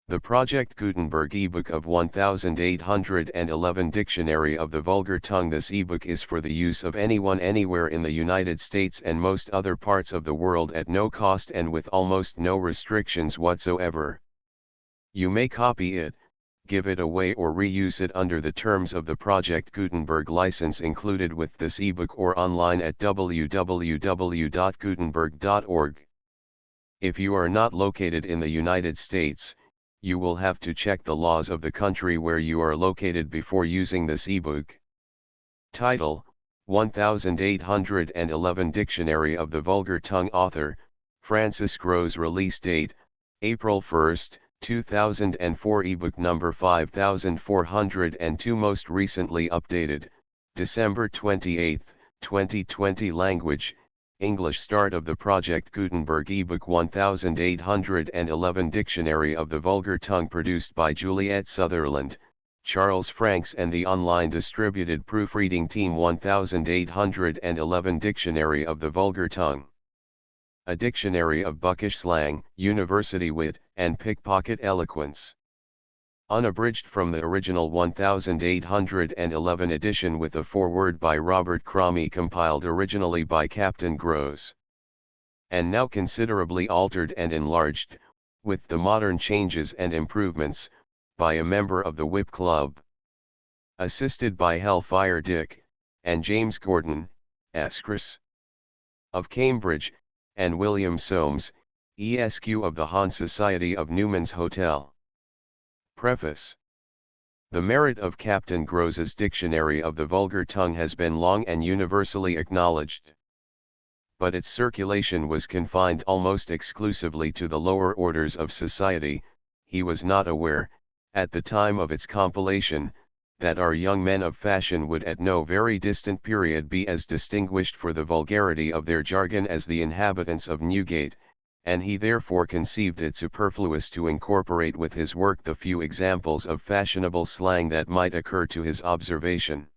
The Project Gutenberg ebook of 1811 Dictionary of the Vulgar Tongue. This ebook is for the use of anyone anywhere in the United States and most other parts of the world at no cost and with almost no restrictions whatsoever. You may copy it, give it away or reuse it under the terms of the Project Gutenberg license included with this ebook or online at www.gutenberg.org. If you are not located in the United States, you will have to check the laws of the country where you are located before using this ebook. Title: 1811 Dictionary of the Vulgar Tongue. Author: Francis Grose. Release date: April 1, 2004. Ebook number 5402. Most recently updated, December 28, 2020. Language: English. Start of the Project Gutenberg ebook 1811 Dictionary of the Vulgar Tongue, produced by Juliet Sutherland, Charles Franks and the online distributed proofreading team. 1811 Dictionary of the Vulgar Tongue. A dictionary of bookish slang, university wit, and pickpocket eloquence. Unabridged from the original 1811 edition with a foreword by Robert Cromie, compiled originally by Captain Grose, and now considerably altered and enlarged, with the modern changes and improvements, by a member of the Whip Club. Assisted by Hellfire Dick, and James Gordon, Esquire, of Cambridge, and William Soames, Esq. of the Han Society of Newman's Hotel. Preface. The merit of Captain Grose's Dictionary of the Vulgar Tongue has been long and universally acknowledged. But its circulation was confined almost exclusively to the lower orders of society. He was not aware, at the time of its compilation, that our young men of fashion would at no very distant period be as distinguished for the vulgarity of their jargon as the inhabitants of Newgate, and he therefore conceived it superfluous to incorporate with his work the few examples of fashionable slang that might occur to his observation.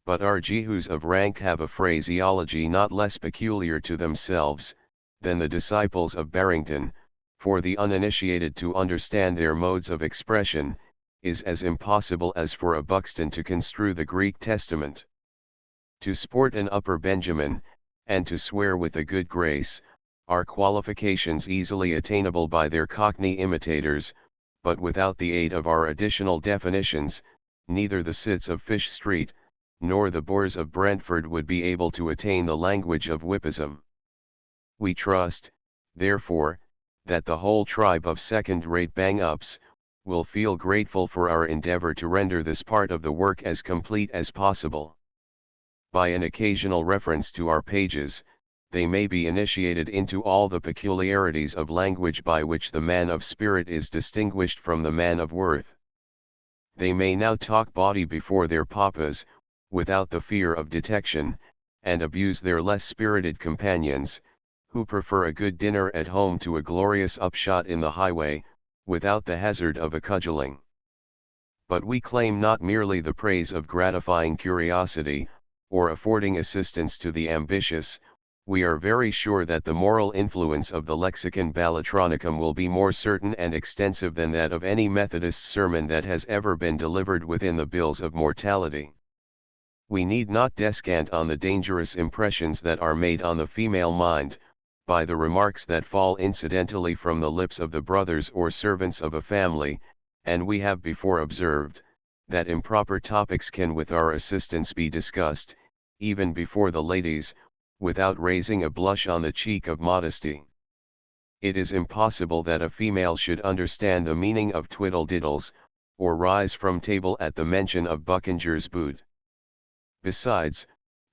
But our Jehus of rank have a phraseology not less peculiar to themselves, than the disciples of Barrington. For the uninitiated to understand their modes of expression, is as impossible as for a Buxton to construe the Greek Testament. To sport an upper Benjamin, and to swear with a good grace, are qualifications easily attainable by their Cockney imitators, but without the aid of our additional definitions, neither the cits of Fish Street, nor the boors of Brentford would be able to attain the language of Whippism. We trust, therefore, that the whole tribe of second-rate bang-ups will feel grateful for our endeavor to render this part of the work as complete as possible. By an occasional reference to our pages, they may be initiated into all the peculiarities of language by which the man of spirit is distinguished from the man of worth. They may now talk bawdy before their papas, without the fear of detection, and abuse their less spirited companions, who prefer a good dinner at home to a glorious upshot in the highway, without the hazard of a cudgelling. But we claim not merely the praise of gratifying curiosity, or affording assistance to the ambitious. We are very sure that the moral influence of the Lexicon Ballatronicum will be more certain and extensive than that of any Methodist sermon that has ever been delivered within the bills of mortality. We need not descant on the dangerous impressions that are made on the female mind, by the remarks that fall incidentally from the lips of the brothers or servants of a family, and we have before observed, that improper topics can with our assistance be discussed, even before the ladies, without raising a blush on the cheek of modesty. It is impossible that a female should understand the meaning of twiddle-diddles, or rise from table at the mention of Buckinger's boot. Besides,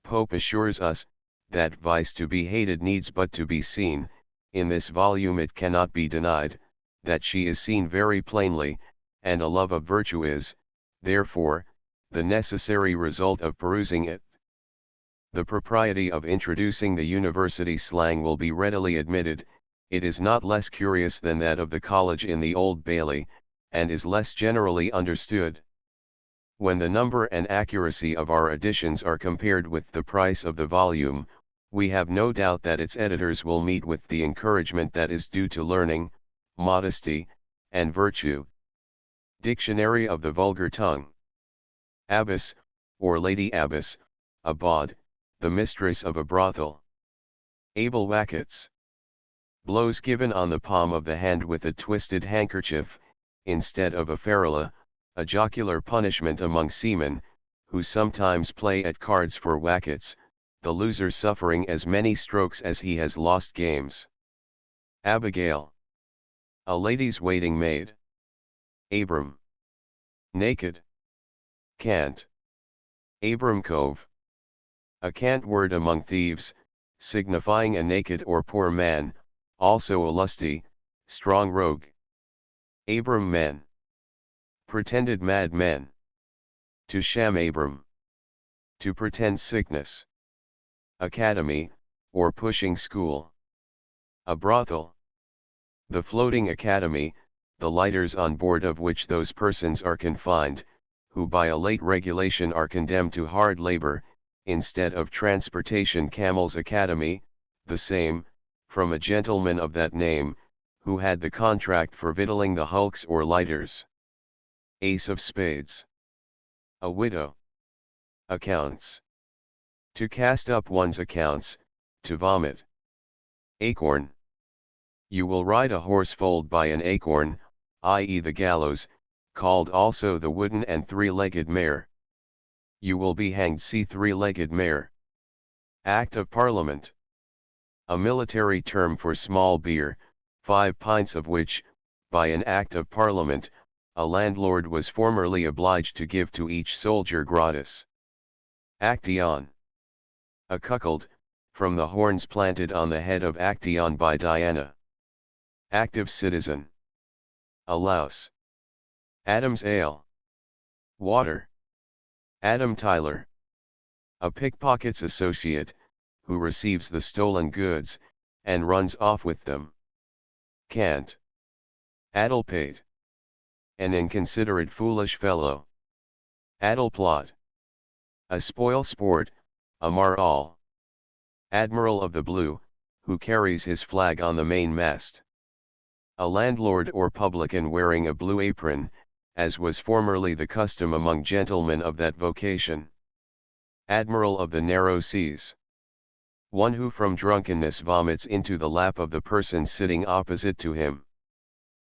Pope assures us, that vice to be hated needs but to be seen. In this volume it cannot be denied, that she is seen very plainly, and a love of virtue is, therefore, the necessary result of perusing it. The propriety of introducing the university slang will be readily admitted. It is not less curious than that of the college in the Old Bailey, and is less generally understood. When the number and accuracy of our editions are compared with the price of the volume, we have no doubt that its editors will meet with the encouragement that is due to learning, modesty, and virtue. Dictionary of the Vulgar Tongue. Abbess, or Lady Abbess, a bawd, the mistress of a brothel. Able wackets. Blows given on the palm of the hand with a twisted handkerchief, instead of a ferula, a jocular punishment among seamen, who sometimes play at cards for wackets, the loser suffering as many strokes as he has lost games. Abigail. A lady's waiting maid. Abram. Naked. Cant. Abram Cove. A cant word among thieves, signifying a naked or poor man, also a lusty, strong rogue. Abram men. Pretended mad men. To sham Abram. To pretend sickness. Academy, or pushing school. A brothel. The floating academy, the lighters on board of which those persons are confined, who by a late regulation are condemned to hard labor, instead of transportation. Camel's academy, the same, from a gentleman of that name, who had the contract for victualling the hulks or lighters. Ace of spades. A widow. Accounts. To cast up one's accounts, to vomit. Acorn. You will ride a horse foaled by an acorn, i.e. the gallows, called also the wooden and three-legged mare. You will be hanged. See three-legged mare. Act of Parliament. A military term for small beer, 5 pints of which, by an Act of Parliament, a landlord was formerly obliged to give to each soldier gratis. Actaeon. A cuckold, from the horns planted on the head of Actaeon by Diana. Active citizen. A louse. Adam's ale. Water. Adam Tyler. A pickpocket's associate, who receives the stolen goods, and runs off with them. Cant. Addlepate. An inconsiderate foolish fellow. Addleplot. A spoil sport, a mar-all. Admiral of the Blue, who carries his flag on the mainmast. A landlord or publican wearing a blue apron, as was formerly the custom among gentlemen of that vocation. Admiral of the narrow seas. One who from drunkenness vomits into the lap of the person sitting opposite to him.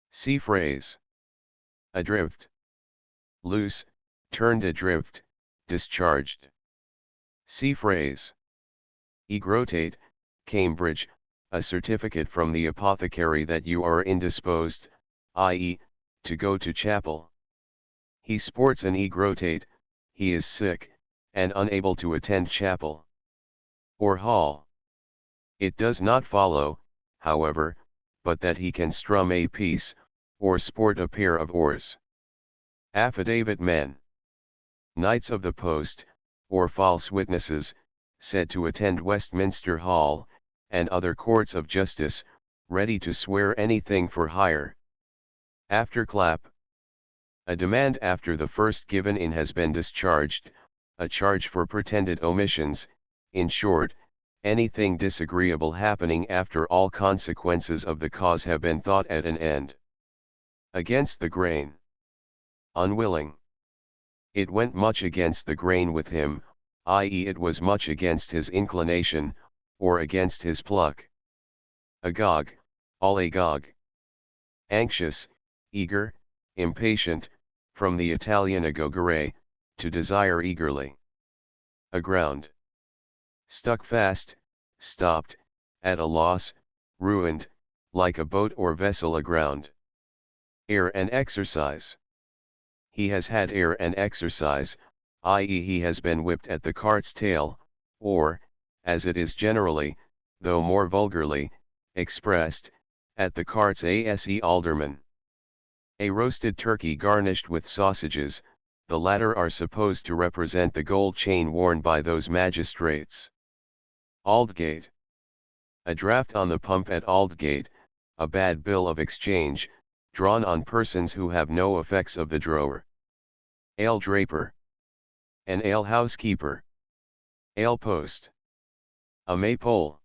See phrase. Adrift. Loose, turned adrift, discharged. See phrase. Egrotate, Cambridge, a certificate from the apothecary that you are indisposed, i.e., to go to chapel. He sports an egrotate, he is sick, and unable to attend chapel. Or hall. It does not follow, however, but that he can strum a piece, or sport a pair of oars. Affidavit men. Knights of the post, or false witnesses, said to attend Westminster Hall, and other courts of justice, ready to swear anything for hire. Afterclap. A demand after the first given in has been discharged, a charge for pretended omissions, in short, anything disagreeable happening after all consequences of the cause have been thought at an end. Against the grain. Unwilling. It went much against the grain with him, i.e. it was much against his inclination, or against his pluck. Agog, all agog. Anxious, eager, impatient, from the Italian agogere, to desire eagerly. Aground. Stuck fast, stopped, at a loss, ruined, like a boat or vessel aground. Air and exercise. He has had air and exercise, i.e. he has been whipped at the cart's tail, or, as it is generally, though more vulgarly, expressed, at the cart's ass alderman. A roasted turkey garnished with sausages, the latter are supposed to represent the gold chain worn by those magistrates. Aldgate. A draft on the pump at Aldgate, a bad bill of exchange, drawn on persons who have no effects of the drawer. Ale draper. An ale housekeeper. Ale post. A maypole.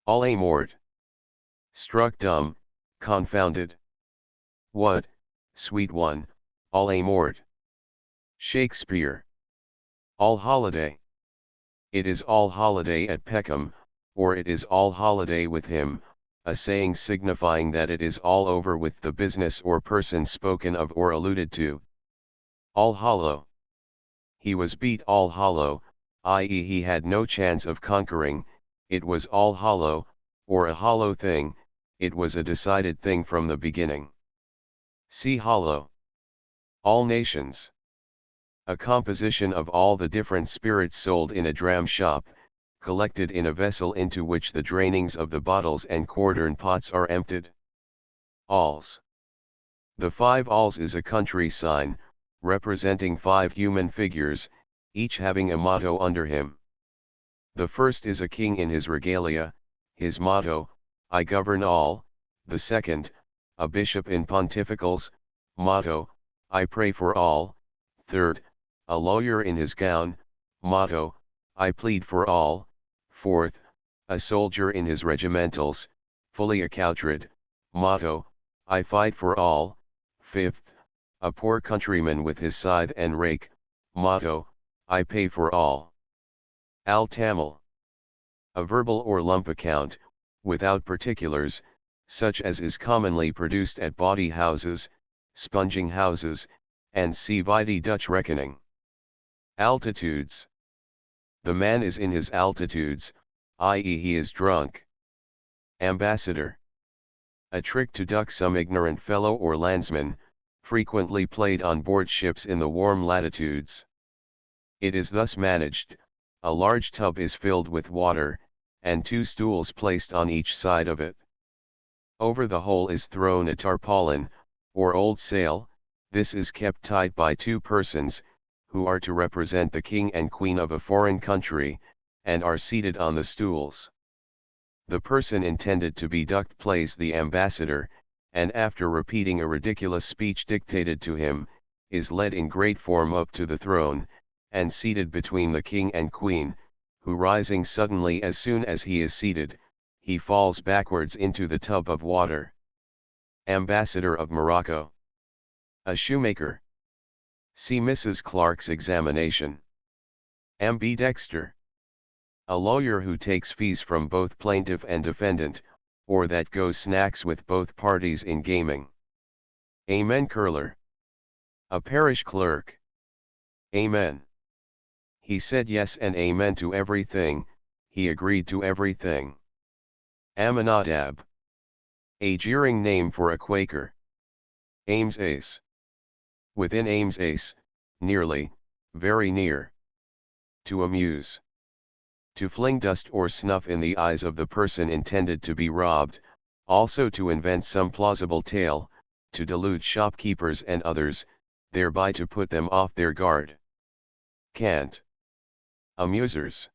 All amort. Struck dumb, confounded. What, sweet one, all amort. Shakespeare. All holiday. It is all holiday at Peckham, or it is all holiday with him, a saying signifying that it is all over with the business or person spoken of or alluded to. All hollow. He was beat all hollow, i.e. he had no chance of conquering, it was all hollow, or a hollow thing, it was a decided thing from the beginning. See hollow. All nations. A composition of all the different spirits sold in a dram shop, collected in a vessel into which the drainings of the bottles and quartern pots are emptied. Alls. The 5 alls is a country sign, representing 5 human figures, each having a motto under him. The first is a king in his regalia, his motto, I govern all; the second, a bishop in pontificals, motto, I pray for all; third, a lawyer in his gown, motto, I plead for all; fourth, a soldier in his regimentals, fully accoutred, motto, I fight for all; fifth, a poor countryman with his scythe and rake, motto, I pay for all. Al Tamil. A verbal or lump account, without particulars, such as is commonly produced at bawdy houses, sponging houses, and see vide Dutch reckoning. Altitudes. The man is in his altitudes, i.e. he is drunk. Ambassador. A trick to duck some ignorant fellow or landsman, frequently played on board ships in the warm latitudes. It is thus managed: a large tub is filled with water, and 2 stools placed on each side of it. Over the whole is thrown a tarpaulin, or old sail. This is kept tight by 2 persons, who are to represent the king and queen of a foreign country, and are seated on the stools. The person intended to be ducked plays the ambassador, and after repeating a ridiculous speech dictated to him, is led in great form up to the throne, and seated between the king and queen, who rising suddenly as soon as he is seated, he falls backwards into the tub of water. Ambassador of Morocco. A shoemaker. See Mrs. Clark's examination. Ambidexter. A lawyer who takes fees from both plaintiff and defendant, or that goes snacks with both parties in gaming. Amen curler. A parish clerk. Amen. He said yes and amen to everything, he agreed to everything. Aminadab. A jeering name for a Quaker. Ames Ace. Within Ames Ace, nearly, very near. To amuse. To fling dust or snuff in the eyes of the person intended to be robbed, also to invent some plausible tale, to delude shopkeepers and others, thereby to put them off their guard. Cant. Amusers.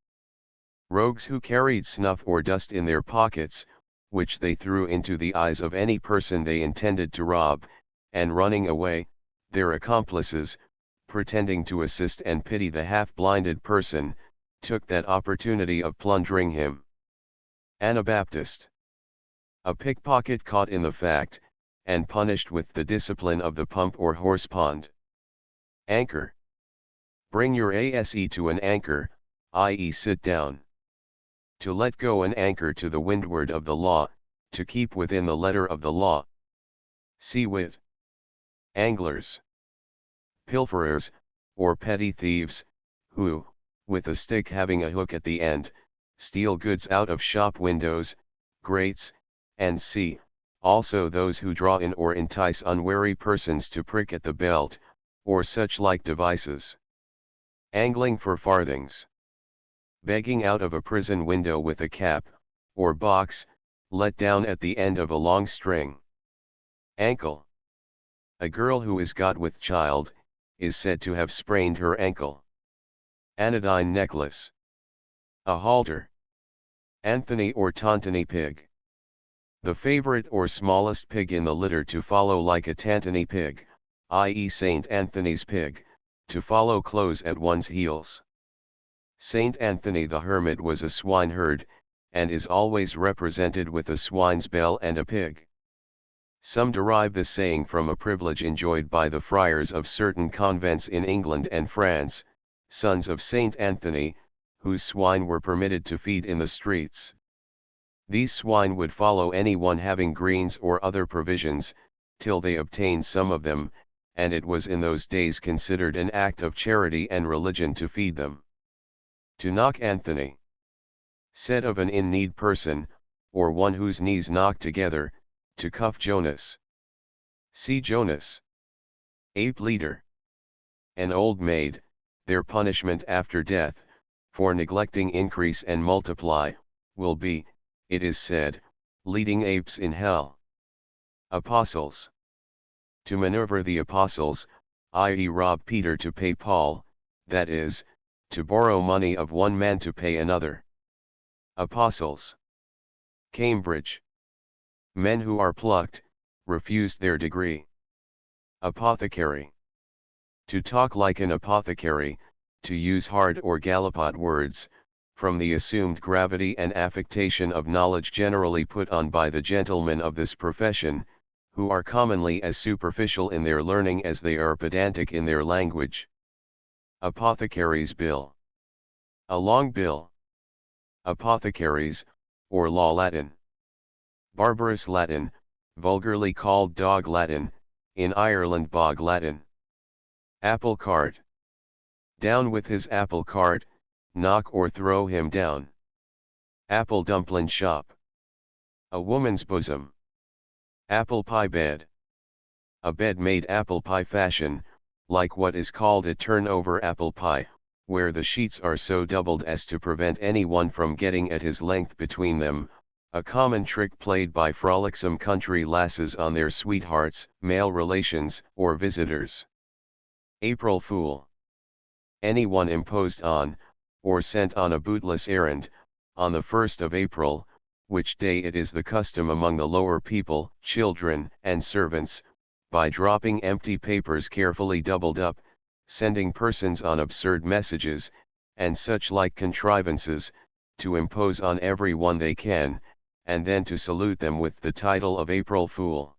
Rogues who carried snuff or dust in their pockets, which they threw into the eyes of any person they intended to rob, and running away, their accomplices, pretending to assist and pity the half-blinded person, took that opportunity of plundering him. Anabaptist. A pickpocket caught in the fact, and punished with the discipline of the pump or horse pond. Anchor. Bring your ase to an anchor, i.e. sit down. To let go an anchor to the windward of the law, to keep within the letter of the law. See wit. Anglers. Pilferers, or petty thieves, who, with a stick having a hook at the end, steal goods out of shop windows, grates, and see, also those who draw in or entice unwary persons to prick at the belt, or such like devices. Angling for farthings. Begging out of a prison window with a cap, or box, let down at the end of a long string. Ankle. A girl who is got with child, is said to have sprained her ankle. Anodyne necklace. A halter. Anthony or Tantony pig. The favorite or smallest pig in the litter to follow like a Tantony pig, i.e. Saint Anthony's pig, to follow close at one's heels. Saint Anthony the Hermit was a swineherd, and is always represented with a swine's bell and a pig. Some derive this saying from a privilege enjoyed by the friars of certain convents in England and France, sons of Saint Anthony, whose swine were permitted to feed in the streets. These swine would follow anyone having greens or other provisions, till they obtained some of them, and it was in those days considered an act of charity and religion to feed them. To knock Anthony. Said of an in-need person, or one whose knees knock together, to cuff Jonas. See Jonas. Ape leader. An old maid, their punishment after death, for neglecting increase and multiply, will be, it is said, leading apes in hell. Apostles. To maneuver the apostles, i.e. rob Peter to pay Paul, that is, to borrow money of one man to pay another. Apostles. Cambridge. Men who are plucked, refused their degree. Apothecary. To talk like an apothecary, to use hard or gallipot words, from the assumed gravity and affectation of knowledge generally put on by the gentlemen of this profession, who are commonly as superficial in their learning as they are pedantic in their language. Apothecary's bill. A long bill. Apothecaries, or law Latin. Barbarous Latin, vulgarly called dog Latin, in Ireland bog Latin. Apple cart. Down with his apple cart, knock or throw him down. Apple dumpling shop. A woman's bosom. Apple pie bed. A bed made apple pie fashion, like what is called a turnover apple pie, where the sheets are so doubled as to prevent anyone from getting at his length between them, a common trick played by frolicsome country lasses on their sweethearts, male relations, or visitors. April Fool. Anyone imposed on, or sent on a bootless errand, on the 1st of April, which day it is the custom among the lower people, children, and servants, by dropping empty papers carefully doubled up, sending persons on absurd messages, and such like contrivances, to impose on every one they can, and then to salute them with the title of April Fool.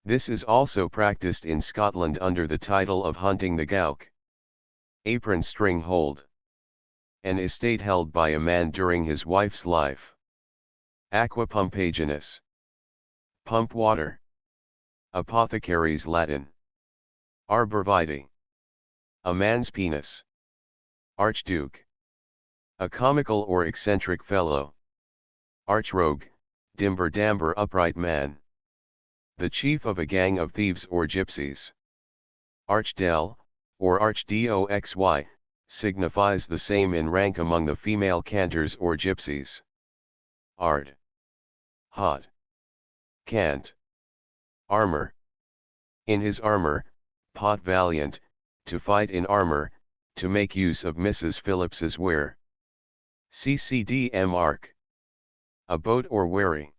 This is also practiced in Scotland under the title of hunting the gowk. Apron string hold. An estate held by a man during his wife's life. Aquapumpaginous. Pump water. Apothecaries Latin. Arbor vitae. A man's penis. Archduke. A comical or eccentric fellow. Archrogue, dimber damber upright man. The chief of a gang of thieves or gypsies. Archdel, or archdoxy, signifies the same in rank among the female cantors or gypsies. Ard. Hot. Cant. Armor. In his armor, Pot valiant, to fight in armor, to make use of Mrs. Phillips's wear. CCDM arc. A boat or wherry.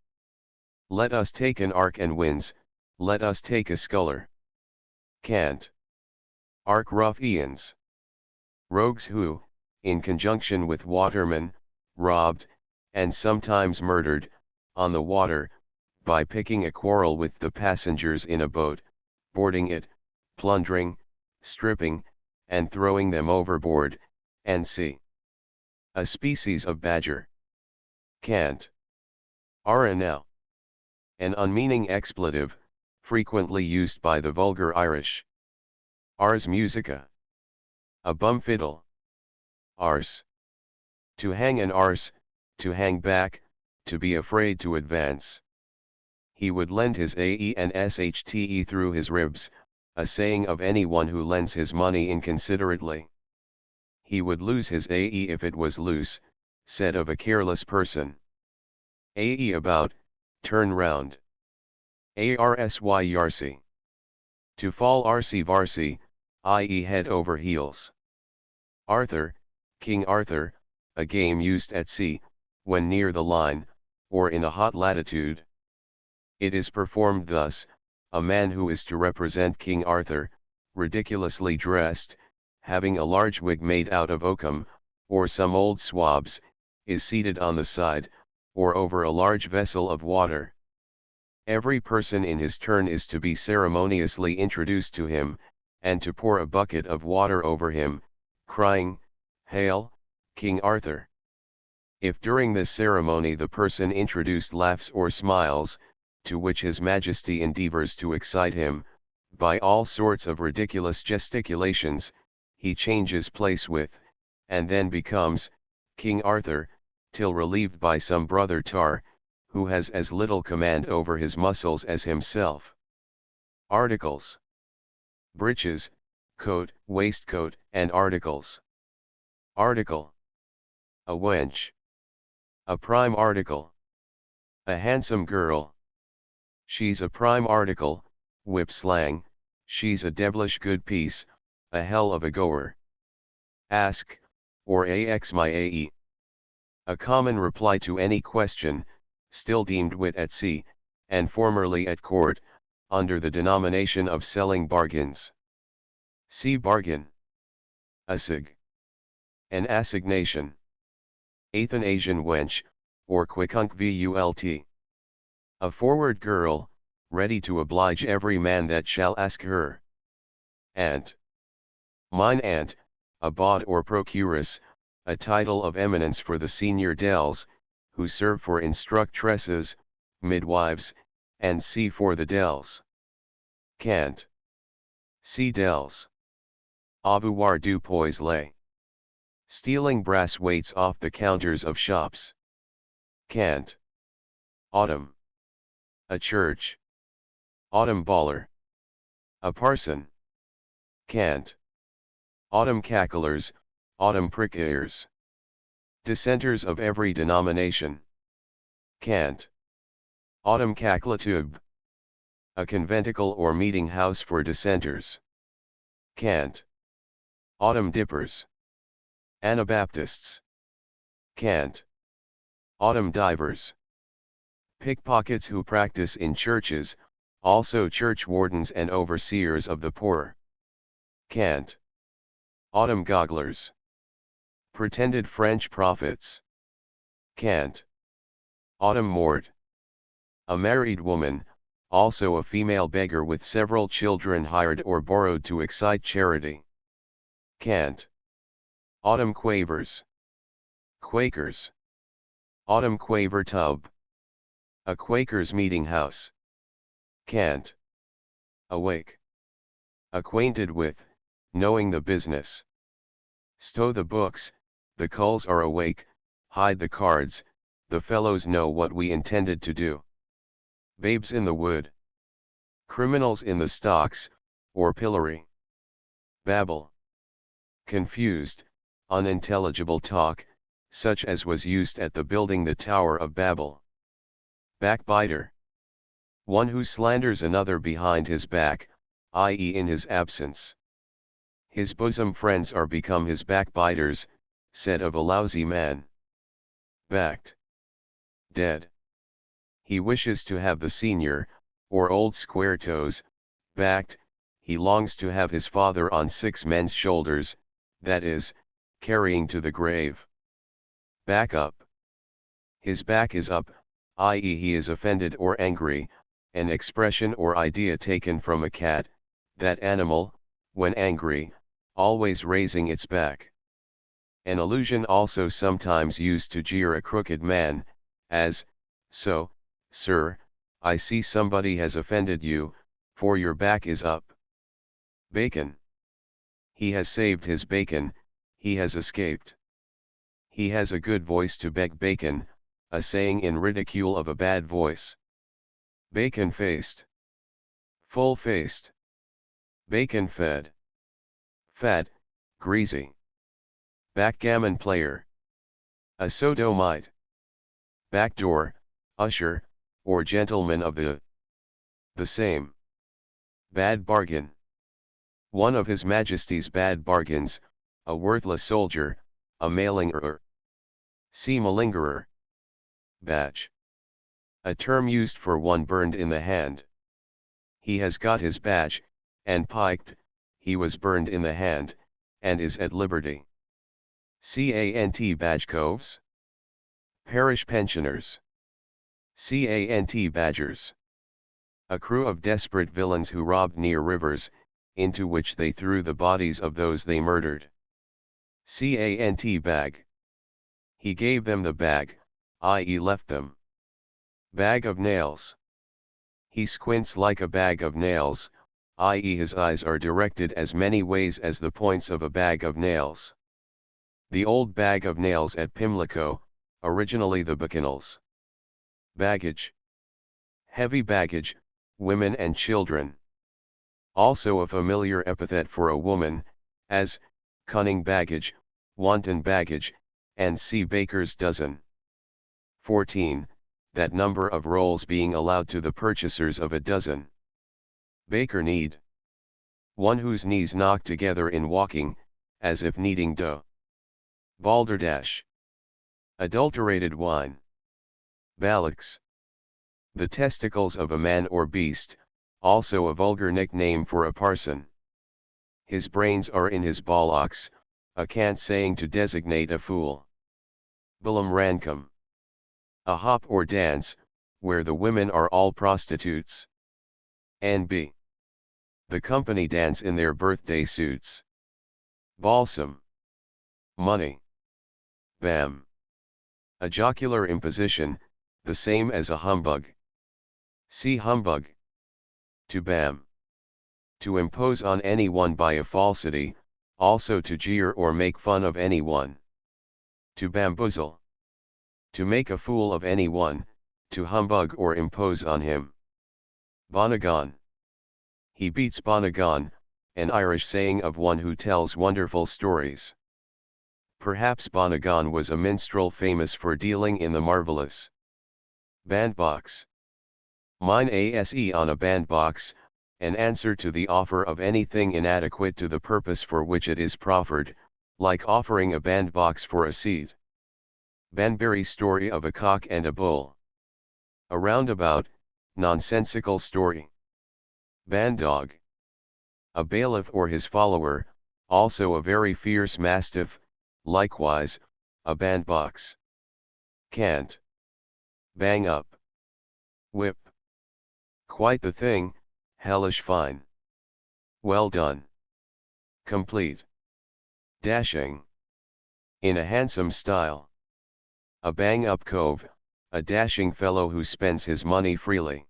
Let us take an ark and winds, let us take a sculler. Cant. Ark ruffians. Rogues who, in conjunction with watermen, robbed, and sometimes murdered, on the water, by picking a quarrel with the passengers in a boat, boarding it, plundering, stripping, and throwing them overboard, and c. A species of badger. Cant. RNL. An unmeaning expletive, frequently used by the vulgar Irish. Ars musica. A bum fiddle. Arse. To hang an arse, to hang back, to be afraid to advance. He would lend his AE and SHTE through his ribs, a saying of anyone who lends his money inconsiderately. He would lose his AE if it was loose, said of a careless person. AE about, turn round. ARSY Yarsi. To fall arsy varsy, i.e. head over heels. Arthur, King Arthur, a game used at sea, when near the line, or in a hot latitude. It is performed thus: a man who is to represent King Arthur, ridiculously dressed, having a large wig made out of oakum, or some old swabs, is seated on the side, or over a large vessel of water. Every person in his turn is to be ceremoniously introduced to him, and to pour a bucket of water over him, crying, "Hail, King Arthur!" If during this ceremony the person introduced laughs or smiles, to which his majesty endeavors to excite him, by all sorts of ridiculous gesticulations, he changes place with, and then becomes, King Arthur, till relieved by some brother tar, who has as little command over his muscles as himself. Articles: breeches, coat, waistcoat, and articles. Article: a wench. A prime article. A handsome girl. She's a prime article. Whip slang, she's a devilish good piece, a hell of a goer. Ask, or ax my ae. A common reply to any question, still deemed wit at sea, and formerly at court, under the denomination of selling bargains. See bargain. Assig. An assignation. Athanasian wench, or quickunc vult. A forward girl, ready to oblige every man that shall ask her. Aunt. Mine aunt, a bawd or procuress, a title of eminence for the senior delles, who serve for instructresses, midwives, and see for the delles. Cant. See delles. Avoir du pois lait. Stealing brass weights off the counters of shops. Cant. Autumn. A church. Autumn baller. A parson. Cant. Autumn cacklers, autumn prickers. Dissenters of every denomination. Cant. Autumn cackletube. A conventicle or meeting house for dissenters. Cant. Autumn dippers. Anabaptists. Cant. Autumn divers. Pickpockets who practice in churches, also church wardens and overseers of the poor. Cant. Autumn gogglers. Pretended French prophets. Cant. Autumn mort. A married woman, also a female beggar with several children hired or borrowed to excite charity. Cant. Autumn quavers. Quakers. Autumn quaver tub. A Quaker's meeting house. Cant. Awake. Acquainted with, knowing the business. Stow the books, the culls are awake, hide the cards, the fellows know what we intended to do. Babes in the wood. Criminals in the stocks, or pillory. Babble. Confused, unintelligible talk, such as was used at the building the Tower of Babel. Backbiter. One who slanders another behind his back, i.e. in his absence. His bosom friends are become his backbiters, said of a lousy man. Backed. Dead. He wishes to have the senior, or old square toes, backed, he longs to have his father on 6 men's shoulders, that is, carrying to the grave. Back up. His back is up, i.e. he is offended or angry, an expression or idea taken from a cat, that animal, when angry, always raising its back. An allusion also sometimes used to jeer a crooked man, as, so, sir, I see somebody has offended you, for your back is up. Bacon. He has saved his bacon, he has escaped. He has a good voice to beg bacon, a saying in ridicule of a bad voice. Bacon-faced. Full-faced. Bacon-fed. Fat, greasy. Backgammon player. A sodomite. Backdoor, usher, or gentleman of the same. Bad bargain. One of His Majesty's bad bargains, a worthless soldier, a malingerer. See malingerer. Badge. A term used for one burned in the hand. He has got his badge, and piked, he was burned in the hand, and is at liberty. Cant badge coves. Parish pensioners. Cant badgers. A crew of desperate villains who robbed near rivers, into which they threw the bodies of those they murdered. Cant bag. He gave them the bag, i.e. left them. Bag of nails. He squints like a bag of nails, i.e. his eyes are directed as many ways as the points of a bag of nails. The old bag of nails at Pimlico, originally the bacchanals. Baggage. Heavy baggage, women and children. Also a familiar epithet for a woman, as, cunning baggage, wanton baggage, and see baker's dozen. 14. That number of rolls being allowed to the purchasers of a dozen. Baker knead. One whose knees knock together in walking, as if kneading dough. Balderdash. Adulterated wine. Ballocks. The testicles of a man or beast, also a vulgar nickname for a parson. His brains are in his ballocks, a cant saying to designate a fool. Billum rancum. A hop or dance, where the women are all prostitutes. N.B. The company dance in their birthday suits. Balsam. Money. Bam. A jocular imposition, the same as a humbug. See humbug. To bam. To impose on anyone by a falsity, also to jeer or make fun of anyone. To bamboozle. To make a fool of anyone, to humbug or impose on him. Bonagon. He beats Bonagon, an Irish saying of one who tells wonderful stories. Perhaps Bonagon was a minstrel famous for dealing in the marvelous. Bandbox. Mine ase on a bandbox, an answer to the offer of anything inadequate to the purpose for which it is proffered, like offering a bandbox for a seat. Banbury story of a cock and a bull. A roundabout, nonsensical story. Bandog. A bailiff or his follower, also a very fierce mastiff, likewise, a bandbox. Cant. Bang up. Whip. Quite the thing, hellish fine. Well done. Complete. Dashing. In a handsome style. A bang-up cove, a dashing fellow who spends his money freely.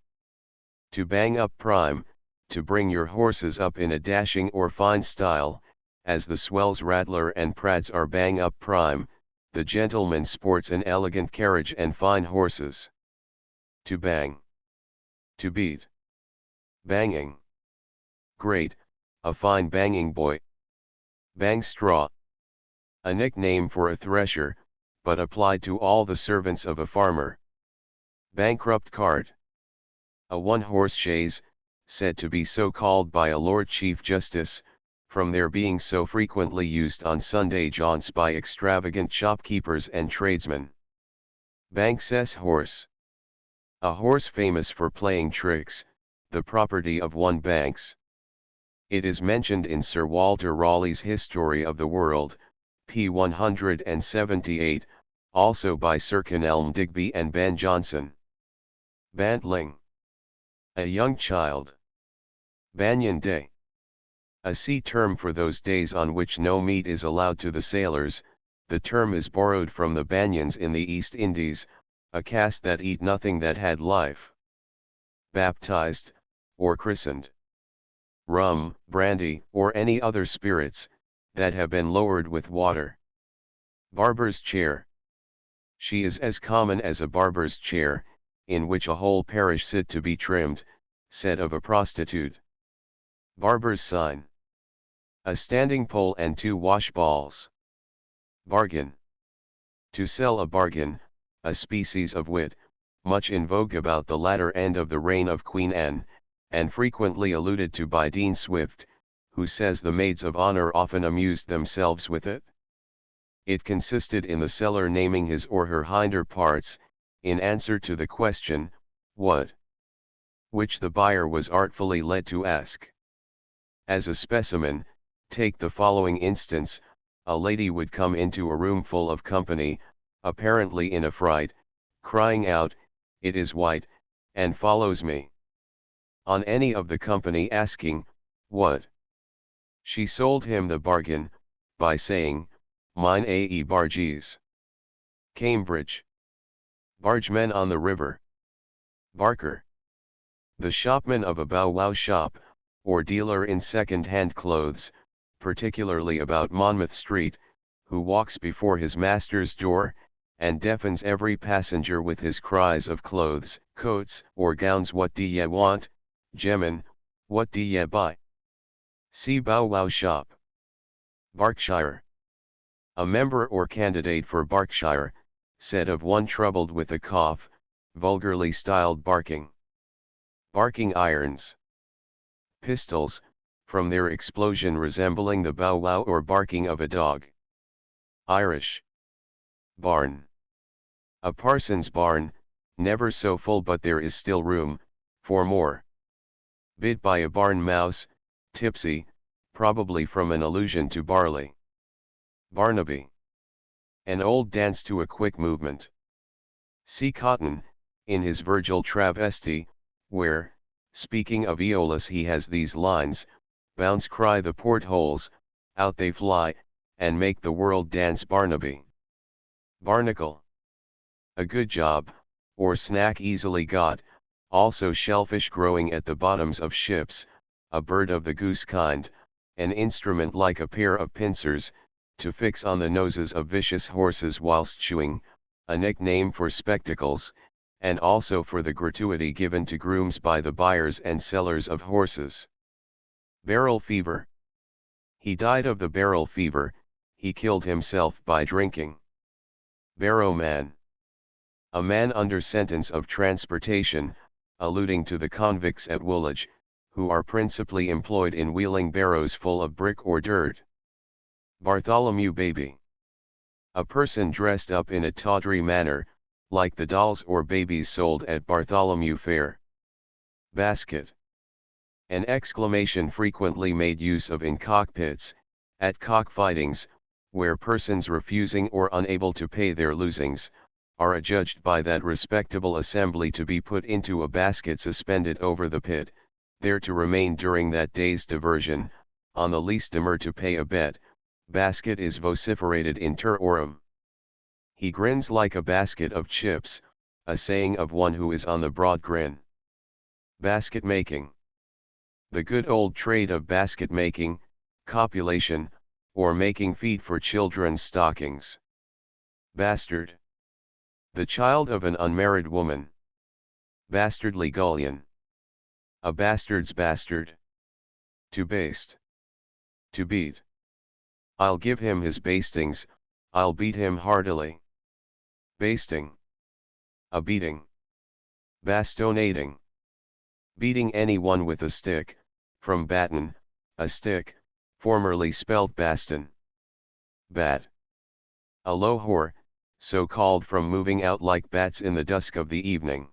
To bang up prime, to bring your horses up in a dashing or fine style, as the swells Rattler and Prads are bang up prime, the gentleman sports an elegant carriage and fine horses. To bang. To beat. Banging. Great, a fine banging boy. Bang straw. A nickname for a thresher, but applied to all the servants of a farmer. Bankrupt cart. A one-horse chaise, said to be so called by a Lord Chief Justice, from their being so frequently used on Sunday jaunts by extravagant shopkeepers and tradesmen. Banks's horse. A horse famous for playing tricks, the property of one Banks. It is mentioned in Sir Walter Raleigh's History of the World, p. 178, also by Sir Kenelm Digby and Ben Jonson. Bantling. A young child. Banyan Day. A sea term for those days on which no meat is allowed to the sailors. The term is borrowed from the Banyans in the East Indies, a caste that eat nothing that had life. Baptized, or christened. Rum, brandy, or any other spirits, that have been lowered with water. Barber's chair. She is as common as a barber's chair, in which a whole parish sit to be trimmed, said of a prostitute. Barber's sign. A standing pole and two wash balls. Bargain. To sell a bargain, a species of wit, much in vogue about the latter end of the reign of Queen Anne, and frequently alluded to by Dean Swift, who says the maids of honor often amused themselves with it. It consisted in the seller naming his or her hinder parts, in answer to the question, what? Which the buyer was artfully led to ask. As a specimen, take the following instance: a lady would come into a room full of company, apparently in a fright, crying out, "It is white," and follows me. on any of the company asking, what? She sold him the bargain, by saying, mine ae bargees. Cambridge. Bargemen on the river. Barker. The shopman of a bow-wow shop, or dealer in second-hand clothes, particularly about Monmouth Street, who walks before his master's door, and deafens every passenger with his cries of clothes, coats, or gowns. What do ye want, gemmen, what do ye buy? See bow-wow shop. Berkshire. A member or candidate for Berkshire, said of one troubled with a cough, vulgarly styled barking. Barking irons. Pistols, from their explosion resembling the bow-wow or barking of a dog. Irish. Barn. A parson's barn, never so full but there is still room, for more. Bit by a barn mouse, tipsy, probably from an allusion to barley. Barnaby. An old dance to a quick movement. See Cotton, in his Virgil travesty, where, speaking of Aeolus, he has these lines: bounce cry the portholes, out they fly, and make the world dance. Barnaby. Barnacle. A good job, or snack easily got, also shellfish growing at the bottoms of ships, a bird of the goose kind, an instrument like a pair of pincers, to fix on the noses of vicious horses whilst chewing, a nickname for spectacles, and also for the gratuity given to grooms by the buyers and sellers of horses. Barrel fever. He died of the barrel fever, he killed himself by drinking. Barrowman. A man under sentence of transportation, alluding to the convicts at Woolwich, who are principally employed in wheeling barrows full of brick or dirt. Bartholomew baby. A person dressed up in a tawdry manner, like the dolls or babies sold at Bartholomew Fair. Basket. An exclamation frequently made use of in cockpits, at cockfightings, where persons refusing or unable to pay their losings, are adjudged by that respectable assembly to be put into a basket suspended over the pit, there to remain during that day's diversion, on the least demur to pay a bet. Basket is vociferated in terrorem. He grins like a basket of chips, a saying of one who is on the broad grin. Basket making. The good old trade of basket making, copulation, or making feet for children's stockings. Bastard. The child of an unmarried woman. Bastardly Gullion. A bastard's bastard. To baste. To beat. I'll give him his bastings, I'll beat him heartily. Basting. A beating. Bastonating. Beating anyone with a stick, from baton, a stick, formerly spelt baston. Bat. A low whore, so called from moving out like bats in the dusk of the evening.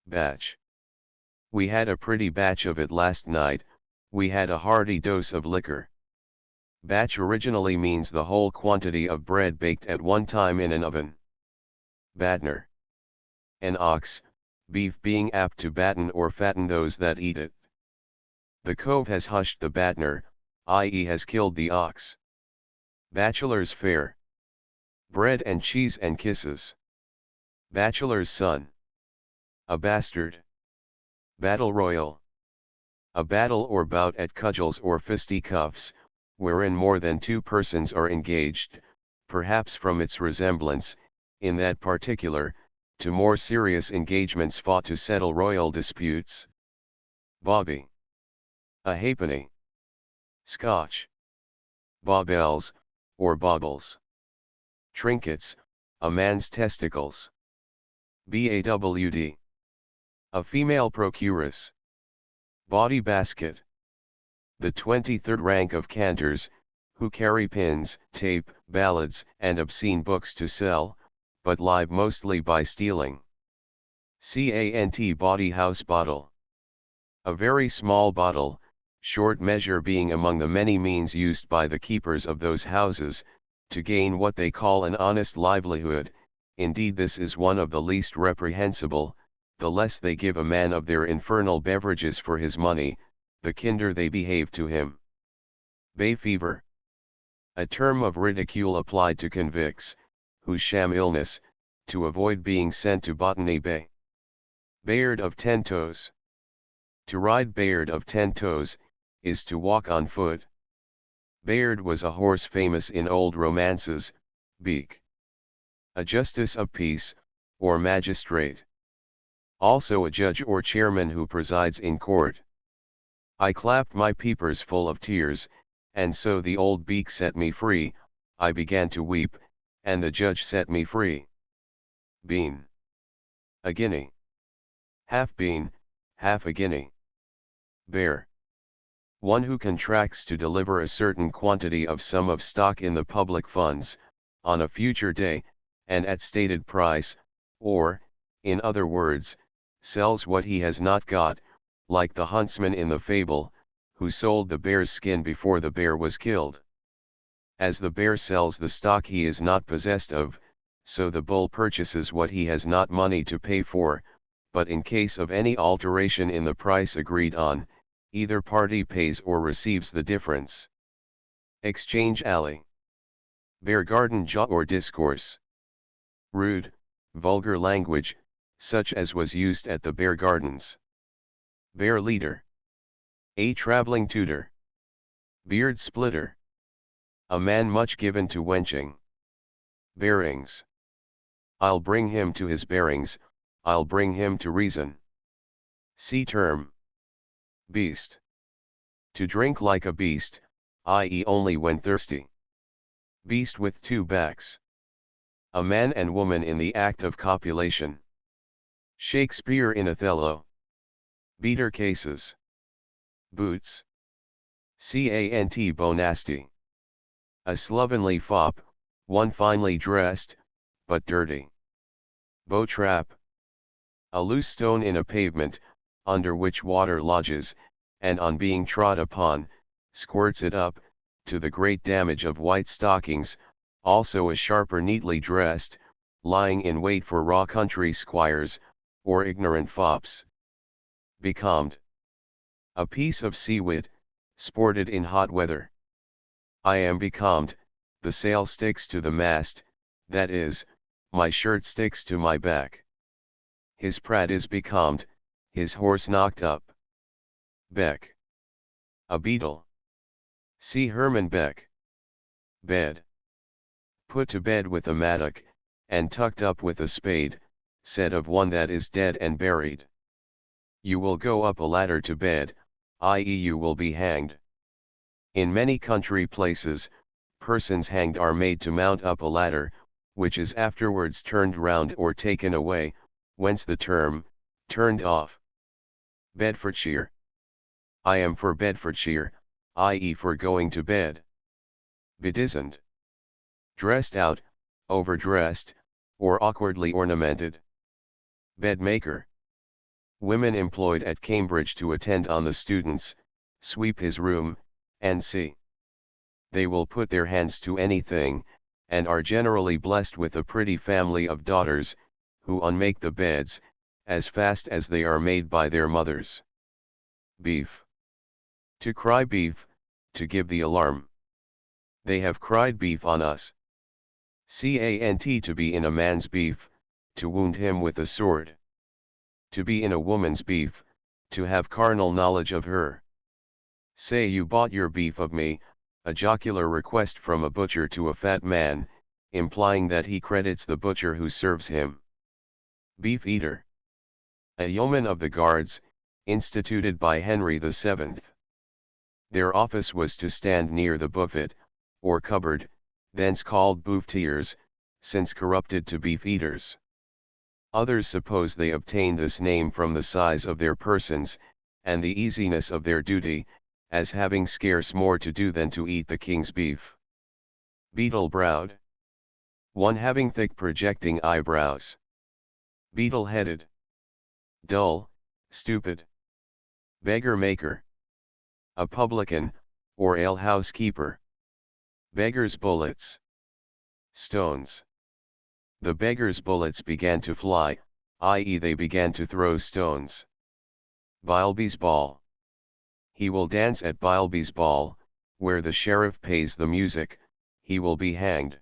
Batch. We had a pretty batch of it last night, we had a hearty dose of liquor. Batch originally means the whole quantity of bread baked at one time in an oven. Battener. An ox, beef being apt to batten or fatten those that eat it. The cove has hushed the battener, i.e. has killed the ox. Bachelor's fare. Bread and cheese and kisses. Bachelor's son. A bastard. Battle royal. A battle or bout at cudgels or fisticuffs, wherein more than two persons are engaged, perhaps from its resemblance, in that particular, to more serious engagements fought to settle royal disputes. Bobby. A halfpenny. Scotch. Bawbells, or baubles. Trinkets, a man's testicles. Bawd. A female procuress. Bawdy basket. The 23rd rank of cantors, who carry pins, tape, ballads, and obscene books to sell, but live mostly by stealing. Cant bawdy house bottle. A very small bottle, short measure being among the many means used by the keepers of those houses, to gain what they call an honest livelihood. Indeed, this is one of the least reprehensible, the less they give a man of their infernal beverages for his money, the kinder they behave to him. Bay fever. A term of ridicule applied to convicts, who sham illness, to avoid being sent to Botany Bay. Bayard of 10 toes. To ride Bayard of 10 toes, is to walk on foot. Bayard was a horse famous in old romances, beak. A justice of peace, or magistrate. Also a judge or chairman who presides in court. I clapped my peepers full of tears, and so the old beak set me free. I began to weep, and the judge set me free. Bean. A guinea. Half bean, half a guinea. Bear. One who contracts to deliver a certain quantity of sum of stock in the public funds, on a future day, and at stated price, or, in other words, sells what he has not got, like the huntsman in the fable, who sold the bear's skin before the bear was killed. As the bear sells the stock he is not possessed of, so the bull purchases what he has not money to pay for, but in case of any alteration in the price agreed on, either party pays or receives the difference. Exchange alley. Bear garden jaw or discourse. Rude, vulgar language, such as was used at the bear gardens. Bear leader. A traveling tutor. Beard splitter. A man much given to wenching. Bearings. I'll bring him to his bearings, I'll bring him to reason. See term. Beast. To drink like a beast, i.e. only when thirsty. Beast with two backs. A man and woman in the act of copulation. Shakespeare in Othello. Beater cases. Boots. Cant bonasti. A slovenly fop, one finely dressed, but dirty. Bow trap. A loose stone in a pavement, under which water lodges, and on being trod upon, squirts it up, to the great damage of white stockings, also a sharper neatly dressed, lying in wait for raw country squires, or ignorant fops. Becalmed. A piece of sea-wit, sported in hot weather. I am becalmed, the sail sticks to the mast, that is, my shirt sticks to my back. His prat is becalmed, his horse knocked up. Beck. A beetle. See Herman Beck. Bed. Put to bed with a mattock, and tucked up with a spade, said of one that is dead and buried. You will go up a ladder to bed, i.e. you will be hanged. In many country places, persons hanged are made to mount up a ladder, which is afterwards turned round or taken away, whence the term, turned off. Bedfordshire. I am for Bedfordshire, i.e. for going to bed. Bedizened. Dressed out, overdressed, or awkwardly ornamented. Bedmaker. Women employed at Cambridge to attend on the students, sweep his room, and see. They will put their hands to anything, and are generally blessed with a pretty family of daughters, who unmake the beds, as fast as they are made by their mothers. Beef. To cry beef, to give the alarm. They have cried beef on us. Cant to be in a man's beef, to wound him with a sword. To be in a woman's beef, to have carnal knowledge of her. Say you bought your beef of me, a jocular request from a butcher to a fat man, implying that he credits the butcher who serves him. Beef eater. A yeoman of the guards, instituted by Henry VII. Their office was to stand near the buffet, or cupboard, thence called bouffetiers, since corrupted to beef eaters. Others suppose they obtained this name from the size of their persons, and the easiness of their duty, as having scarce more to do than to eat the king's beef. Beetle-browed. One having thick projecting eyebrows. Beetle-headed. Dull, stupid. Beggar-maker. A publican, or alehouse keeper. Beggar's bullets. Stones. The beggar's bullets began to fly, i.e. they began to throw stones. Bilby's ball. He will dance at Bilby's ball, where the sheriff pays the music, he will be hanged.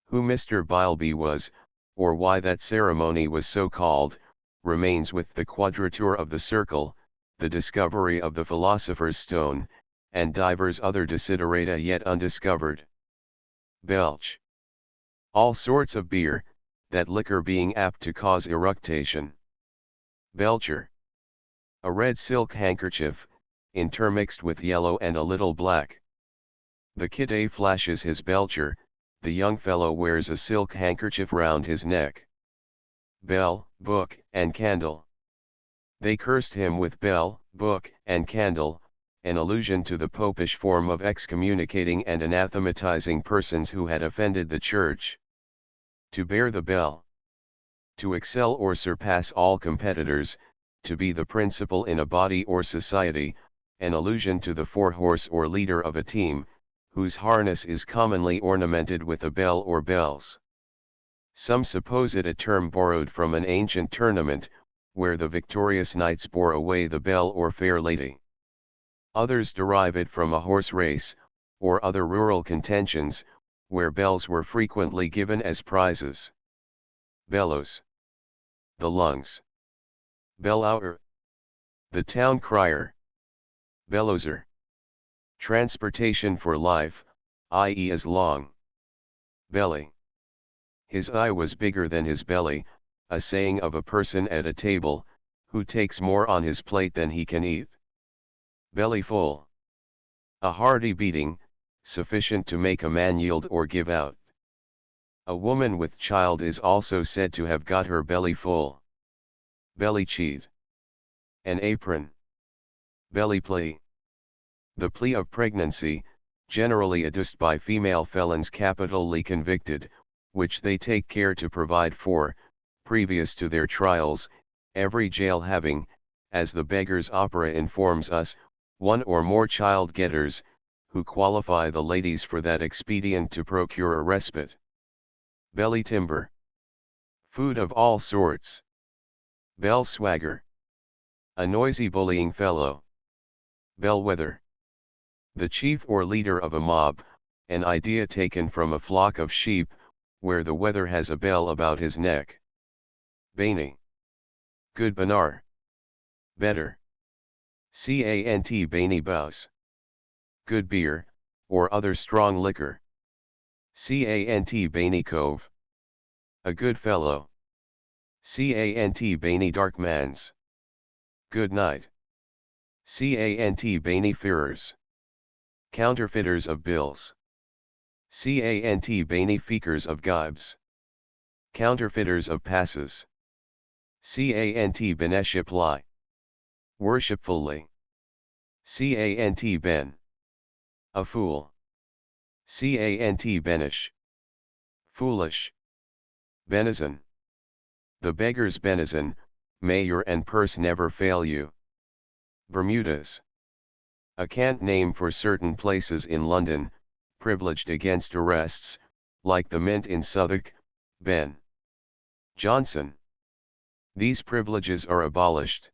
Who Mr. Bilby was, or why that ceremony was so called, remains with the quadrature of the circle, the discovery of the philosopher's stone, and divers other desiderata yet undiscovered. Belch. All sorts of beer, that liquor being apt to cause eructation. Belcher. A red silk handkerchief, intermixed with yellow and a little black. The kid flashes his belcher, the young fellow wears a silk handkerchief round his neck. Bell, book, and candle. They cursed him with bell, book, and candle, an allusion to the popish form of excommunicating and anathematizing persons who had offended the church. To bear the bell. To excel or surpass all competitors, to be the principal in a body or society, an allusion to the forehorse or leader of a team, whose harness is commonly ornamented with a bell or bells. Some suppose it a term borrowed from an ancient tournament, where the victorious knights bore away the belle or fair lady. Others derive it from a horse race, or other rural contentions, where bells were frequently given as prizes. Bellows. The lungs. Bellower. The town crier. Bellowser. Transportation for life, i.e. as long. Belly. His eye was bigger than his belly, a saying of a person at a table, who takes more on his plate than he can eat. Belly full. A hearty beating, sufficient to make a man yield or give out. A woman with child is also said to have got her belly full. Belly cheat. An apron. Belly plea. The plea of pregnancy, generally adduced by female felons capitally convicted, which they take care to provide for, previous to their trials, every jail having, as the Beggar's Opera informs us, one or more child-getters, who qualify the ladies for that expedient to procure a respite. Belly timber. Food of all sorts. Bell swagger. A noisy bullying fellow. Bellwether. The chief or leader of a mob, an idea taken from a flock of sheep, where the wether has a bell about his neck. Baney. Good banar. Better. Cant Baney bouse. Good beer, or other strong liquor. Cant Baney cove. A good fellow. Cant Baney dark mans. Good night. Cant Baney fearers. Counterfeiters of bills. Cant Baney feekers of gibes. Counterfeiters of passes. Cant beneship lie. Worshipfully. Cant ben. A fool. Cant benish. Foolish. Benison. The beggar's benison, may your and purse never fail you. Bermudas. A cant name for certain places in London, privileged against arrests, like the Mint in Southwark, Ben Jonson. These privileges are abolished.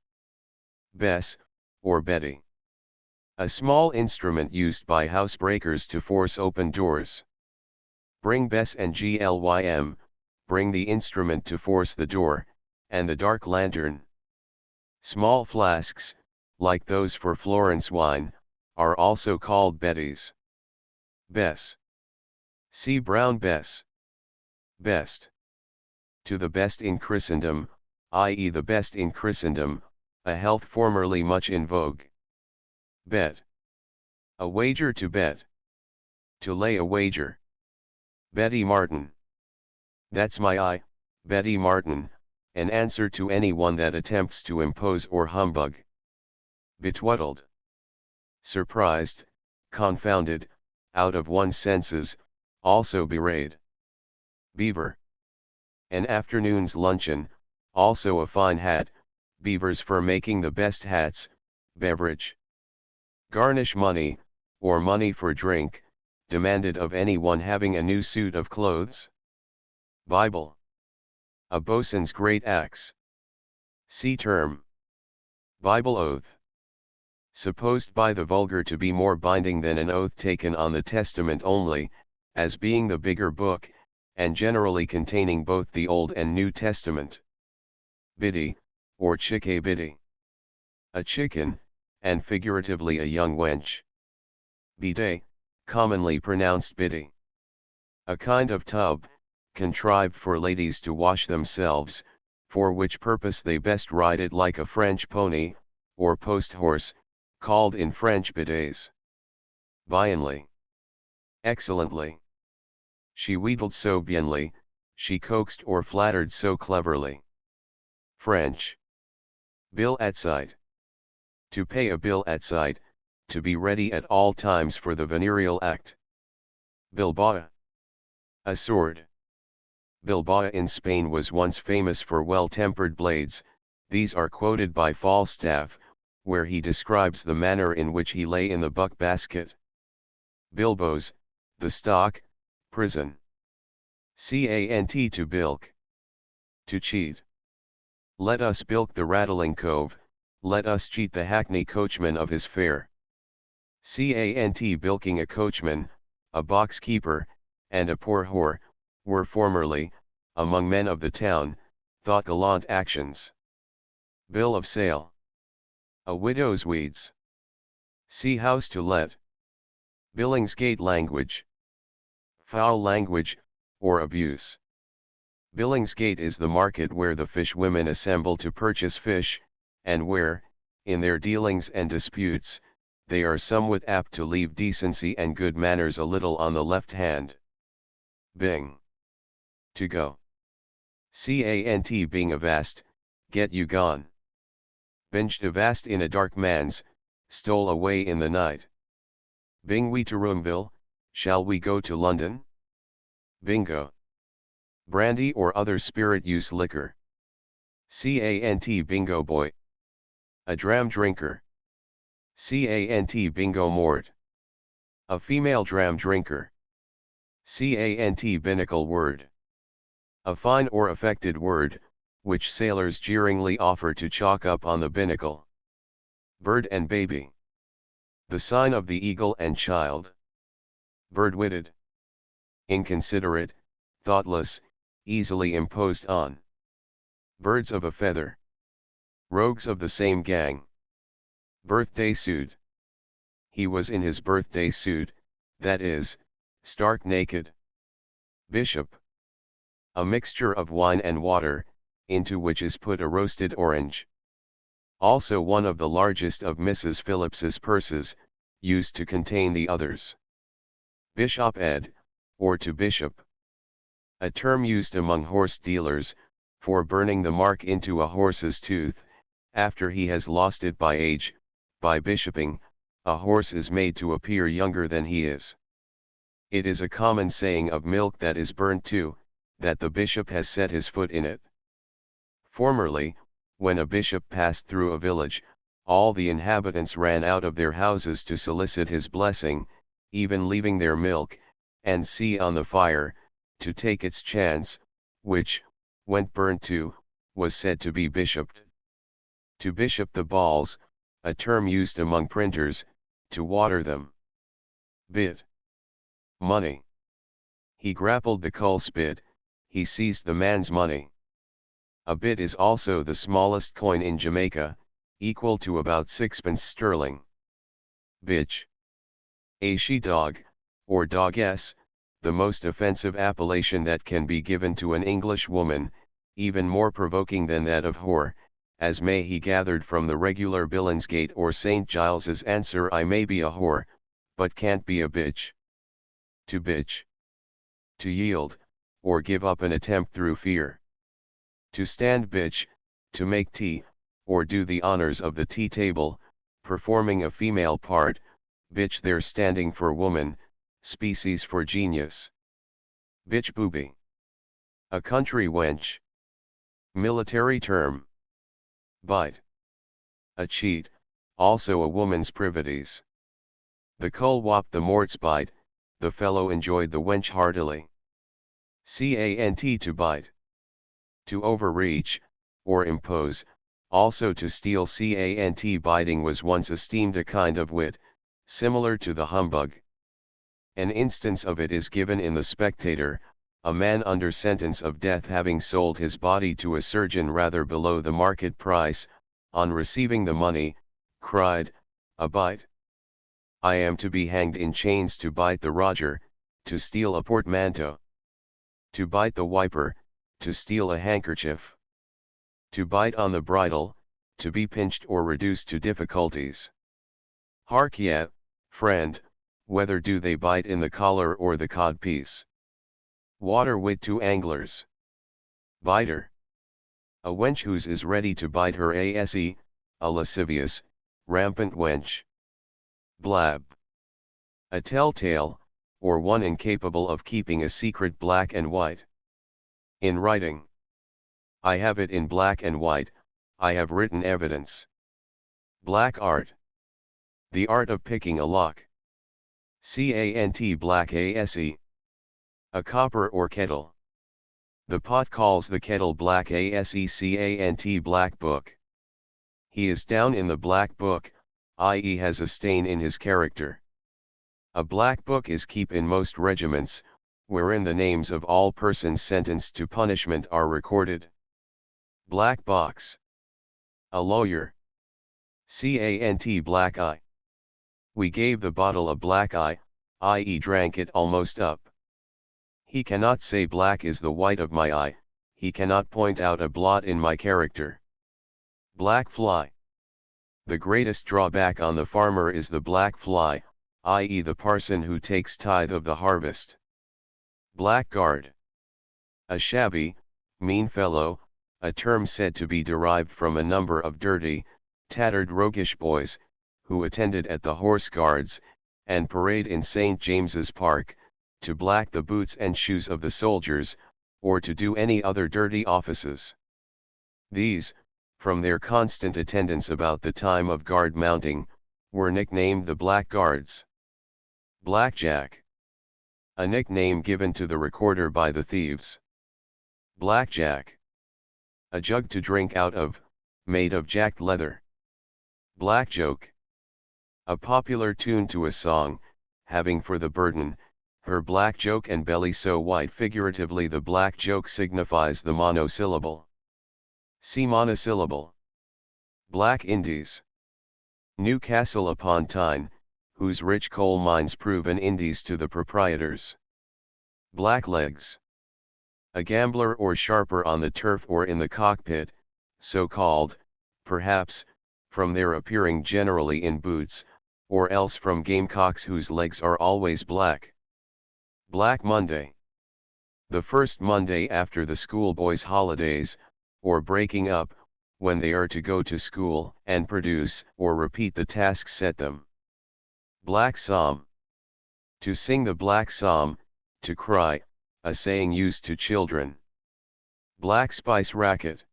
Bess, or Betty. A small instrument used by housebreakers to force open doors. Bring Bess and Glym, bring the instrument to force the door, and the dark lantern. Small flasks, like those for Florence wine, are also called Betties. Bess. See Brown Bess. Best. To the best in Christendom, i.e. the best in Christendom, a health formerly much in vogue. Bet. A wager to bet. To lay a wager. Betty Martin. That's my eye, Betty Martin, an answer to anyone that attempts to impose or humbug. Betwaddled. Surprised, confounded, out of one's senses, also bewrayed. Beaver. An afternoon's luncheon, also a fine hat, beavers for making the best hats, beverage. Garnish money, or money for drink, demanded of anyone having a new suit of clothes. Bible. A boatswain's great axe. See term. Bible oath. Supposed by the vulgar to be more binding than an oath taken on the Testament only, as being the bigger book, and generally containing both the Old and New Testament. Biddy, or chick-a biddy. A chicken, and figuratively a young wench. Bidet, commonly pronounced biddy. A kind of tub, contrived for ladies to wash themselves, for which purpose they best ride it like a French pony, or post horse, called in French bidets. Bienly. Excellently. She wheedled so bienly, she coaxed or flattered so cleverly. French. Bill at sight. To pay a bill at sight, to be ready at all times for the venereal act. Bilbao. A sword. Bilbao in Spain was once famous for well-tempered blades. These are quoted by Falstaff, where he describes the manner in which he lay in the buck basket. Bilbos, the stock, prison. Cant to bilk. To cheat. Let us bilk the rattling cove, let us cheat the hackney coachman of his fare. Cant bilking a coachman, a box keeper, and a poor whore, were formerly, among men of the town, thought gallant actions. Bill of sale. A widow's weeds. See house to let. Billingsgate language. Foul language, or abuse. Billingsgate is the market where the fish women assemble to purchase fish, and where, in their dealings and disputes, they are somewhat apt to leave decency and good manners a little on the left hand. Bing. To go. Cant being avast, get you gone. Binged avast in a dark man's, stole away in the night. Bing we to Roomville, shall we go to London? Bingo. Brandy or other spirit use liquor. Cant bingo boy. A dram drinker. Cant bingo mort. A female dram drinker. Cant binnacle word. A fine or affected word, which sailors jeeringly offer to chalk up on the binnacle. Bird and baby. The sign of the eagle and child. Bird-witted. Inconsiderate, thoughtless, easily imposed on. Birds of a feather. Rogues of the same gang. Birthday suit. He was in his birthday suit, that is, stark naked. Bishop. A mixture of wine and water, into which is put a roasted orange. Also one of the largest of Mrs. Phillips's purses, used to contain the others. Bishop-ed, or to bishop. A term used among horse dealers, for burning the mark into a horse's tooth, after he has lost it by age. By bishoping, a horse is made to appear younger than he is. It is a common saying of milk that is burnt too, that the bishop has set his foot in it. Formerly, when a bishop passed through a village, all the inhabitants ran out of their houses to solicit his blessing, even leaving their milk, and see on the fire, to take its chance, which, when burnt too, was said to be bishoped. To bishop the balls, a term used among printers, to water them. Bit. Money. He grappled the culspit, he seized the man's money. A bit is also the smallest coin in Jamaica, equal to about 6 sterling. Bitch. A she-dog, or doggess, the most offensive appellation that can be given to an English woman, even more provoking than that of whore, as may he gathered from the regular Billingsgate or St. Giles's answer. I may be a whore, but can't be a bitch. To bitch. To yield, or give up an attempt through fear. To stand bitch, to make tea, or do the honors of the tea table, performing a female part, bitch there standing for woman, species for genius. Bitch booby. A country wench. Military term. Bite. A cheat, also a woman's privities. The cull whopped the mort's bite, the fellow enjoyed the wench heartily. Cant to bite. To overreach, or impose, also to steal. Cant biting was once esteemed a kind of wit, similar to the humbug. An instance of it is given in The Spectator, a man under sentence of death having sold his body to a surgeon rather below the market price, on receiving the money, cried, "A bite! I am to be hanged in chains to bite the Roger, to steal a portmanteau. To bite the wiper, to steal a handkerchief. To bite on the bridle, to be pinched or reduced to difficulties. Hark ye, friend, whether do they bite in the collar or the codpiece? Water wit to anglers. Biter. A wench whose is ready to bite her ase, a lascivious, rampant wench. Blab. A telltale, or one incapable of keeping a secret. Black and white. In writing. I have it in black and white, I have written evidence. Black art. The art of picking a lock. Cant black ase. A copper or kettle. The pot calls the kettle black ase. Cant black book. He is down in the black book, i.e. has a stain in his character. A black book is keep in most regiments, wherein the names of all persons sentenced to punishment are recorded. Black box. A lawyer. Cant black eye. We gave the bottle a black eye, i.e. drank it almost up. He cannot say black is the white of my eye, he cannot point out a blot in my character. Black fly. The greatest drawback on the farmer is the black fly, i.e. the parson who takes tithe of the harvest. Blackguard. A shabby, mean fellow, a term said to be derived from a number of dirty, tattered roguish boys, who attended at the Horse Guards, and parade in St. James's Park, to black the boots and shoes of the soldiers, or to do any other dirty offices. These, from their constant attendance about the time of guard mounting, were nicknamed the Blackguards. Blackjack. A nickname given to the recorder by the thieves. Blackjack. A jug to drink out of, made of jacked leather. Black joke. A popular tune to a song, having for the burden, her black joke and belly so white. Figuratively, the black joke signifies the monosyllable. See monosyllable. Black Indies. Newcastle upon Tyne, whose rich coal mines prove an Indies to the proprietors. Blacklegs. A gambler or sharper on the turf or in the cockpit, so called, perhaps, from their appearing generally in boots, or else from gamecocks whose legs are always black. Black Monday. The first Monday after the schoolboys' holidays, or breaking up, when they are to go to school and produce or repeat the task set them. Black Psalm. To sing the Black Psalm, to cry, a saying used to children. Black Spice Racket.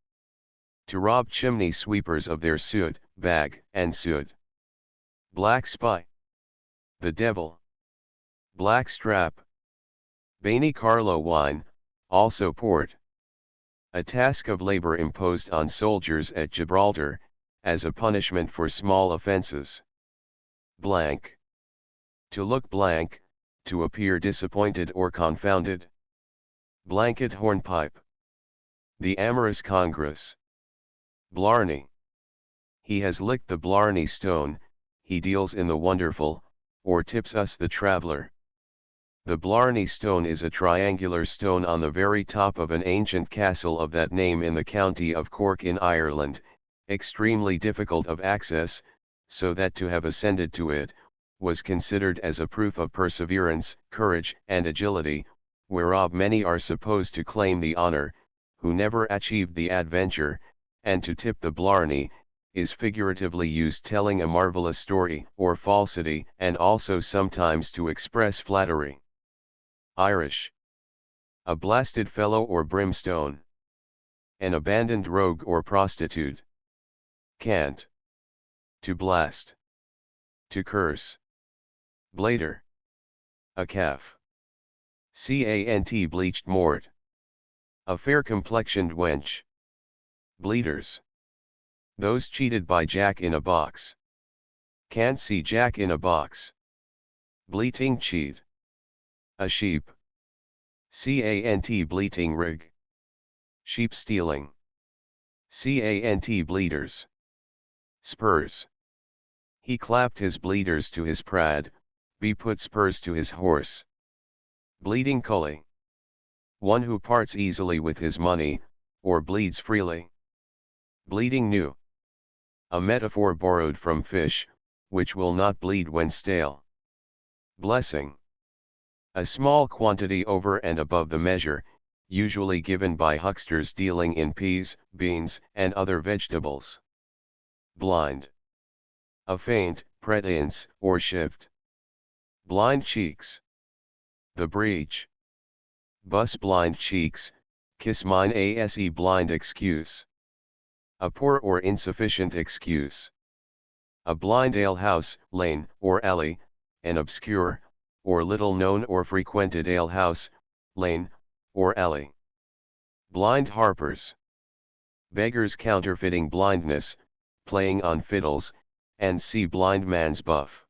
To rob chimney sweepers of their soot, bag, and soot. Black Spy. The Devil. Black Strap. Baini Carlo wine, also port. A task of labor imposed on soldiers at Gibraltar, as a punishment for small offences. Blank. To look blank, to appear disappointed or confounded. Blanket hornpipe. The amorous Congress. Blarney. He has licked the Blarney Stone, he deals in the wonderful, or tips us the traveller. The Blarney Stone is a triangular stone on the very top of an ancient castle of that name in the county of Cork in Ireland, extremely difficult of access, so that to have ascended to it, was considered as a proof of perseverance, courage, and agility, whereof many are supposed to claim the honour, who never achieved the adventure, and to tip the Blarney, is figuratively used telling a marvellous story or falsity, and also sometimes to express flattery. Irish. A blasted fellow or brimstone. An abandoned rogue or prostitute. Cant. To blast. To curse. Blader. A calf. Cant bleached mort. A fair-complexioned wench. Bleeders. Those cheated by Jack in a box. Can't see Jack in a box. Bleating cheat. A sheep. Cant bleating rig. Sheep stealing. Cant bleeders. Spurs. He clapped his bleeders to his prad, be put spurs to his horse. Bleeding cully. One who parts easily with his money, or bleeds freely. Bleeding new. A metaphor borrowed from fish, which will not bleed when stale. Blessing. A small quantity over and above the measure, usually given by hucksters dealing in peas, beans, and other vegetables. Blind. A feint, pretense, or shift. Blind cheeks. The breach. Bus blind cheeks, kiss mine ase blind excuse. A poor or insufficient excuse. A blind alehouse, lane, or alley, an obscure, or little known or frequented alehouse, lane, or alley. Blind harpers. Beggars counterfeiting blindness, playing on fiddles, and see blind man's buff.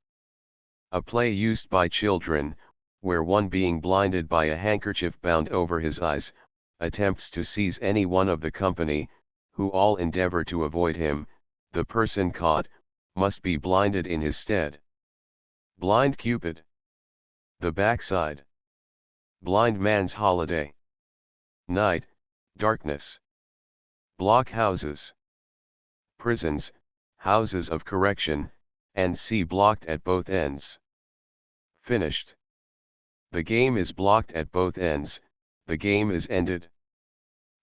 A play used by children, where one being blinded by a handkerchief bound over his eyes, attempts to seize any one of the company, who all endeavor to avoid him, the person caught, must be blinded in his stead. Blind Cupid. The backside. Blind man's holiday. Night, darkness. Block houses. Prisons, houses of correction, and see blocked at both ends. Finished. The game is blocked at both ends, the game is ended.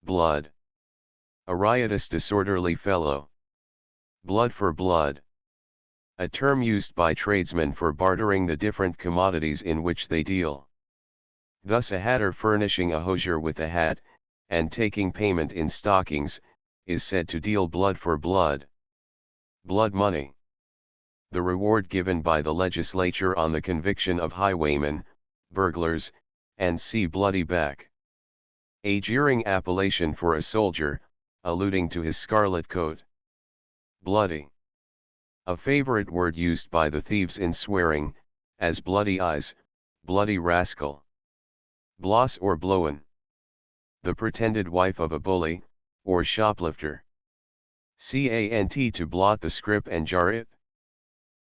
Blood. A riotous disorderly fellow. Blood for blood. A term used by tradesmen for bartering the different commodities in which they deal. Thus a hatter furnishing a hosier with a hat, and taking payment in stockings, is said to deal blood for blood. Blood money. The reward given by the legislature on the conviction of highwaymen, burglars, and see bloody back. A jeering appellation for a soldier, alluding to his scarlet coat. Bloody. A favorite word used by the thieves in swearing, as bloody eyes, bloody rascal. Bloss or blowen. The pretended wife of a bully, or shoplifter. Cant to blot the scrip and jar it.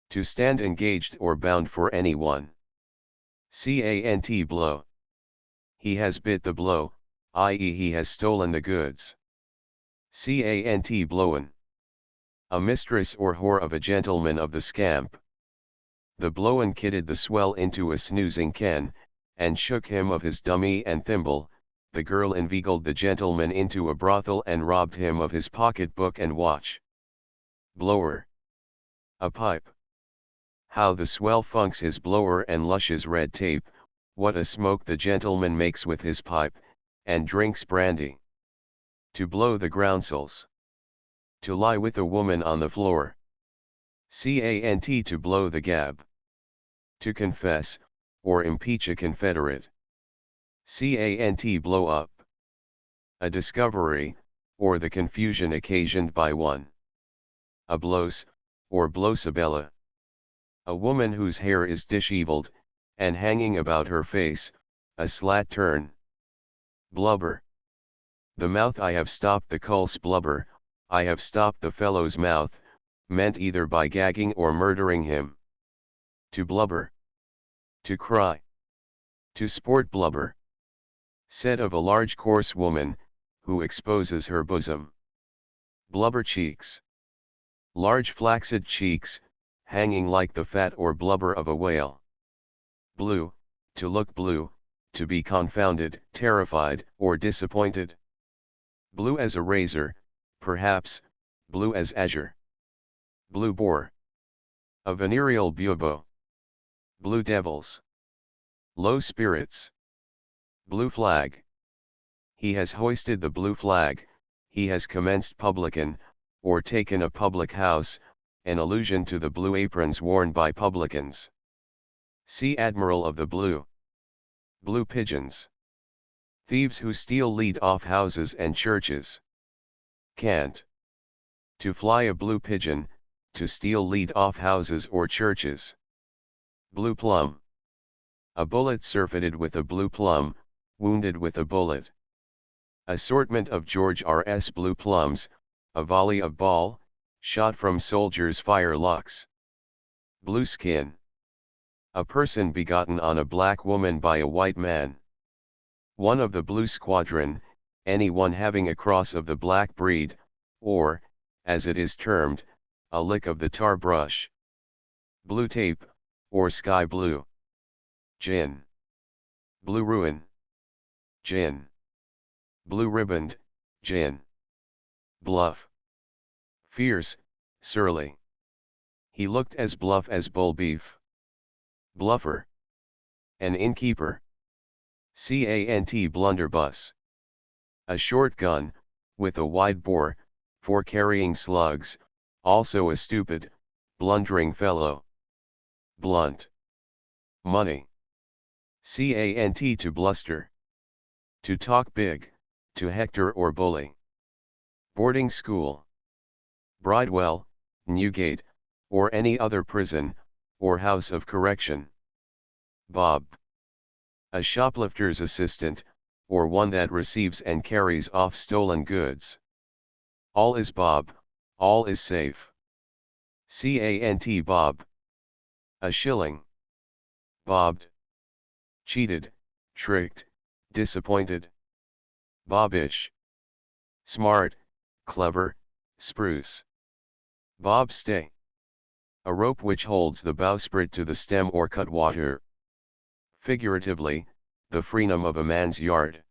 To stand engaged or bound for anyone. Cant blow. He has bit the blow, i.e. he has stolen the goods. Cant blowen. A mistress or whore of a gentleman of the scamp. The blowen kidded the swell into a snoozing ken, and shook him of his dummy and thimble. The girl inveigled the gentleman into a brothel and robbed him of his pocket-book and watch. Blower. A pipe. How the swell funks his blower and lushes red tape, what a smoke the gentleman makes with his pipe, and drinks brandy. To blow the groundsels. To lie with a woman on the floor. Cant to blow the gab. To confess, or impeach a confederate. Cant blow up. A discovery, or the confusion occasioned by one. A blose, or blosabella. A woman whose hair is dishevelled, and hanging about her face, a slat turn. Blubber. The mouth I have stopped the cul's blubber, I have stopped the fellow's mouth, meant either by gagging or murdering him. To blubber. To cry. To sport blubber. Said of a large coarse woman, who exposes her bosom. Blubber cheeks. Large flaccid cheeks, hanging like the fat or blubber of a whale. Blue, to look blue, to be confounded, terrified, or disappointed. Blue as a razor, perhaps, blue as azure. Blue boar. A venereal bubo. Blue devils. Low spirits. Blue flag. He has hoisted the blue flag, he has commenced publican, or taken a public house, an allusion to the blue aprons worn by publicans. See Admiral of the Blue. Blue pigeons. Thieves who steal lead off houses and churches. Cant. To fly a blue pigeon, to steal lead off houses or churches. Blue plum. A bullet surfeited with a blue plum, wounded with a bullet. Assortment of George R.S. blue plums, a volley of ball, shot from soldiers' firelocks. Blue skin. A person begotten on a black woman by a white man. One of the blue squadron, anyone having a cross of the black breed, or, as it is termed, a lick of the tar brush. Blue tape, or sky blue. Gin. Blue ruin. Gin. Blue riband, gin. Bluff. Fierce, surly. He looked as bluff as bull beef. Bluffer. An innkeeper. Cant blunderbuss. A short gun, with a wide bore, for carrying slugs, also a stupid, blundering fellow. Blunt. Money. Cant to bluster. To talk big, to hector or bully. Boarding school. Bridewell, Newgate, or any other prison, or house of correction. Bob. A shoplifter's assistant, or one that receives and carries off stolen goods. All is Bob, all is safe. Cant Bob. A shilling. Bobbed. Cheated, tricked, disappointed. Bobbish. Smart, clever, spruce. Bobstay. A rope which holds the bowsprit to the stem or cutwater. Figuratively, the freenom of a man's yard.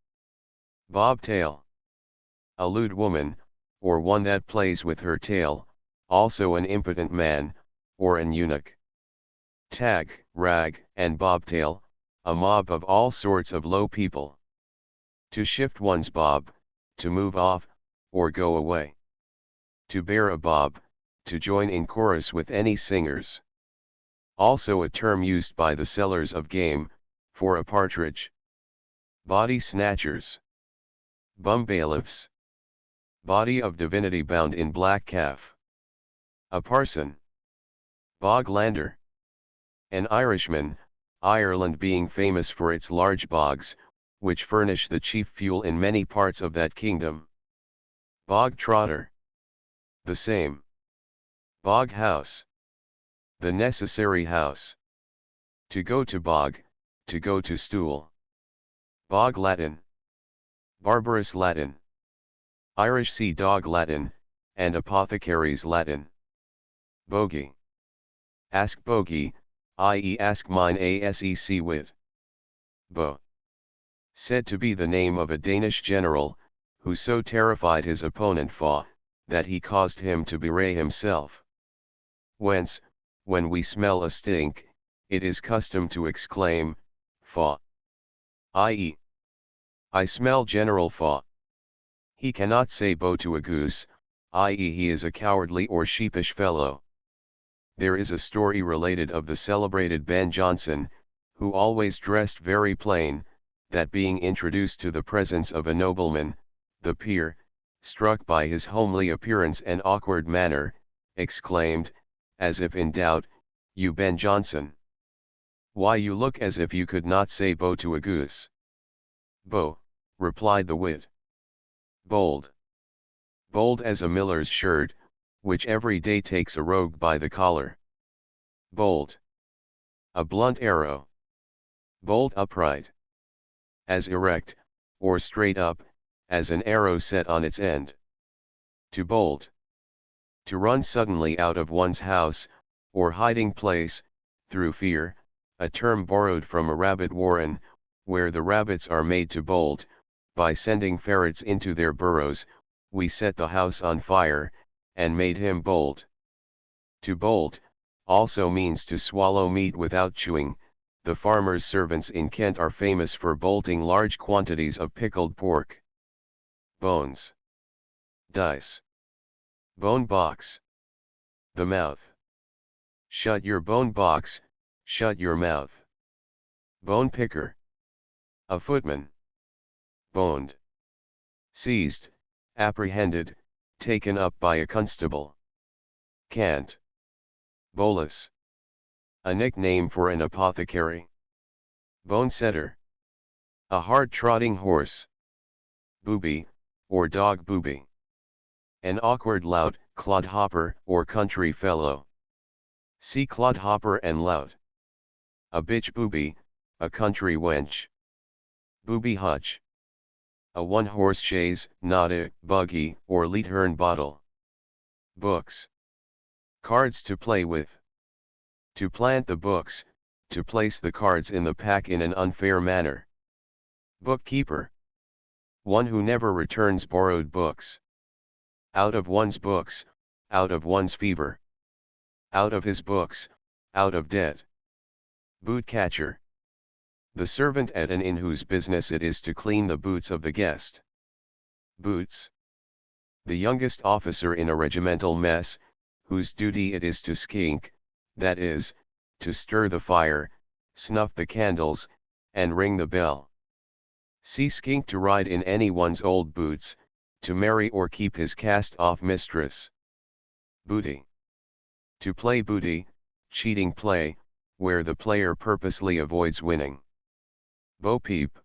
Bobtail. A lewd woman, or one that plays with her tail, also an impotent man, or an eunuch. Tag, rag, and bobtail, a mob of all sorts of low people. To shift one's bob, to move off, or go away. To bear a bob, to join in chorus with any singers. Also a term used by the sellers of game, for a partridge. Body snatchers. Bum bailiffs. Body of divinity bound in black calf. A parson. Boglander. An Irishman, Ireland being famous for its large bogs, which furnish the chief fuel in many parts of that kingdom. Bog trotter. The same. Bog house. The necessary house. To go to bog, to go to stool. Bog Latin. Barbarous Latin. Irish sea dog Latin, and apothecaries Latin. Bogey. Ask bogey, i.e. ask mine asec wit. Bo. Said to be the name of a Danish general, who so terrified his opponent Fa, that he caused him to bewray himself. Whence, when we smell a stink, it is custom to exclaim, Fa. I.e. I smell General Fa. He cannot say bo to a goose, i.e. he is a cowardly or sheepish fellow. There is a story related of the celebrated Ben Jonson, who always dressed very plain, that being introduced to the presence of a nobleman, the peer, struck by his homely appearance and awkward manner, exclaimed, as if in doubt, "You Ben Jonson? Why you look as if you could not say bo to a goose." "Bo," replied the wit. Bold. Bold as a miller's shirt, which every day takes a rogue by the collar. Bolt. A blunt arrow. Bolt upright. As erect, or straight up, as an arrow set on its end. To bolt. To run suddenly out of one's house, or hiding place, through fear, a term borrowed from a rabbit warren, where the rabbits are made to bolt. By sending ferrets into their burrows, we set the house on fire, and made him bolt. To bolt, also means to swallow meat without chewing. The farmers' servants in Kent are famous for bolting large quantities of pickled pork. Bones. Dice. Bone box. The mouth. Shut your bone box, shut your mouth. Bone picker. A footman. boned. Seized, apprehended, taken up by a constable. Cant. Bolus. A nickname for an apothecary. Bone setter. A hard-trotting horse. Booby, or dog booby. An awkward lout, clodhopper, or country fellow. See clodhopper and lout. A bitch booby, a country wench. Booby hutch. A one-horse chaise, not a buggy or Leithern bottle. Books. Cards to play with. To plant the books, to place the cards in the pack in an unfair manner. Bookkeeper. One who never returns borrowed books. Out of one's books, out of one's fever. Out of his books, out of debt. Boot catcher. The servant at an inn whose business it is to clean the boots of the guest. Boots. The youngest officer in a regimental mess, whose duty it is to skink, that is, to stir the fire, snuff the candles, and ring the bell. See skink to ride in anyone's old boots, to marry or keep his cast-off mistress. Booty. To play booty, cheating play, where the player purposely avoids winning. Bo peep.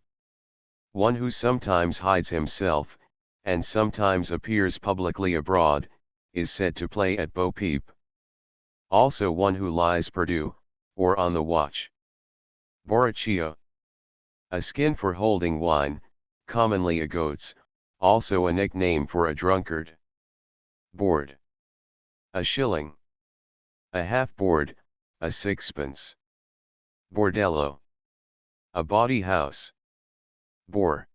One who sometimes hides himself, and sometimes appears publicly abroad, is said to play at bo peep. Also one who lies perdu, or on the watch. Borachia. A skin for holding wine, commonly a goat's, also a nickname for a drunkard. Board. A shilling. A half-board, a sixpence. Bordello. A bawdy house. Bore.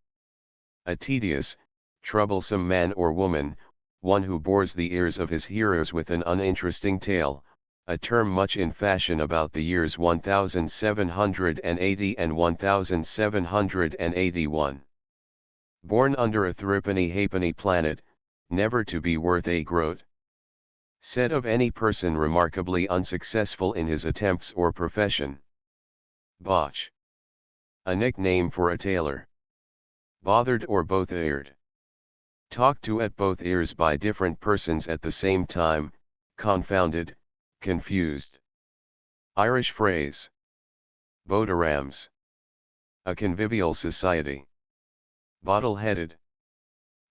A tedious, troublesome man or woman, one who bores the ears of his hearers with an uninteresting tale, a term much in fashion about the years 1780 and 1781. Born under a threepenny halfpenny planet, never to be worth a groat. Said of any person remarkably unsuccessful in his attempts or profession. Botch. A nickname for a tailor. Bothered or both-eared. Talked to at both ears by different persons at the same time, confounded, confused. Irish phrase. Bodarams. A convivial society. Bottle-headed.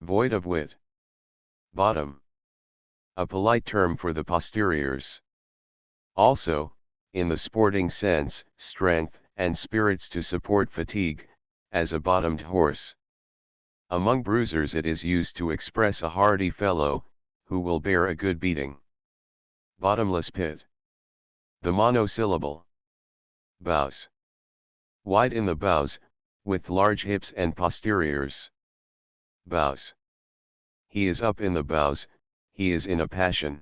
Void of wit. Bottom. A polite term for the posteriors. Also, in the sporting sense, strength and spirits to support fatigue, as a bottomed horse. Among bruisers it is used to express a hardy fellow, who will bear a good beating. Bottomless pit. The monosyllable. Bows. Wide in the bows, with large hips and posteriors. Bows. He is up in the bows, he is in a passion.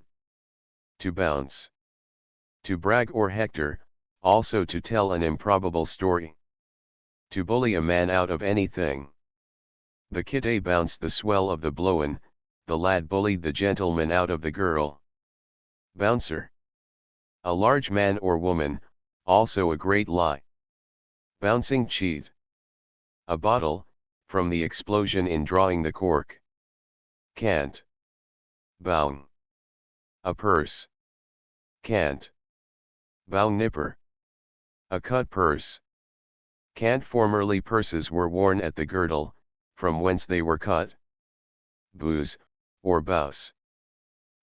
To bounce. To brag or hector, also to tell an improbable story. To bully a man out of anything. The kidde bounced the swell of the blowen, the lad bullied the gentleman out of the girl. Bouncer. A large man or woman, also a great lie. Bouncing cheat. A bottle, from the explosion in drawing the cork. Cant. Bowing. A purse. Cant. Bow nipper. A cut purse. Cant. Formerly purses were worn at the girdle, from whence they were cut. Booze, or bouse.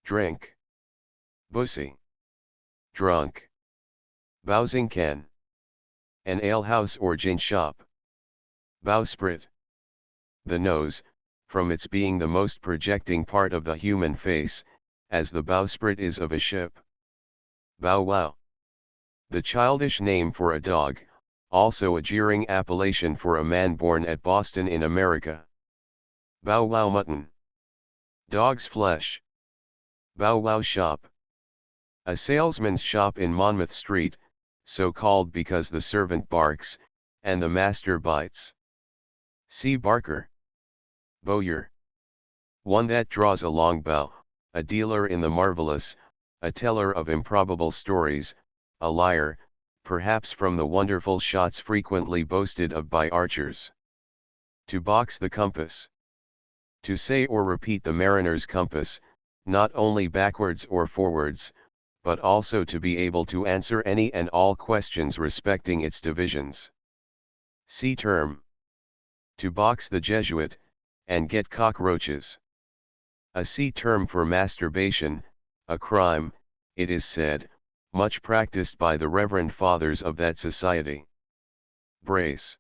Drink. Bussy. Drunk. Bowsing can. An alehouse or gin shop. Bowsprit. The nose, from its being the most projecting part of the human face, as the bowsprit is of a ship. Bow wow. The childish name for a dog, also a jeering appellation for a man born at Boston in America. Bow wow mutton. Dog's flesh. Bow wow shop. A salesman's shop in Monmouth Street, so called because the servant barks, and the master bites. See barker. Bowyer. One that draws a long bow, a dealer in the marvelous, a teller of improbable stories, a liar, perhaps from the wonderful shots frequently boasted of by archers. To box the compass. To say or repeat the mariner's compass, not only backwards or forwards, but also to be able to answer any and all questions respecting its divisions. See term. To box the Jesuit, and get cockroaches. A C term for masturbation, a crime, it is said, much practiced by the reverend fathers of that society. Brace.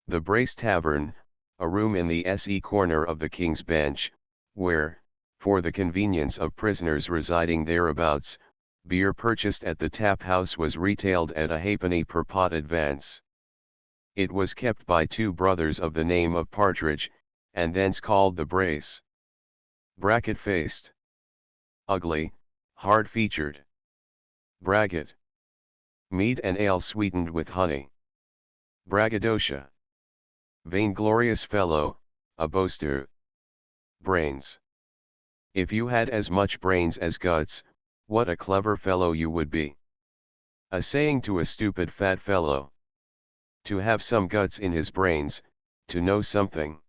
The Brace Tavern, a room in the S.E. corner of the King's Bench, where, for the convenience of prisoners residing thereabouts, beer purchased at the tap house was retailed at a halfpenny per pot advance. It was kept by two brothers of the name of Partridge, and thence called the Brace. Bracket-faced. Ugly, hard-featured. Braggot. Mead and ale sweetened with honey. Braggadocia. Vainglorious fellow, a boaster. Brains. If you had as much brains as guts, what a clever fellow you would be. A saying to a stupid fat fellow. To have some guts in his brains, to know something.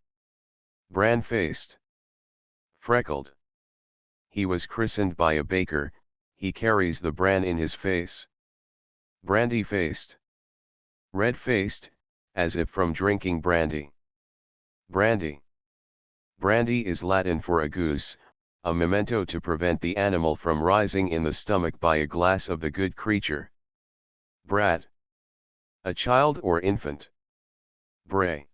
Bran-faced. Freckled. He was christened by a baker, he carries the bran in his face. Brandy-faced. Red-faced, as if from drinking brandy. Brandy. Brandy is Latin for a goose, a memento to prevent the animal from rising in the stomach by a glass of the good creature. Brat. A child or infant. Bray.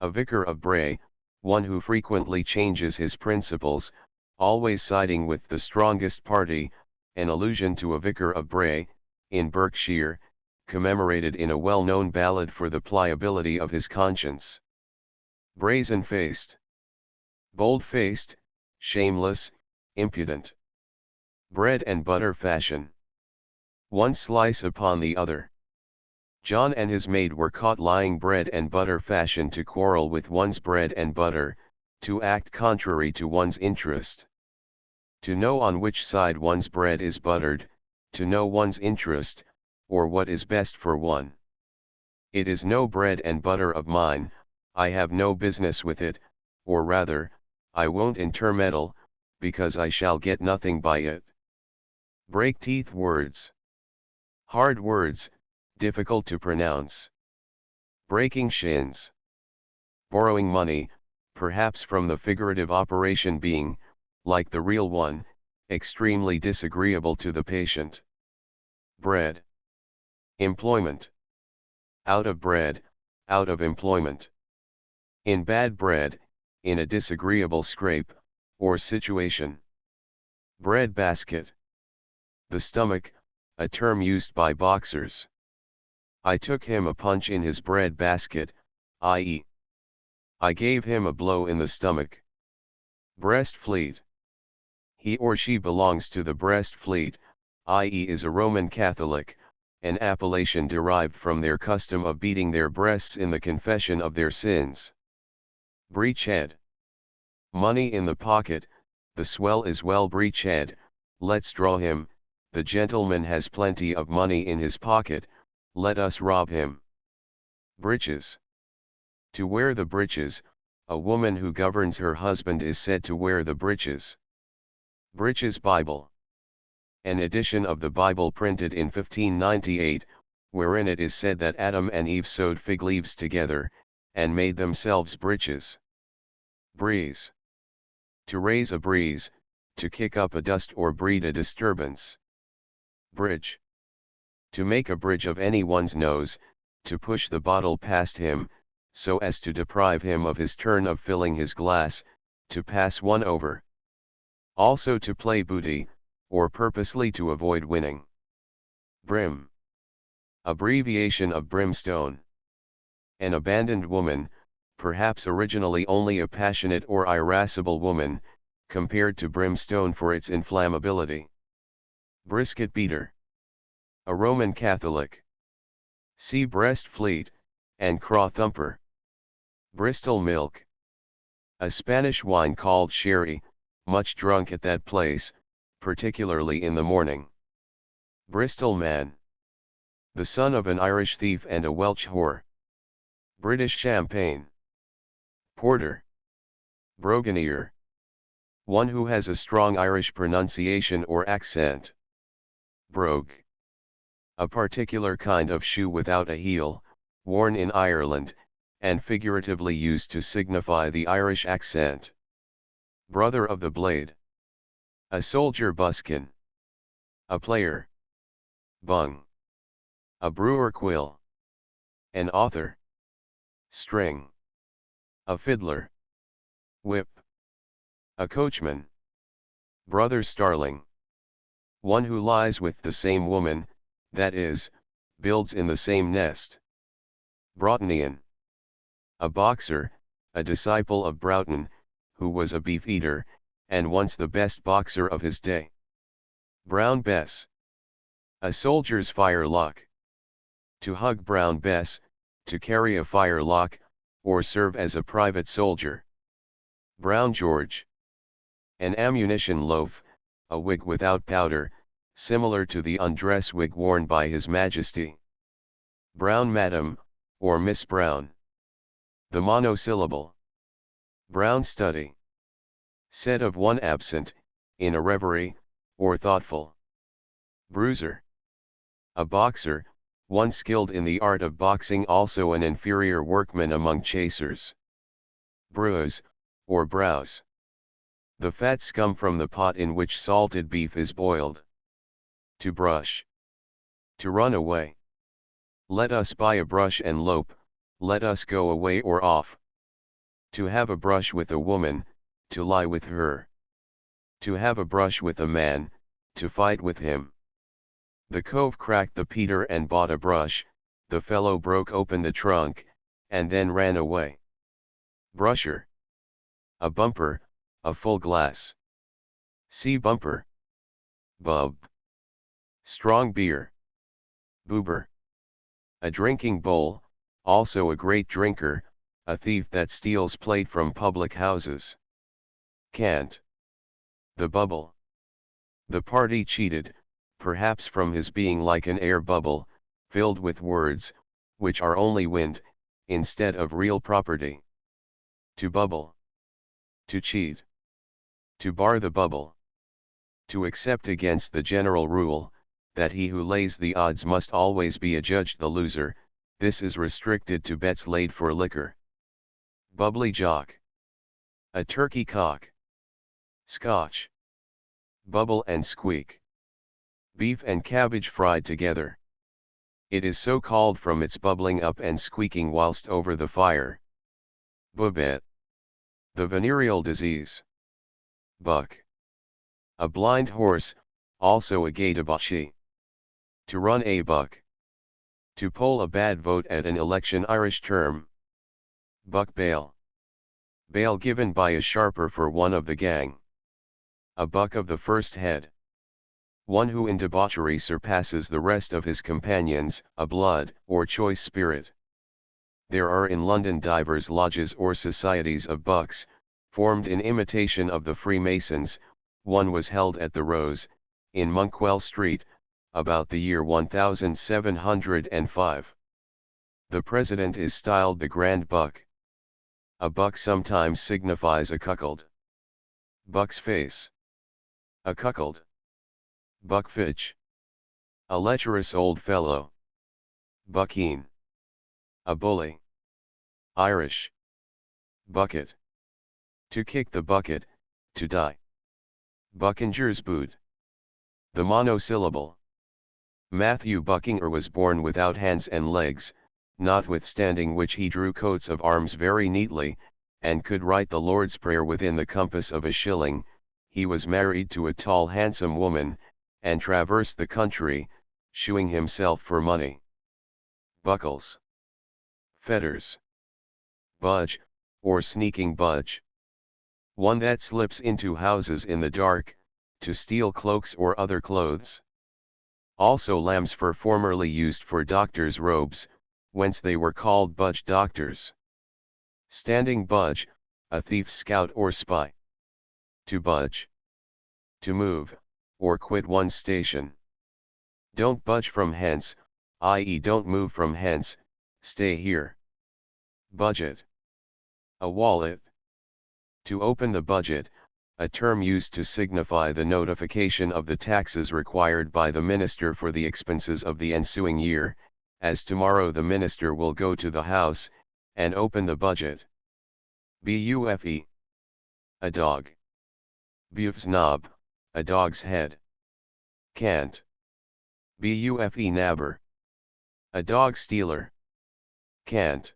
A vicar of Bray, one who frequently changes his principles, always siding with the strongest party, an allusion to a vicar of Bray, in Berkshire, commemorated in a well-known ballad for the pliability of his conscience. Brazen-faced. Bold-faced, shameless, impudent. Bread and butter fashion. One slice upon the other. John and his maid were caught lying bread and butter fashion to quarrel with one's bread and butter, to act contrary to one's interest. To know on which side one's bread is buttered, to know one's interest, or what is best for one. It is no bread and butter of mine, I have no business with it, or rather, I won't intermeddle, because I shall get nothing by it. Break teeth words. Hard words, difficult to pronounce. Breaking shins. Borrowing money, perhaps from the figurative operation being, like the real one, extremely disagreeable to the patient. Bread. Employment. Out of bread, out of employment. In bad bread, in a disagreeable scrape, or situation. Bread basket. The stomach, a term used by boxers. I took him a punch in his bread basket, i.e. I gave him a blow in the stomach. Breast fleet. He or she belongs to the breast fleet, i.e. is a Roman Catholic, an appellation derived from their custom of beating their breasts in the confession of their sins. Breechhead. Money in the pocket, the swell is well breechhead, let's draw him, the gentleman has plenty of money in his pocket, let us rob him. Breeches. To wear the breeches, a woman who governs her husband is said to wear the breeches. Breeches Bible. An edition of the Bible printed in 1598, wherein it is said that Adam and Eve sewed fig leaves together, and made themselves breeches. Breeze. To raise a breeze, to kick up a dust or breed a disturbance. Bridge. To make a bridge of anyone's nose, to push the bottle past him, so as to deprive him of his turn of filling his glass, to pass one over. Also to play booty, or purposely to avoid winning. Brim. Abbreviation of brimstone. An abandoned woman, perhaps originally only a passionate or irascible woman, compared to brimstone for its inflammability. Brisket beater. A Roman Catholic. See breast fleet, and craw thumper. Bristol milk. A Spanish wine called sherry, much drunk at that place, particularly in the morning. Bristol man. The son of an Irish thief and a Welsh whore. British champagne. Porter. Broganeer. One who has a strong Irish pronunciation or accent. Brogue. A particular kind of shoe without a heel, worn in Ireland, and figuratively used to signify the Irish accent. Brother of the blade. A soldier buskin. A player. Bung. A brewer quill. An author. String. A fiddler. Whip. A coachman. Brother starling. One who lies with the same woman, that is, builds in the same nest. Broughtonian. A boxer, a disciple of Broughton, who was a beef eater, and once the best boxer of his day. Brown Bess. A soldier's firelock. To hug Brown Bess, to carry a firelock, or serve as a private soldier. Brown George. An ammunition loaf, a wig without powder, similar to the undress wig worn by His Majesty. Brown Madam, or Miss Brown. The monosyllable. Brown study. Said of one absent, in a reverie, or thoughtful. Bruiser. A boxer, one skilled in the art of boxing, also an inferior workman among chasers. Bruse, or browse. The fat scum from the pot in which salted beef is boiled. To brush. To run away. Let us buy a brush and lope, let us go away or off. To have a brush with a woman, to lie with her. To have a brush with a man, to fight with him. The cove cracked the peter and bought a brush, the fellow broke open the trunk, and then ran away. Brusher. A bumper, a full glass. See bumper. Bub. Strong beer. Boober. A drinking bowl, also a great drinker, a thief that steals plate from public houses. Cant. The bubble. The party cheated, perhaps from his being like an air bubble, filled with words, which are only wind, instead of real property. To bubble. To cheat. To bar the bubble. To accept against the general rule, that he who lays the odds must always be adjudged the loser, this is restricted to bets laid for liquor. Bubbly jock. A turkey cock. Scotch. Bubble and squeak. Beef and cabbage fried together. It is so called from its bubbling up and squeaking whilst over the fire. Bubet. The venereal disease. Buck. A blind horse, also a gay debauchee. To run a buck. To poll a bad vote at an election, Irish term. Buck bail. Bail given by a sharper for one of the gang. A buck of the first head. One who in debauchery surpasses the rest of his companions, a blood, or choice spirit. There are in London divers lodges or societies of bucks, formed in imitation of the Freemasons. One was held at the Rose, in Monkwell Street, about the year 1705. The president is styled the Grand Buck. A buck sometimes signifies a cuckold. Buck's face. A cuckold. Buckfitch. A lecherous old fellow. Buckeen. A bully. Irish. Bucket. To kick the bucket, to die. Buckinger's boot. The monosyllable. Matthew Buckinger was born without hands and legs, notwithstanding which he drew coats of arms very neatly, and could write the Lord's Prayer within the compass of a shilling. He was married to a tall handsome woman, and traversed the country, shoeing himself for money. Buckles. Fetters. Budge, or sneaking budge. One that slips into houses in the dark, to steal cloaks or other clothes. Also lamb's fur, formerly used for doctors' robes, whence they were called budge doctors. Standing budge, a thief, scout or spy. To budge. To move, or quit one's station. Don't budge from hence, i.e. don't move from hence, stay here. Budget. A wallet. To open the budget, a term used to signify the notification of the taxes required by the minister for the expenses of the ensuing year, as tomorrow the minister will go to the house, and open the budget. Buffe. A dog. Buff's knob, a dog's head. Cant. Buffe nabber. A dog stealer. Cant.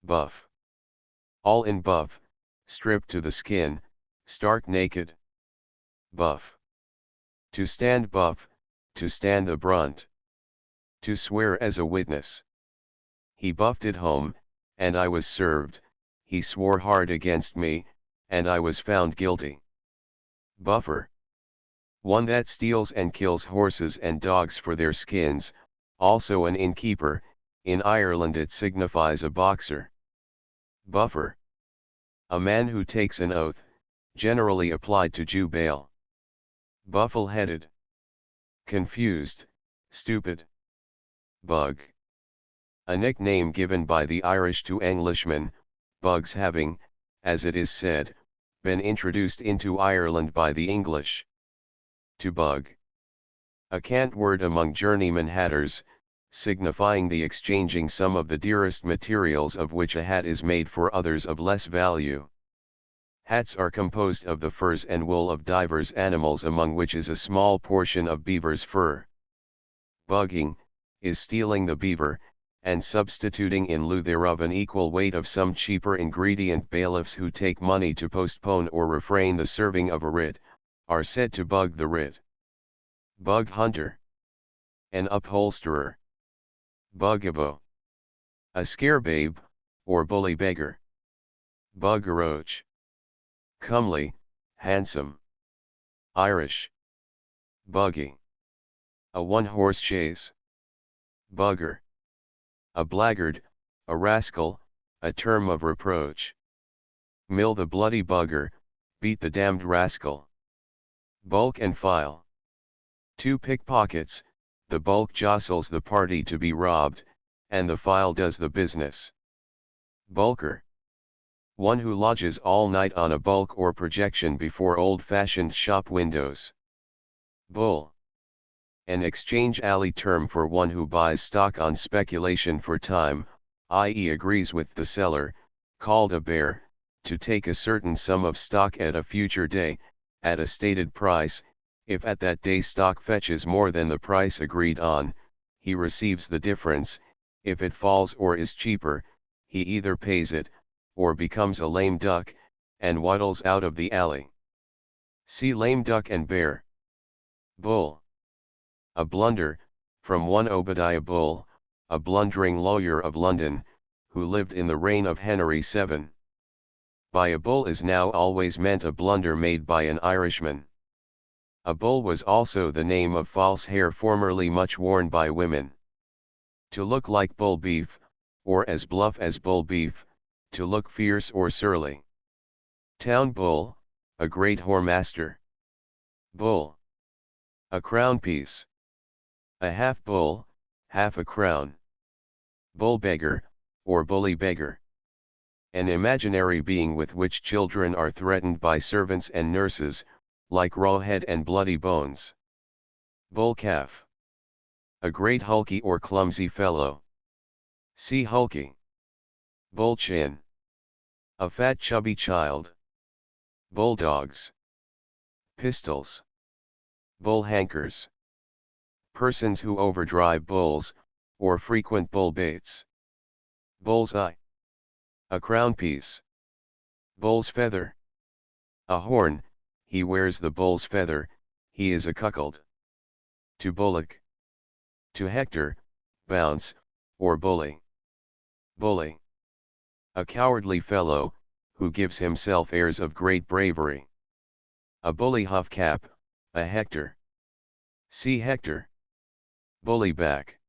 Buff. All in buff, stripped to the skin, stark naked. Buff. To stand buff, to stand the brunt. To swear as a witness. He buffed it home, and I was served, he swore hard against me, and I was found guilty. Buffer. One that steals and kills horses and dogs for their skins, also an innkeeper. In Ireland it signifies a boxer. Buffer. A man who takes an oath, generally applied to Jew bail. Buffle-headed. Confused, stupid. Bug. A nickname given by the Irish to Englishmen, bugs having, as it is said, been introduced into Ireland by the English. To bug. A cant word among journeyman hatters, signifying the exchanging some of the dearest materials of which a hat is made for others of less value. Hats are composed of the furs and wool of divers animals, among which is a small portion of beaver's fur. Bugging is stealing the beaver, and substituting in lieu thereof an equal weight of some cheaper ingredient. Bailiffs who take money to postpone or refrain the serving of a writ, are said to bug the writ. Bug hunter. An upholsterer. Bugaboo. A scarebabe, or bully beggar. Buggeroach. Comely, handsome. Irish. Buggy. A one-horse chaise. Bugger. A blackguard, a rascal, a term of reproach. Mill the bloody bugger, beat the damned rascal. Bulk and file. Two pickpockets, the bulk jostles the party to be robbed, and the file does the business. Bulker. One who lodges all night on a bulk or projection before old-fashioned shop windows. Bull. An exchange alley term for one who buys stock on speculation for time, i.e. agrees with the seller, called a bear, to take a certain sum of stock at a future day, at a stated price. If at that day stock fetches more than the price agreed on, he receives the difference. If it falls or is cheaper, he either pays it, or becomes a lame duck, and waddles out of the alley. See lame duck and bear. Bull. A blunder, from one Obadiah Bull, a blundering lawyer of London, who lived in the reign of Henry VII. By a bull is now always meant a blunder made by an Irishman. A bull was also the name of false hair formerly much worn by women. To look like bull beef, or as bluff as bull beef, to look fierce or surly. Town bull, a great whoremaster. Bull. A crown piece. A half bull, half a crown. Bull beggar, or bully beggar. An imaginary being with which children are threatened by servants and nurses, like raw head and bloody bones. Bull calf. A great hulky or clumsy fellow. See hulky. Bull chin. A fat chubby child. Bulldogs. Pistols. Bull hankers. Persons who overdrive bulls, or frequent bull baits. Bull's eye. A crown piece. Bull's feather. A horn, he wears the bull's feather, he is a cuckold. To bullock. To hector, bounce, or bully. Bully. A cowardly fellow, who gives himself airs of great bravery. A bully hufcap, a hector. See hector. Bully back.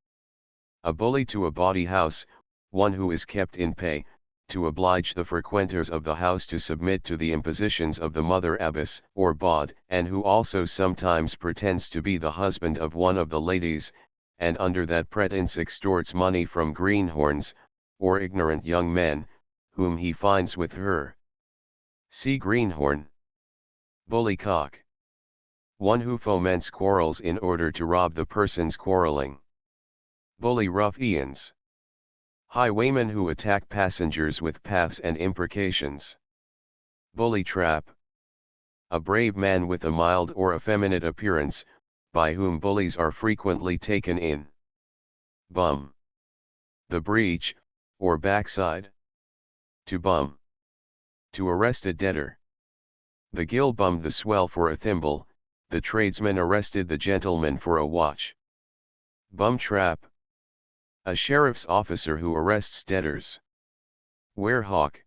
A bully to a bawdy house, one who is kept in pay, to oblige the frequenters of the house to submit to the impositions of the mother abbess or bawd, and who also sometimes pretends to be the husband of one of the ladies, and under that pretence extorts money from greenhorns, or ignorant young men, whom he finds with her. See greenhorn. Bullycock. One who foments quarrels in order to rob the persons quarreling. Bully ruffians. Highwaymen who attack passengers with paffs and imprecations. Bully trap. A brave man with a mild or effeminate appearance, by whom bullies are frequently taken in. Bum. The breech, or backside. To bum. To arrest a debtor. The gill bummed the swell for a thimble, the tradesman arrested the gentleman for a watch. Bum trap. A sheriff's officer who arrests debtors. Werehawk.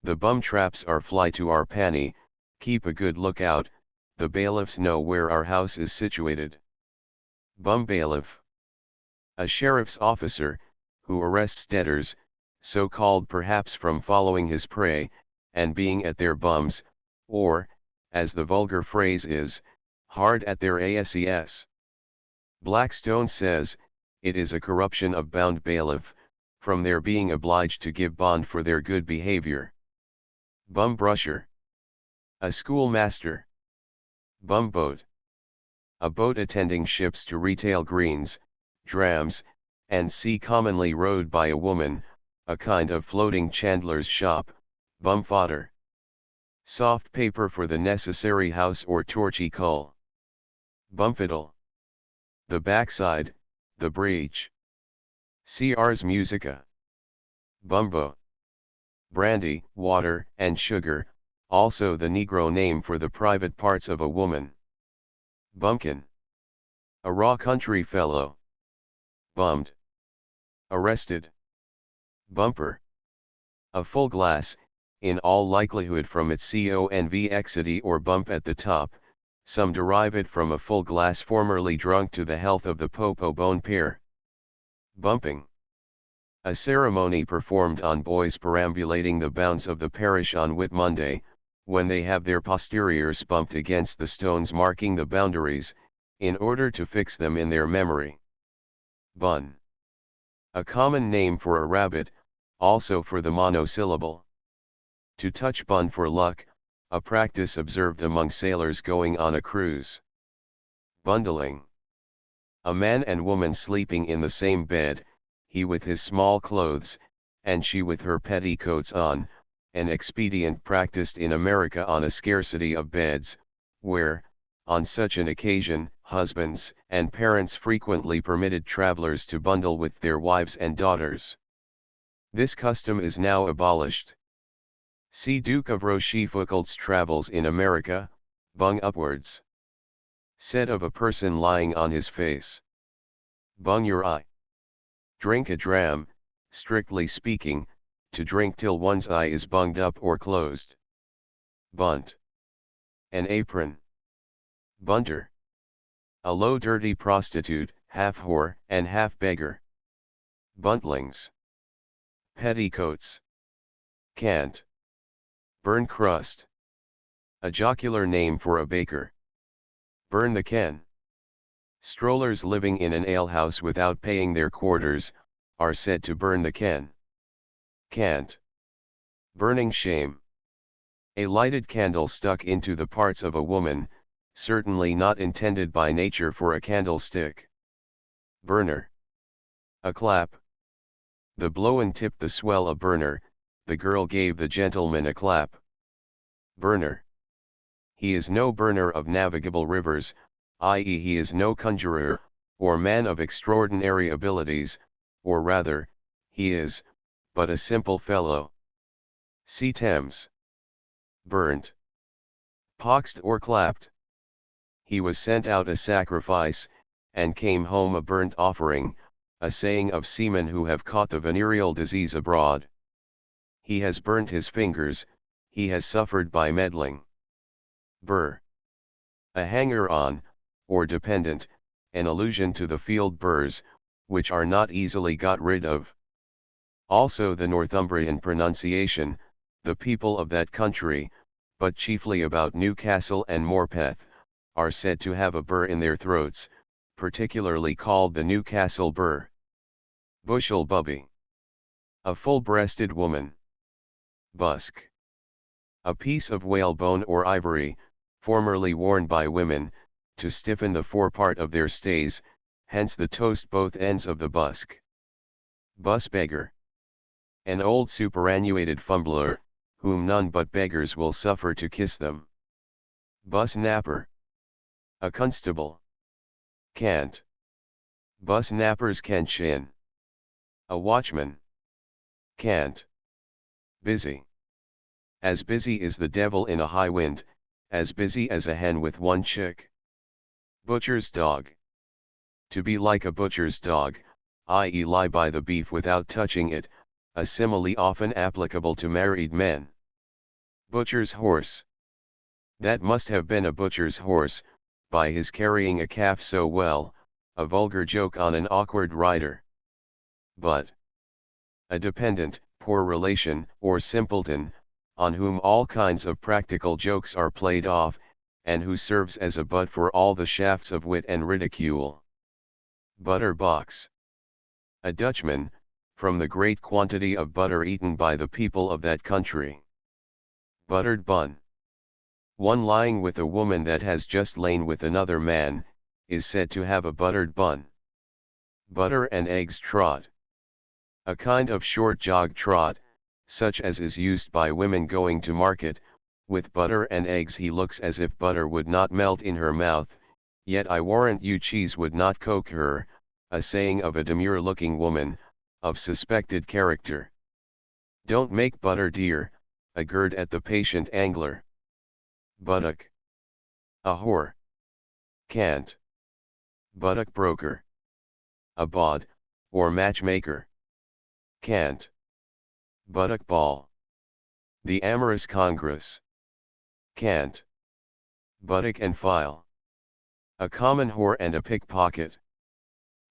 The bum traps are fly to our panny, keep a good lookout, the bailiffs know where our house is situated. Bum bailiff. A sheriff's officer, who arrests debtors, so called perhaps from following his prey, and being at their bums, or, as the vulgar phrase is, hard at their asses. Blackstone says, it is a corruption of bound bailiff, from their being obliged to give bond for their good behavior. Bum brusher. A schoolmaster. Bum boat. A boat attending ships to retail greens, drams, and sea commonly rowed by a woman, a kind of floating chandler's shop, bum fodder. Soft paper for the necessary house or torchy cull. Bumfiddle. The backside, the breech. See Ars Musica. Bumbo. Brandy, water, and sugar, also the Negro name for the private parts of a woman. Bumpkin. A raw country fellow. Bummed. Arrested. Bumper. A full glass, in all likelihood from its convexity or bump at the top, some derive it from a full glass formerly drunk to the health of the popo bone pair. Bumping. A ceremony performed on boys perambulating the bounds of the parish on Whit Monday, when they have their posteriors bumped against the stones marking the boundaries, in order to fix them in their memory. Bun. A common name for a rabbit, also for the monosyllable. To touch bun for luck, a practice observed among sailors going on a cruise. Bundling. A man and woman sleeping in the same bed, he with his small clothes, and she with her petticoats on, an expedient practiced in America on a scarcity of beds, where, on such an occasion, husbands and parents frequently permitted travelers to bundle with their wives and daughters. This custom is now abolished. See Duke of Rochefoucauld's Travels in America, bung upwards. Said of a person lying on his face. Bung your eye. Drink a dram, strictly speaking, to drink till one's eye is bunged up or closed. Bunt. An apron. Bunter. A low dirty prostitute, half whore and half beggar. Buntlings. Petticoats. Cant. Burn crust. A jocular name for a baker. Burn the ken. Strollers living in an alehouse without paying their quarters, are said to burn the ken. Cant. Burning shame. A lighted candle stuck into the parts of a woman, certainly not intended by nature for a candlestick. Burner. A clap. The blowen tipped the swell a burner, the girl gave the gentleman a clap. Burner. He is no burner of navigable rivers, i.e. he is no conjurer, or man of extraordinary abilities, or rather, he is, but a simple fellow. See Thames. Burnt. Poxed or clapped. He was sent out a sacrifice, and came home a burnt offering, a saying of seamen who have caught the venereal disease abroad. He has burnt his fingers, he has suffered by meddling. Burr. A hanger-on, or dependent, an allusion to the field burrs, which are not easily got rid of. Also the Northumbrian pronunciation, the people of that country, but chiefly about Newcastle and Morpeth, are said to have a burr in their throats, particularly called the Newcastle burr. Bushel bubby. A full-breasted woman. Busk. A piece of whalebone or ivory, formerly worn by women, to stiffen the forepart of their stays, hence the toast both ends of the busk. Bus beggar. An old superannuated fumbler, whom none but beggars will suffer to kiss them. Bus napper. A constable. Cant. Bus nappers can chin. A watchman. Cant. Busy. As busy is the devil in a high wind, as busy as a hen with one chick. Butcher's dog. To be like a butcher's dog, i.e. lie by the beef without touching it, a simile often applicable to married men. Butcher's horse. That must have been a butcher's horse, by his carrying a calf so well, a vulgar joke on an awkward rider. But a dependent, poor relation, or simpleton, on whom all kinds of practical jokes are played off, and who serves as a butt for all the shafts of wit and ridicule. Butter box. A Dutchman, from the great quantity of butter eaten by the people of that country. Buttered bun. One lying with a woman that has just lain with another man, is said to have a buttered bun. Butter and eggs trot. A kind of short jog trot, such as is used by women going to market. With butter and eggs he looks as if butter would not melt in her mouth, yet I warrant you cheese would not coke her, a saying of a demure-looking woman, of suspected character. Don't make butter dear, a gird at the patient angler. Buttock. A whore. Cant. Buttock broker. A bawd, or matchmaker. Cant. Buttock ball. The amorous congress. Cant. Buttock and file. A common whore and a pickpocket.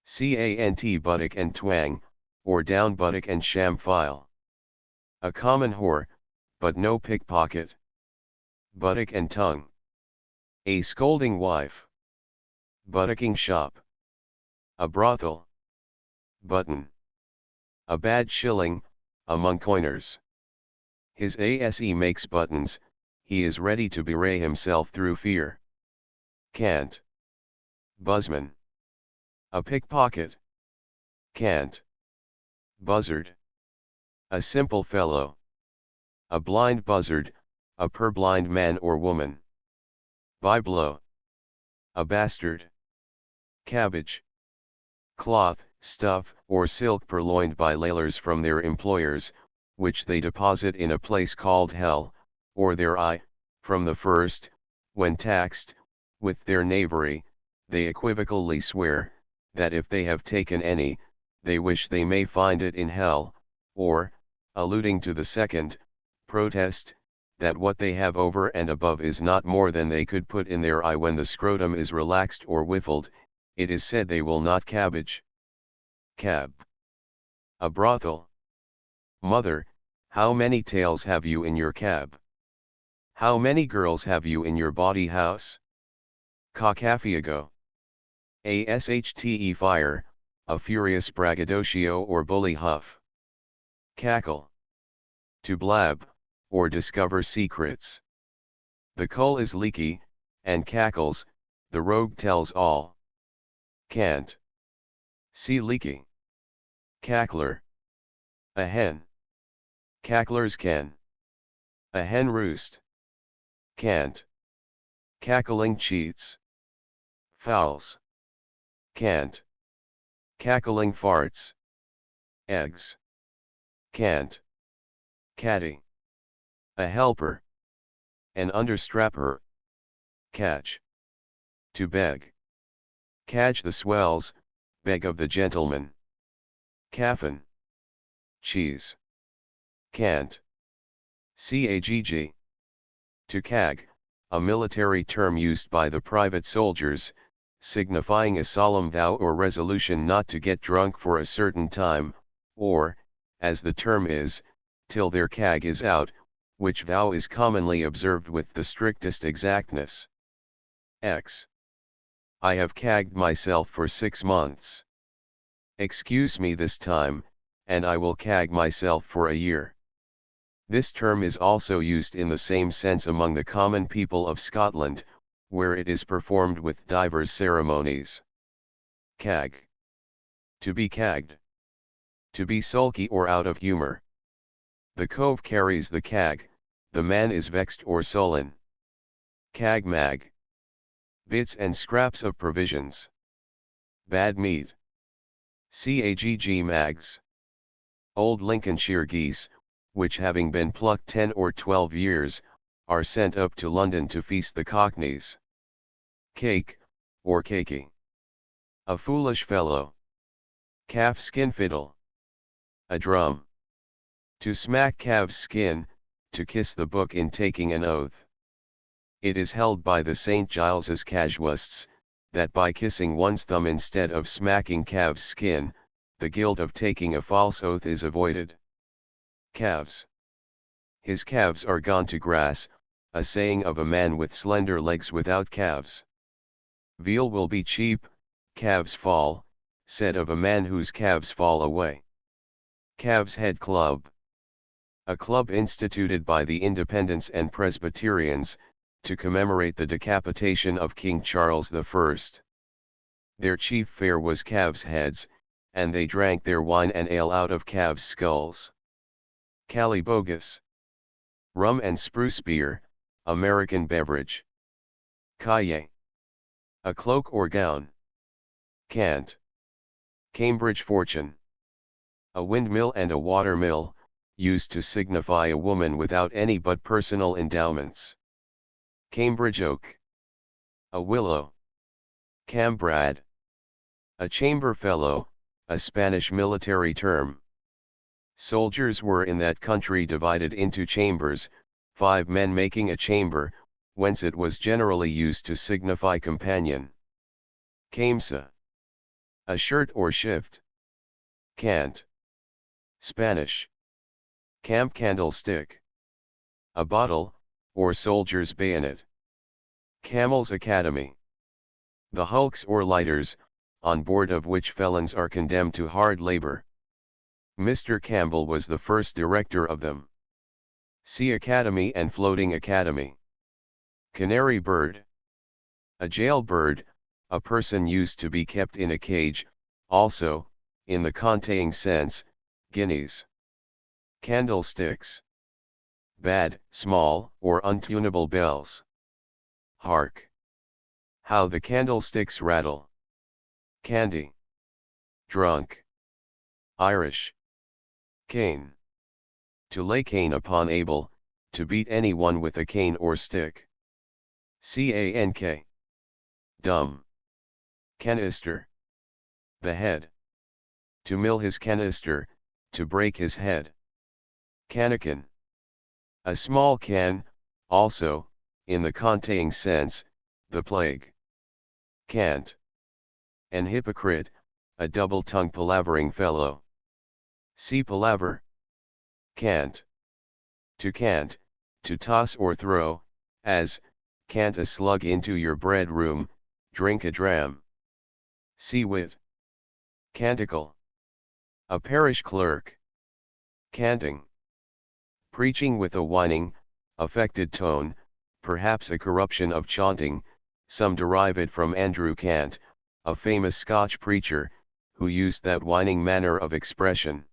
Cant buttock and twang, or down buttock and sham file. A common whore, but no pickpocket. Buttock and tongue. A scolding wife. Buttocking shop. A brothel. Button. A bad shilling, among coiners. His ase makes buttons, he is ready to bewray himself through fear. Cant. Buzzman. A pickpocket. Cant. Buzzard. A simple fellow. A blind buzzard, a purblind man or woman. Byblow. A bastard. Cabbage. Cloth, stuff, or silk purloined by lailers from their employers, which they deposit in a place called hell, or their eye, from the first, when taxed, with their knavery, they equivocally swear, that if they have taken any, they wish they may find it in hell, or, alluding to the second, protest, that what they have over and above is not more than they could put in their eye when the scrotum is relaxed or whiffled. It is said they will not cabbage. Cab. A brothel. Mother, how many tails have you in your cab? How many girls have you in your bawdy house? Cockafiago. Ashte fire, a furious braggadocio or bully huff. Cackle. To blab, or discover secrets. The coal is leaky, and cackles, the rogue tells all. Cant. See leaky. Cackler. A hen. Cacklers can. A hen roost. Cant. Cackling cheats. Fowls. Cant. Cackling farts. Eggs. Cant. Caddy. A helper. An understrapper. Catch. To beg. Catch the swells, beg of the gentleman. Caffin. Cheese. Cant. Cagg. To cag, a military term used by the private soldiers, signifying a solemn vow or resolution not to get drunk for a certain time, or, as the term is, till their cag is out, which vow is commonly observed with the strictest exactness. X. I have cagged myself for 6 months. Excuse me this time, and I will cag myself for a year. This term is also used in the same sense among the common people of Scotland, where it is performed with divers ceremonies. Cag. To be cagged. To be sulky or out of humor. The cove carries the cag, the man is vexed or sullen. Cag mag. Bits and scraps of provisions. Bad meat. Cagg mags. Old Lincolnshire geese, which having been plucked 10 or 12 years, are sent up to London to feast the cockneys. Cake, or cakey. A foolish fellow. Calf skin fiddle. A drum. To smack calf's skin, to kiss the book in taking an oath. It is held by the St. Giles's casuists, that by kissing one's thumb instead of smacking calf's skin, the guilt of taking a false oath is avoided. Calves. His calves are gone to grass, a saying of a man with slender legs without calves. Veal will be cheap, calves fall, said of a man whose calves fall away. Calves Head Club. A club instituted by the Independents and Presbyterians, to commemorate the decapitation of King Charles I. Their chief fare was calves' heads, and they drank their wine and ale out of calves' skulls. Calibogus. Rum and spruce beer, American beverage. Cahier. A cloak or gown. Cant. Cambridge fortune. A windmill and a watermill, used to signify a woman without any but personal endowments. Cambridge oak. A willow. Cambrad. A chamber fellow, a Spanish military term. Soldiers were in that country divided into chambers, 5 men making a chamber, whence it was generally used to signify companion. Camsa. A shirt or shift. Cant. Spanish. Camp candlestick. A bottle, or soldier's bayonet. Camel's Academy. The hulks or lighters, on board of which felons are condemned to hard labor. Mr. Campbell was the first director of them. Sea Academy and Floating Academy. Canary bird. A jail bird, a person used to be kept in a cage, also, in the contaying sense, guineas. Candlesticks. Bad, small, or untunable bells. Hark! How the candlesticks rattle. Candy. Drunk. Irish. Cane. To lay cane upon able, to beat anyone with a cane or stick. Cank. Dumb. Canister. The head. To mill his canister, to break his head. Canakin. A small can, also, in the contaying sense, the plague. Cant. An hypocrite, a double-tongued palavering fellow. See palaver. Cant. To toss or throw, as, cant a slug into your bread room, drink a dram. See wit. Canticle. A parish clerk. Canting. Preaching with a whining, affected tone, perhaps a corruption of chaunting, some derive it from Andrew Cant, a famous Scotch preacher, who used that whining manner of expression.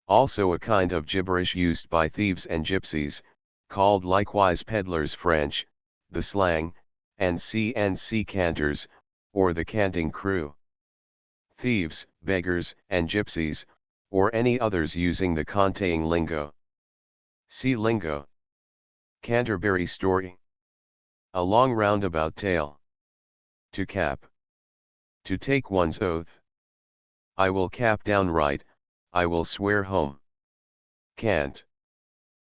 Also a kind of gibberish used by thieves and gypsies, called likewise peddlers French, the slang, and C canters, or the canting crew. Thieves, beggars, and gypsies, or any others using the contaying lingo. See lingo. Canterbury story. A long roundabout tale. To cap. To take one's oath. I will cap downright, I will swear home. Cant.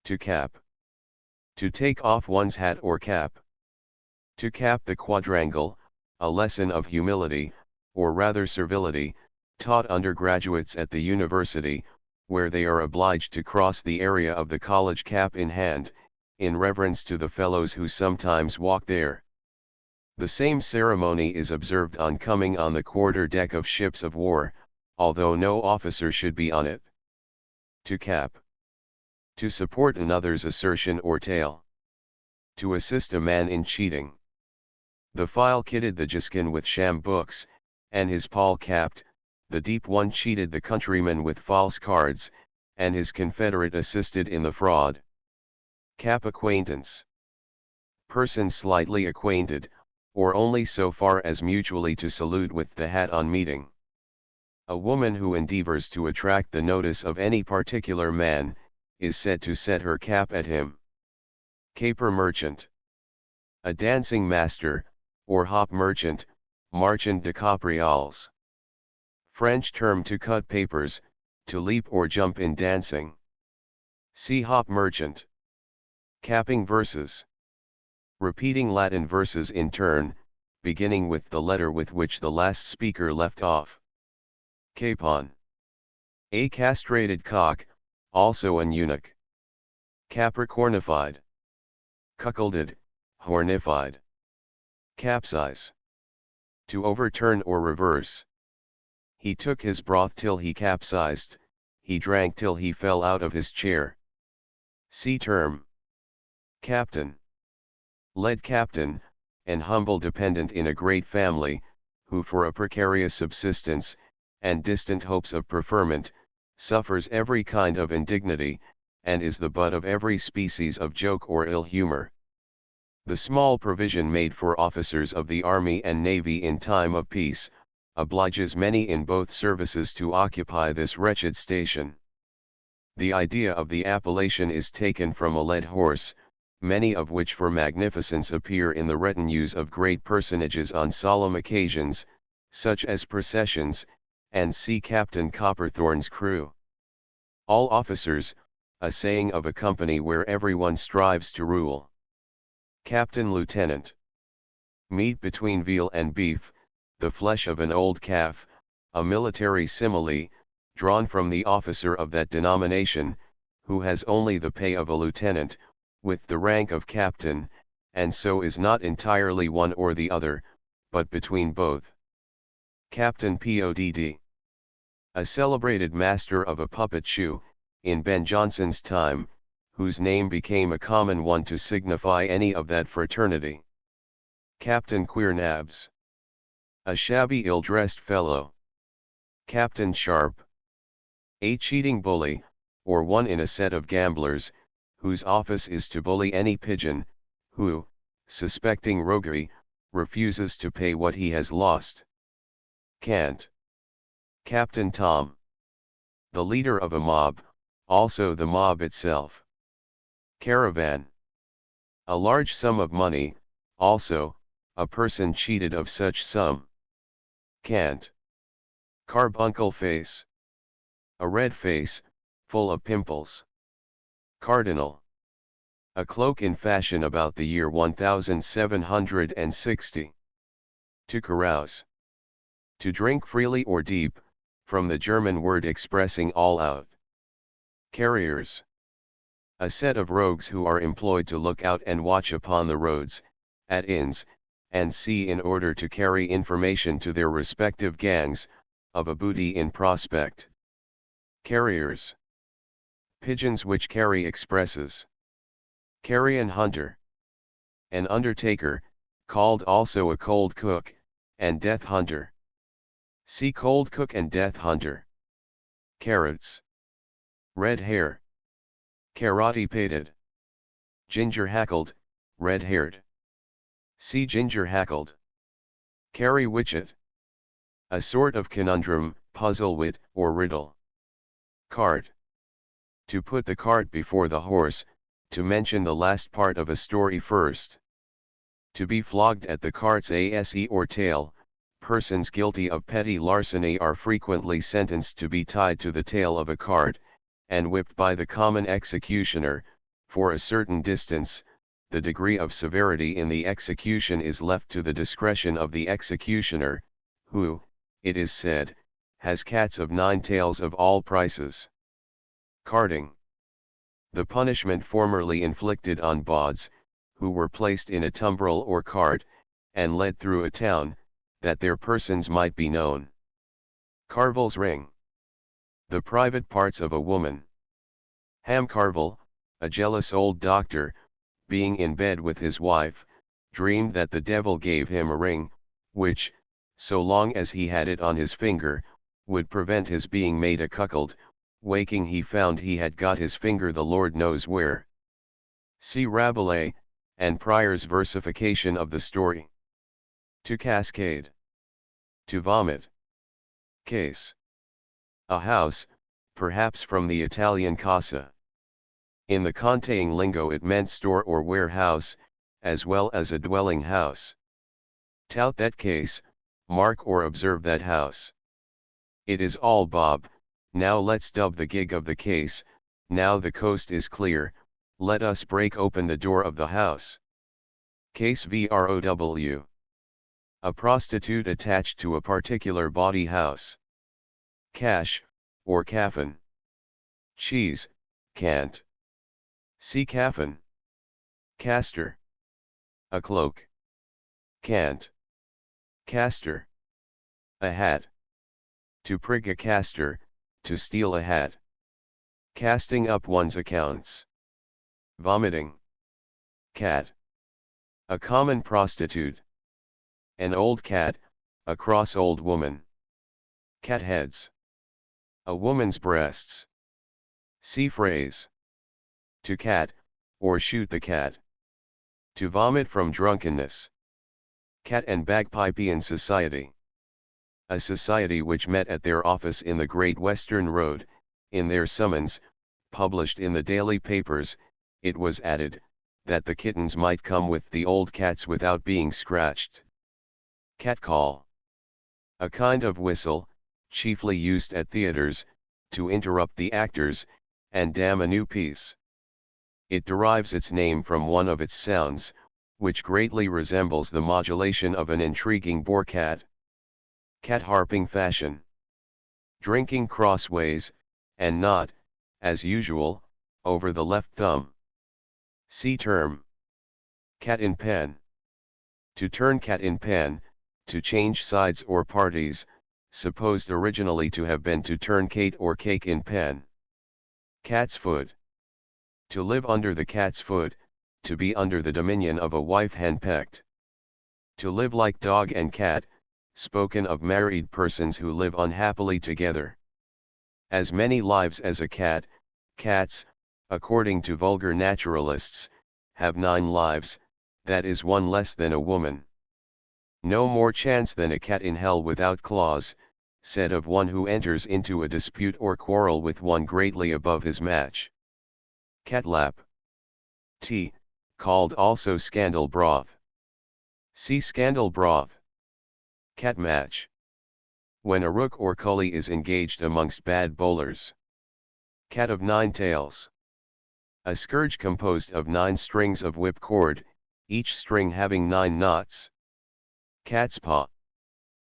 To cap. To take off one's hat or cap. To cap the quadrangle, a lesson of humility, or rather servility, taught undergraduates at the university, where they are obliged to cross the area of the college cap in hand, in reverence to the fellows who sometimes walk there. The same ceremony is observed on coming on the quarter deck of ships of war, although no officer should be on it. To cap. To support another's assertion or tale. To assist a man in cheating. The file kitted the Jiskin with sham books, and his Paul capped, the deep one cheated the countryman with false cards, and his confederate assisted in the fraud. Cap acquaintance. Person slightly acquainted, or only so far as mutually to salute with the hat on meeting. A woman who endeavors to attract the notice of any particular man, is said to set her cap at him. Caper merchant. A dancing master, or hop merchant, marchand de caprioles. French term to cut papers, to leap or jump in dancing. See hop merchant. Capping verses. Repeating Latin verses in turn, beginning with the letter with which the last speaker left off. Capon. A castrated cock, also an eunuch. Capricornified. Cuckolded, hornified. Capsize. To overturn or reverse. He took his broth till he capsized, he drank till he fell out of his chair. See term. Captain. Led captain, an humble dependent in a great family, who for a precarious subsistence, and distant hopes of preferment, suffers every kind of indignity, and is the butt of every species of joke or ill humor. The small provision made for officers of the army and navy in time of peace, obliges many in both services to occupy this wretched station. The idea of the appellation is taken from a led horse, many of which for magnificence appear in the retinues of great personages on solemn occasions, such as processions, and see Captain Copperthorne's crew. All officers, a saying of a company where everyone strives to rule. Captain Lieutenant. Meat between veal and beef, the flesh of an old calf, a military simile, drawn from the officer of that denomination, who has only the pay of a lieutenant, with the rank of captain, and so is not entirely one or the other, but between both. Captain Podd. A celebrated master of a puppet shoe, in Ben Jonson's time, whose name became a common one to signify any of that fraternity. Captain Queernabs. A shabby ill-dressed fellow. Captain Sharp. A cheating bully, or one in a set of gamblers, whose office is to bully any pigeon, who, suspecting roguery, refuses to pay what he has lost. Cant. Captain Tom. The leader of a mob, also the mob itself. Caravan. A large sum of money, also, a person cheated of such sum. Cant. Carbuncle face. A red face, full of pimples. Cardinal. A cloak in fashion about the year 1760. To carouse. To drink freely or deep, from the German word expressing all out. Carriers. A set of rogues who are employed to look out and watch upon the roads, at inns, and sea in order to carry information to their respective gangs, of a booty in prospect. Carriers. Pigeons which carry expresses. Carrion hunter. An undertaker, called also a cold cook, and death hunter. See cold cook and death hunter. Carrots. Red hair. Karate pated. Ginger hackled, red-haired. See ginger hackled. Carry witchet. A sort of conundrum, puzzle wit, or riddle. Cart. To put the cart before the horse, to mention the last part of a story first. To be flogged at the cart's ass or tail, persons guilty of petty larceny are frequently sentenced to be tied to the tail of a cart, and whipped by the common executioner, for a certain distance. The degree of severity in the execution is left to the discretion of the executioner, who, it is said, has cats of 9 tails of all prices. Carting. The punishment formerly inflicted on bawds, who were placed in a tumbrel or cart, and led through a town, that their persons might be known. Carvel's ring. The private parts of a woman. Ham carvel, A jealous old doctor, being in bed with his wife, dreamed that the devil gave him a ring, which, so long as he had it on his finger, would prevent his being made a cuckold. Waking he found he had got his finger the Lord knows where. See Rabelais, and Prior's versification of the story. To cascade. To vomit. Case. A house, perhaps from the Italian casa. In the Conteing lingo it meant store or warehouse, as well as a dwelling house. Tout that case, mark or observe that house. It is all Bob, now let's dub the gig of the case, now the coast is clear, let us break open the door of the house. Case VROW. A prostitute attached to a particular bawdy house. Cash, or caffin. Cheese, cant. See caffin. Castor. A cloak. Cant. Castor. A hat. To prig a castor, to steal a hat. Casting up one's accounts. Vomiting. Cat. A common prostitute. An old cat, a cross old woman. Cat heads. A woman's breasts. See phrase. To cat, or shoot the cat. To vomit from drunkenness. Cat and Bagpipian Society. A society which met at their office in the Great Western Road. In their summons, published in the daily papers, it was added, that the kittens might come with the old cats without being scratched. Catcall. A kind of whistle, chiefly used at theaters, to interrupt the actors, and damn a new piece. It derives its name from one of its sounds, which greatly resembles the modulation of an intriguing boar cat. Cat harping fashion. Drinking crossways, and not, as usual, over the left thumb. See term. Cat in pen. To turn cat in pen, to change sides or parties, supposed originally to have been to turn Kate or cake in pen. Cat's foot. To live under the cat's foot, to be under the dominion of a wife henpecked. To live like dog and cat, spoken of married persons who live unhappily together. As many lives as a cat, cats, according to vulgar naturalists, have 9 lives, that is one less than a woman. No more chance than a cat in hell without claws, said of one who enters into a dispute or quarrel with one greatly above his match. Catlap. Tea, called also scandal broth. See scandal broth. Cat match. When a rook or cully is engaged amongst bad bowlers. Cat of 9 tails. A scourge composed of 9 strings of whipcord, each string having 9 knots. Cat's paw.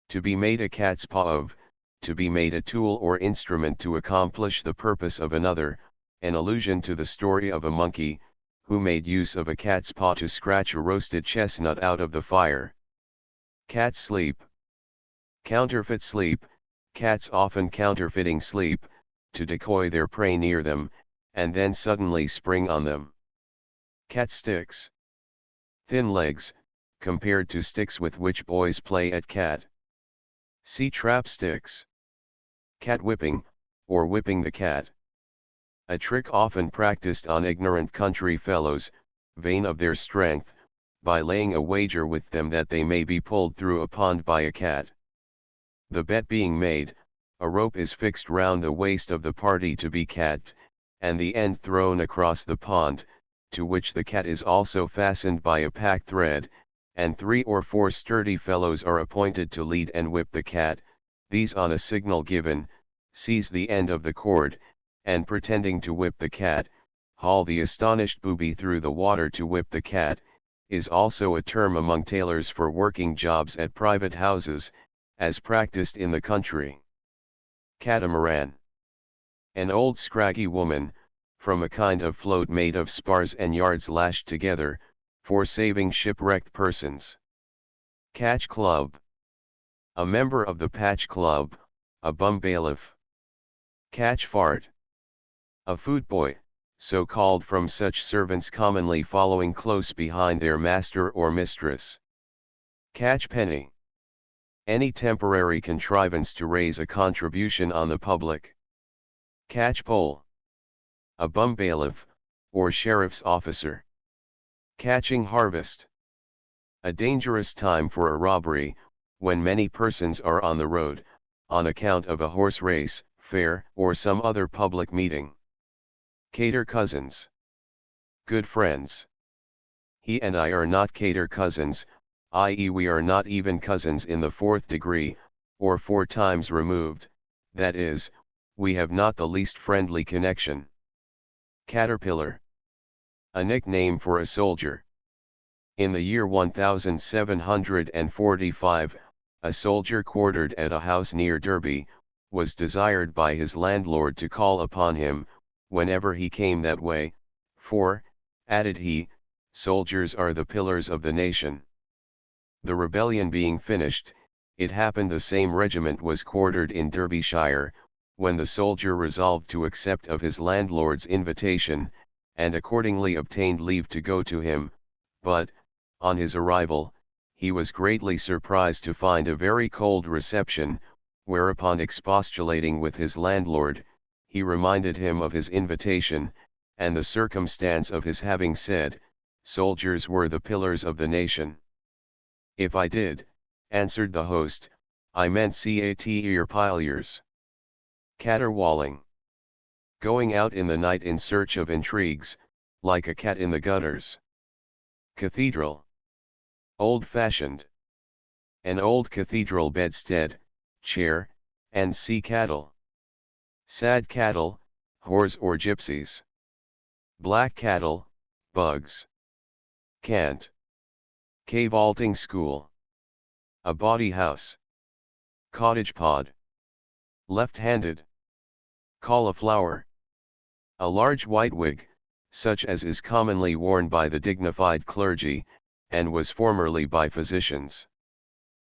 To be made a cat's paw of, to be made a tool or instrument to accomplish the purpose of another, an allusion to the story of a monkey, who made use of a cat's paw to scratch a roasted chestnut out of the fire. Cat sleep. Counterfeit sleep, cats often counterfeiting sleep, to decoy their prey near them, and then suddenly spring on them. Cat sticks. Thin legs, compared to sticks with which boys play at cat. See trap sticks. Cat whipping, or whipping the cat. A trick often practiced on ignorant country fellows, vain of their strength, by laying a wager with them that they may be pulled through a pond by a cat. The bet being made, a rope is fixed round the waist of the party to be capped, and the end thrown across the pond, to which the cat is also fastened by a pack thread, and 3 or 4 sturdy fellows are appointed to lead and whip the cat. These on a signal given, seize the end of the cord, and pretending to whip the cat, haul the astonished booby through the water. To whip the cat, is also a term among tailors for working jobs at private houses, as practiced in the country. Catamaran. An old scraggy woman, from a kind of float made of spars and yards lashed together, for saving shipwrecked persons. Catch Club. A member of the Patch Club, a bum bailiff. Catch Fart. A footboy, so called from such servants commonly following close behind their master or mistress. Catchpenny. Any temporary contrivance to raise a contribution on the public. Catchpole. A bum bailiff, or sheriff's officer. Catching harvest. A dangerous time for a robbery, when many persons are on the road, on account of a horse race, fair, or some other public meeting. Cater cousins. Good friends. He and I are not cater cousins, i.e. we are not even cousins in the fourth degree, or 4 times removed, that is, we have not the least friendly connection. Caterpillar. A nickname for a soldier. In the year 1745, a soldier quartered at a house near Derby, was desired by his landlord to call upon him, whenever he came that way, for, added he, soldiers are the pillars of the nation. The rebellion being finished, it happened the same regiment was quartered in Derbyshire, when the soldier resolved to accept of his landlord's invitation, and accordingly obtained leave to go to him, but, on his arrival, he was greatly surprised to find a very cold reception, whereupon expostulating with his landlord, he reminded him of his invitation, and the circumstance of his having said, soldiers were the pillars of the nation. If I did, answered the host, I meant caterpillars. Caterwauling. Going out in the night in search of intrigues, like a cat in the gutters. Cathedral. Old-fashioned. An old cathedral bedstead, chair, and sea cattle. Sad cattle, whores or gypsies. Black cattle, bugs. Cant. Cave-vaulting school. A bawdy house. Cottage pod. Left-handed. Cauliflower. A large white wig, such as is commonly worn by the dignified clergy, and was formerly by physicians.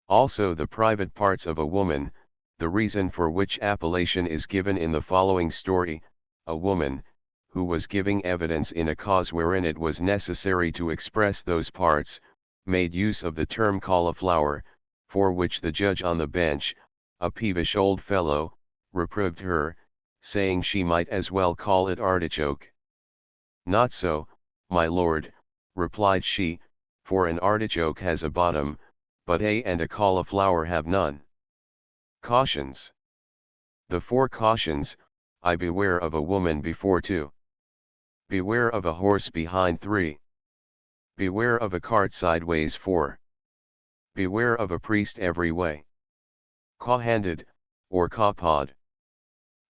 Also the private parts of a woman, the reason for which appellation is given in the following story. A woman, who was giving evidence in a cause wherein it was necessary to express those parts, made use of the term cauliflower, for which the judge on the bench, a peevish old fellow, reproved her, saying she might as well call it artichoke. Not so, my lord, replied she, for an artichoke has a bottom, but a cauliflower have none. Cautions. The 4 cautions: I beware of a woman before 2. Beware of a horse behind 3. Beware of a cart sideways 4. Beware of a priest every way. Caw-handed, or caw-pawed.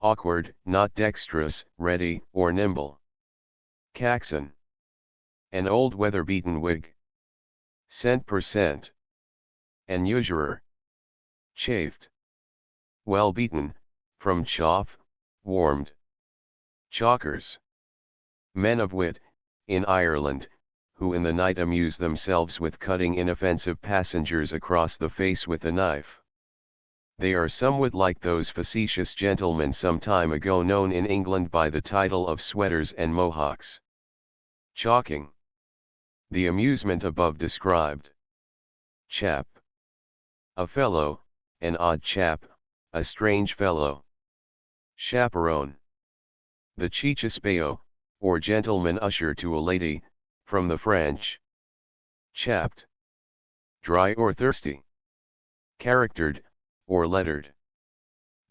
Awkward, not dexterous, ready, or nimble. Caxon. An old weather-beaten wig. Cent per cent. An usurer. Chafed. Well beaten, from chaff, warmed. Chalkers. Men of wit, in Ireland, who in the night amuse themselves with cutting inoffensive passengers across the face with a knife. They are somewhat like those facetious gentlemen some time ago known in England by the title of sweaters and mohawks. Chalking. The amusement above described. Chap. A fellow, an odd chap, a strange fellow. Chaperone. The chichespeo, or gentleman usher to a lady, from the French. Chapped. Dry or thirsty. Charactered, or lettered.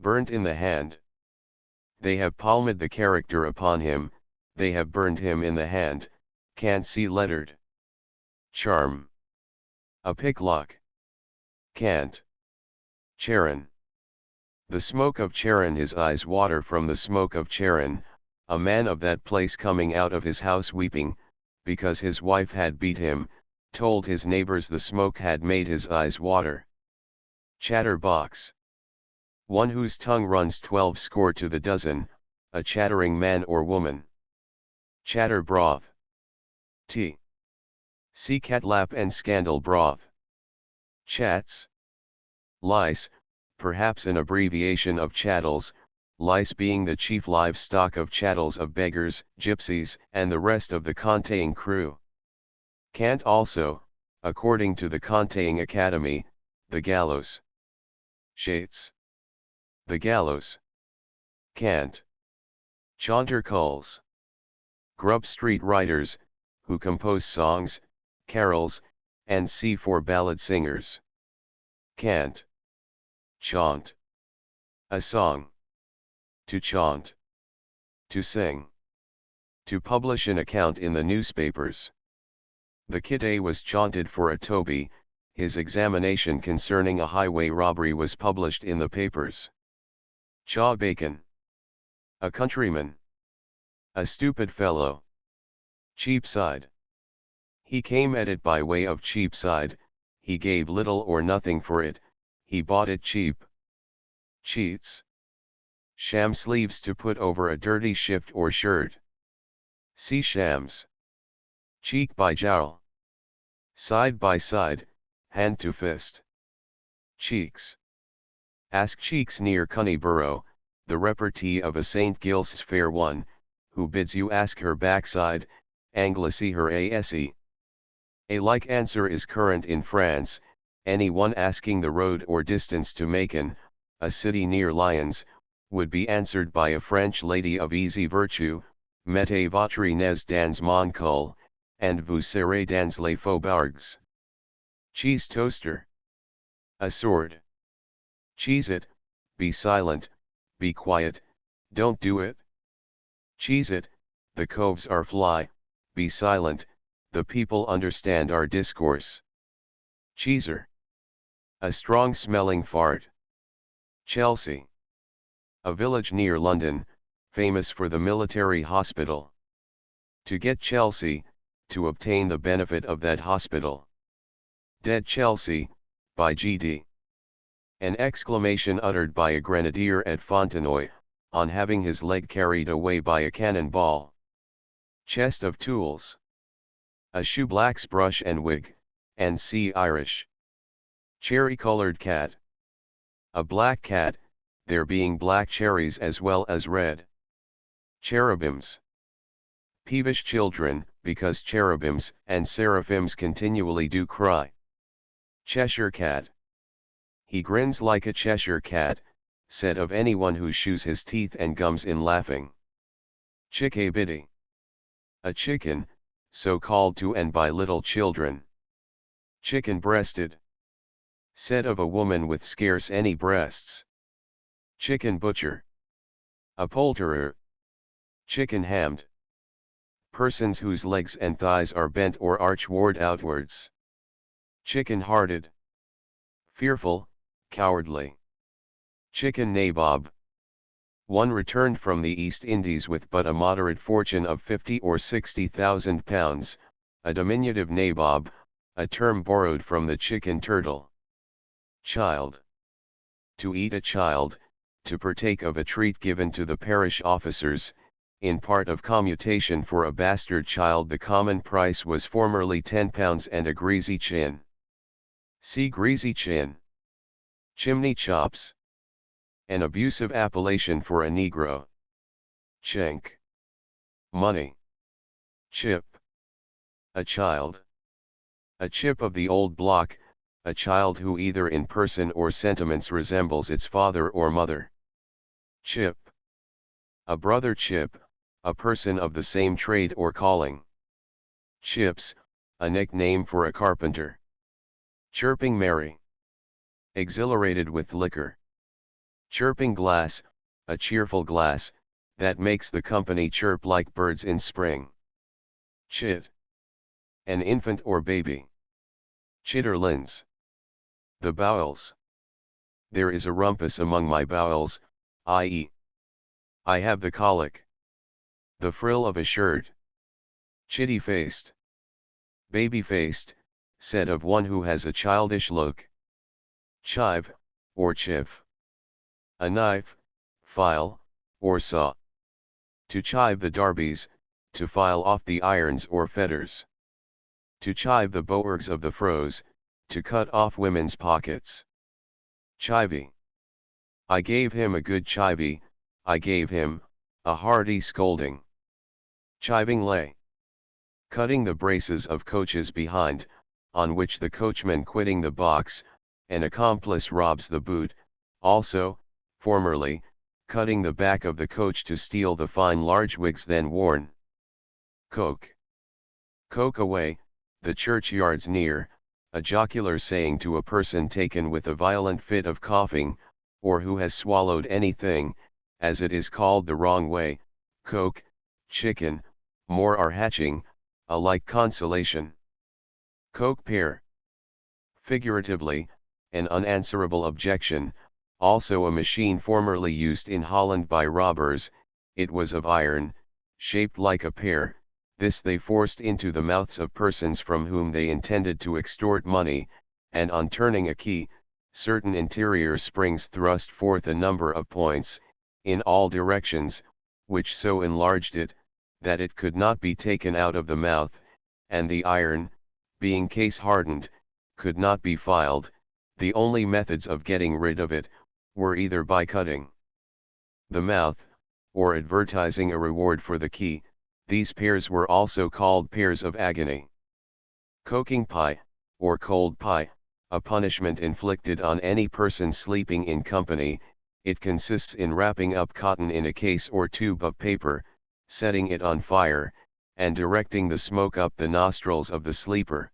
Burnt in the hand. They have palmed the character upon him, they have burned him in the hand, can't see lettered. Charm. A picklock. Cant. Charon. The smoke of Charon, his eyes water from the smoke of Charon, a man of that place coming out of his house weeping, because his wife had beat him, told his neighbors the smoke had made his eyes water. Chatterbox. One whose tongue runs 12 score to the dozen, a chattering man or woman. Chatter broth. T. See catlap and scandal broth. Chats. Lice, perhaps an abbreviation of chattels, lice being the chief livestock of chattels of beggars, gypsies, and the rest of the conteing crew. Cant also, according to the Conteing Academy, the gallows. Shates. The gallows. Cant. Chaunter culls. Grub Street writers, who compose songs, carols, and for ballad singers. Cant. Chaunt. A song. To chaunt. To sing. To publish an account in the newspapers. The Kitay was chaunted for a Toby, his examination concerning a highway robbery was published in the papers. Chaw Bacon. A countryman. A stupid fellow. Cheapside. He came at it by way of Cheapside, he gave little or nothing for it, he bought it cheap. Cheats. Sham sleeves to put over a dirty shift or shirt. See shams. Cheek by jowl. Side by side, hand to fist. Cheeks. Ask Cheeks near Cunnyborough, the repartee of a St. Giles's fair one, who bids you ask her backside, Anglicy her ase. A like answer is current in France, any one asking the road or distance to Macon, a city near Lyons, would be answered by a French lady of easy virtue, mettez votre nez dans mon cul, and vous serez dans les faubourgs. Cheese toaster. A sword. Cheese it, be silent, be quiet, don't do it. Cheese it, the coves are fly, be silent, the people understand our discourse. Cheeser. A strong smelling fart. Chelsea. A village near London, famous for the military hospital. To get Chelsea, to obtain the benefit of that hospital. Dead Chelsea, by G.D. An exclamation uttered by a grenadier at Fontenoy, on having his leg carried away by a cannon ball. Chest of tools. A shoeblack's brush and wig, and see Irish. Cherry-colored cat. A black cat, there being black cherries as well as red. Cherubims. Peevish children, because cherubims and seraphims continually do cry. Cheshire cat. He grins like a Cheshire cat, said of anyone who shews his teeth and gums in laughing. Chickabiddy. A chicken, so called to and by little children. Chicken-breasted. Said of a woman with scarce any breasts. Chicken butcher. A poulterer. Chicken-hammed. Persons whose legs and thighs are bent or archward outwards. Chicken-hearted. Fearful, cowardly. Chicken nabob. One returned from the East Indies with but a moderate fortune of 50 or 60,000 pounds, a diminutive nabob, a term borrowed from the chicken turtle. Child. To eat a child, to partake of a treat given to the parish officers, in part of commutation for a bastard child. The common price was formerly £10 and a greasy chin. See greasy chin. Chimney chops. An abusive appellation for a Negro. Chink. Money. Chip. A child. A chip of the old block, a child who either in person or sentiments resembles its father or mother. Chip. A brother chip, a person of the same trade or calling. Chips, a nickname for a carpenter. Chirping Mary. Exhilarated with liquor. Chirping glass, a cheerful glass, that makes the company chirp like birds in spring. Chit. An infant or baby. Chitterlings. The bowels. There is a rumpus among my bowels, i.e. I have the colic. The frill of a shirt. Chitty-faced. Baby-faced, said of one who has a childish look. Chive, or chiv. A knife, file, or saw. To chive the darbies, to file off the irons or fetters. To chive the boards of the froze, to cut off women's pockets. Chivy. I gave him a good chivy, I gave him a hearty scolding. Chiving lay. Cutting the braces of coaches behind, on which the coachman quitting the box, an accomplice robs the boot, also, formerly, cutting the back of the coach to steal the fine large wigs then worn. Coke. Coke away, the churchyards near, a jocular saying to a person taken with a violent fit of coughing, or who has swallowed anything, as it is called the wrong way, coke, chicken, more are hatching, a like consolation. Coke pear. Figuratively, an unanswerable objection, also a machine formerly used in Holland by robbers, it was of iron, shaped like a pear, this they forced into the mouths of persons from whom they intended to extort money, and on turning a key, certain interior springs thrust forth a number of points, in all directions, which so enlarged it, that it could not be taken out of the mouth, and the iron, being case hardened, could not be filed. The only methods of getting rid of it, were either by cutting the mouth, or advertising a reward for the key. These pears were also called pears of agony. Coking pie, or cold pie, a punishment inflicted on any person sleeping in company. It consists in wrapping up cotton in a case or tube of paper, setting it on fire, and directing the smoke up the nostrils of the sleeper.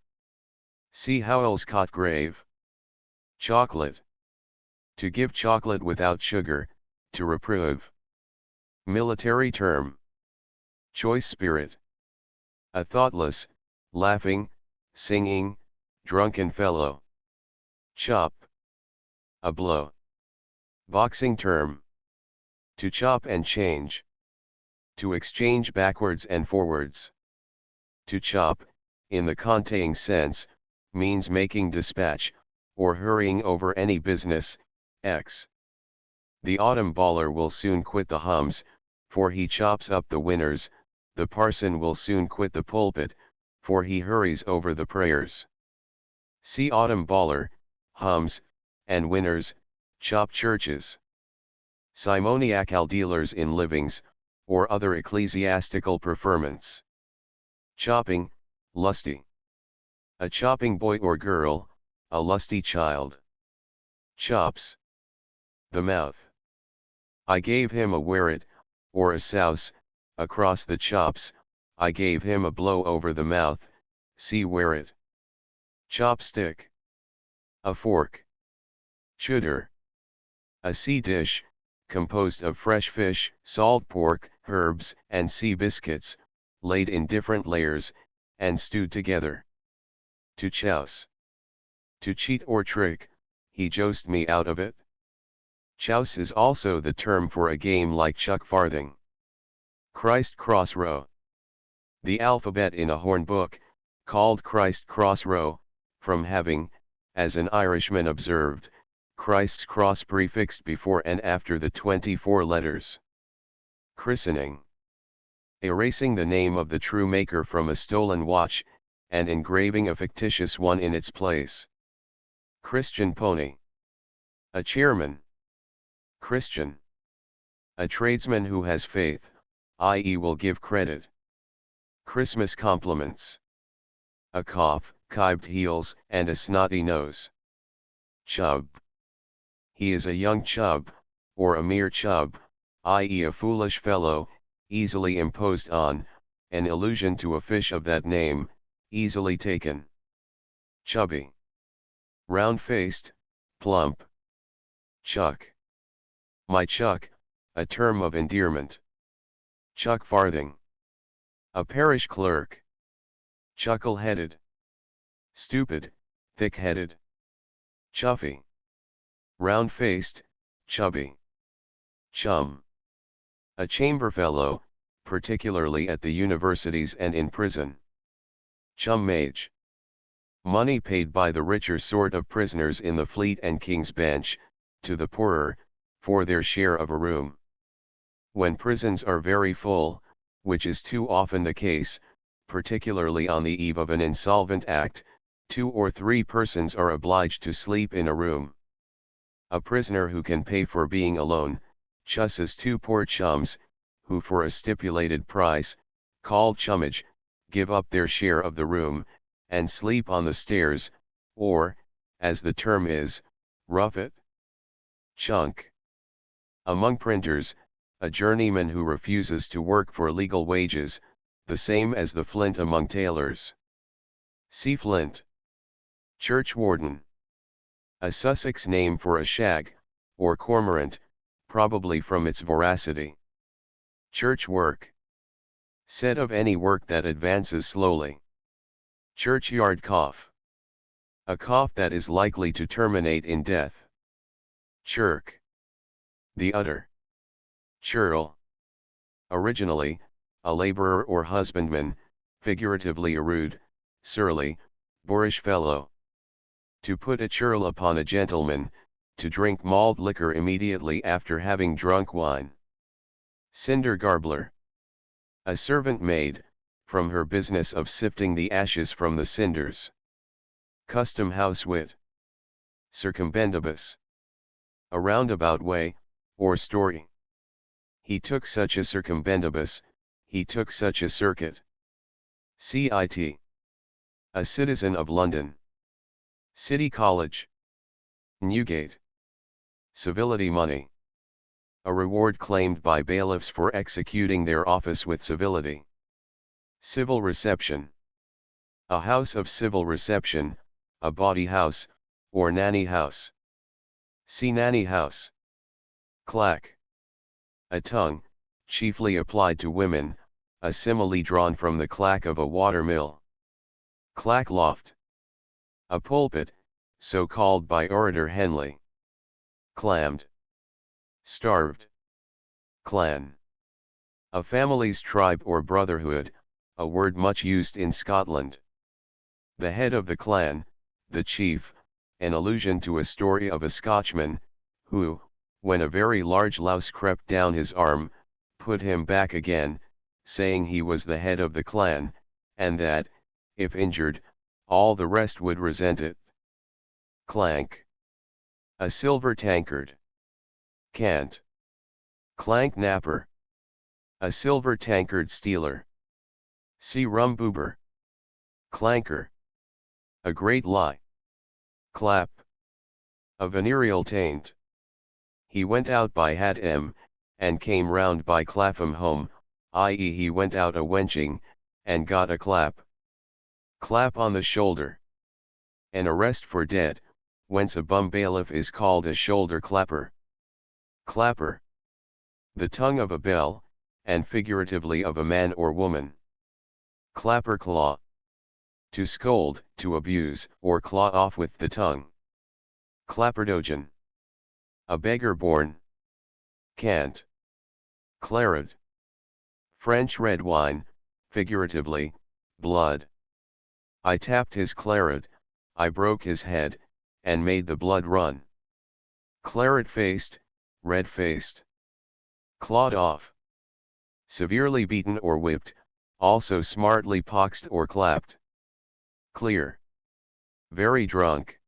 See Howell's Cot Grave. Chocolate. To give chocolate without sugar, to reprove. Military term. Choice spirit. A thoughtless, laughing, singing, drunken fellow. Chop. A blow. Boxing term. To chop and change. To exchange backwards and forwards. To chop, in the conteing sense, means making dispatch, or hurrying over any business. X. The autumn baller will soon quit the hums, for he chops up the winners. The parson will soon quit the pulpit, for he hurries over the prayers. See autumn baller, hums, and winners, chop churches. Simoniacal dealers in livings, or other ecclesiastical preferments. Chopping, lusty. A chopping boy or girl, a lusty child. Chops. The mouth. I gave him a wherret, or a souse, across the chops. I gave him a blow over the mouth. See wherret. Chopstick. A fork. Chudder. A sea dish, composed of fresh fish, salt pork, herbs, and sea biscuits, laid in different layers, and stewed together. To chouse. To cheat or trick, he jousted me out of it. Chouse is also the term for a game like chuck farthing. Christ cross row. The alphabet in a horn book, called Christ cross row, from having, as an Irishman observed, Christ's cross prefixed before and after the 24 letters. Christening. Erasing the name of the true maker from a stolen watch, and engraving a fictitious one in its place. Christian pony. A chairman. Christian. A tradesman who has faith, i.e. will give credit. Christmas compliments. A cough, kibbed heels, and a snotty nose. Chub. He is a young chub, or a mere chub, i.e. a foolish fellow, easily imposed on, an allusion to a fish of that name, easily taken. Chubby. Round-faced, plump. Chuck. My chuck, a term of endearment. Chuck farthing. A parish clerk. Chuckle-headed. Stupid, thick-headed. Chuffy. Round-faced, chubby. Chum. A chamberfellow, particularly at the universities and in prison. Chum mage. Money paid by the richer sort of prisoners in the Fleet and King's Bench, to the poorer, for their share of a room. When prisons are very full, which is too often the case, particularly on the eve of an insolvent act, 2 or 3 persons are obliged to sleep in a room. A prisoner who can pay for being alone, Chusses two poor chums, who for a stipulated price, called chummage, give up their share of the room, and sleep on the stairs, or, as the term is, rough it. Chunk. Among printers, a journeyman who refuses to work for legal wages, the same as the flint among tailors. See flint. Churchwarden. A Sussex name for a shag, or cormorant, probably from its voracity. Church work. Said of any work that advances slowly. Churchyard cough. A cough that is likely to terminate in death. Chirk. The udder. Churl. Originally, a laborer or husbandman, figuratively a rude, surly, boorish fellow. To put a churl upon a gentleman, to drink malt liquor immediately after having drunk wine. Cinder garbler. A servant maid, from her business of sifting the ashes from the cinders. Custom house wit. Circumbendibus. A roundabout way, or story. He took such a circumbendibus, he took such a circuit. Cit. A citizen of London. City College. Newgate. Civility money. A reward claimed by bailiffs for executing their office with civility. Civil reception. A house of civil reception, a bawdy house, or nanny house. See nanny house. Clack. A tongue, chiefly applied to women, a simile drawn from the clack of a water mill. Clack loft. A pulpit, so called by orator Henley. Clammed. Starved. Clan. A family's tribe or brotherhood, a word much used in Scotland. The head of the clan, the chief, an allusion to a story of a Scotchman, who, when a very large louse crept down his arm, put him back again, saying he was the head of the clan, and that, if injured, all the rest would resent it. Clank. A silver tankard. Cant. Clank napper. A silver tankard stealer. See rumboober. Clanker. A great lie. Clap. A venereal taint. He went out by Hat-em, and came round by Clapham home, i.e. he went out a wenching, and got a clap. Clap on the shoulder. An arrest for debt, whence a bum bailiff is called a shoulder clapper. Clapper. The tongue of a bell, and figuratively of a man or woman. Clapper claw. To scold, to abuse, or claw off with the tongue. Clapperdogeon. A beggar born. Cant. Claret. French red wine, figuratively, blood. I tapped his claret, I broke his head, and made the blood run. Claret-faced, red-faced. Clawed off. Severely beaten or whipped, also smartly poxed or clapped. Clear. Very drunk.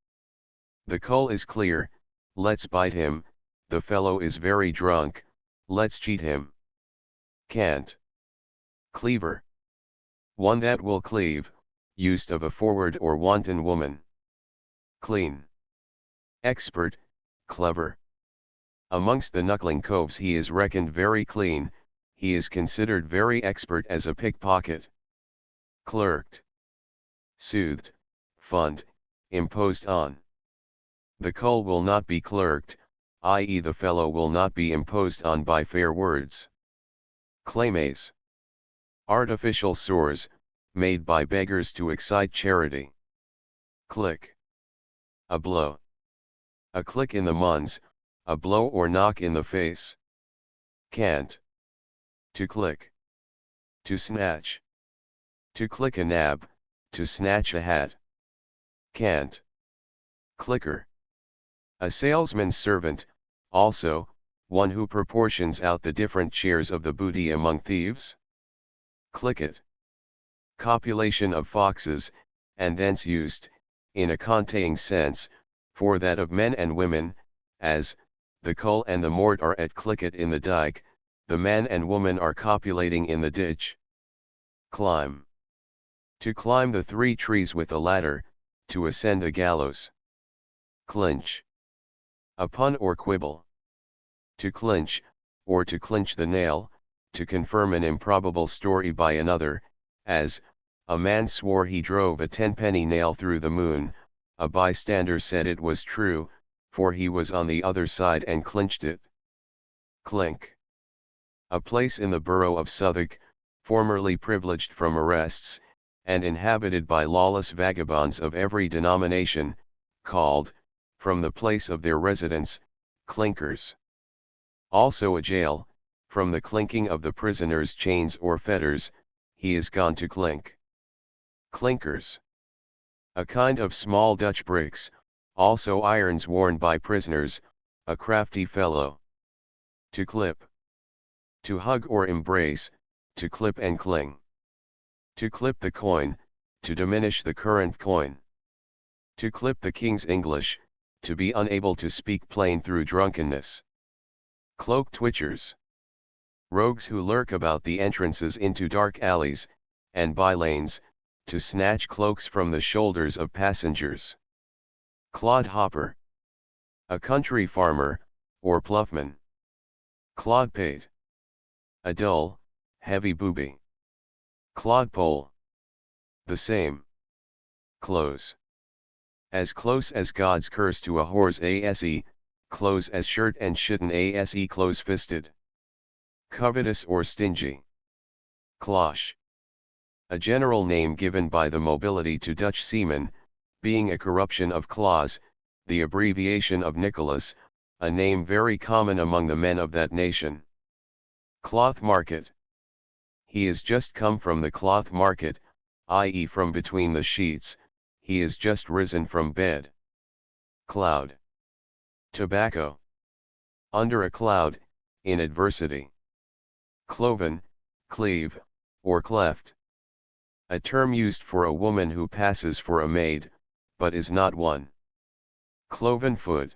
The cull is clear, let's bite him, the fellow is very drunk, let's cheat him. Cant. Cleaver. One that will cleave, used of a forward or wanton woman. Clean. Expert, clever. Amongst the knuckling coves he is reckoned very clean, he is considered very expert as a pickpocket. Clerked. Soothed, fund, imposed on. The cull will not be clerked, i.e. the fellow will not be imposed on by fair words. Claymaze. Artificial sores, made by beggars to excite charity. Click. A blow. A click in the muns, a blow or knock in the face. Cant. To click. To snatch. To click a nab, to snatch a hat. Cant. Clicker. A salesman's servant, also, one who proportions out the different shares of the booty among thieves. Clicket. Copulation of foxes, and thence used, in a contaying sense, for that of men and women, as, the cull and the mort are at clicket in the dike, the man and woman are copulating in the ditch. Climb. To climb the 3 trees with a ladder, to ascend the gallows. Clinch. A pun or quibble. To clinch, or to clinch the nail, to confirm an improbable story by another, as, a man swore he drove a 10-penny nail through the moon, a bystander said it was true, for he was on the other side and clinched it. Clink. A place in the borough of Southwark, formerly privileged from arrests, and inhabited by lawless vagabonds of every denomination, called, from the place of their residence, clinkers. Also a jail, from the clinking of the prisoner's chains or fetters, he is gone to clink. Clinkers. A kind of small Dutch bricks, also irons worn by prisoners, a crafty fellow. To clip. To hug or embrace, to clip and cling. To clip the coin, to diminish the current coin. To clip the King's English, to be unable to speak plain through drunkenness. Cloak twitchers. Rogues who lurk about the entrances into dark alleys, and by lanes, to snatch cloaks from the shoulders of passengers. Clodhopper. A country farmer, or ploughman. Clodpate. A dull, heavy booby. Clodpole. The same. Close. As close as God's curse to a whore's ase, close as shirt and shitten ase close-fisted. Covetous or stingy. Cloche. A general name given by the mobility to Dutch seamen, being a corruption of Claus, the abbreviation of Nicholas, a name very common among the men of that nation. Cloth market. He is just come from the cloth market, i.e. from between the sheets, he is just risen from bed. Cloud. Tobacco. Under a cloud, in adversity. Cloven, cleave, or cleft. A term used for a woman who passes for a maid, but is not one. Cloven foot.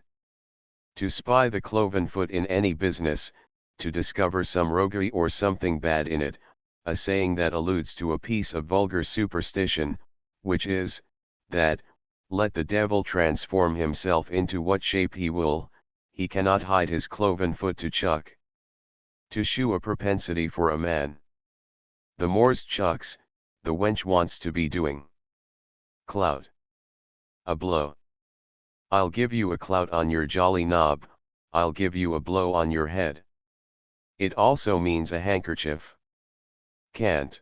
To spy the cloven foot in any business, to discover some roguery or something bad in it, a saying that alludes to a piece of vulgar superstition, which is, that, let the devil transform himself into what shape he will, he cannot hide his cloven foot to chuck. To shew a propensity for a man. The more's chucks, the wench wants to be doing. Clout. A blow. I'll give you a clout on your jolly knob, I'll give you a blow on your head. It also means a handkerchief. Cant.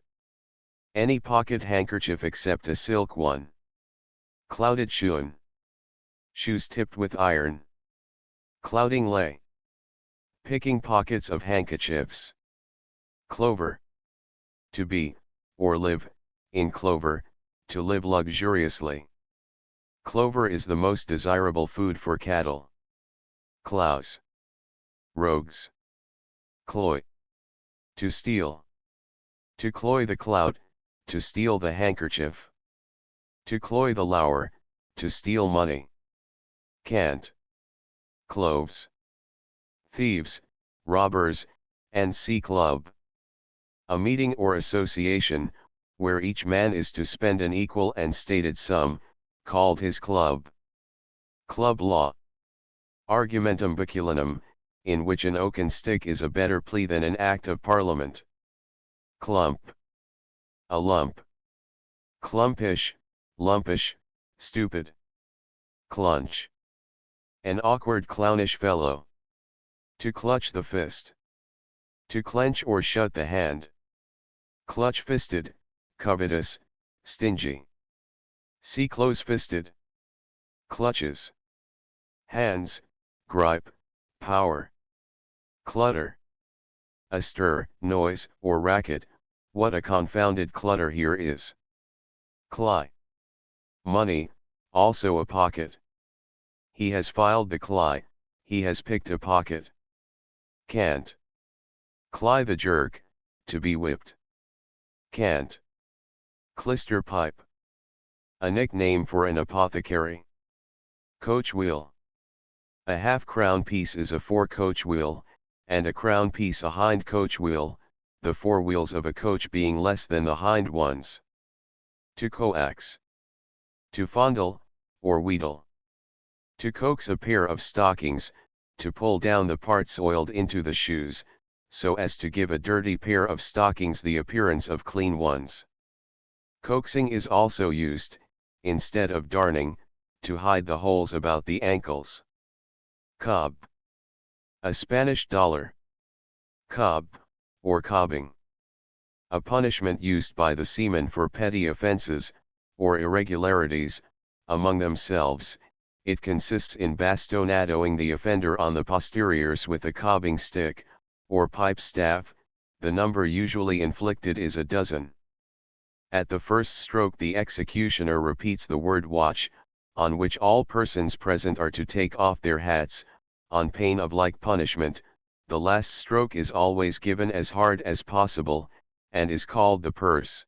Any pocket handkerchief except a silk one. Clouted shoon. Shoes tipped with iron. Clouting lay. Picking pockets of handkerchiefs. Clover. To be, or live, in clover, to live luxuriously. Clover is the most desirable food for cattle. Clouse. Rogues. Cloy. To steal. To cloy the clout, to steal the handkerchief. To cloy the lower, to steal money. Cant. Cloves. Thieves, robbers, and sea club. A meeting or association, where each man is to spend an equal and stated sum, called his club. Club law. Argumentum baculinum, in which an oaken stick is a better plea than an act of parliament. Clump. A lump. Clumpish, lumpish, stupid. Clunch. An awkward clownish fellow. To clutch the fist. To clench or shut the hand. Clutch-fisted, covetous, stingy. See close-fisted. Clutches. Hands, gripe, power. Clutter. A stir, noise, or racket, what a confounded clutter here is. Cly. Money, also a pocket. He has filed the cly, he has picked a pocket. Cant. Cly the jerk, to be whipped. Cant. Clister pipe. A nickname for an apothecary. Coach wheel. A half crown piece is a fore-coach wheel, and a crown piece a hind-coach wheel, the fore wheels of a coach being less than the hind ones. To coax. To fondle, or wheedle. To coax a pair of stockings, to pull down the part soiled into the shoes, so as to give a dirty pair of stockings the appearance of clean ones. Coaxing is also used, instead of darning, to hide the holes about the ankles. Cob. A Spanish dollar. Cob, or cobbing. A punishment used by the seamen for petty offences, or irregularities, among themselves. It consists in bastonadoing the offender on the posteriors with a cobbing stick, or pipe staff. The number usually inflicted is a dozen. At the first stroke the executioner repeats the word watch, on which all persons present are to take off their hats, on pain of like punishment. The last stroke is always given as hard as possible, and is called the purse.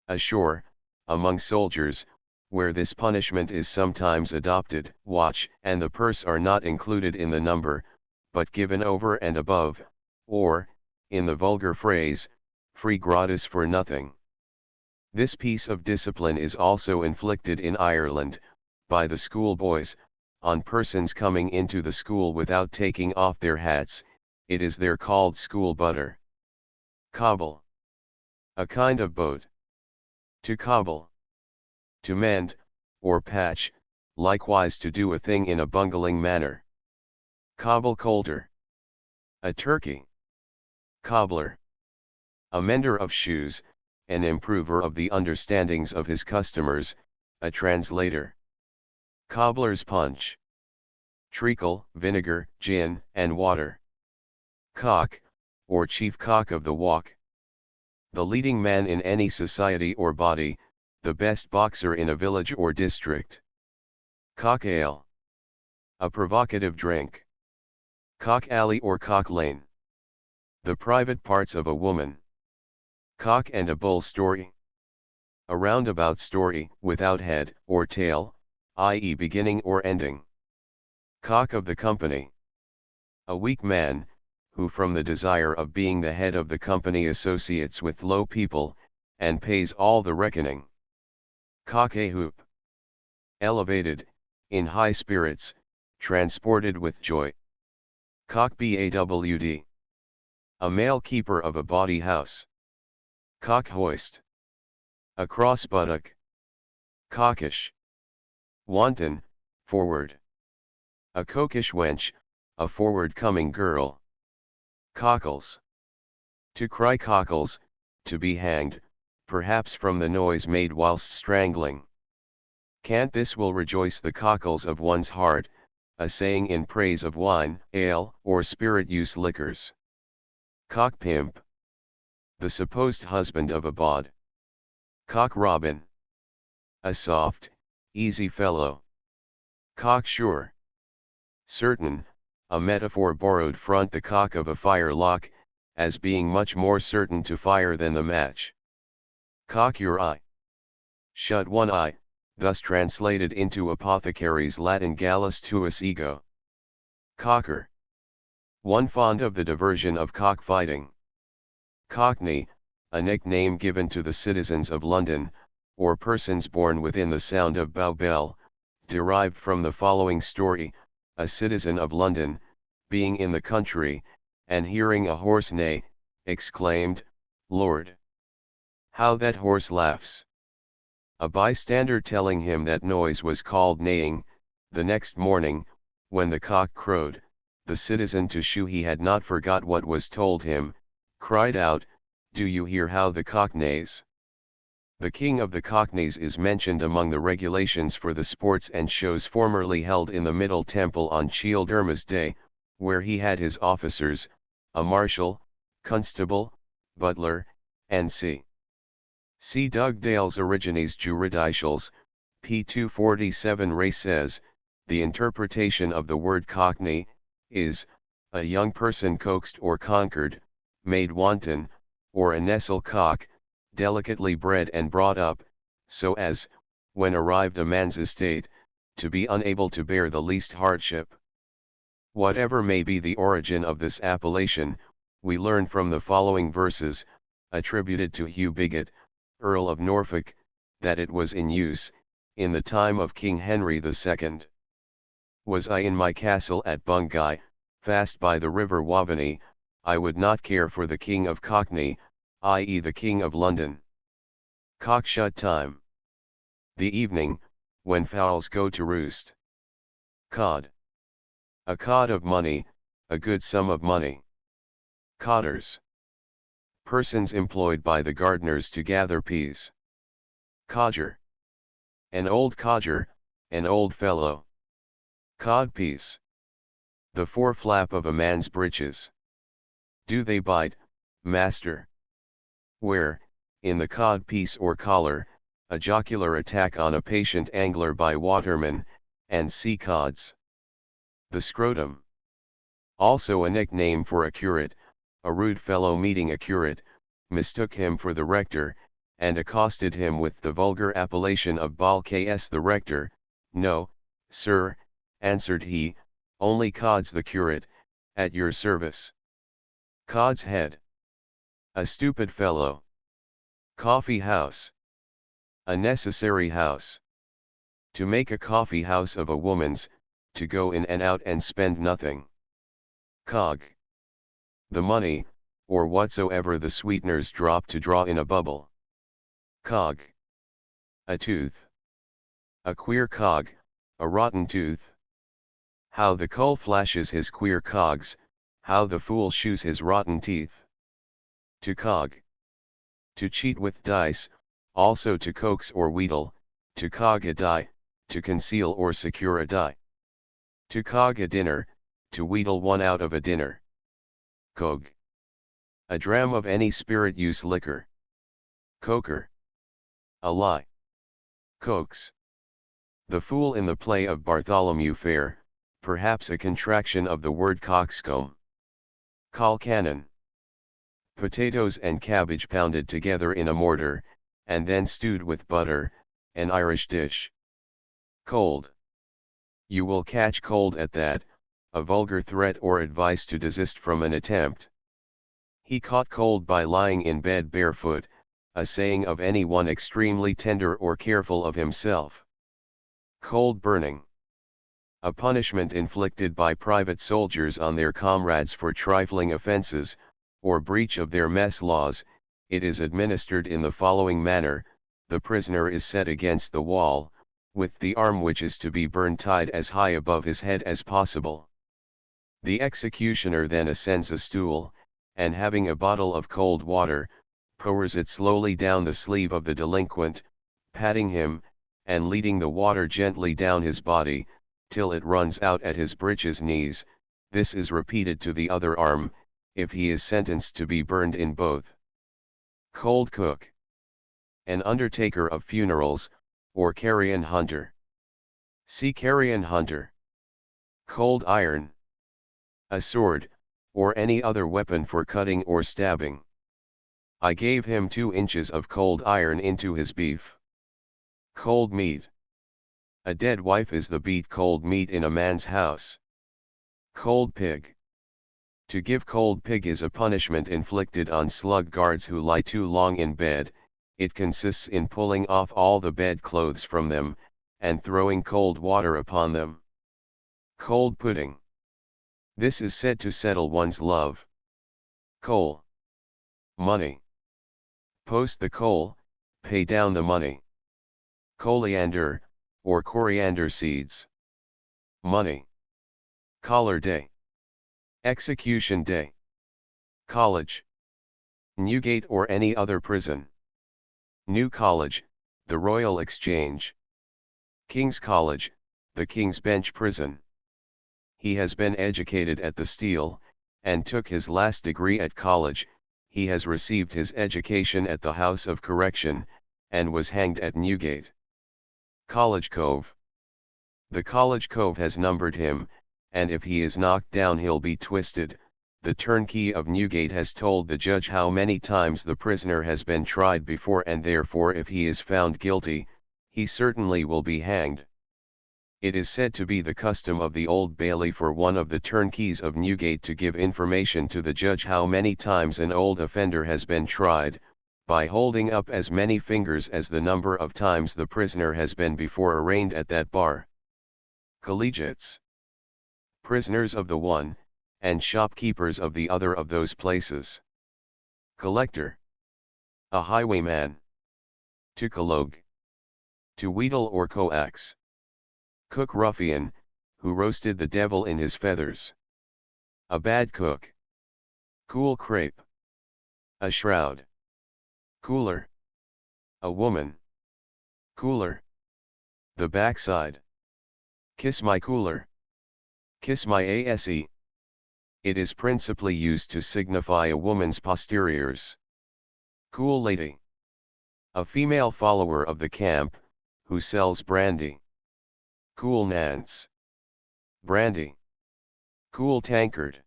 Ashore, among soldiers, where this punishment is sometimes adopted, watch and the purse are not included in the number, but given over and above, or, in the vulgar phrase, free gratis for nothing. This piece of discipline is also inflicted in Ireland, by the schoolboys, on persons coming into the school without taking off their hats. It is there called school butter. Cobble. A kind of boat. To cobble. To mend, or patch, likewise to do a thing in a bungling manner. Cobble coulter. A turkey. Cobbler. A mender of shoes, an improver of the understandings of his customers, a translator. Cobbler's punch. Treacle, vinegar, gin, and water. Cock, or chief cock of the walk. The leading man in any society or body, the best boxer in a village or district. Cock ale. A provocative drink. Cock alley or cock lane. The private parts of a woman. Cock and a bull story. A roundabout story, without head or tail, i.e. beginning or ending. Cock of the company. A weak man, who from the desire of being the head of the company associates with low people, and pays all the reckoning. Cock a hoop. Elevated, in high spirits, transported with joy. Cock bawd. A male keeper of a bawdy house. Cock hoist. A cross buttock. Cockish. Wanton, forward. A coquish wench, a forward-coming girl. Cockles. To cry cockles, to be hanged, perhaps from the noise made whilst strangling. Cant this will rejoice the cockles of one's heart, a saying in praise of wine, ale, or spirit-use liquors. Cock pimp. The supposed husband of a bawd. Cock robin. A soft, easy fellow. Cocksure. Certain, a metaphor borrowed from the cock of a firelock, as being much more certain to fire than the match. Cock your eye. Shut one eye, thus translated into apothecary's Latin gallus tuus ego. Cocker. One fond of the diversion of cockfighting. Cockney, a nickname given to the citizens of London, or persons born within the sound of Bow Bell, derived from the following story. A citizen of London, being in the country, and hearing a horse neigh, exclaimed, "Lord! How that horse laughs!" A bystander telling him that noise was called neighing. The next morning, when the cock crowed, the citizen, to shew he had not forgot what was told him, cried out, "Do you hear how the cock neighs?" The king of the Cockneys is mentioned among the regulations for the sports and shows formerly held in the Middle Temple on Childermas Day, where he had his officers, a marshal, constable, butler, and c. See Dugdale's Origines Juridicials, p. 247. Ray says, the interpretation of the word Cockney is, a young person coaxed or conquered, made wanton, or a nestle cock, delicately bred and brought up, so as, when arrived a man's estate, to be unable to bear the least hardship. Whatever may be the origin of this appellation, we learn from the following verses, attributed to Hugh Bigot, Earl of Norfolk, that it was in use, in the time of King Henry II. Was I in my castle at Bungay, fast by the river Waveney, I would not care for the King of Cockney, i.e. the King of London. Cockshut time. The evening, when fowls go to roost. Cod. A cod of money, a good sum of money. Codders. Persons employed by the gardeners to gather peas. Codger. An old codger, an old fellow. Codpiece. The foreflap of a man's breeches. Do they bite, master? Where, in the codpiece or collar, a jocular attack on a patient angler by watermen, and sea cods. The scrotum. Also a nickname for a curate, a rude fellow meeting a curate, mistook him for the rector, and accosted him with the vulgar appellation of Balks the rector. No, sir, answered he, only Cods the curate, at your service. Cod's head. A stupid fellow. Coffee house. A necessary house. To make a coffee house of a woman's, to go in and out and spend nothing. Cog. The money, or whatsoever the sweeteners drop to draw in a bubble. Cog. A tooth. A queer cog, a rotten tooth. How the cull flashes his queer cogs, how the fool shews his rotten teeth. To cog. To cheat with dice, also to coax or wheedle, to cog a die, to conceal or secure a die. To cog a dinner, to wheedle one out of a dinner. Cog. A dram of any spirit use liquor. Coker. A lie. Coax. The fool in the play of Bartholomew Fair, perhaps a contraction of the word coxcomb. Colcannon. Potatoes and cabbage pounded together in a mortar, and then stewed with butter, an Irish dish. Cold. You will catch cold at that, a vulgar threat or advice to desist from an attempt. He caught cold by lying in bed barefoot, a saying of any one extremely tender or careful of himself. Cold burning. A punishment inflicted by private soldiers on their comrades for trifling offenses, or breach of their mess laws. It is administered in the following manner: the prisoner is set against the wall, with the arm which is to be burned tied as high above his head as possible. The executioner then ascends a stool, and having a bottle of cold water, pours it slowly down the sleeve of the delinquent, patting him, and leading the water gently down his body, till it runs out at his breeches knees. This is repeated to the other arm, if he is sentenced to be burned in both. Cold cook. An undertaker of funerals, or carrion hunter. See carrion hunter. Cold iron. A sword, or any other weapon for cutting or stabbing. I gave him 2 inches of cold iron into his beef. Cold meat. A dead wife is the beat cold meat in a man's house. Cold pig. To give cold pig is a punishment inflicted on slug guards who lie too long in bed. It consists in pulling off all the bed clothes from them, and throwing cold water upon them. Cold pudding. This is said to settle one's love. Coal. Money. Post the coal, pay down the money. Coriander, or coriander seeds. Money. Collar day. Execution day. College. Newgate or any other prison. New College, the Royal Exchange. King's College, the King's Bench Prison. He has been educated at the Steel, and took his last degree at college. He has received his education at the House of Correction, and was hanged at Newgate. College Cove. The College Cove has numbered him, and if he is knocked down he'll be twisted. The turnkey of Newgate has told the judge how many times the prisoner has been tried before, and therefore if he is found guilty, he certainly will be hanged. It is said to be the custom of the Old Bailey for one of the turnkeys of Newgate to give information to the judge how many times an old offender has been tried, by holding up as many fingers as the number of times the prisoner has been before arraigned at that bar. Collegiates, prisoners of the one, and shopkeepers of the other of those places. Collector, a highwayman. To collogue, to wheedle or coax. Cook ruffian, who roasted the devil in his feathers. A bad cook. Cool crepe. A shroud. Cooler. A woman. Cooler. The backside. Kiss my cooler. Kiss my ass. It is principally used to signify a woman's posteriors. Cool lady. A female follower of the camp, who sells brandy. Cool Nance. Brandy. Cool tankard.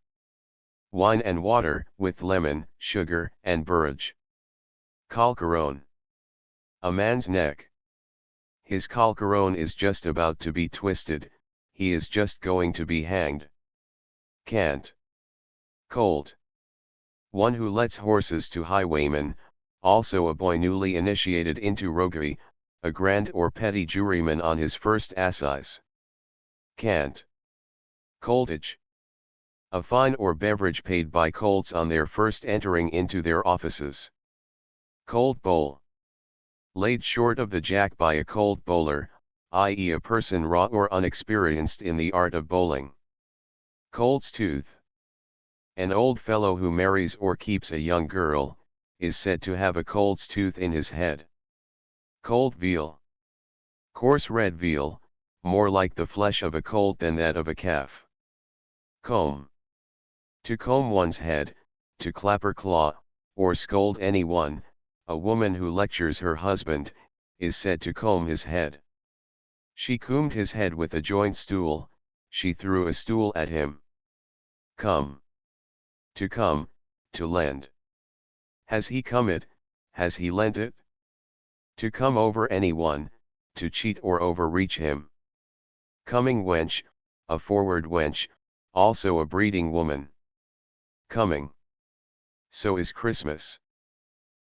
Wine and water, with lemon, sugar, and burrage. Calcarone. A man's neck. His calcarone is just about to be twisted, he is just going to be hanged. Cant. Colt. One who lets horses to highwaymen, also a boy newly initiated into roguery, a grand or petty juryman on his first assize. Cant. Coltage. A fine or beverage paid by colts on their first entering into their offices. Colt bowl. Laid short of the jack by a colt bowler, i.e. a person raw or unexperienced in the art of bowling. Colt's tooth. An old fellow who marries or keeps a young girl, is said to have a colt's tooth in his head. Cold veal. Coarse red veal, more like the flesh of a colt than that of a calf. Comb. To comb one's head, to clapper claw, or scold anyone, a woman who lectures her husband, is said to comb his head. She combed his head with a joint stool, she threw a stool at him. Come. To come, to lend. Has he come it, has he lent it? To come over anyone, to cheat or overreach him. Coming wench, a forward wench, also a breeding woman. Coming. So is Christmas.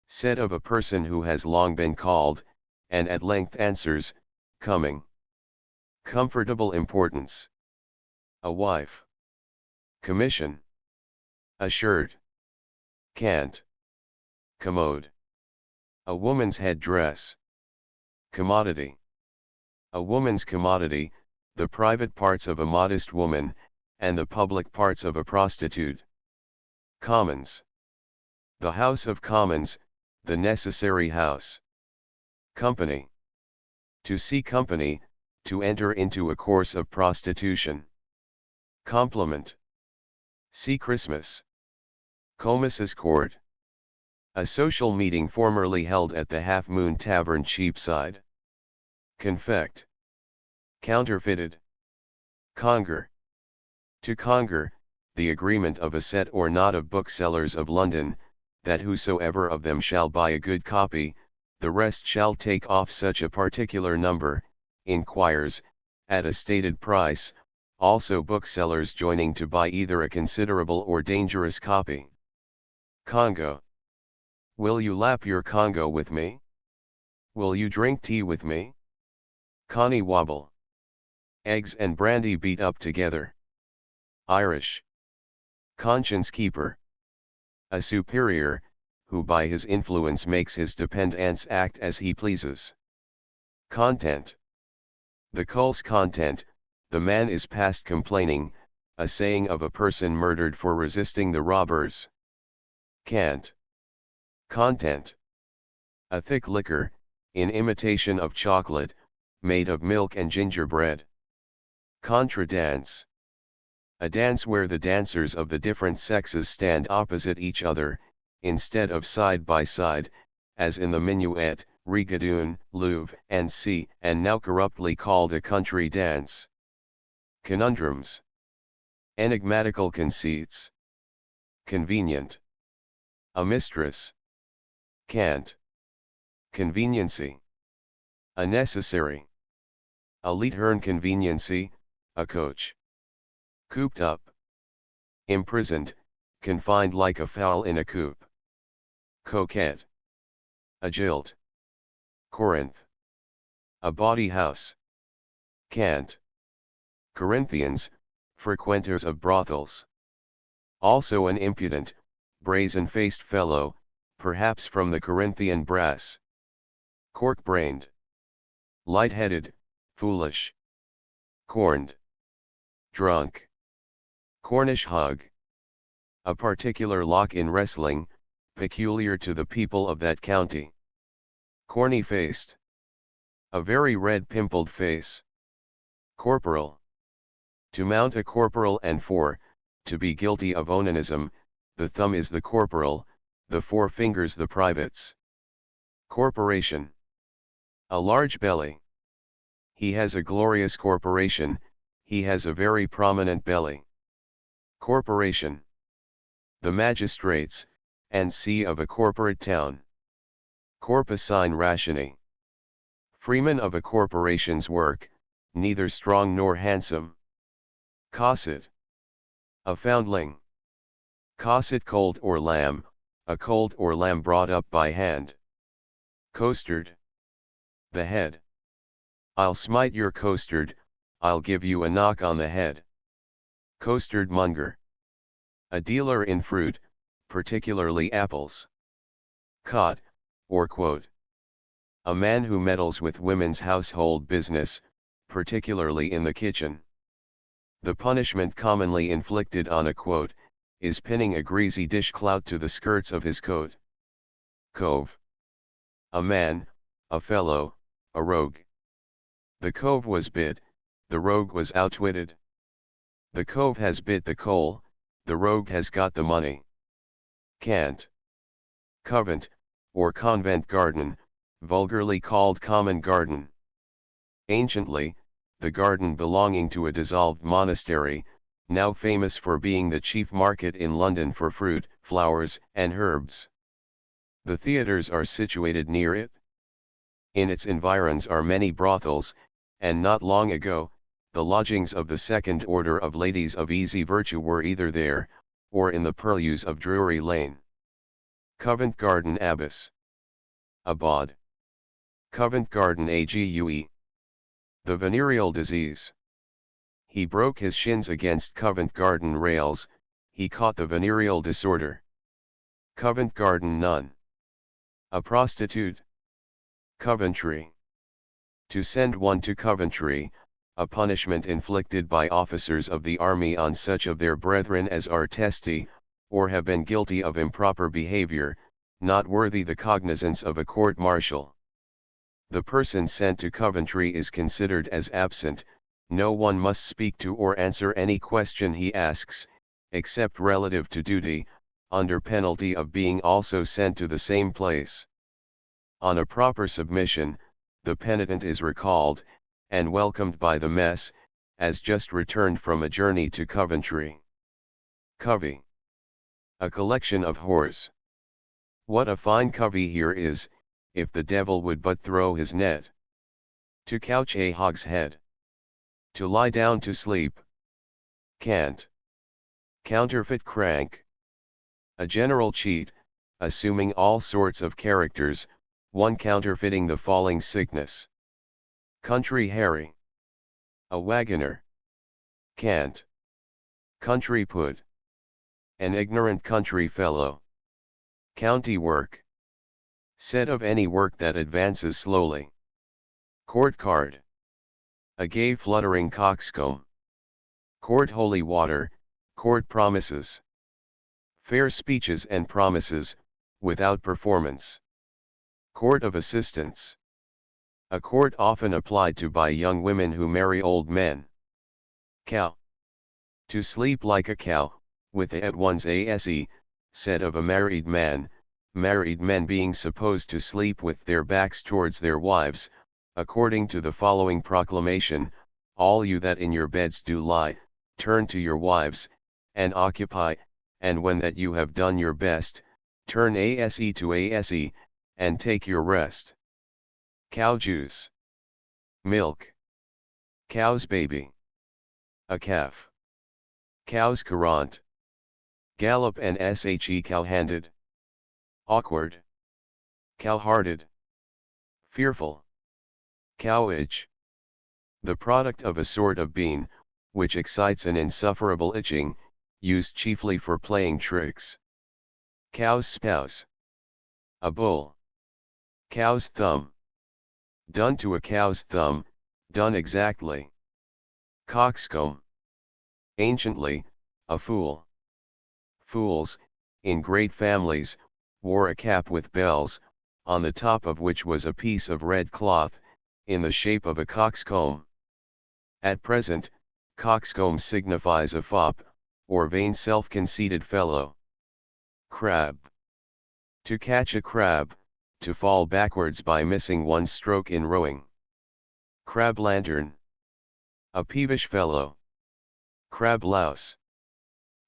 Said of a person who has long been called, and at length answers, coming. Comfortable importance. A wife. Commission. A shirt. Cant. Commode. A woman's head dress. Commodity. A woman's commodity, the private parts of a modest woman, and the public parts of a prostitute. Commons. The House of Commons, the necessary house. Company. To see company, to enter into a course of prostitution. Complement. See Christmas. Comus's Court. A social meeting formerly held at the Half Moon Tavern Cheapside. Confect. Counterfeited. Conger. To conger, the agreement of a set or knot of booksellers of London, that whosoever of them shall buy a good copy, the rest shall take off such a particular number, inquires, at a stated price, also booksellers joining to buy either a considerable or dangerous copy. Congo. Will you lap your Congo with me? Will you drink tea with me? Connie wobble. Eggs and brandy beat up together. Irish. Conscience keeper. A superior, who by his influence makes his dependants act as he pleases. Content. The cul's content, the man is past complaining, a saying of a person murdered for resisting the robbers. Cant. Content. A thick liquor, in imitation of chocolate, made of milk and gingerbread. Contra dance. A dance where the dancers of the different sexes stand opposite each other, instead of side by side, as in the minuet, rigadoon, louvre, and c, and now corruptly called a country dance. Conundrums. Enigmatical conceits. Convenient. A mistress. Cant. Conveniency. A necessary. A Leithern conveniency, a coach. Cooped up. Imprisoned, confined like a fowl in a coop. Coquette. A jilt. Corinth. A bawdy house. Cant. Corinthians, frequenters of brothels. Also an impudent, brazen-faced fellow, perhaps from the Corinthian brass. Cork-brained. Light-headed, foolish. Corned. Drunk. Cornish hog. A particular lock in wrestling, peculiar to the people of that county. Corny-faced. A very red pimpled face. Corporal. To mount a corporal and to be guilty of onanism, the thumb is the corporal, the four fingers the privates. Corporation. A large belly. He has a glorious corporation, he has a very prominent belly. Corporation. The magistrates, and see of a corporate town. Corpusine ratione. Freeman of a corporation's work, neither strong nor handsome. Cosset. A foundling. Cosset colt or lamb, a colt or lamb brought up by hand. Coastard. The head. I'll smite your coastard, I'll give you a knock on the head. Coastard monger. A dealer in fruit, particularly apples. Cot, or quote. A man who meddles with women's household business, particularly in the kitchen. The punishment commonly inflicted on a quote, is pinning a greasy dishclout to the skirts of his coat. Cove. A man, a fellow, a rogue. The cove was bit, the rogue was outwitted. The cove has bit the coal, the rogue has got the money. Cant. Covent, or convent garden, vulgarly called common garden. Anciently, the garden belonging to a dissolved monastery, now famous for being the chief market in London for fruit, flowers, and herbs. The theatres are situated near it. In its environs are many brothels, and not long ago, the lodgings of the second order of ladies of easy virtue were either there, or in the purlieus of Drury Lane. Covent Garden Abbess. A bawd. Covent Garden Ague. The venereal disease. He broke his shins against Covent Garden rails, he caught the venereal disorder. Covent Garden nun. A prostitute. Coventry. To send one to Coventry, a punishment inflicted by officers of the army on such of their brethren as are testy, or have been guilty of improper behavior, not worthy the cognizance of a court-martial. The person sent to Coventry is considered as absent, no one must speak to or answer any question he asks, except relative to duty, under penalty of being also sent to the same place. On a proper submission, the penitent is recalled, and welcomed by the mess, as just returned from a journey to Coventry. Covey. A collection of whores. What a fine covey here is, if the devil would but throw his net. To couch a hogshead. To lie down to sleep. Cant. Counterfeit crank. A general cheat, assuming all sorts of characters, one counterfeiting the falling sickness. Country Harry. A wagoner. Cant. Country put. An ignorant country fellow. County work. Said of any work that advances slowly. Court card. A gay fluttering coxcomb. Court holy water, court promises. Fair speeches and promises, without performance. Court of assistants. A court often applied to by young women who marry old men. Cow. To sleep like a cow, with at one's ase, said of a married man, married men being supposed to sleep with their backs towards their wives, according to the following proclamation: all you that in your beds do lie, turn to your wives, and occupy, and when that you have done your best, turn ase to ase, and take your rest. Cow juice. Milk. Cow's baby. A calf. Cow's courant. Gallop and she cow-handed. Awkward. Cow-hearted. Fearful. Cow-itch. The product of a sort of bean, which excites an insufferable itching, used chiefly for playing tricks. Cow's spouse. A bull. Cow's thumb. Done to a cow's thumb, done exactly. Coxcomb. Anciently, a fool. Fools, in great families, wore a cap with bells, on the top of which was a piece of red cloth, in the shape of a coxcomb. At present, coxcomb signifies a fop, or vain self-conceited fellow. Crab. To catch a crab, to fall backwards by missing one stroke in rowing. Crab lantern. A peevish fellow. Crab louse.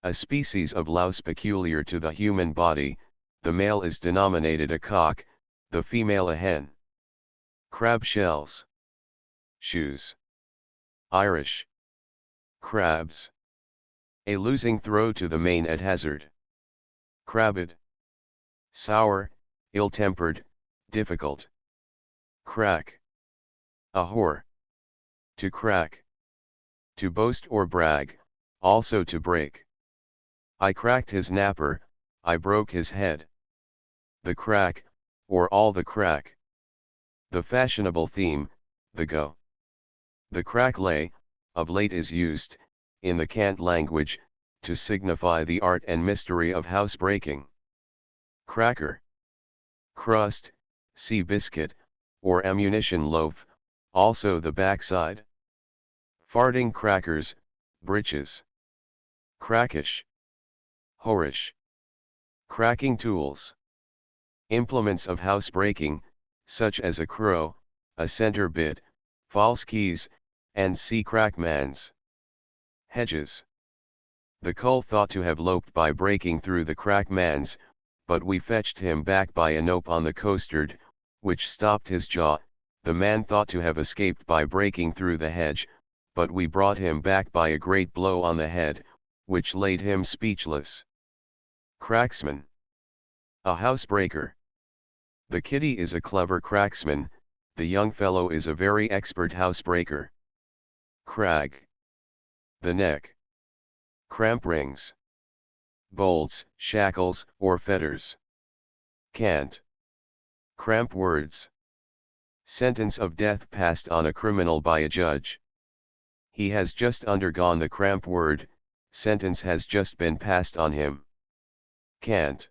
A species of louse peculiar to the human body, the male is denominated a cock, the female a hen. Crab shells. Shoes. Irish. Crabs. A losing throw to the main at hazard. Crabbed. Sour, ill-tempered, difficult. Crack. A whore. To crack. To boast or brag, also to break. I cracked his napper, I broke his head. The crack, or all the crack. The fashionable theme, the go. The crack lay, of late is used, in the cant language, to signify the art and mystery of housebreaking. Cracker. Crust, see biscuit, or ammunition loaf, also the backside. Farting crackers, breeches. Crackish. Whorish. Cracking tools. Implements of housebreaking, such as a crow, a center bit, false keys, and crackmans. Hedges. The cull thought to have loped by breaking through the crackmans, but we fetched him back by a nope on the costard, which stopped his jaw. The man thought to have escaped by breaking through the hedge, but we brought him back by a great blow on the head, which laid him speechless. Cracksman. A housebreaker. The kitty is a clever cracksman, the young fellow is a very expert housebreaker. Crag. The neck. Cramp rings. Bolts, shackles, or fetters. Cant. Cramp words. Sentence of death passed on a criminal by a judge. He has just undergone the cramp word, sentence has just been passed on him. Cant.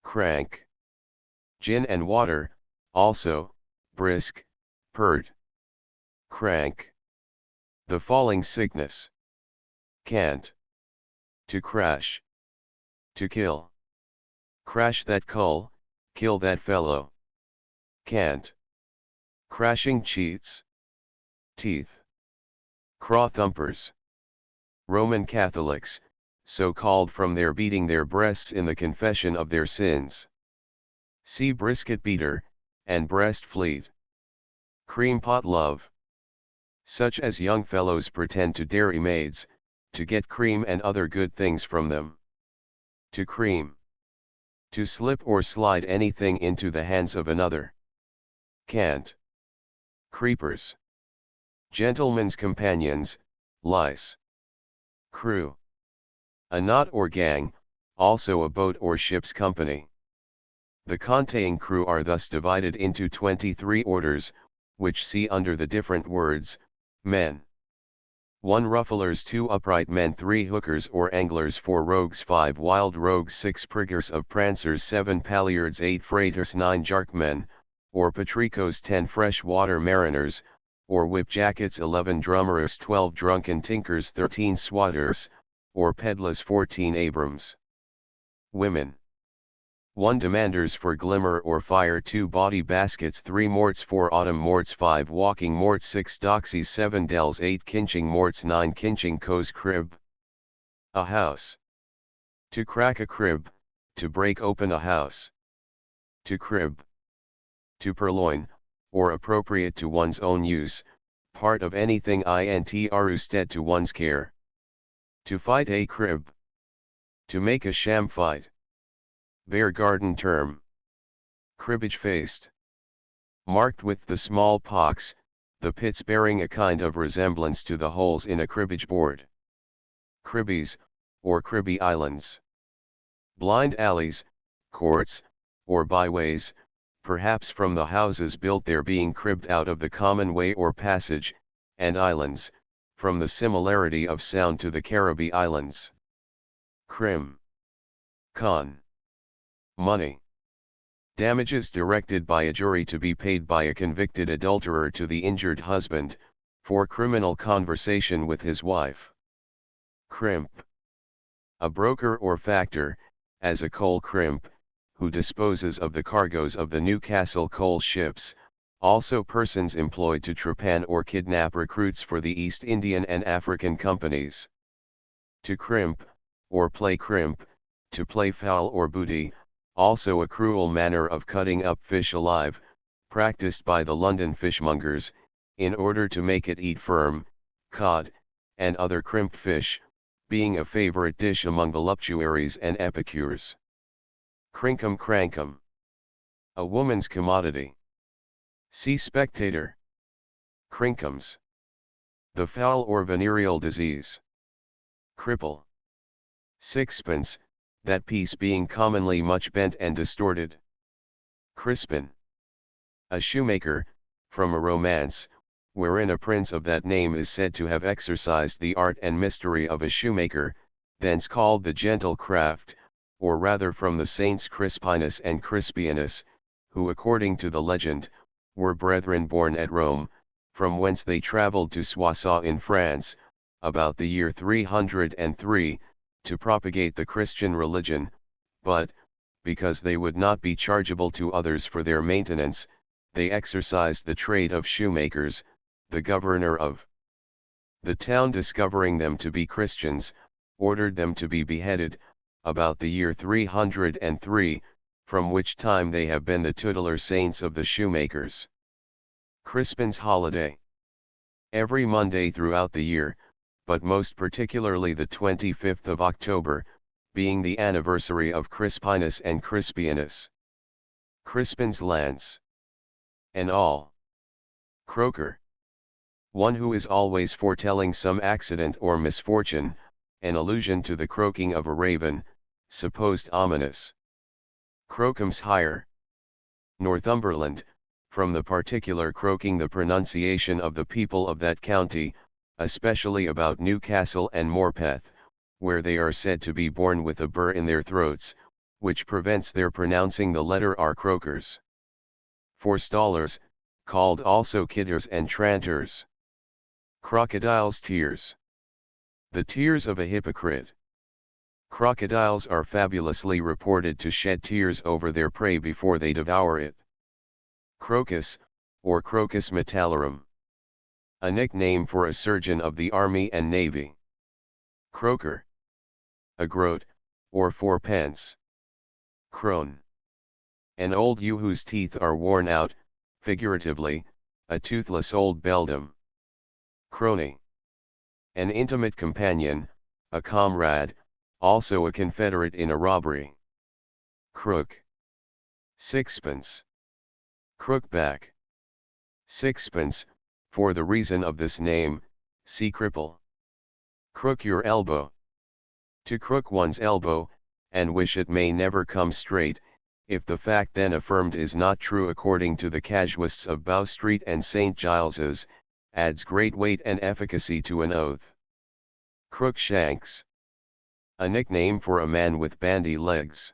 Crank. Gin and water, also, brisk, pert. Crank. The falling sickness. Cant. To crash. To kill. Crash that cull, kill that fellow. Cant. Crashing cheats. Teeth. Craw thumpers. Roman Catholics, so called from their beating their breasts in the confession of their sins. See brisket beater, and breast fleet. Cream pot love. Such as young fellows pretend to dairy maids, to get cream and other good things from them. To cream. To slip or slide anything into the hands of another. Cant. Creepers. Gentlemen's companions, lice. Crew. A knot or gang, also a boat or ship's company. The contain crew are thus divided into 23 orders, which see under the different words, men. 1 rufflers, 2 upright men, 3 hookers or anglers, 4 rogues, 5 wild rogues, 6 priggers of prancers, 7 palliards, 8 freighters, 9 jarkmen, or patricos, 10 fresh water mariners, or whip jackets, 11 drummers, 12 drunken tinkers, 13 swatters, or pedlars, 14 abrams. Women. 1 demanders for glimmer or fire, 2 bawdy baskets, 3 morts, 4 autumn morts, 5 walking morts, 6 doxies, 7 dells, 8 kinching morts, 9 kinching coes. Crib. A house. To crack a crib, to break open a house. To crib. To purloin, or appropriate to one's own use, part of anything intrusted to one's care. To fight a crib. To make a sham fight. Bear garden term. Cribbage faced. Marked with the small pox, the pits bearing a kind of resemblance to the holes in a cribbage board. Cribbies, or cribby islands. Blind alleys, courts, or byways, perhaps from the houses built there being cribbed out of the common way or passage, and islands, from the similarity of sound to the Caribbee Islands. Crim. Con. Money. Damages directed by a jury to be paid by a convicted adulterer to the injured husband, for criminal conversation with his wife. Crimp. A broker or factor, as a coal crimp, who disposes of the cargoes of the Newcastle coal ships, also persons employed to trepan or kidnap recruits for the East Indian and African companies. To crimp, or play crimp, to play foul or booty, also a cruel manner of cutting up fish alive, practiced by the London fishmongers, in order to make it eat firm, cod, and other crimped fish, being a favourite dish among voluptuaries and epicures. Crinkum crankum. A woman's commodity. See Spectator. Crinkums. The foul or venereal disease. Cripple. Sixpence, that piece being commonly much bent and distorted. Crispin. A shoemaker, from a romance, wherein a prince of that name is said to have exercised the art and mystery of a shoemaker, thence called the gentle craft, or rather from the saints Crispinus and Crispianus, who according to the legend, were brethren born at Rome, from whence they travelled to Soissons in France, about the year 303, to propagate the Christian religion, but, because they would not be chargeable to others for their maintenance, they exercised the trade of shoemakers. The governor of the town, discovering them to be Christians, ordered them to be beheaded, about the year 303, from which time they have been the tutelar saints of the shoemakers. Crispin's holiday. Every Monday throughout the year, but most particularly the 25th of October, being the anniversary of Crispinus and Crispianus. Crispin's lance. An all. Croaker. One who is always foretelling some accident or misfortune, an allusion to the croaking of a raven, supposed ominous. Crocum's hire. Northumberland, from the particular croaking the pronunciation of the people of that county, especially about Newcastle and Morpeth, where they are said to be born with a burr in their throats, which prevents their pronouncing the letter R. Croakers. Forestallers, called also kidders and tranters. Crocodile's tears. The tears of a hypocrite. Crocodiles are fabulously reported to shed tears over their prey before they devour it. Crocus, or Crocus metallorum. A nickname for a surgeon of the Army and Navy. Croaker. A groat, or fourpence. Crone. An old ewe whose teeth are worn out, figuratively, a toothless old beldam. Crony. An intimate companion, a comrade, also a confederate in a robbery. Crook. Sixpence. Crookback. Sixpence, for the reason of this name, see cripple. Crook your elbow. To crook one's elbow, and wish it may never come straight, if the fact then affirmed is not true according to the casuists of Bow Street and St. Giles's, adds great weight and efficacy to an oath. Crookshanks. A nickname for a man with bandy legs.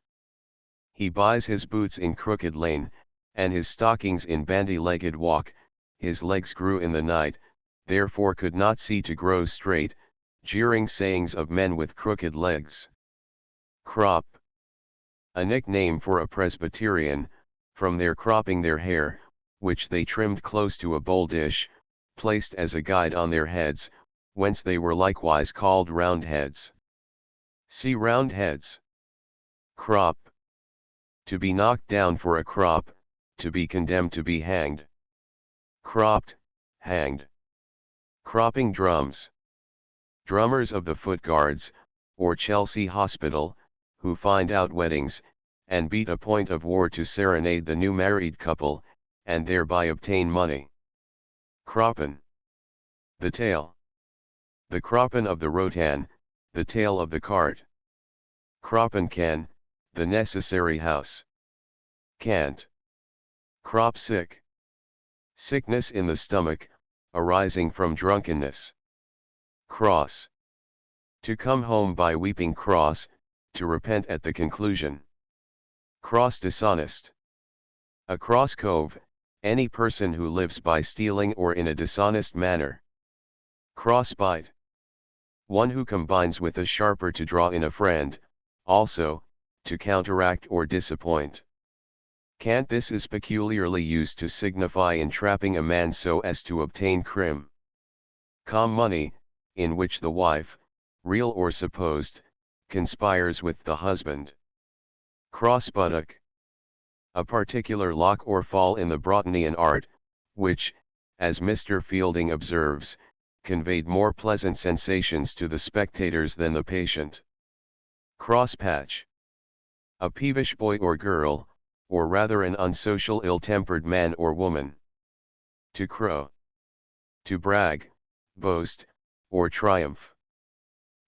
He buys his boots in Crooked Lane, and his stockings in bandy-legged walk. His legs grew in the night, therefore could not see to grow straight. Jeering sayings of men with crooked legs. Crop. A nickname for a Presbyterian, from their cropping their hair, which they trimmed close to a bowl dish, placed as a guide on their heads, whence they were likewise called roundheads. See roundheads. Crop. To be knocked down for a crop, to be condemned to be hanged. Cropped, hanged. Cropping drums. Drummers of the Foot Guards, or Chelsea Hospital, who find out weddings, and beat a point of war to serenade the new married couple, and thereby obtain money. Croppen. The tail. The croppen of the rotan, the tail of the cart. Croppen can, the necessary house. Can't. Crop sick. Sickness in the stomach, arising from drunkenness. Cross. To come home by weeping cross, to repent at the conclusion. Cross dishonest. A cross cove, any person who lives by stealing or in a dishonest manner. Crossbite. One who combines with a sharper to draw in a friend, also, to counteract or disappoint. Cant. This is peculiarly used to signify entrapping a man so as to obtain crim. Com money, in which the wife, real or supposed, conspires with the husband. Cross buttock. A particular lock or fall in the Broughtonnian art, which, as Mr. Fielding observes, conveyed more pleasant sensations to the spectators than the patient. Cross patch. A peevish boy or girl, or rather an unsocial ill-tempered man or woman. To crow. To brag, boast, or triumph.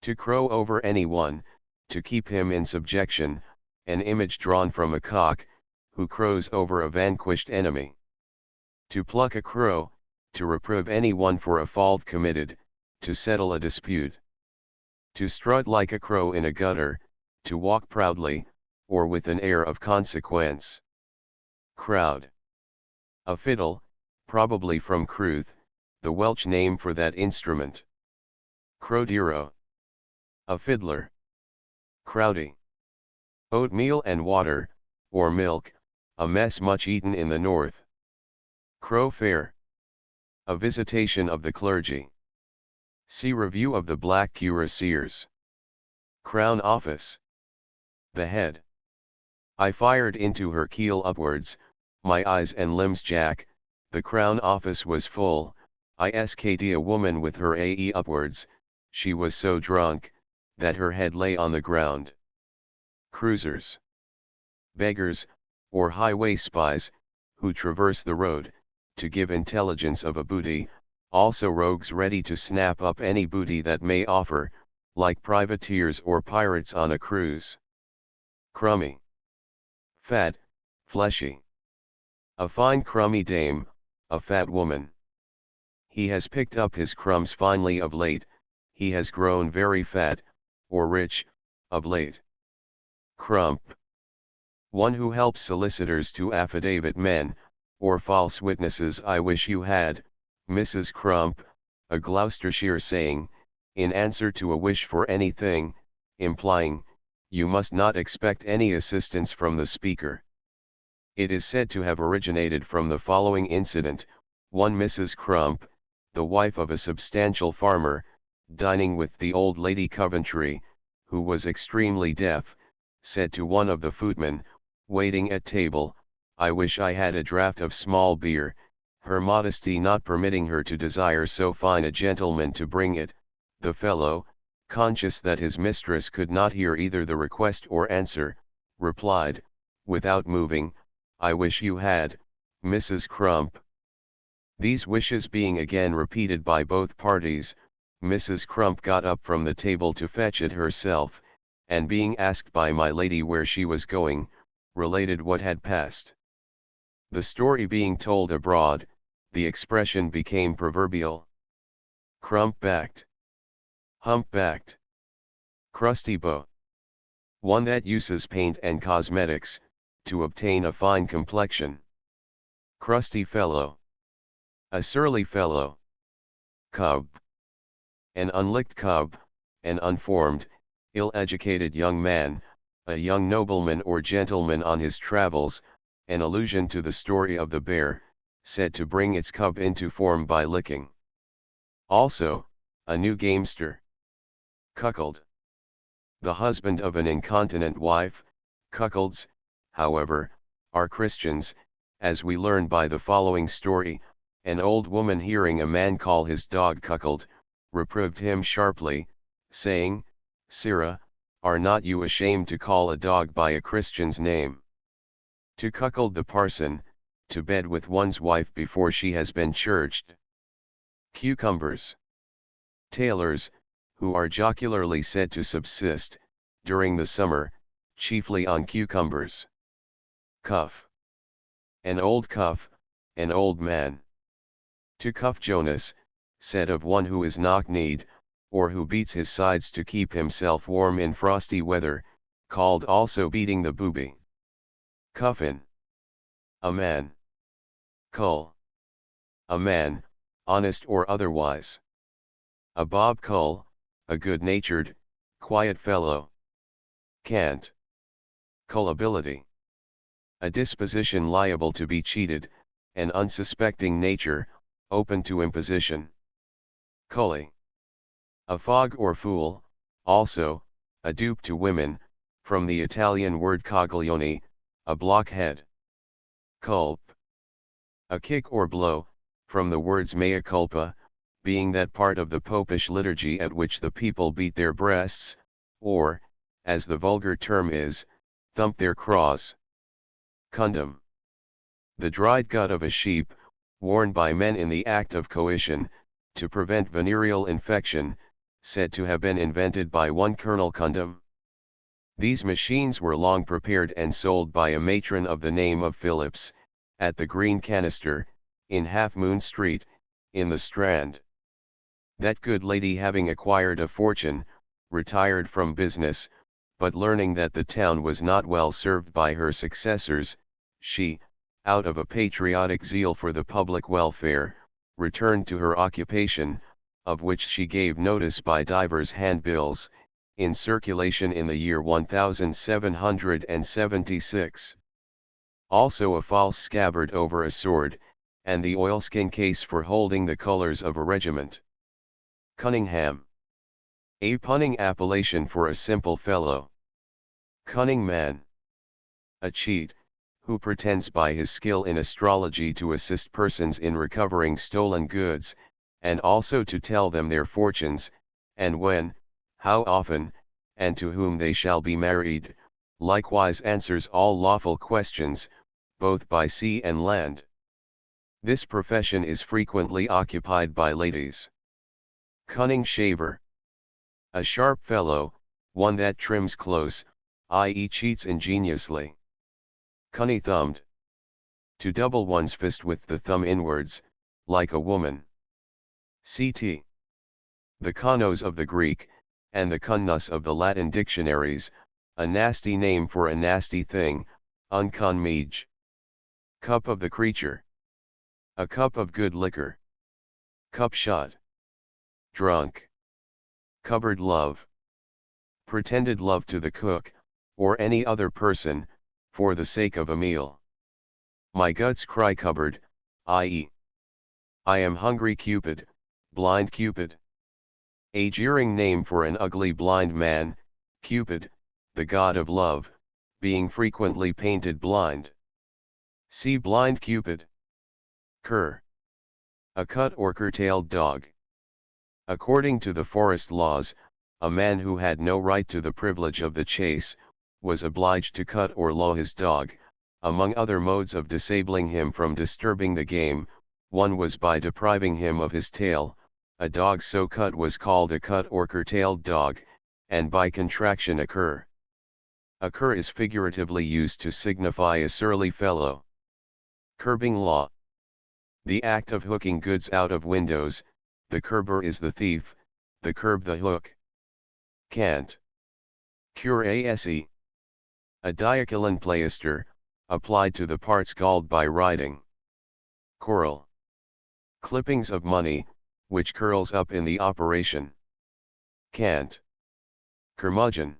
To crow over anyone, to keep him in subjection, an image drawn from a cock, who crows over a vanquished enemy. To pluck a crow, to reprove anyone for a fault committed, to settle a dispute. To strut like a crow in a gutter, to walk proudly, or with an air of consequence. Crowd. A fiddle, probably from Cruth, the Welsh name for that instrument. Crowdero. A fiddler. Crowdy. Oatmeal and water, or milk, a mess much eaten in the north. Crow fair. A visitation of the clergy. See Review of the Black Cuirassiers. Crown Office. The head. I fired into her keel upwards, my eyes and limbs jack, the Crown Office was full, I sk'd a woman with her ae upwards, she was so drunk, that her head lay on the ground. Cruisers. Beggars, or highway spies, who traverse the road, to give intelligence of a booty, also rogues ready to snap up any booty that may offer, like privateers or pirates on a cruise. Crummy. Fat, fleshy. A fine crummy dame, a fat woman. He has picked up his crumbs finely of late, he has grown very fat, or rich, of late. Crump. One who helps solicitors to affidavit men, or false witnesses. I wish you had, Mrs. Crump, a Gloucestershire saying, in answer to a wish for anything, implying, you must not expect any assistance from the speaker. It is said to have originated from the following incident: one Mrs. Crump, the wife of a substantial farmer, dining with the old Lady Coventry, who was extremely deaf, said to one of the footmen, waiting at table, I wish I had a draught of small beer, her modesty not permitting her to desire so fine a gentleman to bring it. The fellow, conscious that his mistress could not hear either the request or answer, replied, without moving, I wish you had, Mrs. Crump. These wishes being again repeated by both parties, Mrs. Crump got up from the table to fetch it herself, and being asked by my lady where she was going, related what had passed. The story being told abroad, the expression became proverbial. Crump-backed. Hump-backed. Crusty beau. One that uses paint and cosmetics, to obtain a fine complexion. Crusty fellow. A surly fellow. Cub. An unlicked cub, an unformed, ill-educated young man, a young nobleman or gentleman on his travels, an allusion to the story of the bear, said to bring its cub into form by licking. Also, a new gamester. Cuckold. The husband of an incontinent wife. Cuckolds, however, are Christians, as we learn by the following story, An old woman hearing a man call his dog cuckold, reproved him sharply, saying, "Sirrah, are not you ashamed to call a dog by a Christian's name? To cuckold the parson, to bed with one's wife before she has been churched." Cucumbers. Tailors, who are jocularly said to subsist, during the summer, chiefly on cucumbers. Cuff. An old cuff, an old man. To cuff Jonas, said of one who is knock-kneed, or who beats his sides to keep himself warm in frosty weather, called also beating the booby. Cuffin. A man. Cull. A man, honest or otherwise. A bob cull, a good-natured, quiet fellow. Cant. Cullability. A disposition liable to be cheated, an unsuspecting nature, open to imposition. Cully. A fog or fool, also, a dupe to women, from the Italian word coglione, a blockhead. Culp. A kick or blow, from the words mea culpa, being that part of the popish liturgy at which the people beat their breasts, or, as the vulgar term is, thump their craws. Condom. The dried gut of a sheep, worn by men in the act of coition, to prevent venereal infection, said to have been invented by one Colonel Condom. These machines were long prepared and sold by a matron of the name of Phillips, at the Green Canister, in Half Moon Street, in the Strand. That good lady having acquired a fortune, retired from business, but learning that the town was not well served by her successors, she, out of a patriotic zeal for the public welfare, returned to her occupation, of which she gave notice by divers handbills, in circulation in the year 1776. Also a false scabbard over a sword, and the oilskin case for holding the colors of a regiment. Cunningham. A punning appellation for a simple fellow. Cunning man. A cheat, who pretends by his skill in astrology to assist persons in recovering stolen goods, and also to tell them their fortunes, and when, how often, and to whom they shall be married, likewise answers all lawful questions, both by sea and land. This profession is frequently occupied by ladies. Cunning shaver. A sharp fellow, one that trims close, i.e. cheats ingeniously. Cunny-thumbed. To double one's fist with the thumb inwards, like a woman. Ct. The connos of the Greek, and the cunnus of the Latin dictionaries, a nasty name for a nasty thing, uncon-mege. Cup of the creature. A cup of good liquor. Cup shot. Drunk. Cupboard love. Pretended love to the cook, or any other person, for the sake of a meal. My guts cry cupboard, i.e. I am hungry Cupid, blind Cupid. A jeering name for an ugly blind man, Cupid, the god of love, being frequently painted blind. See blind Cupid. Cur. A cut or curtailed dog. According to the forest laws, a man who had no right to the privilege of the chase, was obliged to cut or law his dog. Among other modes of disabling him from disturbing the game, one was by depriving him of his tail. A dog so cut was called a cut or curtailed dog, and by contraction a cur. A cur is figuratively used to signify a surly fellow. Curbing law. The act of hooking goods out of windows, the curber is the thief, the curb the hook. Cant. Cuirasse. A diacolan plaister, applied to the parts galled by riding. Coral. Clippings of money, which curls up in the operation. Cant. Curmudgeon.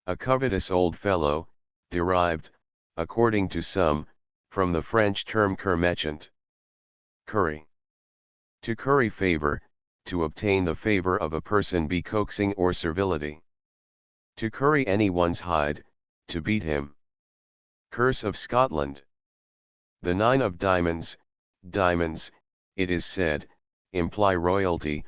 A covetous old fellow, derived, according to some, from the French term curmechant. Curry. To curry favor, to obtain the favor of a person be coaxing or servility. To curry anyone's hide, to beat him. Curse of Scotland. The nine of diamonds, diamonds, it is said, imply royalty,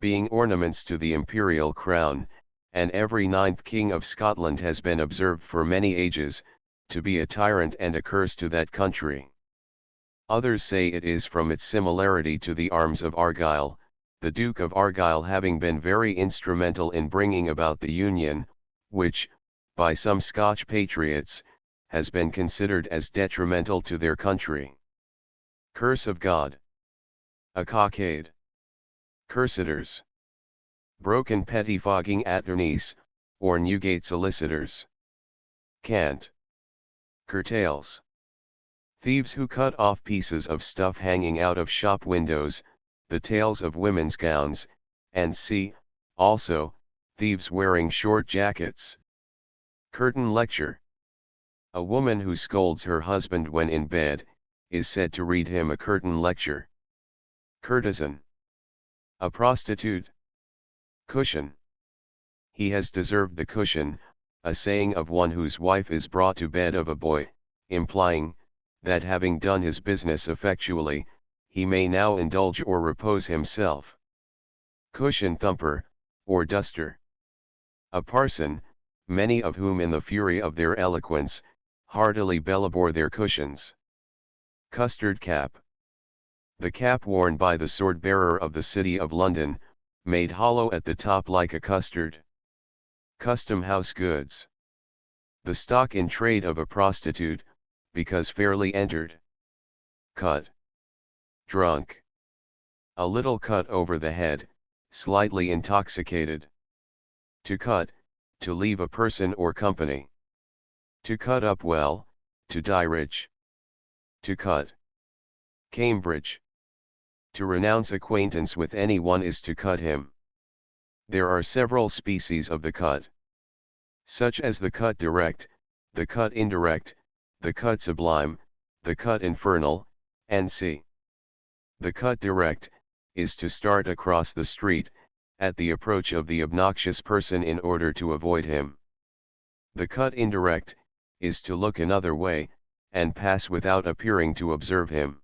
being ornaments to the imperial crown, and every ninth king of Scotland has been observed for many ages, to be a tyrant and a curse to that country. Others say it is from its similarity to the arms of Argyll, the Duke of Argyll having been very instrumental in bringing about the Union, which, by some Scotch patriots, has been considered as detrimental to their country. Curse of God. A cockade. Cursiders. Broken pettifogging attorneys, or Newgate solicitors. Cant. Curtails. Thieves who cut off pieces of stuff hanging out of shop windows, the tails of women's gowns, and see, also, thieves wearing short jackets. Curtain lecture. A woman who scolds her husband when in bed, is said to read him a curtain lecture. Courtesan. A prostitute. Cushion. He has deserved the cushion, a saying of one whose wife is brought to bed of a boy, implying, that having done his business effectually, he may now indulge or repose himself. Cushion thumper, or duster. A parson, many of whom in the fury of their eloquence, heartily bellabore their cushions. Custard cap. The cap worn by the sword-bearer of the City of London, made hollow at the top like a custard. Custom house goods. The stock in trade of a prostitute, because fairly entered. Cut. Drunk. A little cut over the head, slightly intoxicated. To cut, to leave a person or company. To cut up well, to die rich. To cut. Cambridge. To renounce acquaintance with anyone is to cut him. There are several species of the cut, such as the cut direct, the cut indirect, the cut sublime, the cut infernal, and c. The cut direct, is to start across the street, at the approach of the obnoxious person in order to avoid him. The cut indirect, is to look another way, and pass without appearing to observe him.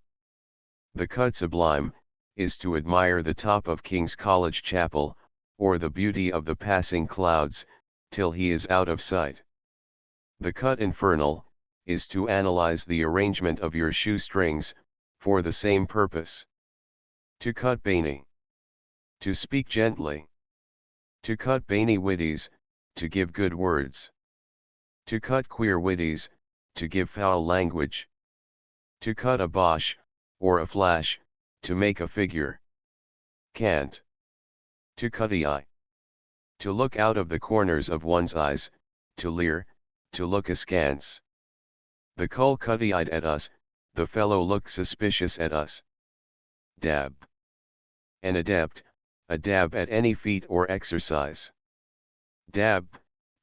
The cut sublime, is to admire the top of King's College Chapel, or the beauty of the passing clouds, till he is out of sight. The cut infernal, is to analyze the arrangement of your shoestrings, for the same purpose. To cut baney. To speak gently. To cut baney witties, to give good words. To cut queer witties, to give foul language. To cut a bosh, or a flash, to make a figure. Cant. To cut a eye. To look out of the corners of one's eyes, to leer, to look askance. The cull cutty-eyed at us, the fellow looked suspicious at us. Dab. An adept, a dab at any feat or exercise. Dab,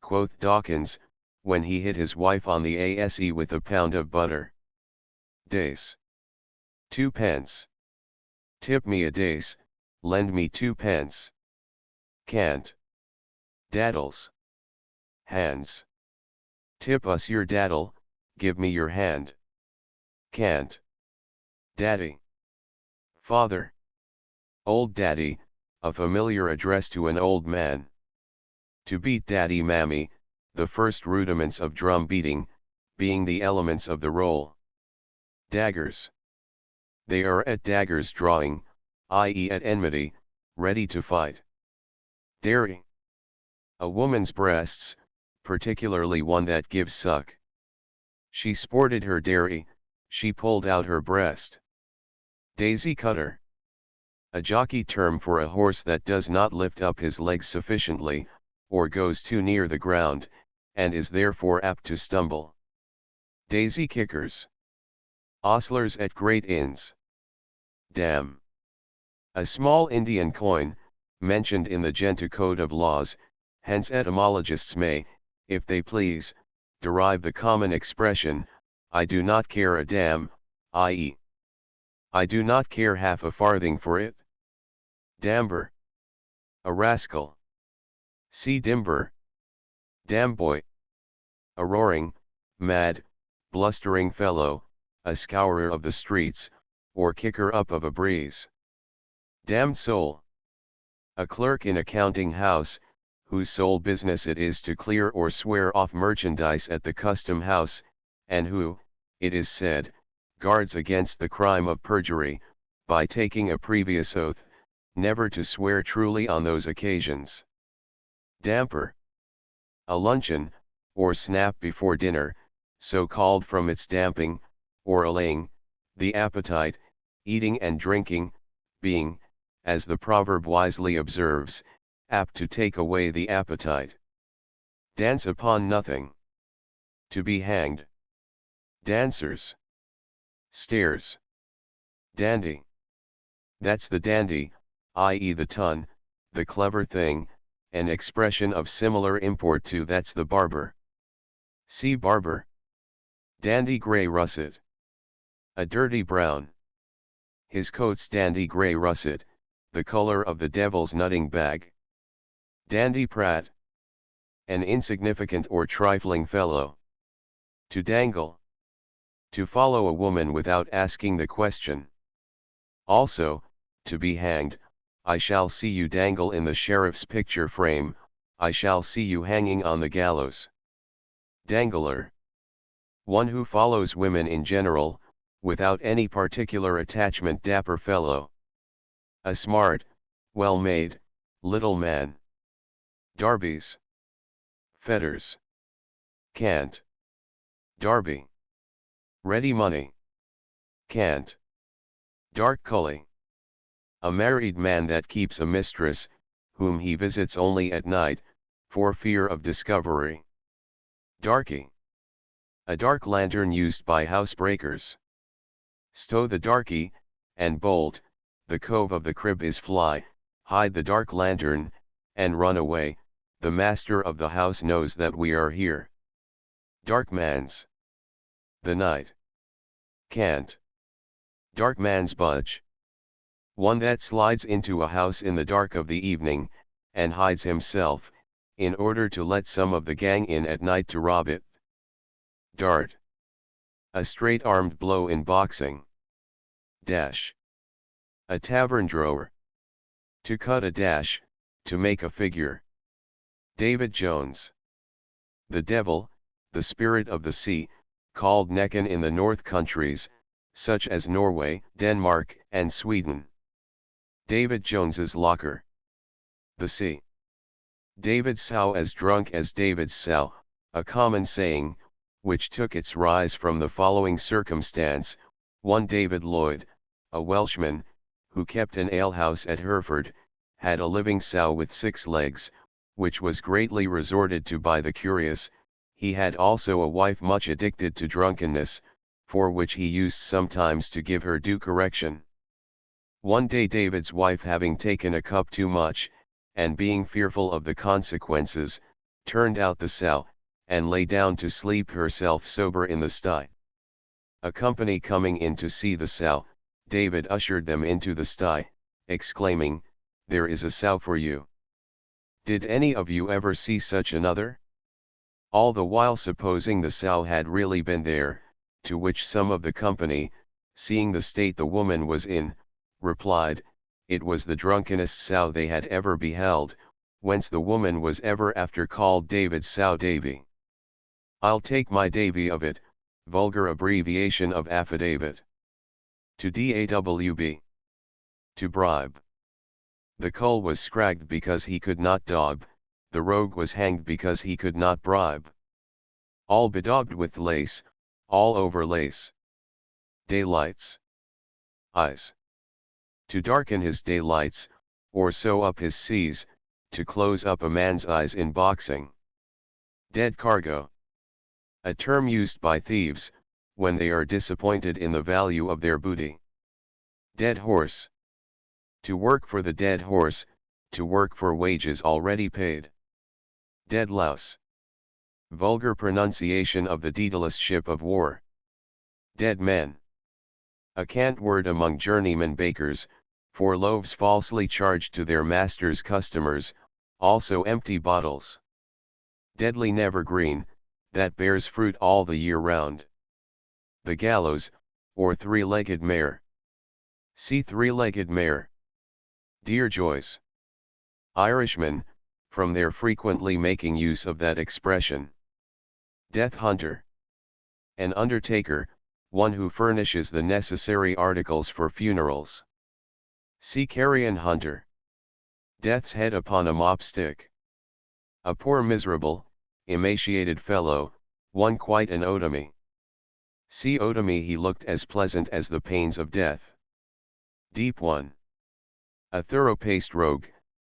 quoth Dawkins, when he hit his wife on the ase with a pound of butter. Dace. 2 pence. Tip me a dace, lend me 2 pence. Cant. Daddles. Hands. Tip us your daddle, give me your hand. Cant. Daddy. Father. Old daddy, a familiar address to an old man. To beat daddy mammy, the first rudiments of drum beating, being the elements of the roll. Daggers. They are at daggers drawing, i.e. at enmity, ready to fight. Dairy. A woman's breasts, particularly one that gives suck. She sported her dairy, she pulled out her breast. Daisy cutter. A jockey term for a horse that does not lift up his legs sufficiently, or goes too near the ground, and is therefore apt to stumble. Daisy kickers. Ostlers at great inns. Dam. A small Indian coin, mentioned in the Gentoo Code of Laws, hence etymologists may, if they please, derive the common expression, I do not care a damn, i.e. I do not care half a farthing for it. Damber. A rascal. See dimber. Damboy. A roaring, mad, blustering fellow, a scourer of the streets, or kicker up of a breeze. Damned soul. A clerk in a counting house, whose sole business it is to clear or swear off merchandise at the custom house, and who, it is said, guards against the crime of perjury, by taking a previous oath, never to swear truly on those occasions. Damper. A luncheon, or snap before dinner, so called from its damping, or allaying, the appetite, eating and drinking, being, as the proverb wisely observes, apt to take away the appetite. Dance upon nothing. To be hanged. Dancers. Stairs. Dandy. That's the dandy, i.e. the ton, the clever thing, an expression of similar import to that's the barber. See barber. Dandy grey russet. A dirty brown. His coat's dandy grey russet, the color of the devil's nutting bag. Dandy prat. An insignificant or trifling fellow. To dangle. To follow a woman without asking the question. Also, to be hanged, I shall see you dangle in the sheriff's picture frame, I shall see you hanging on the gallows. Dangler. One who follows women in general, without any particular attachment. Dapper fellow. A smart, well-made, little man. Darbies. Fetters. Can't. Darby. Ready money. Can't. Dark cully. A married man that keeps a mistress, whom he visits only at night, for fear of discovery. Darky. A dark lantern used by housebreakers. Stow the darky, and bolt, the cove of the crib is fly, hide the dark lantern, and run away, the master of the house knows that we are here. Dark man's. The night. Can't. Dark man's budge. One that slides into a house in the dark of the evening, and hides himself, in order to let some of the gang in at night to rob it. Dart. A straight-armed blow in boxing. Dash. A tavern drawer. To cut a dash, to make a figure. David Jones. The devil, the spirit of the sea, called Necken in the north countries, such as Norway, Denmark, and Sweden. David Jones's locker. The sea. David's sow as drunk as David's sow, a common saying, which took its rise from the following circumstance. One David Lloyd, a Welshman, who kept an alehouse at Hereford, had a living sow with 6 legs, which was greatly resorted to by the curious. He had also a wife much addicted to drunkenness, for which he used sometimes to give her due correction. One day David's wife, having taken a cup too much, and being fearful of the consequences, turned out the sow, and lay down to sleep herself sober in the sty. A company coming in to see the sow, David ushered them into the sty, exclaiming, "There is a sow for you. Did any of you ever see such another?" All the while supposing the sow had really been there, to which some of the company, seeing the state the woman was in, replied, it was the drunkenest sow they had ever beheld, whence the woman was ever after called David's sow Davy. I'll take my Davy of it, vulgar abbreviation of affidavit. To dawb. To bribe. The cull was scragged because he could not daub, the rogue was hanged because he could not bribe. All bedaubed with lace, all over lace. Daylights. Eyes. To darken his daylights, or sew up his seas, to close up a man's eyes in boxing. Dead cargo. A term used by thieves, when they are disappointed in the value of their booty. Dead horse. To work for the dead horse, to work for wages already paid. Dead louse. Vulgar pronunciation of the Daedalus ship of war. Dead men. A cant word among journeyman bakers, for loaves falsely charged to their master's customers, also empty bottles. Deadly nevergreen, that bears fruit all the year round. The gallows, or 3-legged mare. See three-legged mare. Dear Joyce. Irishmen, from their frequently making use of that expression. Death hunter. An undertaker, one who furnishes the necessary articles for funerals. See carrion hunter. Death's head upon a mop stick. A poor miserable, emaciated fellow, one quite an otomy. See otomy, he looked as pleasant as the pains of death. Deep one. A thorough-paced rogue,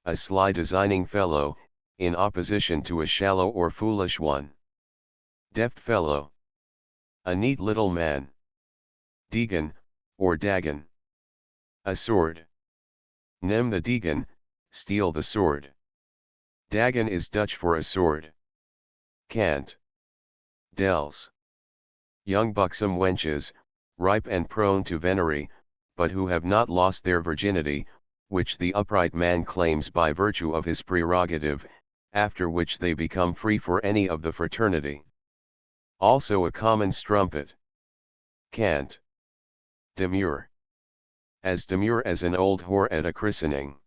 a sly designing fellow, in opposition to a shallow or foolish one. Deft fellow. A neat little man. Degan, or Dagon. A sword. Nem the Degan, steal the sword. Dagon is Dutch for a sword. Cant. Dells. Young buxom wenches, ripe and prone to venery, but who have not lost their virginity, which the upright man claims by virtue of his prerogative, after which they become free for any of the fraternity. Also a common strumpet. Cant. Demure. As demure as an old whore at a christening.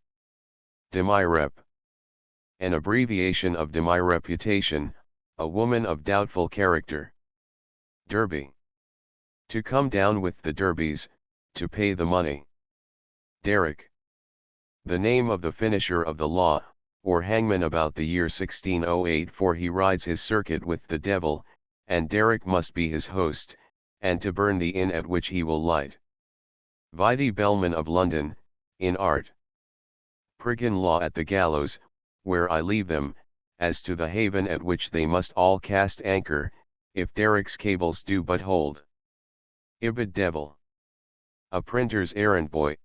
Demirep. An abbreviation of demi-reputation, a woman of doubtful character. Derby. To come down with the derbies, to pay the money. Derrick. The name of the finisher of the law, or hangman about the year 1608, for he rides his circuit with the devil, and Derrick must be his host, and to burn the inn at which he will light. Vide Bellman of London, in art. Priggan law at the gallows, where I leave them, as to the haven at which they must all cast anchor, if Derrick's cables do but hold. Ibid devil. A printer's errand boy.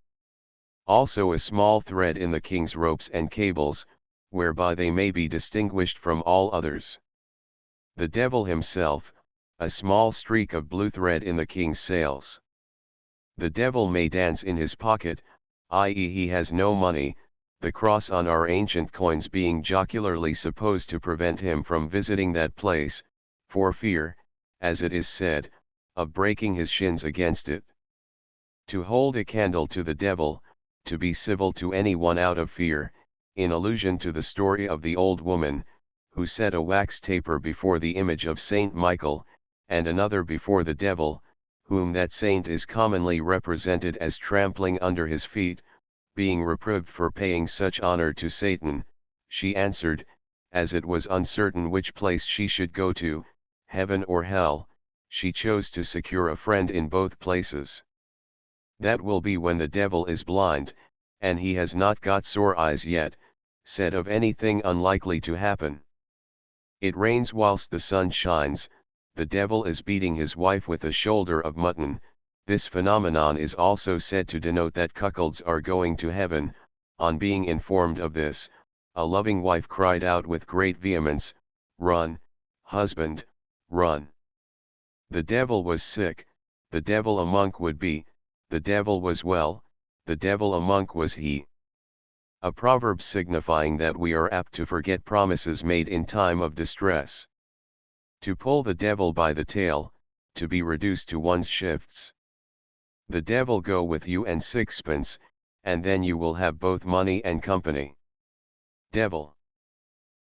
Also a small thread in the king's ropes and cables, whereby they may be distinguished from all others. The devil himself, a small streak of blue thread in the king's sails. The devil may dance in his pocket, i.e. he has no money, the cross on our ancient coins being jocularly supposed to prevent him from visiting that place, for fear, as it is said, of breaking his shins against it. To hold a candle to the devil, to be civil to any one out of fear, in allusion to the story of the old woman, who set a wax taper before the image of Saint Michael, and another before the devil, whom that saint is commonly represented as trampling under his feet, being reproved for paying such honor to Satan, she answered, as it was uncertain which place she should go to, heaven or hell, she chose to secure a friend in both places. That will be when the devil is blind, and he has not got sore eyes yet, said of anything unlikely to happen. It rains whilst the sun shines, the devil is beating his wife with a shoulder of mutton. This phenomenon is also said to denote that cuckolds are going to heaven. On being informed of this, a loving wife cried out with great vehemence, "Run, husband, run." The devil was sick, the devil a monk would be, the devil was well, the devil a monk was he. A proverb signifying that we are apt to forget promises made in time of distress. To pull the devil by the tail, to be reduced to one's shifts. The devil go with you and sixpence, and then you will have both money and company. Devil.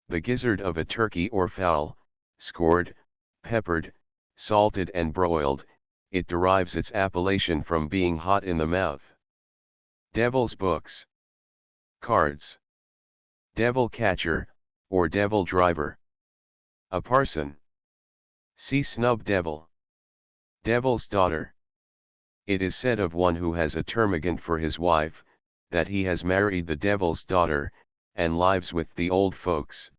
The gizzard of a turkey or fowl, scored, peppered, salted and broiled, it derives its appellation from being hot in the mouth. Devil's books. Cards. Devil catcher, or devil driver. A parson. See snub devil. Devil's daughter. It is said of one who has a termagant for his wife, that he has married the devil's daughter, and lives with the old folks.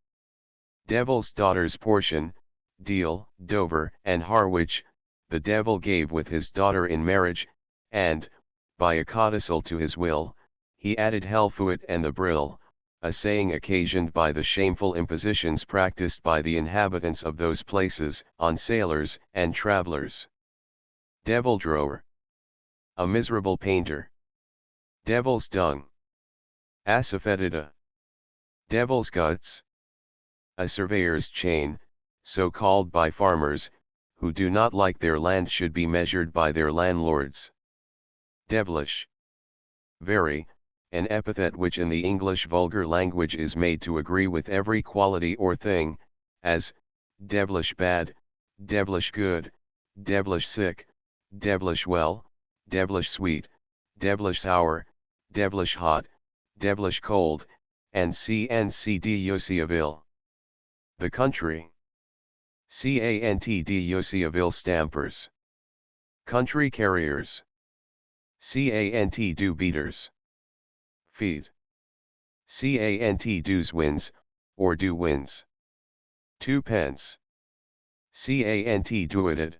Devil's daughter's portion, Deal, Dover, and Harwich, the devil gave with his daughter in marriage, and, by a codicil to his will, he added Hellfoot and the Brill, a saying occasioned by the shameful impositions practiced by the inhabitants of those places on sailors and travellers. Devil drawer. A miserable painter. Devil's dung. Asafoetida. Devil's guts. A surveyor's chain, so called by farmers, who do not like their land should be measured by their landlords. Devilish. very, an epithet which in the English vulgar language is made to agree with every quality or thing, as, devilish bad, devilish good, devilish sick, devilish well, devilish sweet, devilish sour, devilish hot, devilish cold, and cncdocaville. The country. Cantdocaville stampers. Country carriers. Cant do beaters. Feed. Cant do's wins, or do wins. 2 pence. Cant doited.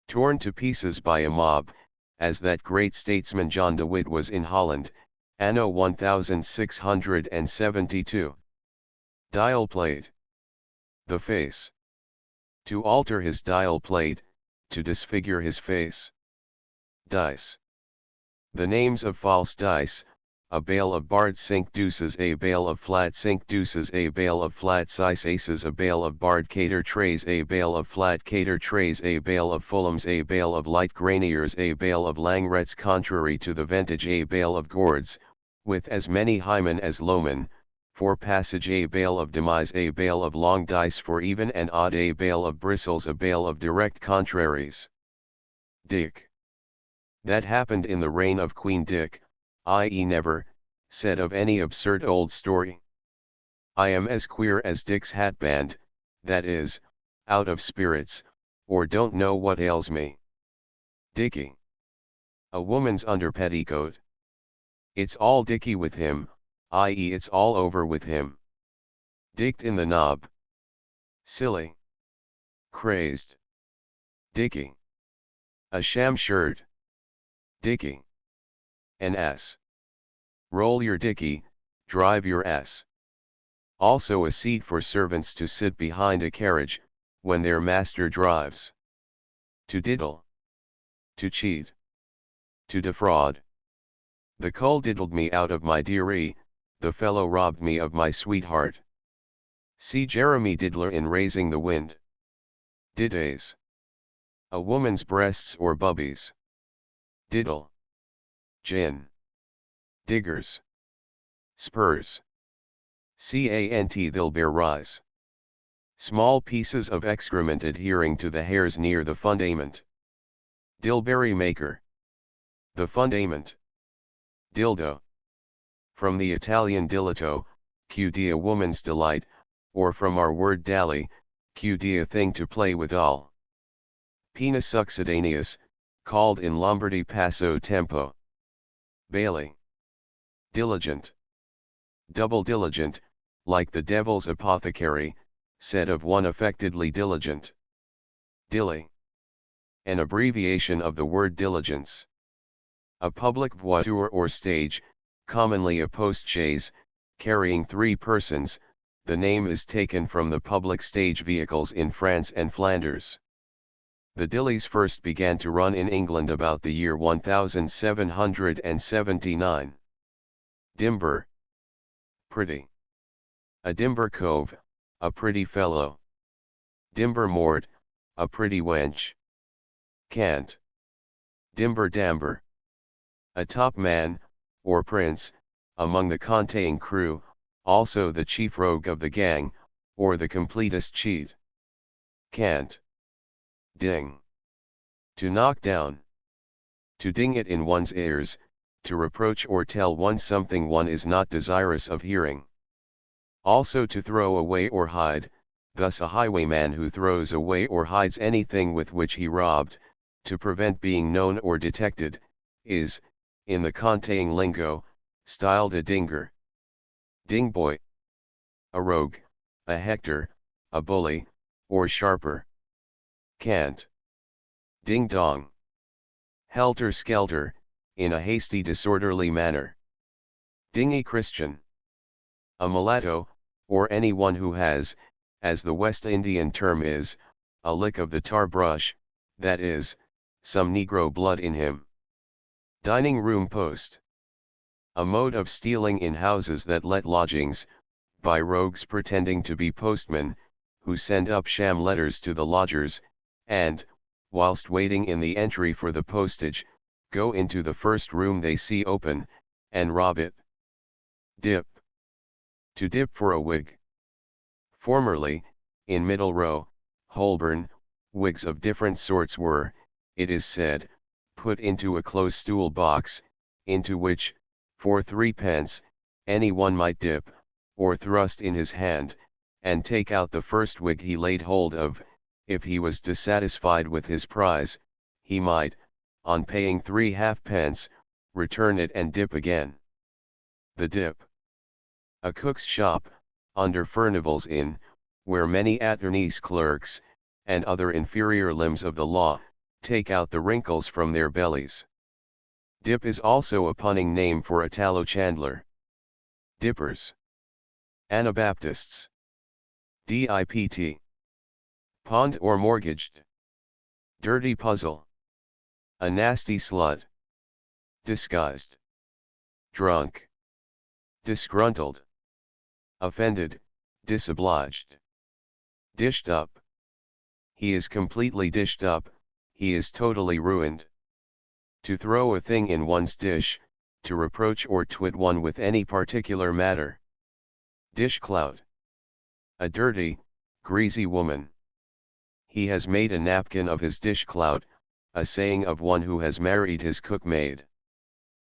Torn to pieces by a mob, as that great statesman John de Witt was in Holland, anno 1672. Dial plate. The face. To alter his dial plate, to disfigure his face. Dice. The names of false dice, a bale of barred cinque deuces, a bale of flat cinque deuces, a bale of flat sice aces, a bale of barred cater trays, a bale of flat cater trays, a bale of fulhams, a bale of light grainiers, a bale of langrets contrary to the vintage, a bale of gourds, with as many hymen as lowmen, for passage, a bale of demise, a bale of long dice for even and odd, a bale of bristles, a bale of direct contraries. Dick. That happened in the reign of Queen Dick, i.e. never, said of any absurd old story. I am as queer as Dick's hatband, that is, out of spirits, or don't know what ails me. Dicky. A woman's under petticoat. It's all dicky with him, i.e. it's all over with him. Dicked in the knob. Silly. Crazed. Dicky. A sham shirt. Dicky. An S. Roll your dicky, drive your S. Also a seat for servants to sit behind a carriage, when their master drives. To diddle. To cheat. To defraud. The cull diddled me out of my dearie, the fellow robbed me of my sweetheart. See Jeremy Diddler in Raising the Wind. Didays. A woman's breasts or bubbies. Diddle. Gin. Diggers. Spurs. Cant they'll bear rise. Small pieces of excrement adhering to the hairs near the fundament. Dilberry maker. The fundament. Dildo. From the Italian diletto, qd a woman's delight, or from our word dally, qd a thing to play withal. Penis succedaneous, called in Lombardy passo tempo. Bailey. Diligent. Double diligent, like the devil's apothecary, said of one affectedly diligent. Dilly. An abbreviation of the word diligence. A public voiture or stage, commonly a postchaise, carrying 3 persons, the name is taken from the public stage vehicles in France and Flanders. The dillies first began to run in England about the year 1779. Dimber. Pretty. A dimber cove, a pretty fellow. Dimber mort, a pretty wench. Cant. Dimber damber. A top man, or prince, among the Contéing crew, also the chief rogue of the gang, or the completest cheat. Cant. Ding. To knock down. To ding it in one's ears, to reproach or tell one something one is not desirous of hearing. Also to throw away or hide, thus a highwayman who throws away or hides anything with which he robbed, to prevent being known or detected, is, in the Contéing lingo, styled a dinger. Dingboy. A rogue, a hector, a bully, or sharper. Cant. Ding dong. Helter skelter, in a hasty disorderly manner. Dingy Christian. A mulatto, or anyone who has, as the West Indian term is, a lick of the tar brush, that is, some Negro blood in him. Dining room post. A mode of stealing in houses that let lodgings, by rogues pretending to be postmen, who send up sham letters to the lodgers, and, whilst waiting in the entry for the postage, go into the first room they see open, and rob it. Dip. To dip for a wig. Formerly, in Middle Row, Holborn, wigs of different sorts were, it is said, put into a close stool box, into which, for 3d, any one might dip, or thrust in his hand, and take out the first wig he laid hold of. If he was dissatisfied with his prize, he might, on paying 3/2, return it and dip again. The dip. A cook's shop, under Furnival's Inn, where many attorneys' clerks, and other inferior limbs of the law, take out the wrinkles from their bellies. Dip is also a punning name for a tallow chandler. Dippers. Anabaptists. DIPT. Pawned or mortgaged. Dirty puzzle. A nasty slut. Disguised. Drunk. Disgruntled. Offended, disobliged. Dished up. He is completely dished up, he is totally ruined. To throw a thing in one's dish, to reproach or twit one with any particular matter. Dish clout. A dirty, greasy woman. He has made a napkin of his dish clout, a saying of one who has married his cookmaid.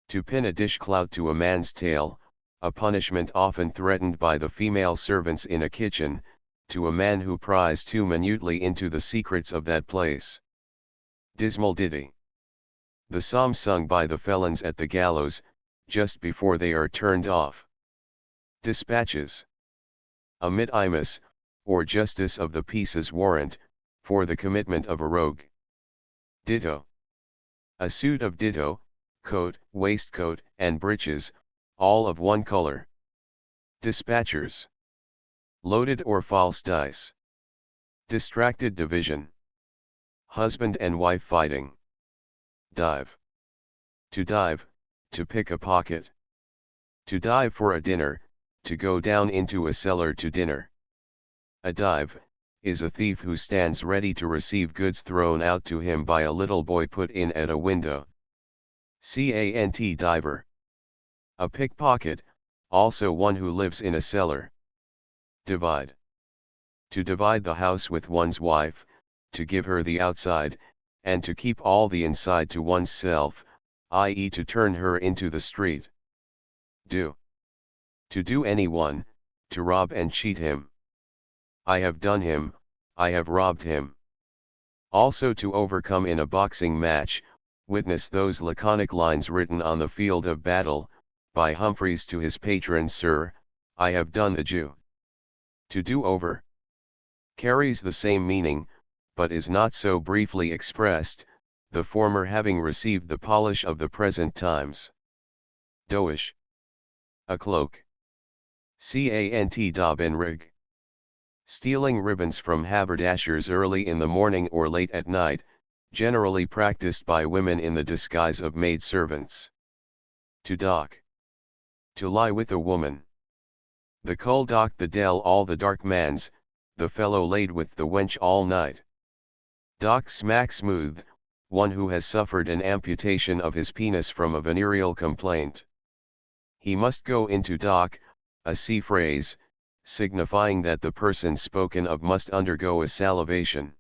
To pin a dish clout to a man's tail, a punishment often threatened by the female servants in a kitchen, to a man who pries too minutely into the secrets of that place. Dismal ditty. The psalm sung by the felons at the gallows, just before they are turned off. Dispatches. A mittimus, or justice of the peace's warrant, for the commitment of a rogue. Ditto. A suit of ditto, coat, waistcoat, and breeches, all of one color. Dispatchers. Loaded or false dice. Distracted division. Husband and wife fighting. Dive. To dive, to pick a pocket. To dive for a dinner, to go down into a cellar to dinner. A dive, is a thief who stands ready to receive goods thrown out to him by a little boy put in at a window. Cant diver. A pickpocket, also one who lives in a cellar. Divide. To divide the house with one's wife, to give her the outside, and to keep all the inside to one's self, i.e. to turn her into the street. Do. To do anyone, to rob and cheat him. I have done him, I have robbed him. Also to overcome in a boxing match, witness those laconic lines written on the field of battle, by Humphreys to his patron Sir, I have done the Jew. To do over. Carries the same meaning, but is not so briefly expressed, the former having received the polish of the present times. Doish. A cloak. Cant daub and rig. Stealing ribbons from haberdashers early in the morning or late at night, generally practiced by women in the disguise of maid-servants. To dock. To lie with a woman. The cull docked the dell all the dark mans, the fellow laid with the wench all night. Dock smack smooth, one who has suffered an amputation of his penis from a venereal complaint. He must go into dock, a sea phrase, signifying that the person spoken of must undergo a salivation.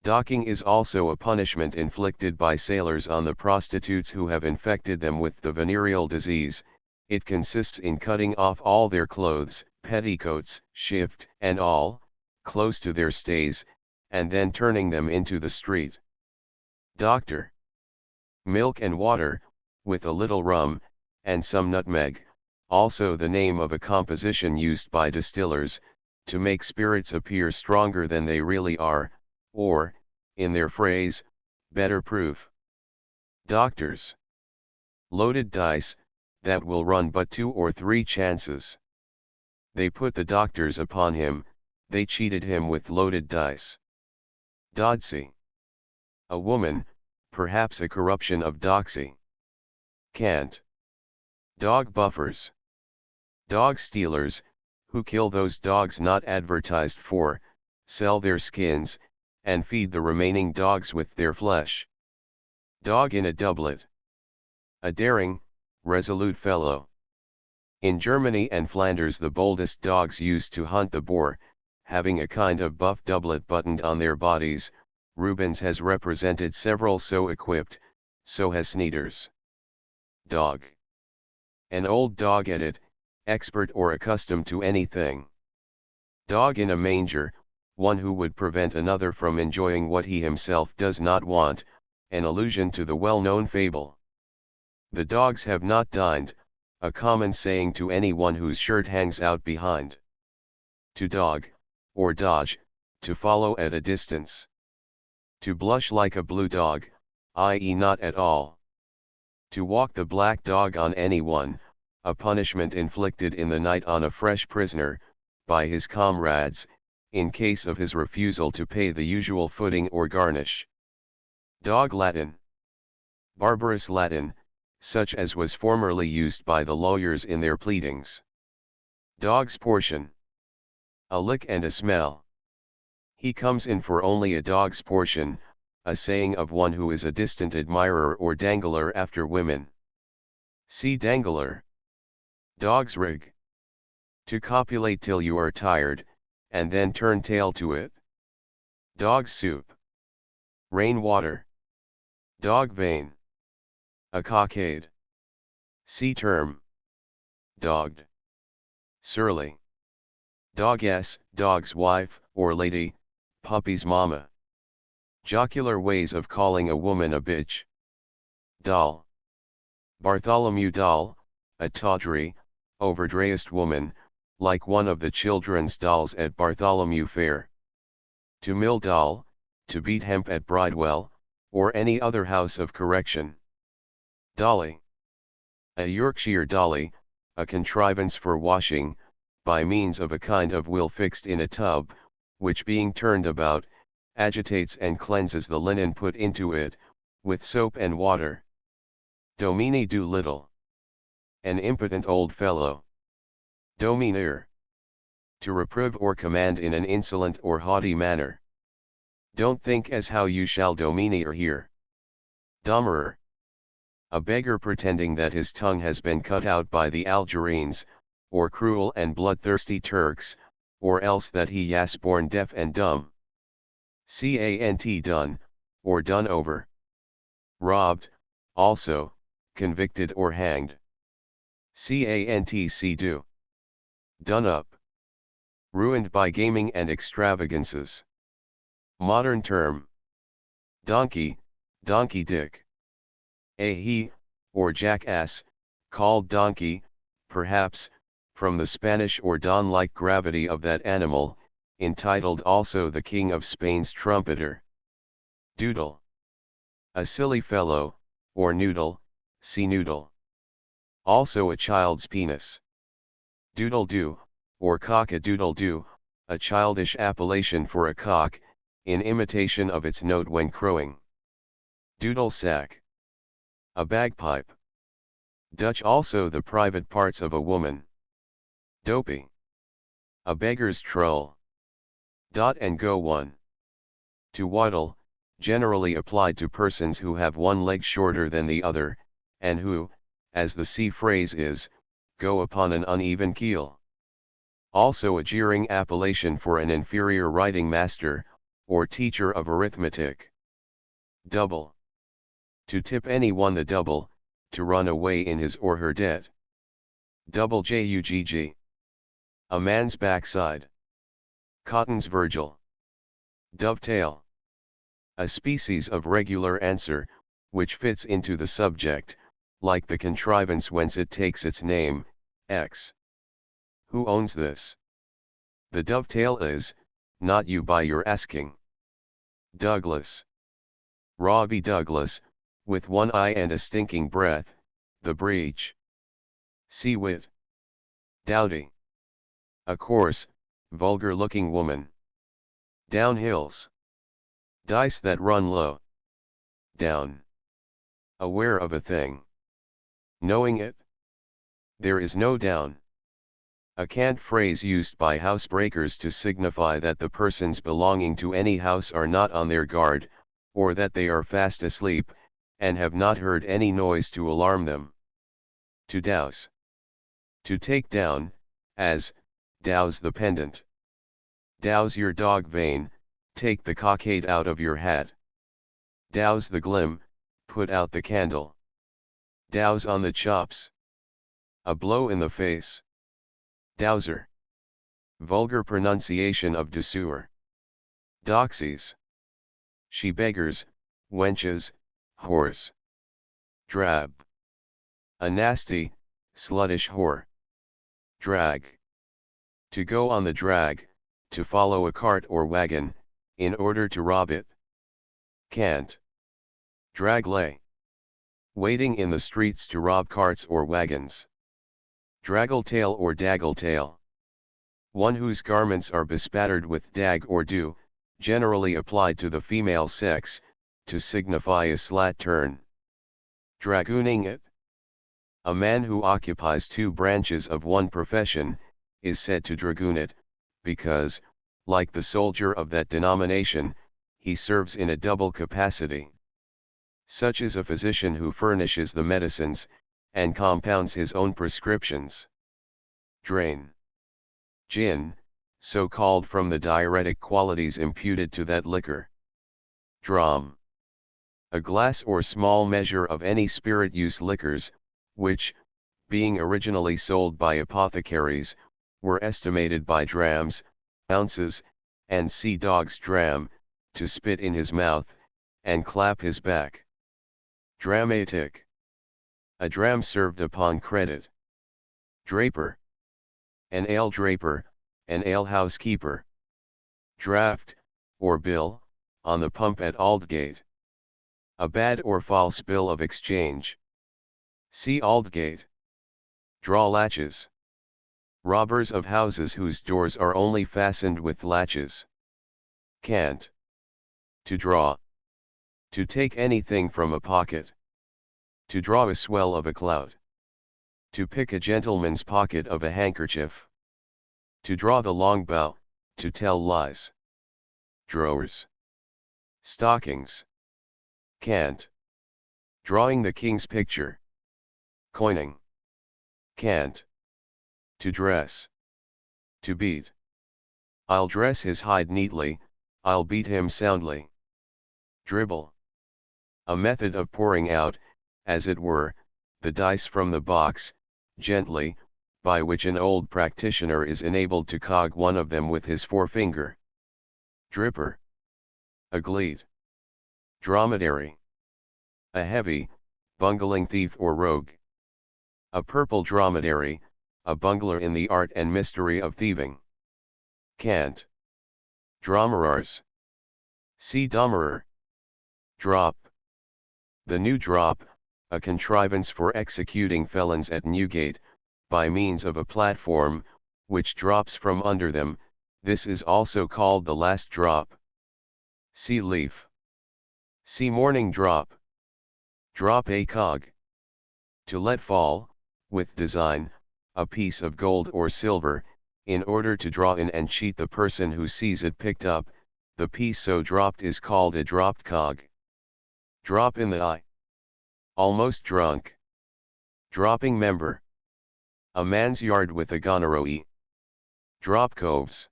Docking is also a punishment inflicted by sailors on the prostitutes who have infected them with the venereal disease. It consists in cutting off all their clothes, petticoats, shift, and all, close to their stays, and then turning them into the street. Doctor. Milk and water, with a little rum, and some nutmeg, also the name of a composition used by distillers, to make spirits appear stronger than they really are, or, in their phrase, better proof. Doctors. Loaded dice, that will run but 2 or 3 chances. They put the doctors upon him, they cheated him with loaded dice. Dodsy. A woman, perhaps a corruption of doxy. Cant. Dog buffers. Dog stealers, who kill those dogs not advertised for, sell their skins, and feed the remaining dogs with their flesh. Dog in a doublet. A daring, resolute fellow. In Germany and Flanders the boldest dogs used to hunt the boar, having a kind of buff doublet buttoned on their bodies. Rubens has represented several so equipped, so has Sneeder's. Dog. An old dog at it, expert or accustomed to anything. Dog in a manger, one who would prevent another from enjoying what he himself does not want, an allusion to the well-known fable. The dogs have not dined, a common saying to anyone whose shirt hangs out behind. To dog, or dodge, to follow at a distance. To blush like a blue dog, i.e. not at all. To walk the black dog on anyone, a punishment inflicted in the night on a fresh prisoner, by his comrades, in case of his refusal to pay the usual footing or garnish. Dog Latin. Barbarous Latin, such as was formerly used by the lawyers in their pleadings. Dog's portion. A lick and a smell. He comes in for only a dog's portion, a saying of one who is a distant admirer or dangler after women. See dangler. Dog's rig. To copulate till you are tired, and then turn tail to it. Dog's soup. Rain water. Dog vein. A cockade. See term. Dogged. Surly. Doggess, dog's wife, or lady, puppy's mama. Jocular ways of calling a woman a bitch. Doll. Bartholomew doll, a tawdry, overdressed woman, like one of the children's dolls at Bartholomew Fair. To mill doll, to beat hemp at Bridewell, or any other house of correction. Dolly. A Yorkshire dolly, a contrivance for washing, by means of a kind of wheel fixed in a tub, which being turned about, agitates and cleanses the linen put into it, with soap and water. Domini do little. An impotent old fellow. Domineer. To reprove or command in an insolent or haughty manner. Don't think as how you shall domineer here. Domerer. A beggar pretending that his tongue has been cut out by the Algerines, or cruel and bloodthirsty Turks, or else that he has born deaf and dumb. Cant done, or done over. Robbed, also, convicted or hanged. Cant see do. Done up. Ruined by gaming and extravagances. Modern term. Donkey, donkey dick. A he, or jackass, called donkey, perhaps, from the Spanish or Don-like gravity of that animal, entitled also the King of Spain's trumpeter. Doodle. A silly fellow, or noodle, see noodle. Also a child's penis. Doodle-doo, or cock-a-doodle-doo, a childish appellation for a cock, in imitation of its note when crowing. Doodle-sack. A bagpipe. Dutch also the private parts of a woman. Dopey. A beggar's troll. Dot and go one. To waddle, generally applied to persons who have one leg shorter than the other, and who, as the sea phrase is, go upon an uneven keel. Also a jeering appellation for an inferior writing master, or teacher of arithmetic. Double. To tip anyone the double, to run away in his or her debt. Double jugg. A man's backside. Cotton's Virgil. Dovetail. A species of regular answer, which fits into the subject, like the contrivance whence it takes its name, X. Who owns this? The dovetail is, not you by your asking. Douglas. Robbie Douglas, with one eye and a stinking breath, the breech. See wit. Dowdy. A coarse, vulgar-looking woman. Downhills. Dice that run low. Down. Aware of a thing. Knowing it. There is no down. A cant phrase used by housebreakers to signify that the persons belonging to any house are not on their guard, or that they are fast asleep, and have not heard any noise to alarm them. To douse. To take down, as, douse the pendant. Douse your dog vane, take the cockade out of your hat. Douse the glim, put out the candle. Douse on the chops. A blow in the face. Dowser. Vulgar pronunciation of douceur. Doxies. She beggars, wenches, whores. Drab. A nasty, sluttish whore. Drag. To go on the drag, to follow a cart or wagon, in order to rob it. Can't. Drag lay. Waiting in the streets to rob carts or wagons. Draggle-tail or daggle-tail. One whose garments are bespattered with dag or dew, generally applied to the female sex, to signify a slat turn. Dragooning it. A man who occupies two branches of one profession, is said to dragoon it, because, like the soldier of that denomination, he serves in a double capacity. Such is a physician who furnishes the medicines, and compounds his own prescriptions. Drain. Gin, so called from the diuretic qualities imputed to that liquor. Dram. A glass or small measure of any spirit-use liquors, which, being originally sold by apothecaries, were estimated by drams, ounces, and sea dog's dram, to spit in his mouth, and clap his back. Dramatic. A dram served upon credit. Draper. An ale draper, an alehouse keeper. Draft, or bill, on the pump at Aldgate. A bad or false bill of exchange. See Aldgate. Draw latches. Robbers of houses whose doors are only fastened with latches. Cant. To draw. To take anything from a pocket. To draw a swell of a clout. To pick a gentleman's pocket of a handkerchief. To draw the long bow, to tell lies. Drawers. Stockings. Cant. Drawing the king's picture. Coining. Cant. To dress. To beat. I'll dress his hide neatly, I'll beat him soundly. Dribble. A method of pouring out, as it were, the dice from the box, gently, by which an old practitioner is enabled to cog one of them with his forefinger. Dripper. A gleet. Dromedary. A heavy, bungling thief or rogue. A purple dromedary, a bungler in the art and mystery of thieving. Cant. Dromerars. See Domerer. Drop. The new drop, a contrivance for executing felons at Newgate, by means of a platform, which drops from under them, this is also called the last drop. See leaf. See morning drop. Drop a cog. To let fall, with design, a piece of gold or silver, in order to draw in and cheat the person who sees it picked up, the piece so dropped is called a dropped cog. Drop in the eye. Almost drunk. Dropping member. A man's yard with a gonorrhea. Drop coves.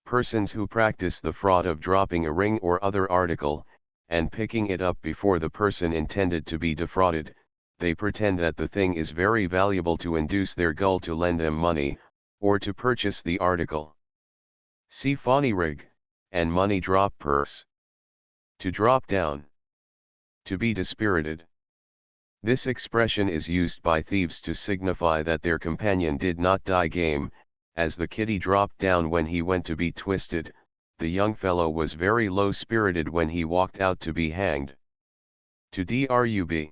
Persons who practice the fraud of dropping a ring or other article, and picking it up before the person intended to be defrauded, they pretend that the thing is very valuable to induce their gull to lend them money, or to purchase the article. See phony rig, and money drop purse. To drop down. To be dispirited. This expression is used by thieves to signify that their companion did not die game, as the kitty dropped down when he went to be twisted, the young fellow was very low-spirited when he walked out to be hanged. To drub.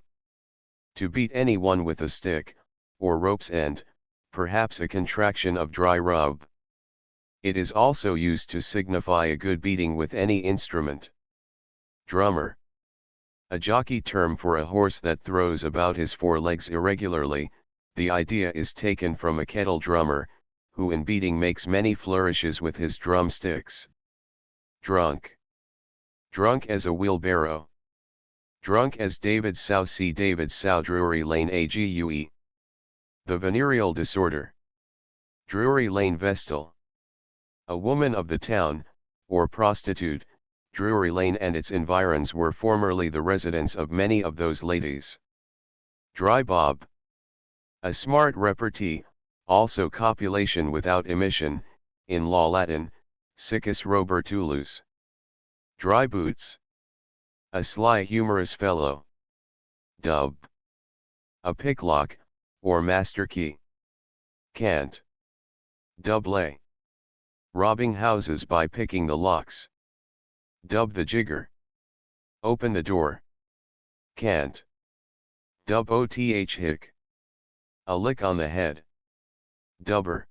To beat anyone with a stick, or rope's end, perhaps a contraction of dry rub. It is also used to signify a good beating with any instrument. Drummer. A jockey term for a horse that throws about his forelegs irregularly, the idea is taken from a kettle drummer, who in beating makes many flourishes with his drumsticks. Drunk. Drunk as a wheelbarrow. Drunk as David Sow. See David Sow, Drury Lane AGUE. The venereal disorder. Drury Lane Vestal. A woman of the town, or prostitute, Drury Lane and its environs were formerly the residence of many of those ladies. Dry bob. A smart repartee, also copulation without emission, in law Latin, siccus robertulus. Dry boots. A sly humorous fellow. Dub. A picklock, or master key. Cant. Double. Robbing houses by picking the locks. Dub the jigger. Open the door. Cant. Dub oth hick. A lick on the head. Dubber.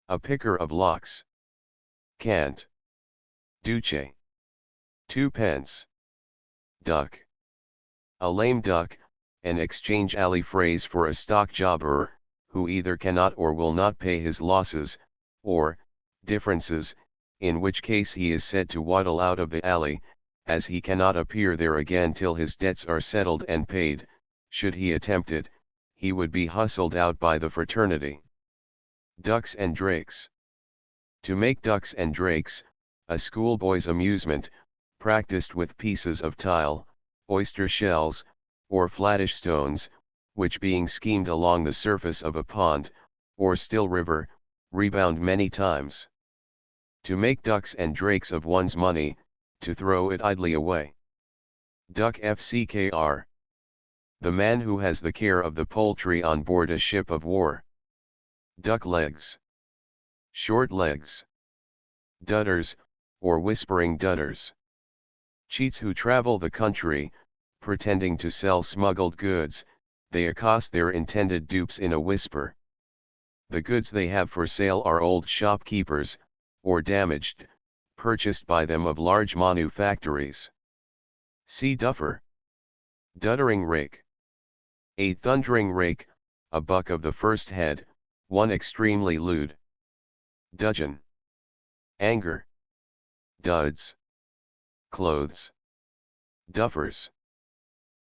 A picker of locks. Cant. Duce. 2 pence. Duck. A lame duck, an exchange alley phrase for a stock jobber, who either cannot or will not pay his losses, or differences, in which case he is said to waddle out of the alley, as he cannot appear there again till his debts are settled and paid. Should he attempt it, he would be hustled out by the fraternity. Ducks and drakes. To make ducks and drakes, a schoolboy's amusement, practiced with pieces of tile, oyster shells, or flattish stones, which being schemed along the surface of a pond, or still river, rebound many times. To make ducks and drakes of one's money, to throw it idly away. Duck fckr. The man who has the care of the poultry on board a ship of war. Duck legs. Short legs. Dudders, or whispering dudders. Cheats who travel the country, pretending to sell smuggled goods, they accost their intended dupes in a whisper. The goods they have for sale are old shopkeepers, or damaged, purchased by them of large manufactories. See duffer. Duddering rake. A thundering rake, a buck of the first head, one extremely lewd. Dudgeon. Anger. Duds. Clothes. Duffers.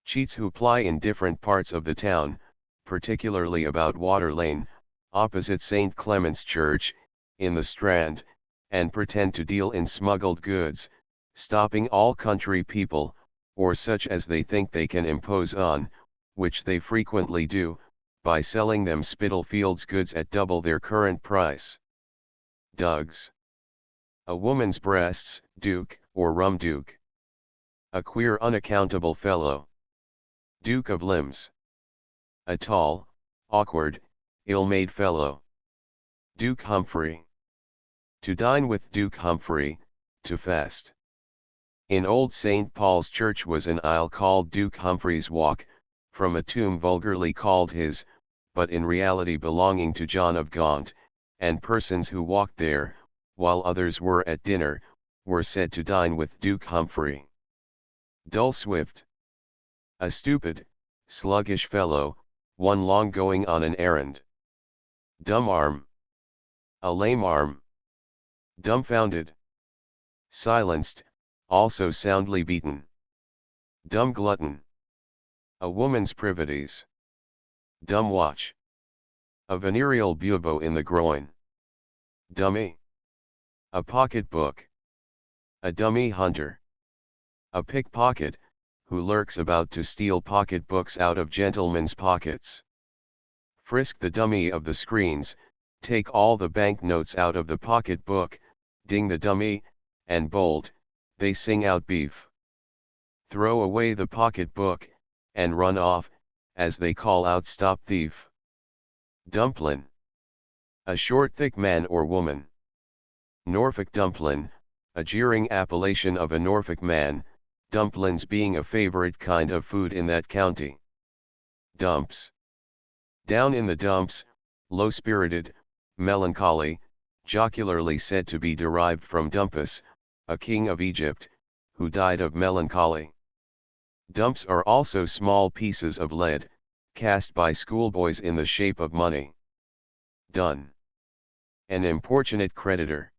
Cheats who ply in different parts of the town, particularly about Water Lane, opposite St. Clement's Church, in the Strand, and pretend to deal in smuggled goods, stopping all country people, or such as they think they can impose on, which they frequently do, by selling them Spitalfields goods at double their current price. Dugs. A woman's breasts, duke, or rum duke. A queer unaccountable fellow. Duke of limbs. A tall, awkward, ill-made fellow. Duke Humphrey. To dine with Duke Humphrey, to fast. In Old St. Paul's Church was an aisle called Duke Humphrey's Walk, from a tomb vulgarly called his, but in reality belonging to John of Gaunt, and persons who walked there, while others were at dinner, were said to dine with Duke Humphrey. Dull swift. A stupid, sluggish fellow, one long going on an errand. Dumb arm. A lame arm. Dumbfounded. Silenced, also soundly beaten. Dumb glutton. A woman's privities. Dumb watch. A venereal bubo in the groin. Dummy. A pocket book. A dummy hunter. A pickpocket, who lurks about to steal pocket books out of gentlemen's pockets. Frisk the dummy of the screens, take all the banknotes out of the pocket book, ding the dummy, and bolt, they sing out beef. Throw away the pocket book, and run off, as they call out stop thief. Dumplin. A short thick man or woman. Norfolk dumplin, a jeering appellation of a Norfolk man, dumplins being a favorite kind of food in that county. Dumps. Down in the dumps, low-spirited, melancholy, jocularly said to be derived from Dumpus, a king of Egypt, who died of melancholy. Dumps are also small pieces of lead, cast by schoolboys in the shape of money. Dun. An importunate creditor.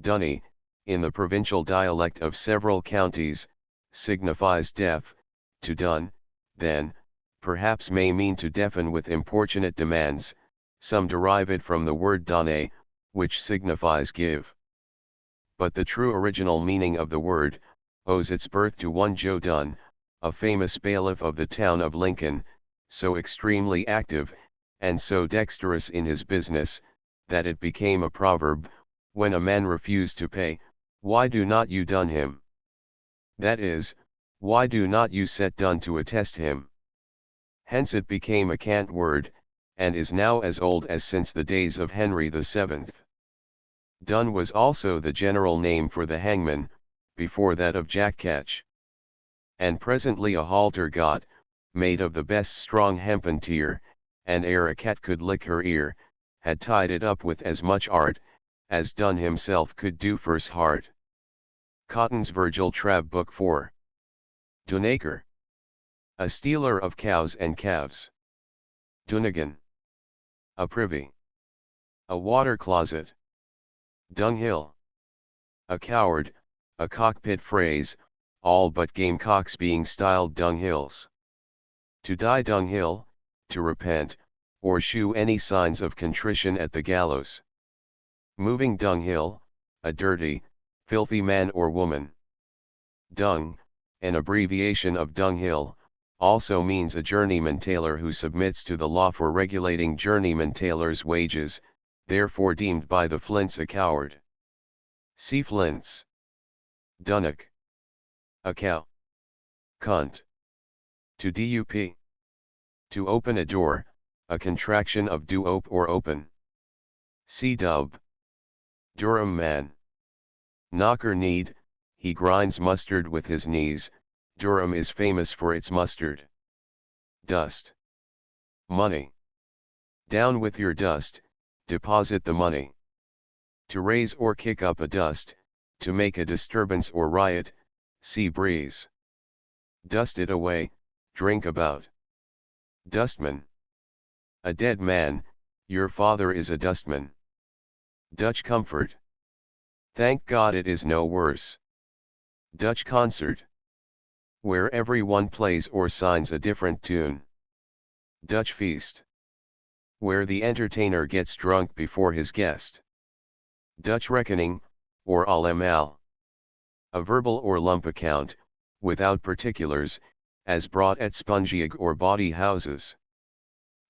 Dunny, in the provincial dialect of several counties, signifies deaf, to dun, then, perhaps may mean to deafen with importunate demands, some derive it from the word donne, which signifies give. But the true original meaning of the word, owes its birth to one Joe Dunn, a famous bailiff of the town of Lincoln, so extremely active, and so dexterous in his business, that it became a proverb, when a man refused to pay, "Why do not you dun him?" That is, why do not you set Dunn to attest him? Hence it became a cant word, and is now as old as since the days of Henry VII. Dun was also the general name for the hangman, before that of Jack Ketch. And presently a halter got, made of the best strong hempen tier, and ere a cat could lick her ear, had tied it up with as much art, as Dun himself could do for's heart. Cotton's Virgil Trabb Book 4. Dunaker. A stealer of cows and calves. Dunagan. A privy. A water closet. Dunghill. A coward, a cockpit phrase, all but gamecocks being styled dunghills. To die dunghill, to repent, or shew any signs of contrition at the gallows. Moving dunghill, a dirty, filthy man or woman. Dung, an abbreviation of dunghill, also means a journeyman tailor who submits to the law for regulating journeyman tailors' wages, therefore deemed by the flints a coward. See flints. Dunnock. A cow. Cunt. To dup. To open a door, a contraction of do op or open. See dub. Durham man. Knocker kneed, he grinds mustard with his knees. Durham is famous for its mustard. Dust. Money. Down with your dust, deposit the money. To raise or kick up a dust, to make a disturbance or riot, see breeze. Dust it away, drink about. Dustman. A dead man, your father is a dustman. Dutch comfort. Thank God it is no worse. Dutch concert. Where every one plays or signs a different tune. Dutch feast. Where the entertainer gets drunk before his guest. Dutch reckoning, or allemaal. A verbal or lump account, without particulars, as brought at spongiag or bawdy houses.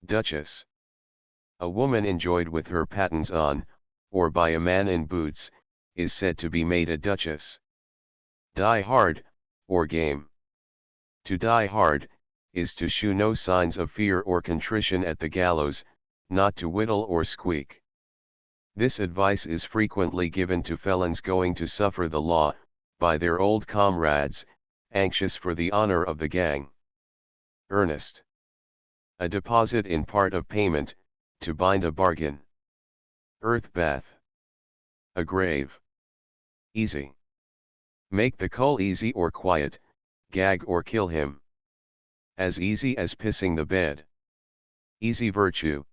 Duchess. A woman enjoyed with her pattens on, or by a man in boots, is said to be made a duchess. Die hard, or game. To die hard, is to shew no signs of fear or contrition at the gallows, not to whittle or squeak. This advice is frequently given to felons going to suffer the law, by their old comrades, anxious for the honor of the gang. Earnest. A deposit in part of payment, to bind a bargain. Earth bath. A grave. Easy. Make the cull easy or quiet, gag or kill him. As easy as pissing the bed. Easy virtue.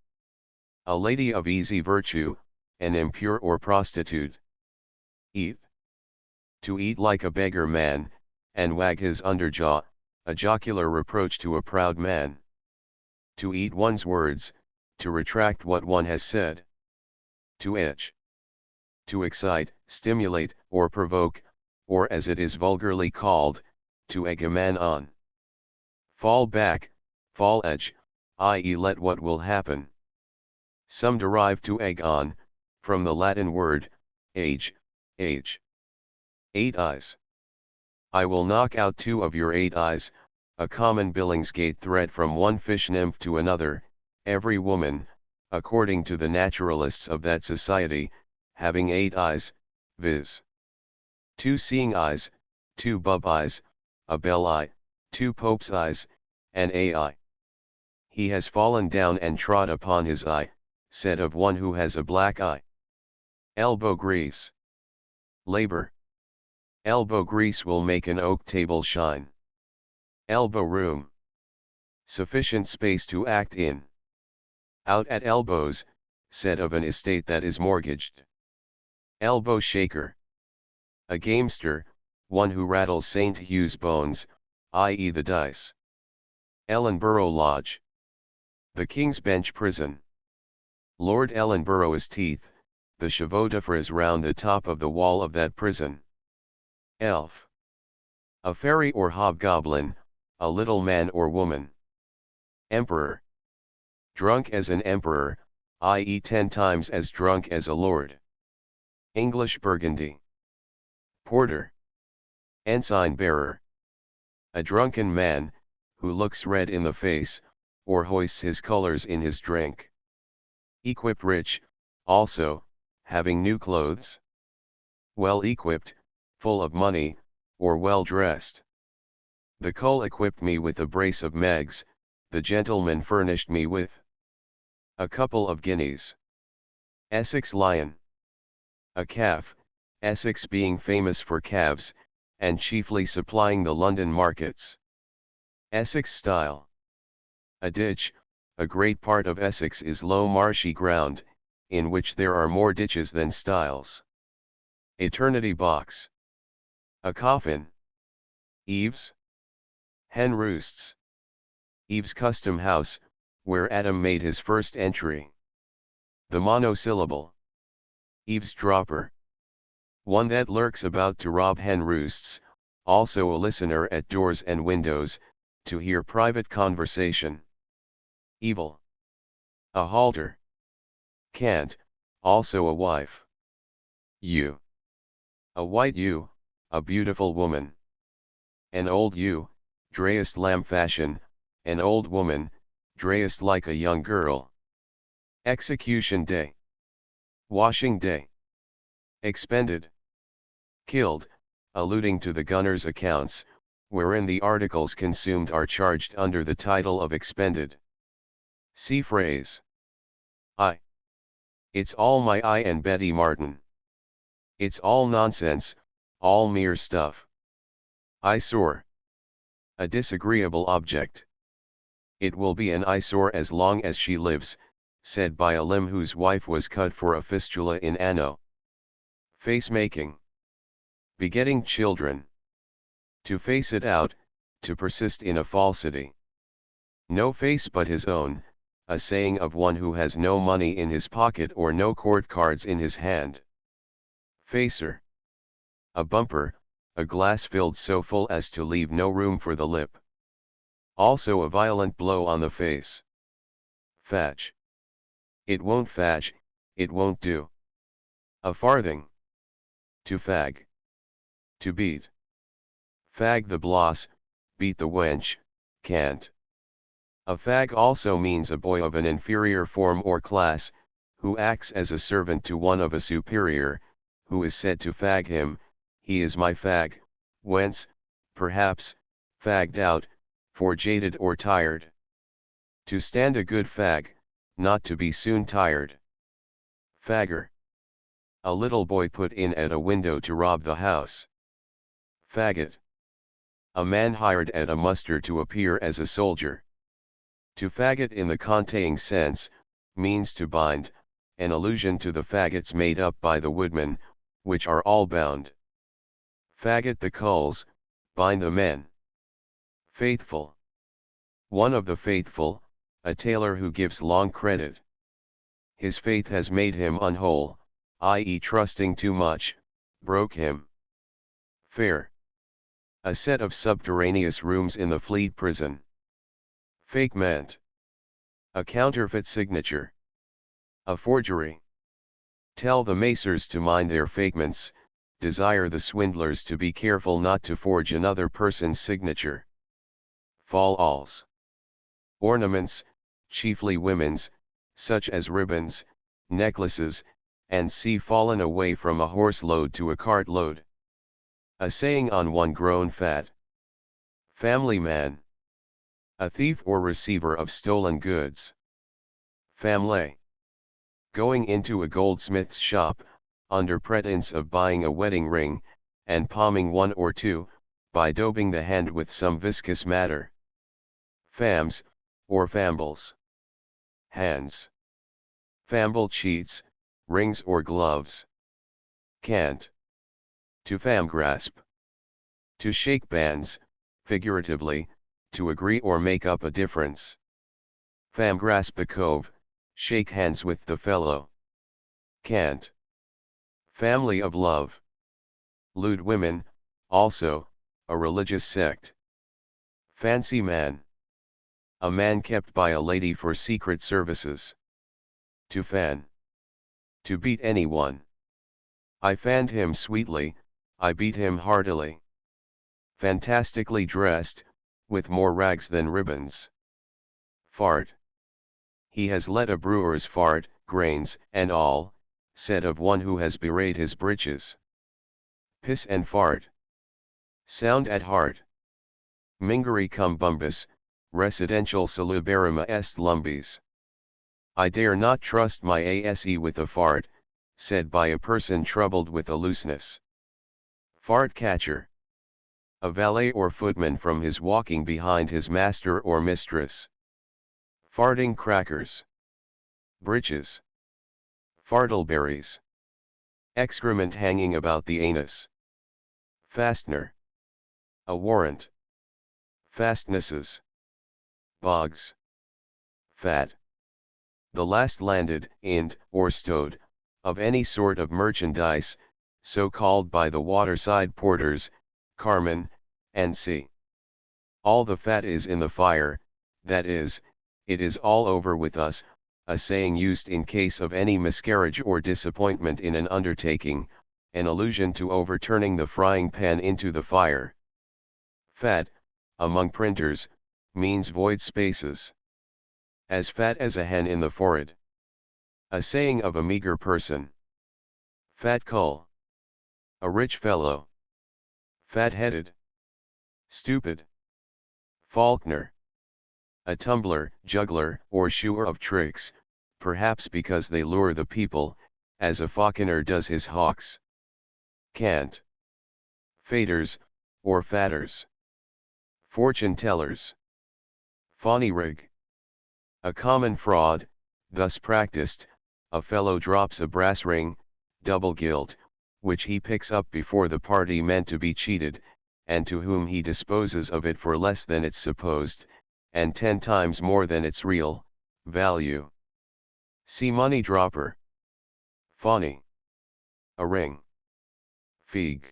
A lady of easy virtue, an impure or prostitute. Eat. To eat like a beggar man, and wag his underjaw, a jocular reproach to a proud man. To eat one's words, to retract what one has said. To itch. To excite, stimulate, or provoke, or as it is vulgarly called, to egg a man on. Fall back, fall edge, i.e. let what will happen. Some derive to egg on, from the Latin word, age. 8 eyes. I will knock out 2 of your 8 eyes, a common Billingsgate threat from one fish nymph to another, every woman, according to the naturalists of that society, having 8 eyes, viz. 2 seeing eyes, 2 bub eyes, a bell eye, 2 pope's eyes, and a eye. He has fallen down and trod upon his eye, said of one who has a black eye. Elbow grease. Labor. Elbow grease will make an oak table shine. Elbow room. Sufficient space to act in. Out at elbows, said of an estate that is mortgaged. Elbow shaker. A gamester, one who rattles St. Hugh's bones, i.e. the dice. Ellenborough Lodge. The King's Bench Prison. Lord Ellenborough's teeth, the chevaux de frise round the top of the wall of that prison. Elf. A fairy or hobgoblin, a little man or woman. Emperor. Drunk as an emperor, i.e. 10 times as drunk as a lord. English Burgundy. Porter. Ensign bearer. A drunken man, who looks red in the face, or hoists his colors in his drink. Equip rich, also, having new clothes. Well equipped, full of money, or well dressed. The cull equipped me with a brace of megs, the gentleman furnished me with a couple of guineas. Essex lion. A calf, Essex being famous for calves, and chiefly supplying the London markets. Essex style. A ditch, a great part of Essex is low marshy ground, in which there are more ditches than stiles. Eternity box. A coffin. Eaves. Hen roosts. Eve's custom house, where Adam made his first entry. The monosyllable. Eavesdropper. One that lurks about to rob hen roosts, also a listener at doors and windows, to hear private conversation. Evil. A halter. Cant, also a wife. Ewe. A white ewe, a beautiful woman. An old ewe, dressed lamb fashion, an old woman, dressed like a young girl. Execution day. Washing day. Expended. Killed, alluding to the gunner's accounts, wherein the articles consumed are charged under the title of expended. See phrase. It's all my eye and Betty Martin. It's all nonsense, all mere stuff. Eyesore. A disagreeable object. It will be an eyesore as long as she lives, said by a limb whose wife was cut for a fistula in anno. Face making. Begetting children. To face it out, to persist in a falsity. No face but his own, a saying of one who has no money in his pocket or no court cards in his hand. Facer. A bumper, a glass filled so full as to leave no room for the lip. Also a violent blow on the face. Fatch. It won't fatch, it won't do. A farthing. To fag. To beat. Fag the bloss, beat the wench, can't. A fag also means a boy of an inferior form or class, who acts as a servant to one of a superior, who is said to fag him, he is my fag, whence, perhaps, fagged out, for jaded or tired. To stand a good fag, not to be soon tired. Fagger. A little boy put in at a window to rob the house. Faggot. A man hired at a muster to appear as a soldier. To faggot in the conteing sense, means to bind, an allusion to the faggots made up by the woodmen, which are all bound. Faggot the culls, bind the men. Faithful. One of the faithful, a tailor who gives long credit. His faith has made him unwhole, i.e. trusting too much, broke him. Fair. A set of subterraneous rooms in the Fleet prison. Fakement. A counterfeit signature. A forgery. Tell the macers to mind their fakements, desire the swindlers to be careful not to forge another person's signature. Fall-alls. Ornaments, chiefly women's, such as ribbons, necklaces, and see fallen away from a horse load to a cart load. A saying on one grown fat. Family man. A thief or receiver of stolen goods. Family. Going into a goldsmith's shop, under pretense of buying a wedding ring, and palming one or two, by daubing the hand with some viscous matter. Fams, or fambles. Hands. Famble cheats, rings or gloves. Can't. To famgrasp. To shake bands, figuratively, to agree or make up a difference. Fam grasp the cove, shake hands with the fellow. Can't. Family of love. Lewd women, also, a religious sect. Fancy man. A man kept by a lady for secret services. To fan. To beat anyone. I fanned him sweetly, I beat him heartily. Fantastically dressed, with more rags than ribbons. Fart. He has let a brewer's fart, grains and all, said of one who has bewrayed his breeches. Piss and fart. Sound at heart. Mingeri cum bumbus, residential saluberrima est lumbis. I dare not trust my ase with a fart, said by a person troubled with a looseness. Fart catcher. A valet or footman from his walking behind his master or mistress. Farting crackers. Breeches. Fartleberries. Excrement hanging about the anus. Fastener. A warrant. Fastnesses. Bogs. Fat. The last landed, ind, or stowed, of any sort of merchandise, so called by the waterside porters, carmen, and sea. All the fat is in the fire, that is, it is all over with us, a saying used in case of any miscarriage or disappointment in an undertaking, an allusion to overturning the frying pan into the fire. Fat, among printers, means void spaces. As fat as a hen in the forehead. A saying of a meager person. Fat cull. A rich fellow. Fat-headed. Stupid. Faulkner. A tumbler, juggler, or shewer of tricks, perhaps because they lure the people, as a falconer does his hawks. Cant. Faders, or fatters. Fortune tellers. Phony rig. A common fraud, thus practiced, a fellow drops a brass ring, double gilt, which he picks up before the party meant to be cheated, and to whom he disposes of it for less than its supposed, and 10 times more than its real, value. See money dropper. Phony. A ring. Feeg.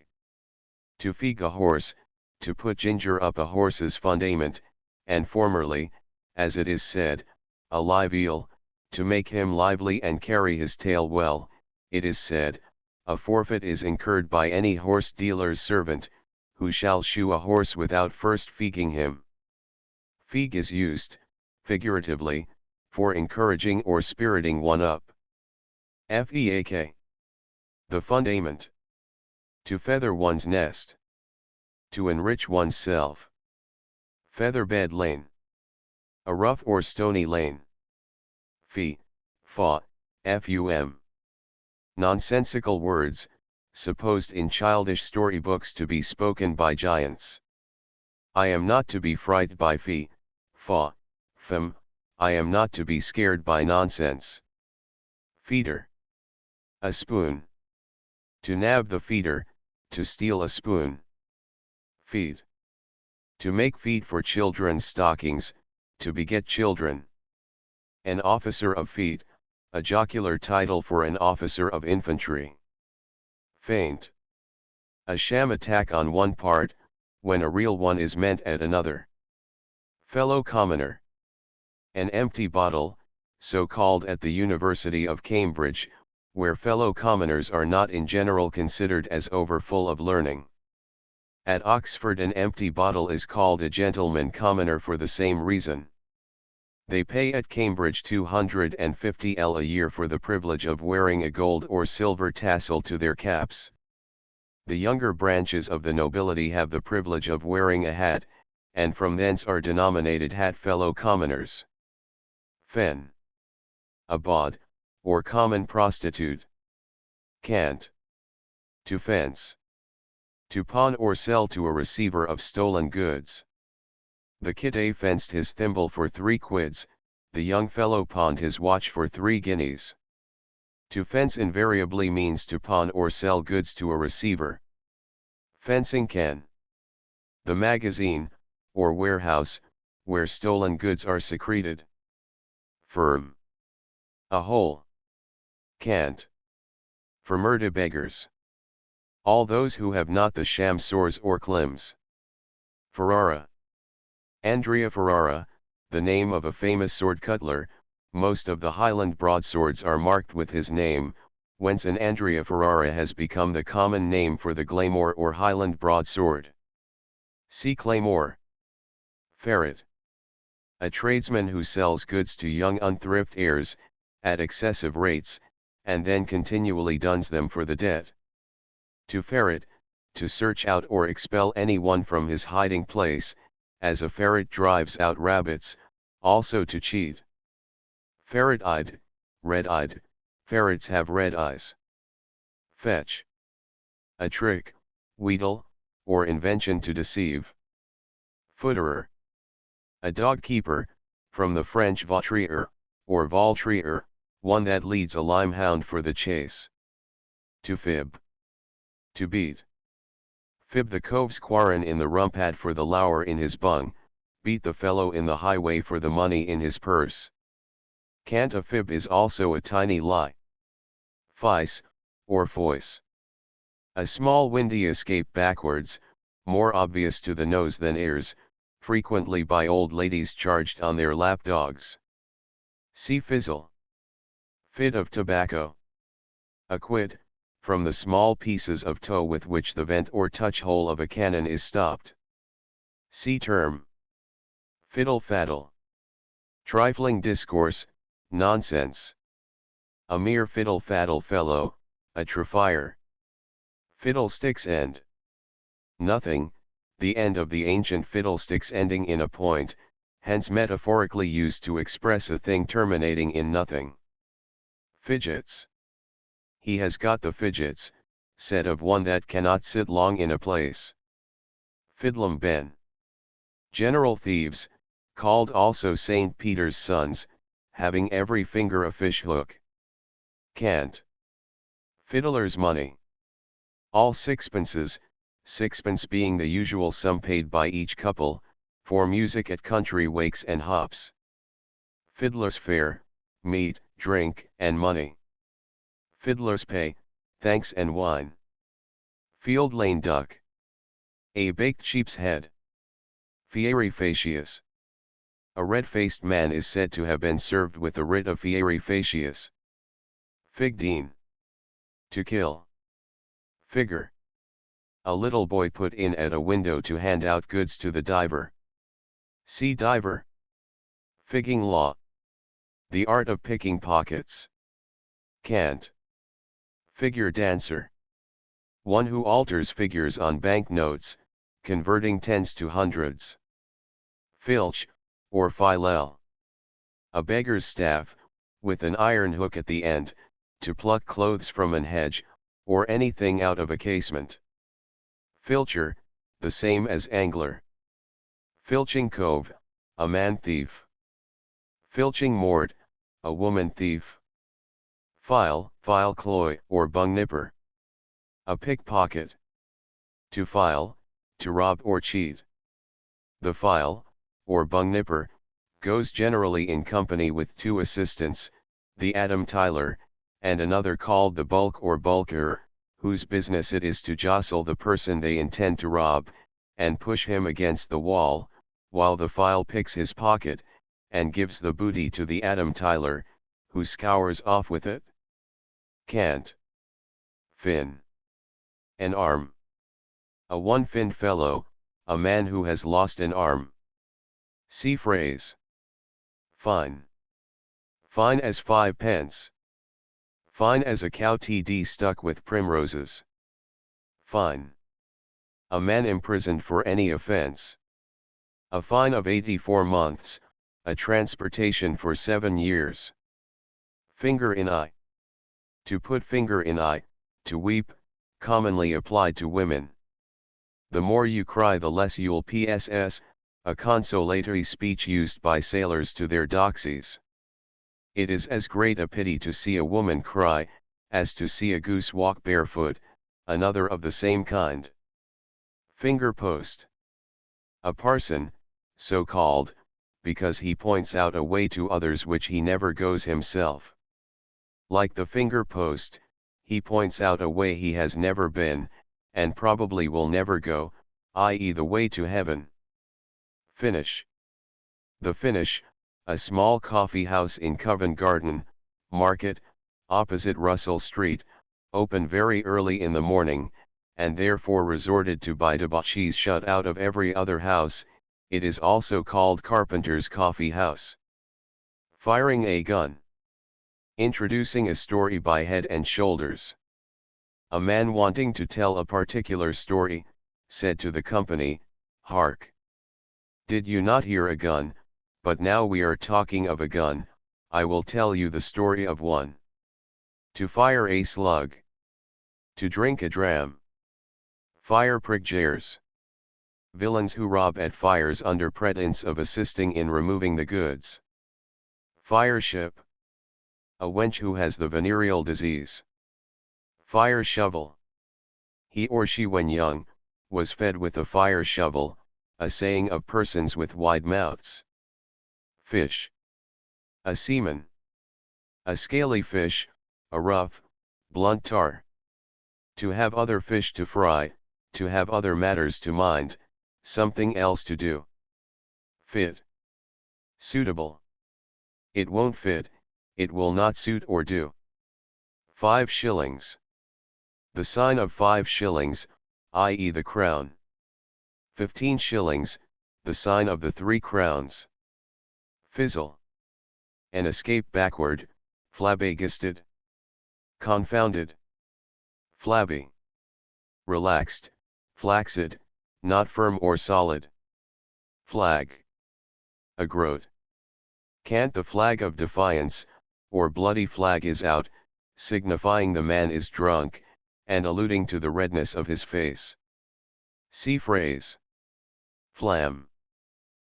To feeg a horse, to put ginger up a horse's fundament, and formerly, as it is said, a live eel, to make him lively and carry his tail well, it is said, a forfeit is incurred by any horse dealer's servant, who shall shoe a horse without first feeging him. Feeg is used, figuratively, for encouraging or spiriting one up. Feak. The fundament. To feather one's nest. To enrich one's self. Featherbed lane. A rough or stony lane. Fee, fa, fum. Nonsensical words, supposed in childish storybooks to be spoken by giants. I am not to be frightened by fee, fa, fum, I am not to be scared by nonsense. Feeder. A spoon. To nab the feeder, to steal a spoon. Feed. To make feet for children's stockings, to beget children. An officer of feet, a jocular title for an officer of infantry. Feint. A sham attack on one part, when a real one is meant at another. Fellow commoner. An empty bottle, so called at the University of Cambridge, where fellow commoners are not in general considered as overfull of learning. At Oxford an empty bottle is called a gentleman commoner for the same reason. They pay at Cambridge 250L a year for the privilege of wearing a gold or silver tassel to their caps. The younger branches of the nobility have the privilege of wearing a hat, and from thence are denominated hat fellow commoners. Fen. A bawd, or common prostitute. Cant. To fence. To pawn or sell to a receiver of stolen goods. The kid fenced his thimble for 3 quids, the young fellow pawned his watch for 3 guineas. To fence invariably means to pawn or sell goods to a receiver. Fencing can. The magazine, or warehouse, where stolen goods are secreted. Firm. A hole. Cant. Firmer to beggars. All those who have not the sham sores or clims. Ferrara. Andrea Ferrara, the name of a famous sword cutler. Most of the Highland broadswords are marked with his name, whence an Andrea Ferrara has become the common name for the Claymore or Highland broadsword. See Claymore. Ferret. A tradesman who sells goods to young unthrift heirs, at excessive rates, and then continually duns them for the debt. To ferret, to search out or expel anyone from his hiding place, as a ferret drives out rabbits, also to cheat. Ferret-eyed, red-eyed, ferrets have red eyes. Fetch. A trick, wheedle, or invention to deceive. Footerer. A dog keeper, from the French vautrier, or valtrier, one that leads a limehound for the chase. To fib. To beat. Fib the cove's quarren in the rumpad for the lower in his bung, beat the fellow in the highway for the money in his purse. Cant a fib is also a tiny lie. Fice, or foice. A small windy escape backwards, more obvious to the nose than ears, frequently by old ladies charged on their lap dogs. See fizzle. Fit of tobacco. A quid, from the small pieces of tow with which the vent or touch hole of a cannon is stopped. See term. Fiddle-faddle. Trifling discourse, nonsense. A mere fiddle-faddle fellow, a triffier. Fiddlestick's end. Nothing, the end of the ancient fiddlesticks ending in a point, hence metaphorically used to express a thing terminating in nothing. Fidgets. He has got the fidgets, said of one that cannot sit long in a place. Fiddlum ben. General thieves, called also St. Peter's sons, having every finger a fish hook. Cant. Fiddler's money. All sixpences, sixpence being the usual sum paid by each couple, for music at country wakes and hops. Fiddler's fare, meat, drink, and money. Fiddler's pay, thanks and wine. Field lane duck. A baked sheep's head. Fieri facius. A red-faced man is said to have been served with the writ of fieri facius. Figdean. To kill. Figure. A little boy put in at a window to hand out goods to the diver. See diver. Figging law. The art of picking pockets. Cant. Figure dancer. One who alters figures on banknotes, converting tens to hundreds. Filch, or filel. A beggar's staff, with an iron hook at the end, to pluck clothes from an hedge, or anything out of a casement. Filcher, the same as angler. Filching cove, a man thief. Filching mort, a woman thief. File, cloy, or bung nipper. A pickpocket. To file, to rob or cheat. The file, or bung nipper, goes generally in company with two assistants, the Adam Tyler, and another called the bulk or bulker, whose business it is to jostle the person they intend to rob, and push him against the wall, while the file picks his pocket, and gives the booty to the Adam Tyler, who scours off with it. Cant. Fin. An arm. A one-finned fellow, a man who has lost an arm. See phrase. Fine. Fine as 5 pence. Fine as a cow td stuck with primroses. Fine. A man imprisoned for any offense. A fine of 84 months, a transportation for 7 years. Finger in eye. To put finger in eye, to weep, commonly applied to women. The more you cry the less you'll pss, a consolatory speech used by sailors to their doxies. It is as great a pity to see a woman cry, as to see a goose walk barefoot, another of the same kind. Finger post. A parson, so called, because he points out a way to others which he never goes himself. Like the finger post, he points out a way he has never been, and probably will never go, i.e. the way to heaven. Finish. The Finish, a small coffee house in Covent Garden, Market, opposite Russell Street, open very early in the morning, and therefore resorted to by debauchees shut out of every other house. It is also called Carpenter's Coffee House. Firing a gun. Introducing a story by Head and Shoulders. A man wanting to tell a particular story, said to the company, "Hark! Did you not hear a gun? But now we are talking of a gun, I will tell you the story of one. To fire a slug. To drink a dram. Fire prick jares. Villains who rob at fires under pretence of assisting in removing the goods. Fire ship. A wench who has the venereal disease. Fire shovel. He or she when young, was fed with a fire shovel, a saying of persons with wide mouths. Fish. A seaman. A scaly fish, a rough, blunt tar. To have other fish to fry, to have other matters to mind, something else to do. Fit. Suitable. It won't fit, it will not suit or do. 5 shillings. The sign of 5 shillings, i.e. the crown. 15 shillings, the sign of the 3 crowns. Fizzle. An escape backward, flabbergasted. Confounded. Flabby. Relaxed, flaccid, not firm or solid. Flag. A groat. Cant the flag of defiance, or bloody flag is out, signifying the man is drunk, and alluding to the redness of his face. See phrase. Flam.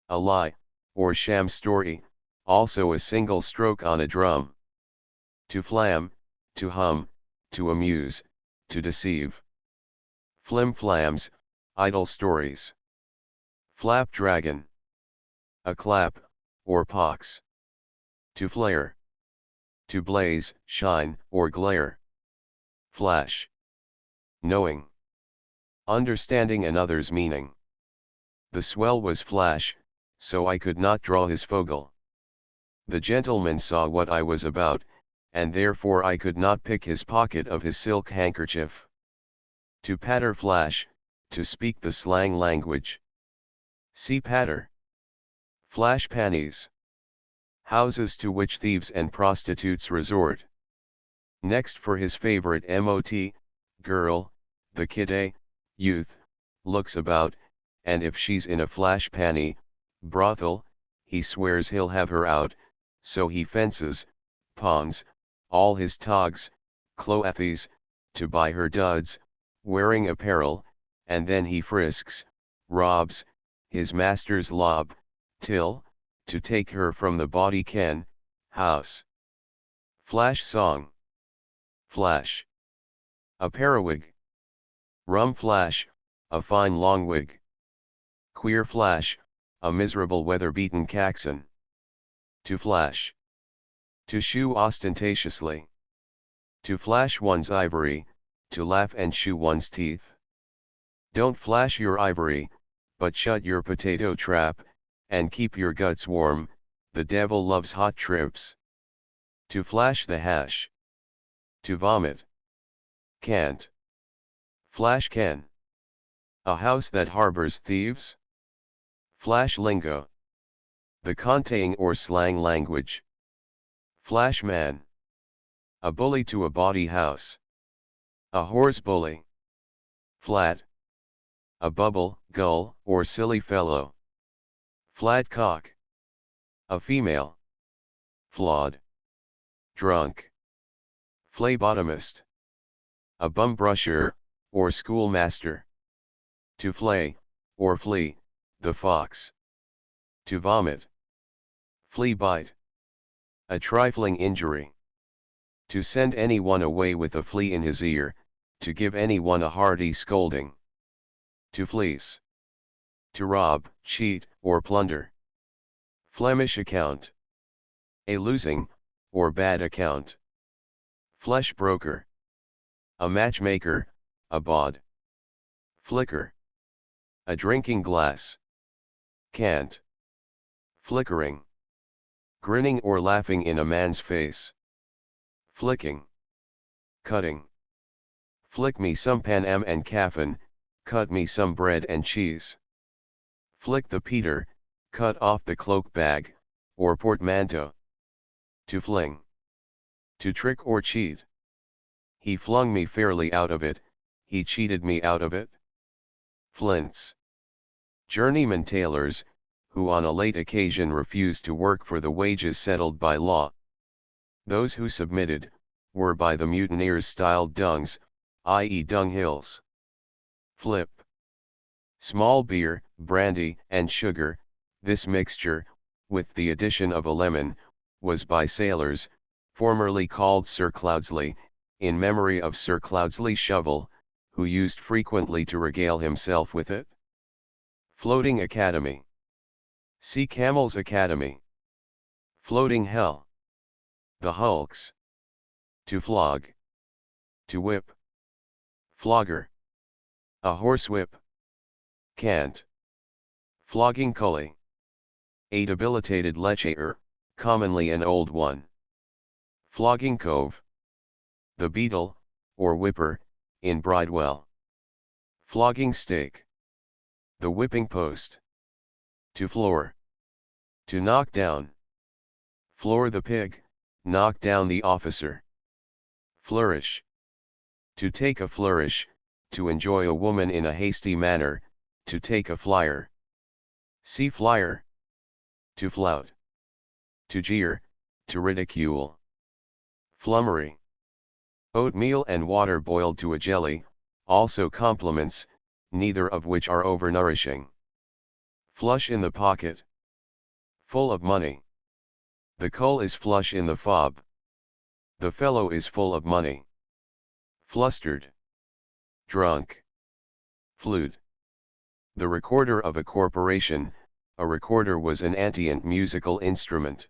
A lie, or sham story, also a single stroke on a drum. To flam, to hum, to amuse, to deceive. Flim-flams, idle stories. Flapdragon. A clap, or pox. To flare. To blaze, shine, or glare. Flash. Knowing. Understanding another's meaning. The swell was flash, so I could not draw his fogle. The gentleman saw what I was about, and therefore I could not pick his pocket of his silk handkerchief. To patter flash, to speak the slang language. See patter. Flash panties. Houses to which thieves and prostitutes resort. Next for his favorite mot, girl, the kid youth, looks about, and if she's in a flash panty, brothel, he swears he'll have her out, so he fences, pawns, all his togs, clothes, to buy her duds, wearing apparel, and then he frisks, robs, his master's lob, till, to take her from the body ken, house. Flash song. Flash. A periwig. Rum flash, a fine long wig. Queer flash, a miserable weather-beaten caxon. To flash. To shew ostentatiously. To flash one's ivory, to laugh and shew one's teeth. Don't flash your ivory, but shut your potato trap, and keep your guts warm, the devil loves hot trips. To flash the hash. To vomit. Can't. Flash can. A house that harbors thieves? Flash lingo. The containg or slang language. Flash man. A bully to a bawdy house. A horse bully. Flat. A bubble, gull, or silly fellow. Flat cock. A female. Flawed. Drunk. Phlebotomist. A bum brusher, or schoolmaster. To flay, or flee, the fox. To vomit. Flea bite. A trifling injury. To send anyone away with a flea in his ear, to give anyone a hearty scolding. To fleece. To rob, cheat, or plunder. Flemish account. A losing, or bad account. Flesh broker. A matchmaker, a bawd. Flicker. A drinking glass. Cant. Flickering. Grinning or laughing in a man's face. Flicking. Cutting. Flick me some Pan Am and Caffin, cut me some bread and cheese. Flick the Peter, cut off the cloak bag, or portmanteau. To fling. To trick or cheat. He flung me fairly out of it, he cheated me out of it. Flints. Journeyman tailors, who on a late occasion refused to work for the wages settled by law. Those who submitted, were by the mutineers styled dungs, i.e. dunghills. Flip. Small beer, brandy, and sugar, this mixture, with the addition of a lemon, was by sailors, formerly called Sir Cloudsley, in memory of Sir Cloudsley Shovel, who used frequently to regale himself with it. Floating Academy. See Camel's Academy. Floating Hell. The Hulks. To flog. To whip. Flogger. A horsewhip. Cant. Flogging cully. A debilitated lecher, commonly an old one. Flogging cove. The beetle, or whipper, in Bridewell. Flogging stake. The whipping post. To floor. To knock down. Floor the pig, knock down the officer. Flourish. To take a flourish, to enjoy a woman in a hasty manner, to take a flyer. See flyer. To flout. To jeer, to ridicule. Flummery. Oatmeal and water boiled to a jelly, also compliments, neither of which are overnourishing. Flush in the pocket. Full of money. The cull is flush in the fob. The fellow is full of money. Flustered. Drunk. Flute. The recorder of a corporation, a recorder was an antient musical instrument.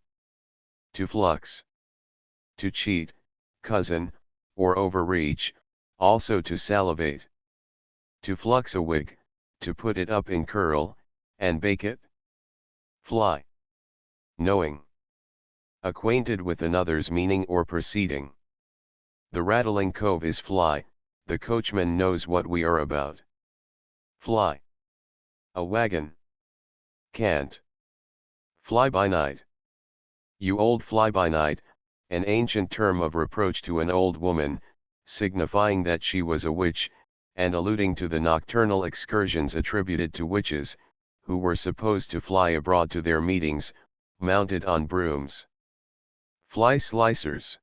To flux. To cheat, cousin, or overreach, also to salivate. To flux a wig, to put it up in curl, and bake it. Fly. Knowing. Acquainted with another's meaning or proceeding. The rattling cove is fly, the coachman knows what we are about. Fly. A wagon. Cant. Fly by night. You old fly by night, an ancient term of reproach to an old woman, signifying that she was a witch, and alluding to the nocturnal excursions attributed to witches, who were supposed to fly abroad to their meetings, mounted on brooms. Fly slicers.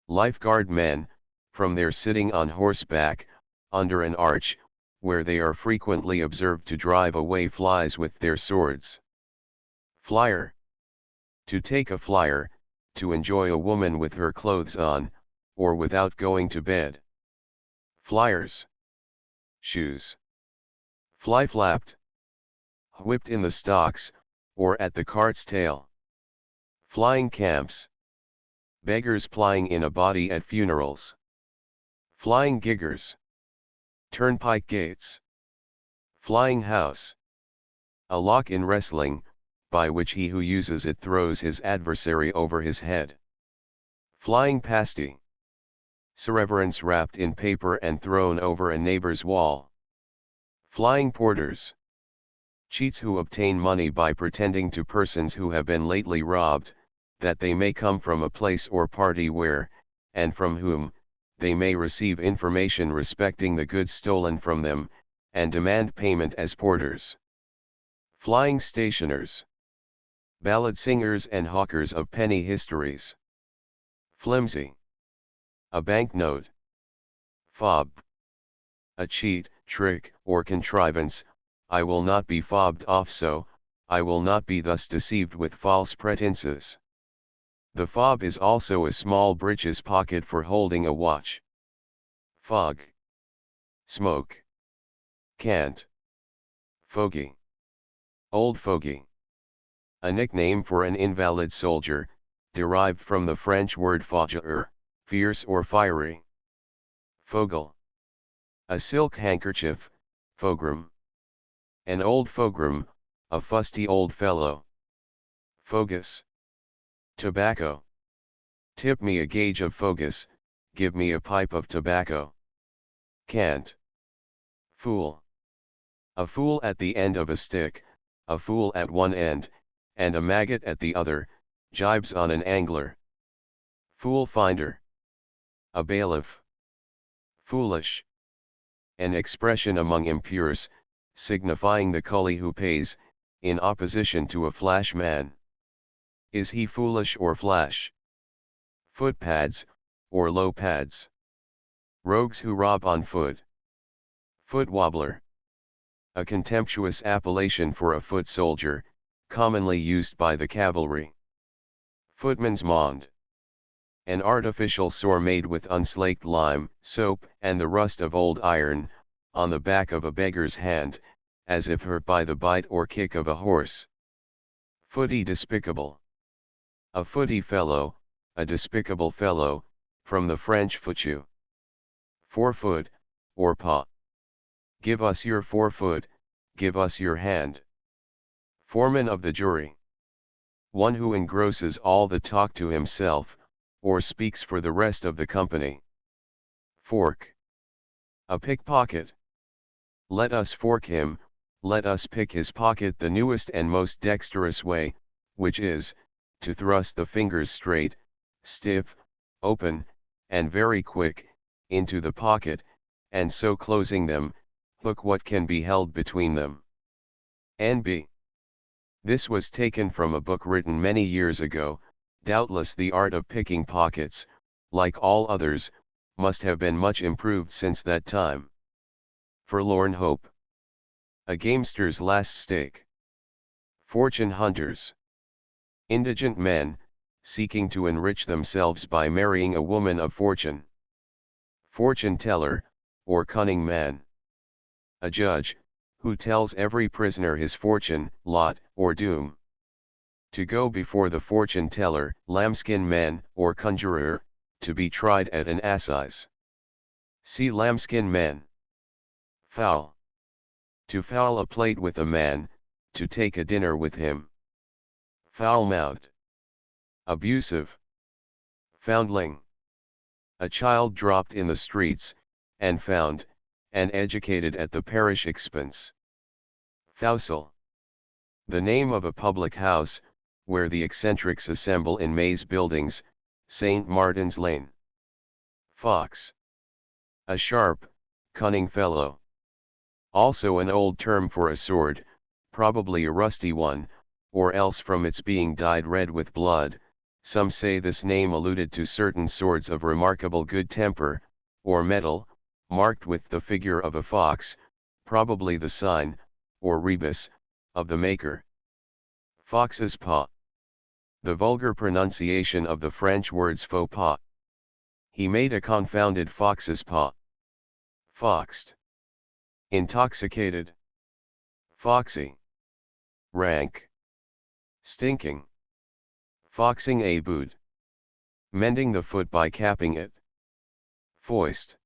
Lifeguard men, from their sitting on horseback, under an arch, where they are frequently observed to drive away flies with their swords. Flyer. To take a flyer, to enjoy a woman with her clothes on, or without going to bed. Flyers. Shoes. Fly flapped. Whipped in the stocks, or at the cart's tail. Flying camps. Beggars plying in a body at funerals. Flying giggers. Turnpike gates. Flying house. A lock in wrestling, by which he who uses it throws his adversary over his head. Flying pasty. Sereverance wrapped in paper and thrown over a neighbor's wall. Flying porters. Cheats who obtain money by pretending to persons who have been lately robbed, that they may come from a place or party where, and from whom, they may receive information respecting the goods stolen from them, and demand payment as porters. Flying stationers. Ballad singers and hawkers of penny histories. Flimsy. A banknote. Fob. A cheat, trick, or contrivance. I will not be fobbed off so, I will not be thus deceived with false pretenses. The fob is also a small breeches pocket for holding a watch. Fog. Smoke. Cant. Fogey. Old fogey. A nickname for an invalid soldier, derived from the French word fauger, fierce or fiery. Fogel. A silk handkerchief, fogram. An old fogram, a fusty old fellow. Fogus. Tobacco. Tip me a gauge of fogus, give me a pipe of tobacco. Cant. Fool. A fool at the end of a stick, a fool at one end, and a maggot at the other, jibes on an angler. Fool finder. A bailiff. Foolish. An expression among impures, signifying the cully who pays, in opposition to a flash man. Is he foolish or flash? Footpads, or low pads. Rogues who rob on foot. Foot wobbler. A contemptuous appellation for a foot soldier, commonly used by the cavalry. Footman's monde. An artificial sore made with unslaked lime, soap, and the rust of old iron, on the back of a beggar's hand, as if hurt by the bite or kick of a horse. Footy despicable. A footy fellow, a despicable fellow, from the French foutu. Forefoot, or paw. Give us your forefoot, give us your hand. Foreman of the jury. One who engrosses all the talk to himself, or speaks for the rest of the company. Fork. A pickpocket. Let us fork him, let us pick his pocket the newest and most dexterous way, which is, to thrust the fingers straight, stiff, open, and very quick, into the pocket, and so closing them, hook what can be held between them. N.B. This was taken from a book written many years ago. Doubtless the art of picking pockets, like all others, must have been much improved since that time. Forlorn hope. A gamester's last stake. Fortune hunters. Indigent men, seeking to enrich themselves by marrying a woman of fortune. Fortune teller, or cunning man. A judge, who tells every prisoner his fortune, lot, or doom. To go before the fortune teller, lambskin man, or conjurer, to be tried at an assize. See lambskin man. Foul. To foul a plate with a man, to take a dinner with him. Foul-mouthed. Abusive. Foundling. A child dropped in the streets, and found, and educated at the parish expense. Fousel. The name of a public house, where the eccentrics assemble in Maze Buildings, St. Martin's Lane. Fox. A sharp, cunning fellow. Also an old term for a sword, probably a rusty one, or else from its being dyed red with blood. Some say this name alluded to certain swords of remarkable good temper, or metal, marked with the figure of a fox, probably the sign, or rebus, of the maker. Fox's paw. The vulgar pronunciation of the French words faux pas. He made a confounded fox's paw. Foxed. Intoxicated. Foxy. Rank. Stinking. Foxing a boot. Mending the foot by capping it. Foist.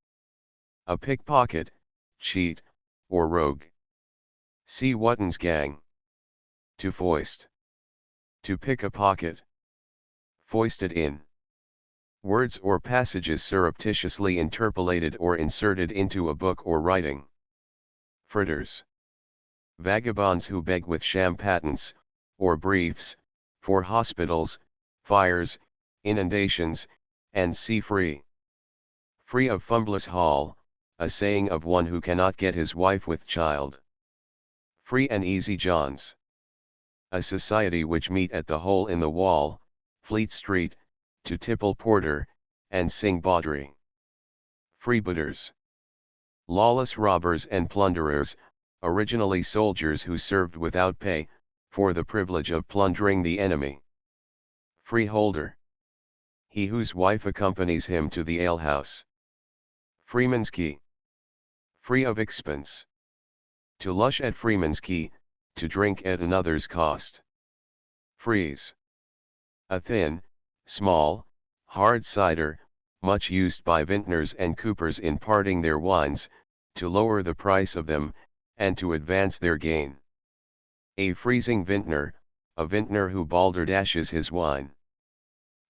A pickpocket, cheat, or rogue. See Wotton's gang. To foist. To pick a pocket. Foisted in. Words or passages surreptitiously interpolated or inserted into a book or writing. Fritters. Vagabonds who beg with sham patents, or briefs, for hospitals, fires, inundations, and sea free. Free of Fumbless Hall, a saying of one who cannot get his wife with child. Free and Easy Johns. A society which meet at the Hole in the Wall, Fleet Street, to tipple porter, and sing bawdry. Freebooters. Lawless robbers and plunderers, originally soldiers who served without pay, for the privilege of plundering the enemy. Freeholder. He whose wife accompanies him to the alehouse. Freeman's Key. Free of expense. To lush at Freeman's Key, to drink at another's cost. Freeze. A thin, small, hard cider, much used by vintners and coopers in parting their wines, to lower the price of them, and to advance their gain. A freezing vintner, a vintner who balderdashes his wine.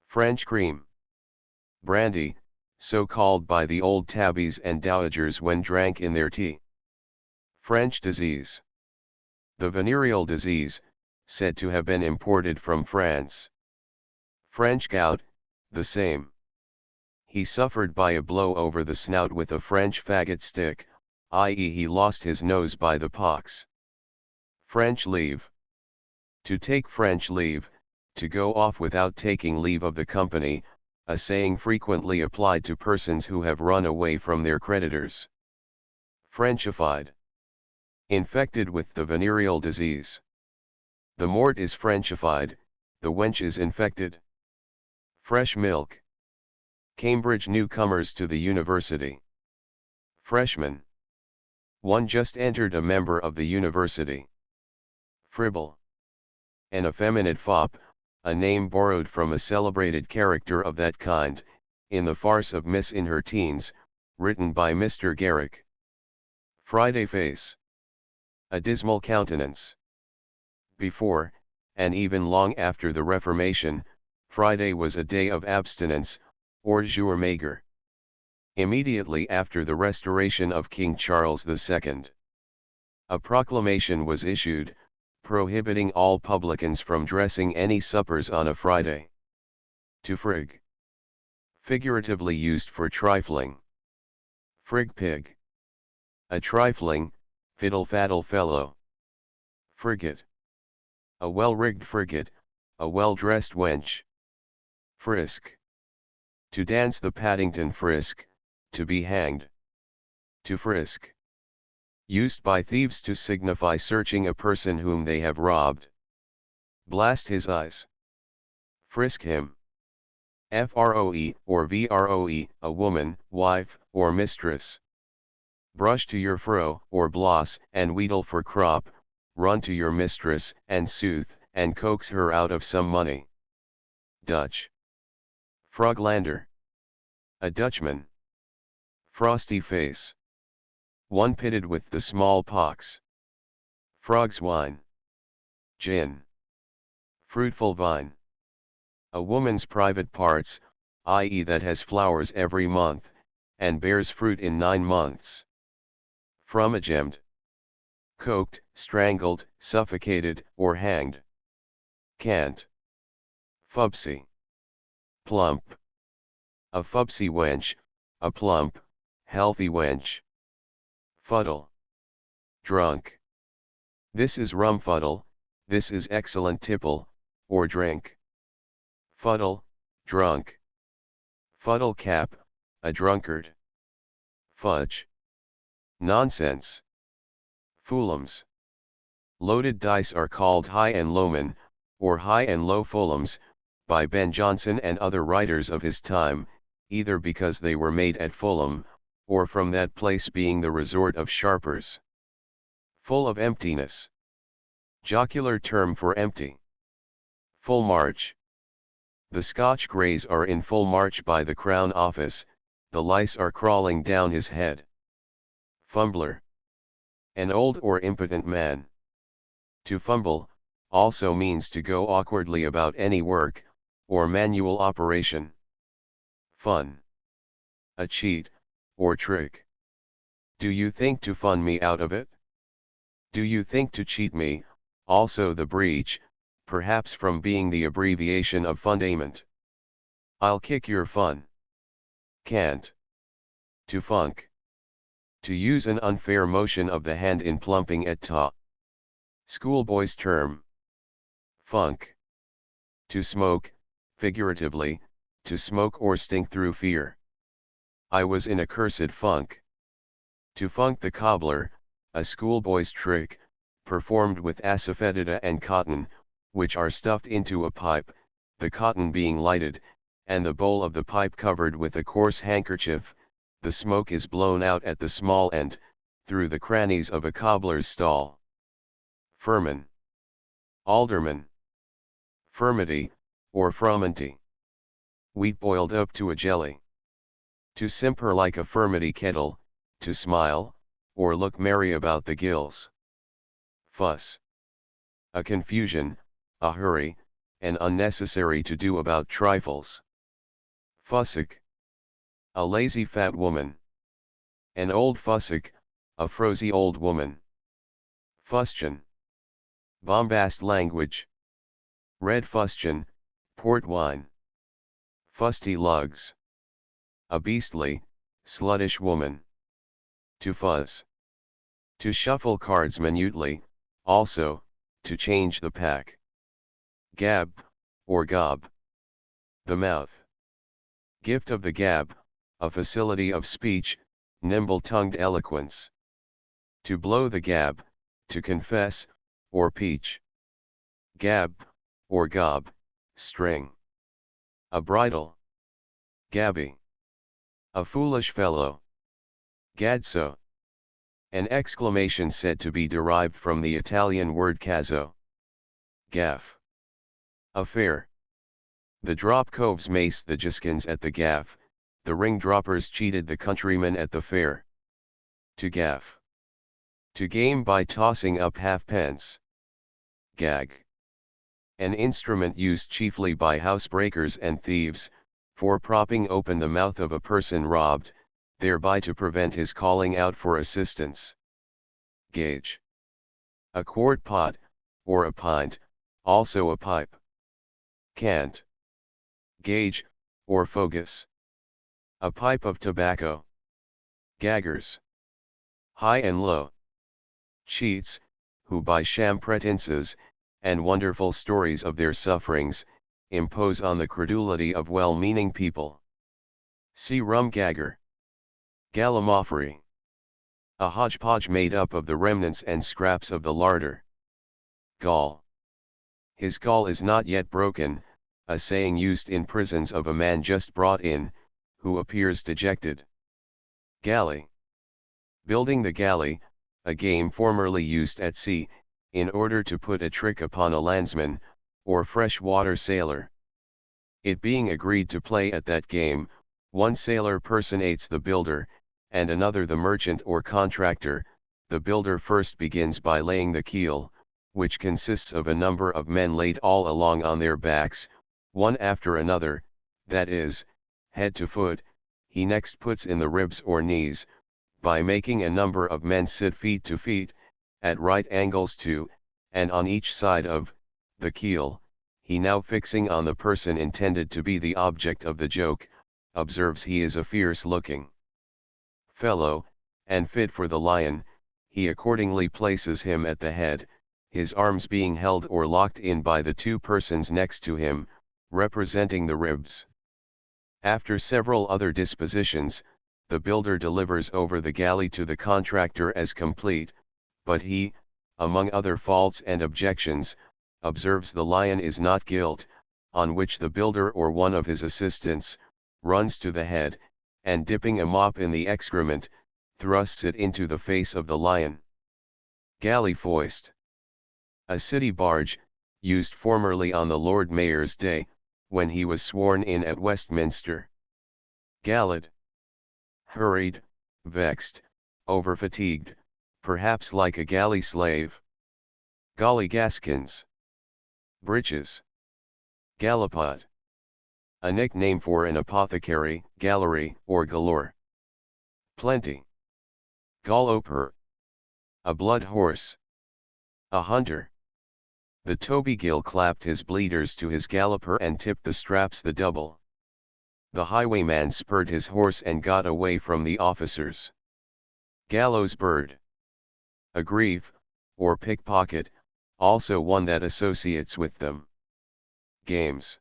French cream. Brandy, so called by the old tabbies and dowagers when drank in their tea. French disease. The venereal disease, said to have been imported from France. French gout, the same. He suffered by a blow over the snout with a French faggot stick, i.e. he lost his nose by the pox. French leave. To take French leave, to go off without taking leave of the company, a saying frequently applied to persons who have run away from their creditors. Frenchified. Infected with the venereal disease. The mort is Frenchified, the wench is infected. Fresh milk. Cambridge newcomers to the university. Freshman. One just entered, a member of the university. Fribble. An effeminate fop, a name borrowed from a celebrated character of that kind, in the farce of Miss in Her Teens, written by Mr. Garrick. Friday face. A dismal countenance. Before, and even long after the Reformation, Friday was a day of abstinence, or jour maigre. Immediately after the restoration of King Charles II, a proclamation was issued, prohibiting all publicans from dressing any suppers on a Friday. To frig. Figuratively used for trifling. Frig pig. A trifling, fiddle-faddle fellow. Frigate. A well-rigged frigate, a well-dressed wench. Frisk. To dance the Paddington frisk, to be hanged. To frisk. Used by thieves to signify searching a person whom they have robbed. Blast his eyes. Frisk him. Froe or vroe, a woman, wife, or mistress. Brush to your fro or bloss and wheedle for crop, run to your mistress and soothe and coax her out of some money. Dutch. Froglander. A Dutchman. Frosty face. One pitted with the smallpox. Frog's wine. Gin. Fruitful vine. A woman's private parts, i.e. that has flowers every month, and bears fruit in 9 months. Frumagemmed. Coked, strangled, suffocated, or hanged. Cant. Fubsy. Plump. A fubsy wench, a plump, healthy wench. Fuddle. Drunk. This is rumfuddle, this is excellent tipple, or drink. Fuddle, drunk. Fuddle cap, a drunkard. Fudge. Nonsense. Foolums. Loaded dice are called high and lowman, or high and low fullums, by Ben Jonson and other writers of his time, either because they were made at Fulham, or from that place being the resort of sharpers. Full of emptiness. Jocular term for empty. Full march. The Scotch greys are in full march by the Crown Office, the lice are crawling down his head. Fumbler. An old or impotent man. To fumble, also means to go awkwardly about any work, or manual operation. Fun. A cheat, or trick. Do you think to fun me out of it? Do you think to cheat me, also the breach, perhaps from being the abbreviation of fundament. I'll kick your fun. Can't. To funk. To use an unfair motion of the hand in plumping et ta. Schoolboy's term. Funk. To smoke, figuratively, to smoke or stink through fear. I was in a cursed funk. To funk the cobbler, a schoolboy's trick, performed with asafoetida and cotton, which are stuffed into a pipe, the cotton being lighted, and the bowl of the pipe covered with a coarse handkerchief. The smoke is blown out at the small end, through the crannies of a cobbler's stall. Firmin. Alderman. Firmity, or frumenty. Wheat boiled up to a jelly. To simper like a firmity kettle, to smile, or look merry about the gills. Fuss. A confusion, a hurry, an unnecessary to do about trifles. Fussick. A lazy fat woman. An old fussick, a frozy old woman. Fustian. Bombast language. Red fustian, port wine. Fusty lugs. A beastly, sluttish woman. To fuzz. To shuffle cards minutely, also, to change the pack. Gab, or gob. The mouth. Gift of the gab, a facility of speech, nimble-tongued eloquence. To blow the gab, to confess, or peach. Gab, or gob, string. A bridle. Gabby. A foolish fellow. Gadso. An exclamation said to be derived from the Italian word cazzo. Gaff. Affair. The drop coves maced the jiskins at the gaff, the ring droppers cheated the countrymen at the fair. To gaff. To game by tossing up halfpence. Gag. An instrument used chiefly by housebreakers and thieves, for propping open the mouth of a person robbed, thereby to prevent his calling out for assistance. Gauge. A quart pot, or a pint, also a pipe. Cant. Gauge, or fogus. A pipe of tobacco. Gaggers. High and low. Cheats, who by sham pretenses, and wonderful stories of their sufferings, impose on the credulity of well-meaning people. See rumgagger. Gallimaufry. A hodgepodge made up of the remnants and scraps of the larder. Gall. His gall is not yet broken, a saying used in prisons of a man just brought in, who appears dejected. Galley. Building the galley, a game formerly used at sea, in order to put a trick upon a landsman, or fresh-water sailor. It being agreed to play at that game, one sailor personates the builder, and another the merchant or contractor. The builder first begins by laying the keel, which consists of a number of men laid all along on their backs, one after another, that is, head to foot. He next puts in the ribs or knees, by making a number of men sit feet to feet, at right angles to, and on each side of, the keel. He now fixing on the person intended to be the object of the joke, observes he is a fierce-looking fellow, and fit for the lion. He accordingly places him at the head, his arms being held or locked in by the two persons next to him, representing the ribs. After several other dispositions, the builder delivers over the galley to the contractor as complete, but he, among other faults and objections, observes the lion is not gilt, on which the builder or one of his assistants, runs to the head, and dipping a mop in the excrement, thrusts it into the face of the lion. Galley foist. A city barge, used formerly on the Lord Mayor's day, when he was sworn in at Westminster. Gallad. Hurried, vexed, overfatigued, perhaps like a galley slave. Gollygaskins. Breeches. Gallipot. A nickname for an apothecary, gallery, or galore. Plenty. Galloper. A blood horse. A hunter. The Toby Gill clapped his bleeders to his galloper and tipped the straps the double. The highwayman spurred his horse and got away from the officers. Gallows bird. A grieve, or pickpocket, also one that associates with them. Games.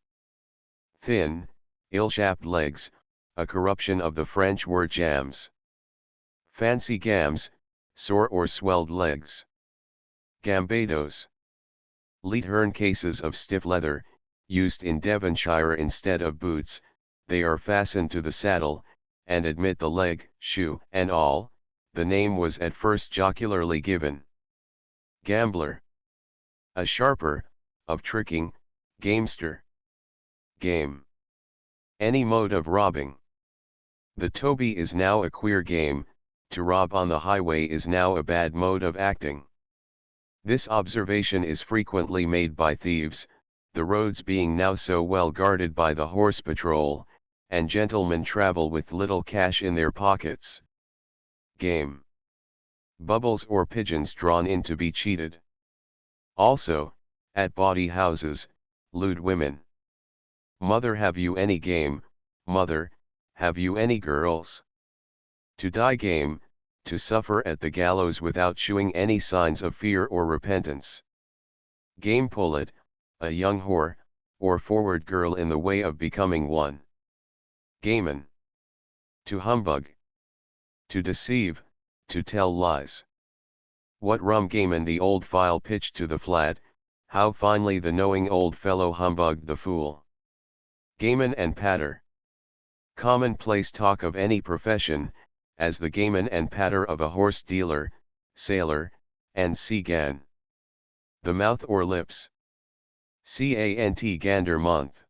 Thin, ill-shaped legs, a corruption of the French word jams. Fancy gams, sore or swelled legs. Gambados. Leathern cases of stiff leather, used in Devonshire instead of boots. They are fastened to the saddle, and admit the leg, shoe, and all. The name was at first jocularly given. Gambler. A sharper, of tricking, gamester. Game. Any mode of robbing. The Toby is now a queer game, to rob on the highway is now a bad mode of acting. This observation is frequently made by thieves, the roads being now so well guarded by the horse patrol, and gentlemen travel with little cash in their pockets. Game. Bubbles or pigeons drawn in to be cheated. Also, at bawdy houses, lewd women. Mother, have you any game? Mother, have you any girls? To die game, to suffer at the gallows without shewing any signs of fear or repentance. Game pullet, a young whore, or forward girl in the way of becoming one. Gammon. To humbug. To deceive, to tell lies. What rum gammon the old file pitched to the flat, how finely the knowing old fellow humbugged the fool. Gammon and patter. Commonplace talk of any profession, as the gammon and patter of a horse dealer, sailor, and sea gan. The mouth or lips. Cant gander month.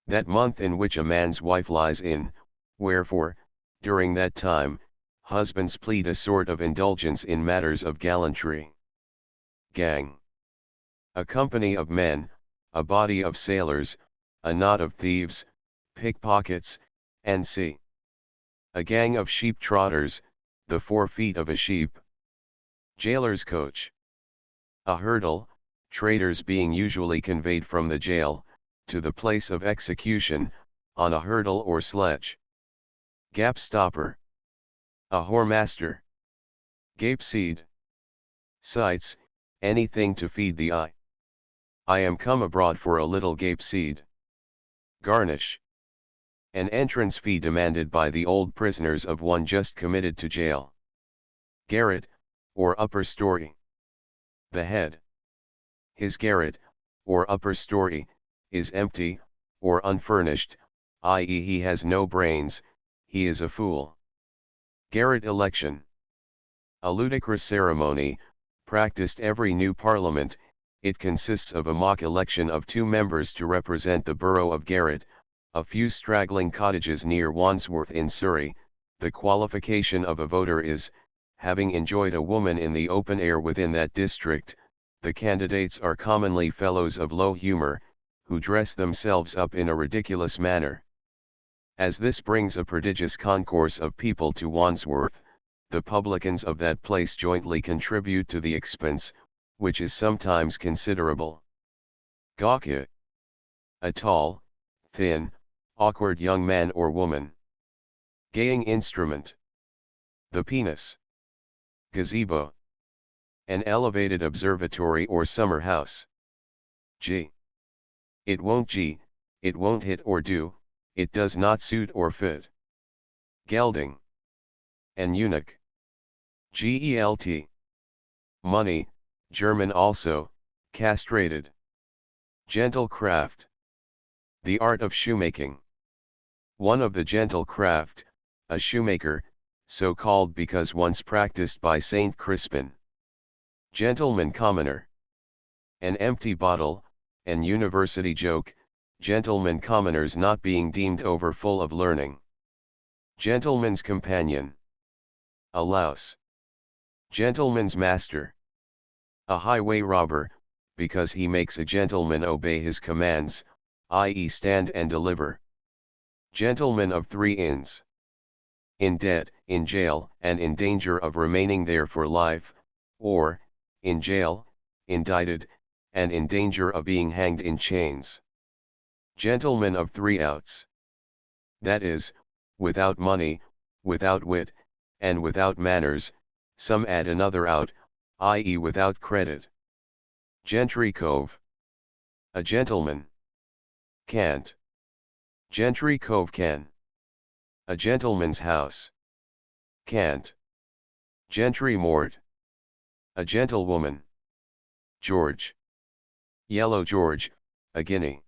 That month in which a man's wife lies in, wherefore, during that time, husbands plead a sort of indulgence in matters of gallantry. Gang. A company of men, a body of sailors, a knot of thieves, pickpockets, and a gang of sheep trotters, the 4 feet of a sheep. Jailer's coach. A hurdle, traitors being usually conveyed from the jail, to the place of execution, on a hurdle or sledge. Gap stopper. A whoremaster. Gape seed. Sights, anything to feed the eye. I am come abroad for a little gape seed. Garnish. An entrance fee demanded by the old prisoners of one just committed to jail. Garret, or upper story. The head. His garret, or upper story, is empty, or unfurnished, i.e. he has no brains, he is a fool. Garret election. A ludicrous ceremony, practiced every new parliament. It consists of a mock election of 2 members to represent the borough of Garret, a few straggling cottages near Wandsworth in Surrey. The qualification of a voter is, having enjoyed a woman in the open air within that district. The candidates are commonly fellows of low humor, who dress themselves up in a ridiculous manner. As this brings a prodigious concourse of people to Wandsworth, the publicans of that place jointly contribute to the expense, which is sometimes considerable. Gawky. A tall, thin, awkward young man or woman. Gaying instrument. The penis. Gazebo. An elevated observatory or summer house. G. It won't hit or do, it does not suit or fit. Gelding. An eunuch. Gelt. Money, German also, castrated. Gentle craft. The art of shoemaking. One of the gentle craft, a shoemaker, so called because once practiced by Saint Crispin. Gentleman commoner. An empty bottle, an university joke, gentlemen commoners not being deemed over full of learning. Gentleman's companion. A louse. Gentleman's master. A highway robber, because he makes a gentleman obey his commands, i.e. stand and deliver. Gentleman of 3 inns. In debt, in jail, and in danger of remaining there for life, or, in jail, indicted, and in danger of being hanged in chains. Gentleman of 3 outs. That is, without money, without wit, and without manners. Some add another out, i.e. without credit. Gentry cove. A gentleman. Cant. Gentry cove can. A gentleman's house. Cant. Gentry mort. A gentlewoman. George. Yellow George, a guinea.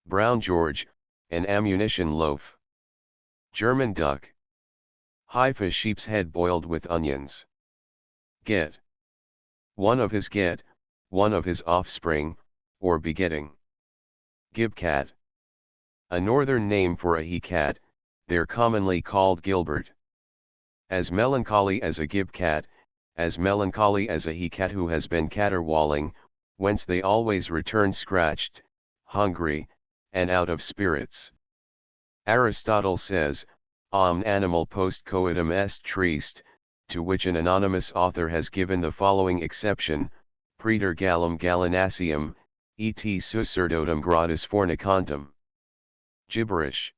Brown George, an ammunition loaf. German duck. Haifa sheep's head boiled with onions. Get. One of his get, one of his offspring, or begetting. Gibcat. A northern name for a he-cat, they're commonly called Gilbert. As melancholy as a gibcat, as melancholy as a he-cat who has been caterwauling, whence they always return scratched, hungry, and out of spirits. Aristotle says, Om animal post coitum est triste, to which an anonymous author has given the following exception, Praeter gallum gallinaceum, et sacerdotum gradus fornicantum. Gibberish.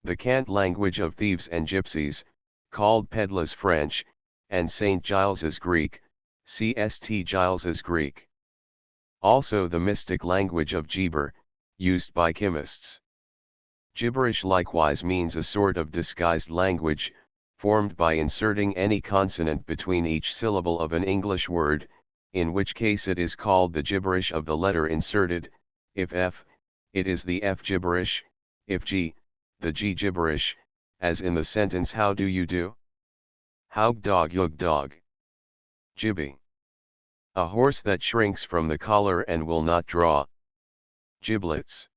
The cant language of thieves and gypsies, called Pedlas French, and St. Giles's Greek, St. Giles's Greek. Also the mystic language of gibber, used by chemists. Gibberish likewise means a sort of disguised language, formed by inserting any consonant between each syllable of an English word, in which case it is called the gibberish of the letter inserted. If F, it is the F gibberish; if G, the G gibberish, as in the sentence how do you do? Haug dog yug dog. Gibby. A horse that shrinks from the collar and will not draw. Giblets.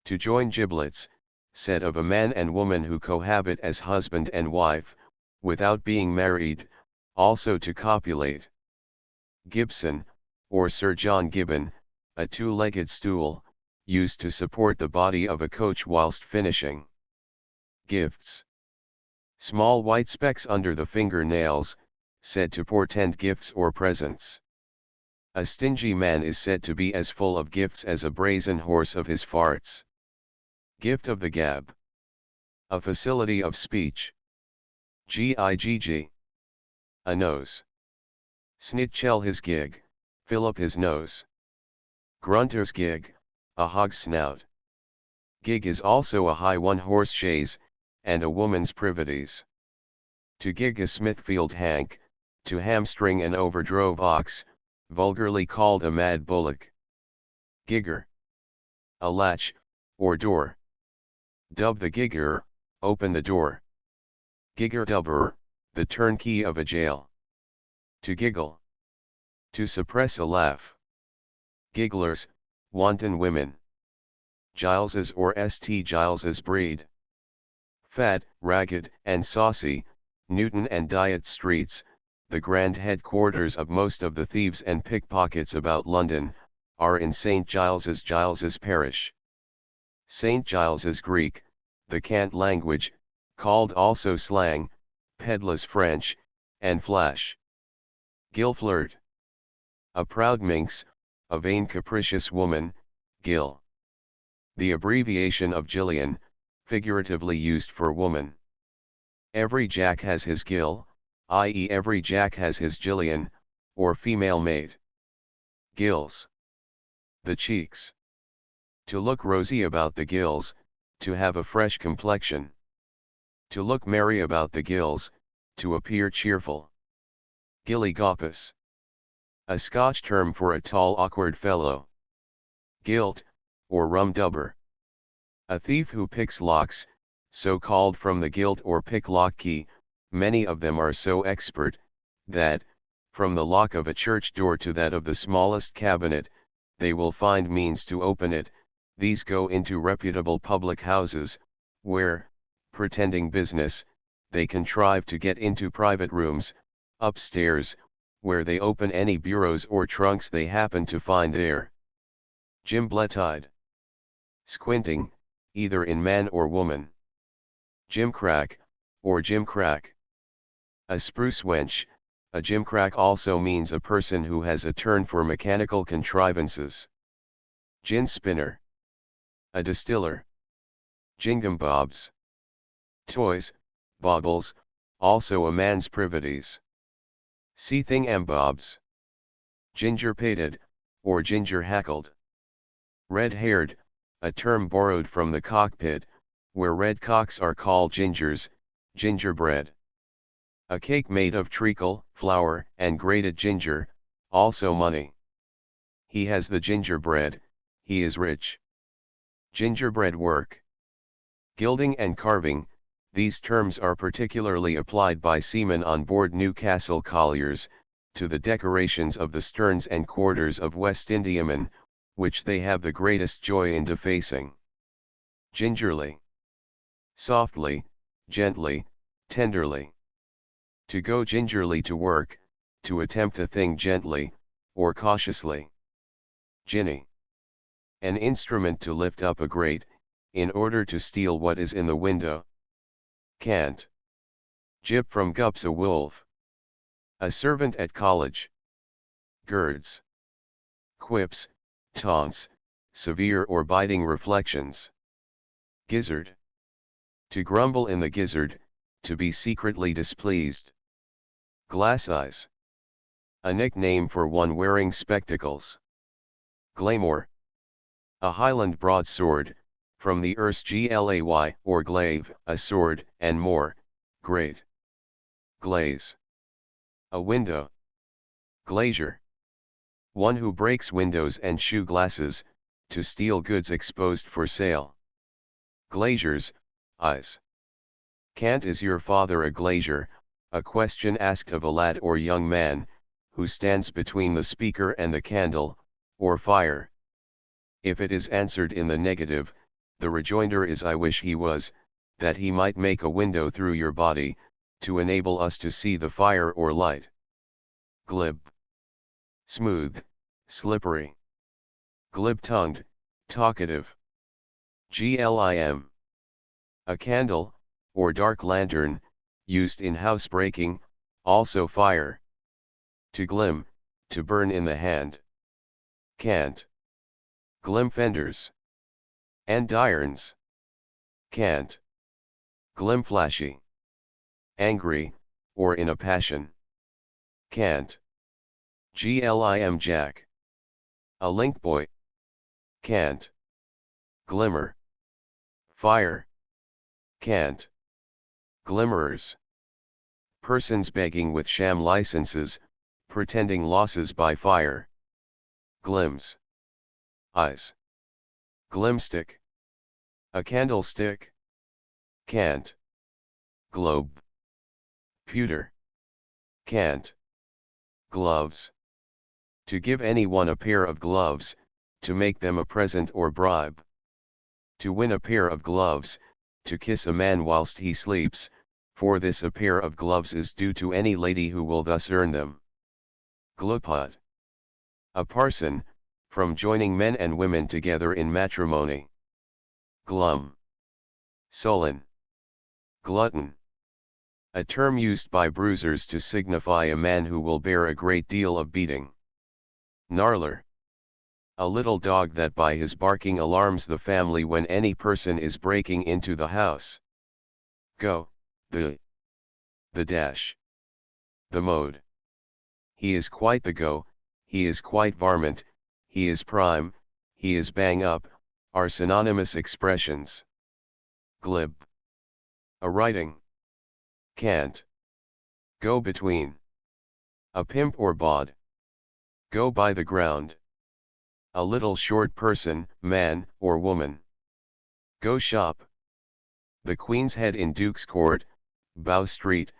To join giblets, said of a man and woman who cohabit as husband and wife, without being married, also to copulate. Gibson, or Sir John Gibbon, a two-legged stool, used to support the body of a coach whilst finishing. Gifts. Small white specks under the fingernails, said to portend gifts or presents. A stingy man is said to be as full of gifts as a brazen horse of his farts. Gift of the gab. A facility of speech. Gigg. A nose. Snitchell his gig, fill up his nose. Grunter's gig, a hog's snout. Gig is also a high one-horse chaise, and a woman's privities. To gig a Smithfield hank, to hamstring an overdrove ox, vulgarly called a mad bullock. Gigger. A latch, or door. Dub the gigger, open the door. Gigger dubber, the turnkey of a jail. To giggle. To suppress a laugh. Gigglers, wanton women. Giles's or St. Giles's breed. Fat, ragged, and saucy, Newton and Dyot Streets, the grand headquarters of most of the thieves and pickpockets about London, are in St. Giles's parish. St. Giles's Greek, the cant language, called also slang, Pedlas French, and flash. Gilflirt. A proud minx, a vain capricious woman, Gil. The abbreviation of Gillian, figuratively used for woman. Every Jack has his Gil, i.e. every Jack has his Gillian, or female mate. Gills. The cheeks. To look rosy about the gills, to have a fresh complexion. To look merry about the gills, to appear cheerful. Gillygoppus. A Scotch term for a tall awkward fellow. Gilt, or rum-dubber. A thief who picks locks, so called from the gilt or pick-lock key. Many of them are so expert, that, from the lock of a church door to that of the smallest cabinet, they will find means to open it. These go into reputable public houses, where, pretending business, they contrive to get into private rooms, upstairs, where they open any bureaus or trunks they happen to find there. Gimbletide. Squinting, either in man or woman. Gimcrack, or gimcrack. A spruce wench, a gimcrack also means a person who has a turn for mechanical contrivances. Gin spinner. A distiller. Jingumbobs. Toys, baubles, also a man's privities. Seething ambobs. Ginger-pated, or ginger-hackled. Red-haired, a term borrowed from the cockpit, where red cocks are called gingers, gingerbread. A cake made of treacle, flour, and grated ginger, also money. He has the gingerbread, he is rich. Gingerbread work. Gilding and carving, these terms are particularly applied by seamen on board Newcastle colliers, to the decorations of the sterns and quarters of West Indiamen, which they have the greatest joy in defacing. Gingerly. Softly, gently, tenderly. To go gingerly to work, to attempt a thing gently, or cautiously. Ginny. An instrument to lift up a grate, in order to steal what is in the window. Can't. Gyp from Gup's a wolf. A servant at college. Girds. Quips, taunts, severe or biting reflections. Gizzard. To grumble in the gizzard, to be secretly displeased. Glass eyes. A nickname for one wearing spectacles. Glamour. A Highland broadsword, from the Erse glay or glaive, a sword, and more, great. Glaze. A window. Glazier. One who breaks windows and shoe glasses, to steal goods exposed for sale. Glaziers, eyes. Can't is your father a glazier? A question asked of a lad or young man, who stands between the speaker and the candle, or fire. If it is answered in the negative, the rejoinder is I wish he was, that he might make a window through your body, to enable us to see the fire or light. Glib. Smooth, slippery. Glib-tongued, talkative. Glim. A candle, or dark lantern, used in housebreaking, also fire. To glim, to burn in the hand. Can't. Glimfenders. Andirons. Can't. Glimflashy. Angry, or in a passion. Can't. Glim jack. A link boy. Can't. Glimmer. Fire. Can't. Glimmerers. Persons begging with sham licenses, pretending losses by fire. Glims. Eyes. Glimstick. A candlestick. Can't. Globe. Pewter. Can't. Gloves. To give anyone a pair of gloves, to make them a present or bribe. To win a pair of gloves, to kiss a man whilst he sleeps, for this a pair of gloves is due to any lady who will thus earn them. Glupod. A parson, from joining men and women together in matrimony. Glum. Sullen. Glutton. A term used by bruisers to signify a man who will bear a great deal of beating. Gnarler. A little dog that by his barking alarms the family when any person is breaking into the house. Go, the dash. The mode. He is quite the go, he is quite varmint, he is prime, he is bang up, are synonymous expressions. Glib. A writing. Can't. Go between. A pimp or bawd. Go by the ground. A little short person, man, or woman. Go shop. The Queen's Head in Duke's Court, Bow Street,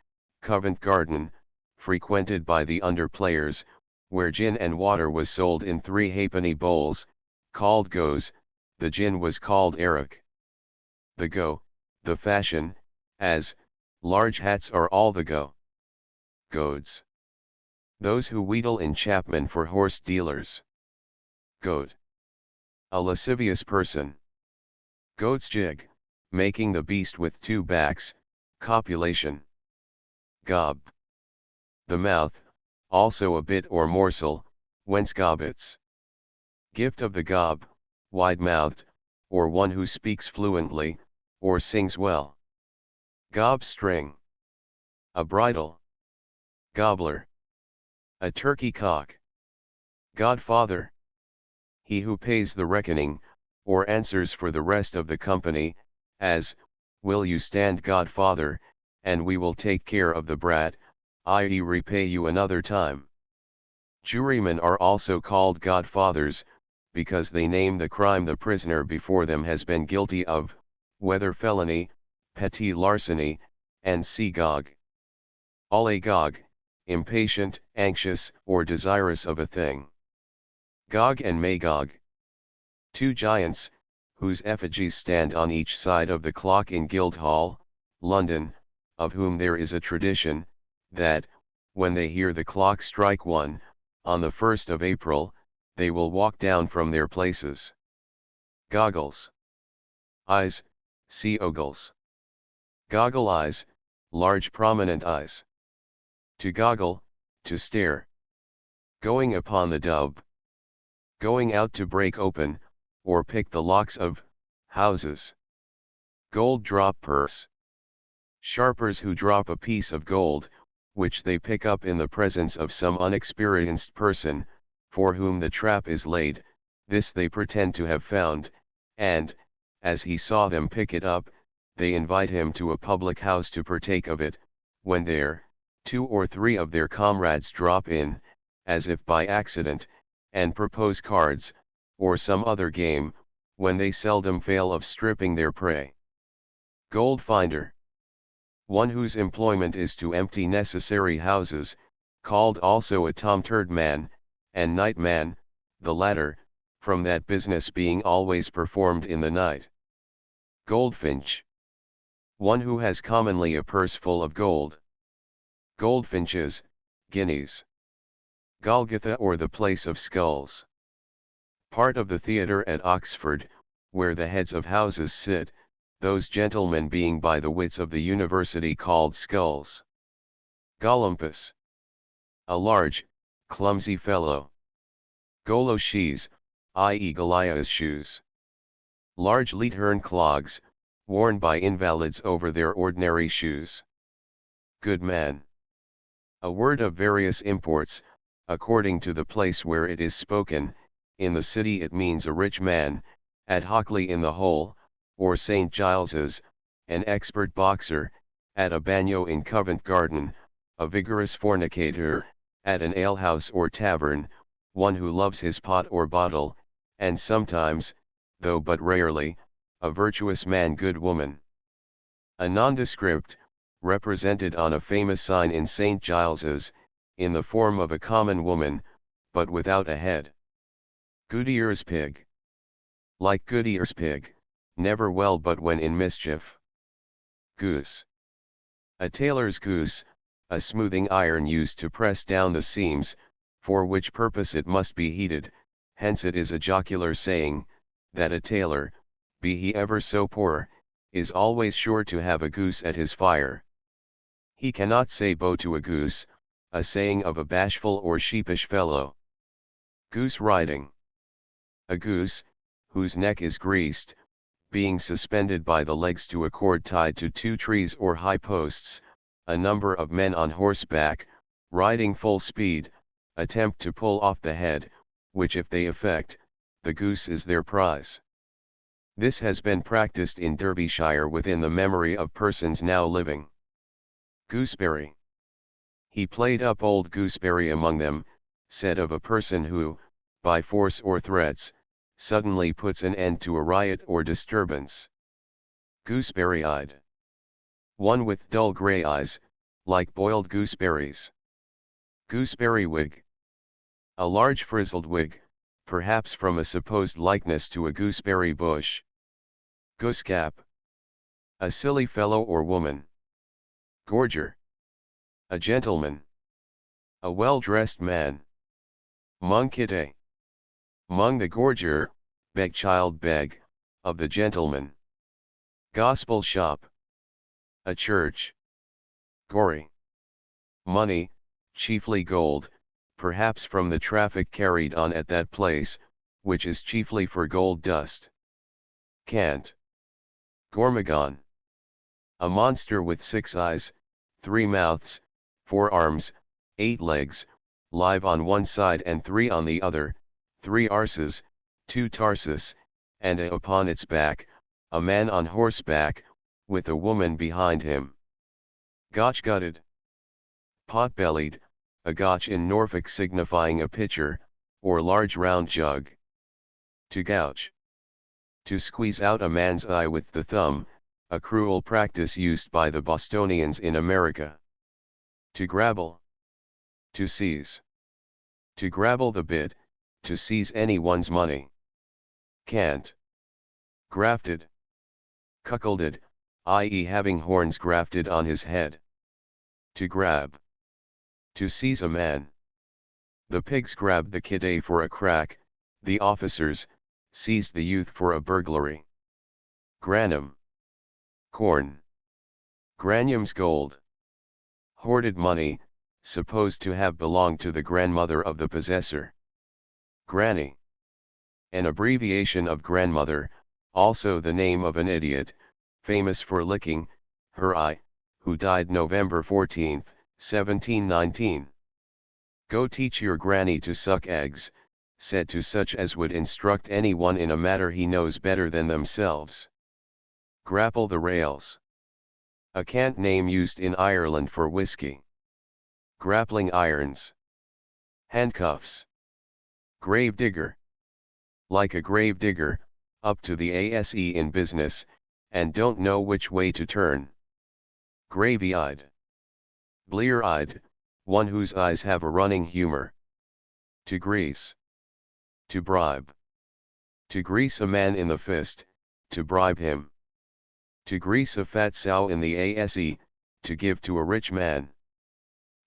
Covent Garden, frequented by the underplayers, where gin and water was sold in 3 halfpenny bowls, called goes, the gin was called arrack. The go, the fashion, as, large hats are all the go. Goads. Those who wheedle in Chapman for horse dealers. Goat. A lascivious person. Goat's jig, making the beast with 2 backs, copulation. Gob. The mouth, also a bit or morsel, whence gobbets. Gift of the gob, wide-mouthed, or one who speaks fluently, or sings well. Gob string. A bridle. Gobbler. A turkey cock. Godfather. He who pays the reckoning, or answers for the rest of the company, as, will you stand godfather, and we will take care of the brat, i.e. repay you another time. Jurymen are also called godfathers, because they name the crime the prisoner before them has been guilty of, whether felony, petty larceny, and agog. All agog, impatient, anxious, or desirous of a thing. Gog and Magog. Two giants, whose effigies stand on each side of the clock in Guildhall, London, of whom there is a tradition, that, when they hear the clock strike 1, on the 1st of April, they will walk down from their places. Goggles. Eyes, see ogles. Goggle eyes, large prominent eyes. To goggle, to stare. Going upon the dub. Going out to break open, or pick the locks of, houses. Gold drop purse. Sharpers who drop a piece of gold, which they pick up in the presence of some unexperienced person, for whom the trap is laid, this they pretend to have found, and, as he saw them pick it up, they invite him to a public house to partake of it, when there, 2 or 3 of their comrades drop in, as if by accident, and propose cards, or some other game, when they seldom fail of stripping their prey. Gold finder. One whose employment is to empty necessary houses, called also a tom-turd man, and night man, the latter, from that business being always performed in the night. Goldfinch. One who has commonly a purse full of gold. Goldfinches, guineas. Golgotha or the place of skulls. Part of the theatre at Oxford, where the heads of houses sit, those gentlemen being by the wits of the university called skulls. Golumpus. A large, clumsy fellow. Goloshes, i.e. Goliath's shoes. Large leathern clogs, worn by invalids over their ordinary shoes. Good man. A word of various imports, according to the place where it is spoken. In the city it means a rich man, at Hockley in the Hole, or St. Giles's, an expert boxer, at a bagnio in Covent Garden, a vigorous fornicator, at an alehouse or tavern, one who loves his pot or bottle, and sometimes, though but rarely, a virtuous man good woman. A nondescript, represented on a famous sign in St. Giles's, in the form of a common woman, but without a head. Goodyear's pig. Like Goodyear's pig, never well but when in mischief. Goose. A tailor's goose, a smoothing iron used to press down the seams, for which purpose it must be heated, hence it is a jocular saying, that a tailor, be he ever so poor, is always sure to have a goose at his fire. He cannot say bo to a goose, a saying of a bashful or sheepish fellow. Goose riding. A goose, whose neck is greased, being suspended by the legs to a cord tied to 2 trees or high posts, a number of men on horseback, riding full speed, attempt to pull off the head, which if they effect, the goose is their prize. This has been practiced in Derbyshire within the memory of persons now living. Gooseberry. He played up old Gooseberry among them, said of a person who, by force or threats, suddenly puts an end to a riot or disturbance. Gooseberry-eyed. One with dull grey eyes, like boiled gooseberries. Gooseberry wig. A large frizzled wig, perhaps from a supposed likeness to a gooseberry bush. Goosecap. A silly fellow or woman. Gorger. A gentleman. A well-dressed man. Munkite. Mung the gorger, beg child beg, of the gentleman. Gospel shop. A church. Gory. Money, chiefly gold, perhaps from the traffic carried on at that place, which is chiefly for gold dust. Cant. Gormagon. A monster with 6 eyes, 3 mouths, 4 arms, 8 legs, live on one side and 3 on the other, 3 arses, 2 tarsus, and upon its back, a man on horseback, with a woman behind him. Gotch-gutted. Pot-bellied, a gotch in Norfolk signifying a pitcher, or large round jug. To gouge. To squeeze out a man's eye with the thumb, a cruel practice used by the Bostonians in America. To grabble. To seize. To grabble the bit, to seize anyone's money. Cant. Grafted. Cuckolded, i.e. having horns grafted on his head. To grab. To seize a man. The pigs grabbed the kid for a crack, the officers seized the youth for a burglary. Granum. Corn. Granum's gold. Hoarded money, supposed to have belonged to the grandmother of the possessor. Granny. An abbreviation of grandmother, also the name of an idiot, famous for licking her eye, who died November 14, 1719. Go teach your granny to suck eggs, said to such as would instruct anyone in a matter he knows better than themselves. Grapple the rails. A cant name used in Ireland for whiskey. Grappling irons. Handcuffs. Grave digger. Like a grave digger, up to the ASE in business, and don't know which way to turn. Gravy-eyed. Blear-eyed, one whose eyes have a running humor. To grease. To bribe. To grease a man in the fist, to bribe him. To grease a fat sow in the ASE, to give to a rich man.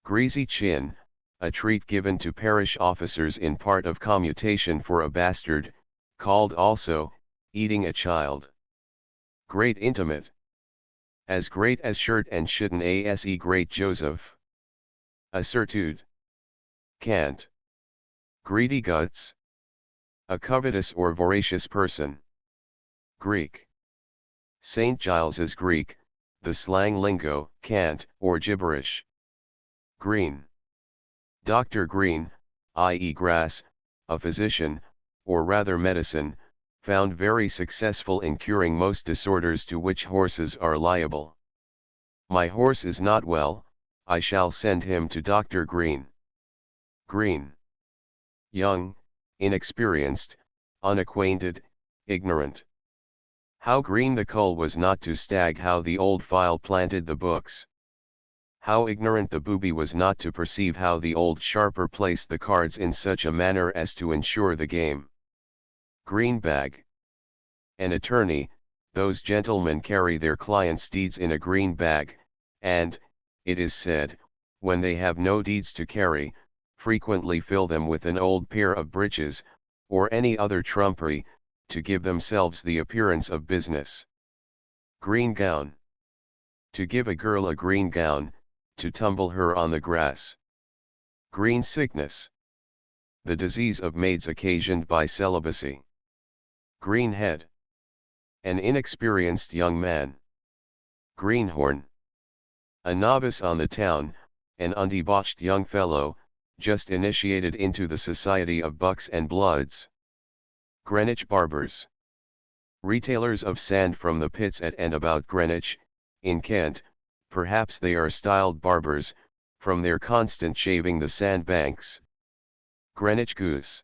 Greasy chin, a treat given to parish officers in part of commutation for a bastard, called also, eating a child. Great intimate. As great as shirt and shitten ASE great Joseph. A certitude. Cant. Greedy guts. A covetous or voracious person. Greek. St. Giles's Greek, the slang lingo, cant, or gibberish. Green. Dr. Green, i.e. grass, a physician, or rather medicine, found very successful in curing most disorders to which horses are liable. My horse is not well, I shall send him to Dr. Green. Green. Young, inexperienced, unacquainted, ignorant. How green the cull was not to stag, how the old file planted the books. How ignorant the booby was not to perceive how the old sharper placed the cards in such a manner as to ensure the game. Green bag. An attorney, those gentlemen carry their clients' deeds in a green bag, and, it is said, when they have no deeds to carry, frequently fill them with an old pair of breeches, or any other trumpery, to give themselves the appearance of business. Green gown. To give a girl a green gown, to tumble her on the grass. Green sickness. The disease of maids occasioned by celibacy. Green head. An inexperienced young man. Greenhorn. A novice on the town, an undebauched young fellow, just initiated into the society of bucks and bloods. Greenwich barbers. Retailers of sand from the pits at and about Greenwich, in Kent, perhaps they are styled barbers, from their constant shaving the sandbanks. Greenwich goose.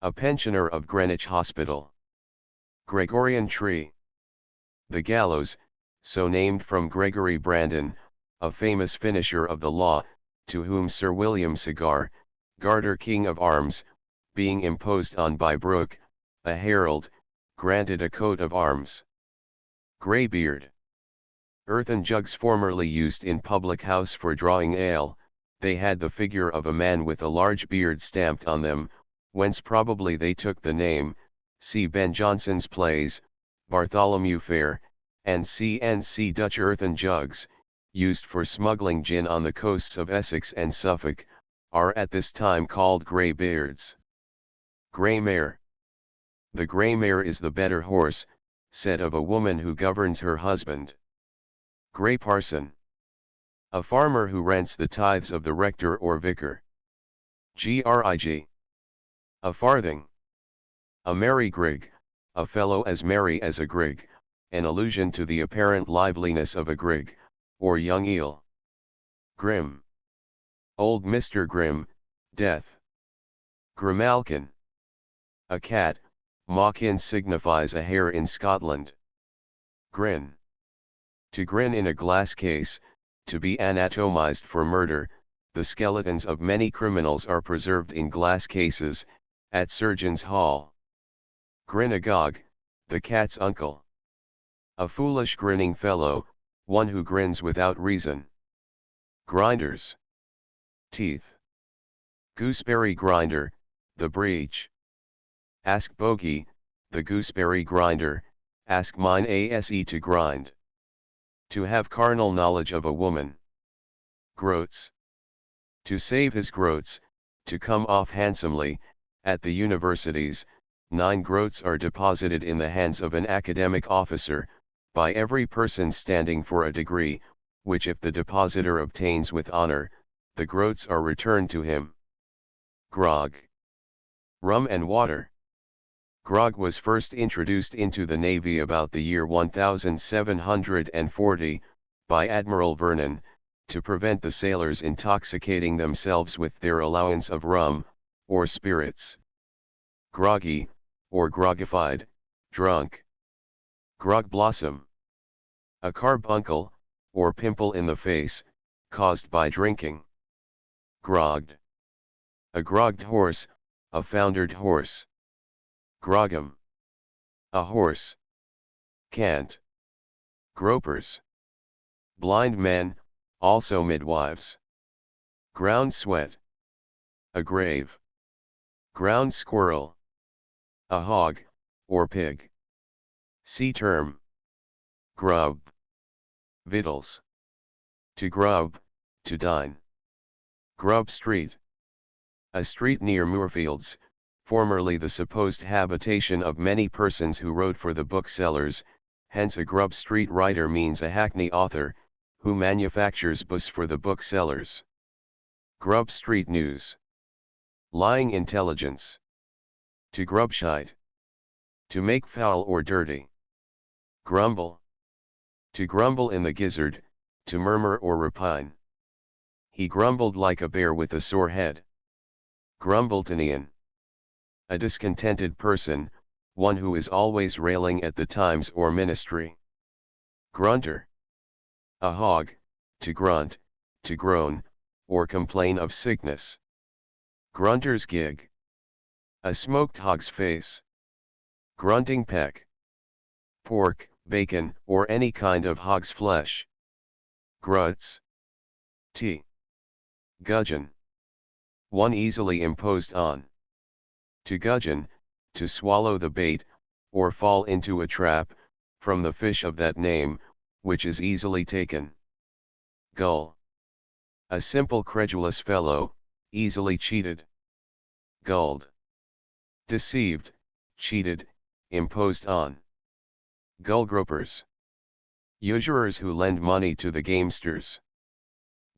A pensioner of Greenwich Hospital. Gregorian tree. The gallows, so named from Gregory Brandon, a famous finisher of the law, to whom Sir William Cigar, Garter King of Arms, being imposed on by Brooke, a herald, granted a coat of arms. Greybeard. Earthen jugs formerly used in public house for drawing ale, they had the figure of a man with a large beard stamped on them, whence probably they took the name. See Ben Jonson's plays, Bartholomew Fair, and C. Dutch earthen jugs, used for smuggling gin on the coasts of Essex and Suffolk, are at this time called greybeards. Grey mare. The grey mare is the better horse, said of a woman who governs her husband. Grey parson. A farmer who rents the tithes of the rector or vicar. Grig. A farthing. A merry grig, a fellow as merry as a grig, an allusion to the apparent liveliness of a grig, or young eel. Grim. Old Mr. Grim, death. Grimalkin. A cat, mawkin signifies a hare in Scotland. Grin. To grin in a glass case, to be anatomized for murder, the skeletons of many criminals are preserved in glass cases, at Surgeons' Hall. Grinagog, the cat's uncle. A foolish grinning fellow, one who grins without reason. Grinders. Teeth. Gooseberry grinder, the breech. Ask Bogey, the gooseberry grinder, ask mine ase to grind. To have carnal knowledge of a woman. Groats. To save his groats, to come off handsomely, at the universities, 9 groats are deposited in the hands of an academic officer, by every person standing for a degree, which if the depositor obtains with honor, the groats are returned to him. Grog. Rum and water. Grog was first introduced into the Navy about the year 1740, by Admiral Vernon, to prevent the sailors intoxicating themselves with their allowance of rum, or spirits. Groggy, or grogified, drunk. Grog blossom. A carbuncle, or pimple in the face, caused by drinking. Grogged. A grogged horse, a foundered horse. Groggum. A horse. Cant. Gropers. Blind men, also midwives. Ground sweat. A grave. Ground squirrel. A hog, or pig. See term. Grub. Victuals. To grub, to dine. Grub Street. A street near Moorfields, formerly the supposed habitation of many persons who wrote for the booksellers, hence a Grub Street writer means a hackney author, who manufactures books for the booksellers. Grub Street News. Lying intelligence. To grubshite. To make foul or dirty. Grumble. To grumble in the gizzard, to murmur or repine. He grumbled like a bear with a sore head. Grumbletonian. A discontented person, one who is always railing at the times or ministry. Grunter. A hog, to grunt, to groan, or complain of sickness. Grunter's gig. A smoked hog's face. Grunting peck. Pork, bacon, or any kind of hog's flesh. Gruts. T. Gudgeon. One easily imposed on. To gudgeon, to swallow the bait, or fall into a trap, from the fish of that name, which is easily taken. Gull. A simple credulous fellow, easily cheated. Gulled. Deceived, cheated, imposed on. Gullgropers. Usurers who lend money to the gamesters.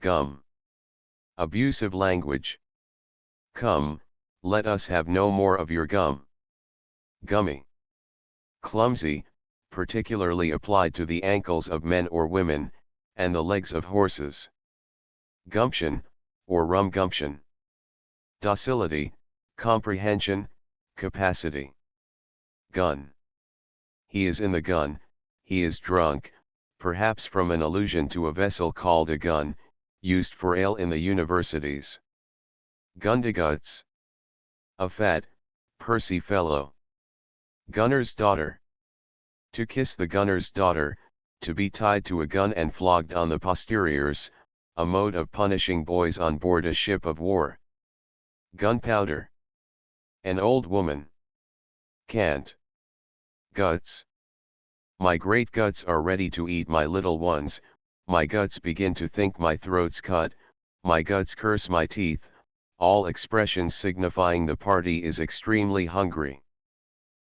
Gum. Abusive language. Come, let us have no more of your gum. Gummy. Clumsy, particularly applied to the ankles of men or women, and the legs of horses. Gumption, or rumgumption. Docility, comprehension, capacity. Gun. He is in the gun, he is drunk, perhaps from an allusion to a vessel called a gun, used for ale in the universities. Gundaguts. A fat, pursy fellow. Gunner's daughter. To kiss the gunner's daughter, to be tied to a gun and flogged on the posteriors, a mode of punishing boys on board a ship of war. Gunpowder. An old woman. Cant. Guts. My great guts are ready to eat my little ones, my guts begin to think my throat's cut, my guts curse my teeth, all expressions signifying the party is extremely hungry.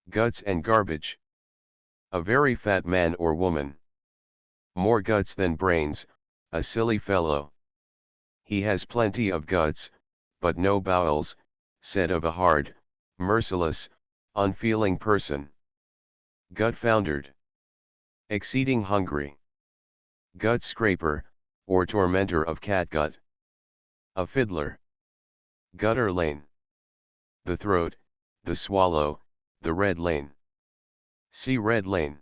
Guts and garbage. A very fat man or woman. More guts than brains, a silly fellow. He has plenty of guts, but no bowels, said of a hard, merciless, unfeeling person. Gut-foundered. Exceeding hungry. Gut scraper, or tormentor of catgut. A fiddler. Gutter lane. The throat, the swallow, the red lane. See red lane.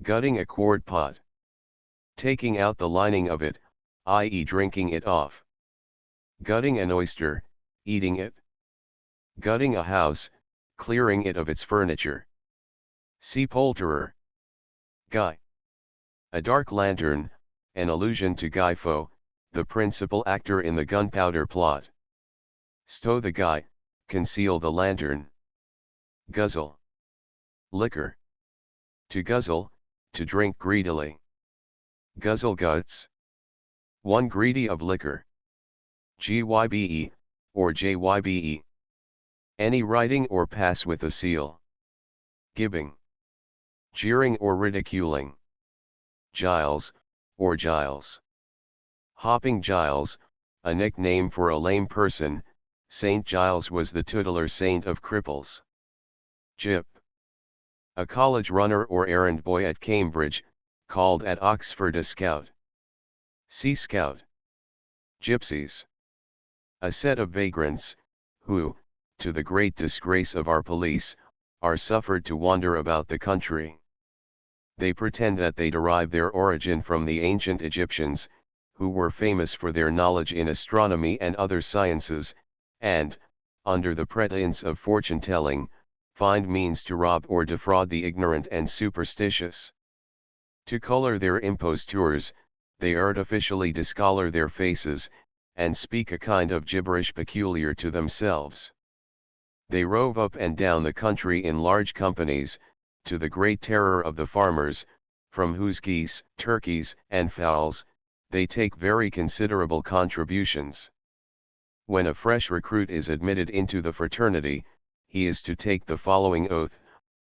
Gutting a quart pot. Taking out the lining of it, i.e. drinking it off. Gutting an oyster, eating it. Gutting a house, clearing it of its furniture. Sepulturer. Guy. A dark lantern, an allusion to Guy Faux, the principal actor in the gunpowder plot. Stow the guy, conceal the lantern. Guzzle. Liquor. To guzzle, to drink greedily. Guzzle guts. One greedy of liquor. Gybe, or Jybe. Any writing or pass with a seal. Gibbing. Jeering or ridiculing. Giles, or Giles. Hopping Giles, a nickname for a lame person. Saint Giles was the tutelar saint of cripples. Gyp. A college runner or errand boy at Cambridge, called at Oxford a scout. Sea Scout. Gypsies. A set of vagrants, who, to the great disgrace of our police, are suffered to wander about the country. They pretend that they derive their origin from the ancient Egyptians, who were famous for their knowledge in astronomy and other sciences, and, under the pretense of fortune-telling, find means to rob or defraud the ignorant and superstitious. To color their impostures, they artificially discolor their faces, and speak a kind of gibberish peculiar to themselves. They rove up and down the country in large companies, to the great terror of the farmers, from whose geese, turkeys, and fowls, they take very considerable contributions. When a fresh recruit is admitted into the fraternity, he is to take the following oath,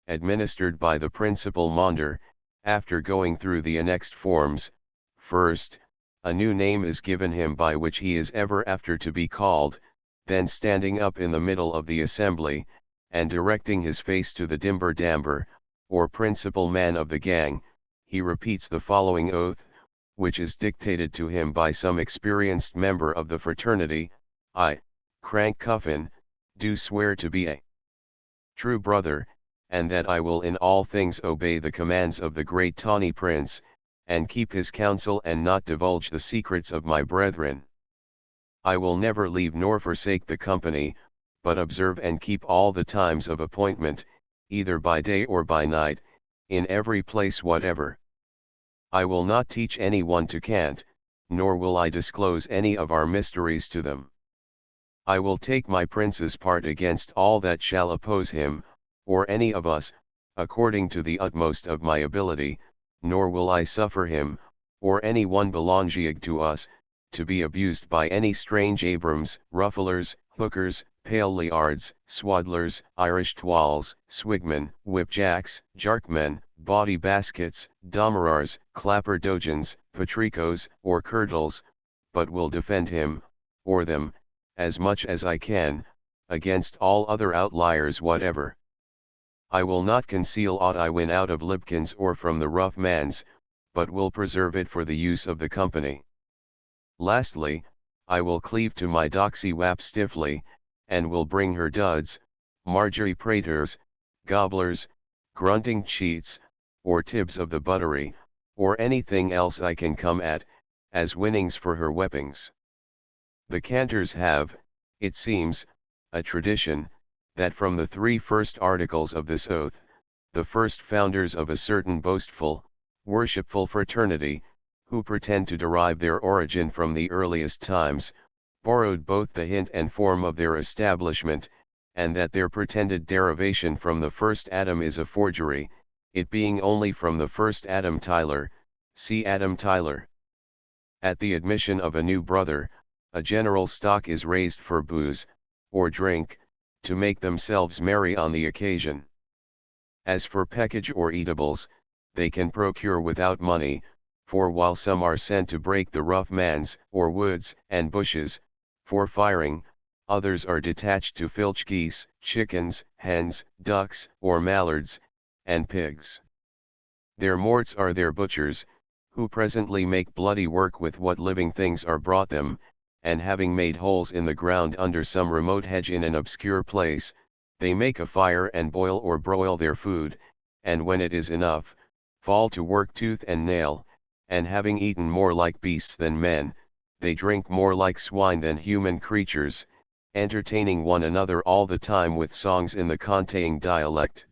administered by the principal maunder, after going through the annexed forms. First, a new name is given him by which he is ever after to be called, then standing up in the middle of the assembly, and directing his face to the dimber damber, or principal man of the gang, he repeats the following oath, which is dictated to him by some experienced member of the fraternity. I, Crank Cuffin, do swear to be a true brother, and that I will in all things obey the commands of the great tawny prince, and keep his counsel and not divulge the secrets of my brethren. I will never leave nor forsake the company, but observe and keep all the times of appointment, either by day or by night, in every place whatever. I will not teach any one to cant, nor will I disclose any of our mysteries to them. I will take my prince's part against all that shall oppose him, or any of us, according to the utmost of my ability, nor will I suffer him, or any one belonging to us, to be abused by any strange Abrams, rufflers, hookers, pale liards, swaddlers, Irish twals, swigmen, whipjacks, jarkmen, bawdy baskets, domerars, clapper dogins, patricos, or curdles, but will defend him, or them, as much as I can, against all other outliers whatever. I will not conceal aught I win out of libkins or from the rough mans, but will preserve it for the use of the company. Lastly, I will cleave to my doxy wap stiffly, and will bring her duds, Marjorie praters, gobblers, grunting cheats, or tibs of the buttery, or anything else I can come at, as winnings for her weppings. The cantors have, it seems, a tradition, that from the 3 first articles of this oath, the first founders of a certain boastful, worshipful fraternity, who pretend to derive their origin from the earliest times, borrowed both the hint and form of their establishment, and that their pretended derivation from the first Adam is a forgery, it being only from the first Adam Tyler, see Adam Tyler. At the admission of a new brother, a general stock is raised for booze, or drink, to make themselves merry on the occasion. As for peckage or eatables, they can procure without money, for while some are sent to break the rough mans, or woods and bushes, for firing, others are detached to filch geese, chickens, hens, ducks, or mallards, and pigs. Their morts are their butchers, who presently make bloody work with what living things are brought them, and having made holes in the ground under some remote hedge in an obscure place, they make a fire and boil or broil their food, and when it is enough, fall to work tooth and nail, and having eaten more like beasts than men, they drink more like swine than human creatures, entertaining one another all the time with songs in the Conteing dialect.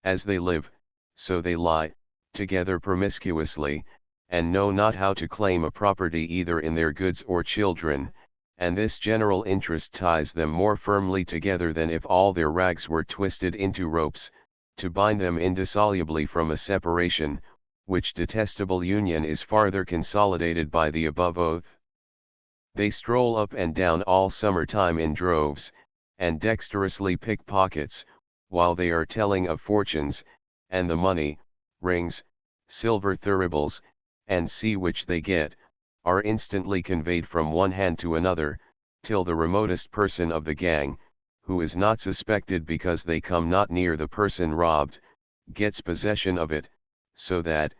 As they live, so they lie, together promiscuously, and know not how to claim a property either in their goods or children, and this general interest ties them more firmly together than if all their rags were twisted into ropes, to bind them indissolubly from a separation, which detestable union is farther consolidated by the above oath. They stroll up and down all summer time in droves, and dexterously pick pockets, while they are telling of fortunes, and the money, rings, silver thuribles, and see which they get, are instantly conveyed from one hand to another, till the remotest person of the gang, who is not suspected because they come not near the person robbed, gets possession of it, so that,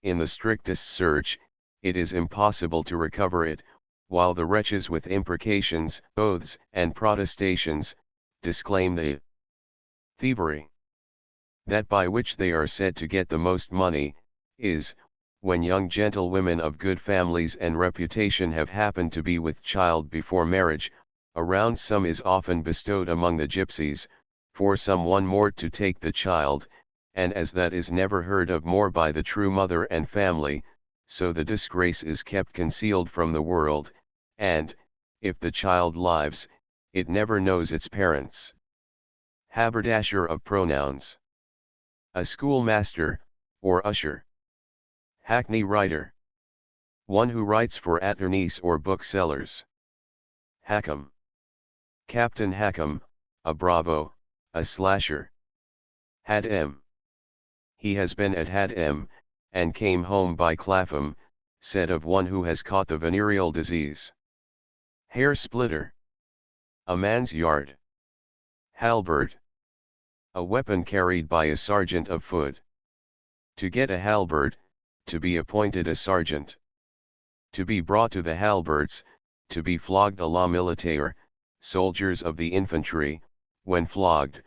in the strictest search, it is impossible to recover it, while the wretches with imprecations, oaths, and protestations, disclaim the thievery. That by which they are said to get the most money, is, when young gentlewomen of good families and reputation have happened to be with child before marriage, a round sum is often bestowed among the gypsies, for some one more to take the child, and as that is never heard of more by the true mother and family, so the disgrace is kept concealed from the world, and, if the child lives, it never knows its parents. Haberdasher of pronouns. A schoolmaster, or usher. Hackney writer. One who writes for attorneys or booksellers. Hackham. Captain Hackham, a bravo, a slasher. Had M. He has been at Had M, and came home by Clapham, said of one who has caught the venereal disease. Hair splitter. A man's yard. Halberd. A weapon carried by a sergeant of foot. To get a halberd, to be appointed a sergeant. To be brought to the halberds, to be flogged à la militaire, soldiers of the infantry, when flogged,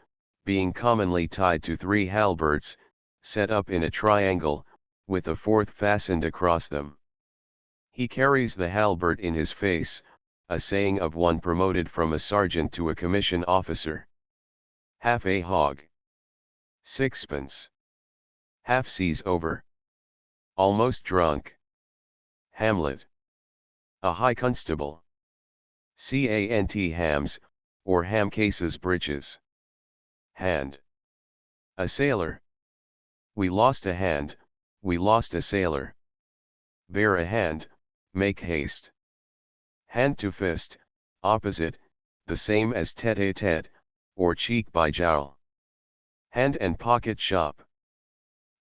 being commonly tied to 3 halberds, set up in a triangle, with a 4th fastened across them. He carries the halberd in his face, a saying of one promoted from a sergeant to a commission officer. Half a hog. Sixpence. Half seas over. Almost drunk. Hamlet. A high constable. Cant hams, or ham cases breeches. Hand. A sailor. We lost a hand, we lost a sailor. Bear a hand, make haste. Hand to fist, opposite, the same as tête-à-tête, or cheek by jowl. Hand and pocket shop.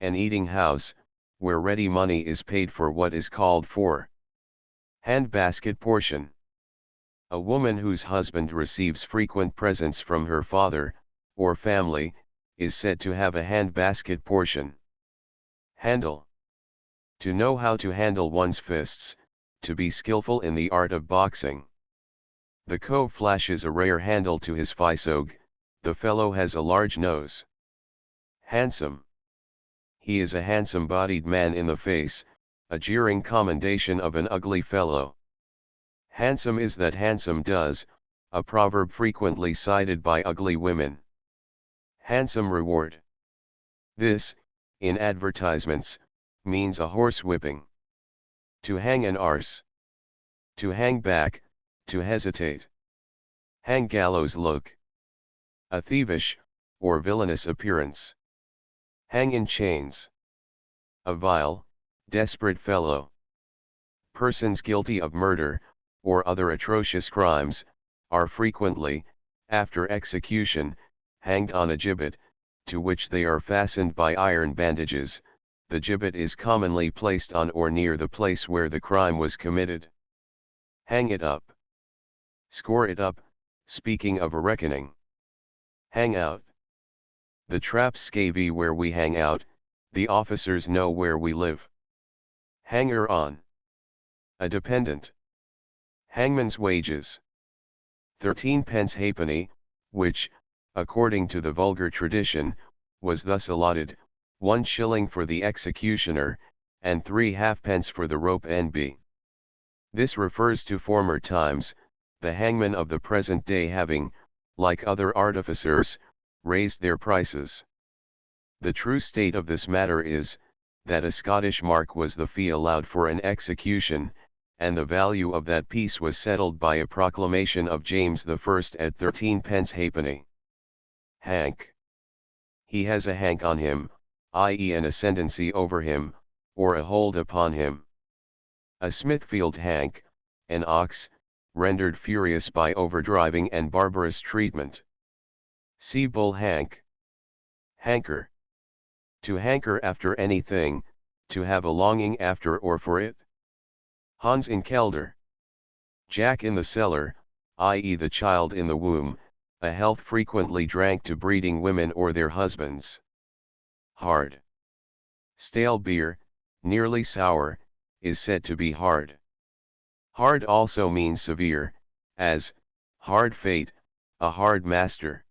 An eating house, where ready money is paid for what is called for. Hand basket portion. A woman whose husband receives frequent presents from her father, or family, is said to have a hand basket portion. Handle. To know how to handle one's fists, to be skillful in the art of boxing. The cove flashes a rare handle to his physog, the fellow has a large nose. Handsome. He is a handsome-bodied man in the face, a jeering commendation of an ugly fellow. Handsome is that handsome does, a proverb frequently cited by ugly women. Handsome reward. This, in advertisements, means a horsewhipping. To hang an arse. To hang back, to hesitate. Hang gallows look. A thievish, or villainous appearance. Hang in chains. A vile, desperate fellow. Persons guilty of murder, or other atrocious crimes, are frequently, after execution, hanged on a gibbet, to which they are fastened by iron bandages. The gibbet is commonly placed on or near the place where the crime was committed. Hang it up. Score it up, speaking of a reckoning. Hang out. The traps scavy where we hang out, the officers know where we live. Hanger on. A dependent. Hangman's wages. 13 pence halfpenny, which, according to the vulgar tradition, was thus allotted, 1 shilling for the executioner, and 3 halfpence for the rope N.B. This refers to former times, the hangmen of the present day having, like other artificers, raised their prices. The true state of this matter is, that a Scottish mark was the fee allowed for an execution, and the value of that piece was settled by a proclamation of James I at 13 pence halfpenny. Hank. He has a hank on him, i.e. an ascendancy over him, or a hold upon him. A Smithfield hank, an ox, rendered furious by overdriving and barbarous treatment. See bull hank. Hanker. To hanker after anything, to have a longing after or for it. Hans in kelder. Jack in the cellar, i.e. the child in the womb, a health frequently drank to breeding women or their husbands. Hard. Stale beer, nearly sour, is said to be hard. Hard also means severe, as, hard fate, a hard master.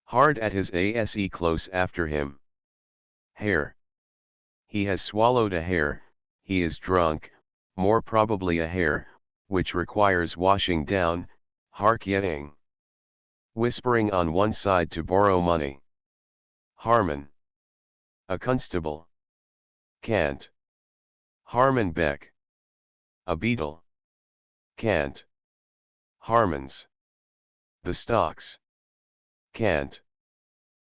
Hard at his ase close after him. Hare. He has swallowed a hare, he is drunk, more probably a hare, which requires washing down, hark-yetting. Whispering on one side to borrow money. Harmon. A constable. Cant. Harmon Beck. A beetle. Cant. Harmons. The stocks. Cant.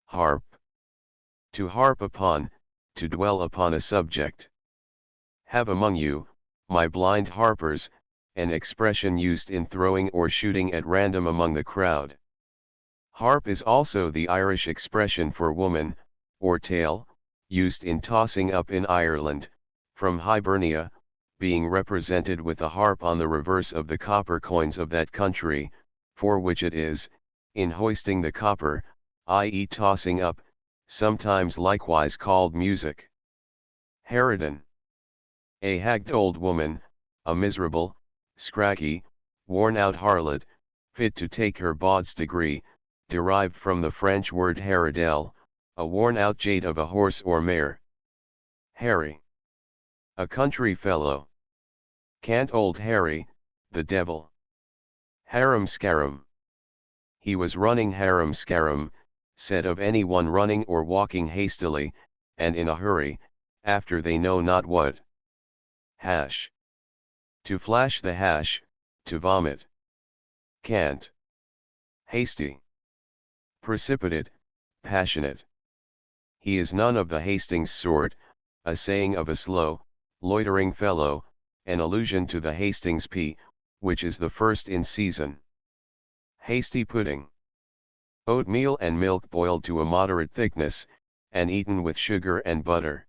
Harp. To harp upon, to dwell upon a subject. Have among you, my blind harpers, an expression used in throwing or shooting at random among the crowd. Harp is also the Irish expression for woman, or tail, used in tossing up in Ireland, from Hibernia, being represented with a harp on the reverse of the copper coins of that country, for which it is, in hoisting the copper, i.e. tossing up, sometimes likewise called music. Harridan. A hagged old woman, a miserable, scraggy, worn-out harlot, fit to take her baud's degree, derived from the French word haridelle, a worn-out jade of a horse or mare. Harry. A country fellow. Cant old Harry, the devil. Harum-scarum. He was running harum-scarum, said of any one running or walking hastily, and in a hurry, after they know not what. Hash. To flash the hash, to vomit. Cant. Hasty. Precipitate, passionate. He is none of the Hastings sort, a saying of a slow, loitering fellow, an allusion to the Hastings pea, which is the first in season. Hasty pudding. Oatmeal and milk boiled to a moderate thickness, and eaten with sugar and butter.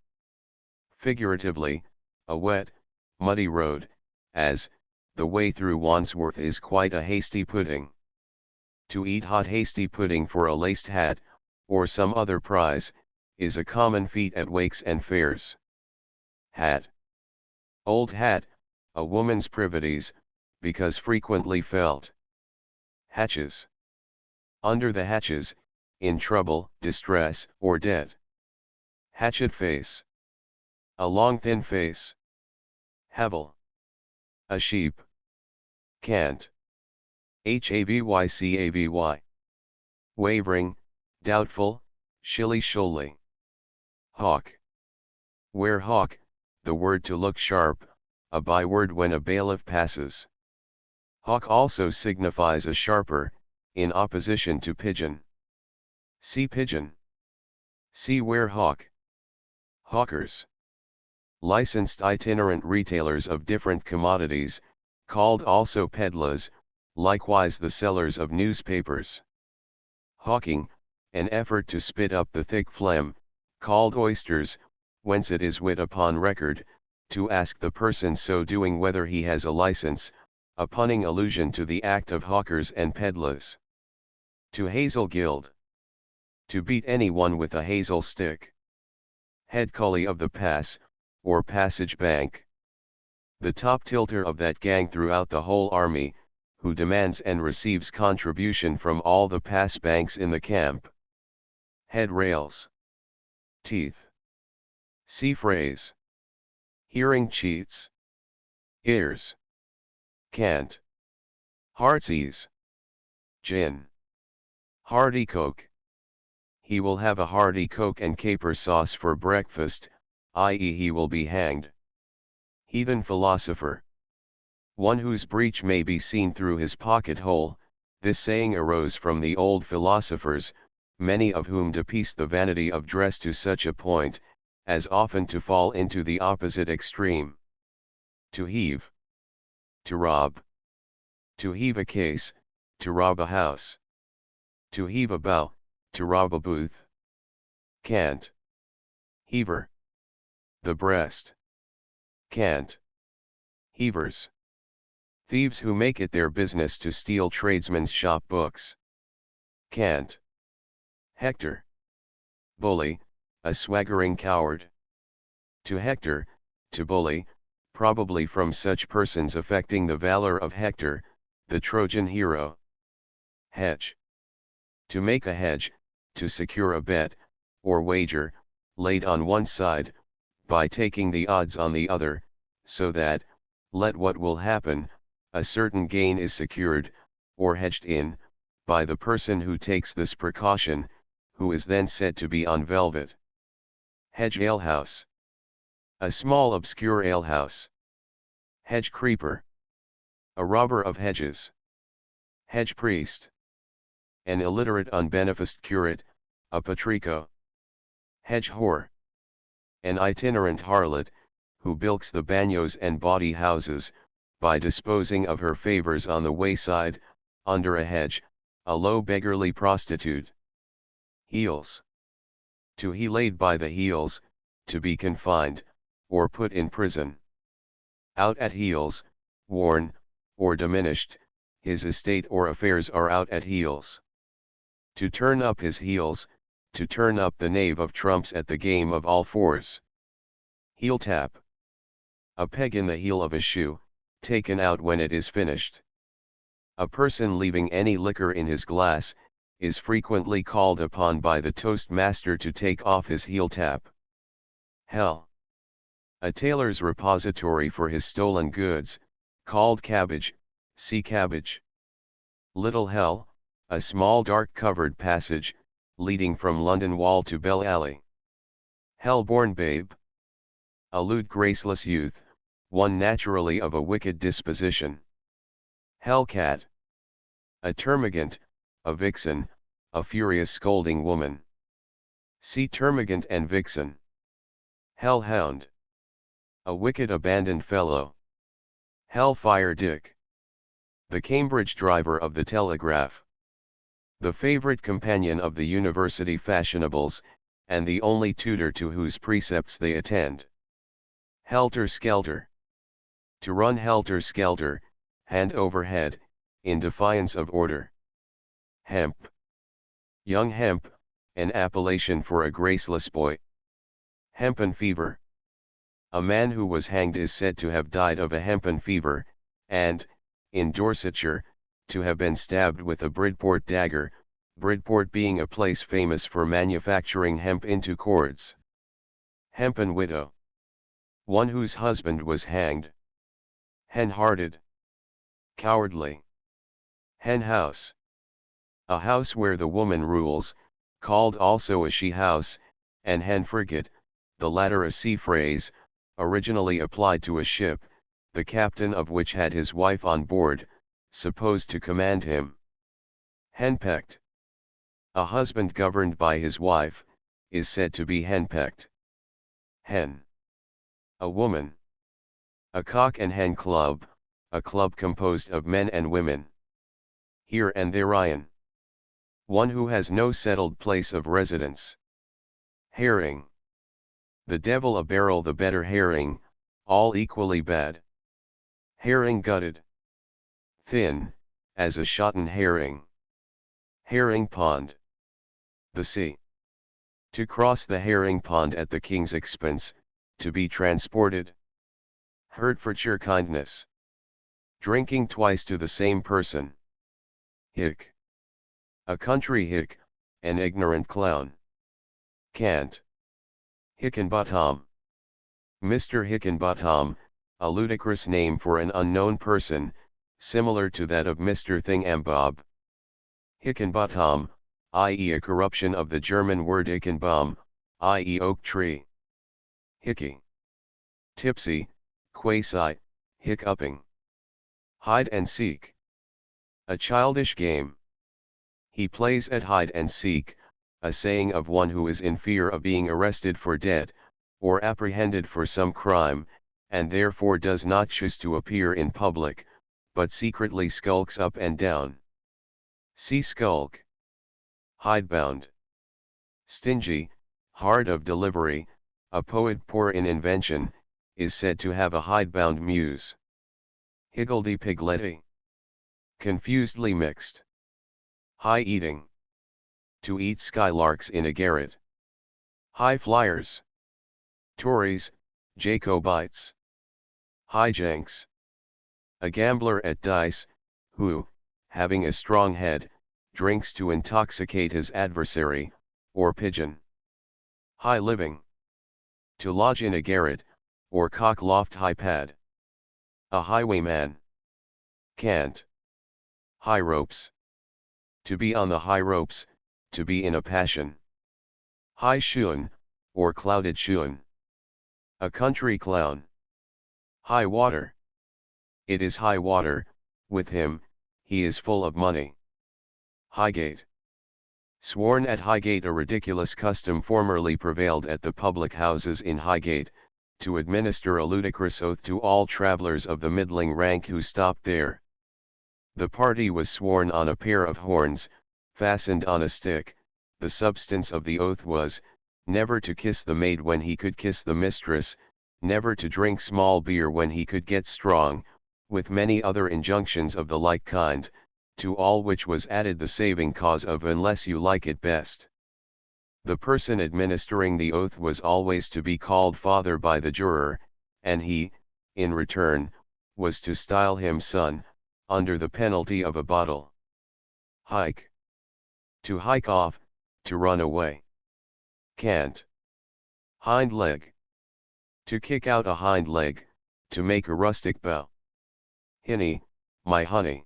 Figuratively, a wet, muddy road, as, the way through Wandsworth is quite a hasty pudding. To eat hot hasty pudding for a laced hat, or some other prize, is a common feat at wakes and fairs. Hat. Old hat, a woman's privities, because frequently felt. Hatches. Under the hatches, in trouble, distress, or debt. Hatchet face. A long thin face. Havel. A sheep. Cant. Havycavy. Wavering, doubtful, shilly-shoally. Hawk. Where hawk, the word to look sharp, a byword when a bailiff passes. Hawk also signifies a sharper, in opposition to pigeon. See pigeon. See where hawk. Hawkers. Licensed itinerant retailers of different commodities, called also peddlers, likewise the sellers of newspapers. Hawking, an effort to spit up the thick phlegm, called oysters, whence it is wit upon record, to ask the person so doing whether he has a license, a punning allusion to the act of hawkers and peddlers. To hazel gild. To beat anyone with a hazel stick. Head cully of the pass, or passage bank. The top tilter of that gang throughout the whole army, who demands and receives contribution from all the pass banks in the camp. Head rails. Teeth. See phrase. Hearing cheats. Ears. Cant. Heartsease. Gin. Hearty Coke. He will have a hearty Coke and caper sauce for breakfast, i.e. he will be hanged. Heathen philosopher. One whose breech may be seen through his pocket hole. This saying arose from the old philosophers, many of whom depice the vanity of dress to such a point, as often to fall into the opposite extreme. To heave. To rob. To heave a case, to rob a house. To heave a bow, to rob a booth. Cant. Heaver. The breast. Cant. Heavers. Thieves who make it their business to steal tradesmen's shop books. Cant. Hector. Bully, a swaggering coward. To hector, to bully, probably from such persons affecting the valor of Hector, the Trojan hero. Hedge. To make a hedge, to secure a bet, or wager, laid on one side, by taking the odds on the other, so that, let what will happen, a certain gain is secured, or hedged in, by the person who takes this precaution, who is then said to be on velvet. Hedge alehouse. A small obscure alehouse. Hedge creeper. A robber of hedges. Hedge priest. An illiterate unbeneficed curate, a patrico. Hedge whore. An itinerant harlot, who bilks the bagnios and bawdy houses, by disposing of her favors on the wayside, under a hedge, a low beggarly prostitute. Heels. To he laid by the heels, to be confined, or put in prison. Out at heels, worn, or diminished, his estate or affairs are out at heels. To turn up his heels, to turn up the knave of trumps at the game of all fours. Heel tap. A peg in the heel of a shoe, taken out when it is finished. A person leaving any liquor in his glass, is frequently called upon by the toastmaster to take off his heel tap. Hell. A tailor's repository for his stolen goods, called cabbage, see cabbage. Little Hell, a small dark covered passage, leading from London Wall to Bell Alley. Hell-born babe. A lewd graceless youth, one naturally of a wicked disposition. Hellcat. A termagant, a vixen, a furious scolding woman. See termagant and vixen. Hellhound. A wicked abandoned fellow. Hellfire Dick. The Cambridge driver of the telegraph. The favorite companion of the university fashionables, and the only tutor to whose precepts they attend. Helter-skelter. To run helter-skelter, hand over head, in defiance of order. Hemp. Young hemp, an appellation for a graceless boy. Hempen fever. A man who was hanged is said to have died of a hempen fever, and, in Dorsetshire, to have been stabbed with a Bridport dagger, Bridport being a place famous for manufacturing hemp into cords. Hempen widow. One whose husband was hanged. Hen-hearted. Cowardly. Hen house. A house where the woman rules, called also a she-house, and hen frigate, the latter a sea phrase, originally applied to a ship, the captain of which had his wife on board, supposed to command him. Henpecked. A husband governed by his wife, is said to be henpecked. Hen. A woman. A cock and hen club, a club composed of men and women. Here and therein. One who has no settled place of residence. Herring. The devil a barrel the better herring, all equally bad. Herring gutted. Thin, as a shotten herring. Herring pond. The sea. To cross the herring pond at the king's expense, to be transported. Hertfordshire kindness. Drinking twice to the same person. Hick. A country hick, an ignorant clown. Cant. Hickenbottom. Mr. Hickenbottom, a ludicrous name for an unknown person, similar to that of Mr. Thingambob. Hickenbottom, i.e. a corruption of the German word Ichenbaum, i.e. oak tree. Hickey. Tipsy, quasi, hiccuping. Hide and seek. A childish game. He plays at hide and seek, a saying of one who is in fear of being arrested for debt, or apprehended for some crime, and therefore does not choose to appear in public, but secretly skulks up and down. See skulk. Hidebound. Stingy, hard of delivery, a poet poor in invention, is said to have a hidebound muse. Higgledy-piggledy. Confusedly mixed. High eating. To eat skylarks in a garret. High flyers. Tories, Jacobites. Hijinks. A gambler at dice, who, having a strong head, drinks to intoxicate his adversary, or pigeon. High living. To lodge in a garret, or cock-loft high pad. A highwayman. Cant. High ropes. To be on the high ropes, to be in a passion. High shoon, or clouded shoon. A country clown. High water. It is high water, with him, he is full of money. Highgate. Sworn at Highgate. A ridiculous custom formerly prevailed at the public houses in Highgate, to administer a ludicrous oath to all travellers of the middling rank who stopped there. The party was sworn on a pair of horns, fastened on a stick. The substance of the oath was, never to kiss the maid when he could kiss the mistress, never to drink small beer when he could get strong, with many other injunctions of the like kind, to all which was added the saving cause of unless you like it best. The person administering the oath was always to be called father by the juror, and he, in return, was to style him son, under the penalty of a bottle. Hike. To hike off, to run away. Cant. Hind leg. To kick out a hind leg, to make a rustic bow. Hinny, my honey.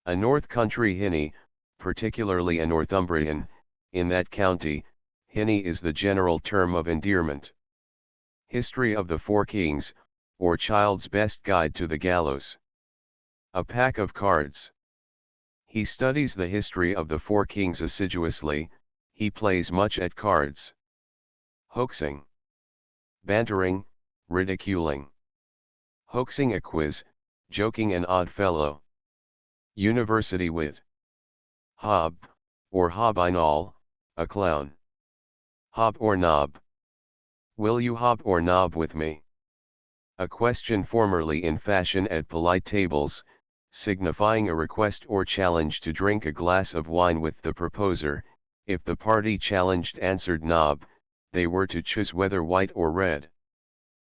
A north country hinny, particularly a Northumbrian, in that county, hinny is the general term of endearment. History of the Four Kings, or Child's Best Guide to the Gallows. A pack of cards. He studies the history of the Four Kings assiduously, he plays much at cards. Hoaxing. Bantering, ridiculing. Hoaxing a quiz, joking an odd fellow. University wit. Hob, or hobinol, a clown. Hob or knob. Will you hop or knob with me? A question formerly in fashion at polite tables, signifying a request or challenge to drink a glass of wine with the proposer. If the party challenged answered knob, they were to choose whether white or red.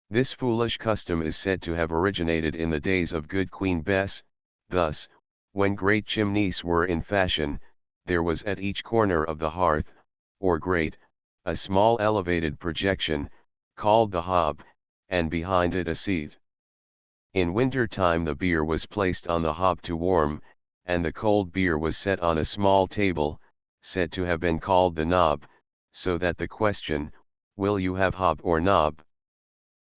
This foolish custom is said to have originated in the days of good Queen Bess. Thus, when great chimneys were in fashion, there was at each corner of the hearth, or grate, a small elevated projection, called the hob, and behind it a seat. In winter time the beer was placed on the hob to warm, and the cold beer was set on a small table, said to have been called the knob, so that the question, will you have hob or knob,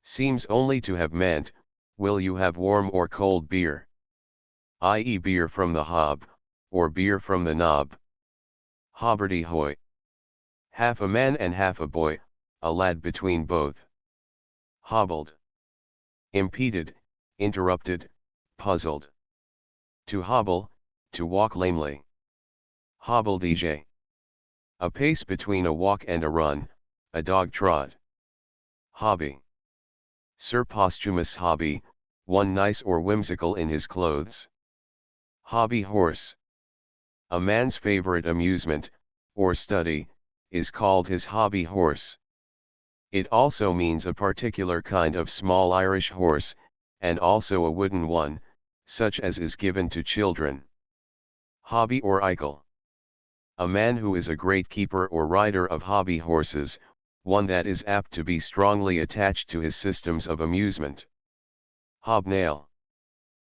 seems only to have meant, will you have warm or cold beer, i.e. beer from the hob, or beer from the knob. Hobbardy hoy. Half a man and half a boy, a lad between both. Hobbled. Impeded, interrupted, puzzled. To hobble, to walk lamely. Hobbledehoy. A pace between a walk and a run, a dog trot. Hobby. Sir Posthumous hobby, one nice or whimsical in his clothes. Hobby horse. A man's favorite amusement, or study, is called his hobby horse. It also means a particular kind of small Irish horse, and also a wooden one, such as is given to children. Hobby or icle. A man who is a great keeper or rider of hobby horses, one that is apt to be strongly attached to his systems of amusement. Hobnail.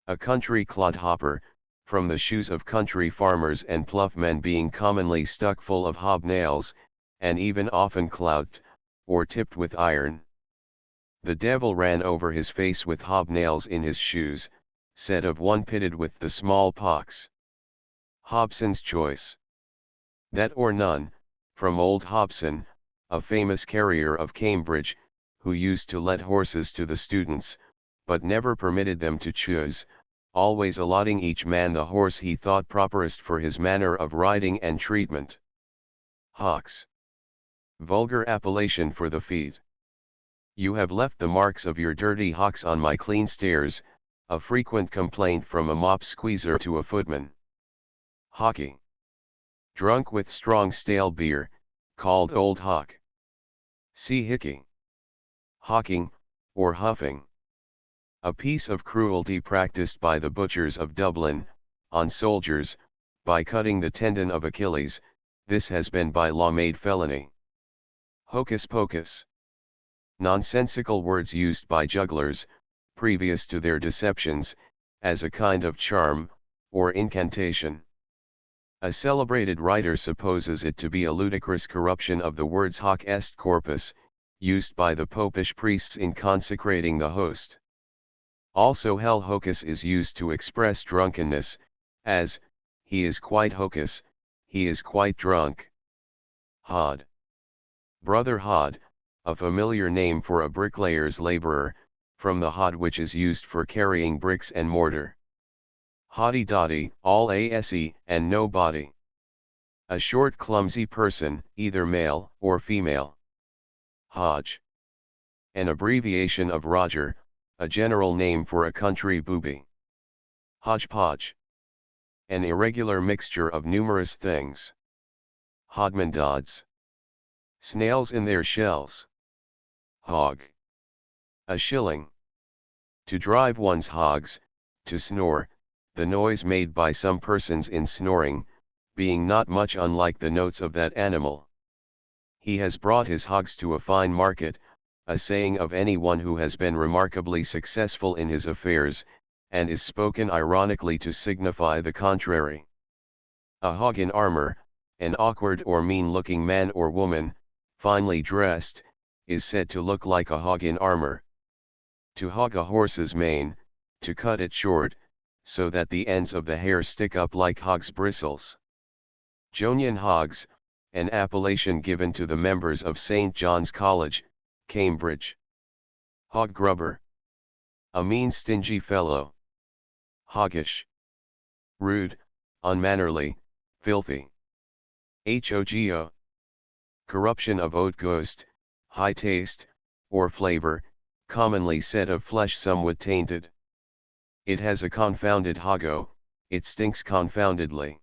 A country clodhopper, from the shoes of country farmers and ploughmen being commonly stuck full of hobnails, and even often clout, or tipped with iron. The devil ran over his face with hobnails in his shoes, said of one pitted with the smallpox. Hobson's choice. That or none, from old Hobson, a famous carrier of Cambridge, who used to let horses to the students, but never permitted them to choose, always allotting each man the horse he thought properest for his manner of riding and treatment. Hocks. Vulgar appellation for the feet. You have left the marks of your dirty hocks on my clean stairs, a frequent complaint from a mop squeezer to a footman. Hockey. Drunk with strong stale beer, called Old Hock. See hickey. Hawking, or huffing. A piece of cruelty practiced by the butchers of Dublin, on soldiers, by cutting the tendon of Achilles. This has been by law made felony. Hocus pocus. Nonsensical words used by jugglers, previous to their deceptions, as a kind of charm, or incantation. A celebrated writer supposes it to be a ludicrous corruption of the words hoc est corpus, used by the popish priests in consecrating the host. Also hell hocus is used to express drunkenness, as, he is quite hocus, he is quite drunk. Hod. Brother Hod, a familiar name for a bricklayer's laborer, from the hod which is used for carrying bricks and mortar. Hoddy-doddy, all ase, and no body. A short clumsy person, either male or female. Hodge. An abbreviation of Roger, a general name for a country booby. Hodgepodge. An irregular mixture of numerous things. Hodmendods. Snails in their shells. Hog. A shilling. To drive one's hogs, to snore, the noise made by some persons in snoring, being not much unlike the notes of that animal. He has brought his hogs to a fine market, a saying of any one who has been remarkably successful in his affairs, and is spoken ironically to signify the contrary. A hog in armor, an awkward or mean-looking man or woman, finely dressed, is said to look like a hog in armor. To hog a horse's mane, to cut it short, so that the ends of the hair stick up like hog's bristles. Jonian hogs, an appellation given to the members of St. John's College, Cambridge. Hog grubber. A mean stingy fellow. Hoggish. Rude, unmannerly, filthy. Hogo. Corruption of haute gust, high taste, or flavor, commonly said of flesh somewhat tainted. It has a confounded hago, it stinks confoundedly.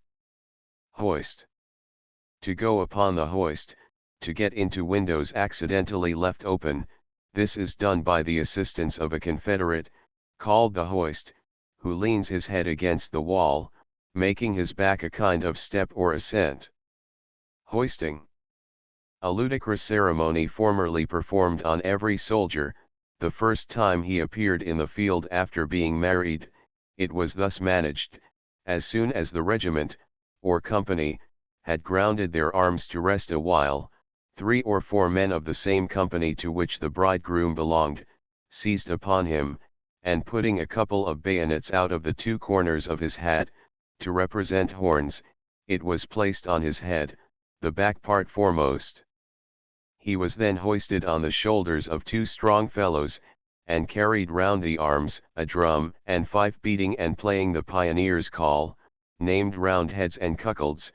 Hoist. To go upon the hoist, to get into windows accidentally left open, this is done by the assistance of a confederate, called the hoist, who leans his head against the wall, making his back a kind of step or ascent. Hoisting. A ludicrous ceremony formerly performed on every soldier, the first time he appeared in the field after being married. It was thus managed: as soon as the regiment, or company, had grounded their arms to rest a while, 3 or 4 men of the same company to which the bridegroom belonged, seized upon him, and putting a couple of bayonets out of the 2 corners of his hat, to represent horns, it was placed on his head, the back part foremost. He was then hoisted on the shoulders of 2 strong fellows, and carried round the arms, a drum and fife beating and playing the pioneer's call, named Roundheads and Cuckolds,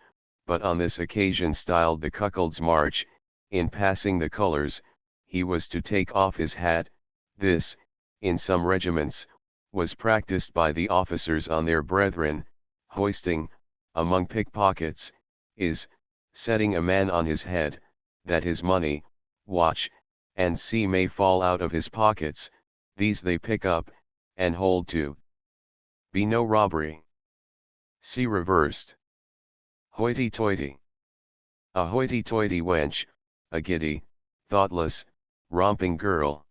but on this occasion styled the Cuckold's March. In passing the colors, he was to take off his hat. This, in some regiments, was practiced by the officers on their brethren. Hoisting, among pickpockets, is, setting a man on his head, that his money, watch, and see may fall out of his pockets. These they pick up, and hold to. Be no robbery. See reversed. Hoity-toity. A hoity-toity wench, a giddy, thoughtless, romping girl.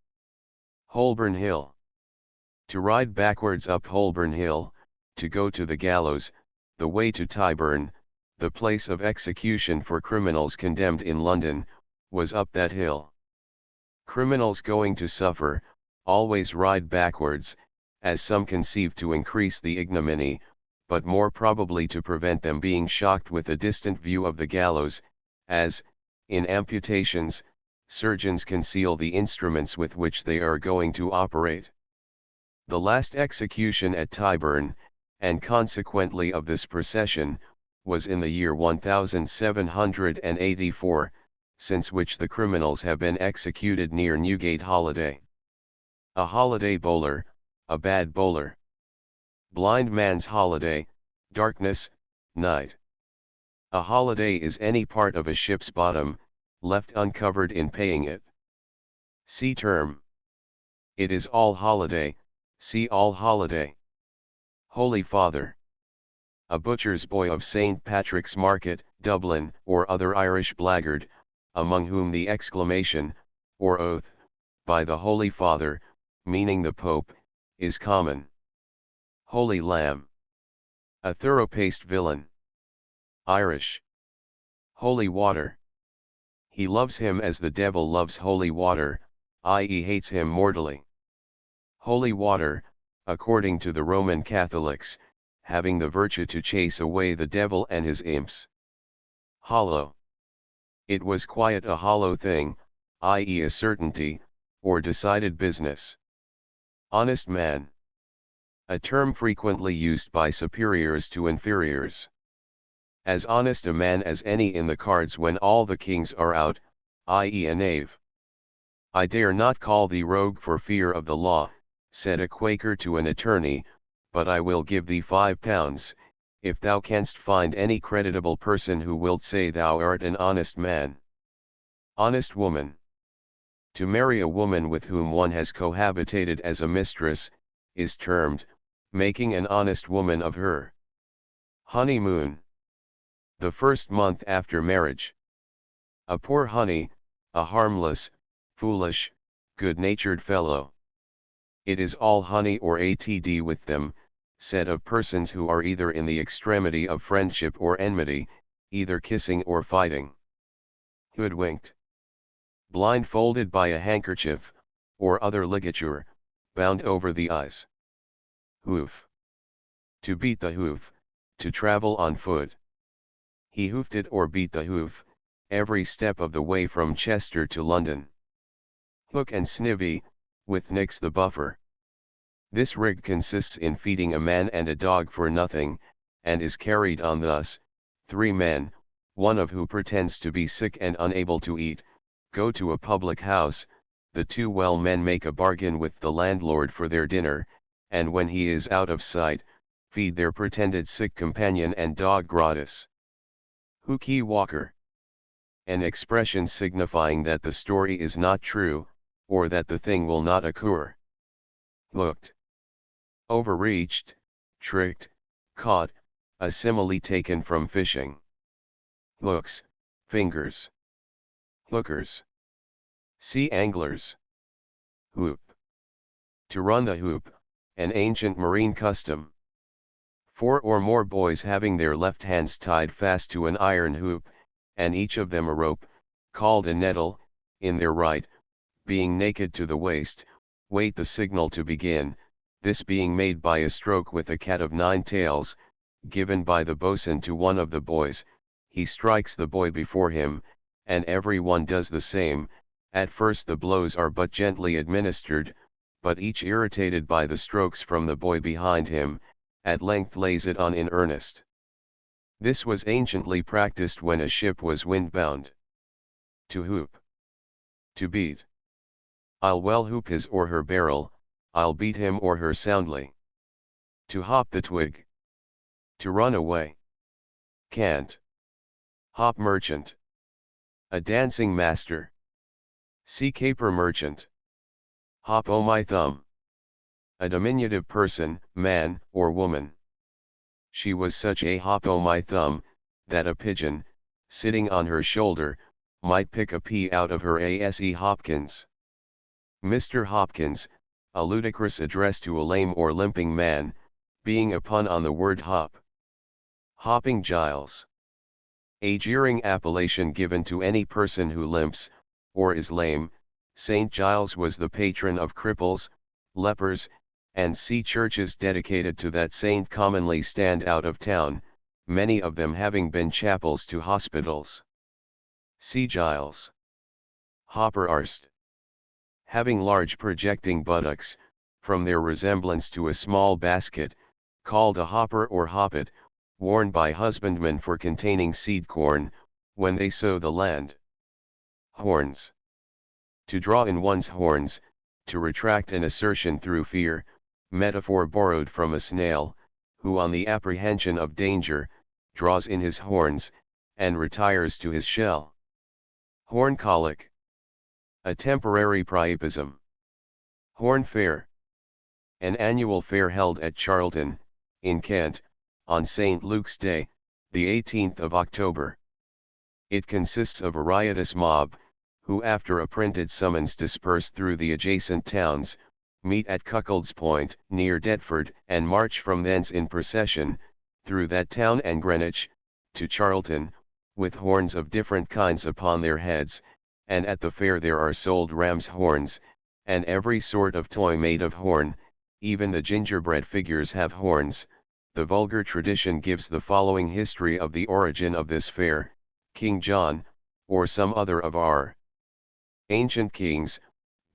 Holborn Hill. To ride backwards up Holborn Hill, to go to the gallows, the way to Tyburn, the place of execution for criminals condemned in London, was up that hill. Criminals going to suffer, always ride backwards, as some conceive to increase the ignominy, but more probably to prevent them being shocked with a distant view of the gallows, as, in amputations, surgeons conceal the instruments with which they are going to operate. The last execution at Tyburn, and consequently of this procession, was in the year 1784, since which the criminals have been executed near Newgate Holiday. A holiday bowler, a bad bowler. Blind man's holiday, darkness, night. A holiday is any part of a ship's bottom, left uncovered in paying it. See term. It is all holiday, see all holiday. Holy Father. A butcher's boy of St. Patrick's Market, Dublin, or other Irish blackguard, among whom the exclamation, or oath, by the Holy Father, meaning the Pope, is common. Holy Lamb. A thorough-paced villain. Irish. Holy water. He loves him as the devil loves holy water, i.e. hates him mortally. Holy water, according to the Roman Catholics, having the virtue to chase away the devil and his imps. Hollow. It was quite a hollow thing, i.e. a certainty, or decided business. Honest man. A term frequently used by superiors to inferiors. As honest a man as any in the cards when all the kings are out, i.e. a knave. I dare not call thee rogue for fear of the law, said a Quaker to an attorney, but I will give thee £5, if thou canst find any creditable person who wilt say thou art an honest man. Honest woman. To marry a woman with whom one has cohabitated as a mistress, is termed, making an honest woman of her. Honeymoon. The first month after marriage. A poor honey, a harmless, foolish, good-natured fellow. It is all honey or atd with them, said of persons who are either in the extremity of friendship or enmity, either kissing or fighting. Hoodwinked. Blindfolded by a handkerchief, or other ligature, bound over the eyes. Hoof. To beat the hoof, to travel on foot. He hoofed it or beat the hoof, every step of the way from Chester to London. Hook and snivvy, with Nix the buffer. This rig consists in feeding a man and a dog for nothing, and is carried on thus: 3 men, one of who pretends to be sick and unable to eat, go to a public house, the 2 well men make a bargain with the landlord for their dinner, and when he is out of sight, feed their pretended sick companion and dog gratis. Hookey Walker. An expression signifying that the story is not true, or that the thing will not occur. Hooked. Overreached, tricked, caught, a simile taken from fishing. Hooks, fingers. Hookers. See anglers. Hoop. To run the hoop, an ancient marine custom. 4 or more boys having their left hands tied fast to an iron hoop, and each of them a rope, called a nettle, in their right, being naked to the waist, wait the signal to begin, this being made by a stroke with a cat of 9 tails, given by the boatswain to one of the boys. He strikes the boy before him, and every one does the same. At first the blows are but gently administered, but each irritated by the strokes from the boy behind him, at length lays it on in earnest. This was anciently practiced when a ship was windbound. To hoop. To beat. I'll well hoop his or her barrel, I'll beat him or her soundly. To hop the twig. To run away. Can't. Hop merchant. A dancing master. See caper merchant. Hop o' my thumb. A diminutive person, man, or woman. She was such a hop o' my thumb, that a pigeon, sitting on her shoulder, might pick a pea out of her ase Hopkins. Mr. Hopkins, a ludicrous address to a lame or limping man, being a pun on the word hop. Hopping Giles. A jeering appellation given to any person who limps, or is lame. St. Giles was the patron of cripples, lepers, and churches dedicated to that saint commonly stand out of town, many of them having been chapels to hospitals. See Giles. Hopper Arst. Having large projecting buttocks, from their resemblance to a small basket, called a hopper or hoppet, worn by husbandmen for containing seed corn, when they sow the land. Horns. To draw in one's horns, to retract an assertion through fear, metaphor borrowed from a snail, who on the apprehension of danger, draws in his horns, and retires to his shell. Horn colic. A temporary priapism. Horn Fair. An annual fair held at Charlton, in Kent, on St. Luke's Day, the 18th of October. It consists of a riotous mob, who after a printed summons disperse through the adjacent towns, meet at Cuckold's Point, near Deptford, and march from thence in procession, through that town and Greenwich, to Charlton, with horns of different kinds upon their heads, and at the fair there are sold ram's horns, and every sort of toy made of horn, even the gingerbread figures have horns. The vulgar tradition gives the following history of the origin of this fair: King John, or some other of our ancient kings,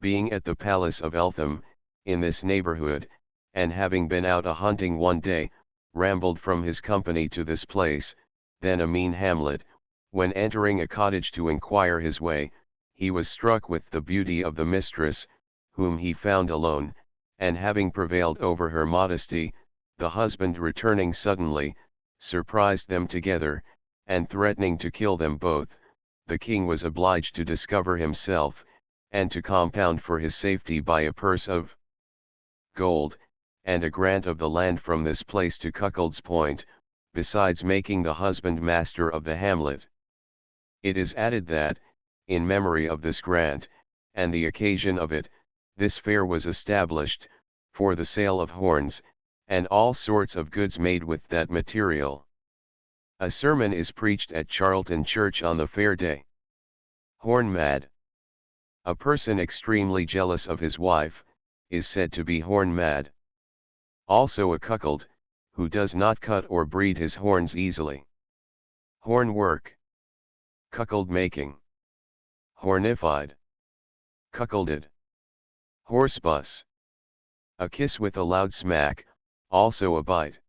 being at the palace of Eltham, in this neighborhood, and having been out a-hunting one day, rambled from his company to this place, then a mean hamlet, when entering a cottage to inquire his way, he was struck with the beauty of the mistress, whom he found alone, and having prevailed over her modesty, the husband returning suddenly, surprised them together, and threatening to kill them both, the king was obliged to discover himself, and to compound for his safety by a purse of gold, and a grant of the land from this place to Cuckold's Point, besides making the husband master of the hamlet. It is added that, in memory of this grant, and the occasion of it, this fair was established, for the sale of horns, and all sorts of goods made with that material. A sermon is preached at Charlton Church on the fair day. Horn mad. A person extremely jealous of his wife, is said to be horn mad. Also a cuckold, who does not cut or breed his horns easily. Horn work. Cuckold making. Hornified. Cuckolded. Horse bus. A kiss with a loud smack, also a bite.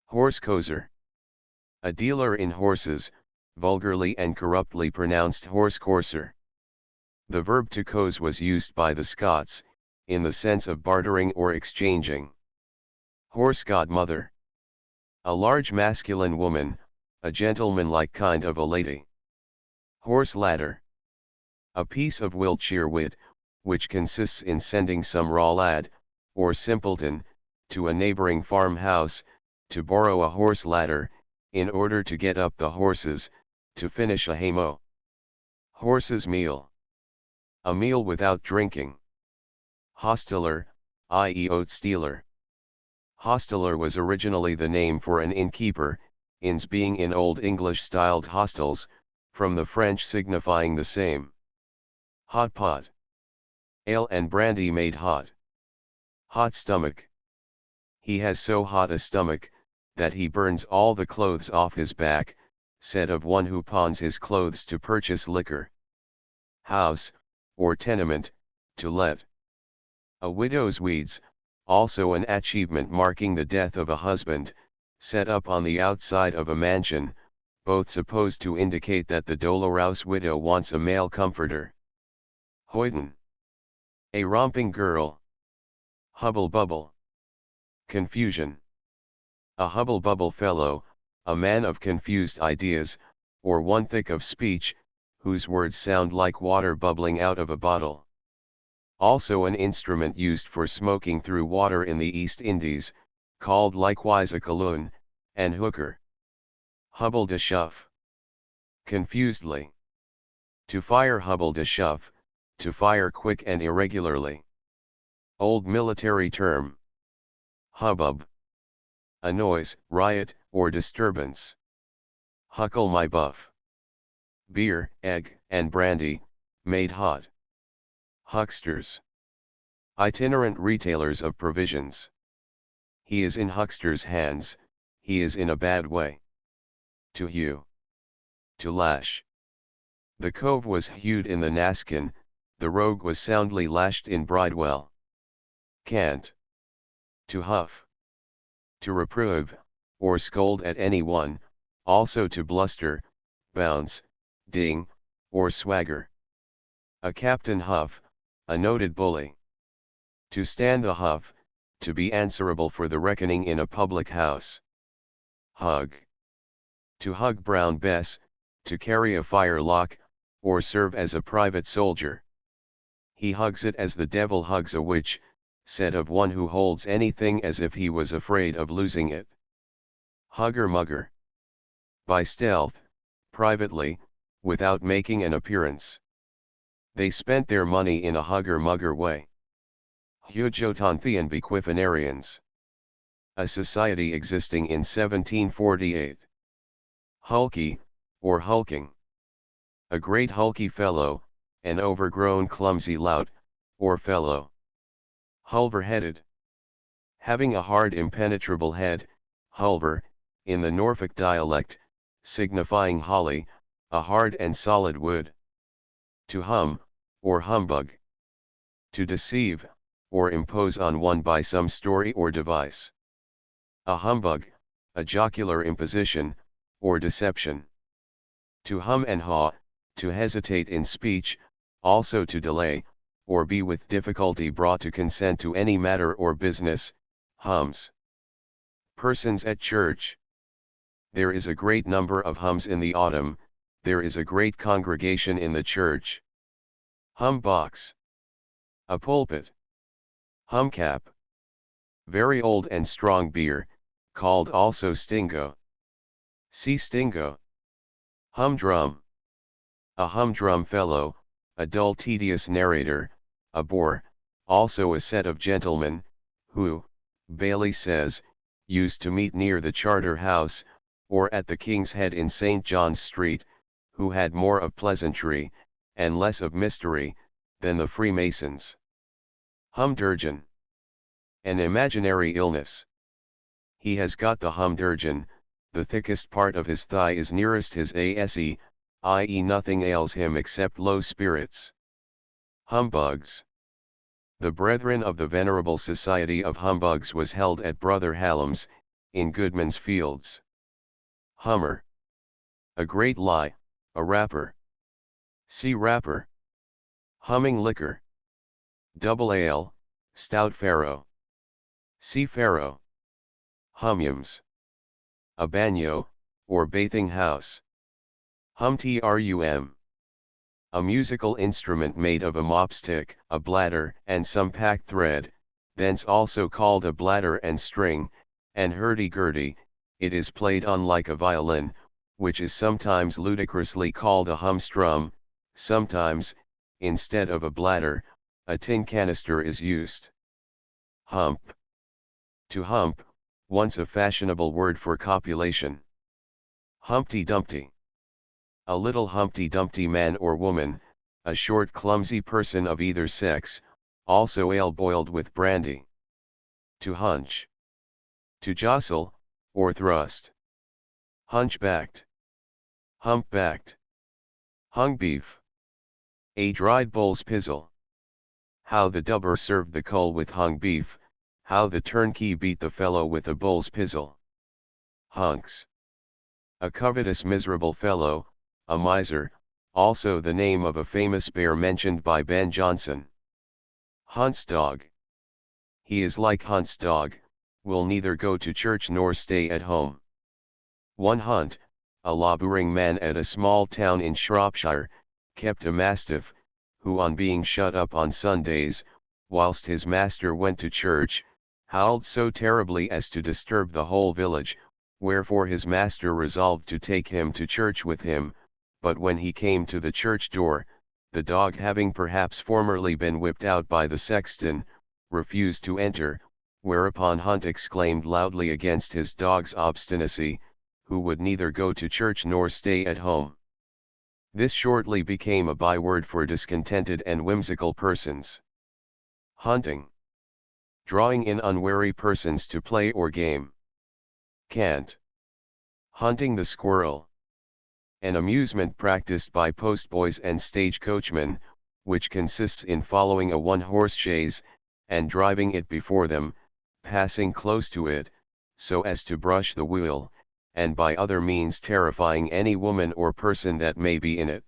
Horse cozer. A dealer in horses, vulgarly and corruptly pronounced horse courser. The verb to cose was used by the Scots, in the sense of bartering or exchanging. Horse godmother. A large masculine woman, a gentleman-like kind of a lady. Horse ladder. A piece of Wiltshire wit, which consists in sending some raw lad, or simpleton, to a neighboring farmhouse, to borrow a horse ladder, in order to get up the horses, to finish a haymow. Horse's meal. A meal without drinking. Hosteler, i.e. oat stealer. Hosteler was originally the name for an innkeeper, inns being in Old English styled hostels, from the French signifying the same. Hot pot. Ale and brandy made hot. Hot stomach. He has so hot a stomach, that he burns all the clothes off his back, said of one who pawns his clothes to purchase liquor. House, or tenement, to let. A widow's weeds, also an achievement marking the death of a husband, set up on the outside of a mansion, both supposed to indicate that the dolorous widow wants a male comforter. Hoyden. A romping girl. Hubble bubble. Confusion. A hubble bubble fellow, a man of confused ideas, or one thick of speech, whose words sound like water bubbling out of a bottle. Also an instrument used for smoking through water in the East Indies, called likewise a caloon, and hooker. Hubble de shuf. Confusedly. To fire hubble de shuf, to fire quick and irregularly. Old military term. Hubbub. A noise, riot, or disturbance. Huckle my buff. Beer, egg, and brandy, made hot. Hucksters. Itinerant retailers of provisions. He is in huckster's hands, he is in a bad way. To hew. To lash. The cove was hewed in the naskin, the rogue was soundly lashed in Bridewell. Cant. To huff. To reprove, or scold at any one, also to bluster, bounce, ding, or swagger. A Captain Huff, a noted bully. To stand the huff, to be answerable for the reckoning in a public house. Hug. To hug Brown Bess, to carry a firelock, or serve as a private soldier. He hugs it as the devil hugs a witch, said of one who holds anything as if he was afraid of losing it. Hugger mugger. By stealth, privately, without making an appearance. They spent their money in a hugger mugger way. Hugotonthian Bequifanarians. A society existing in 1748. Hulky, or hulking. A great hulky fellow, an overgrown clumsy lout, or fellow. Hulver-headed. Having a hard impenetrable head, hulver, in the Norfolk dialect, signifying holly, a hard and solid wood. To hum, or humbug. To deceive, or impose on one by some story or device. A humbug, a jocular imposition, or deception. To hum and haw, to hesitate in speech, also to delay, or be with difficulty brought to consent to any matter or business, hums. Persons at church. There is a great number of hums in the autumn, there is a great congregation in the church. Hum box. A pulpit. Humcap. Very old and strong beer, called also stingo. See stingo. Humdrum. A humdrum fellow, a dull tedious narrator, a bore, also a set of gentlemen, who, Bailey says, used to meet near the Charter House, or at the King's Head in St. John's Street, who had more of pleasantry, and less of mystery, than the Freemasons. Humdurgeon. An imaginary illness. He has got the humdurgeon, the thickest part of his thigh is nearest his ASE, i.e. nothing ails him except low spirits. Humbugs. The Brethren of the Venerable Society of Humbugs was held at Brother Hallam's, in Goodman's Fields. Hummer. A great lie, a rapper. See rapper. Humming liquor. Double ale, stout Pharaoh. See Pharaoh. Humyums. A bagnio, or bathing house. Humtrum. A musical instrument made of a mopstick, a bladder, and some packed thread, thence also called a bladder and string, and hurdy-gurdy, it is played on like a violin, which is sometimes ludicrously called a humstrum, sometimes, instead of a bladder, a tin canister is used. Hump. To hump, once a fashionable word for copulation. Humpty Dumpty. A little Humpty Dumpty man or woman, a short clumsy person of either sex, also ale boiled with brandy. To hunch. To jostle, or thrust. Hunchbacked. Humpbacked. Hung beef. A dried bull's pizzle. How the dubber served the cull with hung beef, how the turnkey beat the fellow with a bull's pizzle. Hunks. A covetous miserable fellow, a miser, also the name of a famous bear mentioned by Ben Jonson. Hunt's dog. He is like Hunt's dog, will neither go to church nor stay at home. One Hunt, a labouring man at a small town in Shropshire, kept a mastiff, who on being shut up on Sundays, whilst his master went to church, howled so terribly as to disturb the whole village, wherefore his master resolved to take him to church with him, but when he came to the church door, the dog having perhaps formerly been whipped out by the sexton, refused to enter, whereupon Hunt exclaimed loudly against his dog's obstinacy, who would neither go to church nor stay at home. This shortly became a byword for discontented and whimsical persons. Hunting. Drawing in unwary persons to play or game. Cant. Hunting the squirrel. An amusement practiced by postboys and stagecoachmen, which consists in following a one-horse chaise, and driving it before them, passing close to it, so as to brush the wheel, and by other means terrifying any woman or person that may be in it.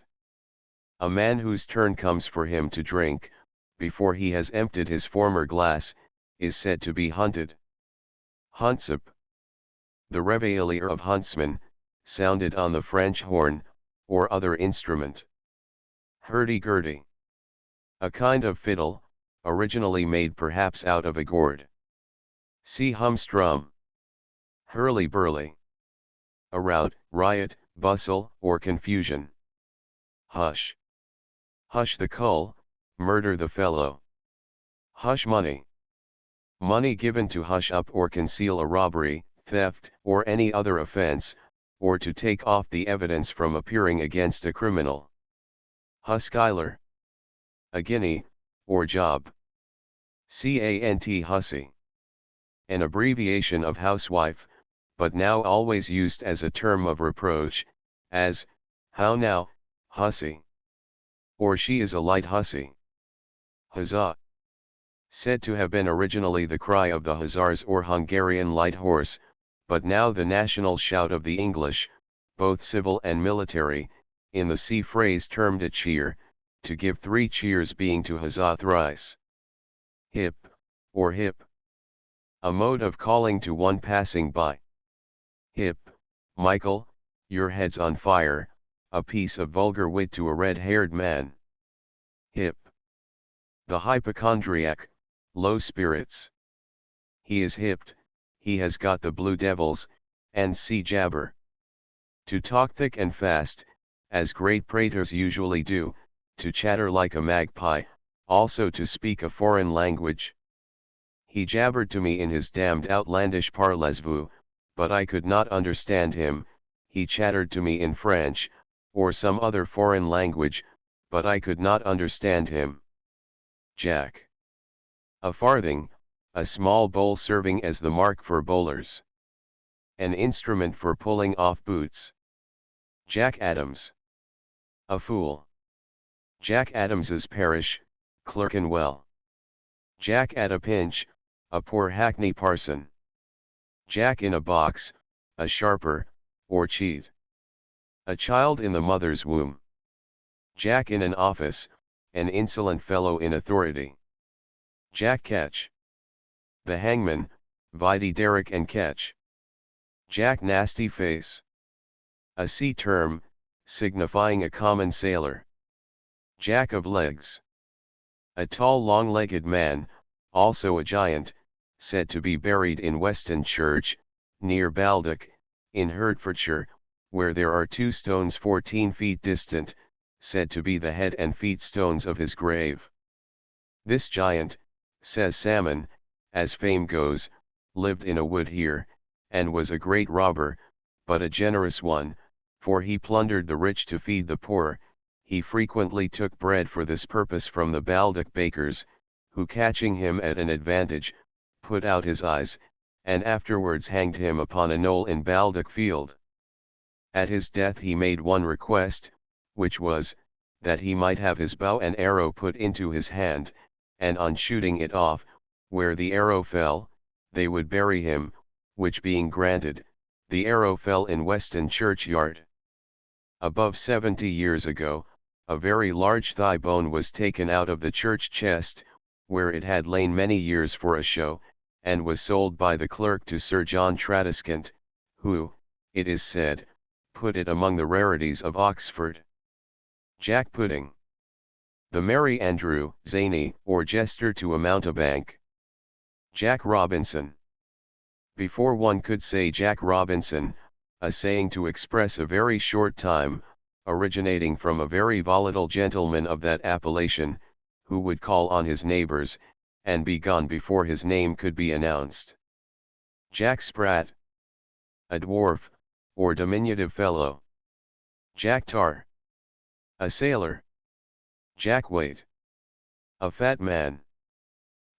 A man whose turn comes for him to drink, before he has emptied his former glass, is said to be hunted. Huntsup. The réveillère of huntsmen, sounded on the French horn, or other instrument. Hurdy-gurdy. A kind of fiddle, originally made perhaps out of a gourd. See humstrum. Hurly-burly. A rout, riot, bustle, or confusion. Hush. Hush the cull, murder the fellow. Hush money. Money given to hush up or conceal a robbery, theft, or any other offense, or to take off the evidence from appearing against a criminal. Huskyler. A guinea, or job. Cant hussy. An abbreviation of housewife, but now always used as a term of reproach, as, how now, hussy. Or she is a light hussy. Huzzah. Said to have been originally the cry of the hussars or Hungarian light horse, but now the national shout of the English, both civil and military, in the sea phrase termed a cheer, to give 3 cheers being to huzzah thrice. Hip, or hip. A mode of calling to one passing by. Hip, Michael, your head's on fire, a piece of vulgar wit to a red-haired man. Hip. The hypochondriac, low spirits. He is hipped, he has got the blue devils, and see jabber. To talk thick and fast, as great praters usually do, to chatter like a magpie, also to speak a foreign language. He jabbered to me in his damned outlandish parlez-vous, but I could not understand him. He chattered to me in French, or some other foreign language, but I could not understand him. Jack. A farthing, a small bowl serving as the mark for bowlers. An instrument for pulling off boots. Jack Adams. A fool. Jack Adams's parish, Clerkenwell. Jack at a pinch, a poor hackney parson. Jack in a box, a sharper, or cheat. A child in the mother's womb. Jack in an office, an insolent fellow in authority. Jack Ketch. The hangman, vide Derrick and Ketch. Jack Nasty Face. A sea term, signifying a common sailor. Jack of legs. A tall long-legged man, also a giant, said to be buried in Weston Church, near Baldock, in Hertfordshire, where there are 2 stones 14 feet distant, said to be the head and feet stones of his grave. This giant, says Salmon, as fame goes, lived in a wood here, and was a great robber, but a generous one, for he plundered the rich to feed the poor. He frequently took bread for this purpose from the Baldock bakers, who catching him at an advantage, put out his eyes, and afterwards hanged him upon a knoll in Baldock field. At his death he made one request, which was, that he might have his bow and arrow put into his hand, and on shooting it off, where the arrow fell, they would bury him, which being granted, the arrow fell in Weston churchyard. Above 70 years ago, a very large thigh bone was taken out of the church chest, where it had lain many years for a show, and was sold by the clerk to Sir John Tradescant, who, it is said, put it among the rarities of Oxford. Jack Pudding. The merry andrew, zany, or jester to a mountebank. Jack Robinson. Before one could say Jack Robinson, a saying to express a very short time, originating from a very volatile gentleman of that appellation, who would call on his neighbors, and be gone before his name could be announced. Jack Sprat. A dwarf, or diminutive fellow. Jack Tar. A sailor. Jack Weight. A fat man.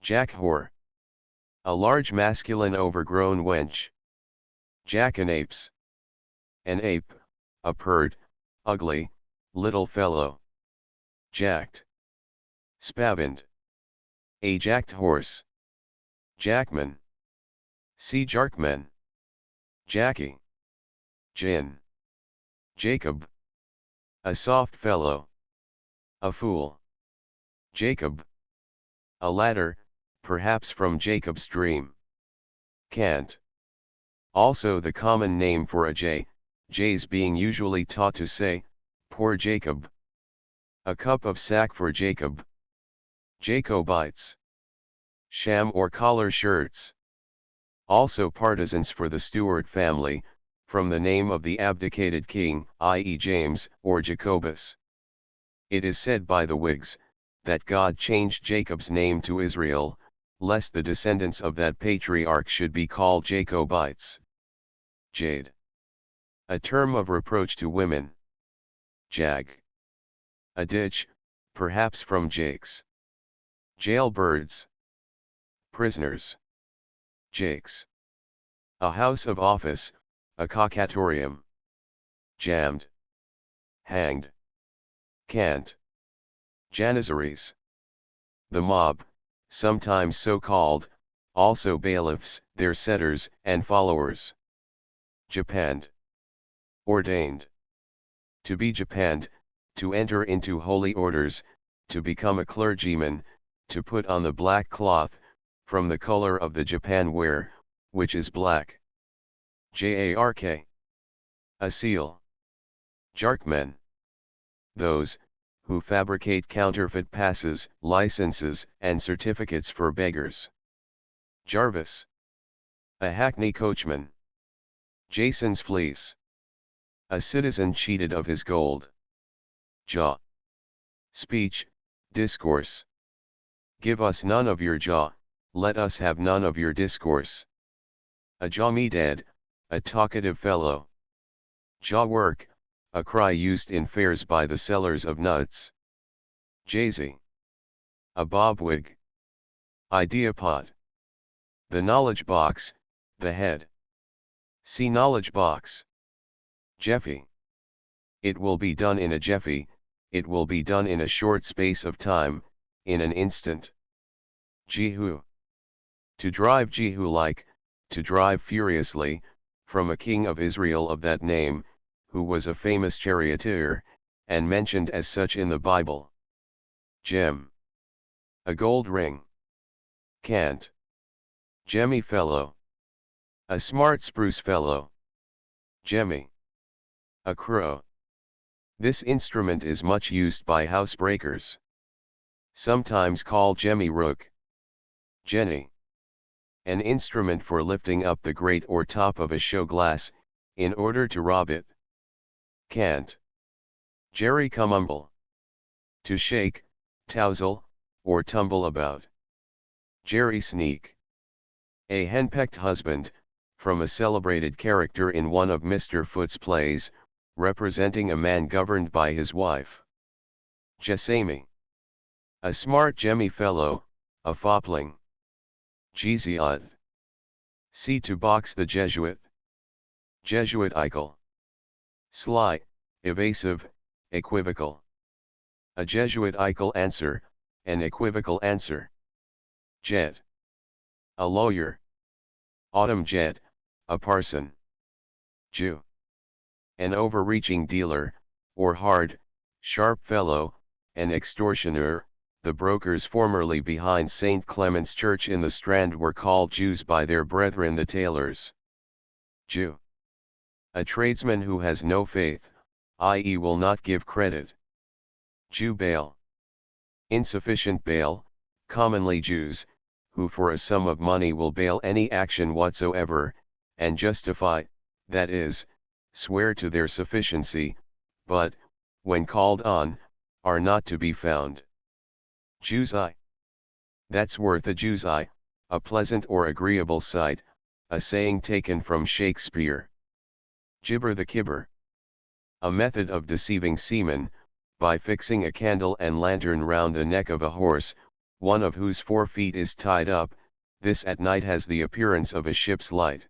Jack Whore. A large masculine overgrown wench. Jackanapes. An ape, a pert, ugly, little fellow. Jacked. Spavin. A jacked horse. Jackman. See Jarkman. Jackie. Gin. Jacob. A soft fellow. A fool. Jacob. A ladder, perhaps from Jacob's dream. Cant. Also the common name for a jay, jays being usually taught to say, poor Jacob. A cup of sack for Jacob. Jacobites. Sham or collar shirts. Also partisans for the Stuart family, from the name of the abdicated king, i.e. James, or Jacobus. It is said by the Whigs, that God changed Jacob's name to Israel, lest the descendants of that patriarch should be called Jacobites. Jade. A term of reproach to women. Jag. A ditch, perhaps from Jakes. Jailbirds. Prisoners. Jakes. A house of office, a cockatorium. Jammed. Hanged. Cant. Janissaries. The mob, sometimes so called, also bailiffs, their setters and followers. Japanned. Ordained. To be japanned, to enter into holy orders, to become a clergyman, to put on the black cloth, from the color of the Japan ware, which is black. Jark. A seal. Jarkmen. Those, who fabricate counterfeit passes, licenses, and certificates for beggars. Jarvis. A hackney coachman. Jason's fleece. A citizen cheated of his gold. Jaw. Speech, discourse. Give us none of your jaw, let us have none of your discourse. A jaw me dead, a talkative fellow. Jaw work, a cry used in fairs by the sellers of nuts. Jay-Z. A bobwig. Ideapod. The knowledge box, the head. See knowledge box. Jeffy. It will be done in a jiffy, it will be done in a short space of time, in an instant. Jehu. To drive Jehu like, to drive furiously, from a king of Israel of that name, who was a famous charioteer, and mentioned as such in the Bible. Gem. A gold ring. Cant. Jemmy fellow. A smart spruce fellow. Jemmy. A crow. This instrument is much used by housebreakers. Sometimes called jemmy rook. Jenny. An instrument for lifting up the grate or top of a show glass, in order to rob it. Cant. Jerry Cumumble. To shake, tousle, or tumble about. Jerry Sneak. A henpecked husband, from a celebrated character in one of Mr. Foot's plays, representing a man governed by his wife. Jessamy. A smart jemmy fellow, a fopling. Jesuit. See to box the Jesuit. Jesuitical. Sly, evasive, equivocal. A Jesuitical answer, an equivocal answer. Jet. A lawyer. Autumn jet, a parson. Jew. An overreaching dealer, or hard, sharp fellow, an extortioner. The brokers formerly behind St. Clement's Church in the Strand were called Jews by their brethren the tailors. Jew. A tradesman who has no faith, i.e. will not give credit. Jew bail. Insufficient bail, commonly Jews, who for a sum of money will bail any action whatsoever, and justify, that is, swear to their sufficiency, but, when called on, are not to be found. Jews I. That's worth a Jew's eye, a pleasant or agreeable sight, a saying taken from Shakespeare. Gibber the kibber. A method of deceiving seamen, by fixing a candle and lantern round the neck of a horse, one of whose 4 feet is tied up. This at night has the appearance of a ship's light.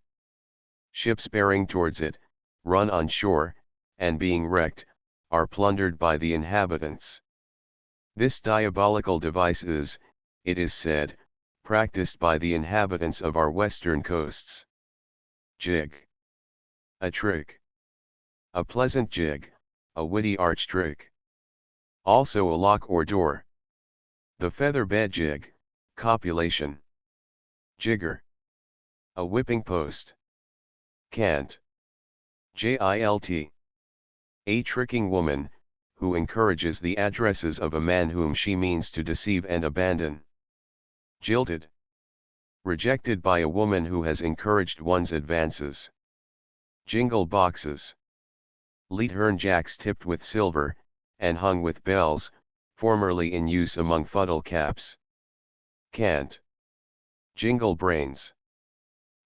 Ships bearing towards it, run on shore, and being wrecked, are plundered by the inhabitants. This diabolical device is, it is said, practiced by the inhabitants of our western coasts. Jig. A trick. A pleasant jig, a witty arch trick. Also a lock or door. The feather bed jig, copulation. Jigger. A whipping post. Cant. Jilt. A tricking woman, who encourages the addresses of a man whom she means to deceive and abandon. Jilted. Rejected by a woman who has encouraged one's advances. Jingle boxes. Leethern jacks tipped with silver, and hung with bells, formerly in use among fuddle caps. Cant. Jingle brains.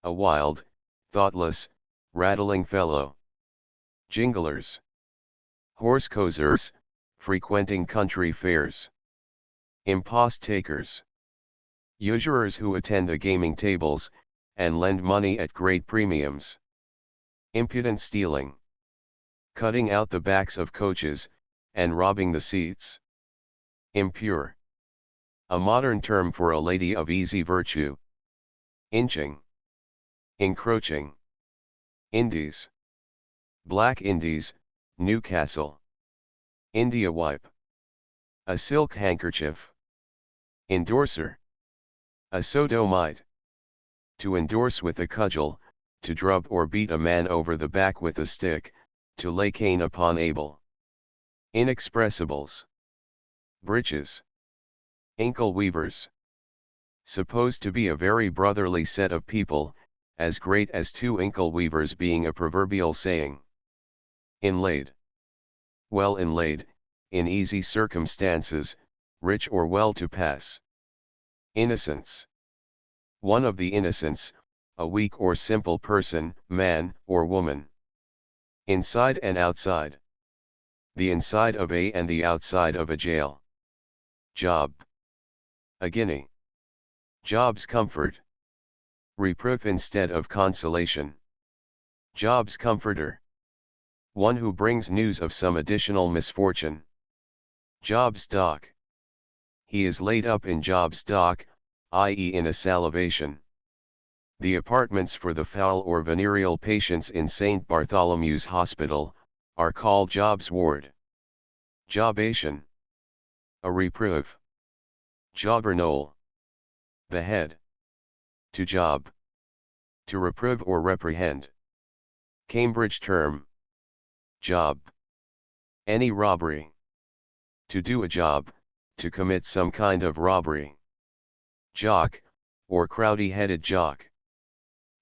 A wild, thoughtless, rattling fellow. Jinglers. Horse cozers, frequenting country fairs. Impost takers. Usurers who attend the gaming tables, and lend money at great premiums. Impudent stealing. Cutting out the backs of coaches, and robbing the seats. Impure. A modern term for a lady of easy virtue. Inching. Encroaching. Indies. Black Indies, Newcastle. India wipe. A silk handkerchief. Endorser. A sodomite. To endorse with a cudgel, to drub or beat a man over the back with a stick, to lay cane upon Abel. Inexpressibles. Breeches. Ankle weavers. Supposed to be a very brotherly set of people, as great as 2 ankle weavers being a proverbial saying. Inlaid. Well inlaid, in easy circumstances, rich or well to pass. Innocence. One of the innocents, a weak or simple person, man or woman. Inside and outside. The inside of a and the outside of a jail. Job. A guinea. Job's comfort. Reproof instead of consolation. Job's comforter. One who brings news of some additional misfortune. Job's dock. He is laid up in Job's dock, i.e. in a salivation. The apartments for the foul or venereal patients in St. Bartholomew's Hospital, are called Job's ward. Jobation. A reproof. Jobbernoll. The head. To job. To reprove or reprehend. Cambridge term. Job. Any robbery. To do a job, to commit some kind of robbery. Jock, or crowdy-headed jock.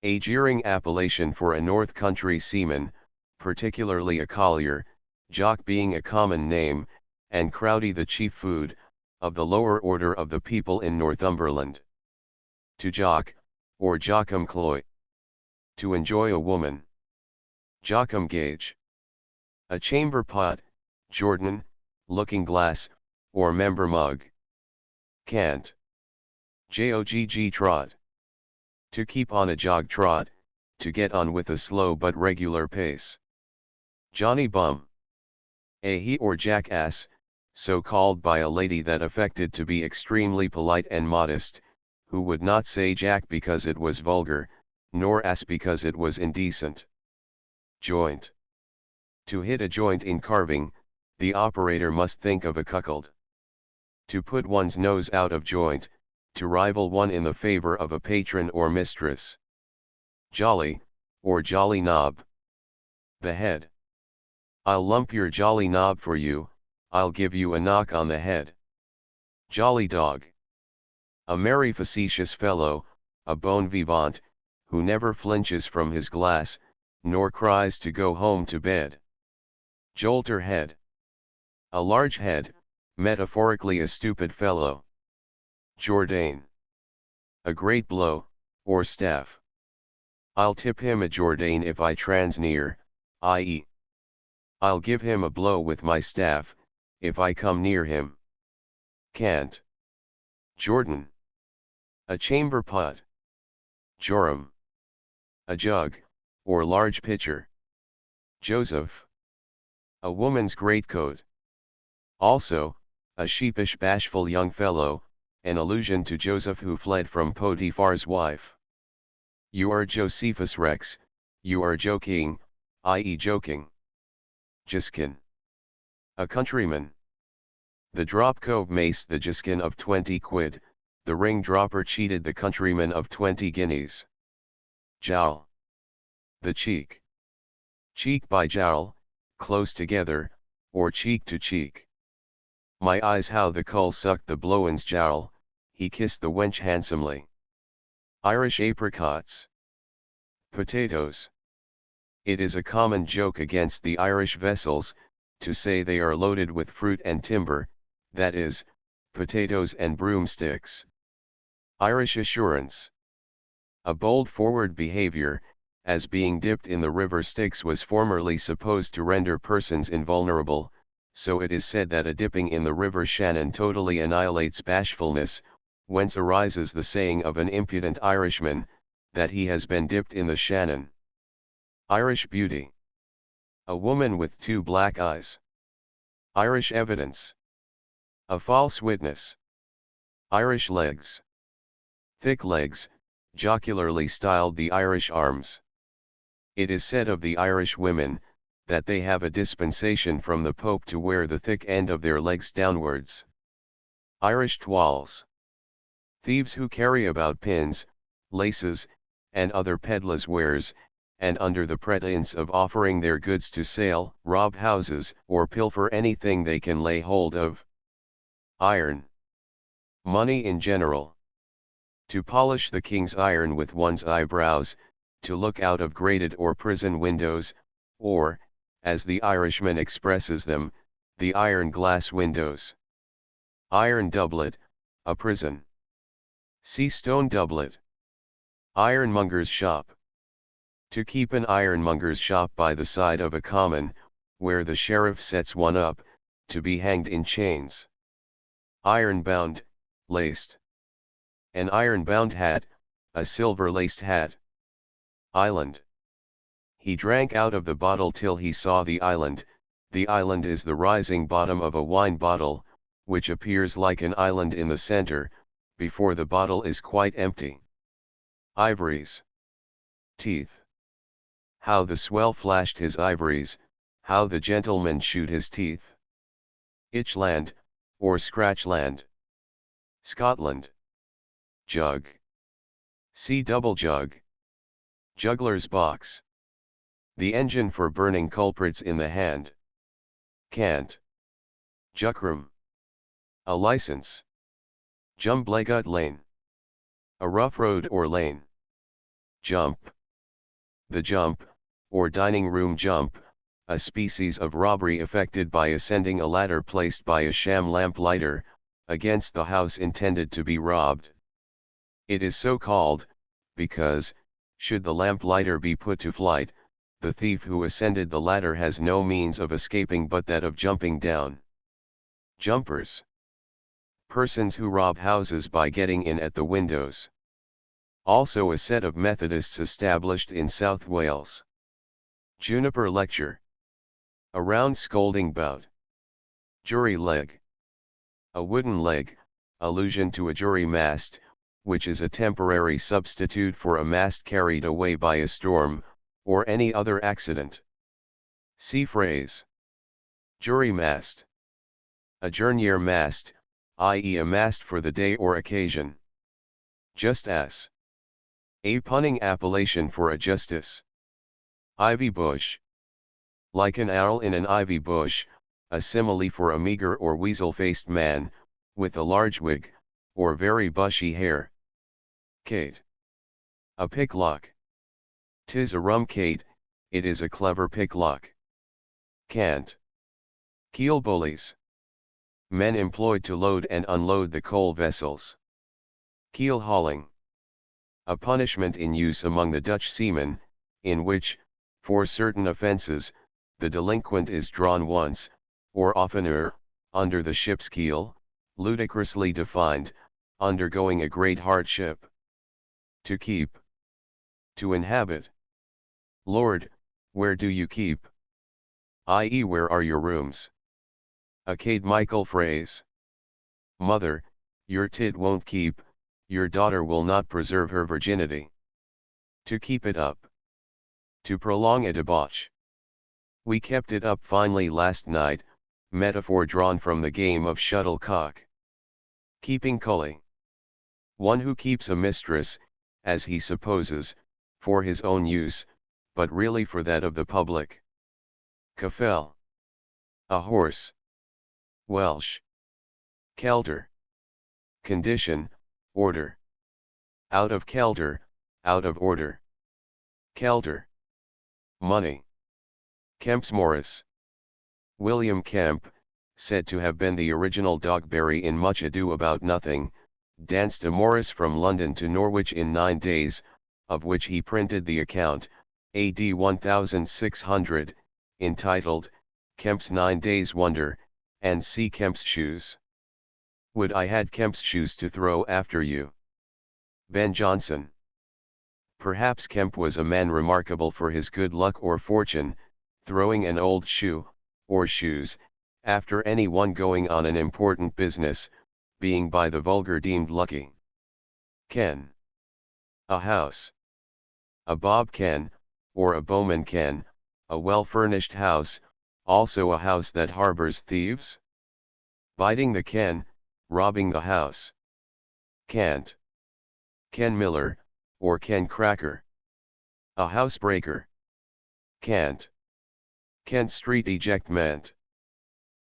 A jeering appellation for a North Country seaman, particularly a collier, jock being a common name, and crowdy the chief food, of the lower order of the people in Northumberland. To jock, or jockum cloy. To enjoy a woman. Jockum gauge. A chamber pot, Jordan, looking glass, or member mug. Cant. Jogg trot. To keep on a jog trot, to get on with a slow but regular pace. Johnny bum. A he or jackass, so called by a lady that affected to be extremely polite and modest, who would not say jack because it was vulgar, nor ass because it was indecent. Joint. To hit a joint in carving, the operator must think of a cuckold. To put one's nose out of joint, to rival one in the favor of a patron or mistress. Jolly, or jolly knob. The head. I'll lump your jolly knob for you, I'll give you a knock on the head. Jolly dog. A merry facetious fellow, a bon vivant, who never flinches from his glass, nor cries to go home to bed. Jolter head. A large head, metaphorically a stupid fellow. Jourdain. A great blow, or staff. I'll tip him a Jourdain if I trans near, i.e. I'll give him a blow with my staff, if I come near him. Cant. Jordan. A chamber pot. Joram. A jug, or large pitcher. Joseph. A woman's greatcoat. Also, a sheepish bashful young fellow, an allusion to Joseph who fled from Potiphar's wife. You are Josephus Rex, you are joking, i.e. joking. Jiskin. A countryman. The drop cove maced the Jiskin of 20 quid, the ring dropper cheated the countryman of 20 guineas. Jowl. The cheek. Cheek by jowl, close together, or cheek to cheek. My eyes how the cull sucked the blowen's jowl, he kissed the wench handsomely. Irish apricots. Potatoes. It is a common joke against the Irish vessels, to say they are loaded with fruit and timber, that is, potatoes and broomsticks. Irish assurance. A bold forward behavior, as being dipped in the river Styx was formerly supposed to render persons invulnerable, so it is said that a dipping in the river Shannon totally annihilates bashfulness, whence arises the saying of an impudent Irishman, that he has been dipped in the Shannon. Irish beauty. A woman with 2 black eyes. Irish evidence. A false witness. Irish legs. Thick legs, jocularly styled the Irish arms. It is said of the Irish women, that they have a dispensation from the Pope to wear the thick end of their legs downwards. Irish toiles. Thieves who carry about pins, laces, and other peddlers' wares, and under the pretence of offering their goods to sale, rob houses, or pilfer anything they can lay hold of. Iron. Money in general. To polish the king's iron with one's eyebrows, to look out of grated or prison windows, or, as the Irishman expresses them, the iron glass windows. Iron doublet, a prison. See stone doublet. Ironmonger's shop. To keep an ironmonger's shop by the side of a common, where the sheriff sets one up, to be hanged in chains. Iron-bound, laced. An iron-bound hat, a silver-laced hat. Island. He drank out of the bottle till he saw the island. The island is the rising bottom of a wine bottle, which appears like an island in the center, before the bottle is quite empty. Ivories. Teeth. How the swell flashed his ivories, how the gentleman chewed his teeth. Itchland, or Scratchland. Scotland. Jug. See double jug. Juggler's box. The engine for burning culprits in the hand. Cant. Juckram. A license. Jumblegut lane. A rough road or lane. Jump. The jump, or dining room jump, a species of robbery effected by ascending a ladder placed by a sham lamplighter, against the house intended to be robbed. It is so called, because, should the lamplighter be put to flight, the thief who ascended the ladder has no means of escaping but that of jumping down. Jumpers. Persons who rob houses by getting in at the windows. Also a set of Methodists established in South Wales. Juniper lecture. A round scolding bout. Jury leg. A wooden leg, allusion to a jury mast, which is a temporary substitute for a mast carried away by a storm, or any other accident. See phrase. Jury mast. A journier mast, i.e. a mast for the day or occasion. Just as. A punning appellation for a justice. Ivy bush. Like an owl in an ivy bush, a simile for a meager or weasel-faced man, with a large wig, or very bushy hair. Cate. A picklock. 'Tis a rum cate, it is a clever picklock. Cant. Keel bullies. Men employed to load and unload the coal vessels. Keel hauling. A punishment in use among the Dutch seamen, in which, for certain offences, the delinquent is drawn once, or oftener, under the ship's keel, ludicrously defined, undergoing a great hardship. To keep. To inhabit. Lord, where do you keep? I.e., where are your rooms? A Cade Michael phrase. Mother, your tit won't keep, your daughter will not preserve her virginity. To keep it up. To prolong a debauch. We kept it up finely last night, metaphor drawn from the game of shuttlecock. Keeping cully. One who keeps a mistress, as he supposes, for his own use, but really for that of the public. Kafel. A horse. Welsh. Kelter. Condition, order. Out of kelter, out of order. Kelter. Money. Kemp's Morris. William Kemp, said to have been the original Dogberry in Much Ado About Nothing, danced a Morris from London to Norwich in 9 days, of which he printed the account, AD 1600, entitled, Kemp's 9 Days' Wonder, and see Kemp's Shoes. Would I had Kemp's shoes to throw after you. Ben Jonson. Perhaps Kemp was a man remarkable for his good luck or fortune, throwing an old shoe, or shoes, after any one going on an important business, being by the vulgar deemed lucky. Ken. A house. A bob ken, or a bowman ken, a well-furnished house, also a house that harbors thieves? Biting the ken, robbing the house. Cant. Ken Miller, or Ken Cracker. A housebreaker. Cant. Kent Street ejectment.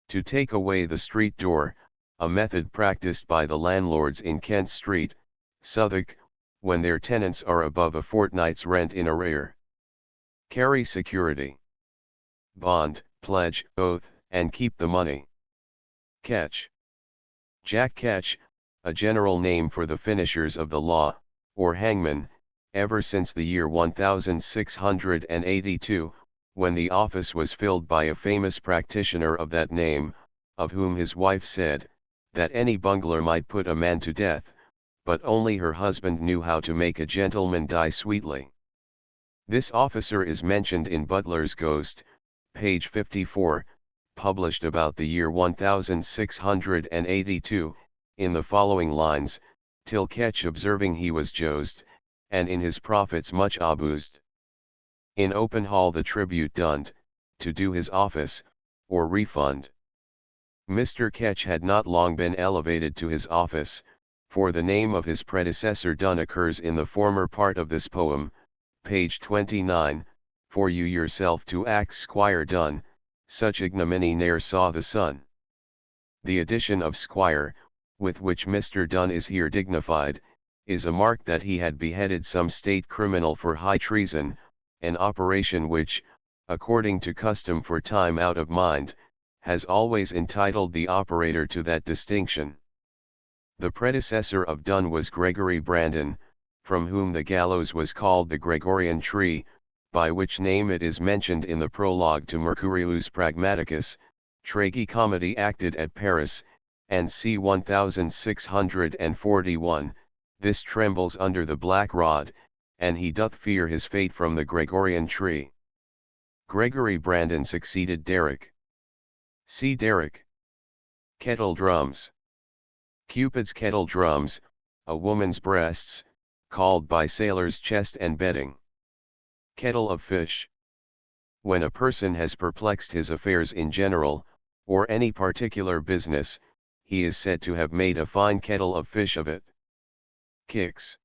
To take away the street door, a method practiced by the landlords in Kent Street, Southwark, when their tenants are above a fortnight's rent in arrear. Carry security. Bond, pledge, oath, and keep the money. Catch. Jack Ketch, a general name for the finishers of the law, or hangman, ever since the year 1682, when the office was filled by a famous practitioner of that name, of whom his wife said, that any bungler might put a man to death, but only her husband knew how to make a gentleman die sweetly. This officer is mentioned in Butler's Ghost, page 54, published about the year 1682, in the following lines, till Ketch observing he was josed, and in his profits much abused. In open hall the tribute donned, to do his office, or refund. Mr. Ketch had not long been elevated to his office, for the name of his predecessor Dunn occurs in the former part of this poem, page 29, for you yourself to act Squire Dunn, such ignominy ne'er saw the sun. The addition of Squire, with which Mr. Dunn is here dignified, is a mark that he had beheaded some state criminal for high treason, an operation which, according to custom for time out of mind, has always entitled the operator to that distinction. The predecessor of Dunn was Gregory Brandon, from whom the gallows was called the Gregorian tree, by which name it is mentioned in the prologue to Mercurius Pragmaticus, tragicomedy acted at Paris, and c. 1641, this trembles under the black rod, and he doth fear his fate from the Gregorian tree. Gregory Brandon succeeded Derrick. See Derrick. Kettle drums. Cupid's kettle drums, a woman's breasts, called by sailors chest and bedding. Kettle of fish. When a person has perplexed his affairs in general, or any particular business, he is said to have made a fine kettle of fish of it. Kicks.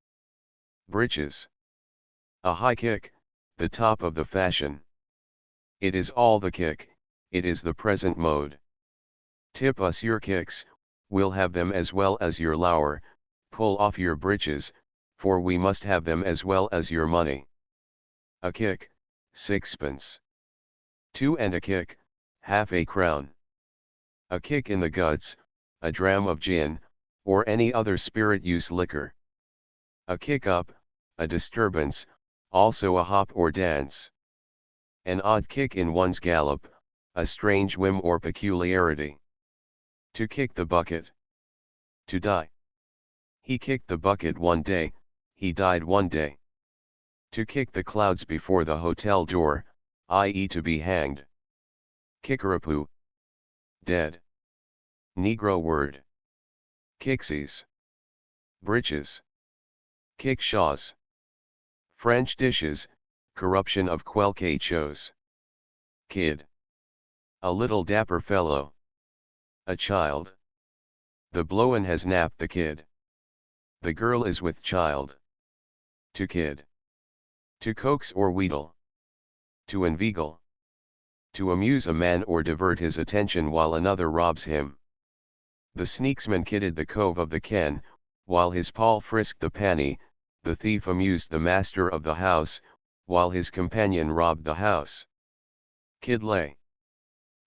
Breeches. A high kick, the top of the fashion. It is all the kick, it is the present mode. Tip us your kicks, we'll have them as well as your lower, pull off your breeches, for we must have them as well as your money. A kick, sixpence. Two and a kick, half a crown. A kick in the guts, a dram of gin, or any other spirit-use liquor. A kick up, a disturbance, also a hop or dance. An odd kick in one's gallop, a strange whim or peculiarity. To kick the bucket. To die. He kicked the bucket one day, he died one day. To kick the clouds before the hotel door, i.e. to be hanged. Kickerapoo. Dead. Negro word. Kixies. Breeches. Kickshaws. French dishes, corruption of quelquechos. Kid. A little dapper fellow. A child. The blowin' has napped the kid. The girl is with child. To kid. To coax or wheedle. To inveigle. To amuse a man or divert his attention while another robs him. The sneaksman kidded the cove of the ken, while his pal frisked the panny, the thief amused the master of the house, while his companion robbed the house. Kidlay.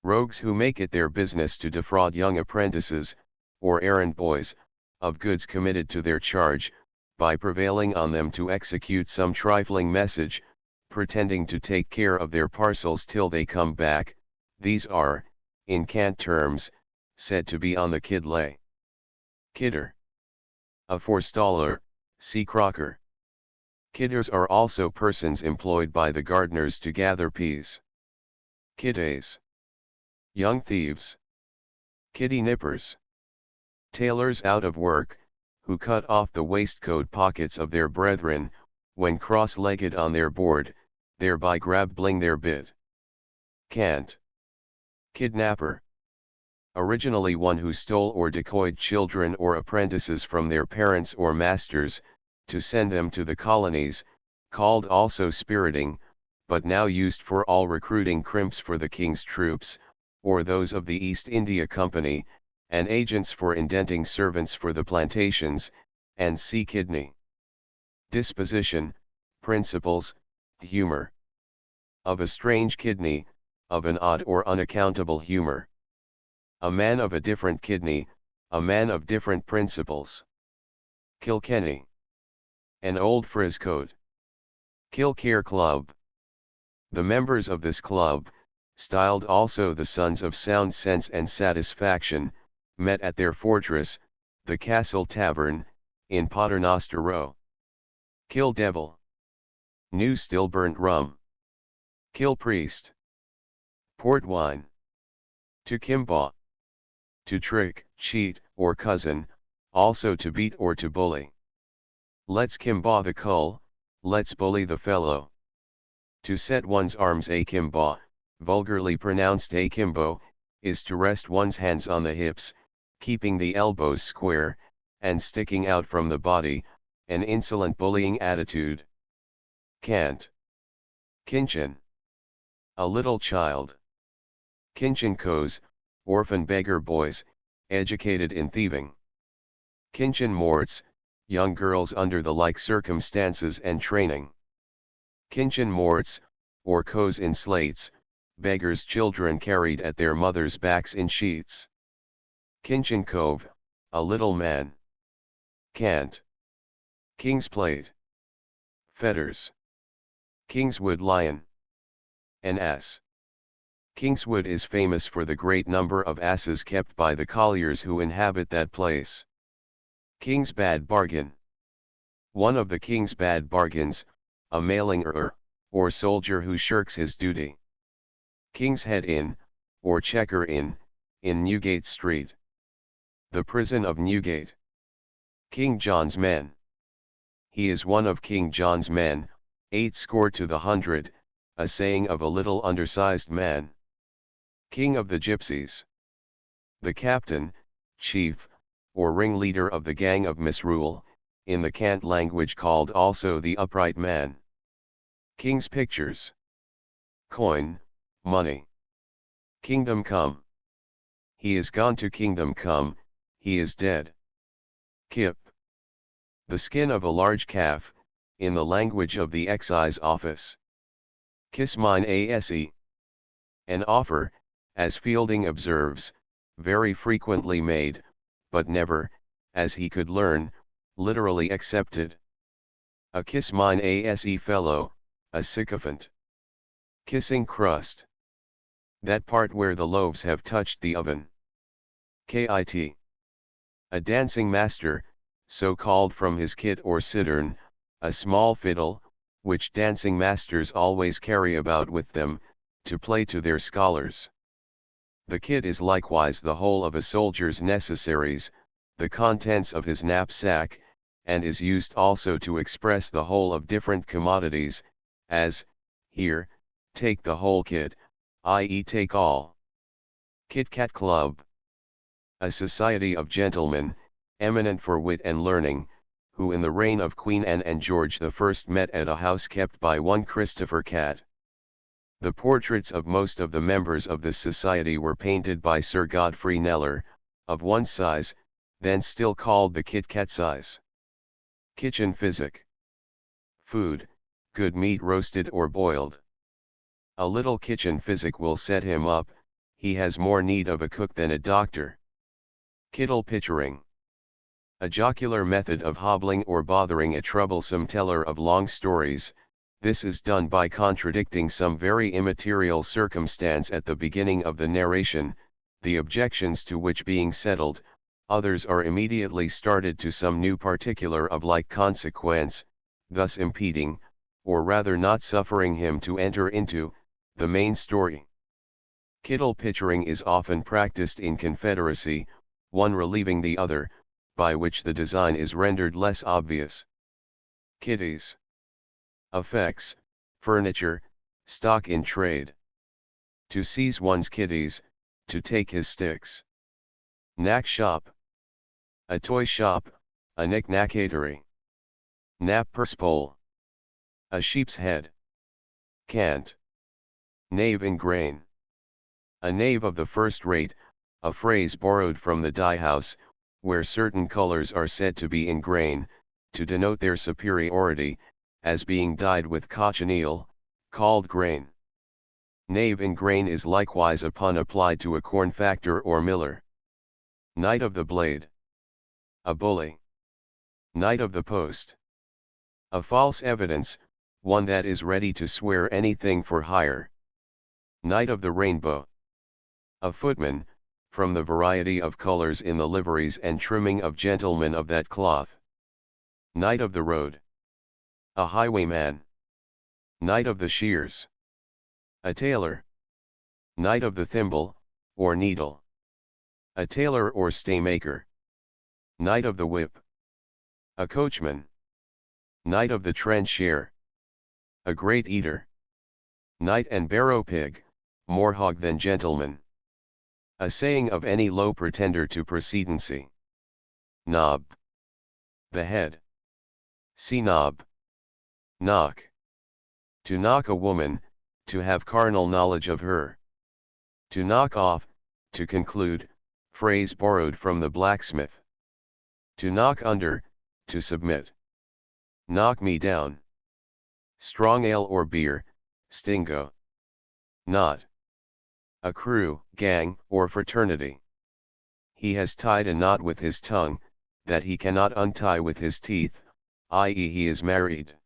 Rogues who make it their business to defraud young apprentices, or errand boys, of goods committed to their charge, by prevailing on them to execute some trifling message, pretending to take care of their parcels till they come back. These are, in cant terms, said to be on the kidlay. Kidder. A forestaller, sea crocker. Kidders are also persons employed by the gardeners to gather peas. Kiddies. Young thieves. Kiddy nippers. Tailors out of work, who cut off the waistcoat pockets of their brethren, when cross-legged on their board, thereby grabbling their bit. Cant. Kidnapper. Originally one who stole or decoyed children or apprentices from their parents or masters, to send them to the colonies, called also spiriting, but now used for all recruiting crimps for the king's troops, or those of the East India Company, and agents for indenting servants for the plantations, and sea kidney. Disposition, principles, humor. Of a strange kidney, of an odd or unaccountable humor. A man of a different kidney, a man of different principles. Kilkenny. An old frizzcoat. Kilcare Club. The members of this club, styled also the Sons of Sound Sense and Satisfaction, met at their fortress, the Castle Tavern, in Paternoster Row. Kill Devil. New still burnt rum. Kill Priest. Port wine. To kimbaw. To trick, cheat, or cousin, also to beat or to bully. Let's kimbaw the cull, let's bully the fellow. To set one's arms akimbo, vulgarly pronounced akimbo, is to rest one's hands on the hips, keeping the elbows square, and sticking out from the body, an insolent bullying attitude. Cant. Kinchin. A little child. Kinchinkos, orphan beggar boys, educated in thieving. Kinchin morts, young girls under the like circumstances and training. Kinchin morts, or coes in slates, beggars' children carried at their mothers' backs in sheets. Kinchin cove, a little man. Cant. King's plate. Fetters. Kingswood lion. An ass. Kingswood is famous for the great number of asses kept by the colliers who inhabit that place. King's bad bargain. One of the king's bad bargains, a mailingerer, or soldier who shirks his duty. King's Head Inn, or Checker Inn, in Newgate Street. The prison of Newgate. King John's men. He is one of King John's men, 80 to the 100, a saying of a little undersized man. King of the Gypsies. The captain, chief, or ringleader of the gang of misrule, in the cant language called also the upright man. King's pictures. Coin, money. Kingdom come. He is gone to kingdom come, he is dead. Kip. The skin of a large calf, in the language of the excise office. Kiss mine asse. An offer, as Fielding observes, very frequently made, but never, as he could learn, literally accepted. A kiss mine ase fellow, a sycophant. Kissing crust. That part where the loaves have touched the oven. Kit. A dancing master, so called from his kit or cittern, a small fiddle, which dancing masters always carry about with them, to play to their scholars. The kit is likewise the whole of a soldier's necessaries, the contents of his knapsack, and is used also to express the whole of different commodities, as, here, take the whole kit, i.e. take all. Kit Kat Club. A society of gentlemen, eminent for wit and learning, who in the reign of Queen Anne and George I met at a house kept by one Christopher Cat. The portraits of most of the members of this society were painted by Sir Godfrey Kneller, of one size, then still called the Kit Kat size. Kitchen physic. Food, good meat roasted or boiled. A little kitchen physic will set him up, he has more need of a cook than a doctor. Kittle picturing. A jocular method of hobbling or bothering a troublesome teller of long stories. This is done by contradicting some very immaterial circumstance at the beginning of the narration, the objections to which being settled, others are immediately started to some new particular of like consequence, thus impeding, or rather not suffering him to enter into, the main story. Kittle picturing is often practiced in confederacy, one relieving the other, by which the design is rendered less obvious. Kitties. Effects, furniture, stock in trade. To seize one's kitties, to take his sticks. Knack shop. A toy shop, a knick-knackatery. Nap purse pole. A sheep's head. Cant. Knave in grain. A knave of the first rate, a phrase borrowed from the dye house, where certain colors are said to be in grain, to denote their superiority, as being dyed with cochineal, called grain. Knave in grain is likewise a pun applied to a corn factor or miller. Knight of the blade. A bully. Knight of the post. A false evidence, one that is ready to swear anything for hire. Knight of the rainbow. A footman, from the variety of colors in the liveries and trimming of gentlemen of that cloth. Knight of the road. A highwayman. Knight of the shears. A tailor. Knight of the thimble, or needle. A tailor or staymaker. Knight of the whip. A coachman. Knight of the trencher. A great eater. Knight and barrow pig, more hog than gentleman. A saying of any low pretender to precedency. Knob. The head. See knob. Knock. To knock a woman, to have carnal knowledge of her. To knock off, to conclude, phrase borrowed from the blacksmith. To knock under, to submit. Knock me down. Strong ale or beer, stingo. Knot. A crew, gang, or fraternity. He has tied a knot with his tongue, that he cannot untie with his teeth, i.e. he is married.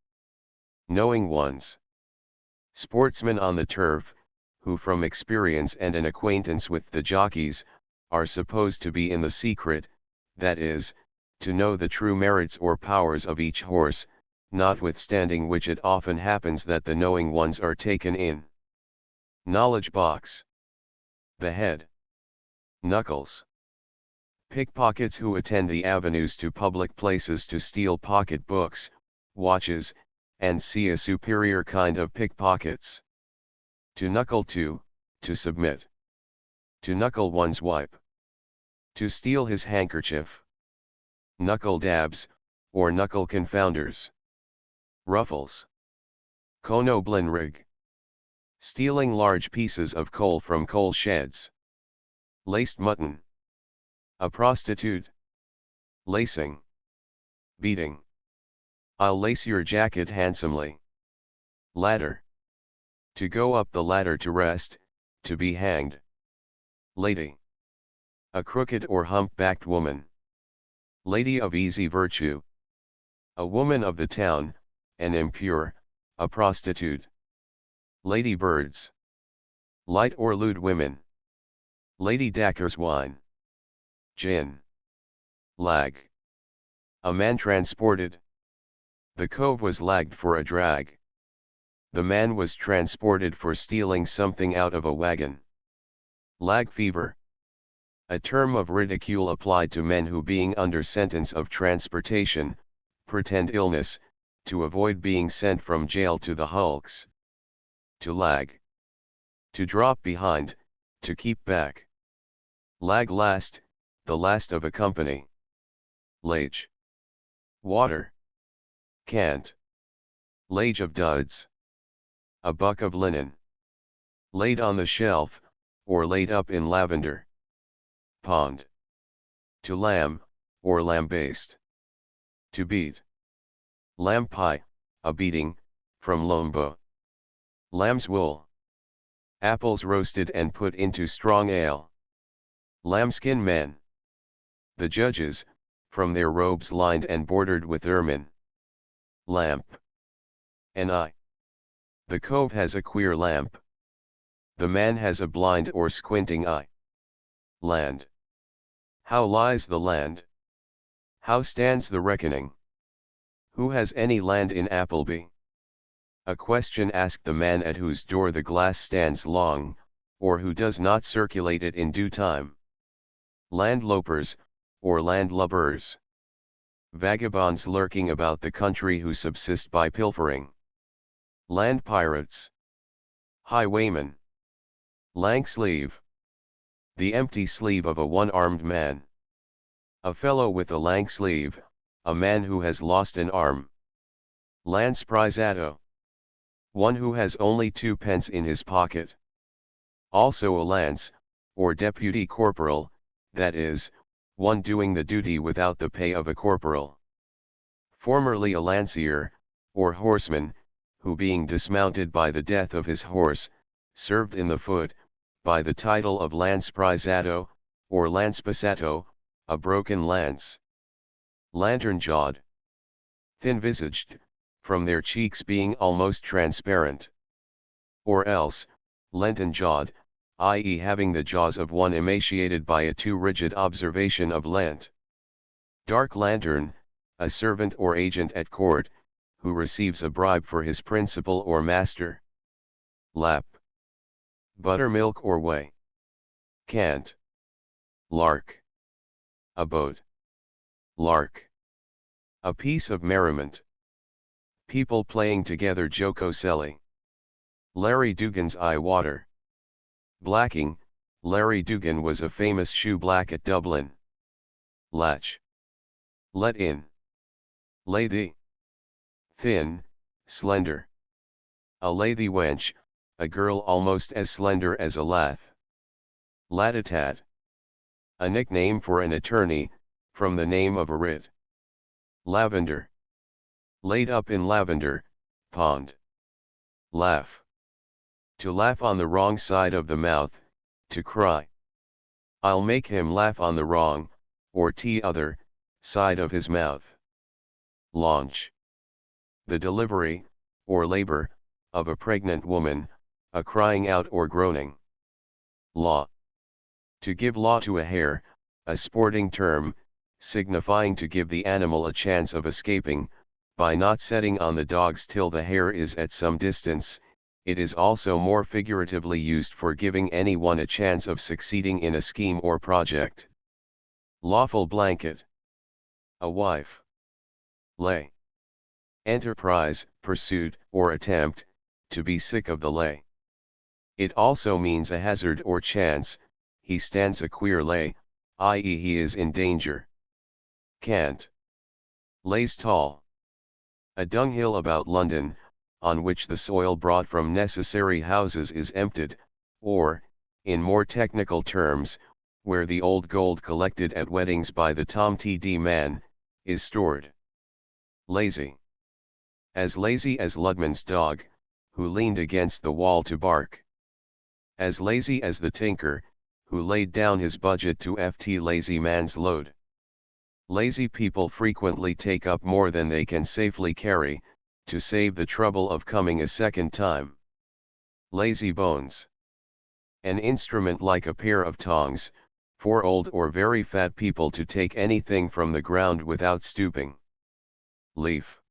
Knowing ones. Sportsmen on the turf, who from experience and an acquaintance with the jockeys, are supposed to be in the secret, that is, to know the true merits or powers of each horse, notwithstanding which it often happens that the knowing ones are taken in. Knowledge box. The head. Knuckles. Pickpockets who attend the avenues to public places to steal pocket books, watches, and see a superior kind of pickpockets. To knuckle to submit. To knuckle one's wipe. To steal his handkerchief. Knuckle dabs, or knuckle confounders. Ruffles. Konoblin rig. Stealing large pieces of coal from coal sheds. Laced mutton. A prostitute. Lacing. Beating. I'll lace your jacket handsomely. Ladder. To go up the ladder to rest, to be hanged. Lady. A crooked or hump-backed woman. Lady of easy virtue. A woman of the town, an impure, a prostitute. Lady birds. Light or lewd women. Lady Dacre's wine. Gin. Lag. A man transported. The cove was lagged for a drag. The man was transported for stealing something out of a wagon. Lag fever. A term of ridicule applied to men who, being under sentence of transportation, pretend illness, to avoid being sent from jail to the hulks. To lag. To drop behind, to keep back. Lag last, the last of a company. Lage. Water. Cant. Lage of duds. A buck of linen. Laid on the shelf, or laid up in lavender. Pond. To lamb, or lambaste. To beat. Lamb pie, a beating, from lombo. Lamb's wool. Apples roasted and put into strong ale. Lambskin men. The judges, from their robes lined and bordered with ermine. Lamp. An eye. The cove has a queer lamp. The man has a blind or squinting eye. Land. How lies the land? How stands the reckoning? Who has any land in Appleby? A question asked the man at whose door the glass stands long, or who does not circulate it in due time. Landlopers, or landlubbers. Vagabonds lurking about the country who subsist by pilfering. Land pirates. Highwaymen. Lank sleeve. The empty sleeve of a one-armed man. A fellow with a lank sleeve, a man who has lost an arm. Lansprizato. One who has only 2 pence in his pocket. Also a lance, or deputy corporal, that is, one doing the duty without the pay of a corporal. Formerly a lancier, or horseman, who being dismounted by the death of his horse, served in the foot, by the title of lansprizato, or lanspassato, a broken lance. Lantern-jawed. Thin-visaged, from their cheeks being almost transparent. Or else, Lenten-jawed, i.e. having the jaws of one emaciated by a too rigid observation of Lent. Dark lantern, a servant or agent at court, who receives a bribe for his principal or master. Lap. Buttermilk or whey. Cant. Lark. A boat. Lark. A piece of merriment. People playing together jocosely. Larry Dugan's eye water. Blacking, Larry Dugan was a famous shoe black at Dublin. Latch. Let in. Lathy. Thin, slender. A lathy wench, a girl almost as slender as a lath. Latitat. A nickname for an attorney, from the name of a writ. Lavender. Laid up in lavender, pond. Laugh. To laugh on the wrong side of the mouth, to cry. I'll make him laugh on the wrong, or t'other, side of his mouth. Launch. The delivery, or labor, of a pregnant woman, a crying out or groaning. Law. To give law to a hare, a sporting term, signifying to give the animal a chance of escaping, by not setting on the dogs till the hare is at some distance. It is also more figuratively used for giving anyone a chance of succeeding in a scheme or project. Lawful blanket. A wife. Lay. Enterprise, pursuit, or attempt, to be sick of the lay. It also means a hazard or chance, he stands a queer lay, i.e. he is in danger. Cant. Lays tall. A dunghill about London, on which the soil brought from necessary houses is emptied, or, in more technical terms, where the old gold collected at weddings by the Tom T.D. man, is stored. Lazy. As lazy as Ludman's dog, who leaned against the wall to bark. As lazy as the tinker, who laid down his budget to ft lazy man's load. Lazy people frequently take up more than they can safely carry, to save the trouble of coming a second time. Lazy bones. An instrument like a pair of tongs, for old or very fat people to take anything from the ground without stooping. Leaf.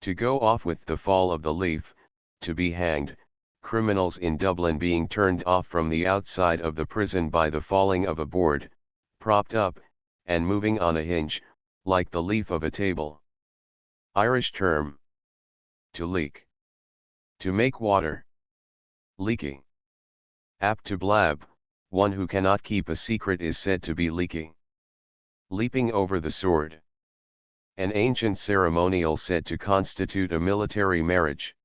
To go off with the fall of the leaf, to be hanged, criminals in Dublin being turned off from the outside of the prison by the falling of a board, propped up, and moving on a hinge, like the leaf of a table. Irish term. To leak. To make water. Leaking. Apt to blab, one who cannot keep a secret is said to be leaking. Leaping over the sword. An ancient ceremonial said to constitute a military marriage.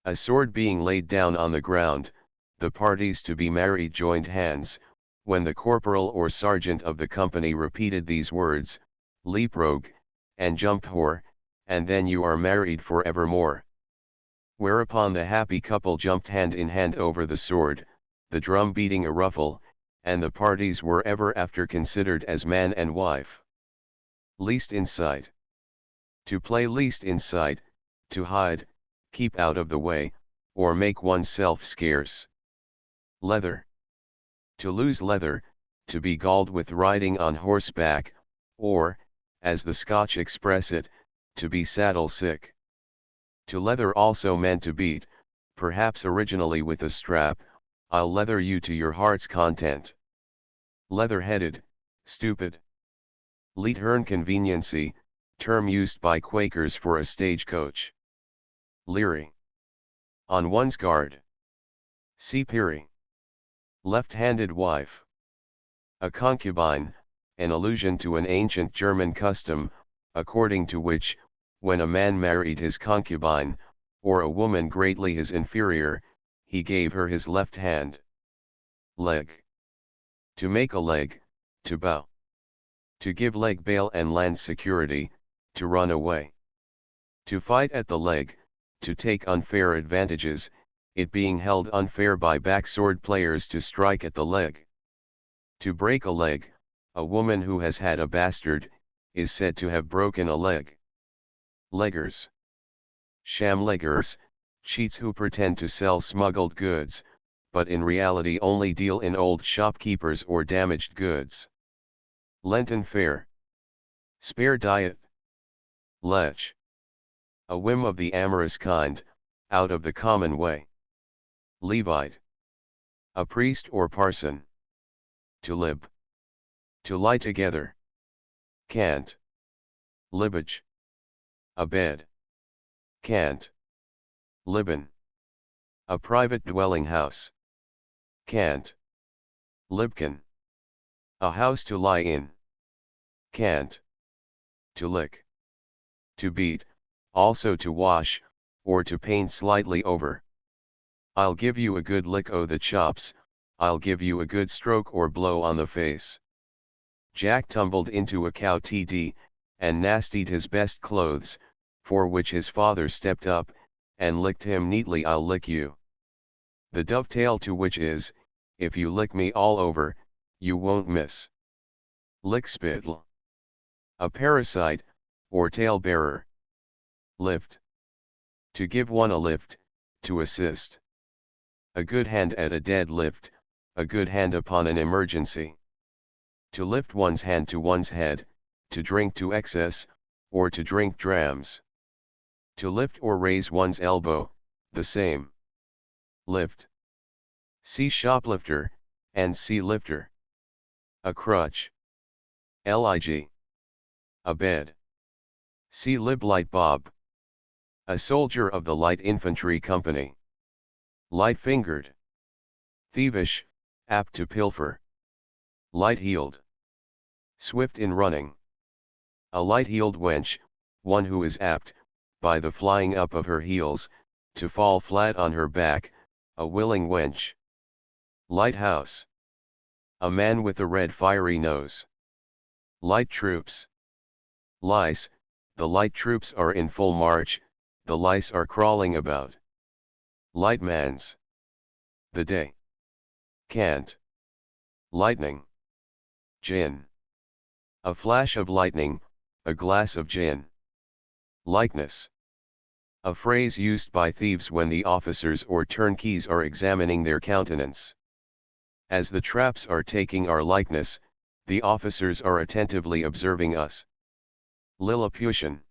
A sword being laid down on the ground, the parties to be married joined hands, when the corporal or sergeant of the company repeated these words, "Leap rogue," and "Jump whore," and then you are married for evermore. Whereupon the happy couple jumped hand in hand over the sword, the drum beating a ruffle, and the parties were ever after considered as man and wife. Least in sight. To play least in sight, to hide, keep out of the way, or make oneself scarce. Leather. To lose leather, to be galled with riding on horseback, or, as the Scotch express it, to be saddle sick. To leather also meant to beat, perhaps originally with a strap, "I'll leather you to your heart's content." Leather-headed, stupid. Leet-hern conveniency, term used by Quakers for a stagecoach. Leery. On one's guard. See Peary. Left-handed wife. A concubine, an allusion to an ancient German custom, according to which, when a man married his concubine, or a woman greatly his inferior, he gave her his left hand. Leg. To make a leg, to bow. To give leg bail and land security, to run away. To fight at the leg, to take unfair advantages, it being held unfair by back-sword players to strike at the leg. To break a leg, a woman who has had a bastard, is said to have broken a leg. Leggers. Sham leggers, cheats who pretend to sell smuggled goods, but in reality only deal in old shopkeepers or damaged goods. Lenten fare. Spare diet. Lech. A whim of the amorous kind, out of the common way. Levite. A priest or parson. To lib. To lie together. Cant. Libbage. A bed. Cant. Libben. A private dwelling house. Cant. Libken. A house to lie in. Cant. To lick. To beat, also to wash, or to paint slightly over. I'll give you a good lick o' the chops, I'll give you a good stroke or blow on the face. Jack tumbled into a cow td, and nastied his best clothes, for which his father stepped up, and licked him neatly. I'll lick you. The dovetail to which is, if you lick me all over, you won't miss. Lickspittle. A parasite, or tale-bearer. Lift. To give one a lift, to assist. A good hand at a dead lift, a good hand upon an emergency. To lift one's hand to one's head, to drink to excess, or to drink drams. To lift or raise one's elbow, the same. Lift. See shoplifter, and see lifter. A crutch. Lig. A bed. See lib light bob. A soldier of the light infantry company. Light-fingered. Thievish, apt to pilfer. Light-heeled. Swift in running. A light-heeled wench, one who is apt, by the flying up of her heels, to fall flat on her back, a willing wench. Lighthouse. A man with a red fiery nose. Light troops. Lice, the light troops are in full march, the lice are crawling about. Lightmans. The day. Cant. Lightning. Gin. A flash of lightning, a glass of gin. Likeness. A phrase used by thieves when the officers or turnkeys are examining their countenance. As the traps are taking our likeness, the officers are attentively observing us. Lilliputian.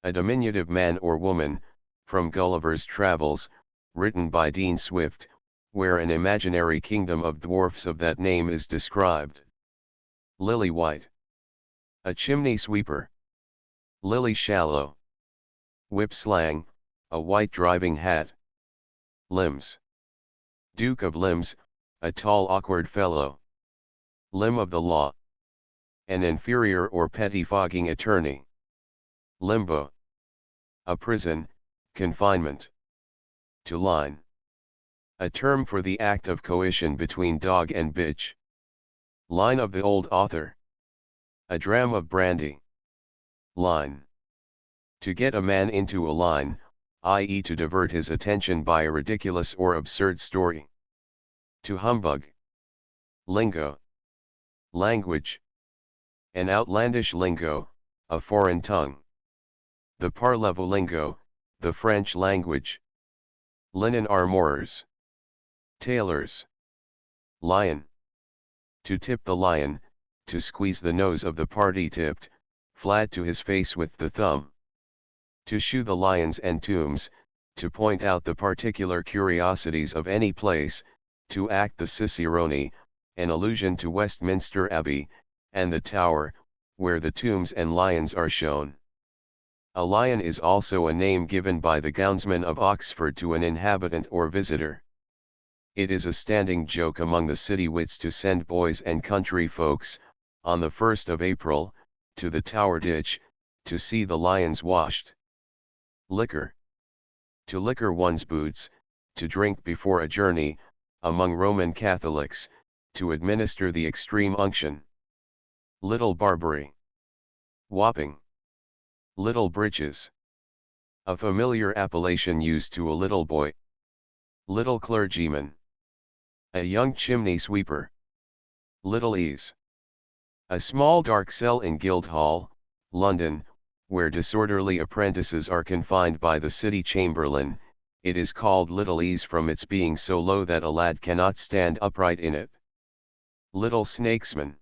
A diminutive man or woman, from Gulliver's Travels, written by Dean Swift, where an imaginary kingdom of dwarfs of that name is described. Lily white. A chimney sweeper. Lily shallow. Whip slang, a white driving hat. Limbs. Duke of Limbs, a tall awkward fellow. Limb of the law. An inferior or pettifogging attorney. Limbo. A prison, confinement. To line. A term for the act of coition between dog and bitch. Line of the old author. A dram of brandy. Line. To get a man into a line, i.e. to divert his attention by a ridiculous or absurd story. To humbug. Lingo. Language. An outlandish lingo, a foreign tongue. The parlez-vous lingo, the French language. Linen armourers. Tailors. Lion. To tip the lion, to squeeze the nose of the party tipped, flat to his face with the thumb. To shew the lions and tombs, to point out the particular curiosities of any place, to act the cicerone, an allusion to Westminster Abbey, and the Tower, where the tombs and lions are shown. A lion is also a name given by the gownsmen of Oxford to an inhabitant or visitor. It is a standing joke among the city wits to send boys and country folks, on the 1st of April, to the Tower Ditch, to see the lions washed. Liquor. To liquor one's boots, to drink before a journey, among Roman Catholics, to administer the extreme unction. Little Barbary. Whopping. Little breeches. A familiar appellation used to a little boy. Little clergyman. A young chimney sweeper. Little ease. A small dark cell in Guildhall, London, where disorderly apprentices are confined by the city chamberlain. It is called Little Ease from its being so low that a lad cannot stand upright in it. Little snakesman.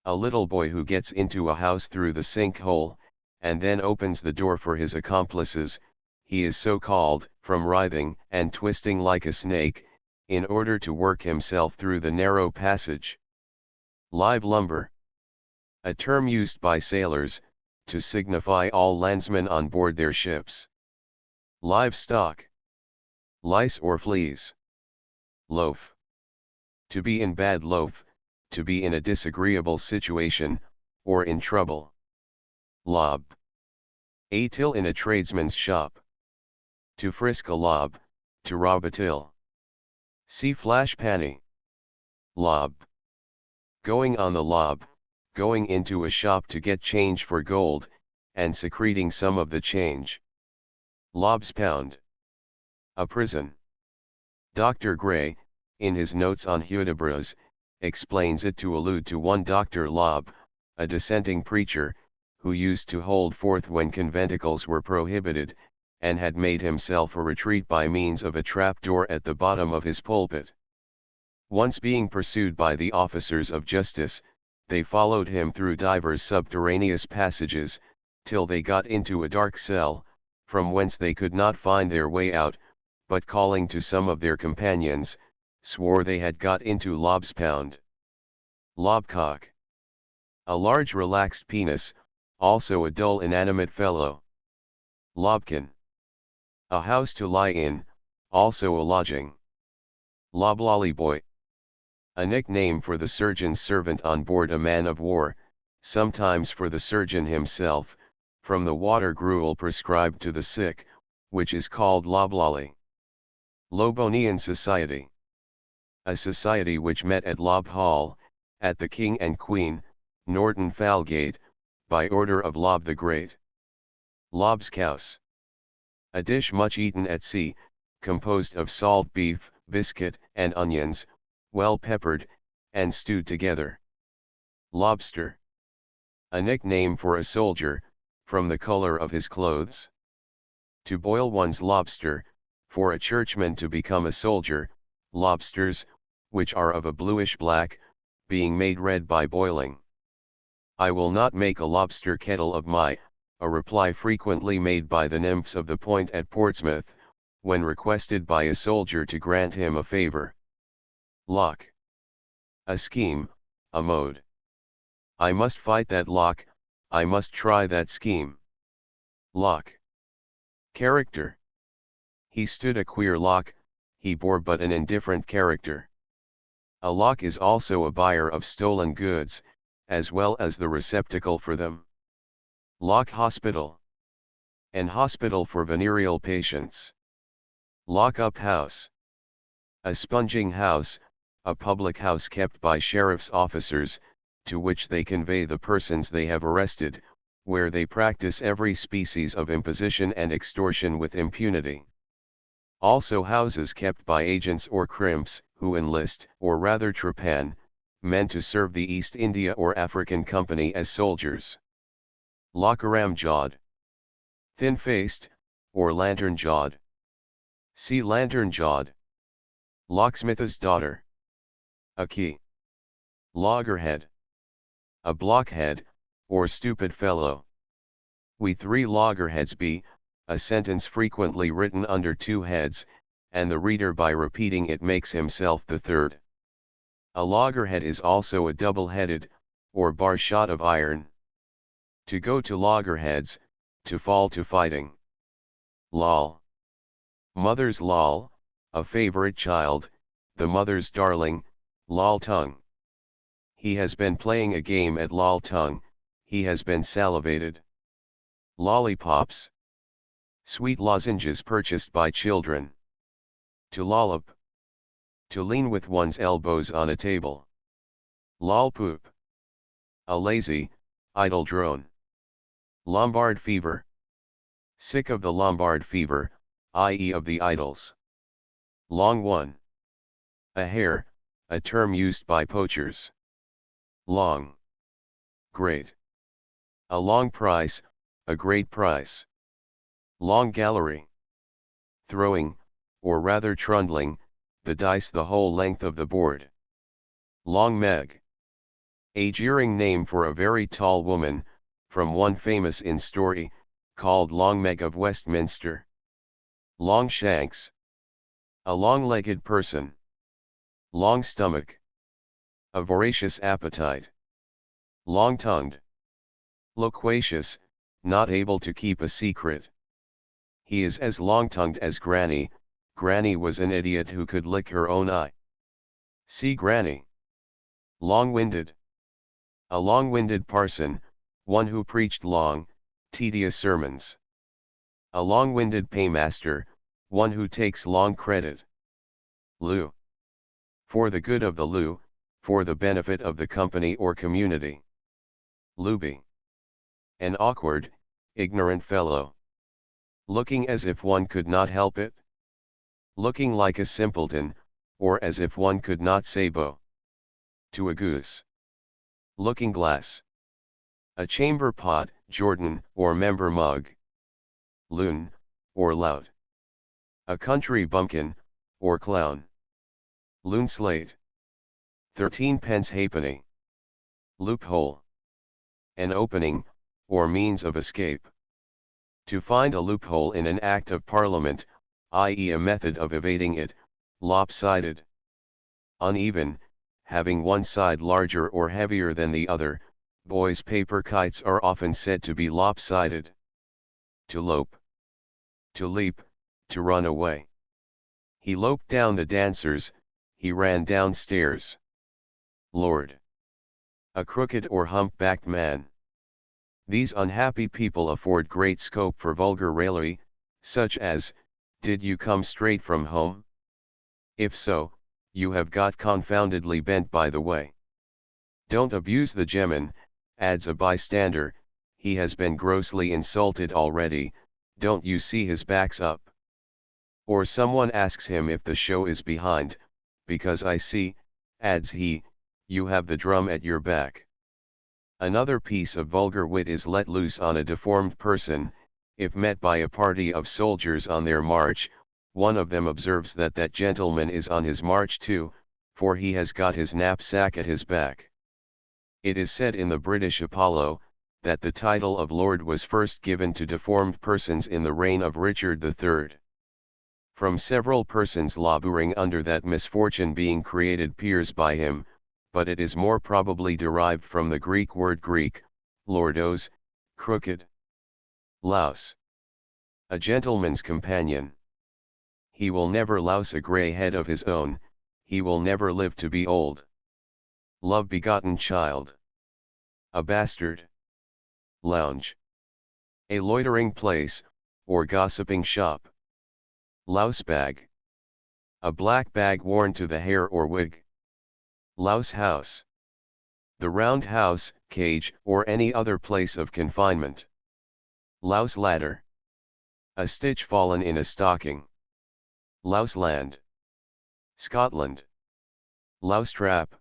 A little boy who gets into a house through the sinkhole, and then opens the door for his accomplices. He is so called, from writhing and twisting like a snake, in order to work himself through the narrow passage. Live lumber. A term used by sailors, to signify all landsmen on board their ships. Livestock. Lice or fleas. Loaf. To be in bad loaf, to be in a disagreeable situation, or in trouble. Lob. A till in a tradesman's shop. To frisk a lob, to rob a till. See flash panny. Lob. Going on the lob, going into a shop to get change for gold, and secreting some of the change. Lob's pound. A prison. Dr. Gray, in his notes on Hudibras, explains it to allude to one Dr. Lob, a dissenting preacher, who used to hold forth when conventicles were prohibited, and had made himself a retreat by means of a trap-door at the bottom of his pulpit. Once being pursued by the officers of justice, they followed him through divers subterraneous passages, till they got into a dark cell, from whence they could not find their way out, but calling to some of their companions, swore they had got into Lob's pound. Lobcock. A large relaxed penis, also a dull inanimate fellow. Lobkin. A house to lie in, also a lodging. Loblolly boy. A nickname for the surgeon's servant on board a man of war, sometimes for the surgeon himself, from the water gruel prescribed to the sick, which is called loblolly. Lobonian Society. A society which met at Lob Hall, at the King and Queen, Norton Falgate, by order of Lob the Great. Lobscouse. A dish much eaten at sea, composed of salt beef, biscuit, and onions, well peppered, and stewed together. Lobster. A nickname for a soldier, from the color of his clothes. To boil one's lobster, for a churchman to become a soldier, lobsters, which are of a bluish black, being made red by boiling. I will not make a lobster kettle of my, a reply frequently made by the nymphs of the Point at Portsmouth, when requested by a soldier to grant him a favor. Lock. A scheme, a mode. I must fight that lock, I must try that scheme. Lock. Character. He stood a queer lock, he bore but an indifferent character. A lock is also a buyer of stolen goods, as well as the receptacle for them. Lock hospital. An hospital for venereal patients. Lock-up house. A sponging house, a public house kept by sheriff's officers, to which they convey the persons they have arrested, where they practice every species of imposition and extortion with impunity. Also houses kept by agents or crimps, who enlist, or rather trepan, men to serve the East India or African Company as soldiers. Lockeram-jawed. Thin-faced, or lantern-jawed. See lantern-jawed. Locksmith's daughter. A key. Loggerhead. A blockhead, or stupid fellow. We three loggerheads be, a sentence frequently written under two heads, and the reader by repeating it makes himself the third. A loggerhead is also a double-headed, or bar shot of iron. To go to loggerheads, to fall to fighting. Lol. Mother's lol, a favorite child, the mother's darling, lol tongue. He has been playing a game at lol tongue, he has been salivated. Lollipops. Sweet lozenges purchased by children. To lollop. To lean with one's elbows on a table. Lolpoop. A lazy, idle drone. Lombard fever. Sick of the Lombard fever, i.e. of the idols. Long one. A hare, a term used by poachers. Long. Great. A long price, a great price. Long gallery. Throwing, or rather trundling, the dice the whole length of the board. Long Meg. A jeering name for a very tall woman, from one famous in story, called Long Meg of Westminster. Long shanks. A long-legged person. Long stomach. A voracious appetite. Long-tongued. Loquacious, not able to keep a secret. He is as long-tongued as Granny. Granny was an idiot who could lick her own eye. See Granny. Long-winded. A long-winded parson, one who preached long, tedious sermons. A long-winded paymaster, one who takes long credit. Loo. For the good of the loo, for the benefit of the company or community. Looby. An awkward, ignorant fellow. Looking as if one could not help it. Looking like a simpleton, or as if one could not say bo. To a goose. Looking glass. A chamber pot, Jordan, or member mug. Loon, or lout. A country bumpkin, or clown. Loon slate. 13 pence halfpenny. Loophole. An opening, or means of escape. To find a loophole in an act of parliament, i.e. a method of evading it. Lopsided. Uneven, having one side larger or heavier than the other, boys' paper kites are often said to be lopsided. To lope. To leap, to run away. He loped down the dancers, he ran downstairs. Lord. A crooked or hump-backed man. These unhappy people afford great scope for vulgar raillery, such as, "Did you come straight from home? If so, you have got confoundedly bent by the way. Don't abuse the gemman," adds a bystander, "he has been grossly insulted already, don't you see his back's up?" Or someone asks him if the show is behind, "Because I see," adds he, "you have the drum at your back." Another piece of vulgar wit is let loose on a deformed person. if met by a party of soldiers on their march, one of them observes that that gentleman is on his march too, for he has got his knapsack at his back. It is said in the British Apollo, that the title of Lord was first given to deformed persons in the reign of Richard III. From several persons laboring under that misfortune being created peers by him, but it is more probably derived from the Greek word Greek, lordos, crooked. Louse. A gentleman's companion. He will never louse a grey head of his own, he will never live to be old. Love-begotten child. A bastard. Lounge. A loitering place, or gossiping shop. Louse bag. A black bag worn to the hair or wig. Louse house. The round house, cage, or any other place of confinement. Louse ladder. A stitch fallen in a stocking. Louse land. Scotland. Louse trap.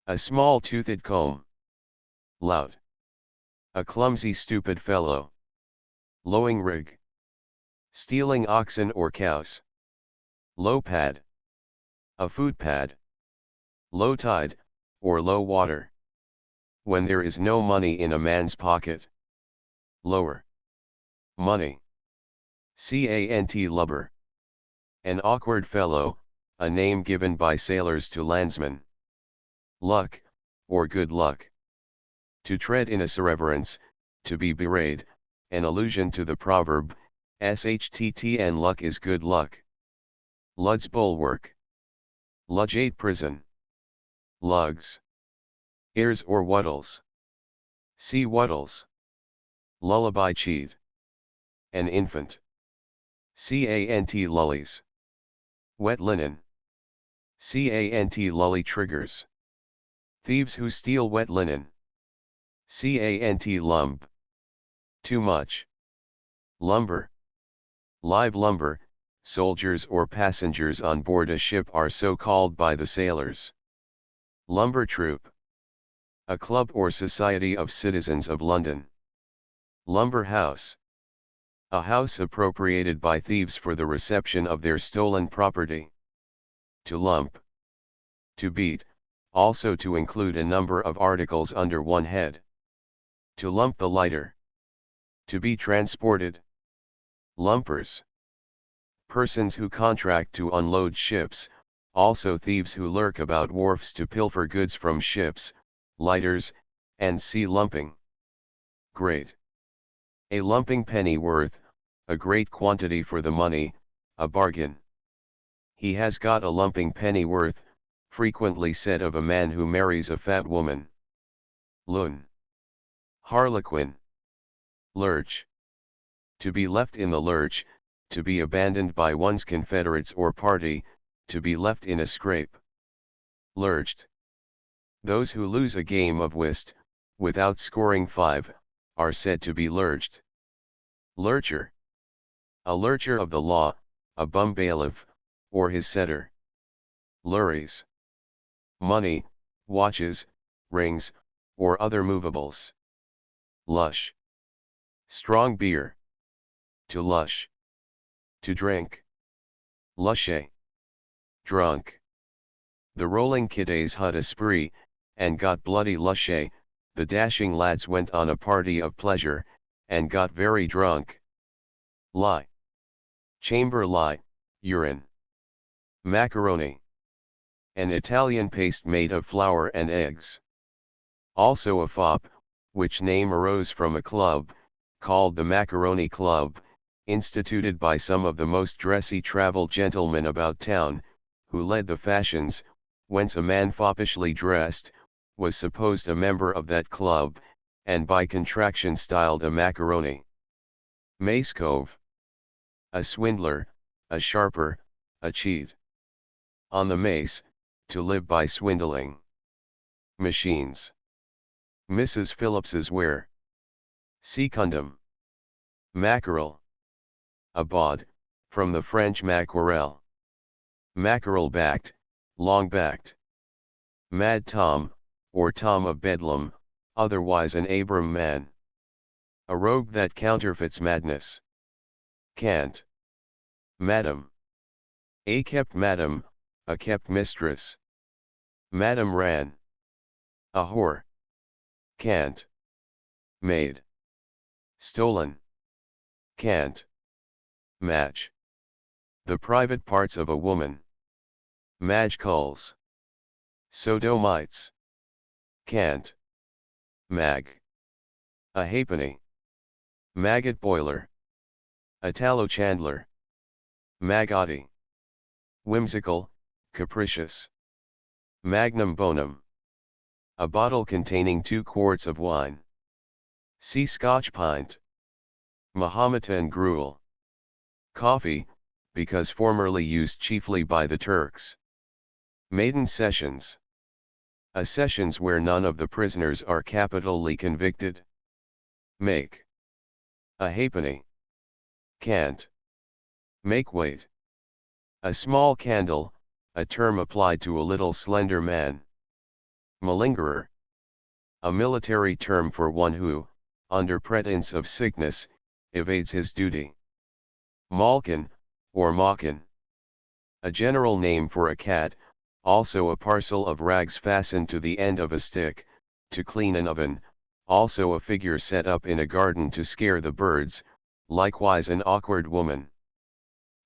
A small toothed comb. Lout. A clumsy stupid fellow. Lowing rig. Stealing oxen or cows. Low pad. A food pad. Low tide, or low water. When there is no money in a man's pocket. Lower. Money. Cant lubber. An awkward fellow, a name given by sailors to landsmen. Luck, or good luck. To tread in a irreverence, to be bewrayed, an allusion to the proverb, shtn luck is good luck. Lud's bulwark. Ludgate prison. Lugs. Ears or wuddles. See wuddles. Lullaby cheat. An infant. Cant lullies. Wet linen. Cant lully triggers. Thieves who steal wet linen. Cant lump. Too much. Lumber. Live lumber, soldiers or passengers on board a ship are so called by the sailors. Lumber troop. A club or society of citizens of London. Lumber house. A house appropriated by thieves for the reception of their stolen property. To lump. To beat, also to include a number of articles under one head. To lump the lighter. To be transported. Lumpers. Persons who contract to unload ships, also thieves who lurk about wharfs to pilfer goods from ships, lighters, and sea lumping. Great. A lumping penny worth, a great quantity for the money, a bargain. He has got a lumping penny worth, frequently said of a man who marries a fat woman. Loon. Harlequin. Lurch. To be left in the lurch, to be abandoned by one's confederates or party, to be left in a scrape. Lurched. Those who lose a game of whist, without scoring 5, are said to be lurched. Lurcher. A lurcher of the law, a bum bailiff, or his setter. Lurries. Money, watches, rings, or other movables. Lush. Strong beer. To lush. To drink. Lushe. Drunk. The rolling kiddies had a spree, and got bloody lushe. The dashing lads went on a party of pleasure, and got very drunk. Lie. Chamber lie, urine. Macaroni. An Italian paste made of flour and eggs. Also a fop, which name arose from a club, called the Macaroni Club, instituted by some of the most dressy travel gentlemen about town, who led the fashions, whence a man foppishly dressed, was supposed a member of that club, and by contraction styled a macaroni. Mace Cove. A swindler, a sharper, a cheat. On the mace, to live by swindling. Machines. Mrs. Phillips's ware. Secundum. Mackerel. A bod, from the French mackerel. Mackerel-backed, long-backed. Mad Tom, or Tom of Bedlam, otherwise an Abram man. A rogue that counterfeits madness. Cant. Madam. A kept madam, a kept mistress. Madam ran. A whore. Cant. Maid. Stolen. Cant. Match. The private parts of a woman. Majculs. Sodomites. Cant. Mag. A halfpenny. Maggot boiler. A tallow chandler. Maggoty. Whimsical, capricious. Magnum bonum. A bottle containing 2 quarts of wine. See Scotch pint. Mahometan gruel. Coffee, because formerly used chiefly by the Turks. Maiden sessions. A sessions where none of the prisoners are capitally convicted. Make. A halfpenny. Cant. Make weight. A small candle, a term applied to a little slender man. Malingerer. A military term for one who, under pretense of sickness, evades his duty. Malkin, or mawkin. A general name for a cat, also a parcel of rags fastened to the end of a stick, to clean an oven, also a figure set up in a garden to scare the birds, likewise an awkward woman.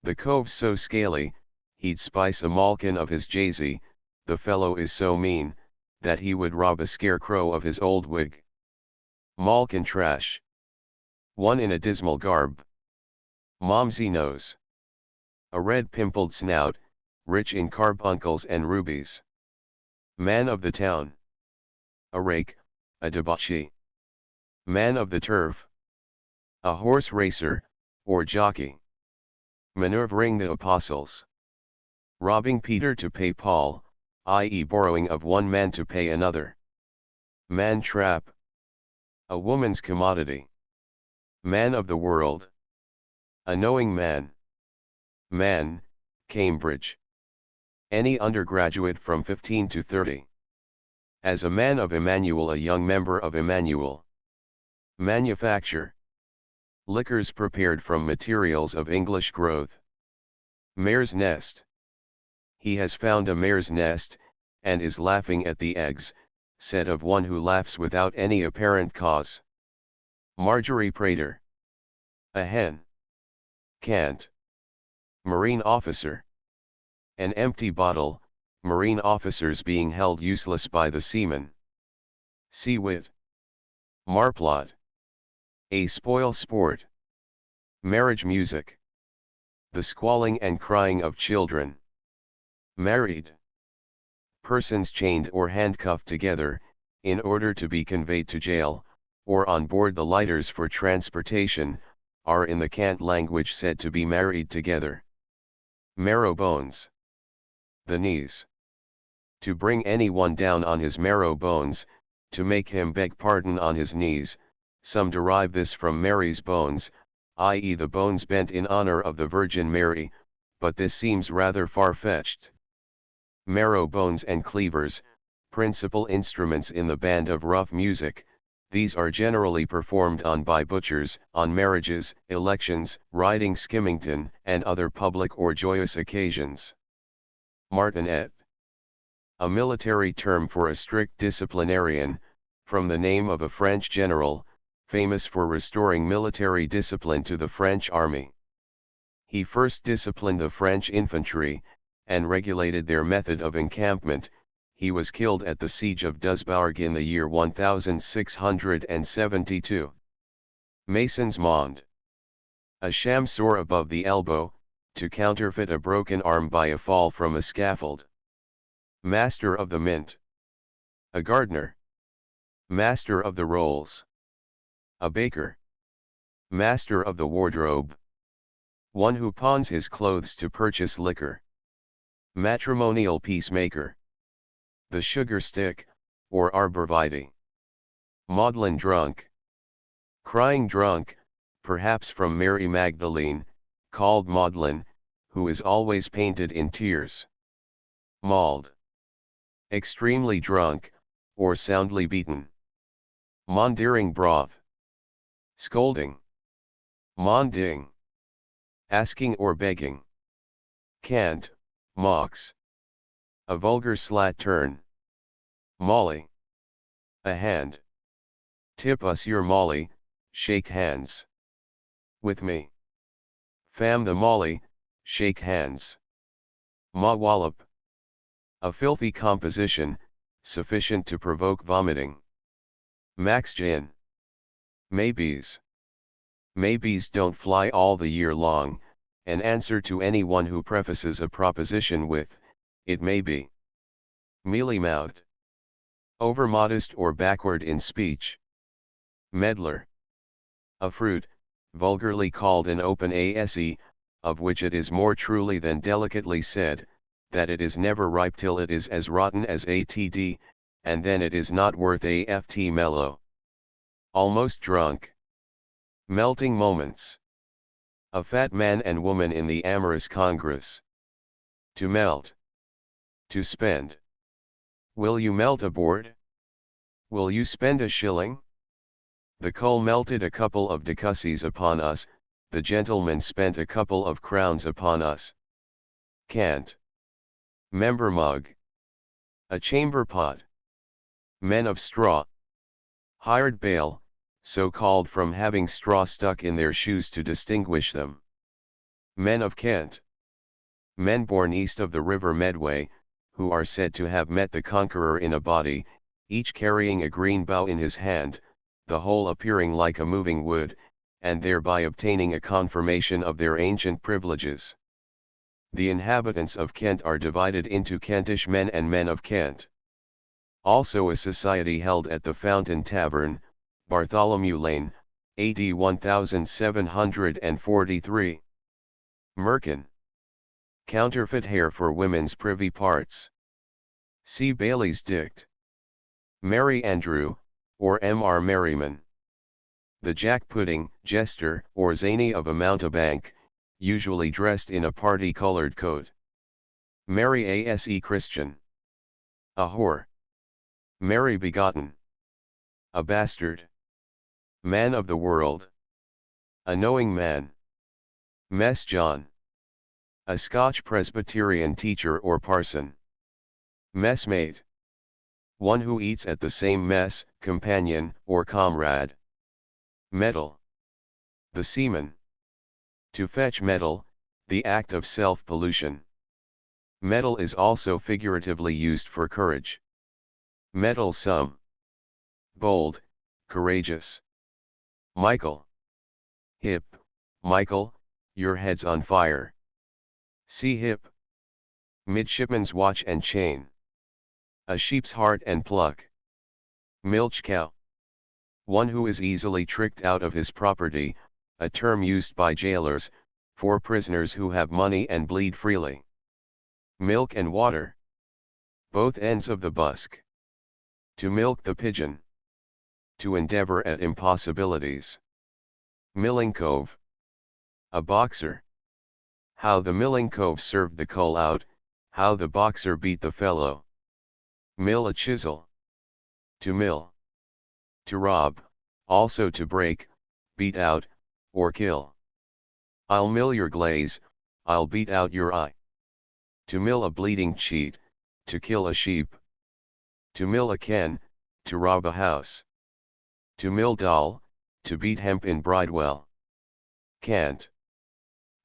The cove's so scaly, he'd spice a malkin of his jazy, the fellow is so mean, that he would rob a scarecrow of his old wig. Malkin trash. One in a dismal garb. Momsy nose. A red pimpled snout, rich in carbuncles and rubies. Man of the town. A rake, a debauchee. Man of the turf. A horse racer, or jockey. Maneuvering the apostles. Robbing Peter to pay Paul, i.e. borrowing of one man to pay another. Man trap. A woman's commodity. Man of the world. A knowing man. Man, Cambridge. Any undergraduate from 15 to 30. As a man of Emmanuel, a young member of Emmanuel. Manufacture. Liquors prepared from materials of English growth. Mare's nest. He has found a mare's nest, and is laughing at the eggs, said of one who laughs without any apparent cause. Marjorie Prater. A hen. Cant. Marine officer. An empty bottle, marine officers being held useless by the seamen. Sea-wit. Marplot. A spoil sport. Marriage music. The squalling and crying of children. Married. Persons chained or handcuffed together, in order to be conveyed to jail, or on board the lighters for transportation, are in the cant language said to be married together. Marrow bones. The knees. To bring anyone down on his marrow bones, to make him beg pardon on his knees, some derive this from Mary's bones, i.e. the bones bent in honor of the Virgin Mary, but this seems rather far-fetched. Marrow bones and cleavers, principal instruments in the band of rough music, these are generally performed on by butchers, on marriages, elections, riding skimmington, and other public or joyous occasions. Martinet. A military term for a strict disciplinarian, from the name of a French general, famous for restoring military discipline to the French army. He first disciplined the French infantry, and regulated their method of encampment. He was killed at the siege of Dusbourg in the year 1672. Mason's Mond. A sham sore above the elbow, to counterfeit a broken arm by a fall from a scaffold. Master of the Mint. A gardener. Master of the Rolls. A baker. Master of the Wardrobe. One who pawns his clothes to purchase liquor. Matrimonial peacemaker. The sugar stick, or arborvitae. Maudlin drunk. Crying drunk, perhaps from Mary Magdalene, called Maudlin, who is always painted in tears. Mauled. Extremely drunk, or soundly beaten. Maundering broth. Scolding. Monding. Asking or begging. Cant, mocks. A vulgar slattern. Molly. A hand. Tip us your molly, shake hands. With me. Fam the molly, shake hands. Ma wallop. A filthy composition, sufficient to provoke vomiting. Max gin. Maybes. Maybes don't fly all the year long, an answer to anyone who prefaces a proposition with, it may be. Mealy-mouthed. Overmodest or backward in speech. Meddler. A fruit, vulgarly called an open ase, of which it is more truly than delicately said, that it is never ripe till it is as rotten as atd, and then it is not worth aft mellow. Almost drunk. Melting moments. A fat man and woman in the amorous congress. To melt. To spend. Will you melt aboard? Will you spend a shilling? The cull melted a couple of decussies upon us, the gentleman spent a couple of crowns upon us. Cant. Member mug. A chamber pot. Men of straw. Hired bale, so called from having straw stuck in their shoes to distinguish them. Men of Kent. Men born east of the river Medway, who are said to have met the conqueror in a body, each carrying a green bough in his hand, the whole appearing like a moving wood, and thereby obtaining a confirmation of their ancient privileges. The inhabitants of Kent are divided into Kentish men and men of Kent. Also a society held at the Fountain Tavern, Bartholomew Lane, AD 1743. Merkin. Counterfeit hair for women's privy parts. See Bailey's Dict. Merry Andrew, or M.R. Merriman. The jack pudding, jester, or zany of a mountebank, usually dressed in a party-colored coat. Mary Ase Christian. A whore. Mary begotten. A bastard. Man of the world. A knowing man. Mess John. A Scotch Presbyterian teacher or parson. Messmate. One who eats at the same mess, companion, or comrade. Metal. The seaman. To fetch metal, the act of self-pollution. Metal is also figuratively used for courage. Mettlesome. Bold, courageous. Michael. Hip, Michael, your head's on fire. See hip. Midshipman's watch and chain. A sheep's heart and pluck. Milch cow. One who is easily tricked out of his property, a term used by jailers, for prisoners who have money and bleed freely. Milk and water. Both ends of the busk. To milk the pigeon. To endeavor at impossibilities. Milling cove. A boxer. How the milling cove served the cull out, how the boxer beat the fellow. Mill a chisel. To mill. To rob, also to break, beat out, or kill. I'll mill your glaze, I'll beat out your eye. To mill a bleeding cheat, to kill a sheep. To mill a ken, to rob a house. To mill doll, to beat hemp in bridewell. Can't.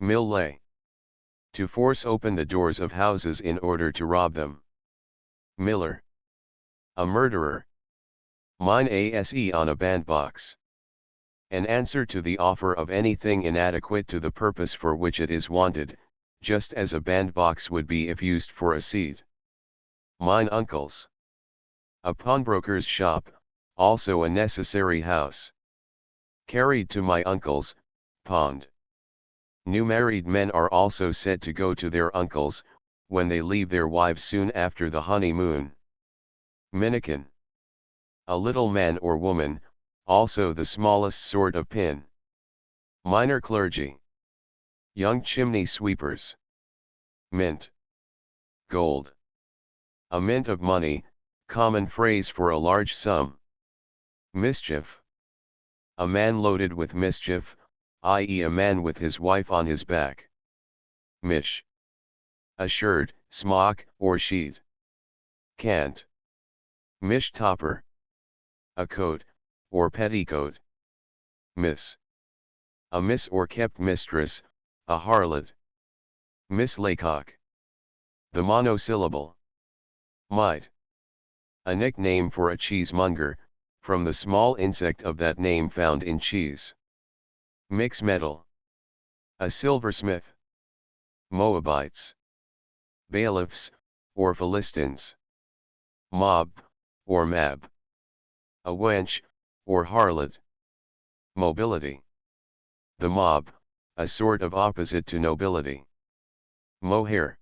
Mill lay. To force open the doors of houses in order to rob them. Miller. A murderer. Mine ase on a bandbox. An answer to the offer of anything inadequate to the purpose for which it is wanted, just as a bandbox would be if used for a seat. Mine uncle's. A pawnbroker's shop, also a necessary house. Carried to my uncle's, pond. New married men are also said to go to their uncles, when they leave their wives soon after the honeymoon. Minikin. A little man or woman, also the smallest sort of pin. Minor clergy. Young chimney sweepers. Mint. Gold. A mint of money, common phrase for a large sum. Mischief. A man loaded with mischief, i.e. a man with his wife on his back. Mish. A shirt, smock, or sheet. Cant. Mish topper. A coat, or petticoat. Miss. A miss or kept mistress, a harlot. Miss Laycock. The monosyllable. Mite. A nickname for a cheesemonger, from the small insect of that name found in cheese. Mix metal. A silversmith. Moabites. Bailiffs, or Philistines. Mob, or mab. A wench, or harlot. Mobility. The mob, a sort of opposite to nobility. Mohair.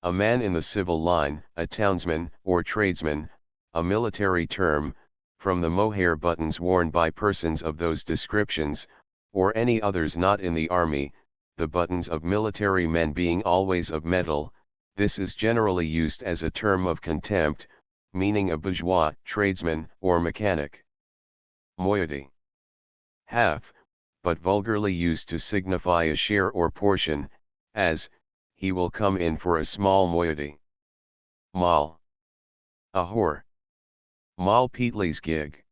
A man in the civil line, a townsman, or tradesman, a military term, from the mohair buttons worn by persons of those descriptions, or any others not in the army, the buttons of military men being always of metal. This is generally used as a term of contempt, meaning a bourgeois, tradesman, or mechanic. Moiety. Half, but vulgarly used to signify a share or portion, as, he will come in for a small moiety. Moll. A whore. Moll Peatley's gig.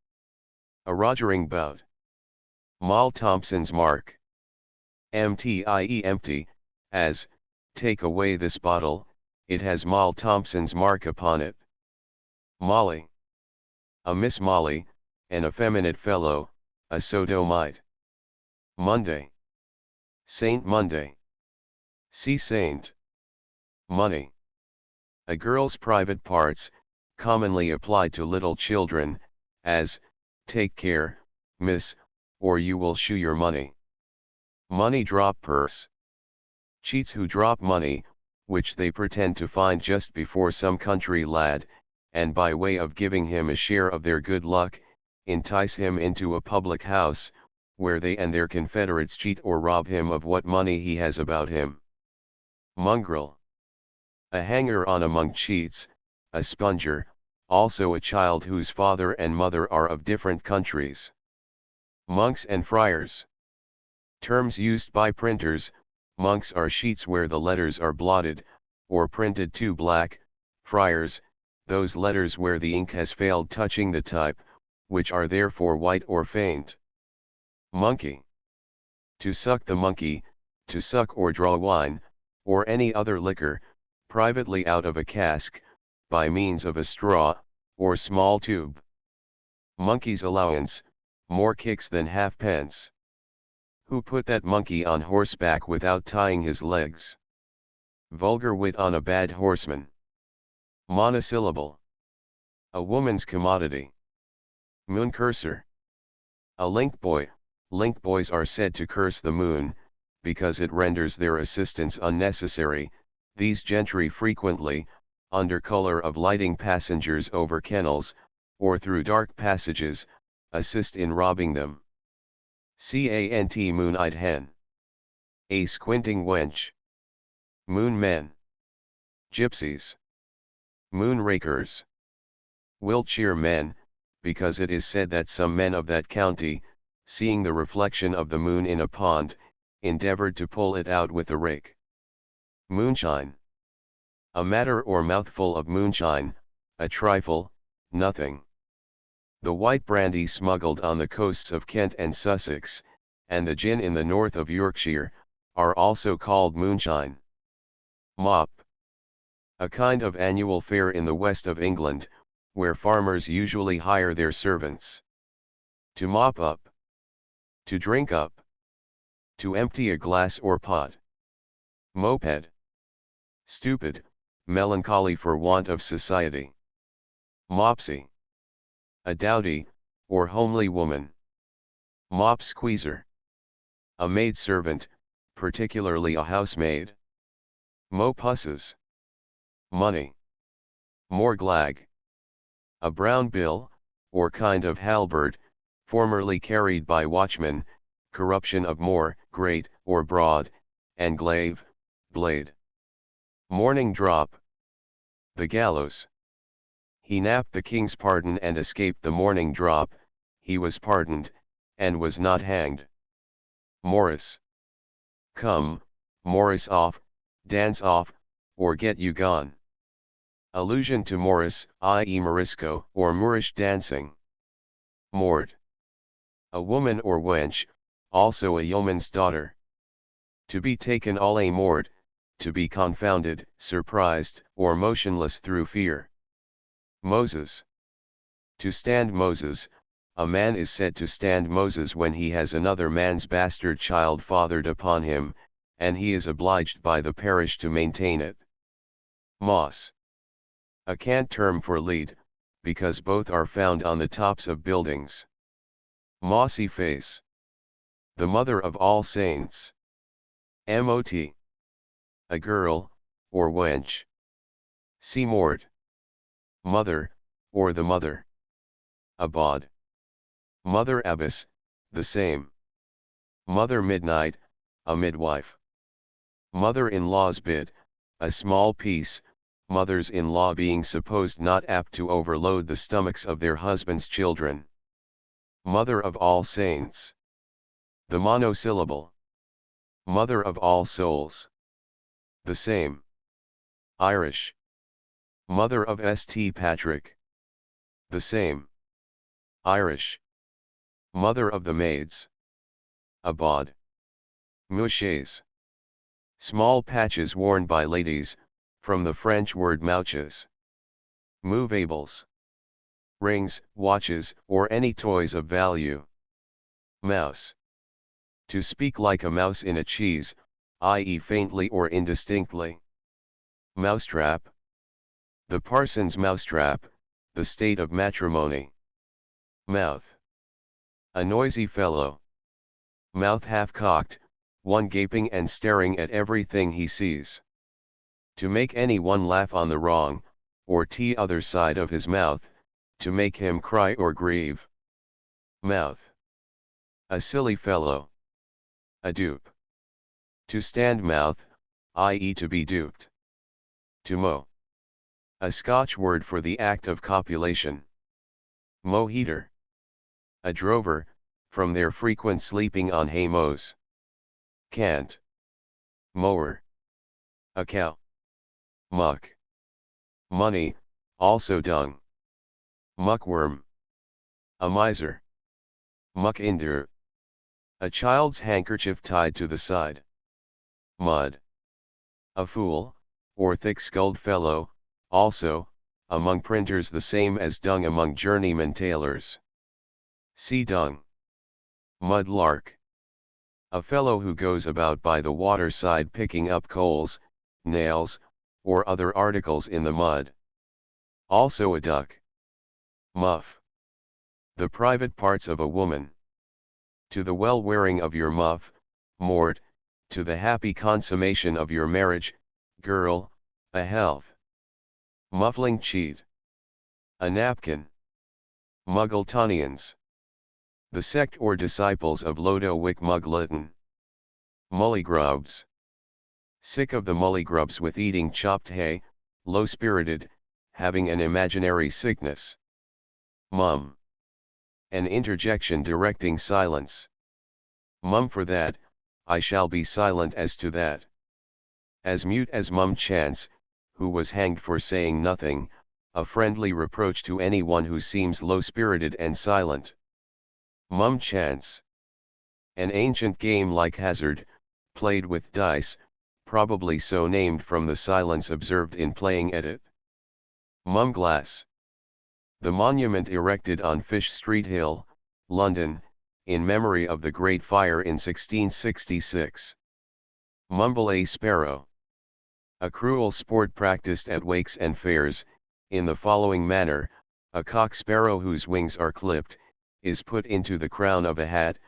A rogering bout. Moll Thompson's mark. Mtie empty, as, take away this bottle, it has Moll Thompson's mark upon it. Molly. A Miss Molly, an effeminate fellow, a sodomite. Monday. Saint Monday. See Saint. Money. A girl's private parts, commonly applied to little children, as, take care, miss, or you will shew your money. Money drop purse. Cheats who drop money, which they pretend to find just before some country lad, and by way of giving him a share of their good luck, entice him into a public house, where they and their confederates cheat or rob him of what money he has about him. Mongrel. A hanger on among cheats, a sponger, also a child whose father and mother are of different countries. Monks and friars. Terms used by printers. Monks are sheets where the letters are blotted, or printed too black. Friars, those letters where the ink has failed touching the type, which are therefore white or faint. Monkey. To suck the monkey, to suck or draw wine, or any other liquor, privately out of a cask, by means of a straw, or small tube. Monkey's allowance, more kicks than halfpence. Who put that monkey on horseback without tying his legs? Vulgar wit on a bad horseman. Monosyllable. A woman's commodity. Moon curser. A link boy. Link boys are said to curse the moon, because it renders their assistance unnecessary. These gentry frequently, under color of lighting passengers over kennels, or through dark passages, assist in robbing them. Cant moon-eyed hen. A squinting wench. Moon men. Gypsies. Moon rakers. Wiltshire men, because it is said that some men of that county, seeing the reflection of the moon in a pond, endeavored to pull it out with a rake. Moonshine. A matter or mouthful of moonshine, a trifle, nothing. The white brandy smuggled on the coasts of Kent and Sussex, and the gin in the north of Yorkshire, are also called moonshine. Mop. A kind of annual fair in the west of England, where farmers usually hire their servants. To mop up. To drink up. To empty a glass or pot. Moped. Stupid, melancholy for want of society. Mopsy. A dowdy, or homely woman. Mop squeezer. A maidservant, particularly a housemaid. Mopusses. Money. Morglag. A brown bill, or kind of halberd, formerly carried by watchmen, corruption of more, great, or broad, and glaive, blade. Morning drop. The gallows. He napped the king's pardon and escaped the morning drop, he was pardoned, and was not hanged. Morris. Come, Morris off, dance off, or get you gone. Allusion to Morris, i.e. Morisco, or Moorish dancing. Mort. A woman or wench, also a yeoman's daughter. To be taken all a mort, to be confounded, surprised, or motionless through fear. Moses. To stand Moses, a man is said to stand Moses when he has another man's bastard child fathered upon him, and he is obliged by the parish to maintain it. Moss. A cant term for lead, because both are found on the tops of buildings. Mossy face. The mother of all saints. Mot. A girl, or wench. See mort. Mother, or the mother. Abad. Mother abbess, the same. Mother midnight, a midwife. Mother-in-law's bit, a small piece, mothers-in-law being supposed not apt to overload the stomachs of their husbands' children. Mother of all saints. The monosyllable. Mother of all souls. The same. Irish. Mother of St. Patrick. The same. Irish. Mother of the maids. Abad. Mouches. Small patches worn by ladies, from the French word mouches. Movables. Rings, watches, or any toys of value. Mouse. To speak like a mouse in a cheese, i.e. faintly or indistinctly. Mousetrap. The parson's mousetrap, the state of matrimony. Mouth. A noisy fellow. Mouth half-cocked, one gaping and staring at everything he sees. To make any one laugh on the wrong, or other side of his mouth, to make him cry or grieve. Mouth. A silly fellow. A dupe. To stand mouth, i.e. to be duped. To mow. A Scotch word for the act of copulation. Mow-heater. A drover, from their frequent sleeping on hay mows. Cant. Mower. A cow. Muck. Money, also dung. Muckworm. A miser. Muck-inder. A child's handkerchief tied to the side. Mud. A fool, or thick-skulled fellow, also, among printers the same as dung among journeyman tailors. See dung. Mudlark. A fellow who goes about by the waterside picking up coals, nails, or other articles in the mud. Also a duck. Muff. The private parts of a woman. To the well-wearing of your muff, mort, to the happy consummation of your marriage, girl, a health. Muffling cheat. A napkin. Muggletonians. The sect or disciples of Lodowick Muggleton. Mullygrubs. Sick of the mullygrubs with eating chopped hay, low-spirited, having an imaginary sickness. Mum. An interjection directing silence. Mum for that, I shall be silent as to that. As mute as Mum Chance, who was hanged for saying nothing, a friendly reproach to anyone who seems low-spirited and silent. Mum Chance. An ancient game like hazard, played with dice, probably so named from the silence observed in playing at it. Mum Glass. The monument erected on Fish Street Hill, London, in memory of the Great Fire in 1666. Mumble a sparrow. A cruel sport practiced at wakes and fairs, in the following manner: a cock sparrow whose wings are clipped, is put into the crown of a hat,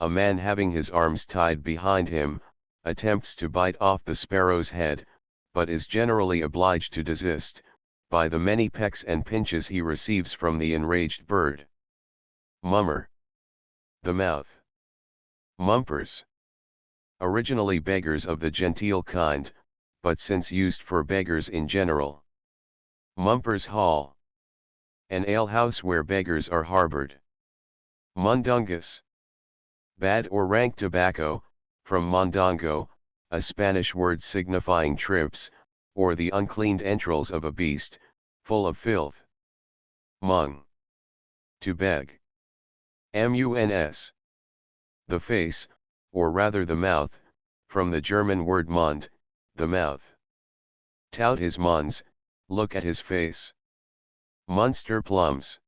a man having his arms tied behind him, attempts to bite off the sparrow's head, but is generally obliged to desist, by the many pecks and pinches he receives from the enraged bird. Mummer. The mouth. Mumpers. Originally beggars of the genteel kind, but since used for beggars in general. Mumper's Hall. An alehouse where beggars are harbored. Mundungus. Bad or rank tobacco, from mondongo, a Spanish word signifying trips, or the uncleaned entrails of a beast, full of filth. Mung. To beg. Mus. The face, or rather the mouth, from the German word Mund, the mouth. Tout his Munds, look at his face. Munster plums.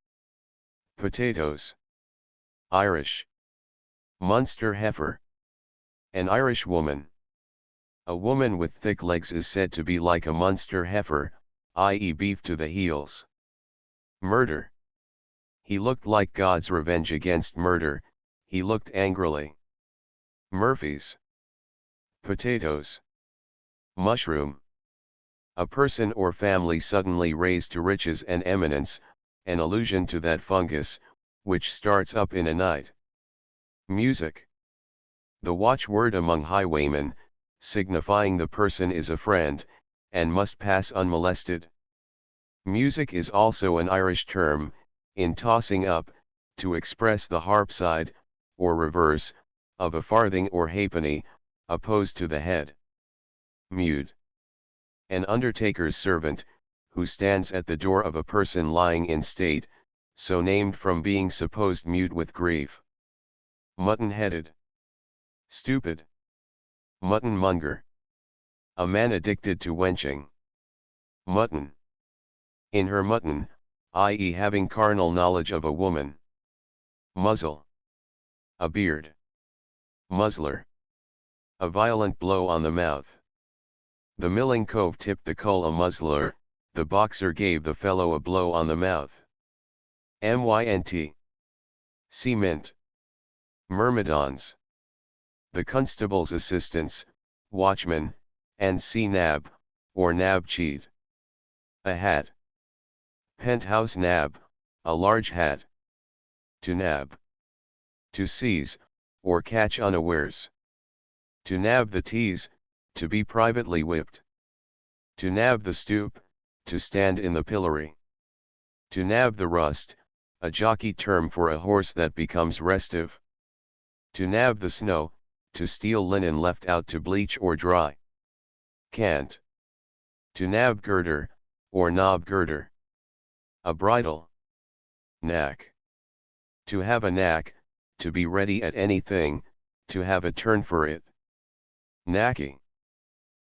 Potatoes. Irish. Munster heifer. An Irish woman. A woman with thick legs is said to be like a Munster heifer, i.e. beef to the heels. Murder. He looked like God's revenge against murder, he looked angrily. Murphy's. Potatoes. Mushroom. A person or family suddenly raised to riches and eminence, an allusion to that fungus, which starts up in a night. Music. The watchword among highwaymen, signifying the person is a friend, and must pass unmolested. Music is also an Irish term, in tossing up, to express the harp side, or reverse, of a farthing or halfpenny, opposed to the head. Mute. An undertaker's servant, who stands at the door of a person lying in state, so named from being supposed mute with grief. Mutton-headed. Stupid. Mutton monger. A man addicted to wenching. Mutton. In her mutton, i.e. having carnal knowledge of a woman. Muzzle. A beard. Muzzler. A violent blow on the mouth. The milling cove tipped the cull a muzzler, the boxer gave the fellow a blow on the mouth. Mynt. Cement. Myrmidons. The constable's assistants, watchmen, and nab, or nab cheat. A hat. Penthouse nab, a large hat. To nab. To seize, or catch unawares. To nab the tease, to be privately whipped. To nab the stoop, to stand in the pillory. To nab the rust, a jockey term for a horse that becomes restive. To nab the snow, to steal linen left out to bleach or dry. Cant. To nab girder, or knob girder. A bridle. Knack. To have a knack, to be ready at anything, to have a turn for it. Knacky.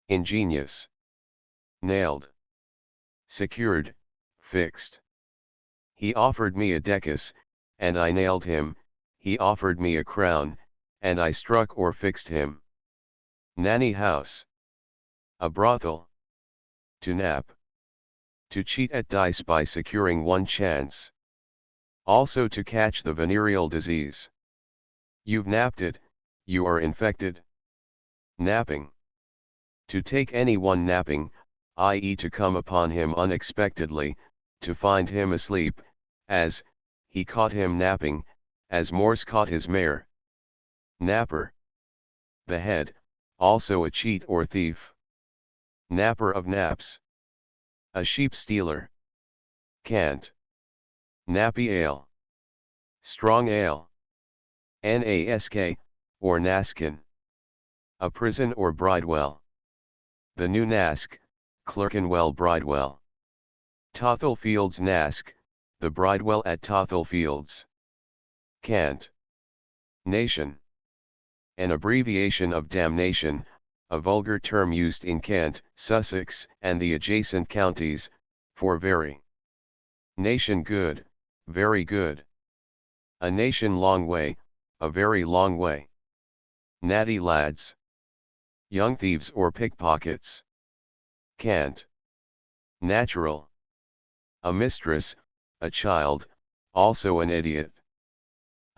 Ingenious. Nailed. Secured, fixed. He offered me a decus, and I nailed him, he offered me a crown, and I struck or fixed him. Nanny house. A brothel. To nap. To cheat at dice by securing one chance. Also to catch the venereal disease. You've napped it, you are infected. Napping. To take anyone napping, i.e. to come upon him unexpectedly, to find him asleep, as, he caught him napping, as Morse caught his mare. Napper. The head, also a cheat or thief. Napper of naps. A sheep stealer. Cant. Nappy ale. Strong ale. Nask, or naskin. A prison or bridewell. The new Nask, Clerkenwell Bridewell. Tothelfields Nask, the bridewell at Tothelfields. Cant. Nation. An abbreviation of damnation, a vulgar term used in Kent, Sussex, and the adjacent counties, for very. Nation good, very good. A nation long way, a very long way. Natty lads. Young thieves or pickpockets. Cant. Natural. A mistress, a child, also an idiot.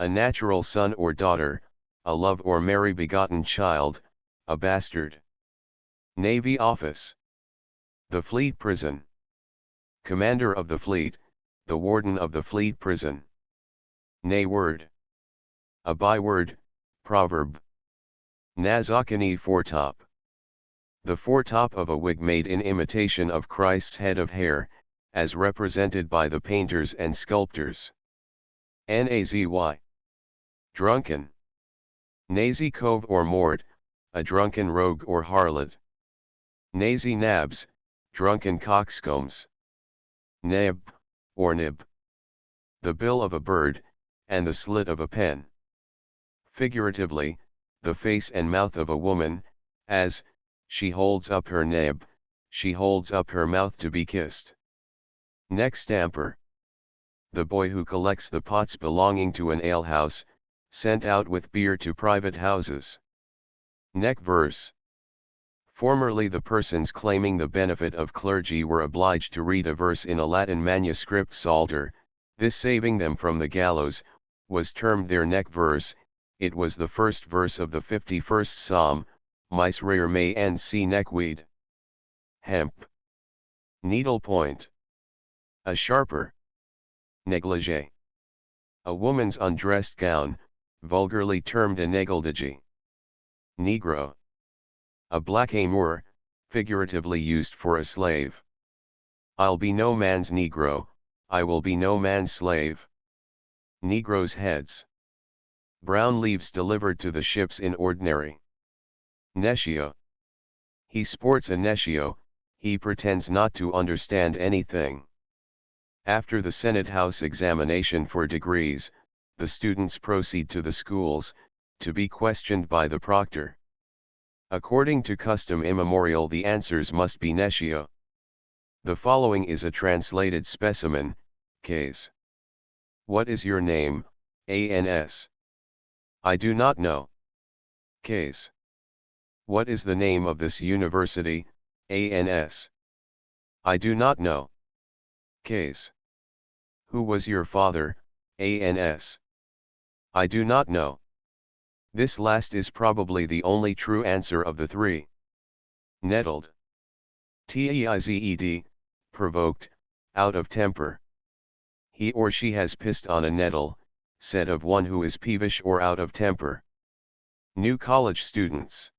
A natural son or daughter, a love or marry begotten child, a bastard. Navy office. The Fleet Prison. Commander of the Fleet, the warden of the Fleet Prison. Nay word. A byword, proverb. Nazakini foretop. The foretop of a wig made in imitation of Christ's head of hair, as represented by the painters and sculptors. Nazy. Drunken. Nazy cove or mort, a drunken rogue or harlot. Nazy nabs, drunken coxcombs. Neb, or nib. The bill of a bird, and the slit of a pen. Figuratively, the face and mouth of a woman, as, she holds up her neb, she holds up her mouth to be kissed. Neck stamper. The boy who collects the pots belonging to an alehouse, sent out with beer to private houses. Neck verse. Formerly the persons claiming the benefit of clergy were obliged to read a verse in a Latin manuscript psalter, this saving them from the gallows, was termed their neck verse. It was the first verse of the 51st Psalm, Miserere me and see neckweed. Hemp. Needle point. A sharper. Negligee. A woman's undressed gown, vulgarly termed a negligee. Negro. A blackamoor, figuratively used for a slave. I'll be no man's negro, I will be no man's slave. Negroes' heads. Brown leaves delivered to the ships in ordinary. Necio. He sports a necio, he pretends not to understand anything. After the Senate House examination for degrees, the students proceed to the schools, to be questioned by the proctor. According to custom immemorial, the answers must be necio. The following is a translated specimen, case. What is your name, ANS? I do not know. Case. What is the name of this university, ANS? I do not know. Case. Who was your father, ANS? I do not know. This last is probably the only true answer of the three. Nettled. Teized, provoked, out of temper. He or she has pissed on a nettle, said of one who is peevish or out of temper. New college students.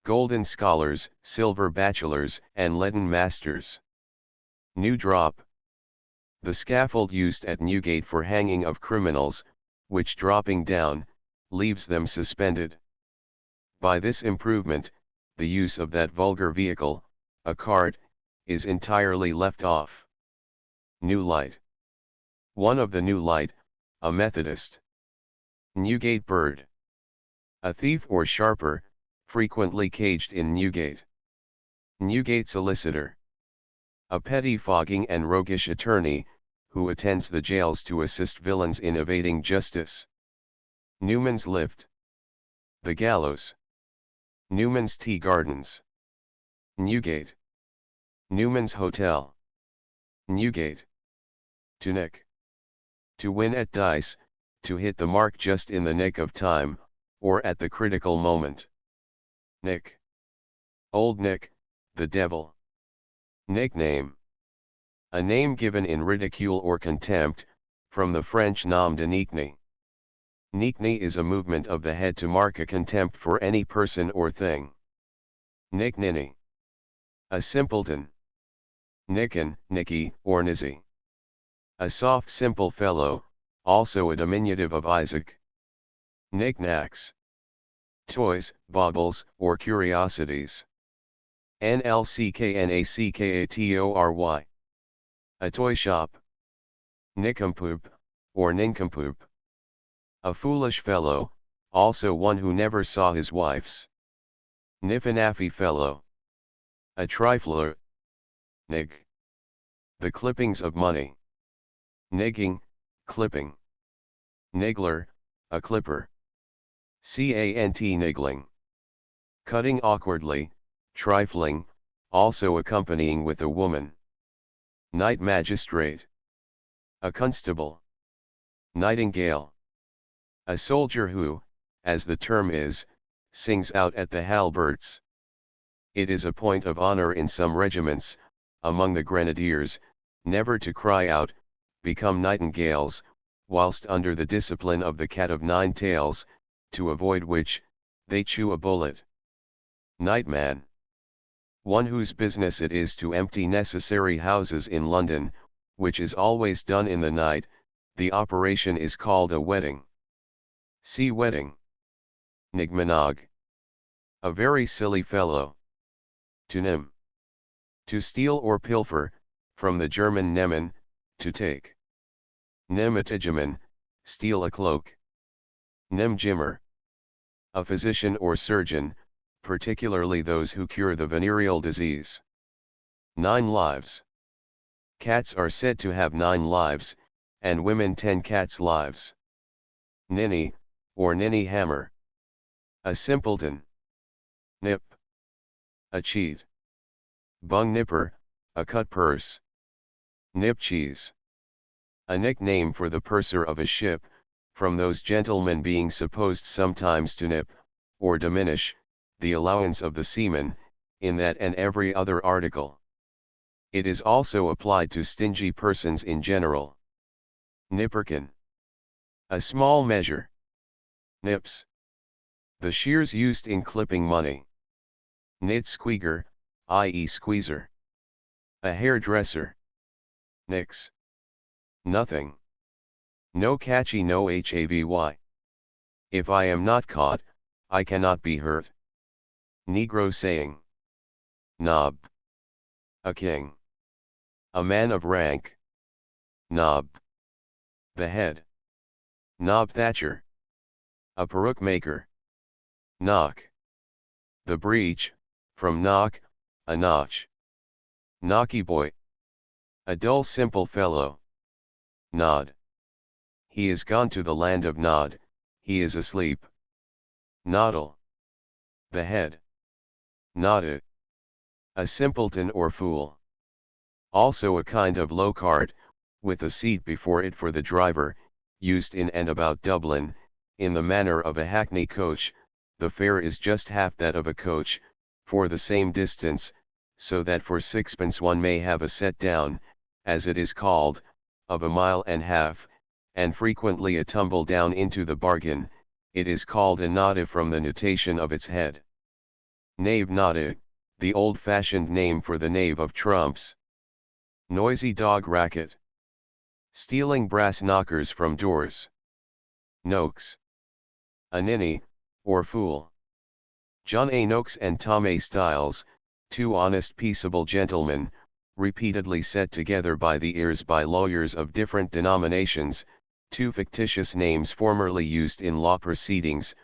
Golden scholars, silver bachelors, and leaden masters. New drop. The scaffold used at Newgate for hanging of criminals, which dropping down, leaves them suspended. By this improvement, the use of that vulgar vehicle, a cart, is entirely left off. New light. One of the new light, a Methodist. Newgate bird. A thief or sharper, frequently caged in Newgate. Newgate solicitor. A pettifogging and roguish attorney, who attends the jails to assist villains in evading justice. Newman's lift. The gallows. Newman's tea gardens. Newgate. Newman's hotel. Newgate. To nick. To win at dice, to hit the mark just in the nick of time, or at the critical moment. Nick. Old Nick, the devil. Nickname. A name given in ridicule or contempt, from the French nom de nickney. Nickney is a movement of the head to mark a contempt for any person or thing. Nickninny. A simpleton. Nicken, Nicky, or Nizzy. A soft simple fellow, also a diminutive of Isaac. Knickknacks. Toys, baubles, or curiosities. NLCKNACKATORY. A toy shop. Nincompoop, or nincompoop. A foolish fellow, also one who never saw his wife's. Niffinaffy fellow. A trifler. Nig. The clippings of money. Nigging, clipping. Niggler, a clipper. CANT niggling. Cutting awkwardly, trifling, also accompanying with a woman. Night magistrate. A constable. Nightingale. A soldier who, as the term is, sings out at the halberts. It is a point of honor in some regiments, among the grenadiers, never to cry out, become nightingales, whilst under the discipline of the cat of nine tails, to avoid which, they chew a bullet. Nightman. One whose business it is to empty necessary houses in London, which is always done in the night. The operation is called a wedding. See wedding. nigmanog. A very silly fellow. To nim. To steal or pilfer, from the German nehmen, to take. Nematigemen, steal a cloak. Nemjimmer. A physician or surgeon, particularly those who cure the venereal disease. 9 lives. Cats are said to have 9 lives, and women 10 cats' lives. Ninny, or ninny hammer. A simpleton. Nip. A cheat. Bung nipper, a cut purse. Nip cheese. A nickname for the purser of a ship, from those gentlemen being supposed sometimes to nip, or diminish, the allowance of the seaman, in that and every other article. It is also applied to stingy persons in general. Nipperkin. A small measure. Nips. The shears used in clipping money. Nit squeaker, i.e. squeezer. A hairdresser. Nix. Nothing. No catchy, no havy. If I am not caught, I cannot be hurt. Negro saying. Nob. A king. A man of rank. Nob. The head. Knob thatcher. A peruke maker. Knock. The breech, from knock, a notch. Knocky boy. A dull simple fellow. Nod. He is gone to the land of Nod, he is asleep. Noddle. The head. Nodde. A simpleton or fool. Also a kind of low cart, with a seat before it for the driver, used in and about Dublin, in the manner of a hackney coach. The fare is just half that of a coach, for the same distance, so that for 6d. one may have a set down, as it is called, of a mile and half, and frequently a tumble down into the bargain. It is called a nodde from the notation of its head. Knave nodde, the old-fashioned name for the knave of trumps. Noisy dog racket. Stealing brass knockers from doors. Noakes. A ninny, or fool. John A. Noakes and Tom A. Styles, 2 honest peaceable gentlemen, repeatedly set together by the ears by lawyers of different denominations, 2 fictitious names formerly used in law proceedings,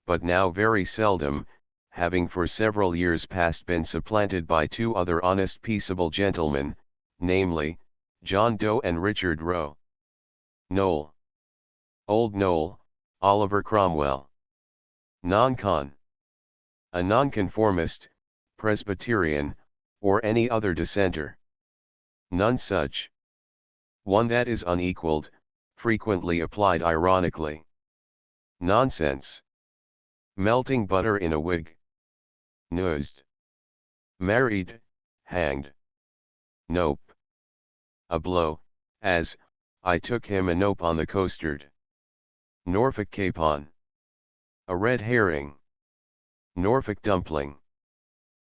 but now very seldom, having for several years past been supplanted by 2 other honest peaceable gentlemen, namely, John Doe and Richard Roe. Noel. Old Noel, Oliver Cromwell. Non-con. A nonconformist, Presbyterian, or any other dissenter. None such. One that is unequaled, frequently applied ironically. Nonsense. Melting butter in a wig. Noosed. Married, hanged. Nope. A blow, as, I took him a nope on the costard. Norfolk capon. A red herring. Norfolk dumpling.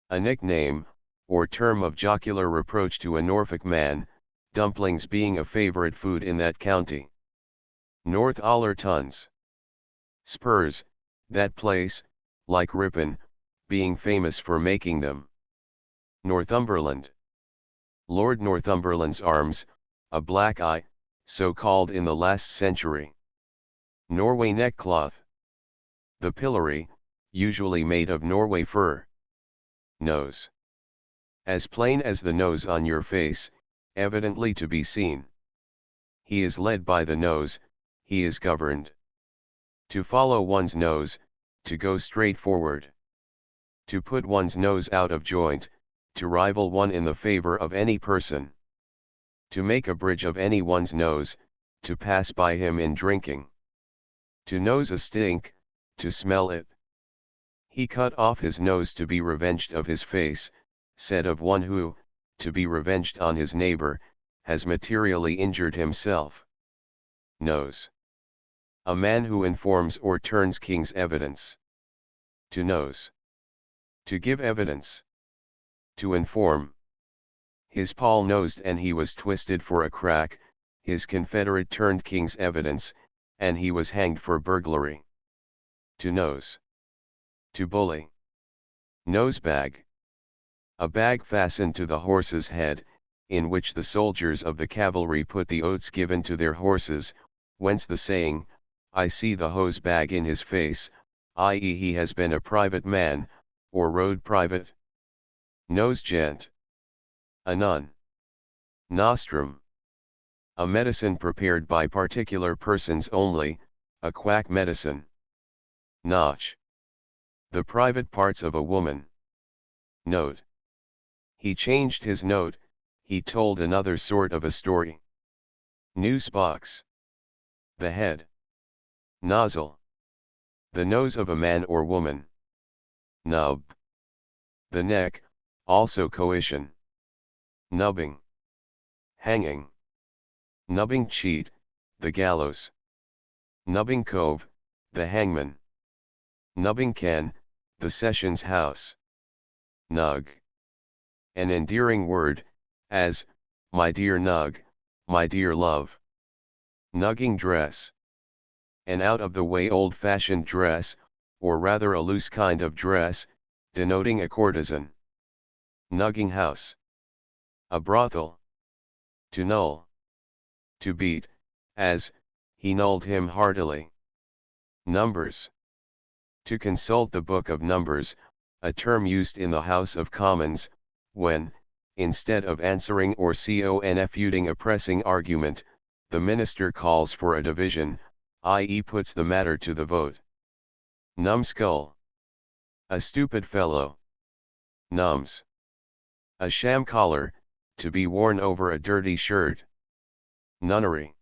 A nickname, or term of jocular reproach to a Norfolk man, dumplings being a favorite food in that county. North Allertons. Spurs, that place, like Ripon, being famous for making them. Northumberland. Lord Northumberland's arms, a black eye, so called in the last century. Norway neckcloth. The pillory, usually made of Norway fur. Nose. As plain as the nose on your face, evidently to be seen. He is led by the nose, he is governed. To follow one's nose, to go straight forward. To put one's nose out of joint, to rival one in the favor of any person. To make a bridge of any one's nose, to pass by him in drinking. To nose a stink, to smell it. He cut off his nose to be revenged of his face, said of one who, to be revenged on his neighbor, has materially injured himself. Nose. A man who informs or turns king's evidence. To nose. To give evidence. To inform. His Paul nosed and he was twisted for a crack, his confederate turned king's evidence, and he was hanged for burglary. To nose. To bully. Nosebag. A bag fastened to the horse's head, in which the soldiers of the cavalry put the oats given to their horses, whence the saying, "I see the hose bag in his face," i.e. he has been a private man, or rode private. Nose gent. A nun. Nostrum. A medicine prepared by particular persons only, a quack medicine. Notch. The private parts of a woman. Note. He changed his note, he told another sort of a story. Noose box. The head. Nozzle. The nose of a man or woman. Nub. The neck, also coition. Nubbing. Hanging. Nubbing cheat, the gallows. Nubbing cove, the hangman. Nubbing ken, the sessions house. Nug. An endearing word, as, my dear Nug, my dear love. Nugging dress. An out-of-the-way old-fashioned dress, or rather a loose kind of dress, denoting a courtesan. Nugging house. A brothel. To null. To beat, as, he nulled him heartily. Numbers. To consult the Book of Numbers, a term used in the House of Commons, when, instead of answering or confuting a pressing argument, the minister calls for a division, i.e. puts the matter to the vote. Numbskull. A stupid fellow. Nums. A sham collar, to be worn over a dirty shirt. Nunnery.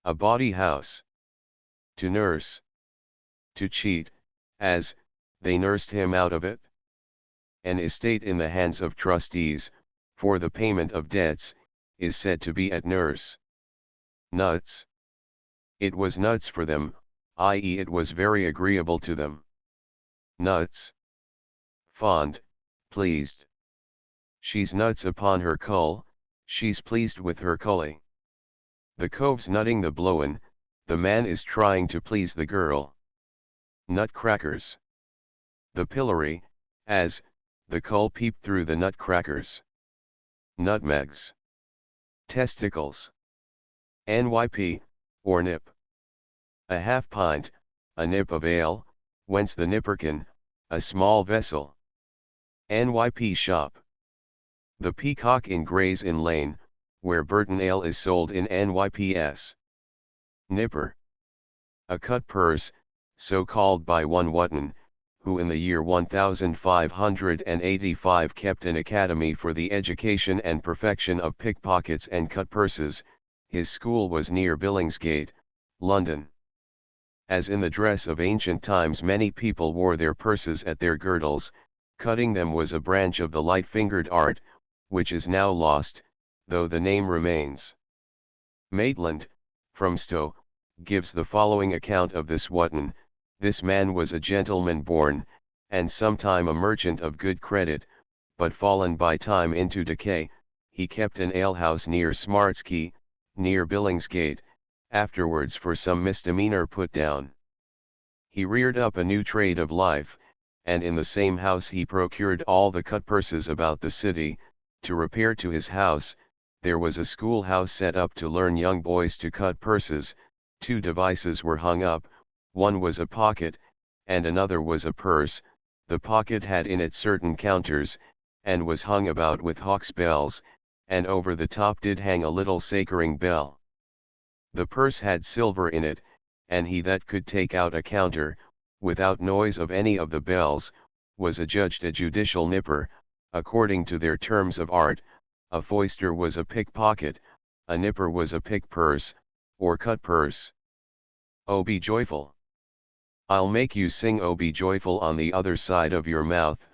A bawdy house. To nurse. To cheat, as, they nursed him out of it. An estate in the hands of trustees, for the payment of debts, is said to be at nurse. Nuts. It was nuts for them, i.e. it was very agreeable to them. Nuts. Fond, pleased. She's nuts upon her cull, she's pleased with her cully. The cove's nutting the blowin', the man is trying to please the girl. Nutcrackers. The pillory, as, the cull peeped through the nutcrackers. Nutmegs. Testicles. NYP, or nip. A half pint, a nip of ale, whence the nipperkin, a small vessel. NYP shop. The Peacock in Gray's Inn Lane, where Burton Ale is sold in NYPS. Nipper. A cut purse, so called by one Wotton, who in the year 1585 kept an academy for the education and perfection of pickpockets and cut purses. His school was near Billingsgate, London. As in the dress of ancient times many people wore their purses at their girdles, cutting them was a branch of the light-fingered art, which is now lost, though the name remains. Maitland, from Stowe, gives the following account of this Wotton. This man was a gentleman born, and sometime a merchant of good credit, but fallen by time into decay. He kept an alehouse near Smartskey, near Billingsgate, afterwards for some misdemeanor put down. He reared up a new trade of life, and in the same house he procured all the cut purses about the city. To repair to his house, there was a schoolhouse set up to learn young boys to cut purses. Two devices were hung up, one was a pocket, and another was a purse. The pocket had in it certain counters, and was hung about with hawk's bells, and over the top did hang a little sacring bell. The purse had silver in it, and he that could take out a counter, without noise of any of the bells, was adjudged a judicial nipper. According to their terms of art, a foister was a pickpocket, a nipper was a pick purse, or cut purse. Oh, be joyful! I'll make you sing "Oh, be joyful" on the other side of your mouth,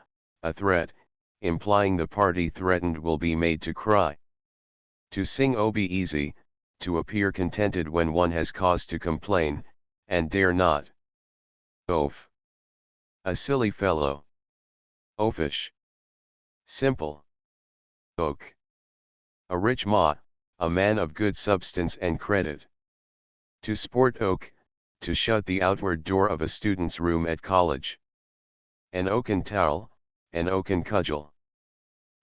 a threat, implying the party threatened will be made to cry. To sing "Oh, be easy," to appear contented when one has cause to complain, and dare not. Oaf. A silly fellow. Oafish. Simple. Oak. A rich ma, a man of good substance and credit. To sport oak, to shut the outward door of a student's room at college. An oaken towel, an oaken cudgel.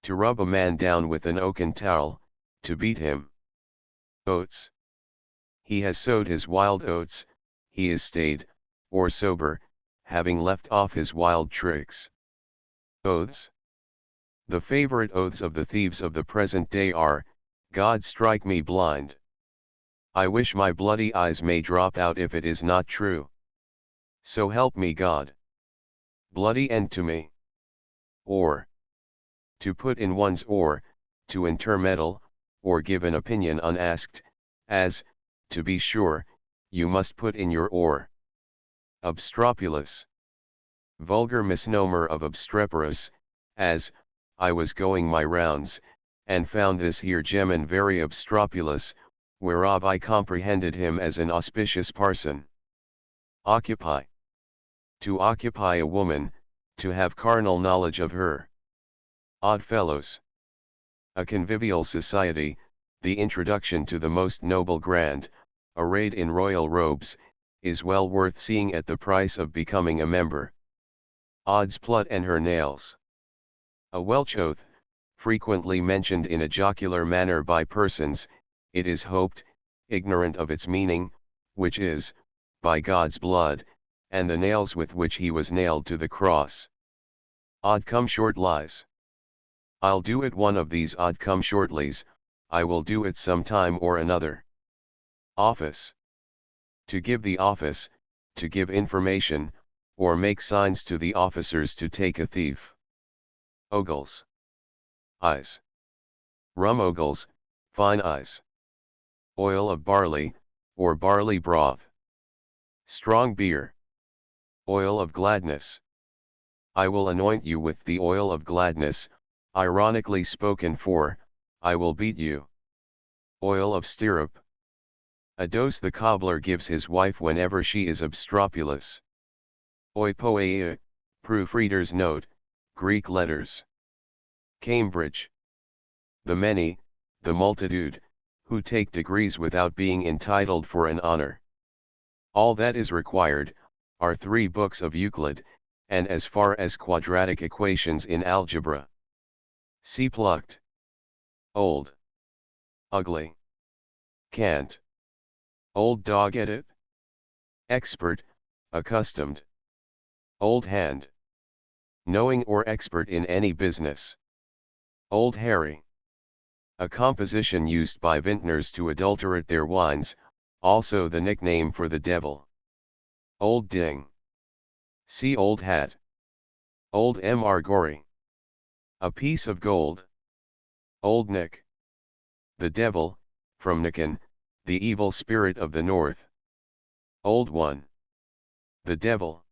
To rub a man down with an oaken towel, to beat him. Oats. He has sowed his wild oats, he is staid, or sober, having left off his wild tricks. Oaths. The favorite oaths of the thieves of the present day are, God strike me blind. I wish my bloody eyes may drop out if it is not true. So help me God. Bloody end to me. Or. To put in one's or, to intermeddle, or give an opinion unasked, as, to be sure, you must put in your or. Obstropulous. Vulgar misnomer of obstreperous, as, I was going my rounds, and found this here gemman very obstropulous, whereof I comprehended him as an auspicious parson. Occupy. To occupy a woman, to have carnal knowledge of her. Odd fellows. A convivial society, the introduction to the most noble grand, arrayed in royal robes, is well worth seeing at the price of becoming a member. Odd's Plut and her nails. A Welsh oath, frequently mentioned in a jocular manner by persons, it is hoped, ignorant of its meaning, which is, by God's blood, and the nails with which he was nailed to the cross. Odd come short lies. I'll do it one of these odd come shortlies, I will do it some time or another. Office. To give the office, to give information, or make signs to the officers to take a thief. Ogles. Eyes. Rum ogles, fine eyes. Oil of barley, or barley broth. Strong beer. Oil of gladness. I will anoint you with the oil of gladness, ironically spoken for, I will beat you. Oil of stirrup. A dose the cobbler gives his wife whenever she is obstropulous. Oipoeia, proofreader's note, Greek letters. Cambridge. The many, the multitude, who take degrees without being entitled for an honor. All that is required, are 3 books of Euclid, and as far as quadratic equations in algebra. See plucked. Old. Ugly. Can't. Old dog at it. Expert, accustomed. Old hand. Knowing or expert in any business. Old Harry. A composition used by vintners to adulterate their wines, also the nickname for the devil. Old Ding. See Old Hat. Old Mr. Gory. A piece of gold. Old Nick. The devil, from Nikan, the evil spirit of the north. Old One. The devil.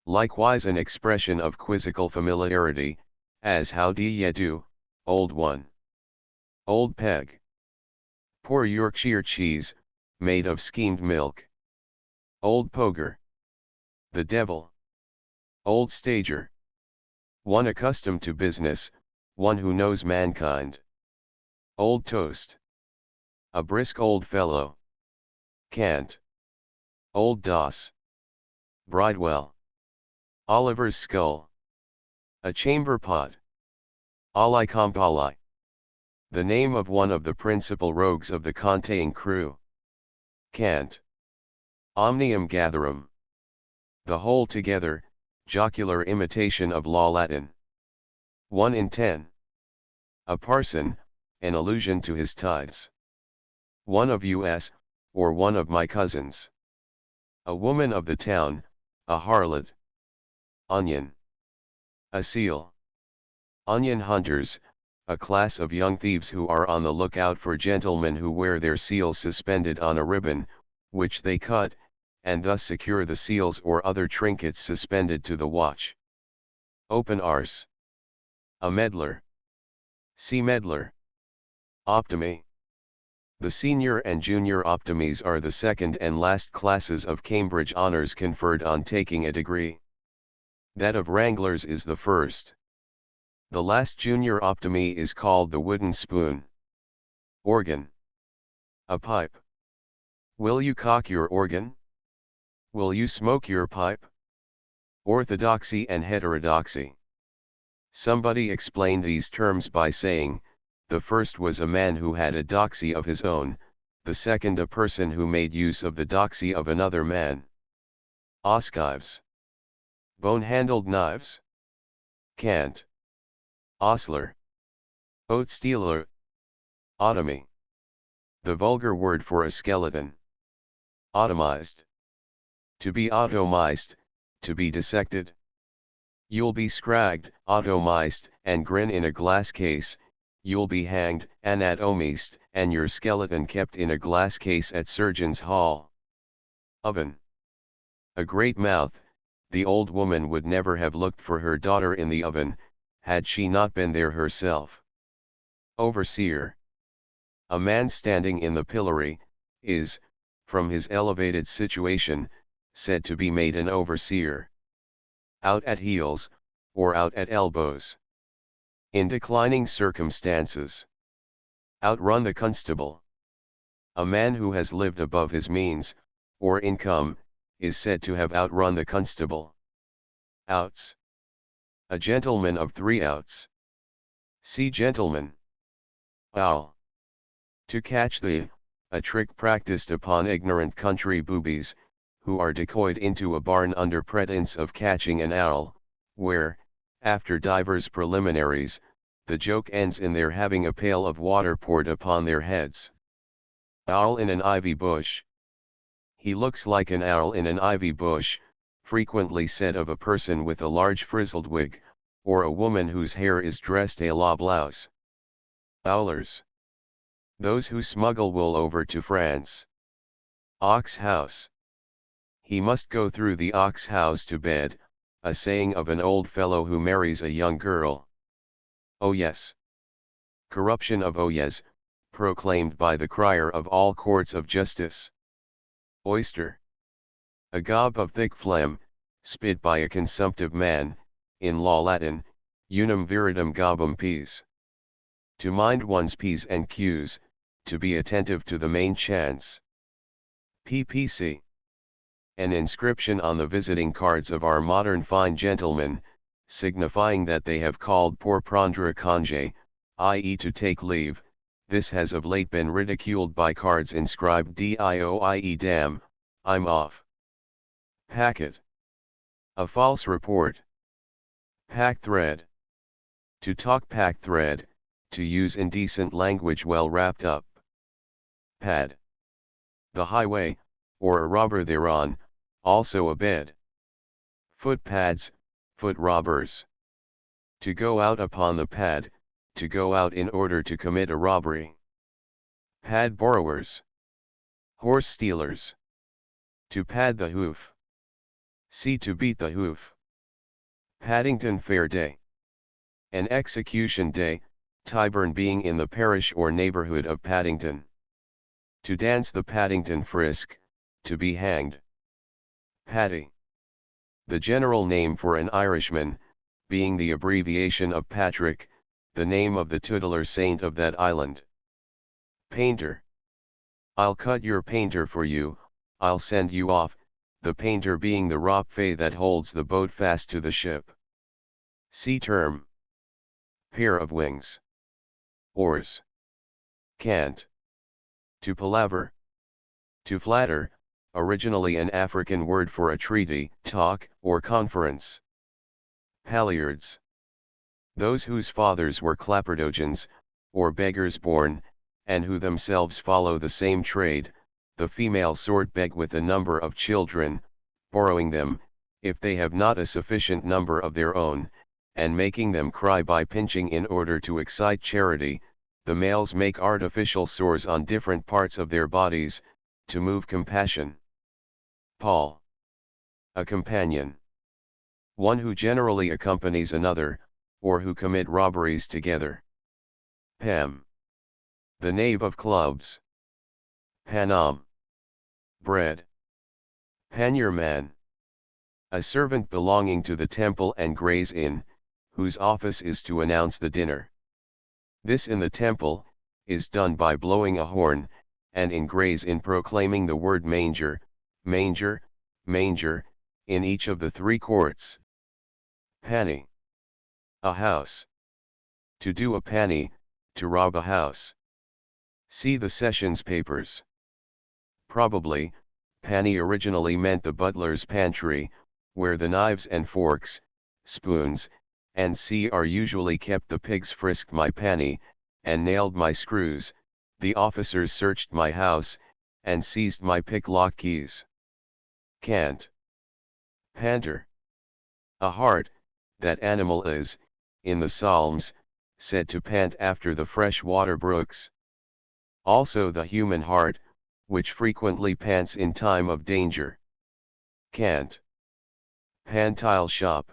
Likewise an expression of quizzical familiarity, as how do ye do, old one. Old Peg. Poor Yorkshire cheese, made of skimmed milk. Old Poger. The devil. Old Stager. One accustomed to business, one who knows mankind. Old Toast. A brisk old fellow. Cant. Old Doss. Bridewell. Oliver's skull. A chamber pot. Ali Compali. The name of one of the principal rogues of the Conteing crew. Cant. Omnium gatherum. The whole together, jocular imitation of law Latin. 1 in 10. A parson, an allusion to his tithes. One of us, or one of my cousins. A woman of the town, a harlot. Onion. A seal. Onion hunters, a class of young thieves who are on the lookout for gentlemen who wear their seals suspended on a ribbon, which they cut, and thus secure the seals or other trinkets suspended to the watch. Open arse. A meddler. See meddler. Optimy. The senior and junior optimies are the second and last classes of Cambridge honours conferred on taking a degree. That of wranglers is the first. The last junior optimy is called the wooden spoon. Organ. A pipe. Will you cock your organ? Will you smoke your pipe? Orthodoxy and heterodoxy. Somebody explained these terms by saying, the first was a man who had a doxy of his own, the second a person who made use of the doxy of another man. Oskives. Bone-handled knives. Cant. Ostler. Oat-stealer. Otomy. The vulgar word for a skeleton. Automized. To be automized, to be dissected. You'll be scragged, automized, and grin in a glass case, you'll be hanged, anatomized, and your skeleton kept in a glass case at Surgeon's Hall. Oven. A great mouth, the old woman would never have looked for her daughter in the oven, had she not been there herself. Overseer. A man standing in the pillory, is, from his elevated situation, said to be made an overseer. Out at heels, or out at elbows. In declining circumstances. Outrun the constable. A man who has lived above his means, or income, is said to have outrun the constable. Outs. A gentleman of 3 outs. See gentleman. Owl. To catch a trick practiced upon ignorant country boobies, who are decoyed into a barn under pretence of catching an owl, where, after divers preliminaries, the joke ends in their having a pail of water poured upon their heads. Owl in an ivy bush. He looks like an owl in an ivy bush, frequently said of a person with a large frizzled wig, or a woman whose hair is dressed à la blouse. Owlers. Those who smuggle wool over to France. Ox house. He must go through the ox house to bed, a saying of an old fellow who marries a young girl. Oh yes. Corruption of oh yes, proclaimed by the crier of all courts of justice. Oyster. A gob of thick phlegm, spit by a consumptive man, in law Latin, unum viritum gobum pes. To mind one's p's and q's, to be attentive to the main chance. PPC. An inscription on the visiting cards of our modern fine gentlemen, signifying that they have called pour prendre congé, i.e. to take leave. This has of late been ridiculed by cards inscribed DIOIE damn, I'm off. Packet. A false report. Pack thread. To talk pack thread, to use indecent language well wrapped up. Pad. The highway, or a robber thereon, also a bed. Footpads, foot robbers. To go out upon the pad, to go out in order to commit a robbery. Pad borrowers. Horse stealers. To pad the hoof. See to beat the hoof. Paddington Fair Day. An execution day, Tyburn being in the parish or neighborhood of Paddington. To dance the Paddington frisk, to be hanged. Paddy. The general name for an Irishman, being the abbreviation of Patrick, the name of the tutelar saint of that island. Painter. I'll cut your painter for you, I'll send you off, the painter being the rope that holds the boat fast to the ship. See term. Pair of wings. Oars. Cant. To palaver. To flatter, originally an African word for a treaty, talk, or conference. Halliards. Those whose fathers were clapperdogeons, or beggars born, and who themselves follow the same trade, the female sort beg with a number of children, borrowing them, if they have not a sufficient number of their own, and making them cry by pinching in order to excite charity. The males make artificial sores on different parts of their bodies, to move compassion. Paul. A companion. One who generally accompanies another, or who commit robberies together. Pam. The knave of clubs. Panam. Bread. Pannier man. A servant belonging to the Temple and Gray's Inn, whose office is to announce the dinner. This in the Temple, is done by blowing a horn, and in Gray's Inn proclaiming the word manger, manger, manger, in each of the 3 courts. Panny. A house. To do a panny, to rob a house. See the Sessions Papers. Probably, panny originally meant the butler's pantry, where the knives and forks, spoons, and are usually kept. The pigs frisked my panny, and nailed my screws, the officers searched my house, and seized my pick-lock keys. Cant. Panter. A hart, that animal is, in the Psalms, said to pant after the fresh water brooks. Also the human heart, which frequently pants in time of danger. Cant. Pantile shop.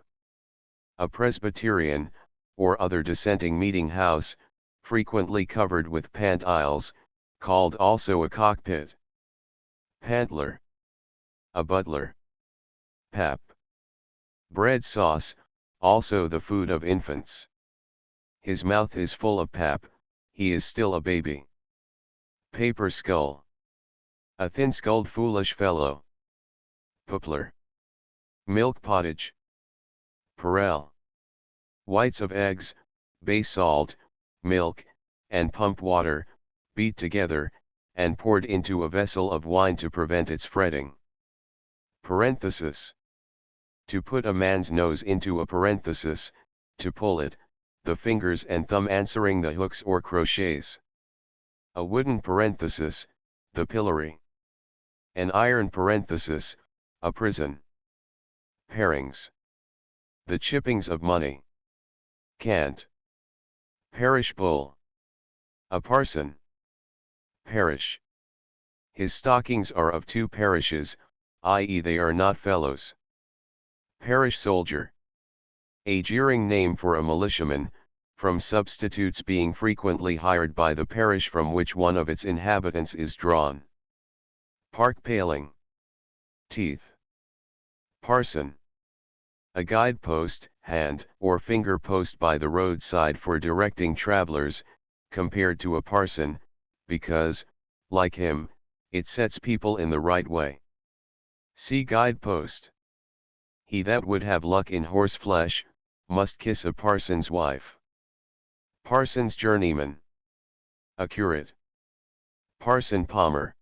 A Presbyterian, or other dissenting meeting house, frequently covered with pant aisles, called also a cockpit. Pantler. A butler. Pap. Bread sauce, also the food of infants. His mouth is full of pap, he is still a baby. Paper skull. A thin-skulled foolish fellow. Poplar. Milk pottage. Perel. Whites of eggs, bay salt, milk, and pump water, beat together, and poured into a vessel of wine to prevent its fretting. Parenthesis. To put a man's nose into a parenthesis, to pull it, the fingers and thumb answering the hooks or crochets. A wooden parenthesis, the pillory. An iron parenthesis, a prison. Parings. The chippings of money. Cant. Parish bull. A parson. Parish. His stockings are of 2 parishes, i.e. they are not fellows. Parish soldier. A jeering name for a militiaman, from substitutes being frequently hired by the parish from which one of its inhabitants is drawn. Park paling. Teeth. Parson. A guidepost, hand or finger post by the roadside for directing travelers, compared to a parson, because, like him, it sets people in the right way. See guidepost. He that would have luck in horseflesh, must kiss a parson's wife. Parson's journeyman. A curate. Parson Palmer.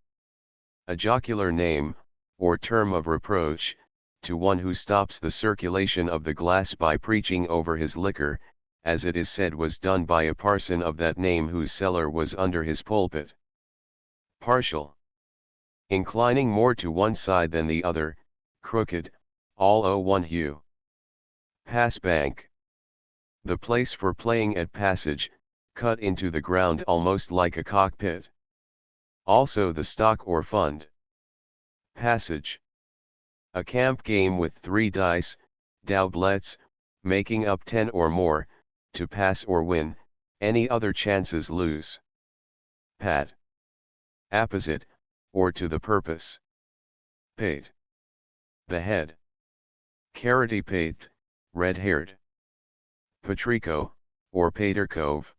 A jocular name, or term of reproach, to one who stops the circulation of the glass by preaching over his liquor, as it is said was done by a parson of that name whose cellar was under his pulpit. Partial. Inclining more to one side than the other, crooked, all o' one hue. Pass bank. The place for playing at passage, cut into the ground almost like a cockpit. Also the stock or fund. Passage. A camp game with 3 dice, doublets, making up 10 or more, to pass or win, any other chances lose. Pat. Apposite, or to the purpose. Pate. The head. Carroty pate, red-haired. Patrico, or Pater Cove.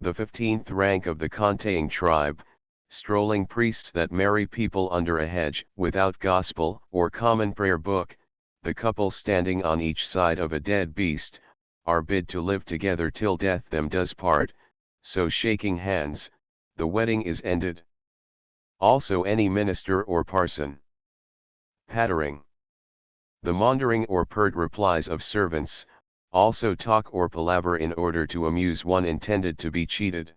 The 15th rank of the Conteing tribe, strolling priests that marry people under a hedge, without gospel or common prayer book, the couple standing on each side of a dead beast, are bid to live together till death them does part, so shaking hands, the wedding is ended. Also any minister or parson. Pattering. The maundering or pert replies of servants, also talk or palaver in order to amuse one intended to be cheated.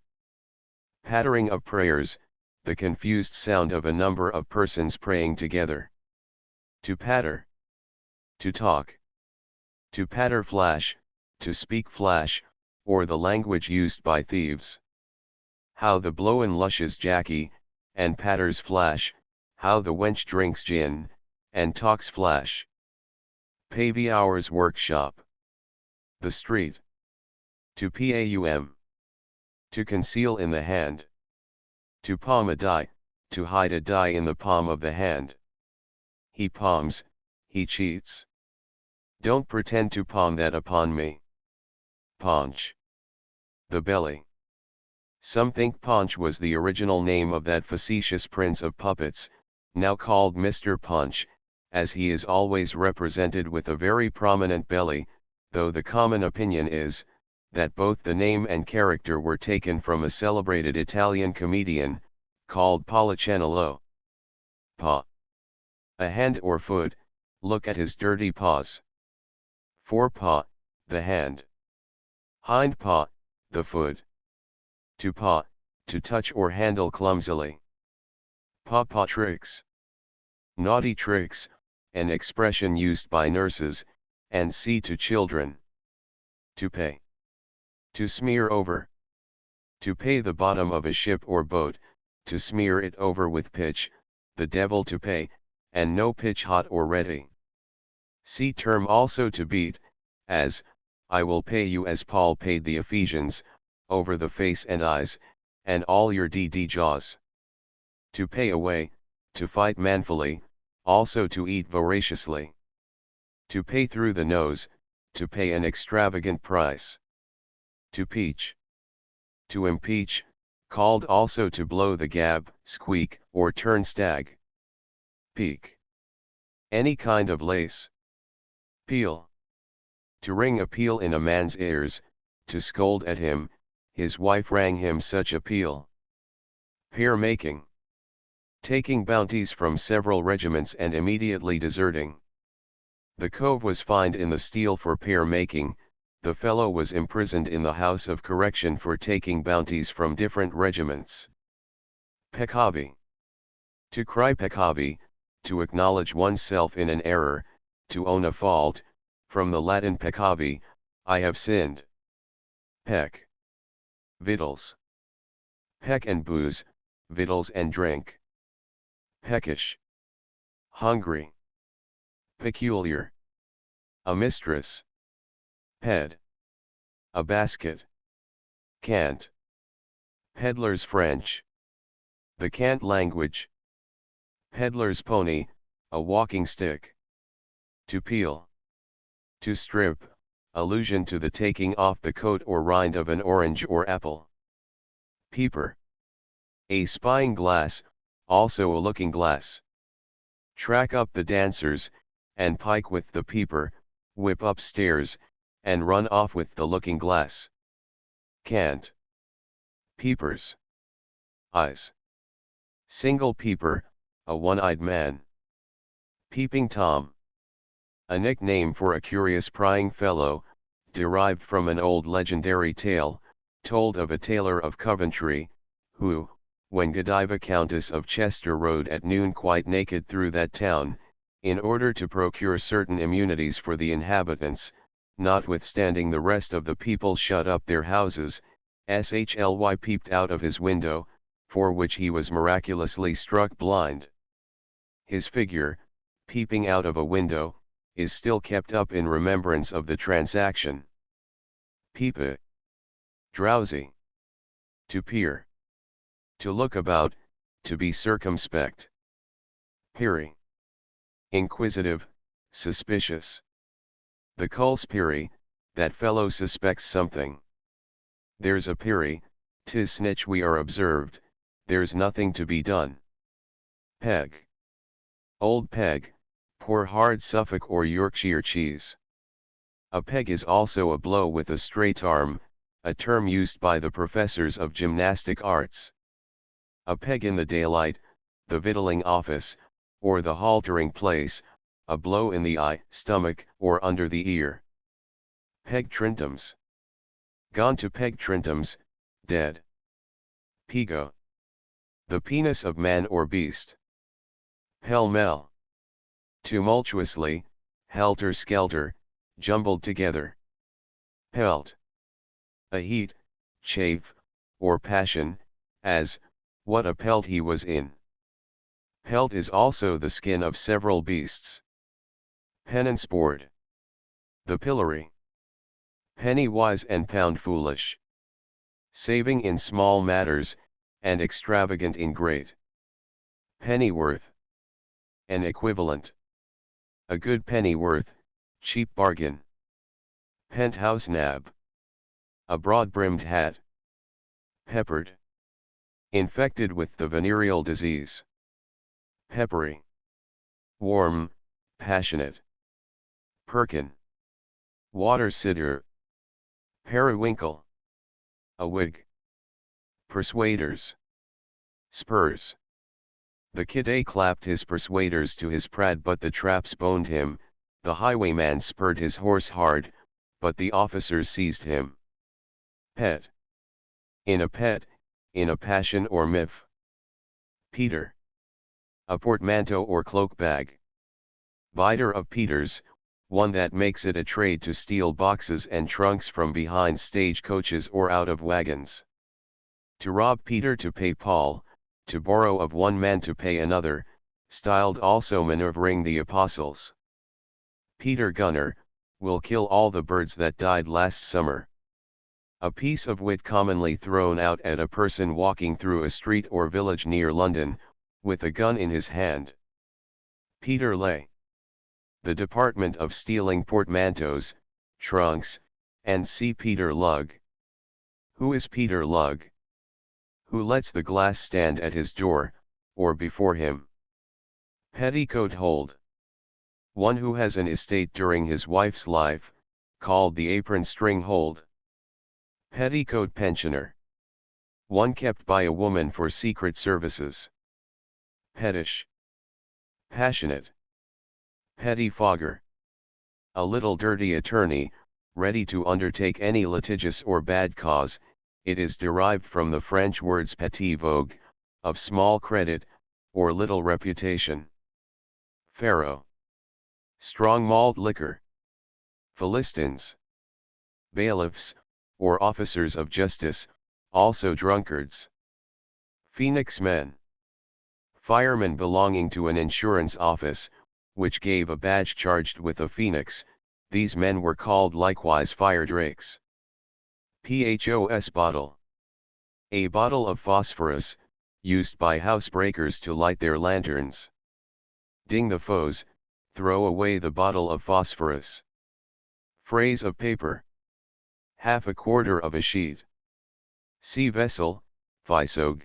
Pattering of prayers, the confused sound of a number of persons praying together. To patter. To talk. To patter flash, to speak flash, or the language used by thieves. How the blowin' lushes Jacky, and patters flash, how the wench drinks gin, and talks flash. Pavy Hours Workshop. The street. To paum. To conceal in the hand. To palm a die, to hide a die in the palm of the hand. He palms, he cheats. Don't pretend to palm that upon me. Paunch. The belly. Some think Paunch was the original name of that facetious prince of puppets, now called Mr. Punch, as he is always represented with a very prominent belly, though the common opinion is, that both the name and character were taken from a celebrated Italian comedian, called Polichinello. Paw. A hand or foot, look at his dirty paws. Forepaw, the hand. Hind paw, the foot. To paw, to touch or handle clumsily. Paw tricks. Naughty tricks, an expression used by nurses, and to children. To pay. To smear over. To pay the bottom of a ship or boat, to smear it over with pitch, the devil to pay, and no pitch hot or ready. See term also to beat, as, I will pay you as Paul paid the Ephesians, over the face and eyes, and all your jaws. To pay away, to fight manfully, also to eat voraciously. To pay through the nose, to pay an extravagant price. To peach. To impeach, called also to blow the gab, squeak, or turn stag. Peak. Any kind of lace. Peal. To ring a peal in a man's ears, to scold at him, his wife rang him such a peal. Peer making. Taking bounties from several regiments and immediately deserting. The cove was fined in the Steel for peer making, the fellow was imprisoned in the House of Correction for taking bounties from different regiments. Peccavi. To cry peccavi, to acknowledge oneself in an error, to own a fault, from the Latin peccavi, I have sinned. Peck. Victuals. Peck and booze, victuals and drink. Peckish. Hungry. Peculiar. A mistress. Ped. A basket. Cant. Peddler's French. The cant language. Peddler's pony, a walking stick. To peel. To strip, allusion to the taking off the coat or rind of an orange or apple. Peeper. A spying glass, also a looking glass. Track up the dancers, and pike with the peeper, whip upstairs, and run off with the looking glass. Cant. Peepers. Eyes. Single peeper, a one-eyed man. Peeping Tom. A nickname for a curious prying fellow, derived from an old legendary tale, told of a tailor of Coventry, who, when Godiva Countess of Chester rode at noon quite naked through that town, in order to procure certain immunities for the inhabitants, notwithstanding the rest of the people shut up their houses, shly peeped out of his window, for which he was miraculously struck blind. His figure, peeping out of a window, is still kept up in remembrance of the transaction. Peepa. Drowsy. To peer. To look about, to be circumspect. Peary. Inquisitive, suspicious. The cul's peary, that fellow suspects something. There's a peary, 'tis snitch we are observed, there's nothing to be done. Peg. Old peg, poor hard Suffolk or Yorkshire cheese. A peg is also a blow with a straight arm, a term used by the professors of gymnastic arts. A peg in the daylight, the victualling office, or the haltering place, a blow in the eye, stomach, or under the ear. Peg trintums. Gone to peg trintums, dead. Pego. The penis of man or beast. Pell-mell. Tumultuously, helter-skelter, jumbled together. Pelt. A heat, chafe, or passion, as, what a pelt he was in. Pelt is also the skin of several beasts. Penance board. The pillory. Penny wise and pound foolish. Saving in small matters, and extravagant in great. Pennyworth. An equivalent. A good pennyworth, cheap bargain. Penthouse nab. A broad-brimmed hat. Peppered. Infected with the venereal disease. Peppery. Warm, passionate. Perkin. Water sitter. Periwinkle. A wig. Persuaders. Spurs. The kid clapped his persuaders to his prad, but the traps boned him. The highwayman spurred his horse hard, but the officers seized him. Pet. In a pet, in a passion or miff. Peter. A portmanteau or cloak bag. Bider of Peters, one that makes it a trade to steal boxes and trunks from behind stage coaches or out of wagons. To rob Peter to pay Paul, to borrow of one man to pay another, styled also maneuvering the apostles. Peter Gunner, will kill all the birds that died last summer. A piece of wit commonly thrown out at a person walking through a street or village near London, with a gun in his hand. Peter Lay. The department of stealing portmanteaus, trunks, and see Peter Lug. Who is Peter Lug? Who lets the glass stand at his door, or before him? Petticoat hold. One who has an estate during his wife's life, called the apron string hold. Petticoat pensioner. One kept by a woman for secret services. Pettish. Passionate. Pettifogger. A little dirty attorney, ready to undertake any litigious or bad cause. It is derived from the French words petit vogue, of small credit, or little reputation. Pharaoh. Strong malt liquor. Philistines. Bailiffs, or officers of justice, also drunkards. Phoenix men. Firemen belonging to an insurance office, which gave a badge charged with a phoenix. These men were called likewise fire drakes. PHOS bottle. A bottle of phosphorus, used by housebreakers to light their lanterns. Ding the foes, throw away the bottle of phosphorus. Phrase of paper. Half a quarter of a sheet. Sea vessel, physog.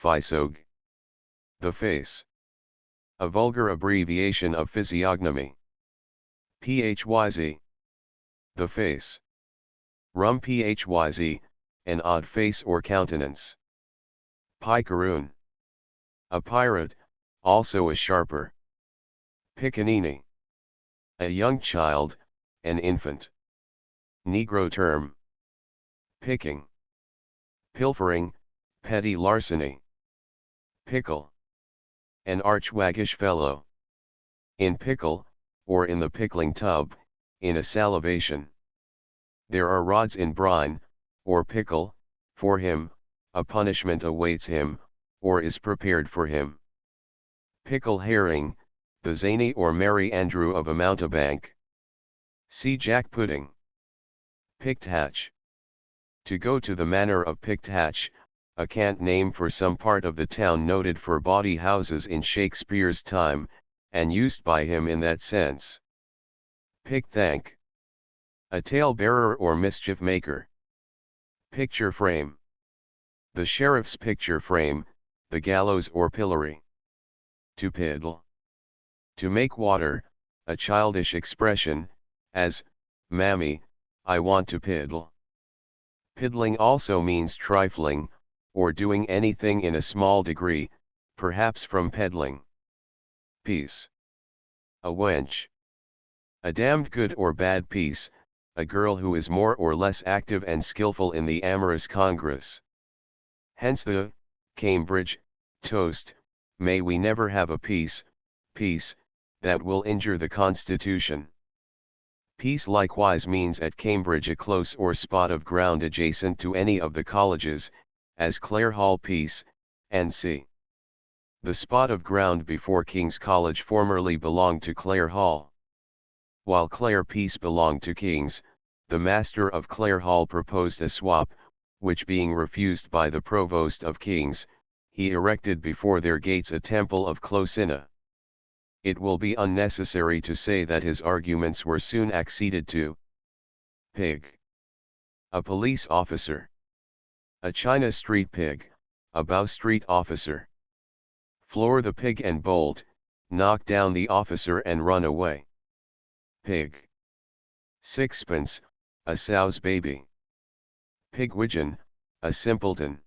Physog. The face. A vulgar abbreviation of physiognomy. Phyz. The face. Rum phyz, an odd face or countenance. Picaroon. A pirate, also a sharper. Piccaninny. A young child, an infant. Negro term. Picking. Pilfering, petty larceny. Pickle. An arch-waggish fellow. In pickle, or in the pickling tub, in a salivation. There are rods in brine, or pickle, for him, a punishment awaits him, or is prepared for him. Pickle herring, the zany or merry andrew of a mountebank. See Jack pudding. Picked hatch. To go to the manor of Picked hatch, a cant name for some part of the town noted for bawdy houses in Shakespeare's time, and used by him in that sense. Pick-thank. A tale-bearer or mischief-maker. Picture frame. The sheriff's picture frame, the gallows or pillory. To piddle. To make water, a childish expression, as, Mammy, I want to piddle. Piddling also means trifling, or doing anything in a small degree, perhaps from peddling. Piece. A wench. A damned good or bad piece, a girl who is more or less active and skillful in the amorous congress. Hence the, Cambridge, toast, may we never have a peace, that will injure the Constitution. Peace likewise means at Cambridge a close or spot of ground adjacent to any of the colleges, as Clare Hall Peace, N.C. The spot of ground before King's College formerly belonged to Clare Hall. While Clare Peace belonged to King's, the master of Clare Hall proposed a swap, which being refused by the provost of King's, he erected before their gates a temple of Closina. It will be unnecessary to say that his arguments were soon acceded to. Pig. A police officer. A China street pig, a Bow Street officer. Floor the pig and bolt, knock down the officer and run away. Pig. Sixpence, a sow's baby. Pigwidgeon, a simpleton.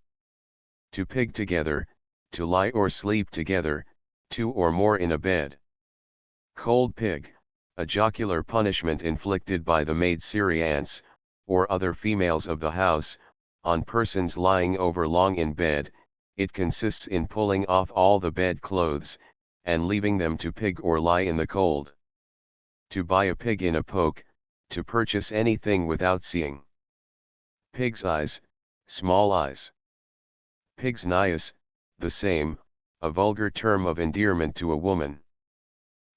To pig together, to lie or sleep together, two or more in a bed. Cold pig, a jocular punishment inflicted by the maid Syriance, or other females of the house, on persons lying over long in bed. It consists in pulling off all the bed clothes, and leaving them to pig or lie in the cold. To buy a pig in a poke, to purchase anything without seeing. Pig's eyes, small eyes. Pig's nias, the same, a vulgar term of endearment to a woman.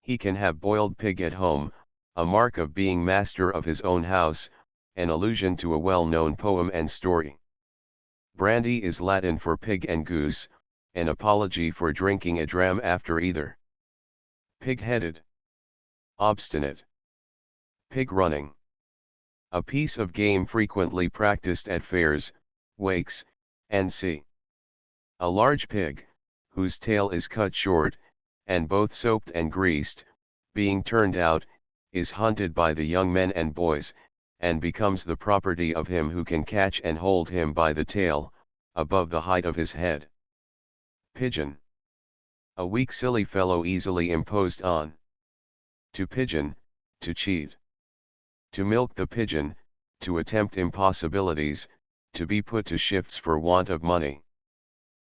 He can have boiled pig at home, a mark of being master of his own house, an allusion to a well-known poem and story. Brandy is Latin for pig and goose, an apology for drinking a dram after either. Pig-headed. Obstinate. Pig running. A piece of game frequently practiced at fairs, wakes, &c. A large pig, whose tail is cut short, and both soaped and greased, being turned out, is hunted by the young men and boys, and becomes the property of him who can catch and hold him by the tail, above the height of his head. Pigeon. A weak silly fellow easily imposed on. To pigeon, to cheat. To milk the pigeon, to attempt impossibilities, to be put to shifts for want of money.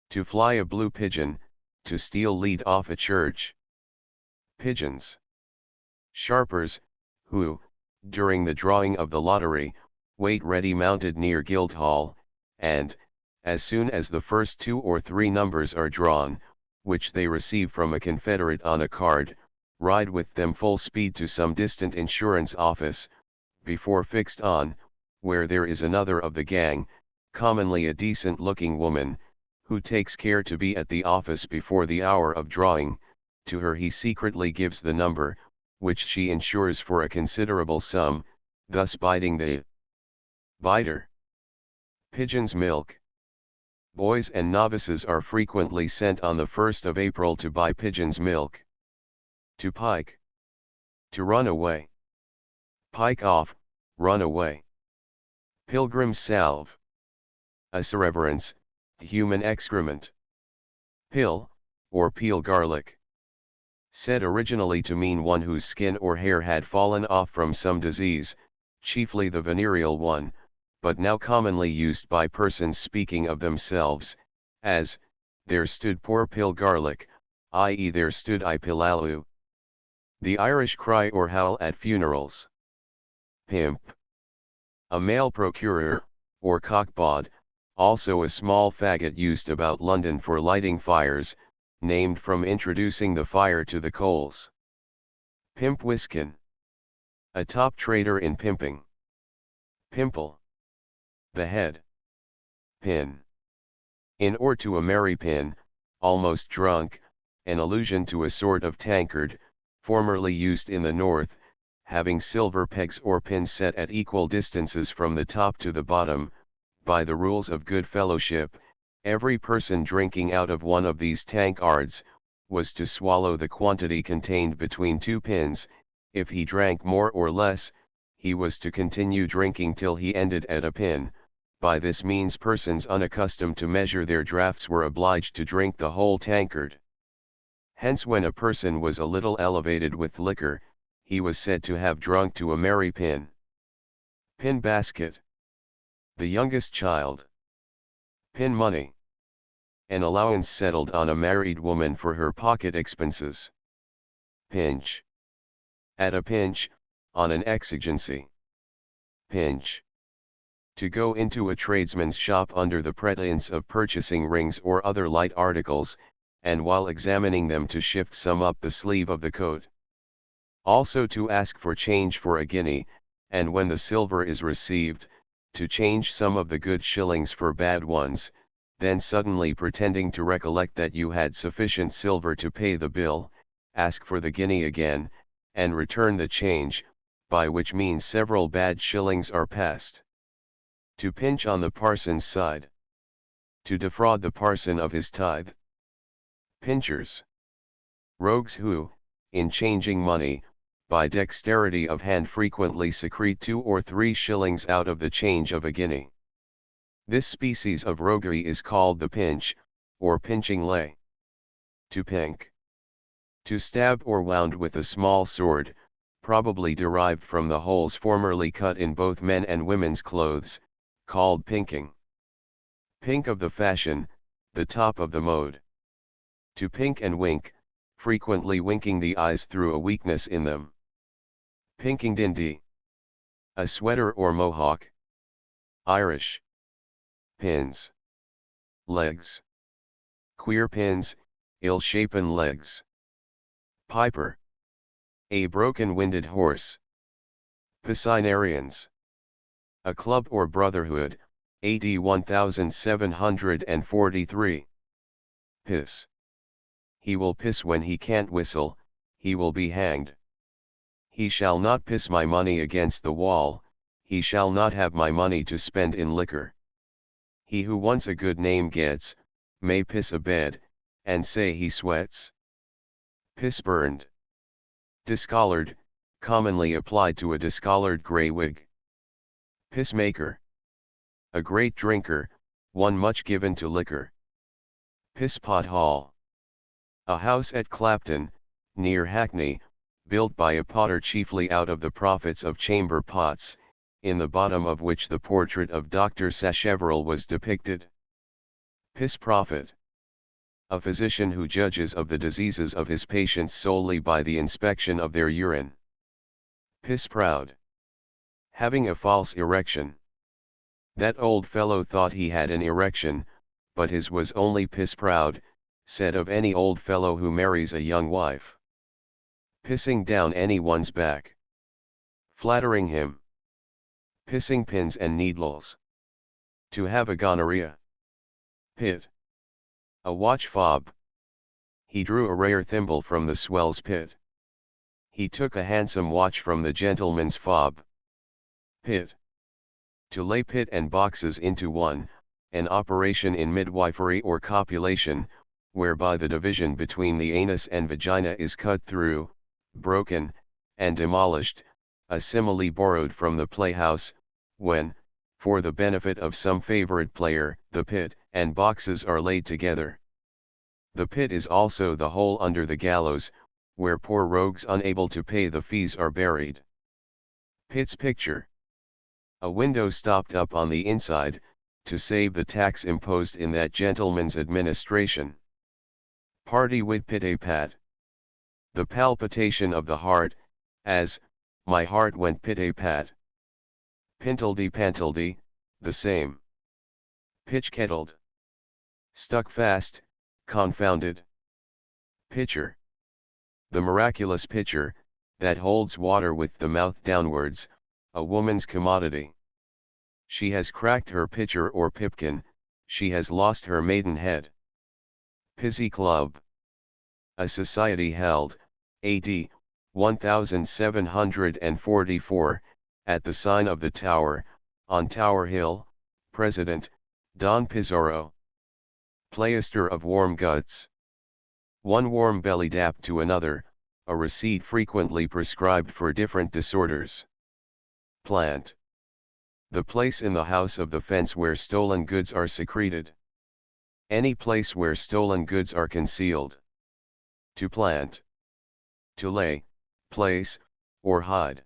To fly a blue pigeon, to steal lead off a church. Pigeons. Sharpers, who, during the drawing of the lottery, wait ready mounted near Guildhall, and, as soon as the first 2 or 3 numbers are drawn, which they receive from a confederate on a card, ride with them full speed to some distant insurance office, before fixed on, where there is another of the gang, commonly a decent-looking woman, who takes care to be at the office before the hour of drawing. To her he secretly gives the number, which she insures for a considerable sum, thus biting the biter. Pigeon's milk. Boys and novices are frequently sent on the 1st of April to buy pigeon's milk. To pike. To run away. Pike off, run away. Pilgrim's salve. A irreverence, human excrement. Pill, or peel garlic. Said originally to mean one whose skin or hair had fallen off from some disease, chiefly the venereal one, but now commonly used by persons speaking of themselves, as, there stood poor pill garlic, i.e. there stood I pillalu. The Irish cry or howl at funerals. Pimp. A male procurer, or cockbod, also a small faggot used about London for lighting fires, named from introducing the fire to the coals. Pimp whiskin. A top trader in pimping. Pimple. The head. Pin. In or to a merry pin, almost drunk, an allusion to a sort of tankard, formerly used in the north, having silver pegs or pins set at equal distances from the top to the bottom. By the rules of good fellowship, every person drinking out of one of these tankards, was to swallow the quantity contained between 2 pins. If he drank more or less, he was to continue drinking till he ended at a pin. By this means persons unaccustomed to measure their draughts were obliged to drink the whole tankard. Hence when a person was a little elevated with liquor, he was said to have drunk to a merry pin. Pin basket. The youngest child. Pin money. An allowance settled on a married woman for her pocket expenses. Pinch. At a pinch, on an exigency. Pinch. To go into a tradesman's shop under the pretence of purchasing rings or other light articles, and while examining them to shift some up the sleeve of the coat. Also to ask for change for a guinea, and when the silver is received, to change some of the good shillings for bad ones, then suddenly pretending to recollect that you had sufficient silver to pay the bill, ask for the guinea again, and return the change, by which means several bad shillings are passed. To pinch on the parson's side. To defraud the parson of his tithe. Pinchers. Rogues who, in changing money, by dexterity of hand frequently secrete 2 or 3 shillings out of the change of a guinea. This species of roguery is called the pinch, or pinching lay. To pink. To stab or wound with a small sword, probably derived from the holes formerly cut in both men and women's clothes, called pinking. Pink of the fashion, the top of the mode. To pink and wink, frequently winking the eyes through a weakness in them. Pinking dindy. A sweater or mohawk. Irish. Pins. Legs. Queer pins, ill-shapen legs. Piper. A broken-winded horse. Piscinarians. A club or brotherhood, AD 1743. Piss. He will piss when he can't whistle, he will be hanged. He shall not piss my money against the wall, he shall not have my money to spend in liquor. He who once a good name gets, may piss a bed, and say he sweats. Piss burned. Discolored, commonly applied to a discolored grey wig. Pissmaker. A great drinker, one much given to liquor. Pisspot Hall. A house at Clapton, near Hackney, built by a potter chiefly out of the profits of chamber pots, in the bottom of which the portrait of Dr. Sacheverell was depicted. Piss prophet. A physician who judges of the diseases of his patients solely by the inspection of their urine. Piss proud. Having a false erection. That old fellow thought he had an erection, but his was only piss proud, said of any old fellow who marries a young wife. Pissing down anyone's back. Flattering him. Pissing pins and needles. To have a gonorrhea. Pit. A watch fob. He drew a rare thimble from the swell's pit. He took a handsome watch from the gentleman's fob. Pit. To lay pit and boxes into one, an operation in midwifery or copulation, whereby the division between the anus and vagina is cut through, broken, and demolished, a simile borrowed from the playhouse, when, for the benefit of some favorite player, the pit and boxes are laid together. The pit is also the hole under the gallows, where poor rogues unable to pay the fees are buried. Pitt's picture. A window stopped up on the inside, to save the tax imposed in that gentleman's administration. Party with pit a pat. The palpitation of the heart, as, my heart went pit a pat. Pintledy pantledy, the same. Pitch kettled. Stuck fast, confounded. Pitcher. The miraculous pitcher, that holds water with the mouth downwards, a woman's commodity. She has cracked her pitcher or pipkin, she has lost her maidenhead. Pizzy Club. A society held, AD 1744, at the sign of the Tower, on Tower Hill, President, Don Pizarro. Playester of warm guts. One warm belly dap to another, a receipt frequently prescribed for different disorders. Plant. The place in the house of the fence where stolen goods are secreted. Any place where stolen goods are concealed. To plant. To lay, place, or hide.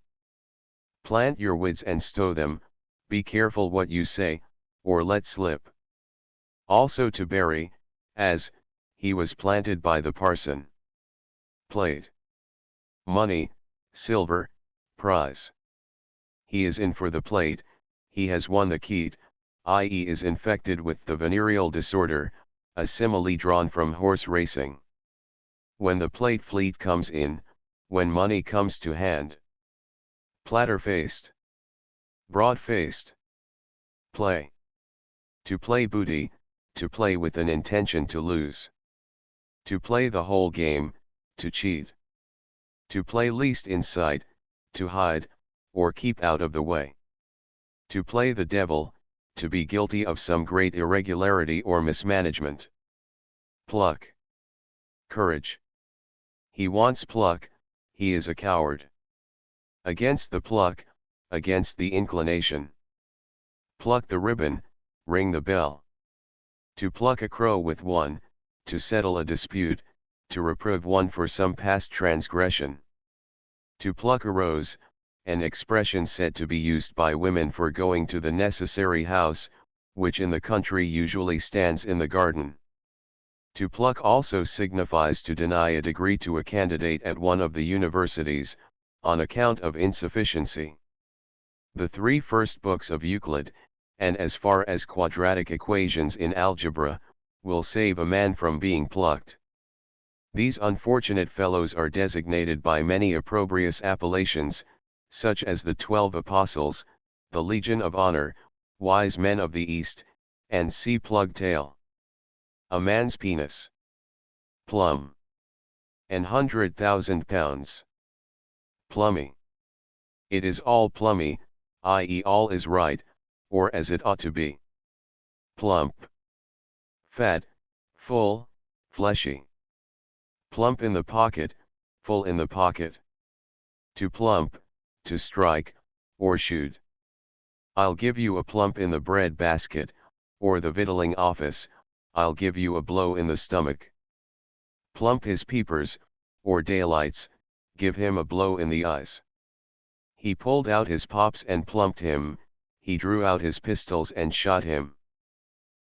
Plant your wits and stow them, be careful what you say, or let slip. Also to bury, as, he was planted by the parson. Plate. Money, silver, prize. He is in for the plate, he has won the keat, i.e. is infected with the venereal disorder, a simile drawn from horse racing. When the plate fleet comes in, when money comes to hand. Platter-faced. Broad-faced. Play. To play booty, to play with an intention to lose. To play the whole game, to cheat. To play least in sight, to hide, or keep out of the way. To play the devil, to be guilty of some great irregularity or mismanagement. Pluck. Courage. He wants pluck, he is a coward. Against the pluck, against the inclination. Pluck the ribbon, ring the bell. To pluck a crow with one, to settle a dispute, to reprove one for some past transgression. To pluck a rose, an expression said to be used by women for going to the necessary house, which in the country usually stands in the garden. To pluck also signifies to deny a degree to a candidate at one of the universities, on account of insufficiency. The three first books of Euclid, and as far as quadratic equations in algebra, will save a man from being plucked. These unfortunate fellows are designated by many opprobrious appellations, such as the 12 Apostles, the Legion of Honor, Wise Men of the East, and Sea Plug Tail. A man's penis. Plum. An 100,000 pounds. Plummy. It is all plummy, i.e. all is right, or as it ought to be. Plump. Fat, full, fleshy. Plump in the pocket, full in the pocket. To plump, to strike, or shoot. I'll give you a plump in the bread basket, or the victualling office, I'll give you a blow in the stomach. Plump his peepers, or daylights, give him a blow in the eyes. He pulled out his pops and plumped him, he drew out his pistols and shot him.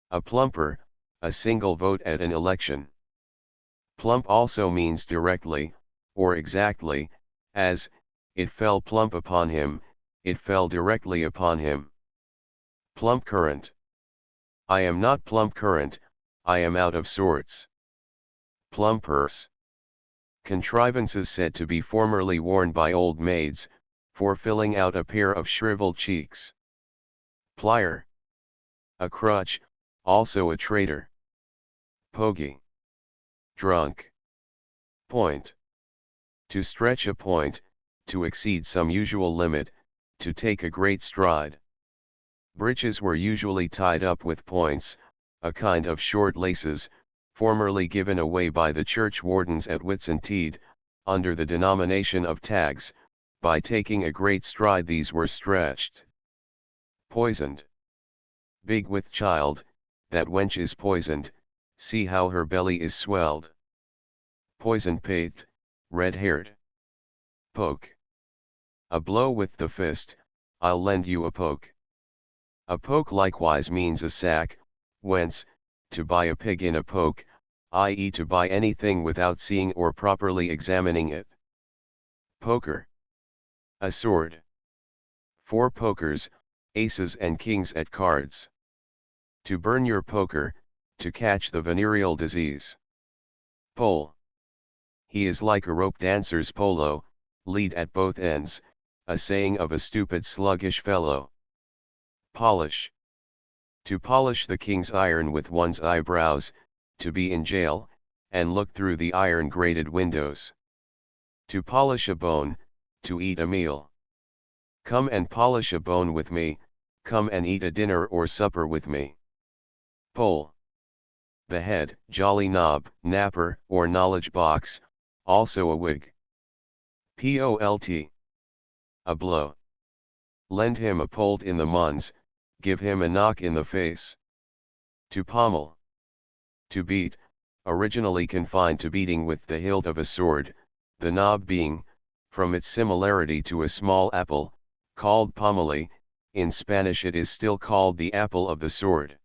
A plumper, a single vote at an election. Plump also means directly, or exactly, as, it fell plump upon him, it fell directly upon him. Plump current. I am not plump current, I am out of sorts. Plum purse. Contrivances said to be formerly worn by old maids, for filling out a pair of shriveled cheeks. Plier. A crutch, also a traitor. Pogey. Drunk. Point. To stretch a point, to exceed some usual limit, to take a great stride. Breeches were usually tied up with points, a kind of short laces, formerly given away by the church wardens at Whitsuntide, under the denomination of tags. By taking a great stride these were stretched. Poisoned. Big with child, that wench is poisoned, see how her belly is swelled. Poison-pate, red-haired. Poke. A blow with the fist, I'll lend you a poke. A poke likewise means a sack, whence, to buy a pig in a poke, i.e. to buy anything without seeing or properly examining it. Poker. A sword. 4 pokers, aces and kings at cards. To burn your poker, to catch the venereal disease. Pole. He is like a rope dancer's polo, lead at both ends, a saying of a stupid sluggish fellow. Polish. To polish the king's iron with one's eyebrows, to be in jail, and look through the iron-grated windows. To polish a bone, to eat a meal. Come and polish a bone with me, come and eat a dinner or supper with me. Pole. The head, jolly knob, napper, or knowledge box, also a wig. Polt. A blow. Lend him a polt in the muns, give him a knock in the face. To pommel. To beat, originally confined to beating with the hilt of a sword, the knob being, from its similarity to a small apple, called pomeli. In Spanish it is still called the apple of the sword.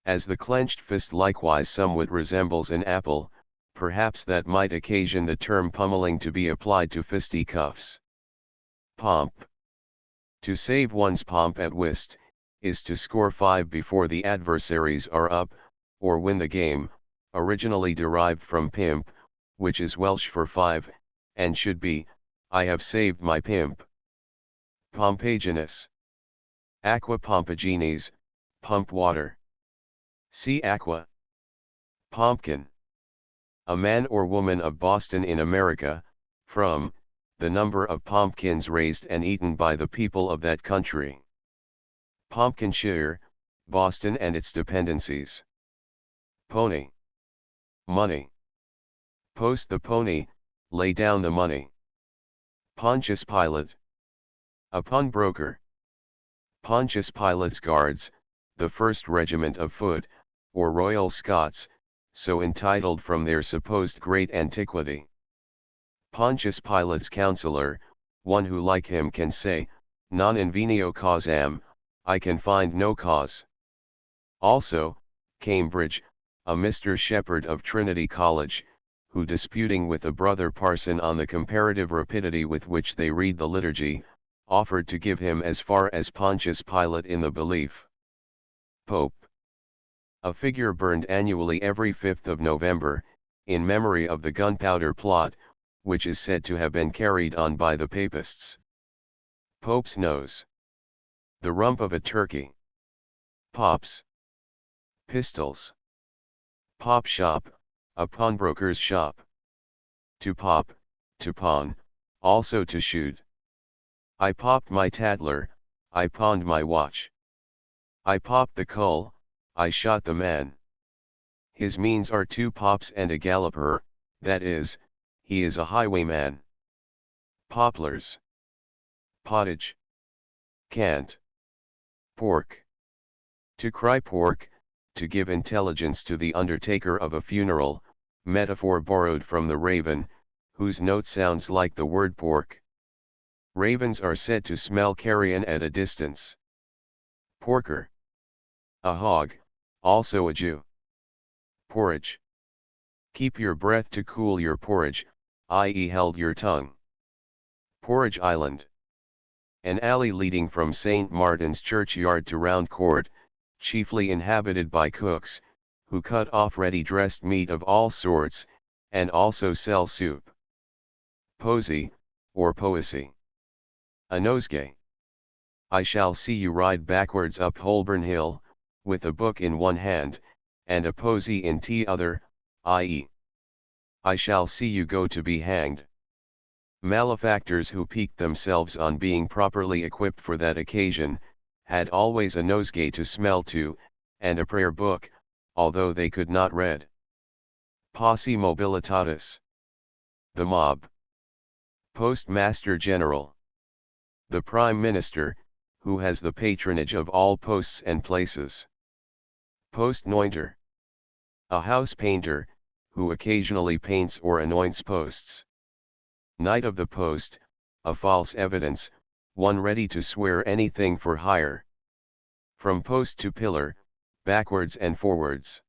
As the clenched fist likewise somewhat resembles an apple, perhaps that might occasion the term pummeling to be applied to fisticuffs. Pomp. To save one's pomp at whist, is to score 5 before the adversaries are up, or win the game, originally derived from pimp, which is Welsh for 5, and should be, I have saved my pimp. Pompaginous. Aqua pompaginis, pump water. See aqua. Pumpkin. A man or woman of Boston in America, from, the number of pumpkins raised and eaten by the people of that country. Pumpkinshire, Boston and its dependencies. Pony. Money. Post the pony, lay down the money. Pontius Pilate. A pawnbroker. Pontius Pilate's guards, the first regiment of foot, or Royal Scots, so entitled from their supposed great antiquity. Pontius Pilate's counselor, one who like him can say, non invenio causam, I can find no cause. Also, Cambridge, a Mr. Shepherd of Trinity College, who disputing with a brother parson on the comparative rapidity with which they read the liturgy, offered to give him as far as Pontius Pilate in the belief. Pope. A figure burned annually every 5th of November, in memory of the gunpowder plot, which is said to have been carried on by the papists. Pope's nose. The rump of a turkey. Pops. Pistols. Pop shop, a pawnbroker's shop. To pop, to pawn, also to shoot. I popped my tattler, I pawned my watch. I popped the cull, I shot the man. His means are 2 pops and a galloper, that is, he is a highwayman. Poplars. Pottage. Cant. Pork. To cry pork, to give intelligence to the undertaker of a funeral, metaphor borrowed from the raven, whose note sounds like the word pork. Ravens are said to smell carrion at a distance. Porker. A hog, also a Jew. Porridge. Keep your breath to cool your porridge, i.e. held your tongue. Porridge Island. An alley leading from St. Martin's Churchyard to Round Court, chiefly inhabited by cooks, who cut off ready-dressed meat of all sorts, and also sell soup. Posy, or poesy. A nosegay. I shall see you ride backwards up Holborn Hill, with a book in one hand, and a posy in t'other, i.e. I shall see you go to be hanged. Malefactors who piqued themselves on being properly equipped for that occasion, had always a nosegay to smell to, and a prayer book, although they could not read. Posse mobilitatis. The mob. Postmaster General. The Prime Minister, who has the patronage of all posts and places. Postnointer. A house painter, who occasionally paints or anoints posts. Knight of the Post, a false evidence, one ready to swear anything for hire. From post to pillar, backwards and forwards.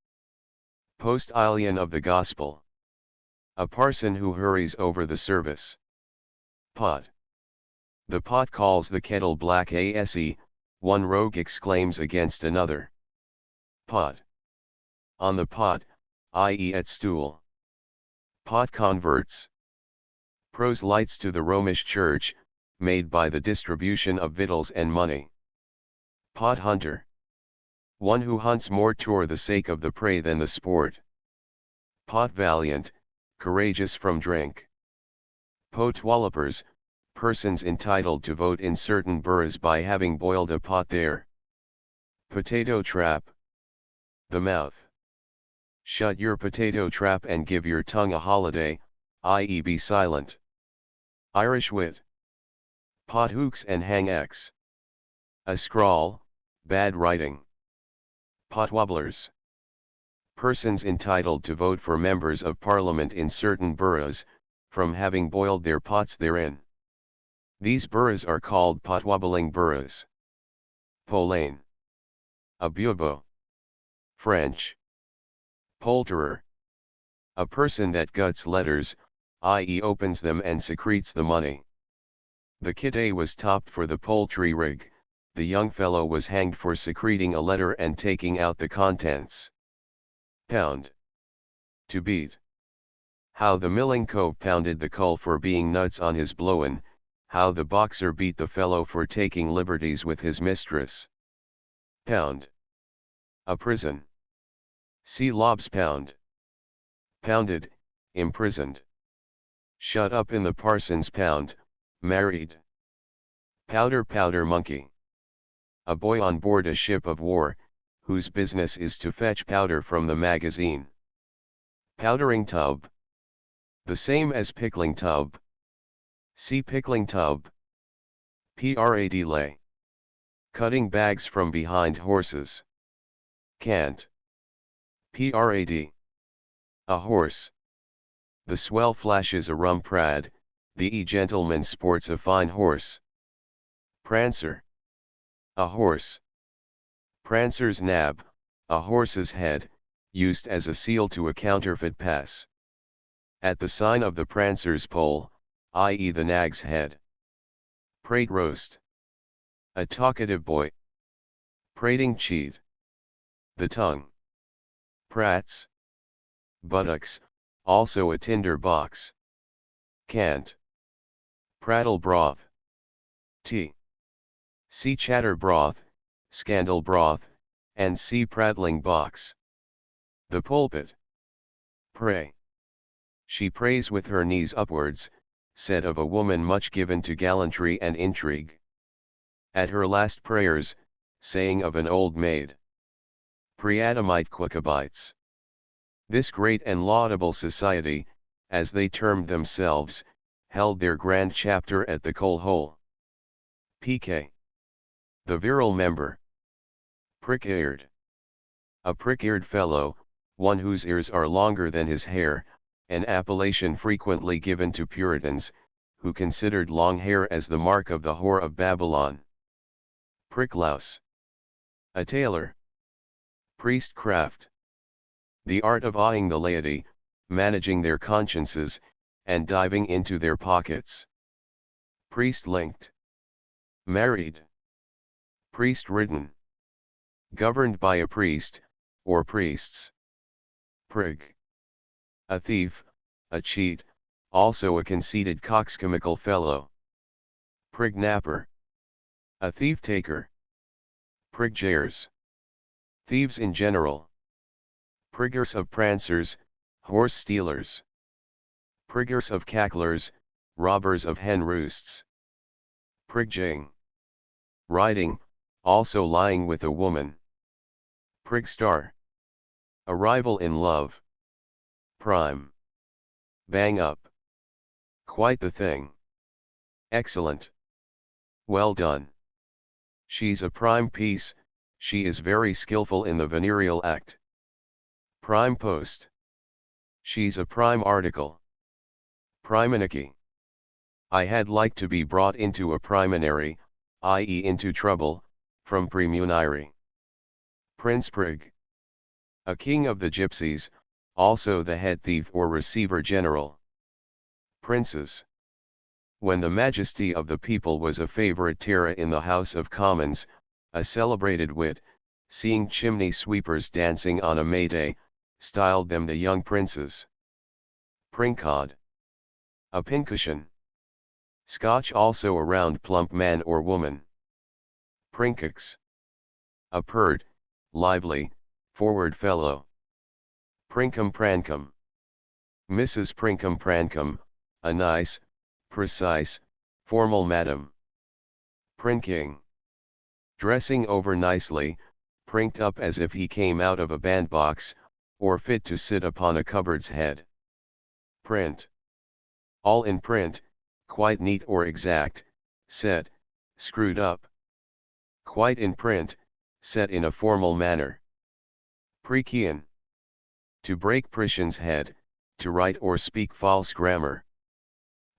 Postilion of the Gospel. A parson who hurries over the service. Pot. The pot calls the kettle black ase, one rogue exclaims against another. Pot. On the pot, i.e. at stool. Pot converts. Proselytes to the Romish Church, made by the distribution of victuals and money. Pot hunter. One who hunts more for the sake of the prey than the sport. Pot valiant, courageous from drink. Pot wallopers, persons entitled to vote in certain boroughs by having boiled a pot there. Potato trap. The mouth. Shut your potato trap and give your tongue a holiday, i.e. be silent. Irish wit. Pot hooks and hang X. A scrawl, bad writing. Pot wobblers. Persons entitled to vote for members of Parliament in certain boroughs, from having boiled their pots therein. These boroughs are called pot-wobbling boroughs. Polane. A bubo. French. Poulterer. A person that guts letters, i.e. opens them and secretes the money. The kit was topped for the poultry rig, the young fellow was hanged for secreting a letter and taking out the contents. Pound. To beat. How the milling cove pounded the cull for being nuts on his blowin', how the boxer beat the fellow for taking liberties with his mistress. Pound. A prison. See lob's pound. Pounded, imprisoned. Shut up in the parson's pound, married. Powder monkey. A boy on board a ship of war, whose business is to fetch powder from the magazine. Powdering tub. The same as pickling tub. See pickling tub. Prad lay. Cutting bags from behind horses. Cant. Prad. A horse. The swell flashes a rum prad, the gentleman sports a fine horse. Prancer. A horse. Prancer's nab, a horse's head, used as a seal to a counterfeit pass. At the sign of the prancer's pole, i.e. the nag's head. Prate roast. A talkative boy. Prating cheat. The tongue. Prats. Buttocks, also a tinder box. Cant. Prattle broth. Tea. See chatter broth, scandal broth, and see prattling box. The pulpit. Pray. She prays with her knees upwards, said of a woman much given to gallantry and intrigue. At her last prayers, saying of an old maid. Preadamite Quacabites. This great and laudable society, as they termed themselves, held their grand chapter at the coal hole. P.K. The virile member. Prick-eared. A prick-eared fellow, one whose ears are longer than his hair, an appellation frequently given to Puritans, who considered long hair as the mark of the whore of Babylon. Pricklouse. A tailor. Priestcraft. The art of awing the laity, managing their consciences, and diving into their pockets. Priest-linked. Married. Priest-ridden. Governed by a priest, or priests. Prig. A thief, a cheat, also a conceited coxcomical fellow. Prignapper. A thief-taker. Prigjayers. Thieves in general. Priggers of prancers, horse stealers. Priggers of cacklers, robbers of hen roosts. Prigjing. Riding, also lying with a woman. Prigstar. A rival in love. Prime. Bang up. Quite the thing. Excellent. Well done. She's a prime piece, she is very skillful in the venereal act. Prime post. She's a prime article. Priminiki. I had like to be brought into a priminary, i.e. into trouble, from premunire. Prince Prig. A king of the gypsies, also the head thief or receiver general. Princes. When the majesty of the people was a favourite terra in the House of Commons, a celebrated wit, seeing chimney sweepers dancing on a May Day, styled them the young princes. Princod. A pincushion. Scotch also a round plump man or woman. Princax. A pert, lively, forward fellow. Princum prancum. Mrs. Princum prancum, a nice, precise, formal madam. Prinking. Dressing over nicely, prinked up as if he came out of a bandbox, or fit to sit upon a cupboard's head. Print. All in print, quite neat or exact, set, screwed up. Quite in print, set in a formal manner. Precian. To break Priscian's head, to write or speak false grammar.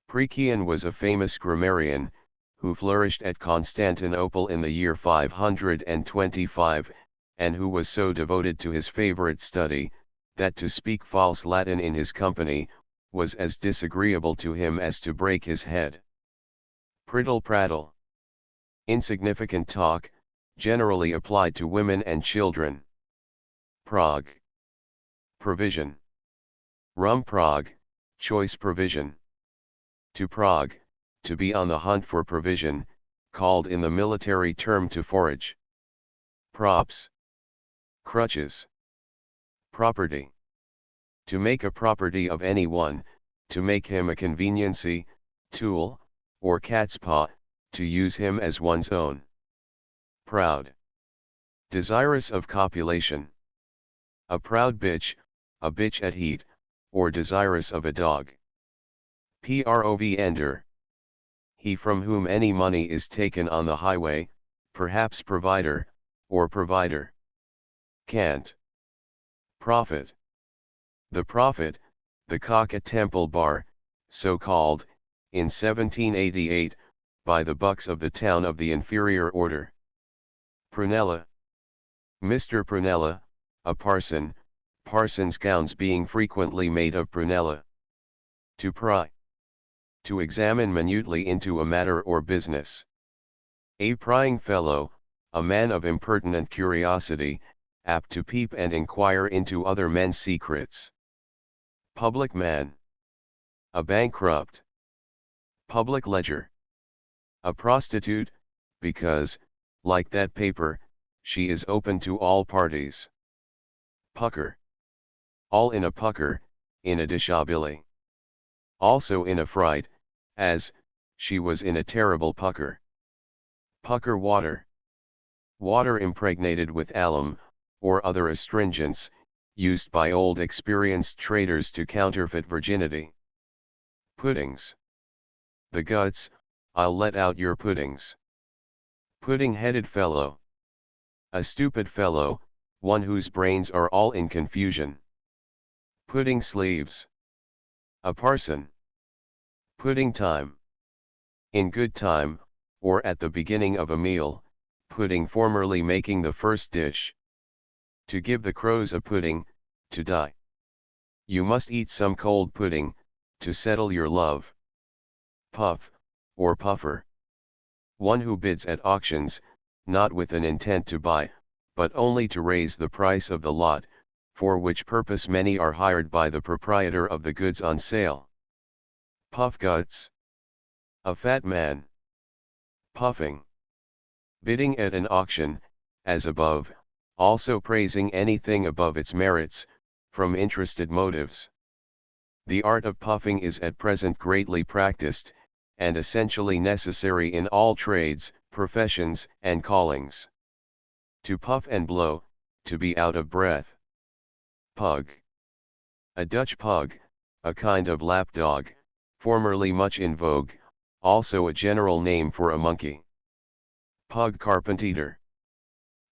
Precian was a famous grammarian, who flourished at Constantinople in the year 525, and who was so devoted to his favorite study, that to speak false Latin in his company, was as disagreeable to him as to break his head. Prittle prattle. Insignificant talk, generally applied to women and children. Prog. Provision. Rum prog, choice provision. To prog, to be on the hunt for provision, called in the military term to forage. Props. Crutches. Property. To make a property of any one, to make him a conveniency, tool, or cat's paw, to use him as one's own. Proud. Desirous of copulation. A proud bitch, a bitch at heat, or desirous of a dog. Provender. He from whom any money is taken on the highway, perhaps provider, or provider. Cant. Prophet. The prophet, the cock at Temple Bar, so called, in 1788, by the bucks of the town of the inferior order. Prunella. Mr. Prunella, a parson, parsons' gowns being frequently made of prunella. To pry. To examine minutely into a matter or business. A prying fellow, a man of impertinent curiosity, apt to peep and inquire into other men's secrets. Public man. A bankrupt. Public ledger. A prostitute, because, like that paper, she is open to all parties. Pucker. All in a pucker, in a dishabille. Also in a fright, as, she was in a terrible pucker. Pucker water. Water impregnated with alum, or other astringents, used by old experienced traders to counterfeit virginity. Puddings. The guts, I'll let out your puddings. Pudding-headed fellow. A stupid fellow, one whose brains are all in confusion. Pudding sleeves. A parson. Pudding time. In good time, or at the beginning of a meal, pudding formerly making the first dish. To give the crows a pudding, to die. You must eat some cold pudding, to settle your love. Puff, or puffer. One who bids at auctions, not with an intent to buy, but only to raise the price of the lot, for which purpose many are hired by the proprietor of the goods on sale. Puff guts. A fat man. Puffing. Bidding at an auction, as above, also praising anything above its merits, from interested motives. The art of puffing is at present greatly practiced, and essentially necessary in all trades, professions, and callings. To puff and blow, to be out of breath. Pug. A Dutch pug, a kind of lapdog, formerly much in vogue, also a general name for a monkey. Pug carpenter.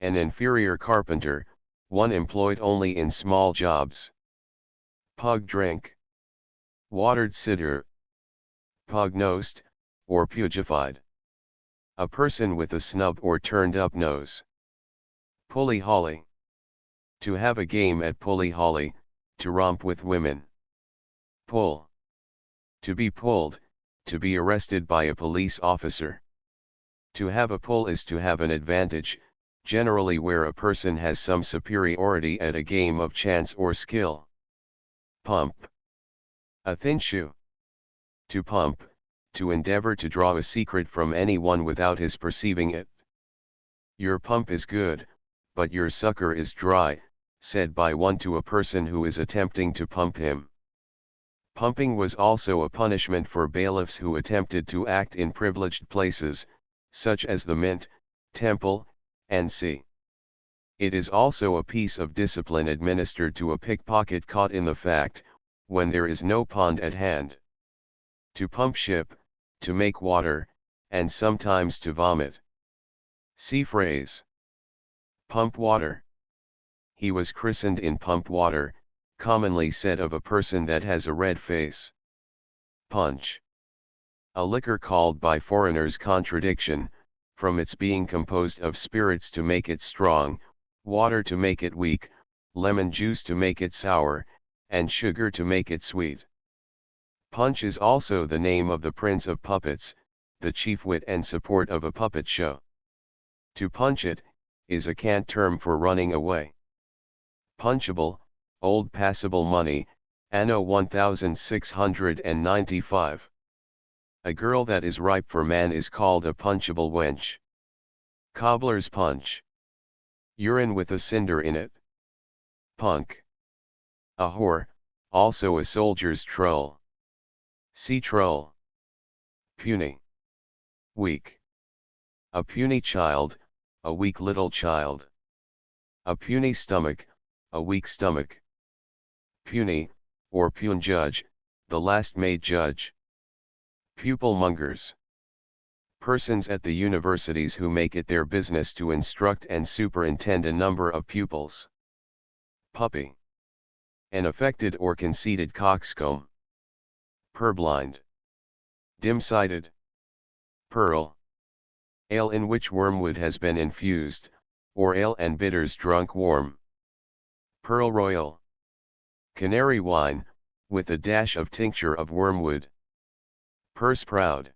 An inferior carpenter, one employed only in small jobs. Pug drink. Watered cider. Pug-nosed, or pugified. A person with a snub or turned-up nose. Pulley-holly. To have a game at pulley-holly, to romp with women. Pull. To be pulled, to be arrested by a police officer. To have a pull is to have an advantage, generally where a person has some superiority at a game of chance or skill. Pump. A thin shoe. To pump, to endeavor to draw a secret from anyone without his perceiving it. Your pump is good, but your sucker is dry, said by one to a person who is attempting to pump him. Pumping was also a punishment for bailiffs who attempted to act in privileged places, such as the Mint, Temple, and C. It is also a piece of discipline administered to a pickpocket caught in the fact, when there is no pond at hand. To pump ship, to make water, and sometimes to vomit. See phrase. Pump water. He was christened in pump water, commonly said of a person that has a red face. Punch. A liquor called by foreigners contradiction, from its being composed of spirits to make it strong, water to make it weak, lemon juice to make it sour, and sugar to make it sweet. Punch is also the name of the prince of puppets, the chief wit and support of a puppet show. To punch it, is a cant term for running away. Punchable, old passable money, anno 1695. A girl that is ripe for man is called a punchable wench. Cobbler's punch. Urine with a cinder in it. Punk. A whore, also a soldier's trull. See trull. Puny. Weak. A puny child, a weak little child. A puny stomach, a weak stomach. Puny, or pun judge, the last made judge. Pupil mongers. Persons at the universities who make it their business to instruct and superintend a number of pupils. Puppy. An affected or conceited coxcomb. Purblind. Dim-sighted. Pearl. Ale in which wormwood has been infused, or ale and bitters drunk warm. Pearl Royal. Canary wine, with a dash of tincture of wormwood. Purse proud.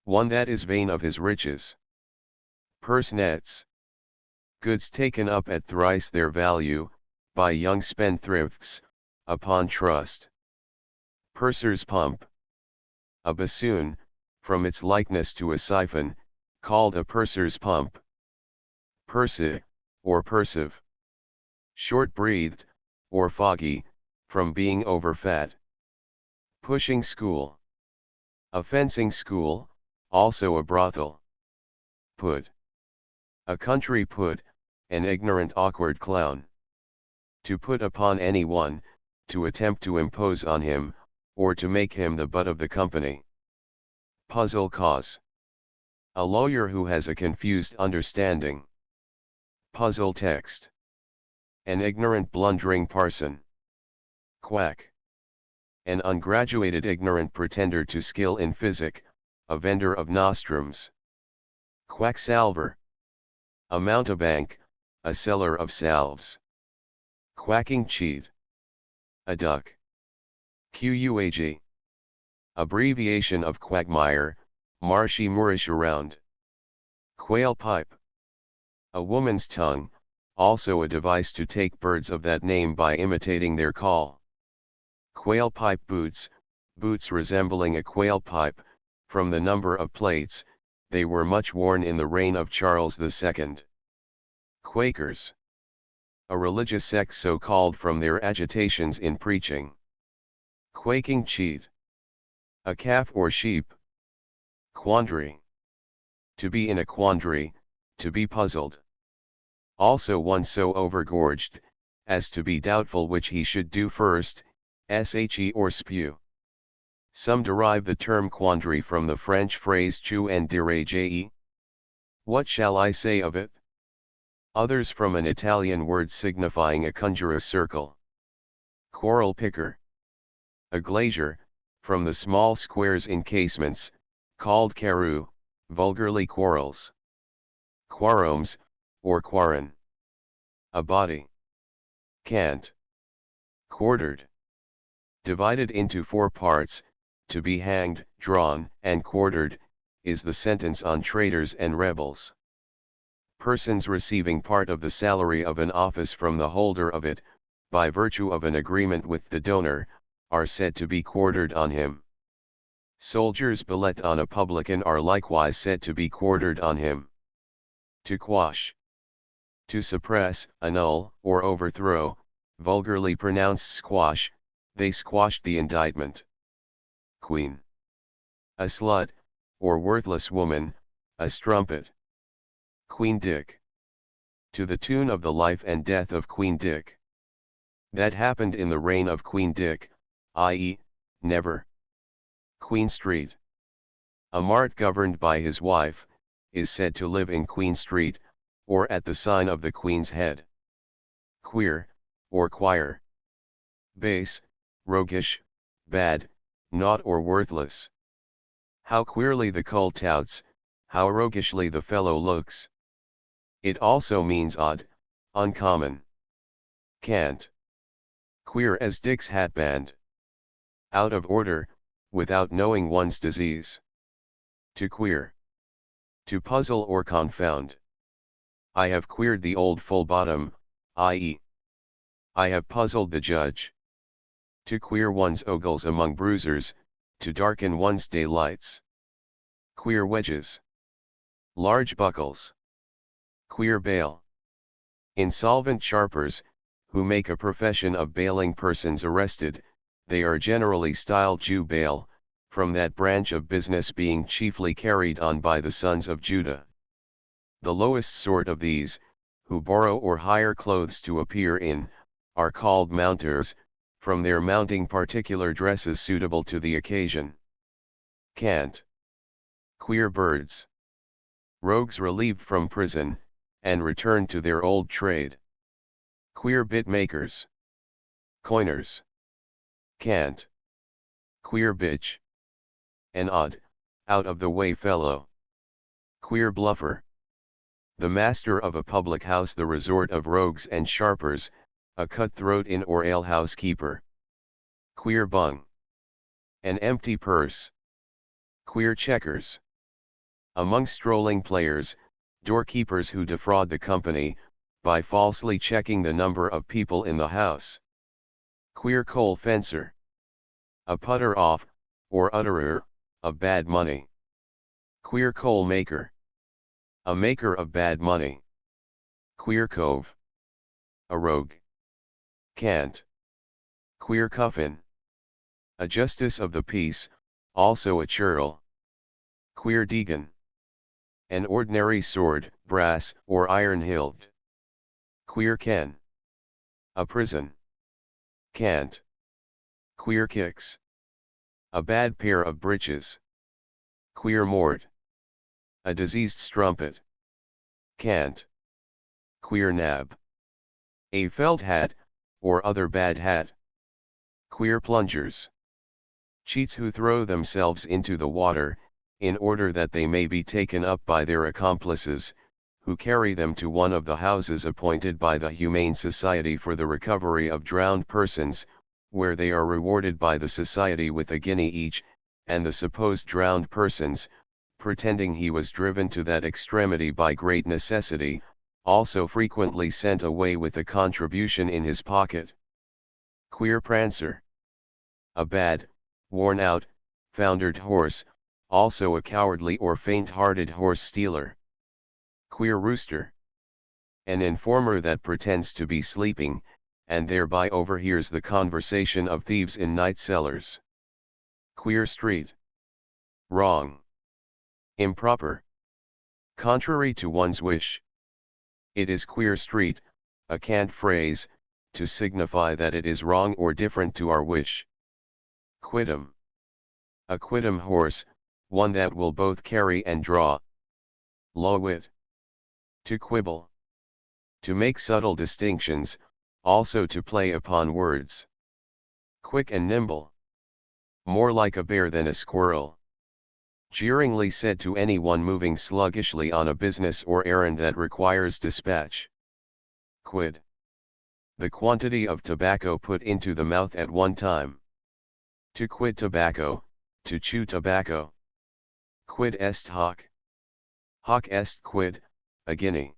One that is vain of his riches. Purse nets. Goods taken up at thrice their value, by young spendthrifts, upon trust. Purser's pump. A bassoon, from its likeness to a siphon, called a purser's pump. Persive, or persive. Short-breathed, or foggy, from being over-fat. Pushing school. A fencing school, also a brothel. Put. A country put, an ignorant awkward clown. To put upon anyone, to attempt to impose on him, or to make him the butt of the company. Puzzle cause. A lawyer who has a confused understanding. Puzzle text. An ignorant blundering parson. Quack. An ungraduated ignorant pretender to skill in physic, a vendor of nostrums. Quacksalver. A mountebank, a seller of salves. Quacking cheat. A duck. Quag. Abbreviation of quagmire, marshy moorish around. Quail pipe. A woman's tongue, also a device to take birds of that name by imitating their call. Quail pipe boots, boots resembling a quail pipe, from the number of plates, they were much worn in the reign of Charles II. Quakers. A religious sect so called from their agitations in preaching. Quaking cheat. A calf or sheep. Quandary. To be in a quandary, to be puzzled. Also one so overgorged, as to be doubtful which he should do first, she or spew. Some derive the term quandary from the French phrase chew and dire. What shall I say of it? Others from an Italian word signifying a conjurer's circle. Quarrel picker. A glazier, from the small squares in casements, called carreau, vulgarly quarrels. Quarrums, or quarren. A body. Cant. Quartered. Divided into 4 parts, to be hanged, drawn, and quartered, is the sentence on traitors and rebels. Persons receiving part of the salary of an office from the holder of it, by virtue of an agreement with the donor, are said to be quartered on him. Soldiers' billet on a publican are likewise said to be quartered on him. To quash. To suppress, annul, or overthrow, vulgarly pronounced squash, they squashed the indictment. Queen. A slut, or worthless woman, a strumpet. Queen Dick. To the tune of the life and death of Queen Dick. That happened in the reign of Queen Dick, i.e., never. Queen Street. A mart governed by his wife, is said to live in Queen Street, or at the sign of the Queen's Head. Queer, or choir. Base, roguish, bad, naught or worthless. How queerly the cull touts, how roguishly the fellow looks. It also means odd, uncommon. Cant. Queer as Dick's hatband. Out of order, without knowing one's disease. To queer. To puzzle or confound. I have queered the old full bottom, i.e. I have puzzled the judge. To queer one's ogles among bruisers, to darken one's daylights. Queer wedges. Large buckles. Queer bail. Insolvent sharpers, who make a profession of bailing persons arrested, they are generally styled Jew bail, from that branch of business being chiefly carried on by the sons of Judah. The lowest sort of these, who borrow or hire clothes to appear in, are called mounters, from their mounting particular dresses suitable to the occasion. Can't. Queer birds. Rogues relieved from prison, and returned to their old trade. Queer bit makers. Coiners. Can't. Queer bitch. An odd, out of the way fellow. Queer bluffer. The master of a public house, the resort of rogues and sharpers, a cutthroat inn or alehouse keeper. Queer bung. An empty purse. Queer checkers. Among strolling players, doorkeepers who defraud the company, by falsely checking the number of people in the house. Queer coal fencer. A putter off, or utterer, of bad money. Queer coal maker. A maker of bad money. Queer cove. A rogue. Can't. Queer coffin. A justice of the peace, also a churl. Queer deacon. An ordinary sword, brass or iron hilt. Queer ken. A prison. Can't. Queer kicks. A bad pair of breeches. Queer mort. A diseased strumpet. Can't. Queer nab. A felt hat, or other bad hat. Queer plungers. Cheats who throw themselves into the water, in order that they may be taken up by their accomplices, who carry them to one of the houses appointed by the Humane Society for the recovery of drowned persons, where they are rewarded by the society with a guinea each, and the supposed drowned persons, pretending he was driven to that extremity by great necessity, also frequently sent away with a contribution in his pocket. Queer prancer. A bad, worn-out, foundered horse, also a cowardly or faint-hearted horse stealer. Queer rooster. An informer that pretends to be sleeping, and thereby overhears the conversation of thieves in night cellars. Queer street. Wrong. Improper. Contrary to one's wish. It is queer street, a cant phrase, to signify that it is wrong or different to our wish. Quidam. A quidam horse, one that will both carry and draw. Law-wit. To quibble. To make subtle distinctions, also to play upon words. Quick and nimble. More like a bear than a squirrel. Jeeringly said to anyone moving sluggishly on a business or errand that requires dispatch. Quid. The quantity of tobacco put into the mouth at one time. To quid tobacco, to chew tobacco. Quid est hoc. Hoc est quid, a guinea.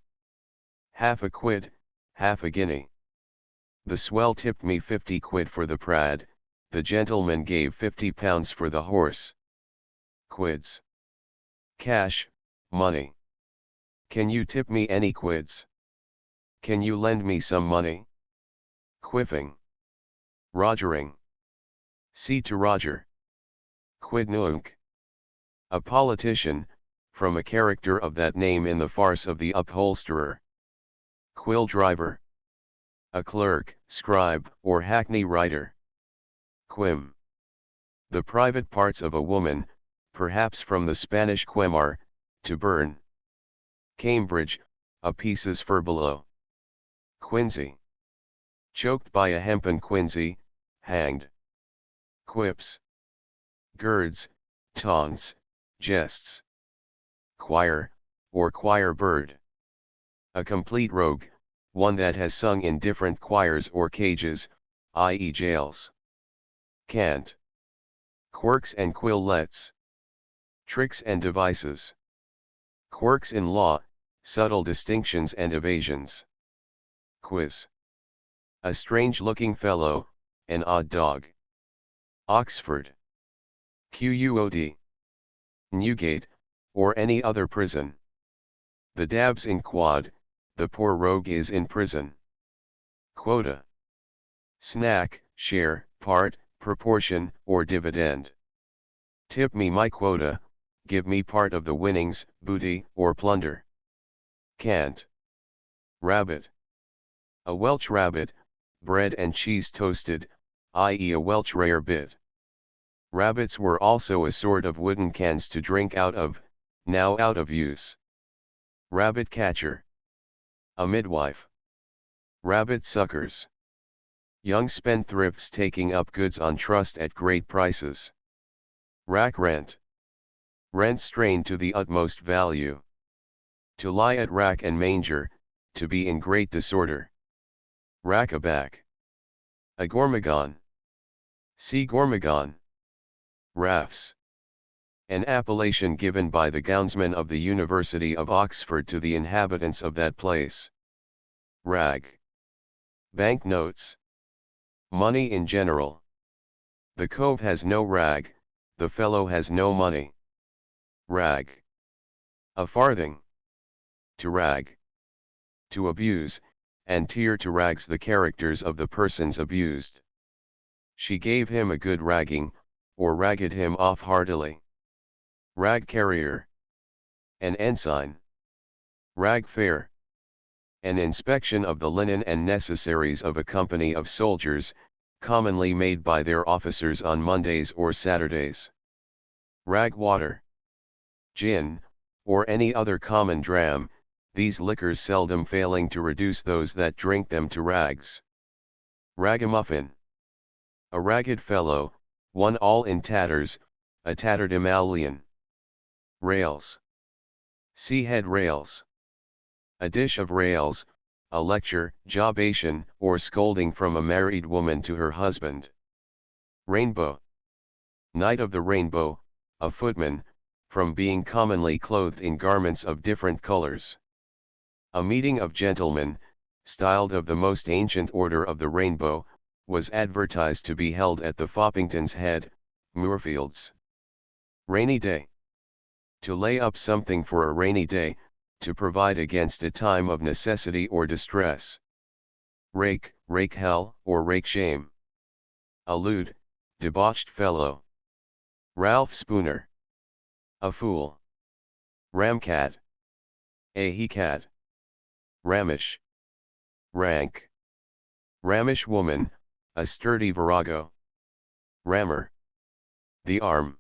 Half a quid, half a guinea. The swell tipped me 50 quid for the prad, the gentleman gave £50 for the horse. Quids. Cash, money. Can you tip me any quids? Can you lend me some money? Quiffing. Rogering. See to Roger. Quid nunc. A politician, from a character of that name in the farce of the upholsterer. Quill driver. A clerk, scribe, or hackney writer. Quim. The private parts of a woman, perhaps from the Spanish quemar, to burn. Cambridge, a pieces furbelow. Quinsy. Choked by a hempen quinsy, hanged. Quips. Girds, taunts, jests. Choir, or choir bird. A complete rogue, one that has sung in different choirs or cages, i.e. jails. Cant. Quirks and quillets. Tricks and devices. Quirks in law, subtle distinctions and evasions. Quiz. A strange-looking fellow, an odd dog. Oxford. Quod. Newgate, or any other prison. The dab's in quad, the poor rogue is in prison. Quota. Snack, share, part, proportion, or dividend. Tip me my quota, give me part of the winnings, booty, or plunder. Cant. Rabbit. A Welsh rabbit, bread and cheese toasted, i.e. a Welsh rare bit. Rabbits were also a sort of wooden cans to drink out of, now out of use. Rabbit catcher. A midwife. Rabbit suckers. Young spendthrifts taking up goods on trust at great prices. Rack rent. Rent strained to the utmost value. To lie at rack and manger, to be in great disorder. Rack-a-back. A gormagon. See gormagon. Rafts. An appellation given by the gownsmen of the University of Oxford to the inhabitants of that place. Rag. Bank notes. Money in general. The cove has no rag, the fellow has no money. Rag. A farthing. To rag. To abuse, and tear to rags the characters of the persons abused. She gave him a good ragging, or ragged him off heartily. Rag carrier. An ensign. Rag fair. An inspection of the linen and necessaries of a company of soldiers, commonly made by their officers on Mondays or Saturdays. Rag water. Gin, or any other common dram, these liquors seldom failing to reduce those that drink them to rags. Ragamuffin. A ragged fellow, one all in tatters, a tatterdemalion. Rails. See head rails. A dish of rails, a lecture, jobation, or scolding from a married woman to her husband. Rainbow. Knight of the rainbow, a footman, from being commonly clothed in garments of different colors. A meeting of gentlemen, styled of the most ancient order of the rainbow, was advertised to be held at the Foppington's Head, Moorfields. Rainy day. To lay up something for a rainy day, to provide against a time of necessity or distress. Rake, rake hell, or rake shame. A lewd, debauched fellow. Ralph Spooner. A fool. Ramcat. A he-cat. Ramish. Rank. Ramish woman, a sturdy virago. Rammer. The arm.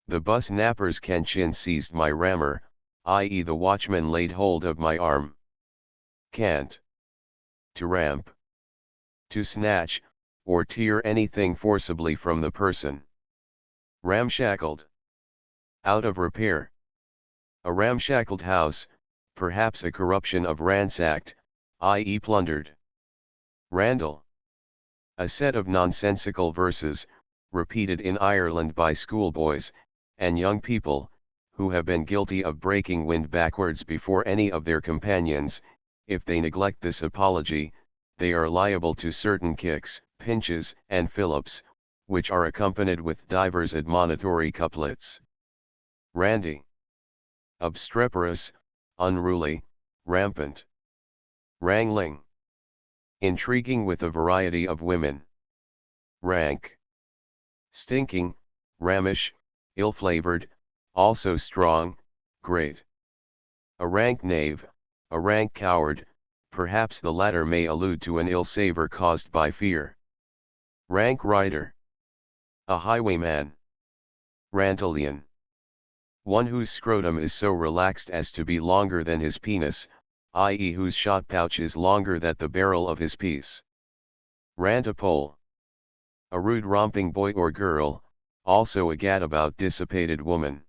The bus nappers Kenshin seized my rammer, i.e. the watchman laid hold of my arm. Cant. To ramp. To snatch, or tear anything forcibly from the person. Ramshackled. Out of repair. A ramshackled house, perhaps a corruption of ransacked, i.e. plundered. Randall. A set of nonsensical verses, repeated in Ireland by schoolboys, and young people, who have been guilty of breaking wind backwards before any of their companions. If they neglect this apology, they are liable to certain kicks, pinches, and fillips, which are accompanied with divers admonitory couplets. Randy. Obstreperous, unruly, rampant. Wrangling. Intriguing with a variety of women. Rank. Stinking, rammish, ill-flavored, also strong, great. A rank knave, a rank coward, perhaps the latter may allude to an ill savor caused by fear. Rank rider. A highwayman. Rantalian. One whose scrotum is so relaxed as to be longer than his penis, i.e. whose shot pouch is longer than the barrel of his piece. Rantapole. A rude romping boy or girl, also a gadabout dissipated woman.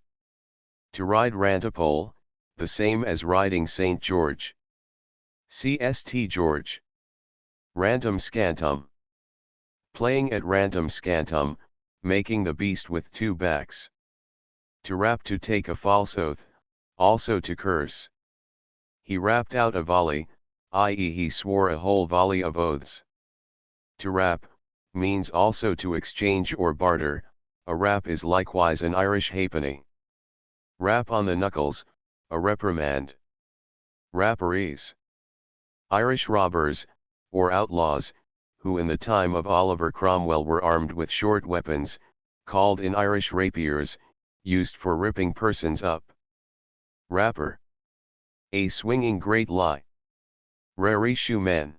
To ride rantapole, the same as riding St. George. Cst. George. Rantum scantum. Playing at rantum scantum, making the beast with two backs. To rap, to take a false oath, also to curse. He rapped out a volley, i.e. he swore a whole volley of oaths. To rap, means also to exchange or barter. A rap is likewise an Irish halfpenny. Rap on the knuckles, a reprimand. Rapparees. Irish robbers, or outlaws, who in the time of Oliver Cromwell were armed with short weapons, called in Irish rapiers, used for ripping persons up. Rapper. A swinging great lie. Raree shoemen.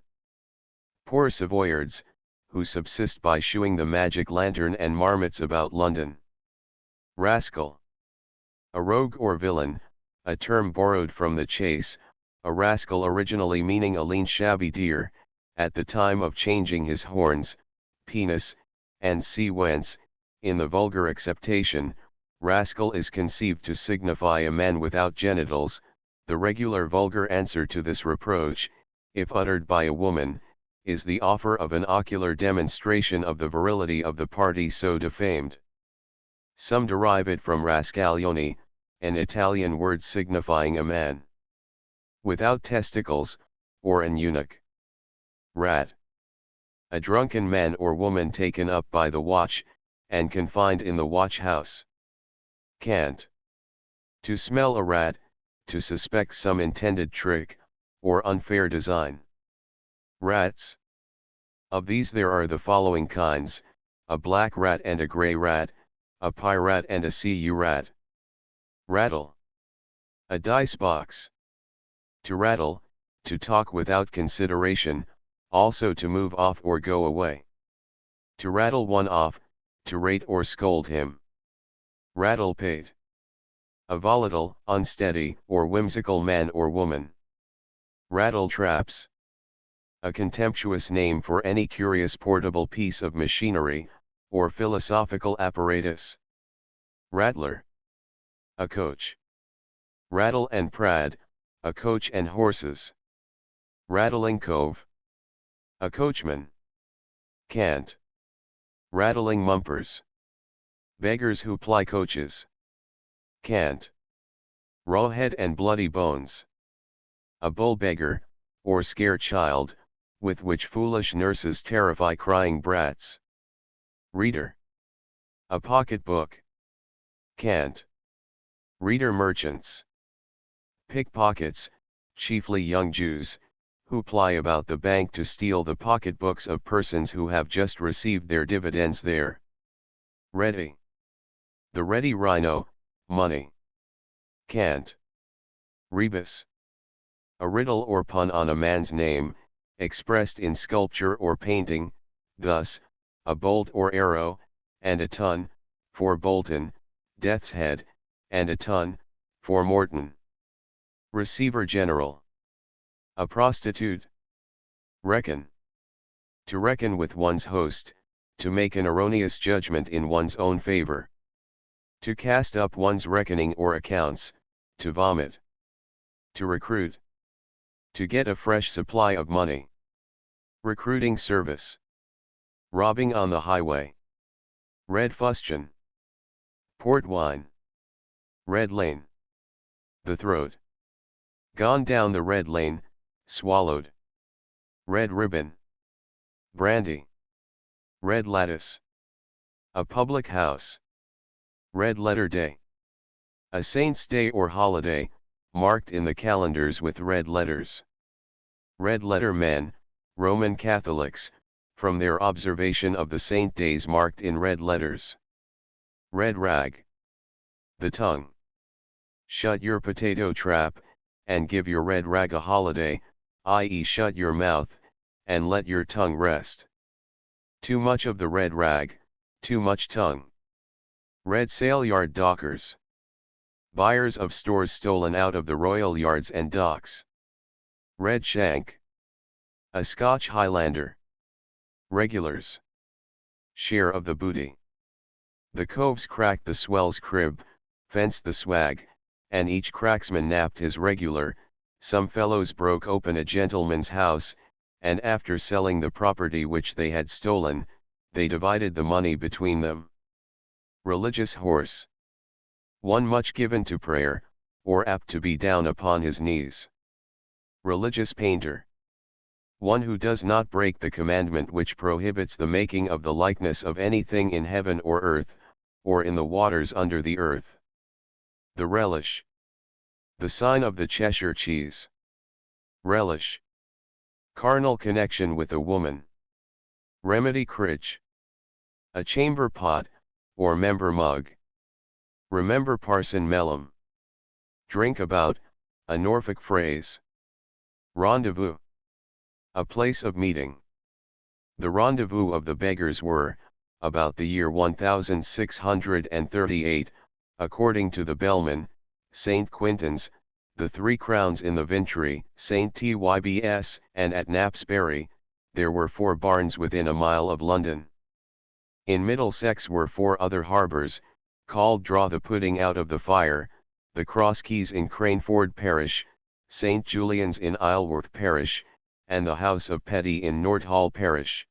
Poor Savoyards, who subsist by shooing the magic lantern and marmots about London. Rascal. A rogue or villain, a term borrowed from the chase, a rascal originally meaning a lean shabby deer, at the time of changing his horns, penis, and see whence, in the vulgar acceptation, rascal is conceived to signify a man without genitals. The regular vulgar answer to this reproach, if uttered by a woman, is the offer of an ocular demonstration of the virility of the party so defamed. Some derive it from rascalione, an Italian word signifying a man without testicles, or an eunuch. Rat. A drunken man or woman taken up by the watch, and confined in the watch house. Cant. To smell a rat, to suspect some intended trick, or unfair design. Rats. Of these there are the following kinds: a black rat and a grey rat, a pie rat and a cu rat. Rattle. A dice box. To rattle, to talk without consideration, also to move off or go away. To rattle one off, to rate or scold him. Rattle-pate. A volatile, unsteady, or whimsical man or woman. Rattle-traps. A contemptuous name for any curious portable piece of machinery, or philosophical apparatus. Rattler. A coach. Rattle and prad, a coach and horses. Rattling cove. A coachman. Cant. Rattling mumpers. Beggars who ply coaches. Cant. Rawhead and bloody bones. A bull beggar, or scare child, with which foolish nurses terrify crying brats. Reader. A pocket book. Cant. Reader merchants. Pickpockets, chiefly young Jews, who ply about the bank to steal the pocketbooks of persons who have just received their dividends there. Ready. The ready rhino, money. Cant. Rebus. A riddle or pun on a man's name, expressed in sculpture or painting, thus, a bolt or arrow, and a ton, for Bolton, Death's Head, and a ton, for Morton. Receiver general. A prostitute. Reckon. To reckon with one's host, to make an erroneous judgment in one's own favor. To cast up one's reckoning or accounts, to vomit. To recruit. To get a fresh supply of money. Recruiting service. Robbing on the highway. Red fustian. Port wine. Red lane. The throat. Gone down the red lane, swallowed. Red ribbon. Brandy. Red lattice. A public house. Red letter day. A saint's day or holiday, marked in the calendars with red letters. Red letter men, Roman Catholics, from their observation of the saint days marked in red letters. Red rag. The tongue. Shut your potato trap, and give your red rag a holiday, i.e. shut your mouth, and let your tongue rest. Too much of the red rag, too much tongue. Red sale yard dockers. Buyers of stores stolen out of the royal yards and docks. Red shank. A Scotch Highlander. Regulars. Share of the booty. The coves cracked the swell's crib, fenced the swag, and each cracksman napped his regular. Some fellows broke open a gentleman's house, and after selling the property which they had stolen, they divided the money between them. Religious horse. One much given to prayer, or apt to be down upon his knees. Religious painter. One who does not break the commandment which prohibits the making of the likeness of anything in heaven or earth, or in the waters under the earth. The relish. The sign of the Cheshire cheese. Relish. Carnal connection with a woman. Remedy critch. A chamber pot, or member mug. Remember Parson Mellum. Drink about, a Norfolk phrase. Rendezvous. A place of meeting. The rendezvous of the beggars were, about the year 1638, according to the bellman, St. Quintin's, the Three Crowns in the Vintry, St. Tybs, and at Knapsbury, there were 4 barns within a mile of London. In Middlesex were 4 other harbours, called Draw the Pudding out of the Fire, the Cross Keys in Craneford parish, St. Julian's in Isleworth parish, and the House of Petty in Northall parish.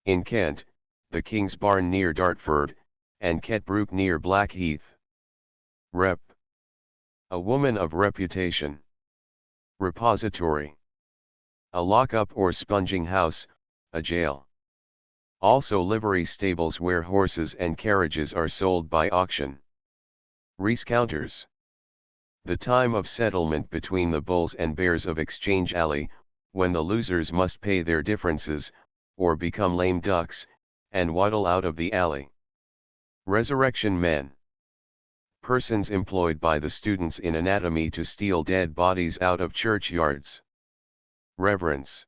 In Kent, the King's Barn near Dartford, and Ketbrook near Blackheath. Rep. A woman of reputation. Repository. A lock-up or sponging house, a jail. Also livery stables where horses and carriages are sold by auction. Rescounters. The time of settlement between the Bulls and Bears of Exchange Alley, when the losers must pay their differences, or become lame ducks, and waddle out of the alley. Resurrection men. Persons employed by the students in anatomy to steal dead bodies out of churchyards. Reverence.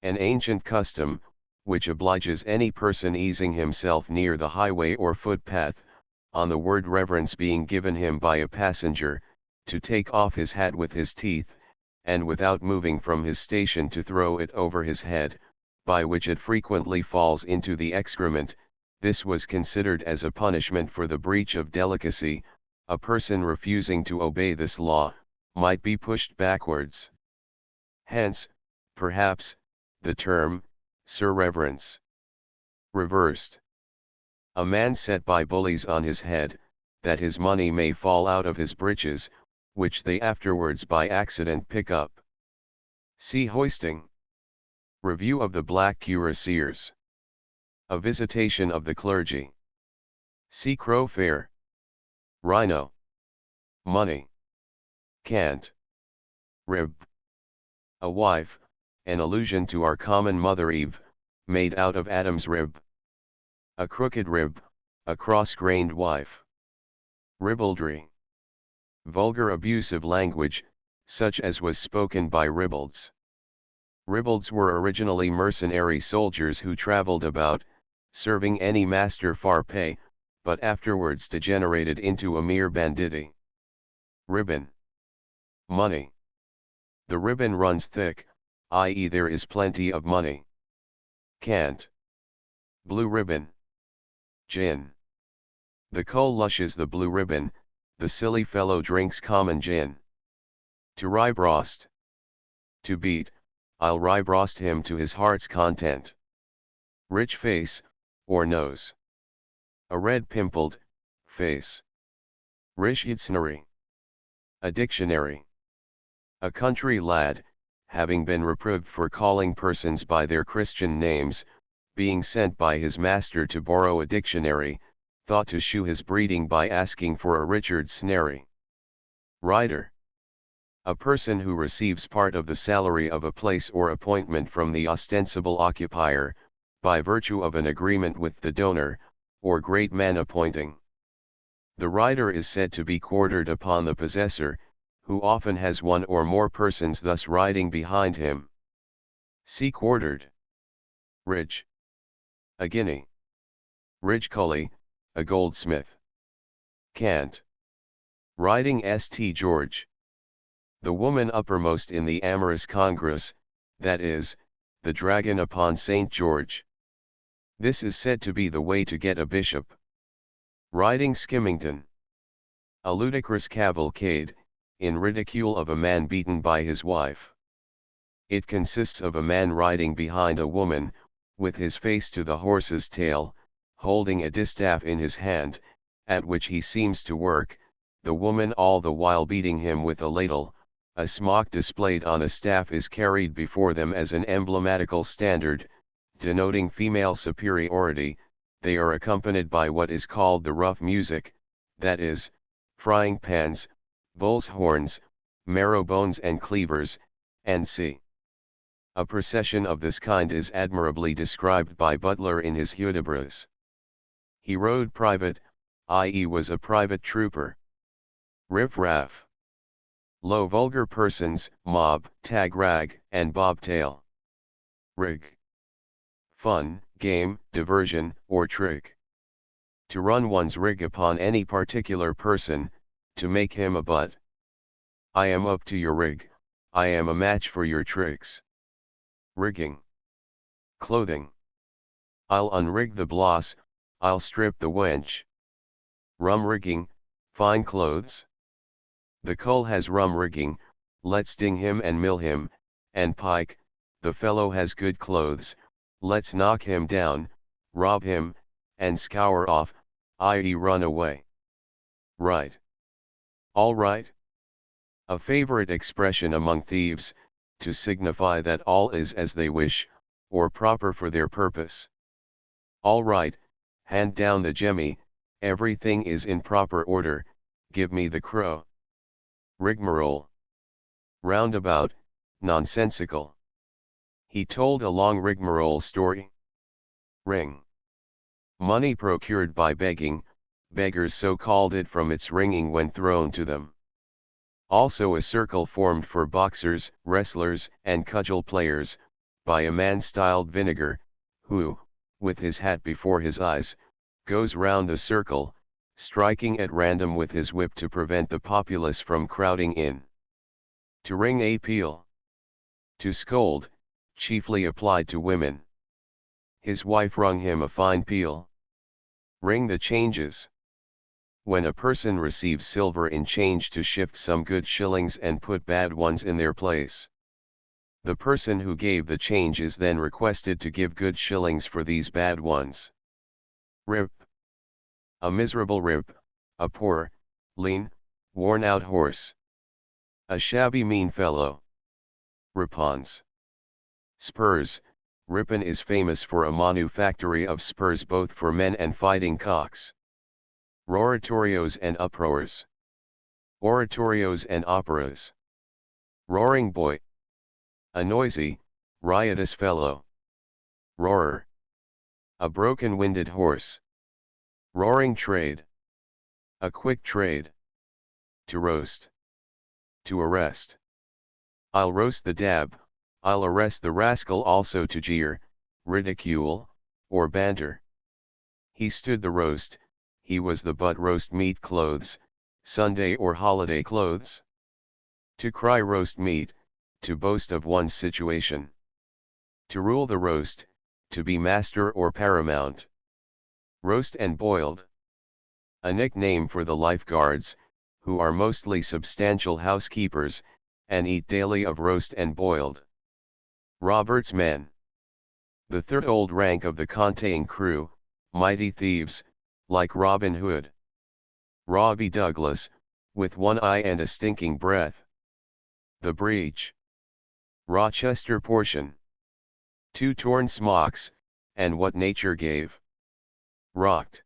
An ancient custom, which obliges any person easing himself near the highway or footpath, on the word reverence being given him by a passenger, to take off his hat with his teeth, and without moving from his station to throw it over his head, by which it frequently falls into the excrement. This was considered as a punishment for the breach of delicacy. A person refusing to obey this law, might be pushed backwards. Hence, perhaps, the term, Sir Reverence. Reversed. A man set by bullies on his head, that his money may fall out of his breeches, which they afterwards by accident pick up. See hoisting. Review of the Black Cuirassiers. A visitation of the clergy. See Crow Fair. Rhino. Money. Cant. Rib. A wife, an allusion to our common mother Eve, made out of Adam's rib. A crooked rib, a cross-grained wife. Ribaldry. Vulgar abusive language, such as was spoken by Ribbalds. Ribbalds were originally mercenary soldiers who travelled about, serving any master for pay, but afterwards degenerated into a mere banditti. Ribbon. Money. The ribbon runs thick, i.e. there is plenty of money. Cant. Blue ribbon. Gin. The cull lushes the blue ribbon, the silly fellow drinks common gin. To ribrost. To beat, I'll ribrost him to his heart's content. Rich face, or nose. A red pimpled, face. Dictionary. A dictionary. A country lad, having been reproved for calling persons by their Christian names, being sent by his master to borrow a dictionary, thought to shew his breeding by asking for a Richard Snary. Rider. A person who receives part of the salary of a place or appointment from the ostensible occupier, by virtue of an agreement with the donor, or great man appointing. The rider is said to be quartered upon the possessor, who often has one or more persons thus riding behind him. See quartered. Ridge. A guinea. Ridgecully, a goldsmith. Cant. Riding St. George. The woman uppermost in the amorous congress, that is, the dragon upon St. George. This is said to be the way to get a bishop. Riding Skimmington. A ludicrous cavalcade, in ridicule of a man beaten by his wife. It consists of a man riding behind a woman, with his face to the horse's tail, holding a distaff in his hand, at which he seems to work, the woman all the while beating him with a ladle. A smock displayed on a staff is carried before them as an emblematical standard, denoting female superiority. They are accompanied by what is called the rough music, that is, frying pans, bull's horns, marrow bones and cleavers, and c. A procession of this kind is admirably described by Butler in his Hudibras. He rode private, i.e. was a private trooper. Riff-raff. Low vulgar persons, mob, tag rag, and bobtail. Rig. fun, game, diversion, or trick. To run one's rig upon any particular person, to make him a butt. I am up to your rig, I am a match for your tricks. Rigging. Clothing. I'll unrig the bloss, I'll strip the wench. Rum rigging, fine clothes. The cull has rum rigging, let's ding him and mill him, and pike, the fellow has good clothes, let's knock him down, rob him, and scour off, i.e. run away. Right. All right. A favorite expression among thieves, to signify that all is as they wish, or proper for their purpose. All right, hand down the jemmy, everything is in proper order, give me the crow. Rigmarole. Roundabout, nonsensical. He told a long rigmarole story. Ring. Money procured by begging, beggars so called it from its ringing when thrown to them. Also a circle formed for boxers, wrestlers, and cudgel players, by a man styled Vinegar, who, with his hat before his eyes, goes round the circle, striking at random with his whip to prevent the populace from crowding in. To ring a peal. To scold, chiefly applied to women. His wife rung him a fine peal. Ring the changes. When a person receives silver in change to shift some good shillings and put bad ones in their place. The person who gave the change is then requested to give good shillings for these bad ones. Rip. A miserable rip, a poor, lean, worn-out horse. A shabby mean fellow. Rippons. Spurs. Ripon is famous for a manufactory of spurs both for men and fighting cocks. Roratorios and uproars. Oratorios and operas. Roaring boy. A noisy, riotous fellow. Roarer. A broken-winded horse. Roaring trade. A quick trade. To roast. To arrest. I'll roast the dab, I'll arrest the rascal. Also to jeer, ridicule, or banter. He stood the roast, he was the butt. Roast meat clothes, Sunday or holiday clothes. To cry roast meat, to boast of one's situation. To rule the roast, to be master or paramount. Roast and boiled. A nickname for the lifeguards, who are mostly substantial housekeepers, and eat daily of roast and boiled. Robert's men. The third old rank of the Containg crew, mighty thieves, like Robin Hood. Robbie Douglas, with one eye and a stinking breath. The breach. Rochester portion. 2 torn smocks, and what nature gave. Rocked.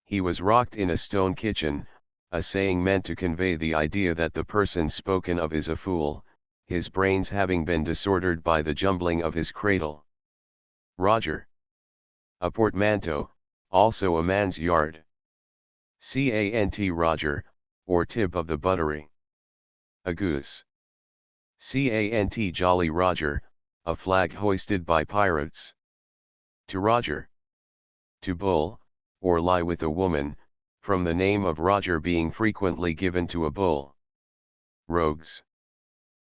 He was rocked in a stone kitchen, a saying meant to convey the idea that the person spoken of is a fool, his brains having been disordered by the jumbling of his cradle. Roger. A portmanteau, also a man's yard. Cant Roger, or tib of the buttery. A goose. Cant Jolly Roger, a flag hoisted by pirates. To Roger. To bull, or lie with a woman, from the name of Roger being frequently given to a bull. Rogues.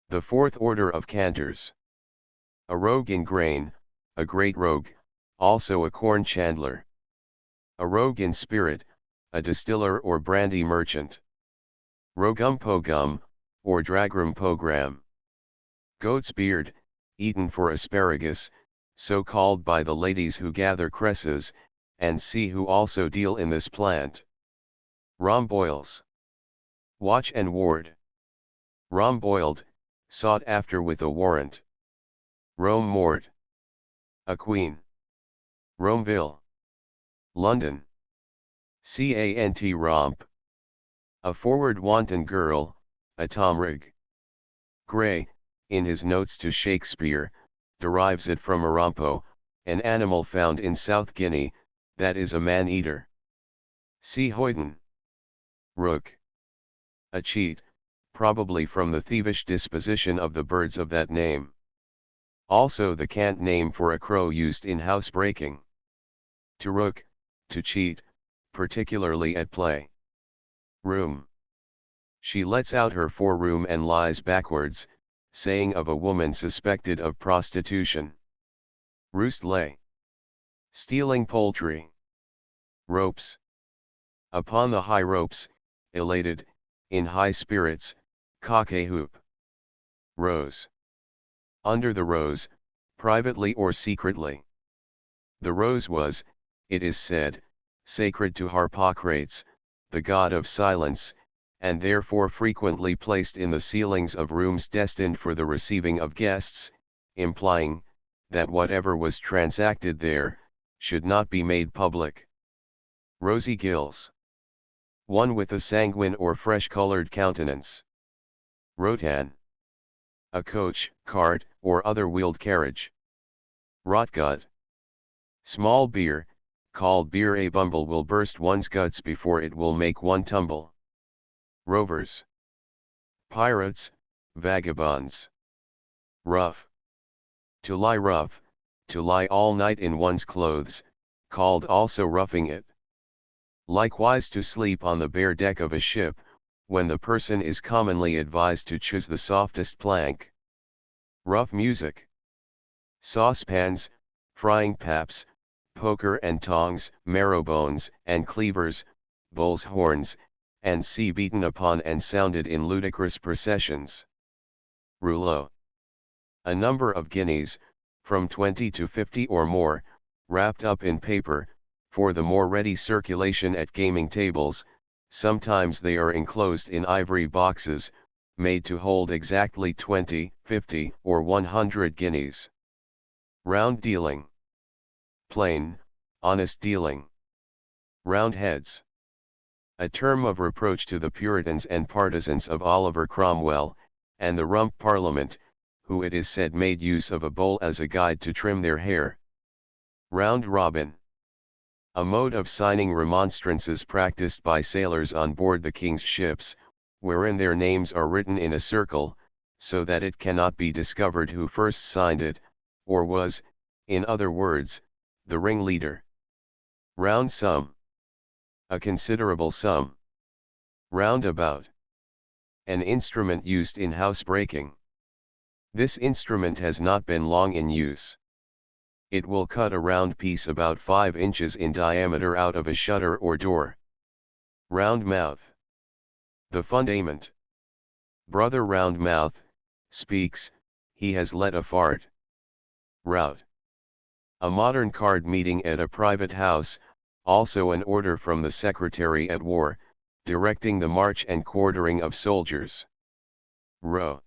The fourth order of cantors. A rogue in grain, a great rogue, also a corn chandler. A rogue in spirit, a distiller or brandy merchant. Rogum pogum, or dragrum pogram. Goat's beard, eaten for asparagus, so called by the ladies who gather cresses, and see who also deal in this plant. Rhomboils. Watch and ward. Rhomboiled, sought after with a warrant. Rome mort. A queen. Romeville. London. Cant romp. A forward wanton girl, a tomrig. Gray, in his notes to Shakespeare, derives it from Arampo, an animal found in South Guinea, that is a man-eater. See hoyden. Rook. A cheat, probably from the thievish disposition of the birds of that name. Also the cant name for a crow used in housebreaking. To rook, to cheat, particularly at play. Room. She lets out her four-room and lies backwards, saying of a woman suspected of prostitution. Roost lay. Stealing poultry. Ropes. Upon the high ropes, elated, in high spirits, cock a hoop. Rose. Under the rose, privately or secretly. The rose was, it is said, sacred to Harpocrates, the god of silence, and therefore frequently placed in the ceilings of rooms destined for the receiving of guests, implying, that whatever was transacted there, should not be made public. Rosy gills. One with a sanguine or fresh-colored countenance. Rotan. A coach, cart, or other wheeled carriage. Rotgut. Small beer, called beer. A bumble will burst one's guts before it will make one tumble. Rovers. Pirates, vagabonds. Rough. To lie rough, to lie all night in one's clothes, called also roughing it. Likewise to sleep on the bare deck of a ship, when the person is commonly advised to choose the softest plank. Rough music. Saucepans, frying paps, poker and tongs, marrowbones and cleavers, bull's horns, and sea beaten upon and sounded in ludicrous processions. Rouleau. A number of guineas, from 20 to 50 or more, wrapped up in paper, for the more ready circulation at gaming tables. Sometimes they are enclosed in ivory boxes, made to hold exactly 20, 50, or 100 guineas. Round dealing. Plain, honest dealing. Roundheads. A term of reproach to the Puritans and partisans of Oliver Cromwell, and the Rump Parliament, who it is said made use of a bowl as a guide to trim their hair. Round robin. A mode of signing remonstrances practiced by sailors on board the king's ships, wherein their names are written in a circle, so that it cannot be discovered who first signed it, or was, in other words, the ringleader. Round sum. A considerable sum. Roundabout. An instrument used in housebreaking. This instrument has not been long in use. It will cut a round piece about 5 inches in diameter out of a shutter or door. Round mouth. The fundament. Brother Roundmouth speaks, he has let a fart. Rout. A modern card meeting at a private house, also an order from the Secretary at War, directing the march and quartering of soldiers. Row.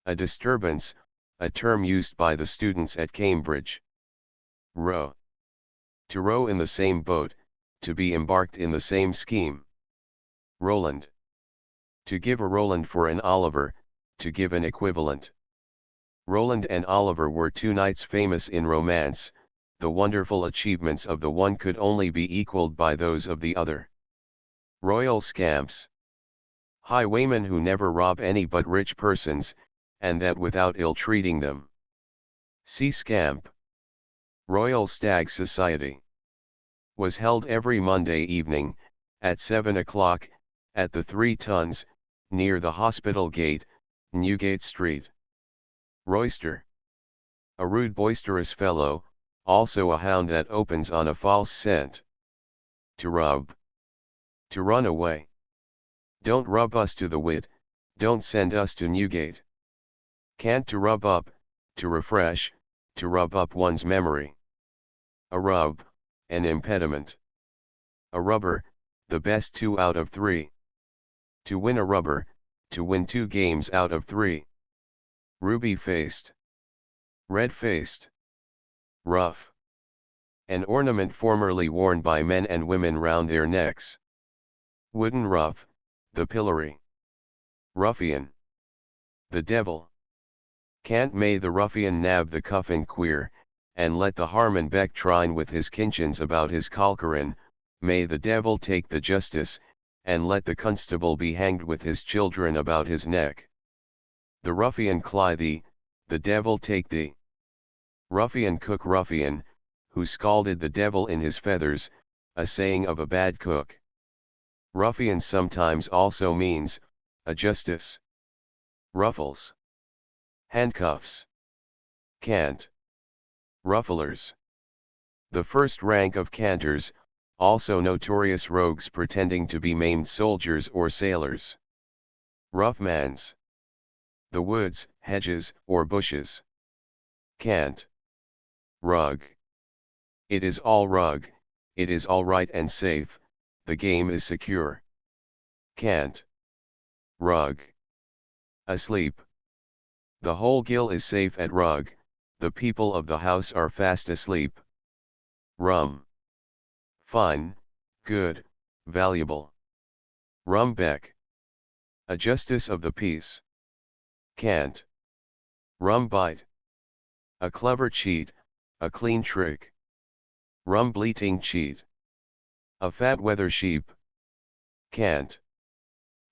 A disturbance, a term used by the students at Cambridge. Row. To row in the same boat, to be embarked in the same scheme. Roland. To give a Roland for an Oliver, to give an equivalent. Roland and Oliver were two knights famous in romance, the wonderful achievements of the one could only be equaled by those of the other. Royal scamps. Highwaymen who never rob any but rich persons, and that without ill-treating them. See scamp. Royal Stag Society. Was held every Monday evening, at 7 o'clock, at the 3 Tuns, near the Hospital Gate, Newgate Street. Royster. A rude boisterous fellow, also a hound that opens on a false scent. To rub. To run away. Don't rub us to the wit, don't send us to Newgate. Cant to rub up, to refresh, to rub up one's memory. A rub, an impediment. A rubber, the best 2 out of 3. To win a rubber, to win 2 games out of 3. Ruby-faced. Red-faced. Ruff. An ornament formerly worn by men and women round their necks. Wooden ruff, the pillory. Ruffian. The devil. Cant may the ruffian nab the cuffin queer, and let the harman beck trine with his kinchins about his calkerin, may the devil take the justice, and let the constable be hanged with his children about his neck. The ruffian cly thee, the devil take thee. Ruffian cook ruffian, who scalded the devil in his feathers, a saying of a bad cook. Ruffian sometimes also means, a justice. Ruffles. Handcuffs. Cant. Rufflers. The first rank of cantors, also notorious rogues pretending to be maimed soldiers or sailors. Roughmans. The woods, hedges, or bushes. Cant. Rug. It is all rug, it is all right and safe, the game is secure. Cant. Rug. Asleep. The whole gill is safe at rug, the people of the house are fast asleep. Rum. Fine, good, valuable. Rumbeck. A justice of the peace. Cant. Rumbite. A clever cheat, a clean trick. Rumbleating cheat. A fat weather sheep. Cant.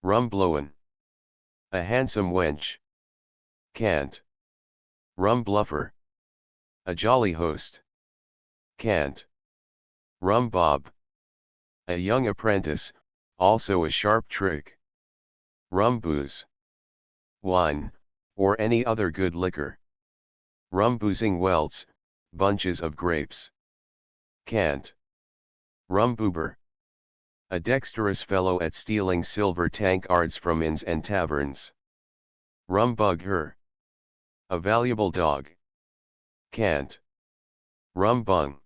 Rumblowin'. A handsome wench. Cant. Rumbluffer. A jolly host. Cant. Rumbob. A young apprentice, also a sharp trick. Rumbooze. Wine, or any other good liquor. Rumboozing welts, bunches of grapes. Cant. Rumboober. A dexterous fellow at stealing silver tankards from inns and taverns. Rumbugger. A valuable dog. Cant. Rumbung.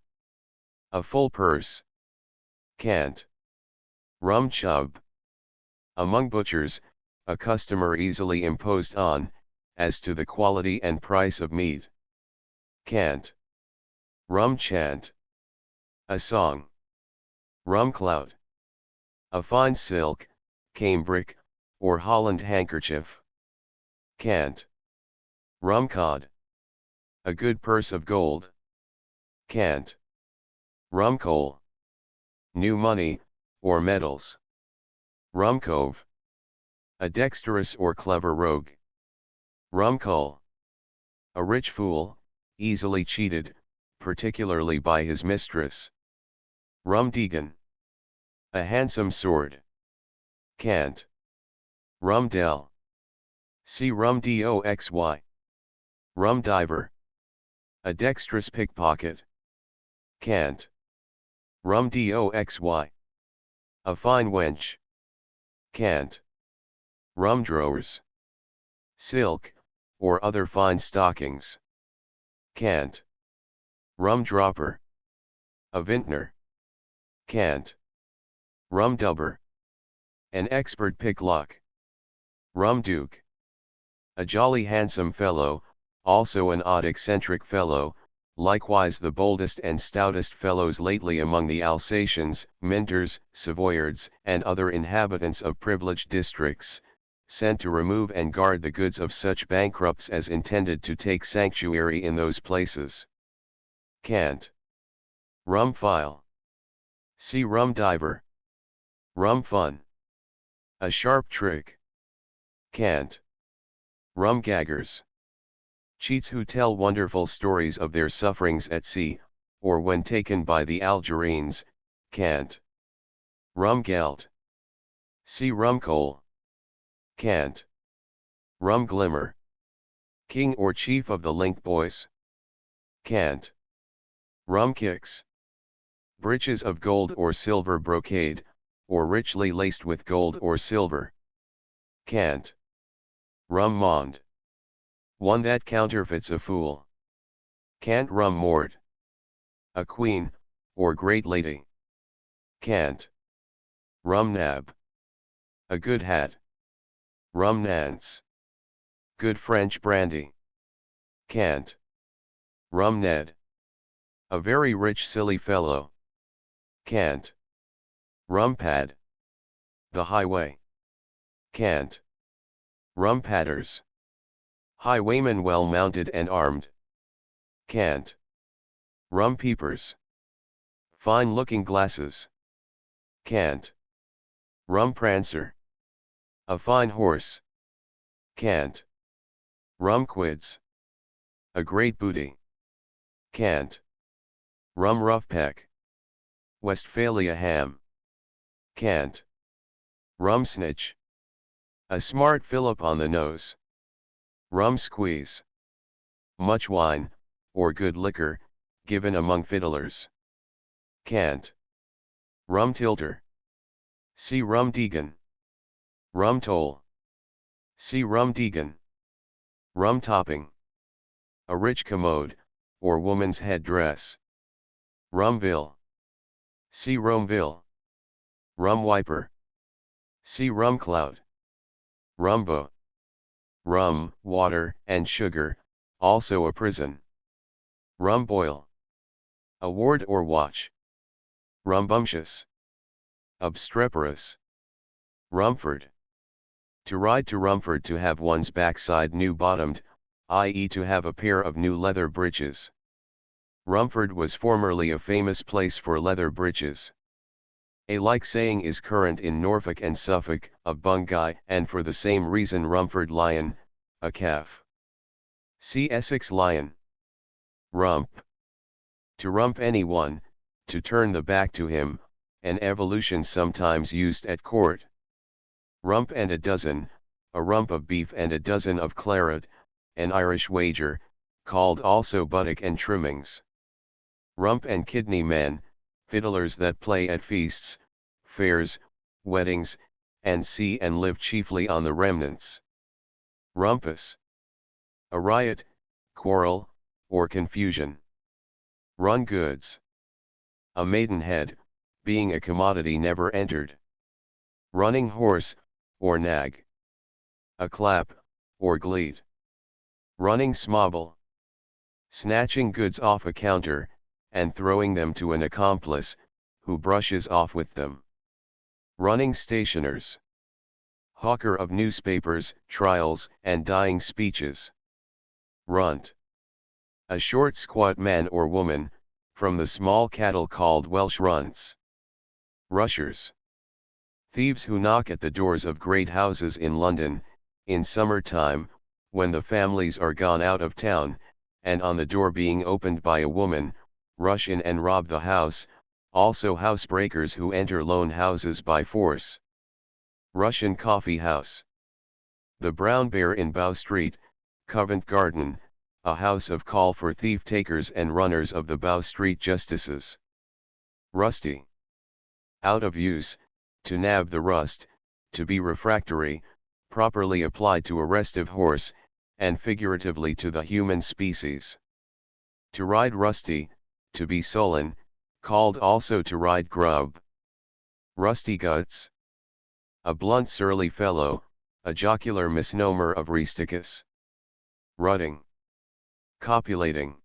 A full purse. Cant. Rumchub. Among butchers, a customer easily imposed on, as to the quality and price of meat. Cant. Rumchant. A song. Rumclout. A fine silk, cambric, or Holland handkerchief. Cant. Rumcod. A good purse of gold. Cant. Rumcoal. New money, or medals. Rumcove. A dexterous or clever rogue. Rumcull. A rich fool, easily cheated, particularly by his mistress. Rumdegan. A handsome sword. Cant. Rumdell. See rumdoxy. Rumdiver. A dexterous pickpocket. Cant. Rumdoxy. A fine wench. Cant. Rumdrowers. Silk, or other fine stockings. Cant. Rumdropper. A vintner. Cant. Rumdubber. An expert picklock. Rumduke. A jolly handsome fellow, also an odd eccentric fellow, likewise the boldest and stoutest fellows lately among the Alsatians, Minters, Savoyards, and other inhabitants of privileged districts, sent to remove and guard the goods of such bankrupts as intended to take sanctuary in those places. Cant. Rumfile. See rumdiver. Rumfun. A sharp trick. Cant. Rumgaggers. Cheats who tell wonderful stories of their sufferings at sea, or when taken by the Algerines. Cant. Rumgalt. See rumcoal. Cant. Rumglimmer. King or chief of the link boys. Cant. Rumkicks. Breeches of gold or silver brocade, or richly laced with gold or silver. Cant. Rummond. One that counterfeits a fool. Cant rummord. A queen, or great lady. Cant. Rumnab. A good hat. Rumnance. Good French brandy. Cant. Rumned. A very rich silly fellow. Cant. Rumpad. The highway. Cant. Rumpadders. Highwaymen well mounted and armed. Cant. Rumpeepers. Fine looking glasses. Cant. Rumprancer. A fine horse. Cant. Rumquids. A great booty. Cant. Rum Roughpeck. Westphalia ham. Cant. Rum Snitch. A smart fillip on the nose. Rum Squeeze. Much wine, or good liquor, given among fiddlers. Cant. Rum Tilter. See Rum Deegan. Rum Toll. See Rum Deegan. Rum Topping. A rich commode, or woman's head dress. Rumville. See Rumville. Rum Wiper. See Rum Cloud. Rumbo. Rum, water, and sugar, also a prison. Rum Boil. A ward or watch. Rumbumptious. Obstreperous. Rumford. To ride to Rumford, to have one's backside new bottomed, i.e. to have a pair of new leather breeches. Rumford was formerly a famous place for leather breeches. A like saying is current in Norfolk and Suffolk, of Bungay, and for the same reason Rumford Lion, a calf. See Essex Lion. Rump. To rump anyone, to turn the back to him, an evolution sometimes used at court. Rump and a dozen, a rump of beef and a dozen of claret, an Irish wager, called also buttock and trimmings. Rump and kidney men, fiddlers that play at feasts, fairs, weddings, and see and live chiefly on the remnants. Rumpus. A riot, quarrel, or confusion. Run goods. A maidenhead, being a commodity never entered. Running horse, or nag. A clap, or gleat. Running smobble. Snatching goods off a counter, and throwing them to an accomplice, who brushes off with them. Running stationers. Hawker of newspapers, trials, and dying speeches. Runt. A short squat man or woman, from the small cattle called Welsh runts. Rushers. Thieves who knock at the doors of great houses in London, in summer time, when the families are gone out of town, and on the door being opened by a woman, rush in and rob the house, also housebreakers who enter lone houses by force. Russian Coffee House. The Brown Bear in Bow Street, Covent Garden, a house of call for thief-takers and runners of the Bow Street justices. Rusty. Out of use, to nab the rust, to be refractory, properly applied to a restive horse, and figuratively to the human species. To ride rusty, to be sullen, called also to ride grub. Rusty guts. A blunt surly fellow, a jocular misnomer of rusticus. Rutting. Copulating.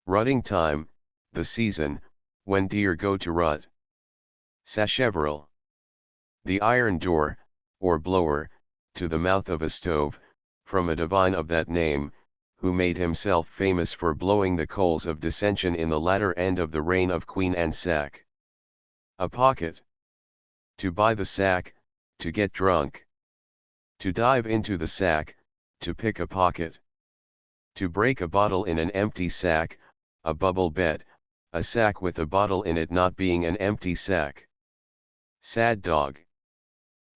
Rutting time, the season, when deer go to rut. Sacheverell. The iron door, or blower, to the mouth of a stove, from a divine of that name, who made himself famous for blowing the coals of dissension in the latter end of the reign of Queen Anne sack. A pocket. To buy the sack, to get drunk. To dive into the sack, to pick a pocket. To break a bottle in an empty sack, a bubble bet, a sack with a bottle in it not being an empty sack. Sad dog.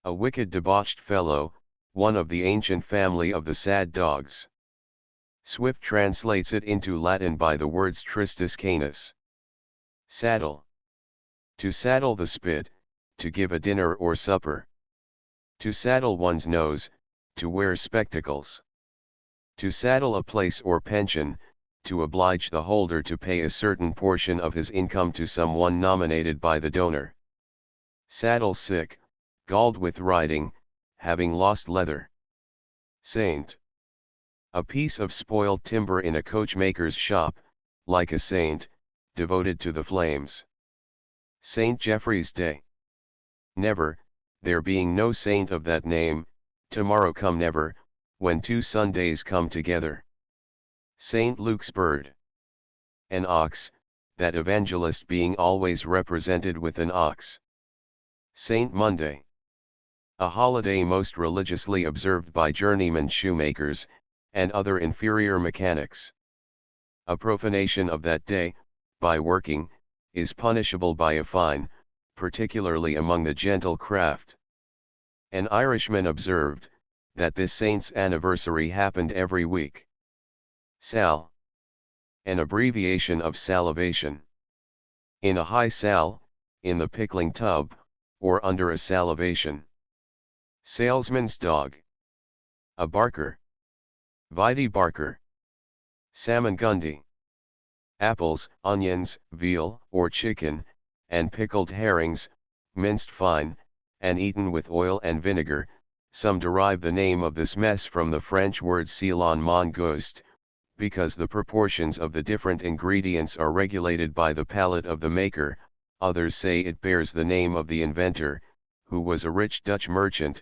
A wicked debauched fellow, one of the ancient family of the sad dogs. Swift translates it into Latin by the words tristis canis. Saddle. To saddle the spit, to give a dinner or supper. To saddle one's nose, to wear spectacles. To saddle a place or pension, to oblige the holder to pay a certain portion of his income to someone nominated by the donor. Saddle sick, galled with riding, having lost leather. Saint. A piece of spoiled timber in a coachmaker's shop, like a saint, devoted to the flames. St. Geoffrey's Day. Never, there being no saint of that name, tomorrow come never, when 2 Sundays come together. St. Luke's bird. An ox, that evangelist being always represented with an ox. Saint Monday. A holiday most religiously observed by journeyman shoemakers, and other inferior mechanics. A profanation of that day, by working, is punishable by a fine, particularly among the gentle craft. An Irishman observed, that this saint's anniversary happened every week. Sal. An abbreviation of salivation. In a high sal, in the pickling tub, or under a salivation. Salesman's dog. A barker. Vide barker. Salmagundy. Apples, onions, veal, or chicken, and pickled herrings, minced fine, and eaten with oil and vinegar. Some derive the name of this mess from the French word selon mon gust, because the proportions of the different ingredients are regulated by the palate of the maker. Others say it bears the name of the inventor, who was a rich Dutch merchant,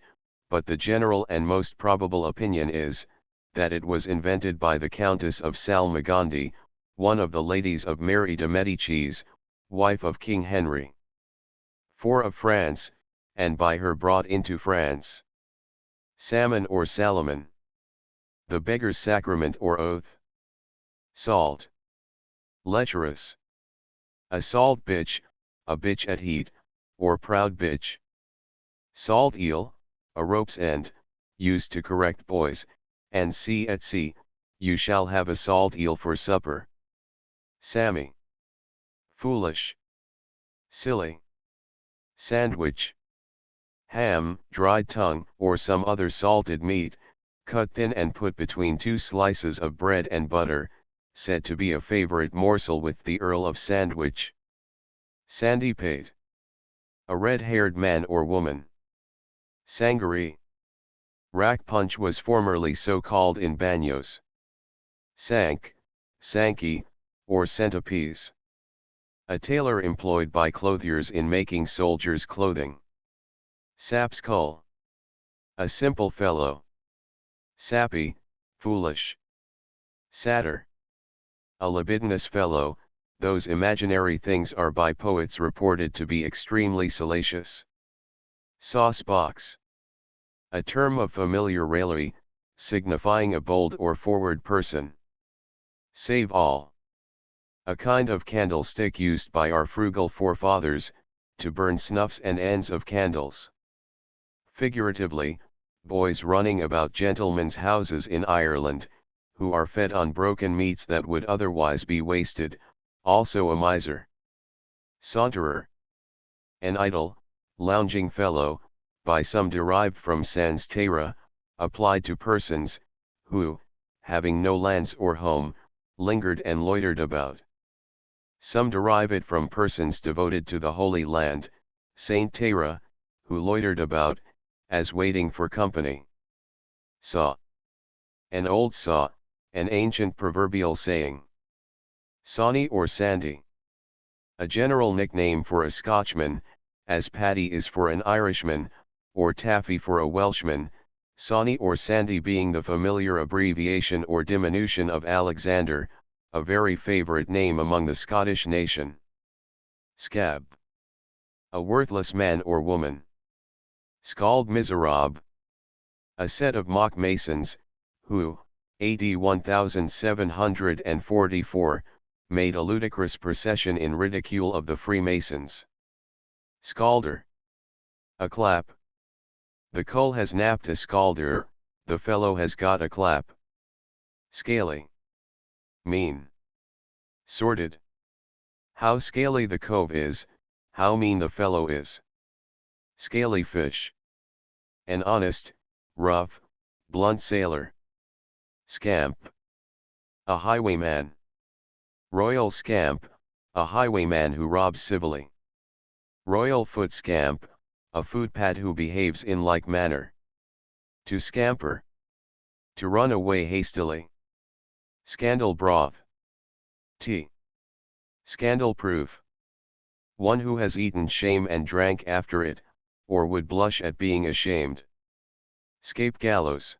but the general and most probable opinion is, that it was invented by the Countess of Salmagundi, one of the ladies of Mary de Medicis, wife of King Henry IV of France, and by her brought into France. Salmon or Salomon. The beggar's sacrament or oath. Salt. Lecherous. A salt bitch, a bitch at heat, or proud bitch. Salt eel, a rope's end, used to correct boys, and see at sea, you shall have a salt eel for supper. Sammy. Foolish. Silly. Sandwich. Ham, dried tongue, or some other salted meat, cut thin and put between two slices of bread and butter, said to be a favorite morsel with the Earl of Sandwich. Sandy pate. A red-haired man or woman. Sangaree. Rack punch was formerly so called in Banos. Sank, Sankey, or centipede. A tailor employed by clothiers in making soldiers' clothing. Sapskull. A simple fellow. Sappy, foolish. Satyr. A libidinous fellow. Those imaginary things are by poets reported to be extremely salacious. Sauce box. A term of familiar raillery, signifying a bold or forward person. Save all. A kind of candlestick used by our frugal forefathers, to burn snuffs and ends of candles. Figuratively, boys running about gentlemen's houses in Ireland, who are fed on broken meats that would otherwise be wasted, also a miser. Saunterer. An idle, lounging fellow, by some derived from sans terra, applied to persons, who, having no lands or home, lingered and loitered about. Some derive it from persons devoted to the Holy Land, Saint Terra, who loitered about, as waiting for company. Saw. An old saw, an ancient proverbial saying. Sawney or Sandy. A general nickname for a Scotchman, as Paddy is for an Irishman, or Taffy for a Welshman, Sawney or Sandy being the familiar abbreviation or diminution of Alexander, a very favorite name among the Scottish nation. Scab. A worthless man or woman. Scald Miserable. A set of mock masons, who, AD 1744, made a ludicrous procession in ridicule of the Freemasons. Scalder. A clap. The cull has napped a scalder, the fellow has got a clap. Scaly. Mean. Sordid. How scaly the cove is, how mean the fellow is. Scaly fish. An honest, rough, blunt sailor. Scamp. A highwayman. Royal scamp, a highwayman who robs civilly. Royal foot scamp, a footpad who behaves in like manner. To scamper. To run away hastily. Scandal broth. Tea. Scandal proof. One who has eaten shame and drank after it, or would blush at being ashamed. Scape gallows.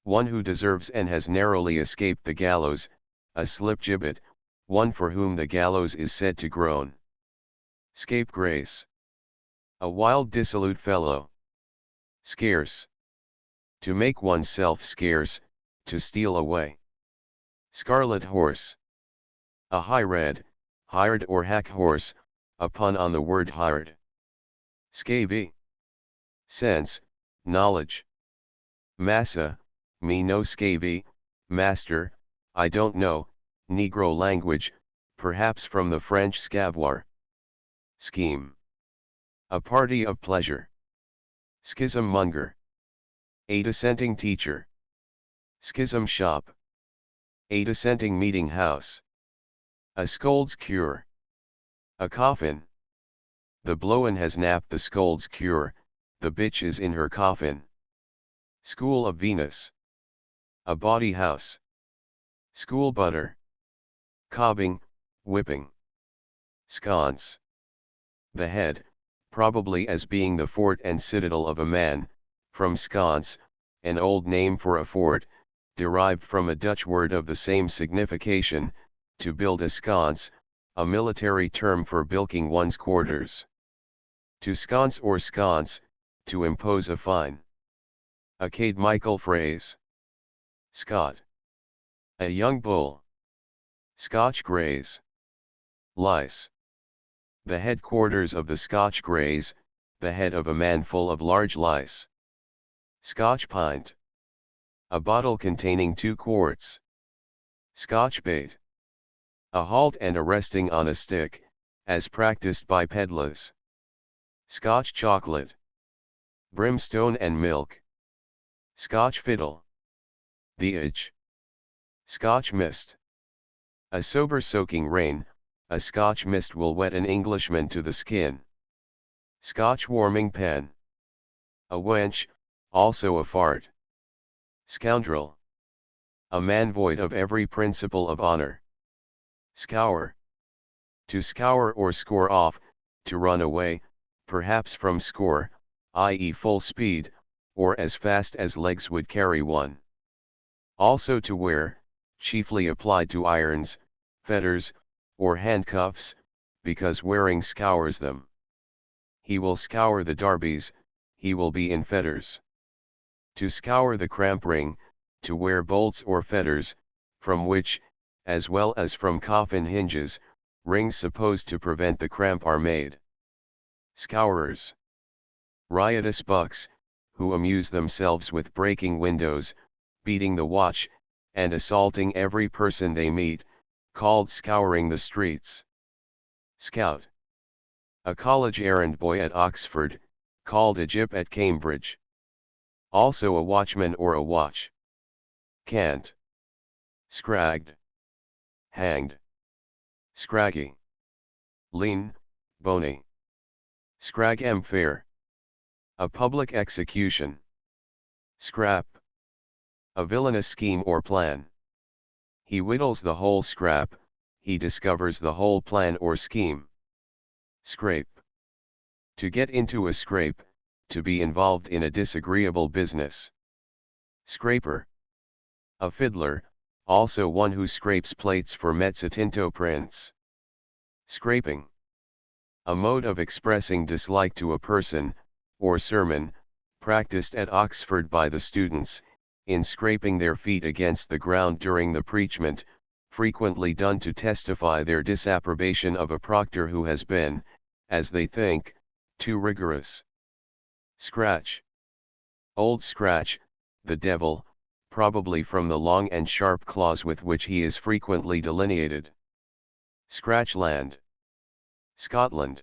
One who deserves and has narrowly escaped the gallows, a slip-gibbet, one for whom the gallows is said to groan. Scapegrace. A wild dissolute fellow. Scarce. To make oneself scarce, to steal away. Scarlet horse. A hired, hired or hack horse, a pun on the word hired. Scavy. Sense, knowledge. Massa, me no scavy, master, I don't know, Negro language, perhaps from the French scavoir. Scheme. A party of pleasure. Schism monger. A dissenting teacher. Schism shop. A dissenting meeting house. A scold's cure. A coffin. The blowin' has napped the scold's cure, the bitch is in her coffin. School of Venus. A bawdy house. School butter. Cobbing, whipping. Sconce. The head, probably as being the fort and citadel of a man, from sconce, an old name for a fort, derived from a Dutch word of the same signification, to build a sconce, a military term for bilking one's quarters. To sconce or sconce, to impose a fine. A Cade Michael phrase. Scot. A young bull. Scotch Greys. Lice. The headquarters of the Scotch Greys, the head of a man full of large lice. Scotch pint. A bottle containing 2 quarts. Scotch bait. A halt and a resting on a stick, as practiced by pedlars. Scotch chocolate. Brimstone and milk. Scotch fiddle. The itch. Scotch mist. A sober soaking rain, a Scotch mist will wet an Englishman to the skin. Scotch warming pen. A wench, also a fart. Scoundrel. A man void of every principle of honor. Scour. To scour or score off, to run away, perhaps from score, i.e. full speed, or as fast as legs would carry one. Also to wear, chiefly applied to irons, fetters, or handcuffs, because wearing scours them. He will scour the darbies, he will be in fetters. To scour the cramp ring, to wear bolts or fetters, from which, as well as from coffin hinges, rings supposed to prevent the cramp are made. Scourers. Riotous bucks, who amuse themselves with breaking windows, beating the watch, and assaulting every person they meet, called scouring the streets. Scout. A college errand boy at Oxford, called a gyp at Cambridge. Also a watchman or a watch. Cant. Scragged. Hanged. Scraggy. Lean, bony. Scrag fair. A public execution. Scrap. A villainous scheme or plan. He whittles the whole scrap, he discovers the whole plan or scheme. Scrape. To get into a scrape, to be involved in a disagreeable business. Scraper. A fiddler, also one who scrapes plates for mezzotinto prints. Scraping. A mode of expressing dislike to a person, or sermon, practiced at Oxford by the students, in scraping their feet against the ground during the preachment, frequently done to testify their disapprobation of a proctor who has been, as they think, too rigorous. Scratch. Old Scratch, the devil, probably from the long and sharp claws with which he is frequently delineated. Scratchland. Scotland.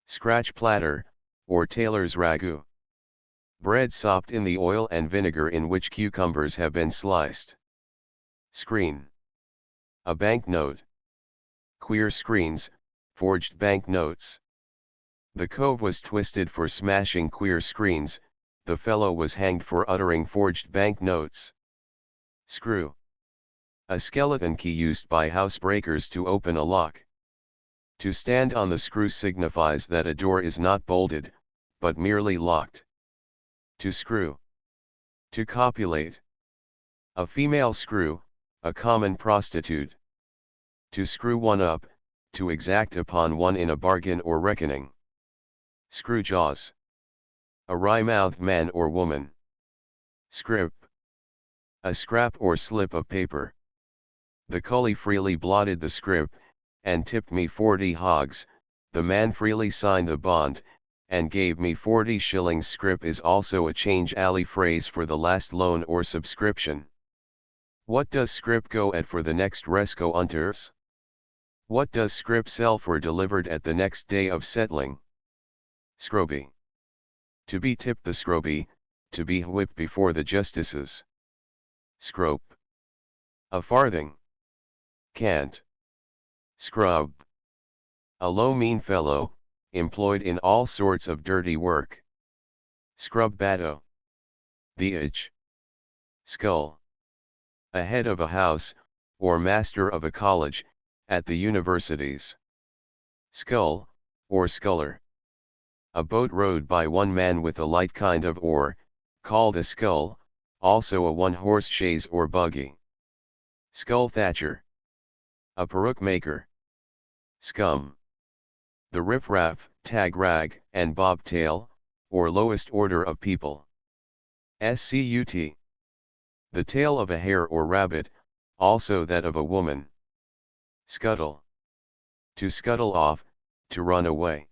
Scratch platter, or tailor's ragout. Bread sopped in the oil and vinegar in which cucumbers have been sliced. Screen. A banknote. Queer screens, forged banknotes. The cove was twisted for smashing queer screens, the fellow was hanged for uttering forged banknotes. Screw. A skeleton key used by housebreakers to open a lock. To stand on the screw signifies that a door is not bolted, but merely locked. To screw. To copulate. A female screw, a common prostitute. To screw one up, to exact upon one in a bargain or reckoning. Screw jaws. A wry-mouthed man or woman. Scrip. A scrap or slip of paper. The cully freely blotted the scrip, and tipped me 40 hogs, the man freely signed the bond, and gave me 40 shillings. Scrip is also a change alley phrase for the last loan or subscription. What does scrip go at for the next resco unters? What does scrip sell for delivered at the next day of settling? Scroby. To be tipped the scroby, to be whipped before the justices. Scrope. A farthing. Cant. Scrub. A low mean fellow, employed in all sorts of dirty work. Scrub batto. The edge. Skull. A head of a house, or master of a college, at the universities. Scull, or sculler. A boat rowed by one man with a light kind of oar, called a scull, also a one-horse chaise or buggy. Skull thatcher. A peruke maker. Scum. The riffraff, tag-rag, and bobtail, or lowest order of people. Scut. The tail of a hare or rabbit, also that of a woman. Scuttle. To scuttle off, to run away.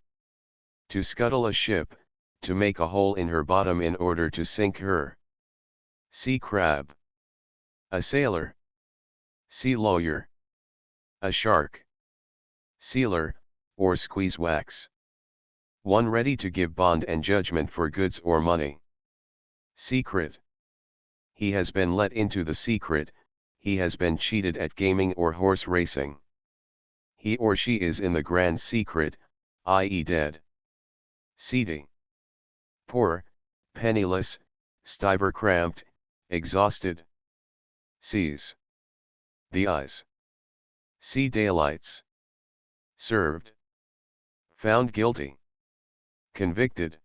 To scuttle a ship, to make a hole in her bottom in order to sink her. Sea crab. A sailor. Sea lawyer. A shark. Sealer, or squeeze wax. One ready to give bond and judgment for goods or money. Secret. He has been let into the secret, he has been cheated at gaming or horse racing. He or she is in the grand secret, i.e. dead. Seedy. Poor, penniless, stiver cramped, exhausted. Sees. The eyes. See daylights. Served. Found guilty. Convicted.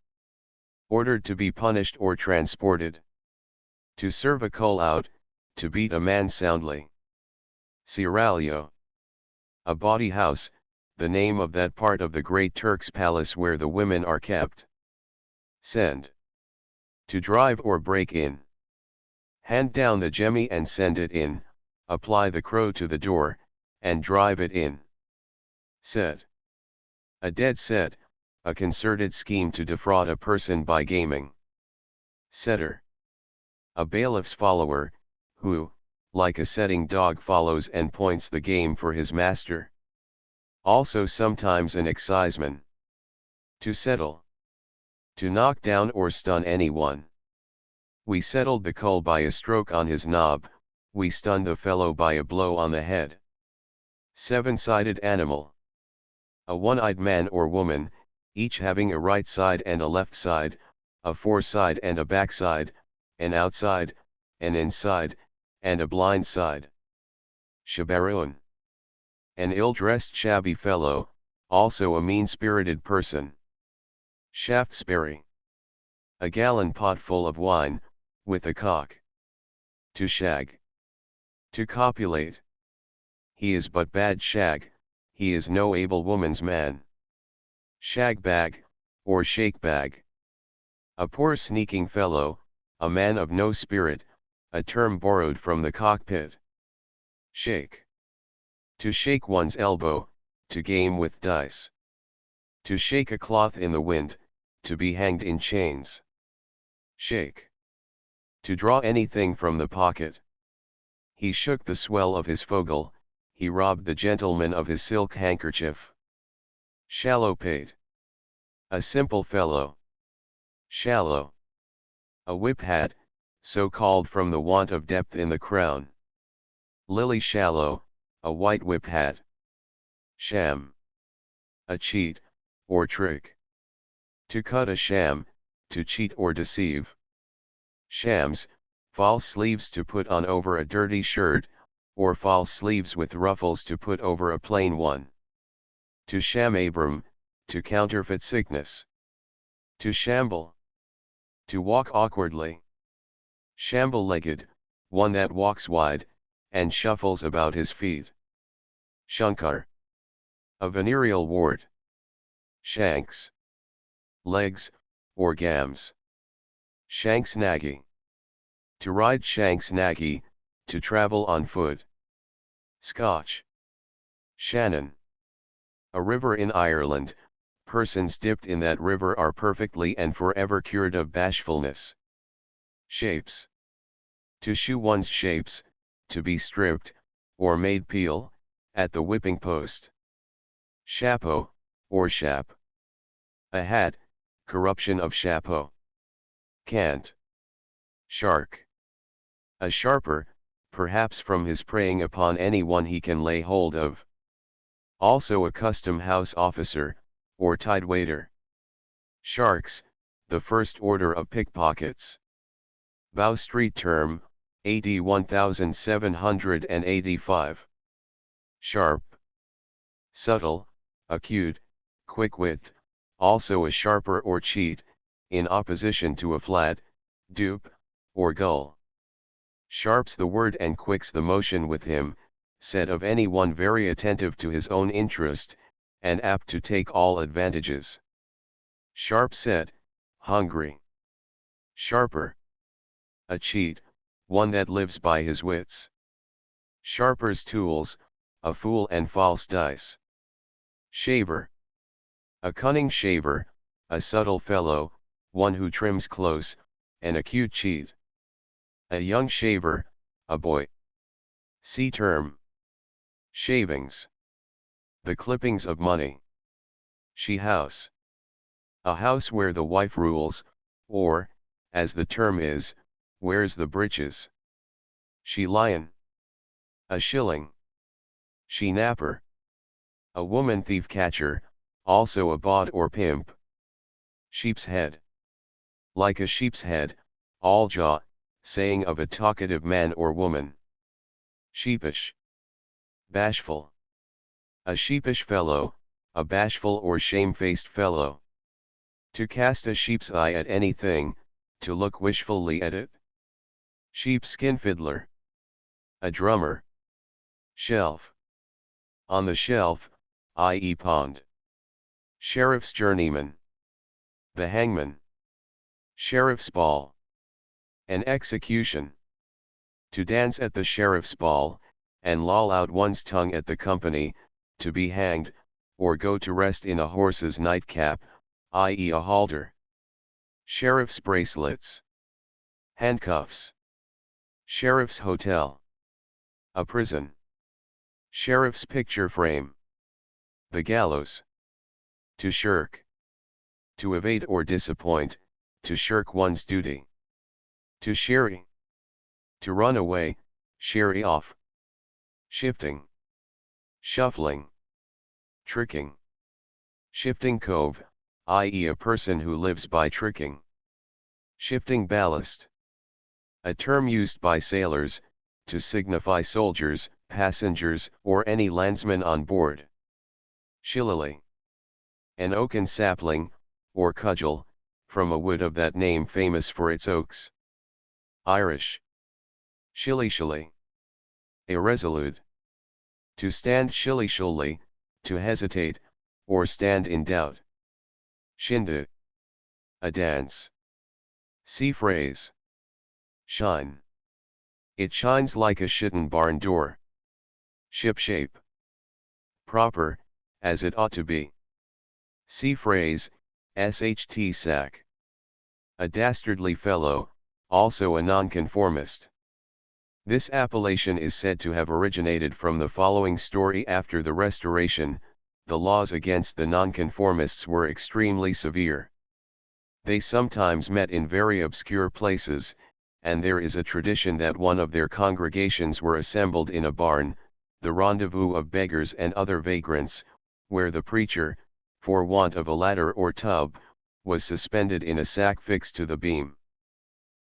Ordered to be punished or transported. To serve a cull out, to beat a man soundly. Seraglio. A bawdy house, the name of that part of the Great Turk's palace where the women are kept. Send. To drive or break in. Hand down the jemmy and send it in, apply the crow to the door, and drive it in. Set. A dead set, a concerted scheme to defraud a person by gaming. Setter. A bailiff's follower, who, like a setting dog, follows and points the game for his master. Also sometimes an exciseman. To settle. To knock down or stun anyone. We settled the cull by a stroke on his knob, we stunned the fellow by a blow on the head. Seven-sided animal. A one-eyed man or woman, each having a right side and a left side, a foreside and a backside, an outside, an inside, and a blind side. Shabaroon. An ill-dressed shabby fellow, also a mean-spirited person. Shaftesbury. A gallon pot full of wine, with a cock. To shag. To copulate. He is but bad shag, he is no able woman's man. Shag bag, or shake bag. A poor sneaking fellow, a man of no spirit, a term borrowed from the cockpit. Shake. To shake one's elbow, to game with dice. To shake a cloth in the wind, to be hanged in chains. Shake. To draw anything from the pocket. He shook the swell of his fogle, he robbed the gentleman of his silk handkerchief. Shallow pate. A simple fellow. Shallow. A whip hat, so called from the want of depth in the crown. Lily shallow, a white whip hat. Sham. A cheat, or trick. To cut a sham, to cheat or deceive. Shams, false sleeves to put on over a dirty shirt, or false sleeves with ruffles to put over a plain one. To sham Abram, to counterfeit sickness. To shamble. To walk awkwardly. Shamble-legged, one that walks wide, and shuffles about his feet. Shankar. A venereal wart. Shanks. Legs, or gams. Shanks-naggy. To ride shanks-naggy, to travel on foot. Scotch. Shannon. A river in Ireland. Persons dipped in that river are perfectly and forever cured of bashfulness. Shapes. To shew one's shapes, to be stripped, or made peel, at the whipping post. Chapeau, or chap. A hat, corruption of chapeau. Cant. Shark. A sharper, perhaps from his preying upon any one he can lay hold of. Also a custom house officer, or tide waiter. Sharks, the first order of pickpockets. Bow Street term, AD 1785. Sharp. Subtle, acute, quick-wit, also a sharper or cheat, in opposition to a flat, dupe, or gull. Sharps the word and quicks the motion with him, said of any one very attentive to his own interest, and apt to take all advantages. Sharp set, hungry. Sharper. A cheat, one that lives by his wits. Sharper's tools, a fool and false dice. Shaver. A cunning shaver, a subtle fellow, one who trims close, an acute cheat. A young shaver, a boy. See term. Shavings. The clippings of money. She house. A house where the wife rules, or, as the term is, wears the breeches. She lion. A shilling. She napper. A woman thief catcher, also a bawd or pimp. Sheep's head. Like a sheep's head, all jaw, saying of a talkative man or woman. Sheepish. Bashful. A sheepish fellow, a bashful or shamefaced fellow. To cast a sheep's eye at anything, to look wishfully at it. Sheepskin fiddler. A drummer. Shelf. On the shelf, i.e. pond. Sheriff's journeyman. The hangman. Sheriff's ball. An execution. To dance at the sheriff's ball, and loll out one's tongue at the company, to be hanged, or go to rest in a horse's nightcap, i.e. a halter. Sheriff's bracelets. Handcuffs. Sheriff's hotel. A prison. Sheriff's picture frame. The gallows. To shirk. To evade or disappoint, to shirk one's duty. To sherry. To run away, sherry off. Shifting. Shuffling. Tricking. Shifting cove, i.e. a person who lives by tricking. Shifting ballast. A term used by sailors, to signify soldiers, passengers, or any landsman on board. Shillelagh. An oaken sapling, or cudgel, from a wood of that name famous for its oaks. Irish. Shilly-shally. Irresolute. To stand shilly-shally, to hesitate, or stand in doubt. Shindig. A dance. See phrase. Shine. It shines like a shitten barn door. Shipshape. Proper, as it ought to be. See phrase, sht sack. A dastardly fellow, also a nonconformist. This appellation is said to have originated from the following story. After the Restoration, the laws against the nonconformists were extremely severe. They sometimes met in very obscure places, and there is a tradition that one of their congregations were assembled in a barn, the rendezvous of beggars and other vagrants, where the preacher, for want of a ladder or tub, was suspended in a sack fixed to the beam.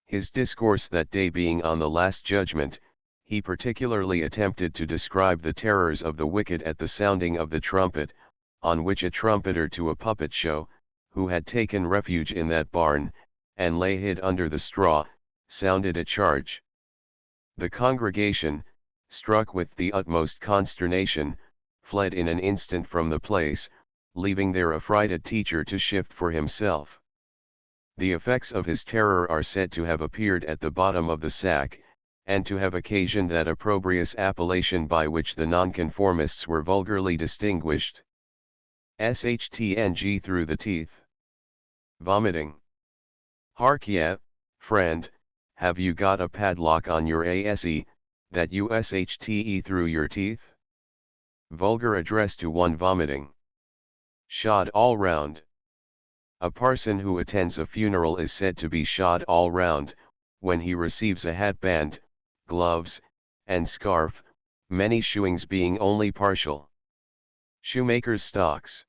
His discourse that day being on the Last Judgment, he particularly attempted to describe the terrors of the wicked at the sounding of the trumpet, on which a trumpeter to a puppet show, who had taken refuge in that barn, and lay hid under the straw, sounded a charge. The congregation, struck with the utmost consternation, fled in an instant from the place, leaving their affrighted teacher to shift for himself. The effects of his terror are said to have appeared at the bottom of the sack, and to have occasioned that opprobrious appellation by which the nonconformists were vulgarly distinguished. Shtng through the teeth. Vomiting. Hark ye, friend, have you got a padlock on your ASE, that you shte through your teeth? Vulgar address to one vomiting. Shod all round. A parson who attends a funeral is said to be shod all round, when he receives a hatband, gloves, and scarf, many shoeings being only partial. Shoemaker's stocks.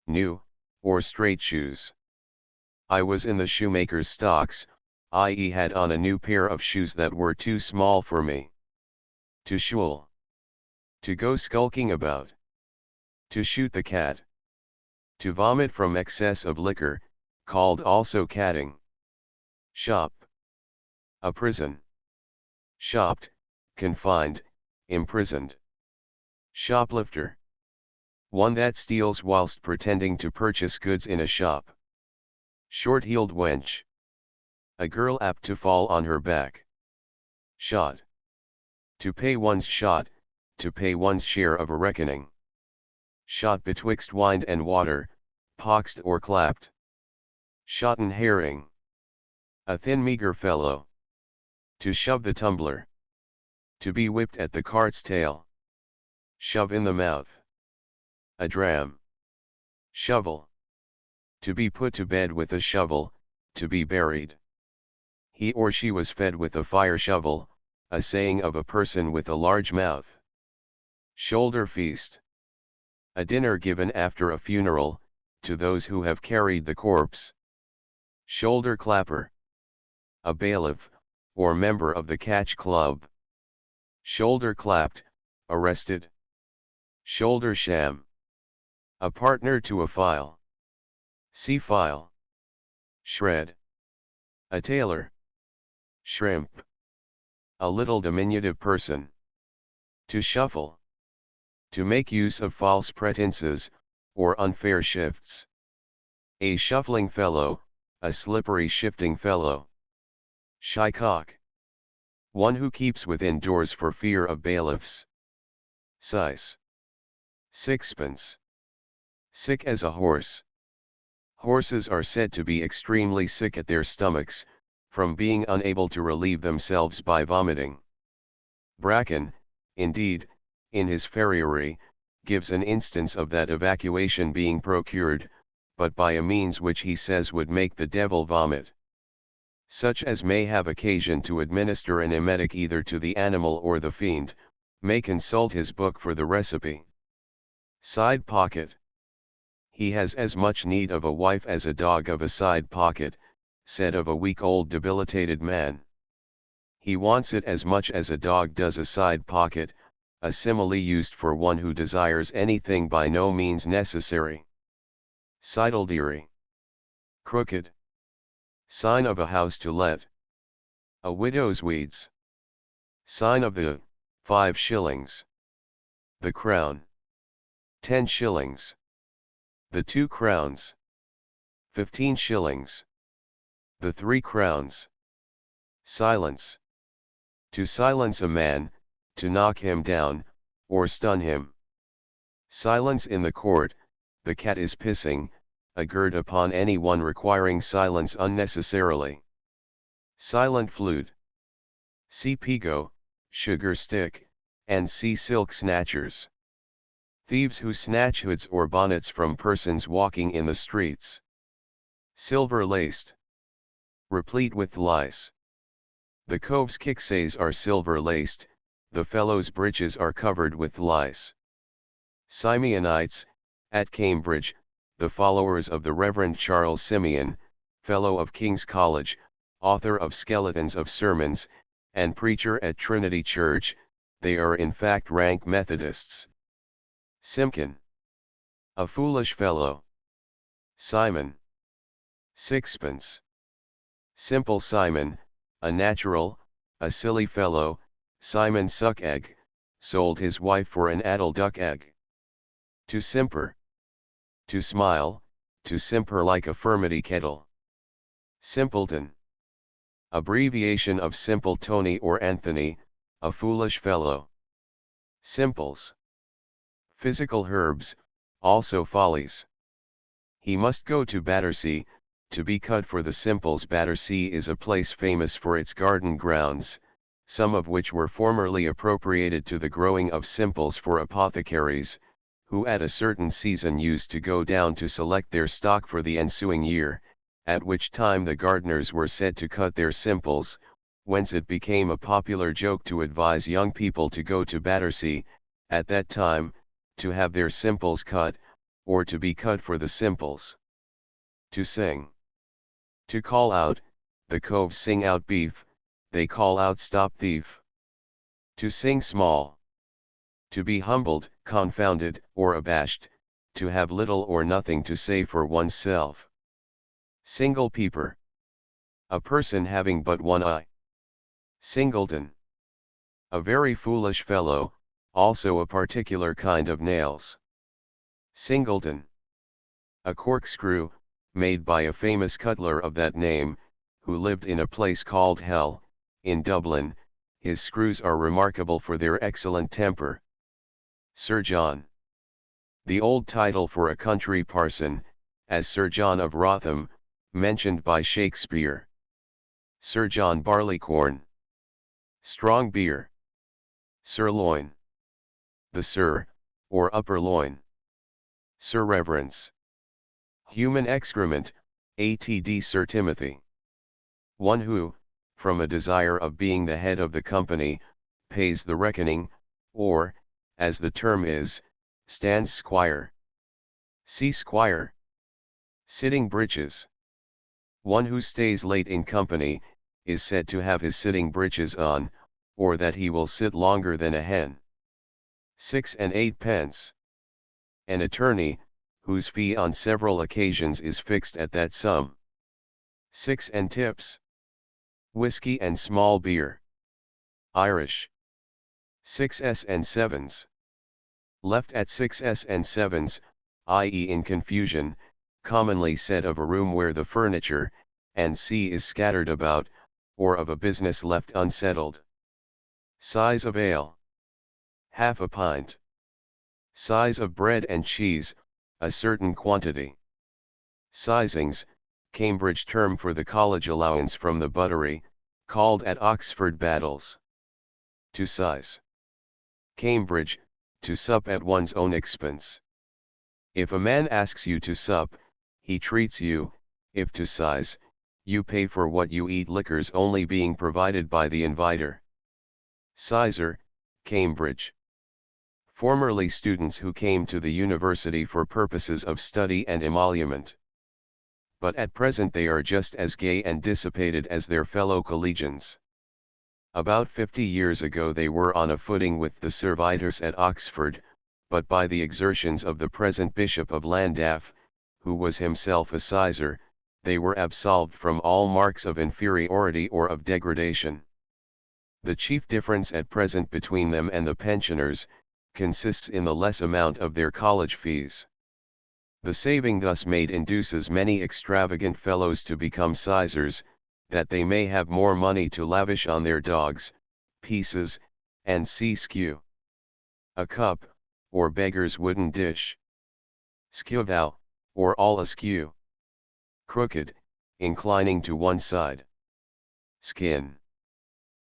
New, or straight shoes. I was in the shoemaker's stocks, i.e. had on a new pair of shoes that were too small for me. To shul. To go skulking about. To shoot the cat. To vomit from excess of liquor, called also catting. Shop. A prison. Shopped, confined, imprisoned. Shoplifter. One that steals whilst pretending to purchase goods in a shop. Short-heeled wench. A girl apt to fall on her back. Shot. To pay one's shot, to pay one's share of a reckoning. Shot betwixt wine and water, poxed or clapped. Shotten herring. A thin meagre fellow. To shove the tumbler. To be whipped at the cart's tail. Shove in the mouth. A dram. Shovel. To be put to bed with a shovel, to be buried. He or she was fed with a fire shovel, a saying of a person with a large mouth. Shoulder feast. A dinner given after a funeral, to those who have carried the corpse. Shoulder clapper. A bailiff, or member of the catch club. Shoulder clapped, arrested. Shoulder sham. A partner to a file. See file. Shred. A tailor. Shrimp. A little diminutive person. To shuffle. To make use of false pretenses, or unfair shifts. A shuffling fellow, a slippery shifting fellow. Shycock. One who keeps within doors for fear of bailiffs. Sice. Sixpence. Sick as a horse. Horses are said to be extremely sick at their stomachs, from being unable to relieve themselves by vomiting. Bracken, indeed, in his Farriery, gives an instance of that evacuation being procured, but by a means which he says would make the devil vomit. Such as may have occasion to administer an emetic either to the animal or the fiend, may consult his book for the recipe. Side pocket. He has as much need of a wife as a dog of a side pocket, said of a weak-old debilitated man. He wants it as much as a dog does a side pocket, a simile used for one who desires anything by no means necessary. Sidledeary. Crooked. Sign of a house to let. A widow's weeds. Sign of the 5 shillings. The crown. 10 shillings. The 2 crowns. 15 shillings. The 3 crowns. Silence. To silence a man, to knock him down, or stun him. Silence in the court, the cat is pissing, a gird upon any one requiring silence unnecessarily. Silent flute. See pigo, sugar stick, and see silk snatchers. Thieves who snatch hoods or bonnets from persons walking in the streets. Silver laced. Replete with lice. The cove's kicksays are silver laced, the fellow's breeches are covered with lice. Simeonites, at Cambridge, the followers of the Reverend Charles Simeon, Fellow of King's College, author of Skeletons of Sermons, and preacher at Trinity Church, they are in fact rank Methodists. Simkin. A foolish fellow. Simon. Sixpence. Simple Simon, a natural, a silly fellow, Simon Suck Egg, sold his wife for an addle duck egg. To simper. To smile, to simper like a furmity kettle. Simpleton. Abbreviation of simple Tony or Anthony, a foolish fellow. Simples. Physical herbs, also follies. He must go to Battersea, to be cut for the simples. Battersea is a place famous for its garden grounds, some of which were formerly appropriated to the growing of simples for apothecaries, who at a certain season used to go down to select their stock for the ensuing year, at which time the gardeners were said to cut their simples, whence it became a popular joke to advise young people to go to Battersea, at that time, to have their simples cut, or to be cut for the simples. To sing. To call out, the coves sing out beef, they call out stop thief. To sing small. To be humbled, confounded, or abashed, to have little or nothing to say for oneself. Single peeper. A person having but one eye. Singleton. A very foolish fellow, also a particular kind of nails. Singleton. A corkscrew, made by a famous cutler of that name, who lived in a place called Hell, in Dublin. His screws are remarkable for their excellent temper. Sir John. The old title for a country parson, as Sir John of Wrotham, mentioned by Shakespeare. Sir John Barleycorn. Strong beer. Sirloin. The sir, or upper loin. Sir Reverence. Human excrement, atd Sir Timothy. One who, from a desire of being the head of the company, pays the reckoning, or, as the term is, stands squire. See squire. Sitting breeches. One who stays late in company, is said to have his sitting breeches on, or that he will sit longer than a hen. 6 and 8 pence. An attorney, whose fee on several occasions is fixed at that sum. 6 and tips. Whiskey and small beer. Irish. 6s and 7s. Left at 6s and 7s, i.e. in confusion, commonly said of a room where the furniture, and c is scattered about, or of a business left unsettled. Size of ale. Half a pint. Size of bread and cheese, a certain quantity. Sizings, Cambridge term for the college allowance from the buttery, called at Oxford battles. To size. Cambridge, to sup at one's own expense. If a man asks you to sup, he treats you. If to size, you pay for what you eat, liquors only being provided by the inviter. Sizer, Cambridge. Formerly students who came to the university for purposes of study and emolument. But at present they are just as gay and dissipated as their fellow collegians. About 50 years ago they were on a footing with the servitors at Oxford, but by the exertions of the present Bishop of Llandaff, who was himself a sizer, they were absolved from all marks of inferiority or of degradation. The chief difference at present between them and the pensioners, consists in the less amount of their college fees. The saving thus made induces many extravagant fellows to become sizers, that they may have more money to lavish on their dogs, pieces, and sea-skew. A cup, or beggar's wooden dish. Skewvow, or all askew. Crooked, inclining to one side. Skin.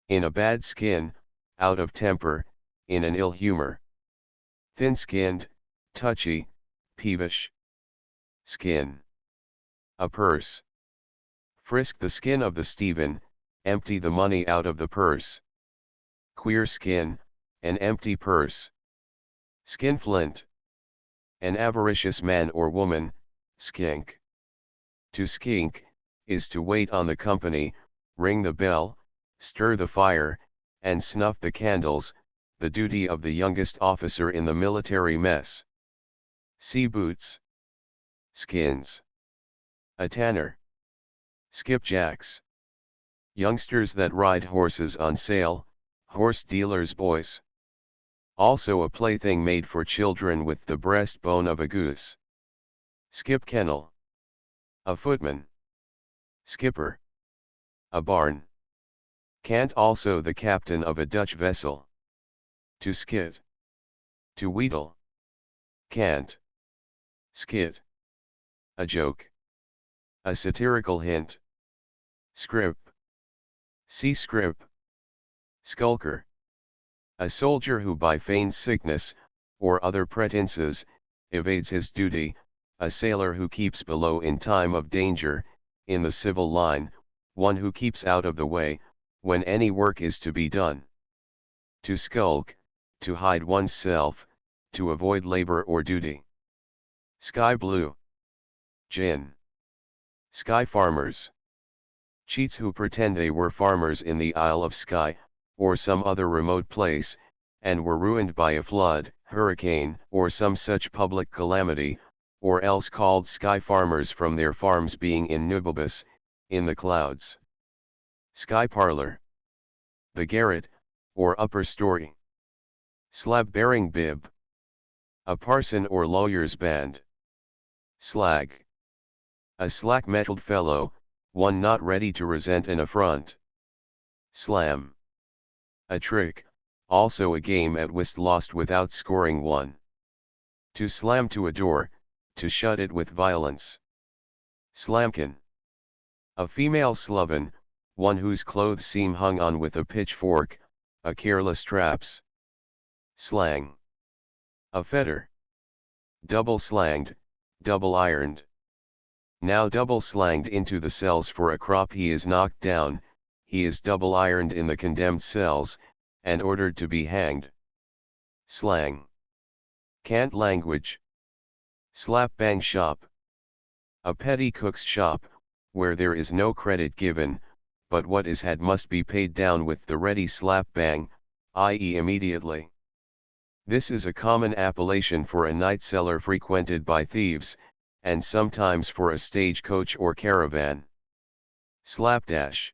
In a bad skin, out of temper, in an ill humor. Thin-skinned, touchy, peevish. Skin. A purse. Frisk the skin of the Stephen, empty the money out of the purse. Queer skin, an empty purse. Skinflint. An avaricious man or woman, skink. To skink, is to wait on the company, ring the bell, stir the fire, and snuff the candles, the duty of the youngest officer in the military mess. Sea boots. Skins. A tanner. Skipjacks. Youngsters that ride horses on sale, horse dealers' boys. Also a plaything made for children with the breastbone of a goose. Skip kennel. A footman. Skipper. A barn. Can't also the captain of a Dutch vessel. To skit. To wheedle. Can't. Skit. A joke. A satirical hint. Scrip. See scrip. Skulker. A soldier who by feigned sickness, or other pretenses, evades his duty, a sailor who keeps below in time of danger, in the civil line, one who keeps out of the way, when any work is to be done. To skulk, to hide oneself, to avoid labor or duty. Sky blue. Gin. Sky farmers. Cheats who pretend they were farmers in the Isle of Skye, or some other remote place, and were ruined by a flood, hurricane, or some such public calamity, or else called sky farmers from their farms being in nubibus, in the clouds. Sky parlor. The garret, or upper story. Slab-bearing bib. A parson or lawyer's band. Slag. A slack-mettled fellow, one not ready to resent an affront. Slam. A trick, also a game at whist lost without scoring one. To slam to a door, to shut it with violence. Slamkin. A female sloven, one whose clothes seem hung on with a pitchfork, a careless traps. Slang. A fetter. Double slanged, double ironed. Now double slanged into the cells for a crop he is knocked down, he is double ironed in the condemned cells, and ordered to be hanged. Slang. Cant language. Slap bang shop. A petty cook's shop, where there is no credit given, but what is had must be paid down with the ready slap bang, i.e. immediately. This is a common appellation for a night cellar frequented by thieves, and sometimes for a stage-coach or caravan. Slapdash.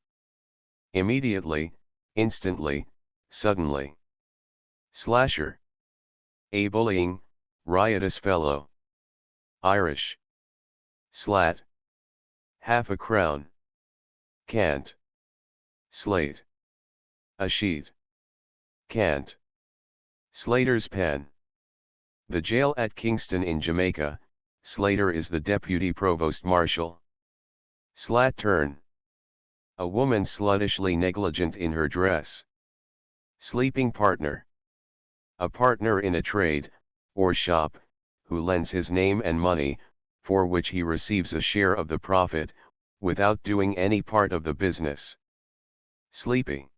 Immediately, instantly, suddenly. Slasher. A bullying, riotous fellow. Irish. Slat. Half a crown. Cant. Slate. A sheet. Cant. Slater's pen. The jail at Kingston in Jamaica, Slater is the deputy provost marshal. Slattern. A woman sluttishly negligent in her dress. Sleeping partner. A partner in a trade, or shop, who lends his name and money, for which he receives a share of the profit, without doing any part of the business. Sleepy.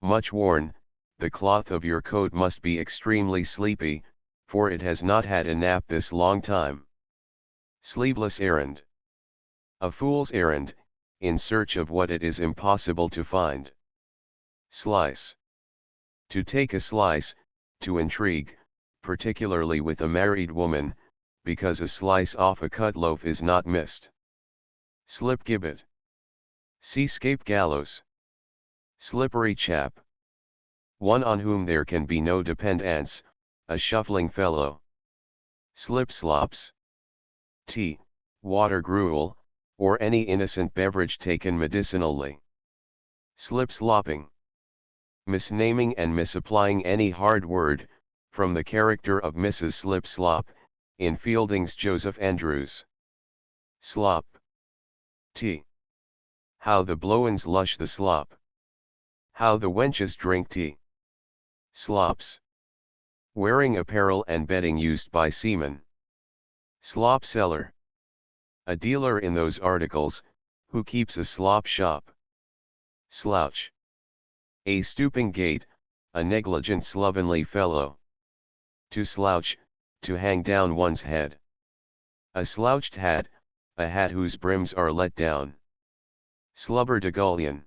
Much worn, the cloth of your coat must be extremely sleepy, for it has not had a nap this long time. Sleeveless errand. A fool's errand, in search of what it is impossible to find. Slice. To take a slice, to intrigue, particularly with a married woman, because a slice off a cut loaf is not missed. Slip gibbet. Seascape gallows. Slippery chap. One on whom there can be no dependence, a shuffling fellow. Slip slops. Tea, water gruel, or any innocent beverage taken medicinally. Slip slopping. Misnaming and misapplying any hard word, from the character of Mrs. Slip Slop, in Fielding's Joseph Andrews. Slop. Tea. How the blowens lush the slop. How the wenches drink tea. Slops. Wearing apparel and bedding used by seamen. Slop seller. A dealer in those articles, who keeps a slop shop. Slouch. A stooping gait, a negligent slovenly fellow. To slouch, to hang down one's head. A slouched hat, a hat whose brims are let down. Slubber-de-gullion.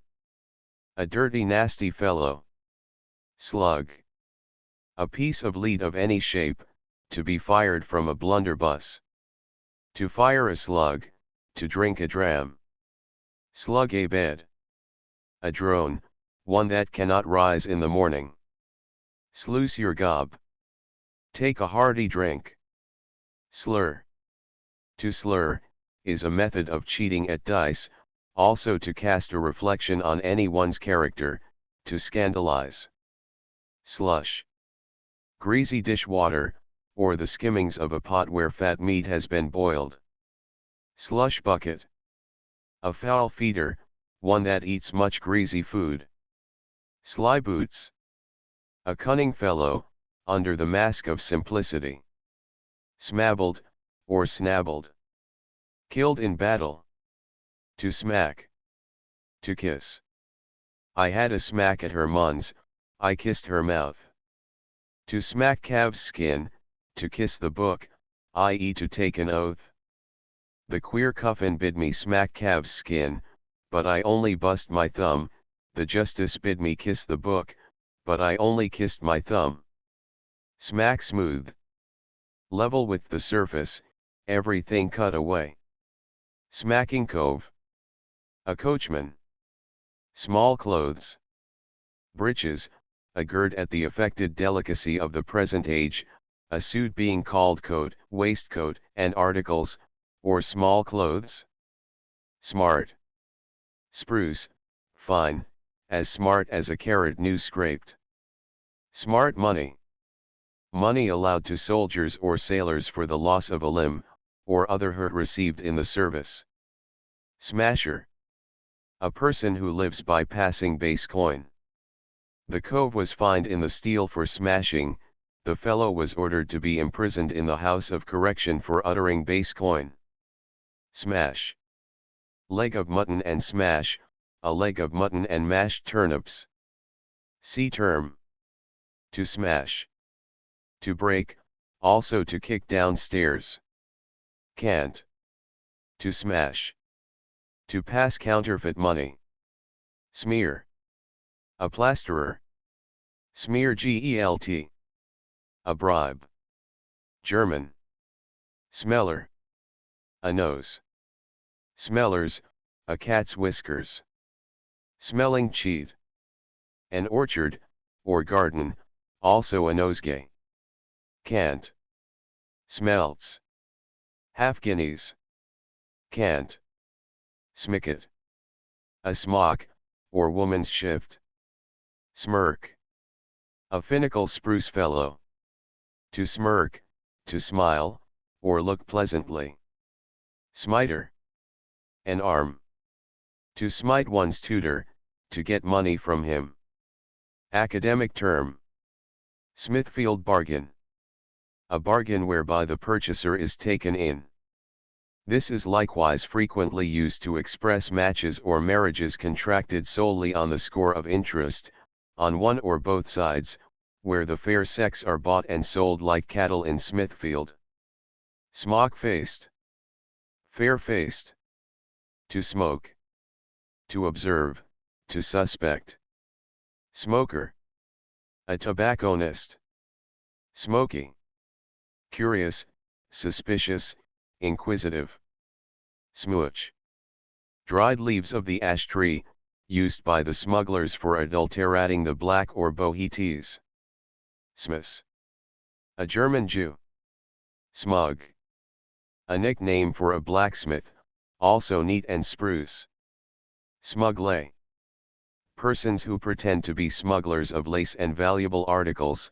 A dirty nasty fellow. Slug. A piece of lead of any shape, to be fired from a blunderbuss. To fire a slug, to drink a dram. Slug a bed. A drone, one that cannot rise in the morning. Sluice your gob. Take a hearty drink. Slur. To slur, is a method of cheating at dice, also to cast a reflection on anyone's character, to scandalize. Slush. Greasy dish water, or the skimmings of a pot where fat meat has been boiled. Slush bucket. A foul feeder, one that eats much greasy food. Sly boots. A cunning fellow, under the mask of simplicity. Smabbled, or snabbled. Killed in battle. To smack. To kiss. I had a smack at her muns, I kissed her mouth. To smack calf's skin, to kiss the book, i.e. to take an oath. The queer cuffin bid me smack calf's skin, but I only bust my thumb, the justice bid me kiss the book, but I only kissed my thumb. Smack smooth. Level with the surface, everything cut away. Smacking cove. A coachman. Small clothes. Breeches, a gird at the affected delicacy of the present age, a suit being called coat, waistcoat, and articles, or small clothes. Smart. Spruce, fine, as smart as a carrot new scraped. Smart money. Money allowed to soldiers or sailors for the loss of a limb, or other hurt received in the service. Smasher. A person who lives by passing base coin. The cove was fined in the steel for smashing, the fellow was ordered to be imprisoned in the House of Correction for uttering base coin. Smash. Leg of mutton and smash, a leg of mutton and mashed turnips. See term. To smash. To break, also to kick downstairs. Can't. To smash. To pass counterfeit money. Smear. A plasterer. Smear gelt. A bribe. German. Smeller. A nose. Smellers, a cat's whiskers. Smelling cheat. An orchard, or garden, also a nosegay. Can't. Smelts. Half guineas. Can't. Smicket. A smock, or woman's shift. Smirk. A finical spruce fellow. To smirk, to smile, or look pleasantly. Smiter. An arm. To smite one's tutor, to get money from him. Academic term. Smithfield bargain. A bargain whereby the purchaser is taken in. This is likewise frequently used to express matches or marriages contracted solely on the score of interest, on one or both sides, where the fair sex are bought and sold like cattle in Smithfield. Smock-faced. Fair-faced. To smoke. To observe, to suspect. Smoker. A tobacconist. Smoky. Curious, suspicious, inquisitive. Smooch. Dried leaves of the ash tree, used by the smugglers for adulterating the black or bohea teas. Smiss. A German Jew. Smug. A nickname for a blacksmith, also neat and spruce. Smugglers. Persons who pretend to be smugglers of lace and valuable articles,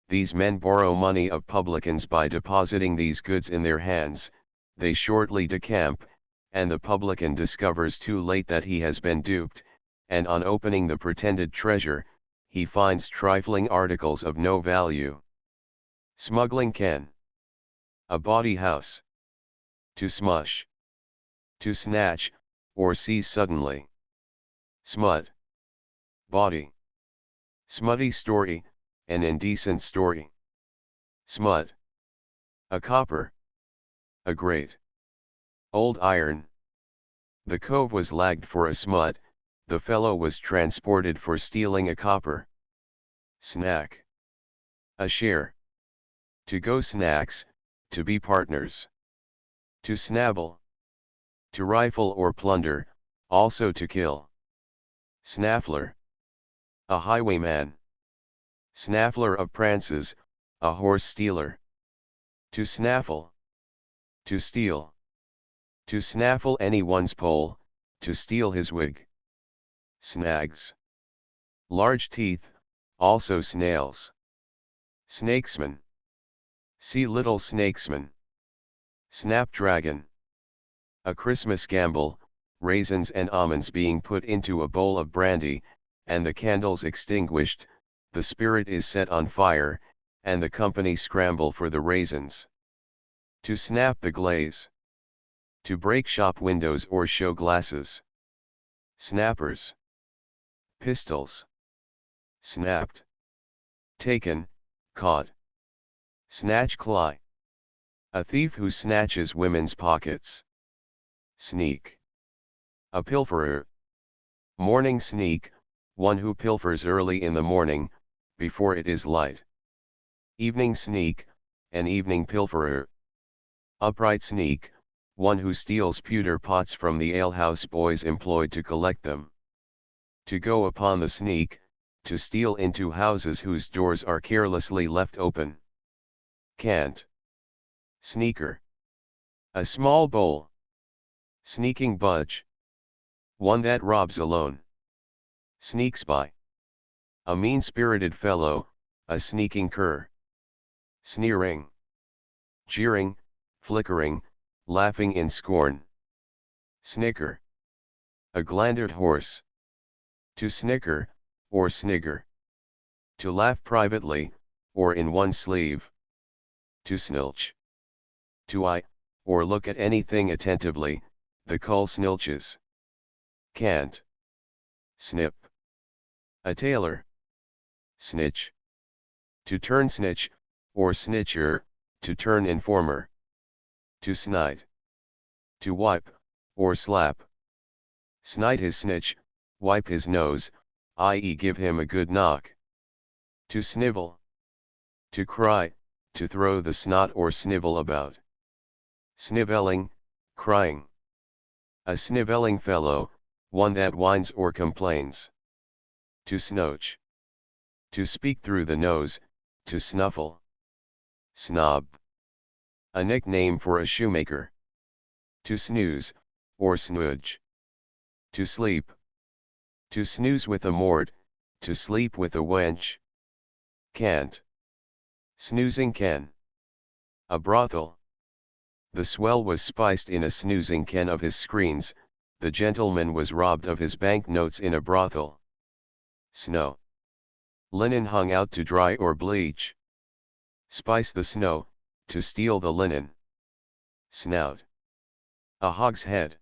these men borrow money of publicans by depositing these goods in their hands, they shortly decamp, and the publican discovers too late that he has been duped, and on opening the pretended treasure, he finds trifling articles of no value. Smuggling ken. A bawdy house. To smush. To snatch, or seize suddenly. Smut. Bawdy. Smutty story, an indecent story. Smut. A copper. A grate. Old iron. The cove was lagged for a smut, the fellow was transported for stealing a copper. Snack. A share. To go snacks, to be partners. To snabble. To rifle or plunder, also to kill. Snaffler. A highwayman. Snaffler of prances, a horse stealer. To snaffle. To steal. To snaffle anyone's pole, to steal his wig. Snags. Large teeth, also snails. Snakesman. See little snakesman. Snapdragon. A Christmas gamble, raisins and almonds being put into a bowl of brandy, and the candles extinguished, the spirit is set on fire, and the company scramble for the raisins. To snap the glaze. To break shop windows or show glasses. Snappers. Pistols. Snapped. Taken, caught. Snatch cly. A thief who snatches women's pockets. Sneak. A pilferer. Morning sneak, one who pilfers early in the morning, before it is light. Evening sneak, an evening pilferer. Upright sneak, one who steals pewter pots from the alehouse boys employed to collect them. To go upon the sneak, to steal into houses whose doors are carelessly left open. Cant. Sneaker. A small bowl. Sneaking budge. One that robs alone. Sneak spy. A mean-spirited fellow, a sneaking cur. Sneering. Jeering, flickering, laughing in scorn. Snicker. A glandered horse. To snicker, or snigger. To laugh privately, or in one sleeve. To snilch. To eye, or look at anything attentively, the cull snilches. Cant. Snip. A tailor. Snitch. To turn snitch, or snitcher, to turn informer. To snide. To wipe, or slap. Snide his snitch, wipe his nose, i.e. give him a good knock. To snivel. To cry, to throw the snot or snivel about. Snivelling, crying. A snivelling fellow, one that whines or complains. To snouch. To speak through the nose, to snuffle. Snob. A nickname for a shoemaker. To snooze, or snudge. To sleep. To snooze with a mort, to sleep with a wench. Cant. Snoozing ken. A brothel. The swell was spiced in a snoozing ken of his screens, the gentleman was robbed of his bank notes in a brothel. Snow. Linen hung out to dry or bleach. Spice the snow, to steal the linen. Snout. A hogshead.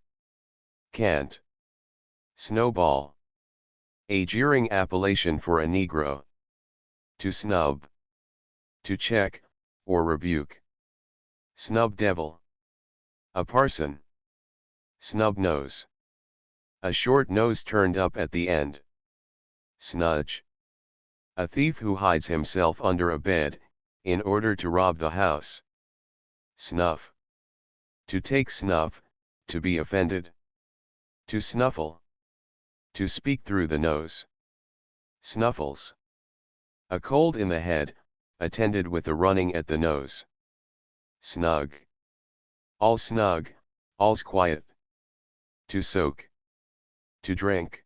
Cant. Snowball. A jeering appellation for a Negro. To snub. To check, or rebuke. Snub devil. A parson. Snub nose. A short nose turned up at the end. Snudge. A thief who hides himself under a bed, in order to rob the house. Snuff. To take snuff, to be offended. To snuffle. To speak through the nose. Snuffles. A cold in the head, attended with a running at the nose. Snug. All snug, all's quiet. To soak. To drink.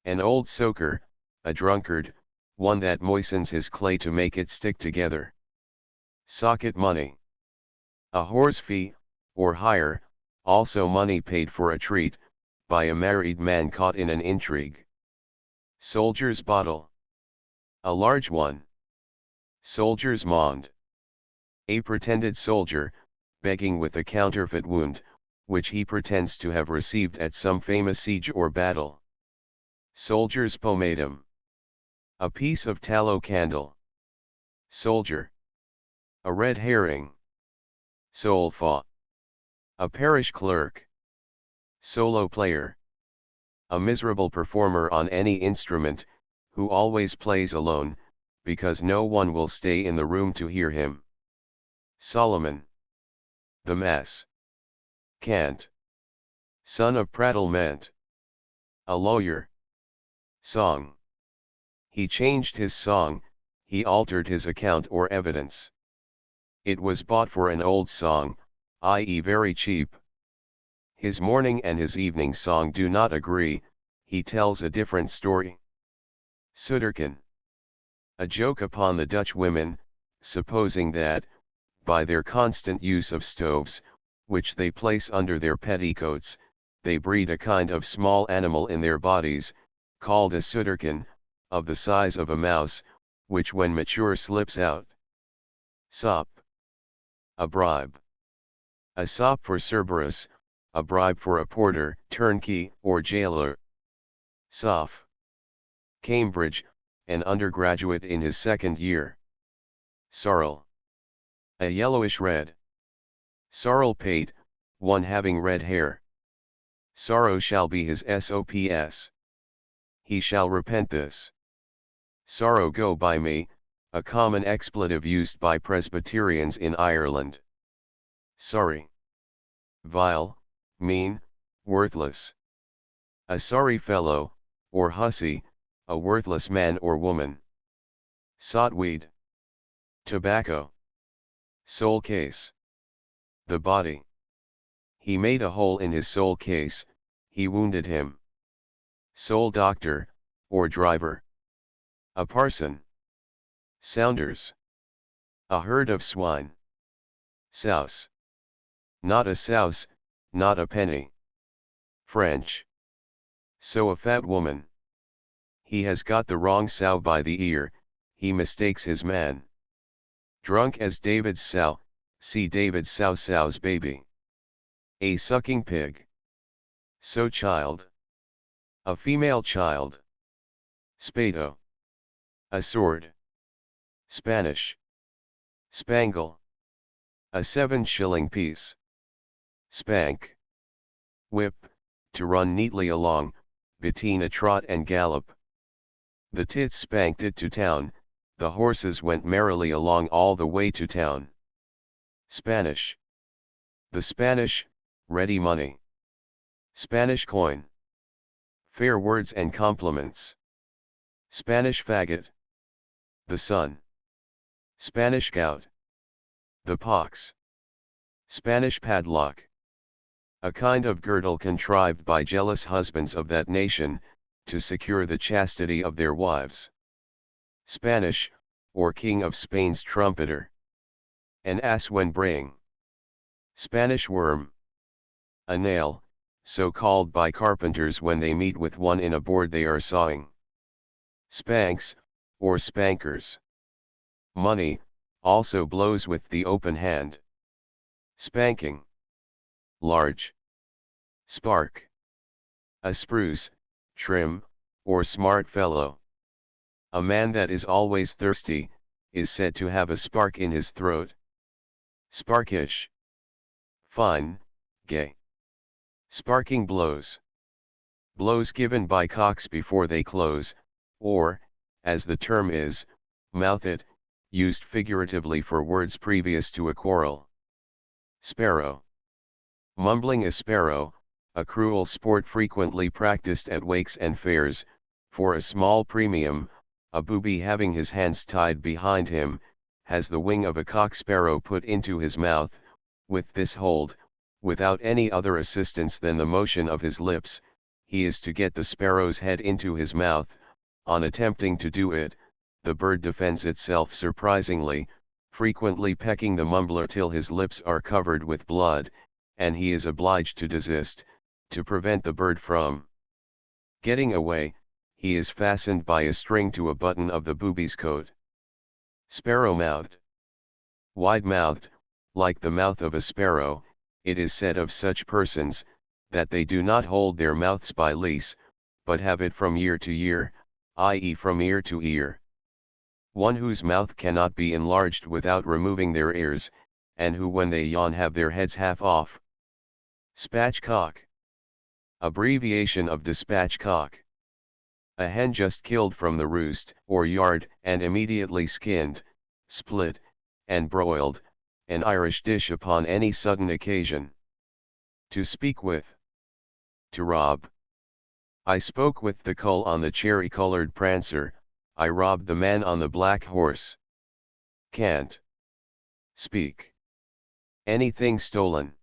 An old soaker, a drunkard, one that moistens his clay to make it stick together. Socket money. A horse fee, or hire, also money paid for a treat, by a married man caught in an intrigue. Soldier's bottle. A large one. Soldier's monde. A pretended soldier, begging with a counterfeit wound, which he pretends to have received at some famous siege or battle. Soldier's pomatum. A piece of tallow candle. Soldier. A red herring. Solfa. A parish clerk. Solo player. A miserable performer on any instrument, who always plays alone, because no one will stay in the room to hear him. Solomon. The Mass. Cant. Son of prattlement. A lawyer. Song. He changed his song, he altered his account or evidence. It was bought for an old song, i.e. very cheap. His morning and his evening song do not agree, he tells a different story. Sutterken. A joke upon the Dutch women, supposing that, by their constant use of stoves, which they place under their petticoats, they breed a kind of small animal in their bodies, called a sutterken, of the size of a mouse, which when mature slips out. Sop. A bribe. A sop for Cerberus, a bribe for a porter, turnkey, or jailer. Soph. Cambridge, an undergraduate in his second year. Sorrel. A yellowish red. Sorrel pate, one having red hair. Sorrow shall be his sops. He shall repent this. Sorrow go by me, a common expletive used by Presbyterians in Ireland. Sorry. Vile, mean, worthless. A sorry fellow, or hussy, a worthless man or woman. Sotweed. Tobacco. Soul case. The body. He made a hole in his soul case, he wounded him. Soul doctor, or driver. A parson. Sounders. A herd of swine. Souse. Not a souse, not a penny. French. So a fat woman. He has got the wrong sow by the ear, he mistakes his man. Drunk as David's sow, see David's sow's baby. A sucking pig. So child. A female child. Spado. A sword. Spanish. Spangle. A 7-shilling piece. Spank. Whip, to run neatly along, between a trot and gallop. The tits spanked it to town, the horses went merrily along all the way to town. Spanish. The Spanish, ready money. Spanish coin. Fair words and compliments. Spanish faggot. The sun. Spanish gout. The pox. Spanish padlock. A kind of girdle contrived by jealous husbands of that nation, to secure the chastity of their wives. Spanish, or King of Spain's trumpeter. An ass when braying. Spanish worm. A nail, so called by carpenters when they meet with one in a board they are sawing. Spanks, or spankers. Money, also blows with the open hand. Spanking. Large. Spark. A spruce, trim, or smart fellow. A man that is always thirsty, is said to have a spark in his throat. Sparkish. Fine, gay. Sparking blows. Blows given by cocks before they close, or, as the term is, mouth it, used figuratively for words previous to a quarrel. Sparrow. Mumbling a sparrow, a cruel sport frequently practiced at wakes and fairs, for a small premium, a booby having his hands tied behind him, has the wing of a cock sparrow put into his mouth, with this hold, without any other assistance than the motion of his lips, he is to get the sparrow's head into his mouth. On attempting to do it, the bird defends itself surprisingly, frequently pecking the mumbler till his lips are covered with blood, and he is obliged to desist, to prevent the bird from getting away. He is fastened by a string to a button of the booby's coat. Sparrow-mouthed. Wide-mouthed, like the mouth of a sparrow, it is said of such persons, that they do not hold their mouths by lease, but have it from ear to ear, i.e. from ear to ear. One whose mouth cannot be enlarged without removing their ears, and who when they yawn have their heads half off. Spatchcock. Abbreviation of dispatchcock. A hen just killed from the roost, or yard, and immediately skinned, split, and broiled, an Irish dish upon any sudden occasion. To speak with. To rob. I spoke with the cull on the cherry-colored prancer, I robbed the man on the black horse. Can't. Speak. Anything stolen.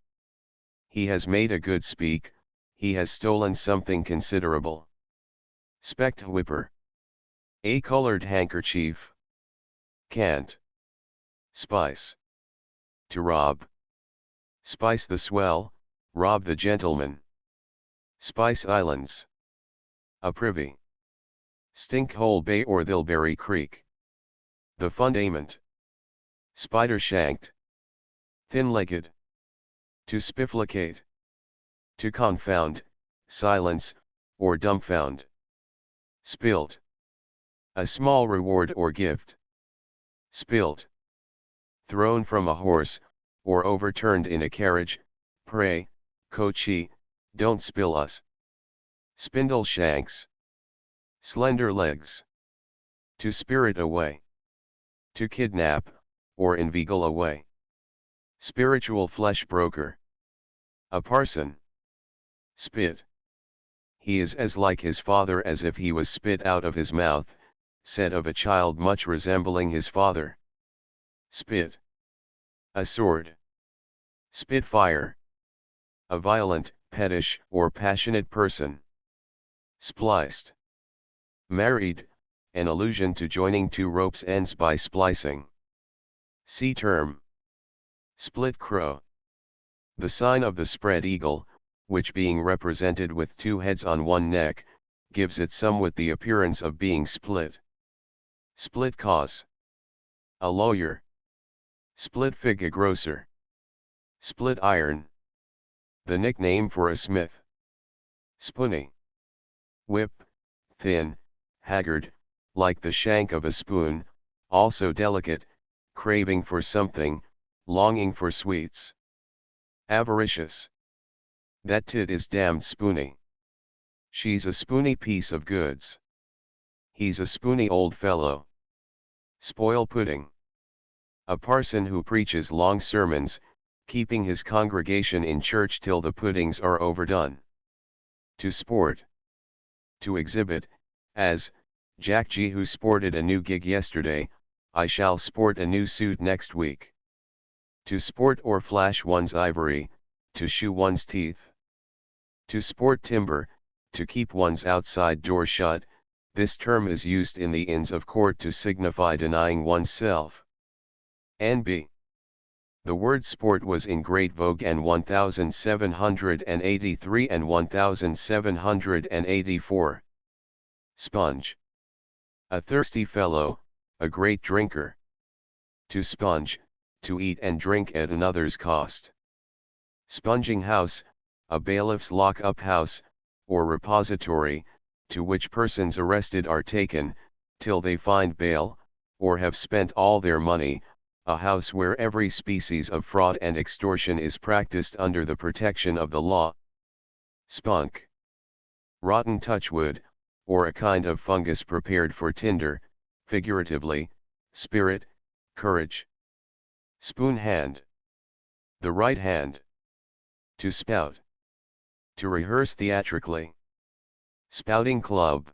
he has made a good speak, he has stolen something considerable. Specked whipper. A colored handkerchief. Cant. Spice. To rob. Spice the swell, rob the gentleman. Spice Islands. A privy. Stinkhole Bay or Thilbury Creek. The fundament. Spider shanked. Thin-legged. To spifflicate. To confound, silence, or dumbfound. Spilt. A small reward or gift. Spilt. Thrown from a horse, or overturned in a carriage, pray, coachee, don't spill us. Spindle shanks. Slender legs. To spirit away. To kidnap, or inveigle away. Spiritual flesh broker. A parson. Spit. He is as like his father as if he was spit out of his mouth, said of a child much resembling his father. Spit. A sword. Spitfire. A violent, pettish, or passionate person. Spliced. Married, an allusion to joining two ropes' ends by splicing. See term. Split crow. The sign of the spread eagle, which being represented with two heads on one neck, gives it somewhat the appearance of being split. Split cause. A lawyer. Split fig a grocer. Split iron. The nickname for a smith. Spoony. Whip, thin, haggard, like the shank of a spoon, also delicate, craving for something, longing for sweets. Avaricious. That tit is damned spoony. She's a spoony piece of goods. He's a spoony old fellow. Spoil pudding. A parson who preaches long sermons, keeping his congregation in church till the puddings are overdone. To sport. To exhibit, as, Jack G who sported a new gig yesterday, I shall sport a new suit next week. To sport or flash one's ivory, to shew one's teeth. To sport timber, to keep one's outside door shut, this term is used in the Inns of Court to signify denying oneself. N.B. The word sport was in great vogue in 1783 and 1784. Sponge. A thirsty fellow, a great drinker. To sponge, to eat and drink at another's cost. Sponging house, a bailiff's lock-up house, or repository, to which persons arrested are taken, till they find bail, or have spent all their money, a house where every species of fraud and extortion is practiced under the protection of the law. Spunk. Rotten touchwood, or a kind of fungus prepared for tinder, figuratively, spirit, courage. Spoon hand. The right hand. To spout. To rehearse theatrically. Spouting club.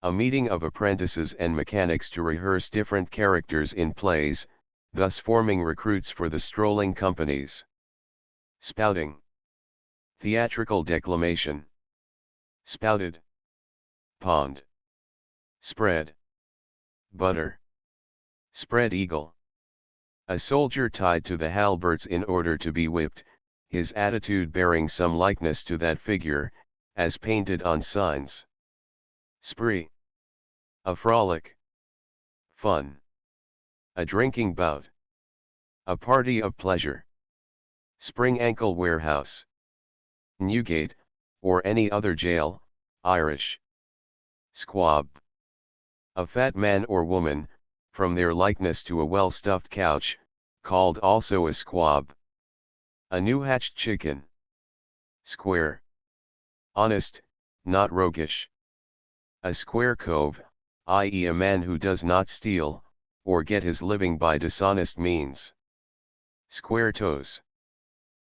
A meeting of apprentices and mechanics to rehearse different characters in plays, thus forming recruits for the strolling companies. Spouting. Theatrical declamation. Spouted. Pond. Spread. Butter. Spread eagle. A soldier tied to the halberts in order to be whipped, his attitude bearing some likeness to that figure, as painted on signs. Spree. A frolic. Fun. A drinking bout. A party of pleasure. Spring ankle warehouse. Newgate, or any other jail, Irish. Squab. A fat man or woman, from their likeness to a well-stuffed couch, called also a squab. A new-hatched chicken. Square. Honest, not roguish. A square cove, i.e. a man who does not steal, or get his living by dishonest means. Square toes.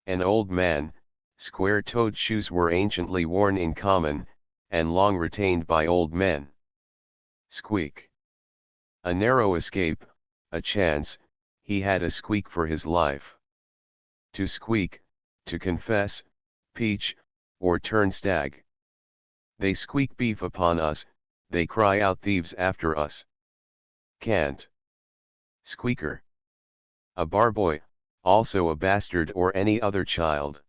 An old man, square-toed shoes were anciently worn in common, and long retained by old men. Squeak. A narrow escape, a chance, he had a squeak for his life. To squeak, to confess, peach, or turn stag. They squeak beef upon us, they cry out thieves after us. Cant. Squeaker. A barboy, also a bastard or any other child.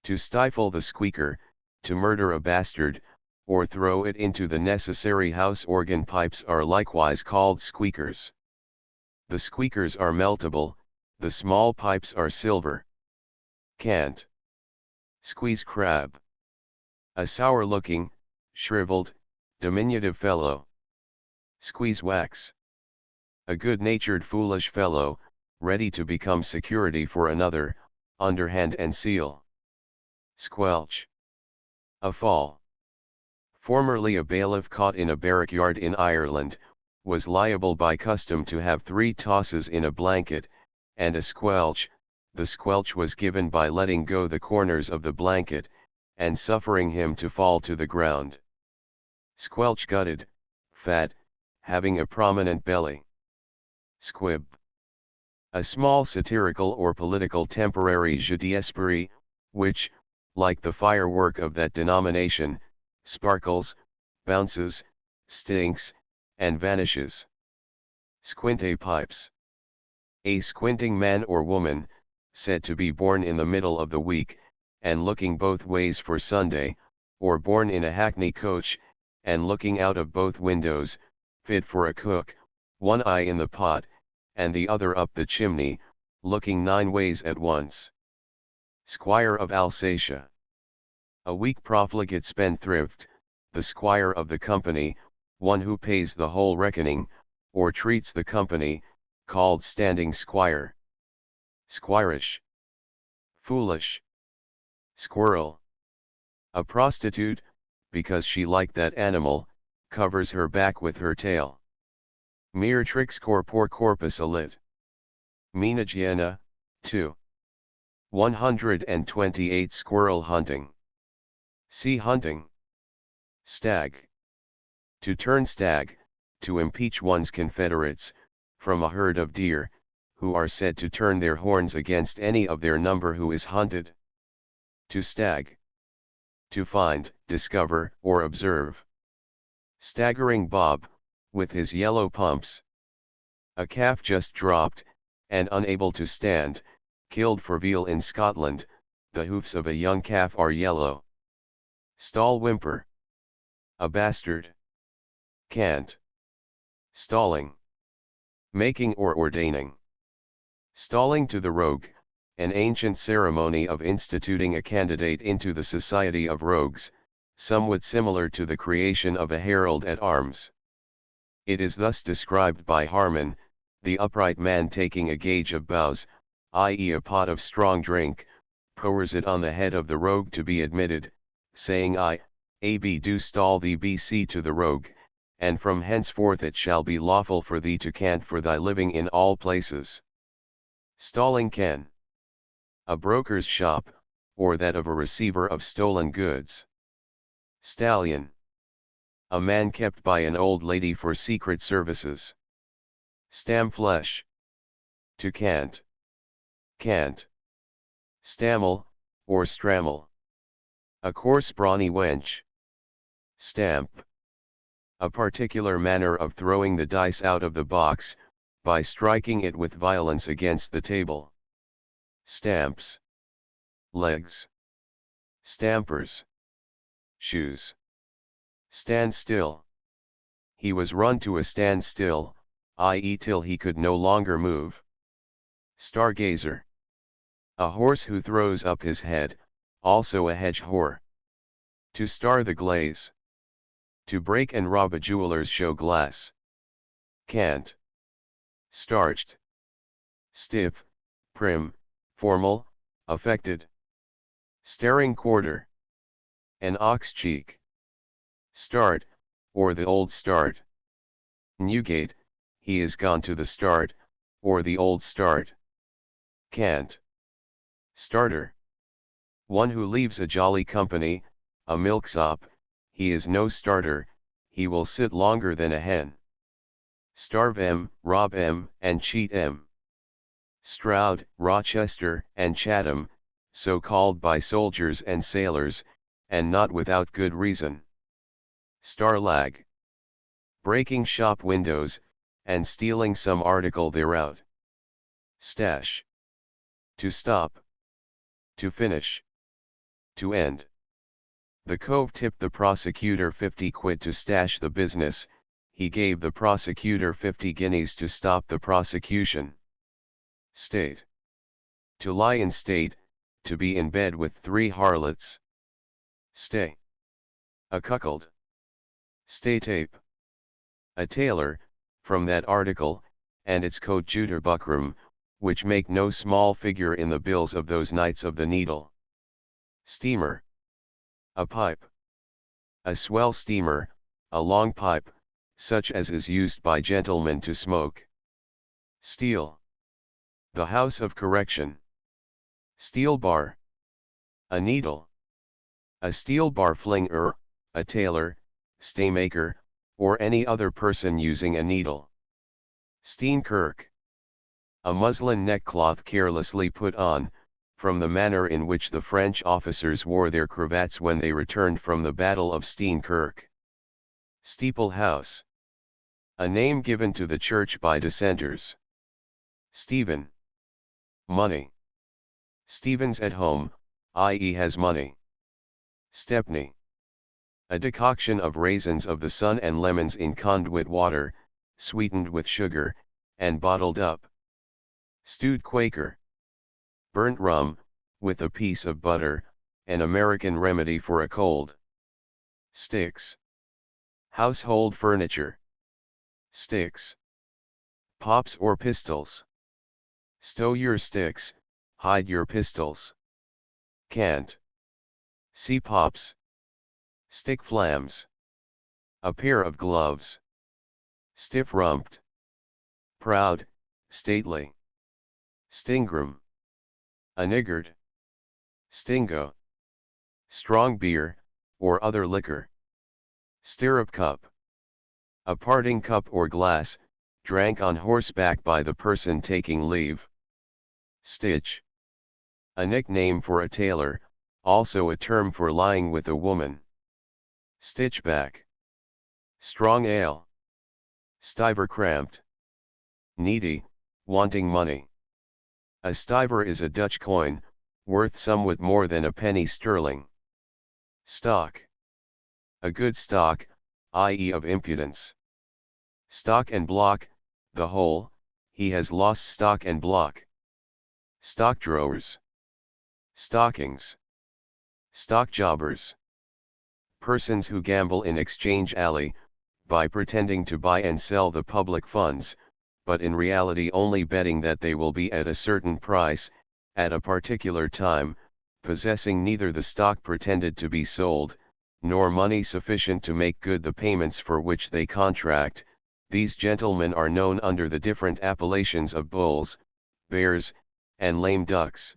To stifle the squeaker, to murder a bastard, or throw it into the necessary house organ pipes are likewise called squeakers. The squeakers are meltable, the small pipes are silver. Cant. Squeeze crab. A sour-looking, shriveled, diminutive fellow. Squeeze wax. A good-natured foolish fellow, ready to become security for another, underhand and seal. Squelch. A fall. Formerly a bailiff caught in a barrack yard in Ireland, was liable by custom to have 3 tosses in a blanket, and a squelch. The squelch was given by letting go the corners of the blanket, and suffering him to fall to the ground. Squelch gutted, fat, having a prominent belly. Squib. A small satirical or political temporary jeu d'esprit, which, like the firework of that denomination, sparkles, bounces, stinks, and vanishes. Squinte pipes. A squinting man or woman, said to be born in the middle of the week, and looking both ways for Sunday, or born in a hackney coach, and looking out of both windows, fit for a cook, one eye in the pot, and the other up the chimney, looking 9 ways at once. Squire of Alsatia. A weak profligate spendthrift, the squire of the company, one who pays the whole reckoning, or treats the company, called standing squire. Squirish. Foolish. Squirrel. A prostitute, because she liked that animal, covers her back with her tail. Meretrix corpore corpus alit. Menagiana, 2. 128 Squirrel hunting. Sea hunting. Stag. To turn stag, to impeach one's confederates, from a herd of deer, who are said to turn their horns against any of their number who is hunted. To stag. To find, discover, or observe. Staggering Bob, with his yellow pumps. A calf just dropped, and unable to stand, killed for veal in Scotland, the hoofs of a young calf are yellow. Stall whimper. A bastard. Cant. Stalling. Making or ordaining. Stalling to the rogue, an ancient ceremony of instituting a candidate into the society of rogues, somewhat similar to the creation of a herald at arms. It is thus described by Harman: the upright man taking a gauge of boughs, i.e. a pot of strong drink, pours it on the head of the rogue to be admitted, saying I, A.B. do stall thee B.C. to the rogue, and from henceforth it shall be lawful for thee to cant for thy living in all places. Stalling ken. A broker's shop, or that of a receiver of stolen goods. Stallion. A man kept by an old lady for secret services. Stamflesh. To cant. Cant. Stammel, or strammel. A coarse brawny wench. Stamp. A particular manner of throwing the dice out of the box, by striking it with violence against the table. Stamps. Legs. Stampers. Shoes. Stand still. He was run to a standstill, i.e. till he could no longer move. Stargazer. A horse who throws up his head, also a hedge whore. To star the glaze. To break and rob a jeweller's show glass. Cant. Starched. Stiff, prim, formal, affected. Staring quarter. An ox cheek. Start, or the old start. Newgate, he is gone to the start, or the old start. Cant. Starter. One who leaves a jolly company, a milksop, he is no starter, he will sit longer than a hen. Starve em, rob em, and cheat em. Stroud, Rochester, and Chatham, so called by soldiers and sailors, and not without good reason. Starlag. Breaking shop windows, and stealing some article thereout. Stash. To stop. To finish. To end. The cove tipped the prosecutor 50 quid to stash the business, he gave the prosecutor 50 guineas to stop the prosecution. State. To lie in state, to be in bed with 3 harlots. Stay. A cuckold. Stay tape. A tailor, from that article, and its coadjutor buckram, which make no small figure in the bills of those Knights of the Needle. Steamer. A pipe. A swell steamer, a long pipe, such as is used by gentlemen to smoke. Steel. The house of correction. Steel bar. A needle. A steel bar flinger, a tailor, staymaker, or any other person using a needle. Steenkirk. A muslin neckcloth carelessly put on, from the manner in which the French officers wore their cravats when they returned from the Battle of Steenkirk. Steeple house. A name given to the church by dissenters. Stephen. Money. Stephen's at home, i.e. has money. Stepney. A decoction of raisins of the sun and lemons in conduit water, sweetened with sugar, and bottled up. Stewed Quaker. Burnt rum, with a piece of butter, an American remedy for a cold. Sticks. Household furniture. Sticks. Pops or pistols. Stow your sticks, hide your pistols. Can't. See pops. Stick flams. A pair of gloves. Stiff-rumped. Proud, stately. Stingram. A niggard. Stingo. Strong beer, or other liquor. Stirrup cup. A parting cup or glass, drank on horseback by the person taking leave. Stitch. A nickname for a tailor, also a term for lying with a woman. Stitchback. Strong ale. Stiver cramped. Needy, wanting money. A stiver is a Dutch coin, worth somewhat more than a penny sterling. Stock. A good stock, i.e. of impudence. Stock and block, the whole, he has lost stock and block. Stock drawers. Stockings. Stock jobbers. Persons who gamble in exchange alley, by pretending to buy and sell the public funds, but in reality only betting that they will be at a certain price, at a particular time, possessing neither the stock pretended to be sold, nor money sufficient to make good the payments for which they contract. These gentlemen are known under the different appellations of bulls, bears, and lame ducks.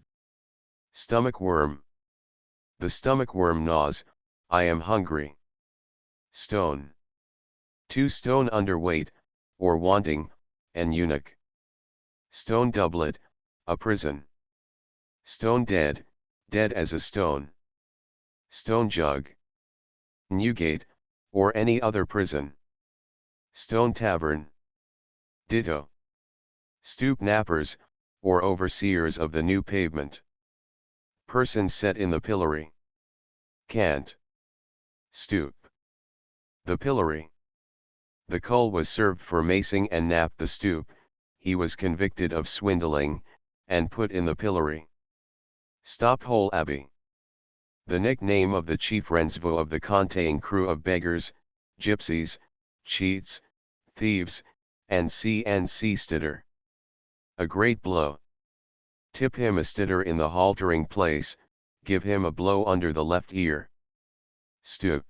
Stomach worm. The stomach worm gnaws, I am hungry. Stone. 2 stone underweight, or wanting, an eunuch. Stone doublet, a prison. Stone dead, dead as a stone. Stone jug. Newgate, or any other prison. Stone tavern. Ditto. Stoop nappers, or overseers of the new pavement. Persons set in the pillory. Can't. Stoop. The pillory. The coal was served for macing and napped the stoop, he was convicted of swindling, and put in the pillory. Stophole Abbey. The nickname of the chief renseau of the Containg crew of beggars, gypsies, cheats, thieves, and CNC stitter. A great blow. Tip him a stitter in the haltering place, give him a blow under the left ear. Stoop.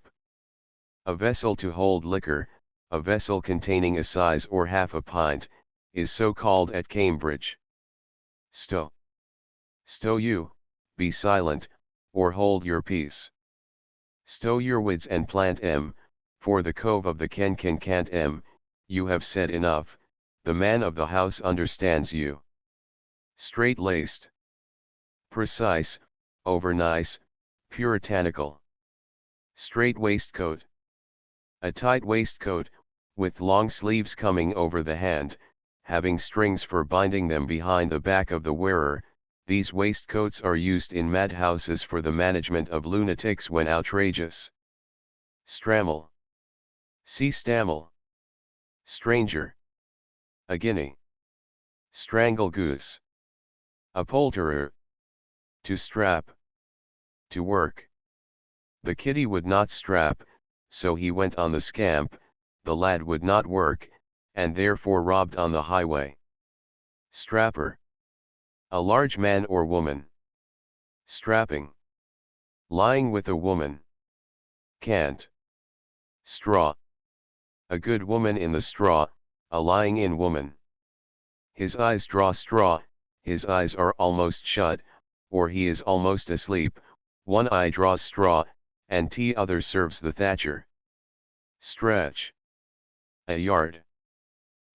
A vessel to hold liquor, a vessel containing a size or half a pint, is so called at Cambridge. Stow. Stow you, be silent, or hold your peace. Stow your wids and plant for the cove of the Ken can't you have said enough, the man of the house understands you. Straight-laced. Precise, overnice, puritanical. Straight waistcoat. A tight waistcoat, with long sleeves coming over the hand, having strings for binding them behind the back of the wearer. These waistcoats are used in madhouses for the management of lunatics when outrageous. Strammel. See stammel. Stranger. A guinea. Strangle goose. A poulterer. To strap. To work. The kitty would not strap, so he went on the scamp. The lad would not work, and therefore robbed on the highway. Strapper. A large man or woman. Strapping. Lying with a woman. Cant. Straw. A good woman in the straw, a lying-in woman. His eyes draw straw, his eyes are almost shut, or he is almost asleep, one eye draws straw, and t'other serves the thatcher. Stretch. A yard.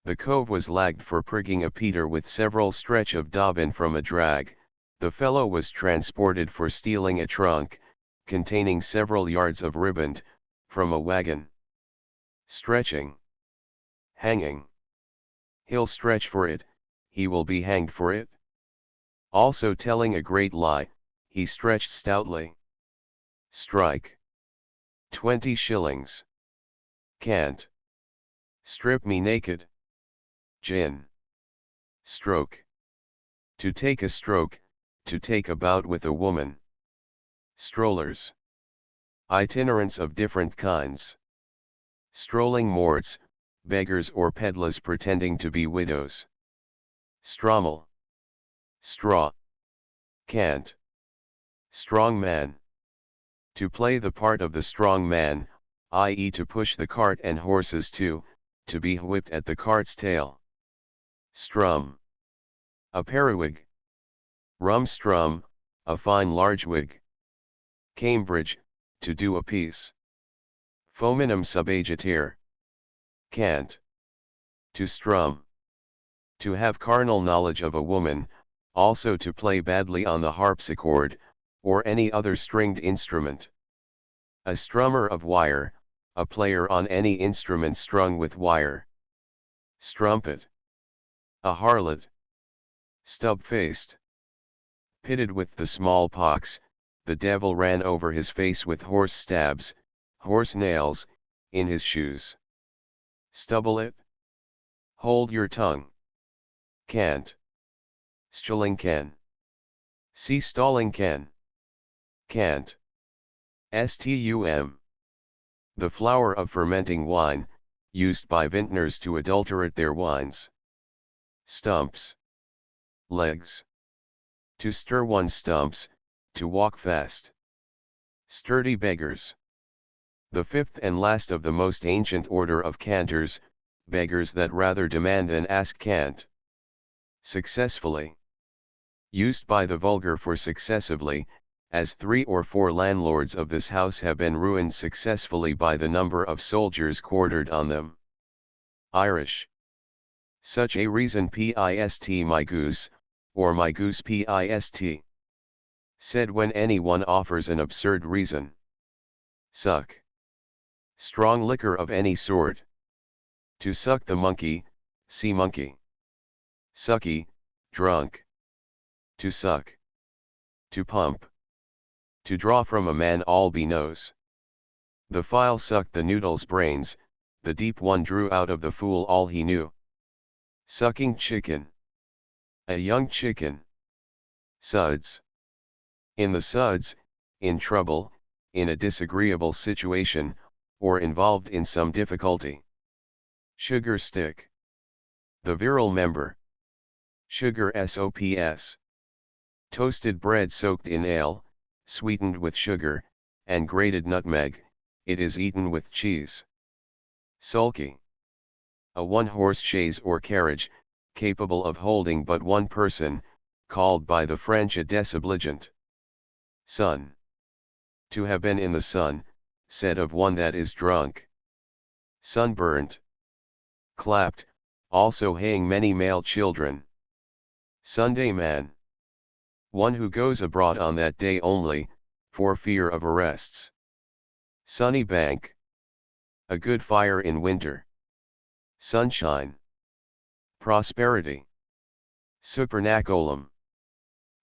The cove was lagged for prigging a peter with several stretch of dobbin from a drag. The fellow was transported for stealing a trunk, containing several yards of riband, from a wagon. Stretching. Hanging. He'll stretch for it, he will be hanged for it. Also telling a great lie, he stretched stoutly. Strike. 20 shillings. Can't. Strip me naked. Gin. Stroke. To take a stroke, to take a bout with a woman. Strollers. Itinerants of different kinds. Strolling morts, beggars or peddlers pretending to be widows. Strommel. Straw. Cant. Strong man. To play the part of the strong man, i.e. to push the cart and horses to be whipped at the cart's tail. Strum. A periwig. Rumstrum, a fine large wig. Cambridge, to do a piece. Fominum subagitere. Cant. To strum. To have carnal knowledge of a woman, also to play badly on the harpsichord, or any other stringed instrument. A strummer of wire, a player on any instrument strung with wire. Strumpet. A harlot. Stub-faced. Pitted with the smallpox, the devil ran over his face with horse stabs, horse nails, in his shoes. Stubble-it. Hold your tongue. Can't. Stalling can. See stalling can. Can't. Stum. The flour of fermenting wine, used by vintners to adulterate their wines. Stumps. Legs. To stir one's stumps, to walk fast. Sturdy beggars. The fifth and last of the most ancient order of cantors, beggars that rather demand than ask cant. Successfully. Used by the vulgar for successively, as 3 or 4 landlords of this house have been ruined successfully by the number of soldiers quartered on them. Irish. Such a reason pist my goose, or my goose pist. Said when anyone offers an absurd reason. Suck. Strong liquor of any sort. To suck the monkey, see monkey. Sucky, drunk. To suck. To pump. To draw from a man all be knows. The file sucked the noodle's brains, the deep one drew out of the fool all he knew. Sucking chicken. A young chicken. Suds. In the suds, in trouble, in a disagreeable situation, or involved in some difficulty. Sugar stick. The virile member. Sugar sops. Toasted bread soaked in ale, sweetened with sugar, and grated nutmeg, it is eaten with cheese. Sulky. A one-horse chaise or carriage, capable of holding but one person, called by the French a désobligent. Sun. To have been in the sun, said of one that is drunk. Sunburnt. Clapped, also haying many male children. Sunday man. One who goes abroad on that day only, for fear of arrests. Sunny bank. A good fire in winter. Sunshine. Prosperity. Supernaculum.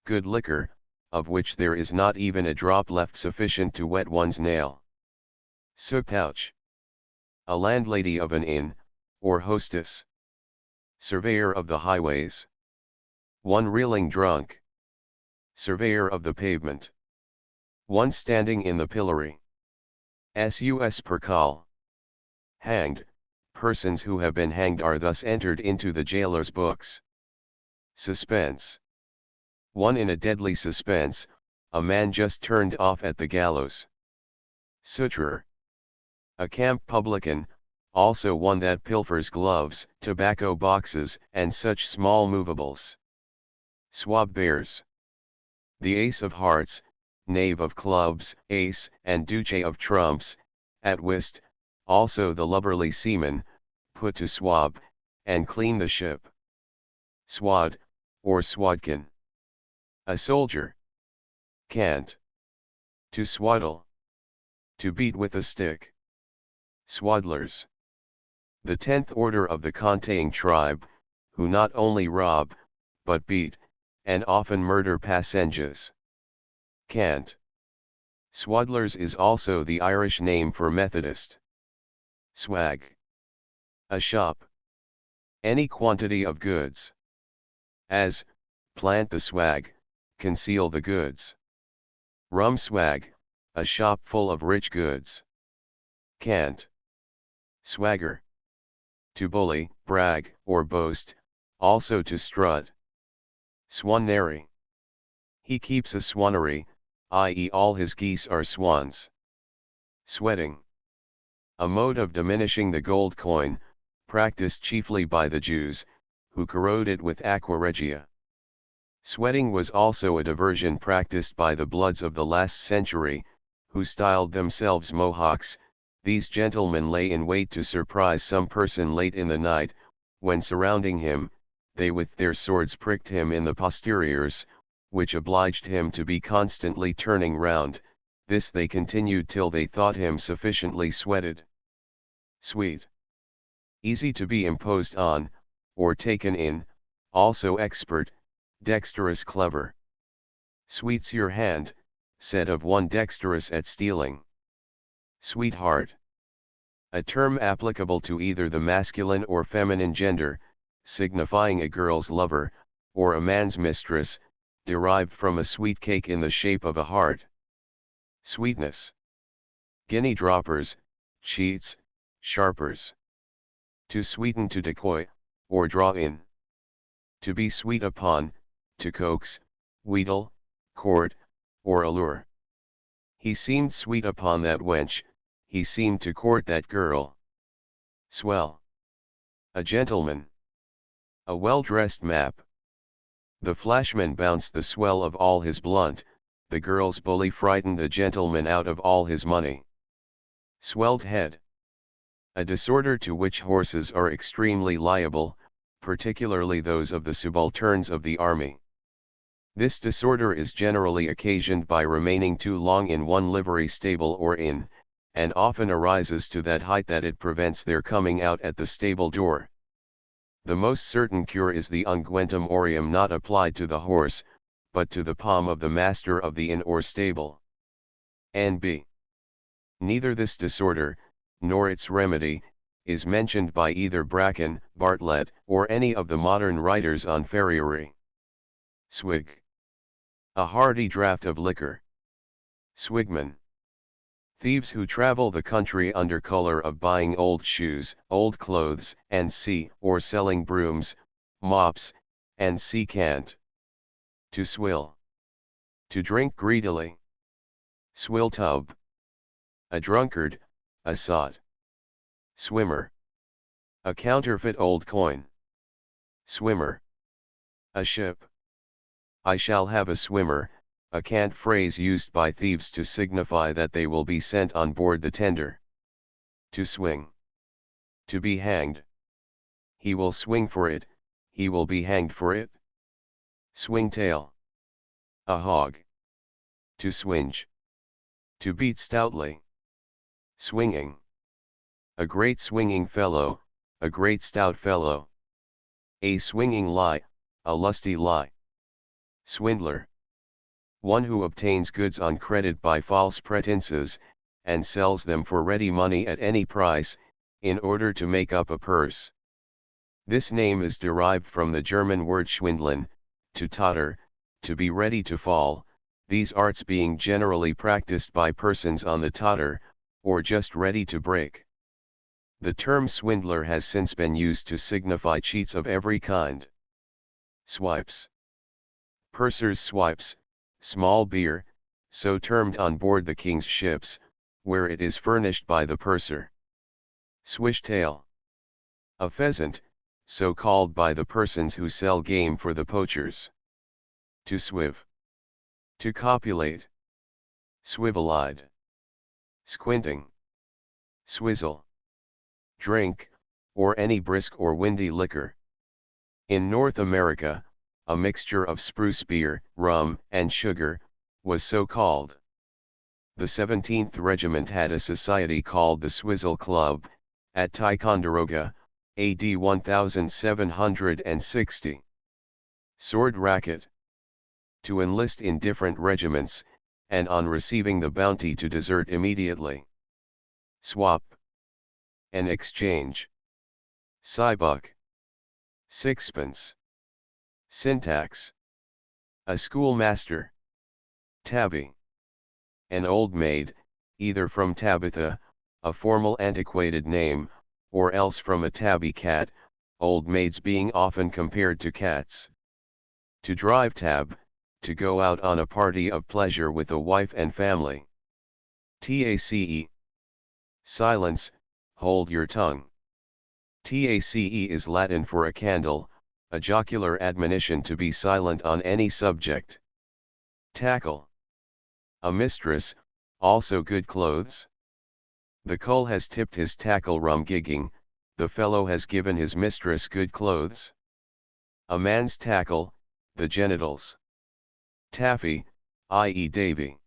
Good liquor, of which there is not even a drop left sufficient to wet one's nail. Soupouch. A landlady of an inn, or hostess. Surveyor of the highways. One reeling drunk. Surveyor of the pavement. One standing in the pillory. Sus per call. Hanged, persons who have been hanged are thus entered into the jailer's books. Suspense. One in a deadly suspense, a man just turned off at the gallows. Sutrer. A camp publican, also one that pilfers gloves, tobacco boxes, and such small movables. Swab bears. The ace of hearts, knave of clubs, ace, and duce of trumps, at whist, also the lubberly seaman, put to swab, and clean the ship. Swad, or swadkin. A soldier. Cant. To swaddle. To beat with a stick. Swaddlers. The 10th order of the Conteing tribe, who not only rob, but beat, and often murder passengers. Cant. Swaddlers is also the Irish name for Methodist. Swag. A shop. Any quantity of goods. As, plant the swag, conceal the goods. Rum swag, a shop full of rich goods. Cant. Swagger. To bully, brag, or boast, also to strut. Swannery. He keeps a swannery, i.e. all his geese are swans. Sweating. A mode of diminishing the gold coin, practiced chiefly by the Jews, who corrode it with aqua regia. Sweating was also a diversion practiced by the Bloods of the last century, who styled themselves Mohawks. These gentlemen lay in wait to surprise some person late in the night, when surrounding him, they with their swords pricked him in the posteriors, which obliged him to be constantly turning round. This they continued till they thought him sufficiently sweated. Sweet. Easy to be imposed on, or taken in, also expert, dexterous, clever. Sweets your hand, said of one dexterous at stealing. Sweetheart. A term applicable to either the masculine or feminine gender, signifying a girl's lover, or a man's mistress, derived from a sweet cake in the shape of a heart. Sweetness. Guinea droppers, cheats, sharpers. To sweeten, to decoy, or draw in. To be sweet upon, to coax, wheedle, court, or allure. He seemed sweet upon that wench, he seemed to court that girl. Swell. A gentleman. A well-dressed map. The flashman bounced the swell of all his blunt, the girl's bully frightened the gentleman out of all his money. Swelled head. A disorder to which horses are extremely liable, particularly those of the subalterns of the army. This disorder is generally occasioned by remaining too long in one livery stable or inn, and often arises to that height that it prevents their coming out at the stable door. The most certain cure is the unguentum aureum, not applied to the horse, but to the palm of the master of the inn or stable. N.B. Neither this disorder, nor its remedy, is mentioned by either Bracken, Bartlett, or any of the modern writers on farriery. Swig. A hearty draught of liquor. Swigman. Thieves who travel the country under color of buying old shoes, old clothes, and or selling brooms, mops, and cant. To swill. To drink greedily. Swill tub. A drunkard, a sot. Swimmer. A counterfeit old coin. Swimmer. A ship. I shall have a swimmer, a cant phrase used by thieves to signify that they will be sent on board the tender. To swing. To be hanged. He will swing for it, he will be hanged for it. Swing tail. a hog. To swinge. To beat stoutly. Swinging. A great swinging fellow, a great stout fellow. A swinging lie, a lusty lie. Swindler. One who obtains goods on credit by false pretenses, and sells them for ready money at any price, in order to make up a purse. This name is derived from the German word schwindeln, to totter, to be ready to fall, these arts being generally practiced by persons on the totter, or just ready to break. The term swindler has since been used to signify cheats of every kind. Swipes. Pursers' swipes, small beer, so termed on board the king's ships, where it is furnished by the purser. Swishtail. A pheasant, so called by the persons who sell game for the poachers. To swiv. To copulate. Swivel-eyed. Squinting. Swizzle. Drink, or any brisk or windy liquor. In North America, a mixture of spruce beer, rum, and sugar, was so called. The 17th Regiment had a society called the Swizzle Club, at Ticonderoga, AD 1760. Sword racket. To enlist in different regiments, and on receiving the bounty to desert immediately. Swap. An exchange. Sybuck. Sixpence. Syntax. A schoolmaster. Tabby. An old maid, either from Tabitha, a formal antiquated name, or else from a tabby cat, old maids being often compared to cats. To drive tab, to go out on a party of pleasure with a wife and family. Tace. Silence, hold your tongue. Tace is Latin for a candle, a jocular admonition to be silent on any subject. Tackle. A mistress, also good clothes. The cull has tipped his tackle rum gigging, the fellow has given his mistress good clothes. A man's tackle, the genitals. Taffy, i.e. Davy.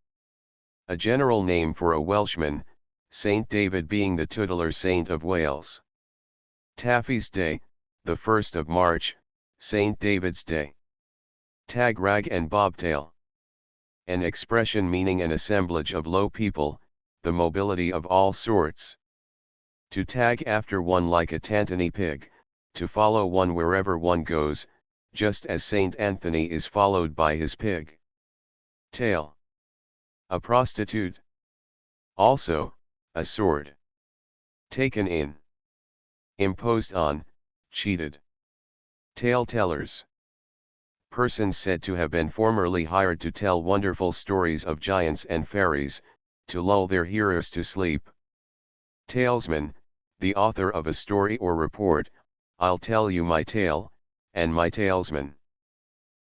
A general name for a Welshman, Saint David being the tutelar saint of Wales. Taffy's Day, the 1st of March, Saint David's Day. Tag rag and bobtail. An expression meaning an assemblage of low people, the mobility of all sorts. To tag after one like a Tantony pig, to follow one wherever one goes, just as Saint Anthony is followed by his pig. Tail. A prostitute. Also, a sword. Taken in. Imposed on, cheated. Tale-tellers. Persons said to have been formerly hired to tell wonderful stories of giants and fairies, to lull their hearers to sleep. Talesman, the author of a story or report, I'll tell you my tale, and my talesman.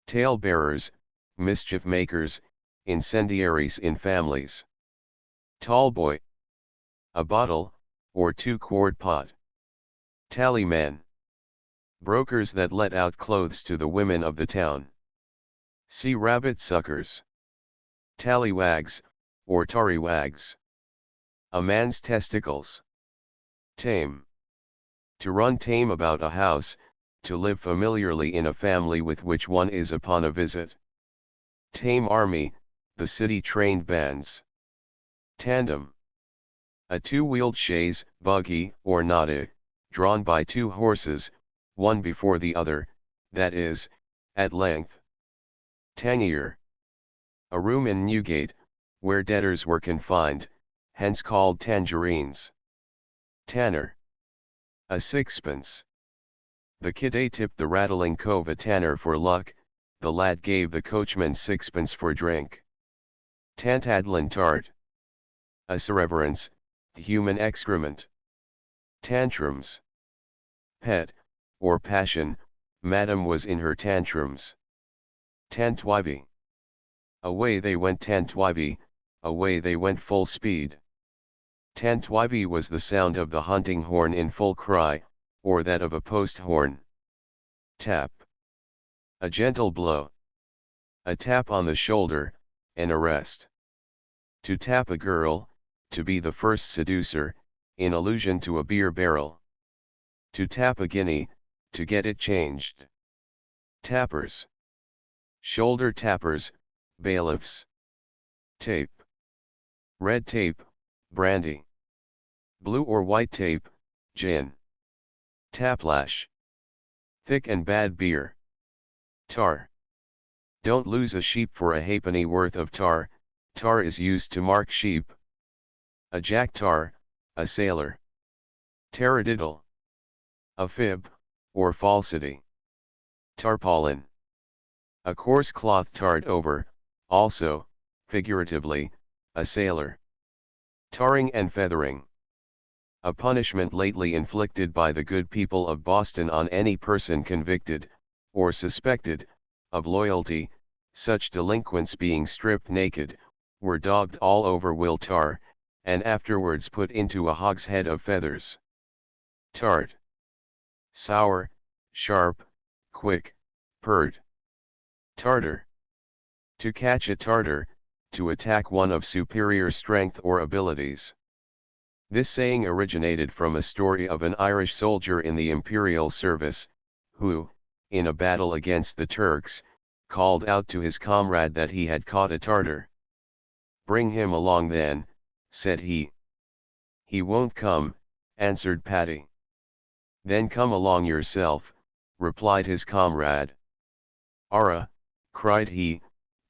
Tale-bearers, mischief makers, incendiaries in families. Tallboy. A bottle, or 2-quart pot. Tallyman. Brokers that let out clothes to the women of the town. See rabbit suckers. Tallywags, or tarrywags. A man's testicles. Tame. To run tame about a house, to live familiarly in a family with which one is upon a visit. Tame army, the city-trained bands. Tandem. A two-wheeled chaise, buggy, or nada, drawn by two horses, one before the other, that is, at length. Tangier. A room in Newgate, where debtors were confined, hence called tangerines. Tanner. A sixpence. The kidde tipped the rattling cove a tanner for luck, the lad gave the coachman sixpence for drink. Tantadlin tart. A sereverance, human excrement. Tantrums. Pet, or passion, madam was in her tantrums. Tantwivy. Away they went Tantwivy, away they went full speed. Tantwivy was the sound of the hunting horn in full cry, or that of a post horn. Tap. A gentle blow. A tap on the shoulder, an arrest. To tap a girl, to be the first seducer, in allusion to a beer barrel. To tap a guinea, to get it changed. Tappers. Shoulder tappers, bailiffs. Tape. Red tape, brandy. Blue or white tape, gin. Taplash. Thick and bad beer. Tar. Don't lose a sheep for a halfpenny worth of tar. Tar is used to mark sheep. A jack tar, a sailor. Taradiddle. A fib, or falsity. Tarpaulin. A coarse cloth tarred over, also, figuratively, a sailor. Tarring and feathering. A punishment lately inflicted by the good people of Boston on any person convicted, or suspected, of loyalty. Such delinquents being stripped naked, were daubed all over with tar, and afterwards put into a hogshead of feathers. Tart. Sour, sharp, quick, pert. Tartar. To catch a tartar, to attack one of superior strength or abilities. This saying originated from a story of an Irish soldier in the imperial service, who, in a battle against the Turks, called out to his comrade that he had caught a Tartar. "Bring him along then," said he. "He won't come," answered Paddy. "Then come along yourself," replied his comrade. "Arrah," cried he,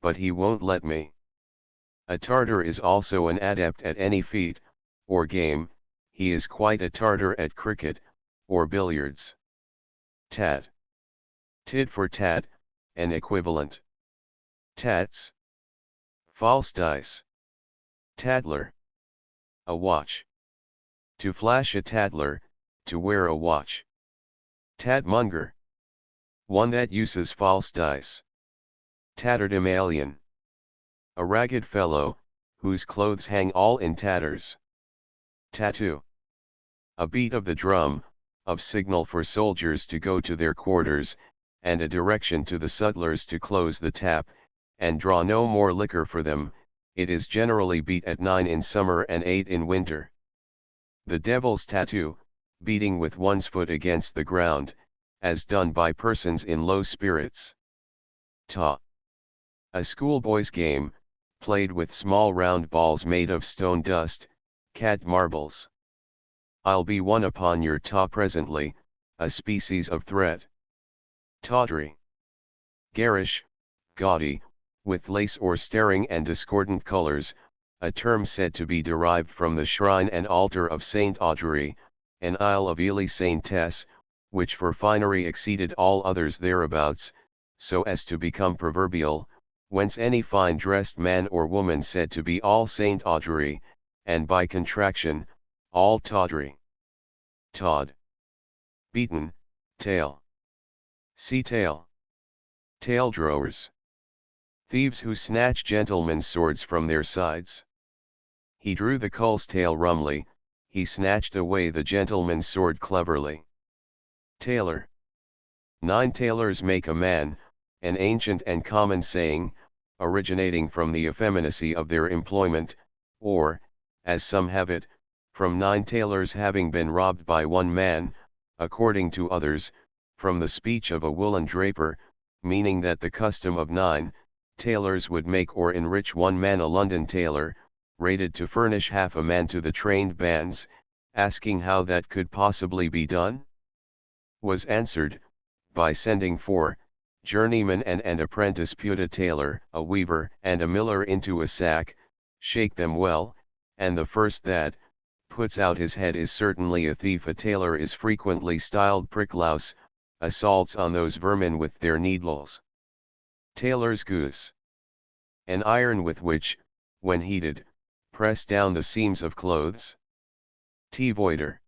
"but he won't let me." A Tartar is also an adept at any feat, or game. He is quite a Tartar at cricket, or billiards. Tat. Tit for tat, an equivalent. Tats. False dice. Tattler. A watch. To flash a tattler, to wear a watch. Tatmonger. One that uses false dice. Tatterdemalion. A ragged fellow, whose clothes hang all in tatters. Tattoo. A beat of the drum, of signal for soldiers to go to their quarters, and a direction to the sutlers to close the tap, and draw no more liquor for them. It is generally beat at 9 in summer and 8 in winter. The devil's tattoo, beating with one's foot against the ground, as done by persons in low spirits. Ta. A schoolboy's game, played with small round balls made of stone dust, cat marbles. I'll be one upon your ta presently, a species of threat. Tawdry. Garish, gaudy, with lace or staring and discordant colors, a term said to be derived from the shrine and altar of Saint Audrey, an isle of Ely Saintess, which for finery exceeded all others thereabouts, so as to become proverbial, whence any fine-dressed man or woman said to be all Saint Audrey, and by contraction, all tawdry. Tawd. Beaten, tail. See tail. Tail drawers. Thieves who snatch gentlemen's swords from their sides. He drew the cull's tail rumly, he snatched away the gentleman's sword cleverly. Tailor. 9 tailors make a man, an ancient and common saying, originating from the effeminacy of their employment, or, as some have it, from 9 tailors having been robbed by one man, according to others, from the speech of a woolen draper, meaning that the custom of 9 tailors would make or enrich one man. A London tailor, rated to furnish half a man to the trained bands, asking how that could possibly be done, was answered, by sending 4 journeymen and an apprentice, put a tailor, a weaver, and a miller into a sack, shake them well, and the first that puts out his head is certainly a thief. A tailor is frequently styled pricklouse, assaults on those vermin with their needles. Tailor's goose. An iron with which, when heated, press down the seams of clothes. Teavoider.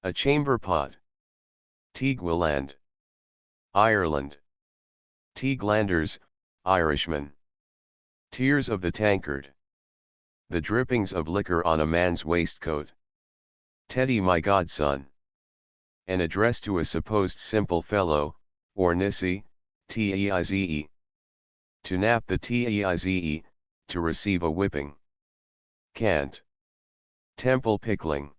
A chamber pot. Teagland. Ireland. Teaglanders, Irishmen. Tears of the tankard. The drippings of liquor on a man's waistcoat. Teddy, my godson. An address to a supposed simple fellow, or nissy, teize. To nap the teize, to receive a whipping. Cant. Temple pickling.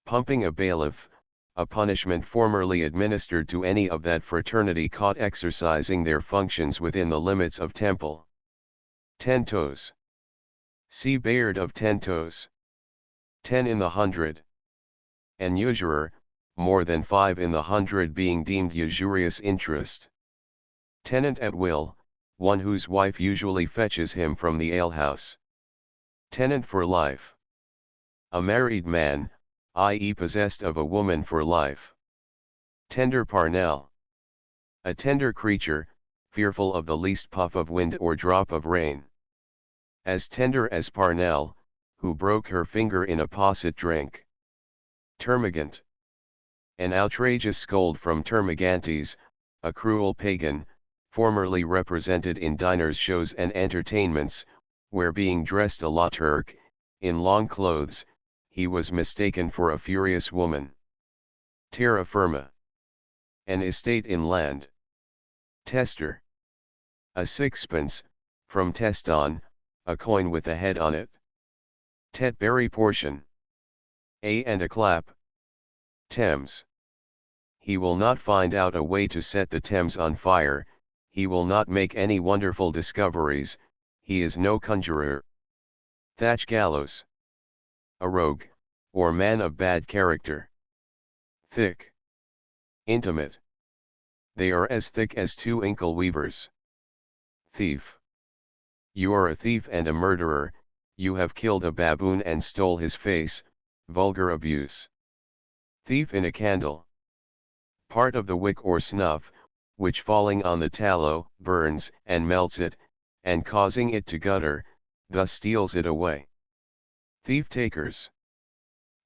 Pumping a bailiff, a punishment formerly administered to any of that fraternity caught exercising their functions within the limits of temple. 10 toes. See Bayard of 10 toes. 10 in the 100. An usurer, more than 5 in the 100 being deemed usurious interest. Tenant at will, one whose wife usually fetches him from the alehouse. Tenant for life. A married man, i.e. possessed of a woman for life. Tender parnell. A tender creature, fearful of the least puff of wind or drop of rain. As tender as Parnell, who broke her finger in a posset drink. Termagant. An outrageous scold from Termagantes, a cruel pagan, formerly represented in diners, shows and entertainments, where being dressed a la Turk, in long clothes, he was mistaken for a furious woman. Terra firma. An estate in land. Tester. A sixpence, from teston, a coin with a head on it. Tetbury portion. A and a clap. Thames. He will not find out a way to set the Thames on fire, he will not make any wonderful discoveries, he is no conjurer. Thatch gallows. A rogue, or man of bad character. Thick. Intimate. They are as thick as two inkle weavers. Thief. You are a thief and a murderer, you have killed a baboon and stole his face, vulgar abuse. Thief in a candle. Part of the wick or snuff, which falling on the tallow, burns and melts it, and causing it to gutter, thus steals it away. Thief takers.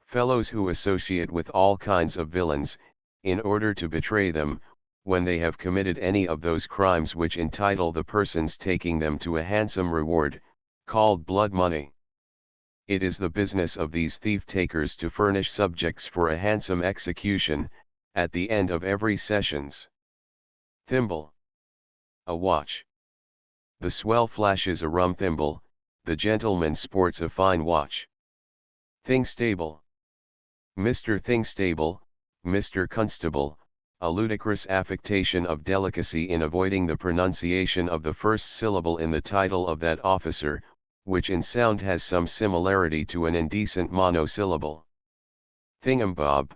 Fellows who associate with all kinds of villains, in order to betray them, when they have committed any of those crimes which entitle the persons taking them to a handsome reward, called blood money. It is the business of these thief-takers to furnish subjects for a handsome execution, at the end of every sessions. Thimble. A watch. The swell flashes a rum thimble, the gentleman sports a fine watch. Thingstable. Mr. Thingstable, Mr. Constable, a ludicrous affectation of delicacy in avoiding the pronunciation of the first syllable in the title of that officer, which in sound has some similarity to an indecent monosyllable. Thingambob.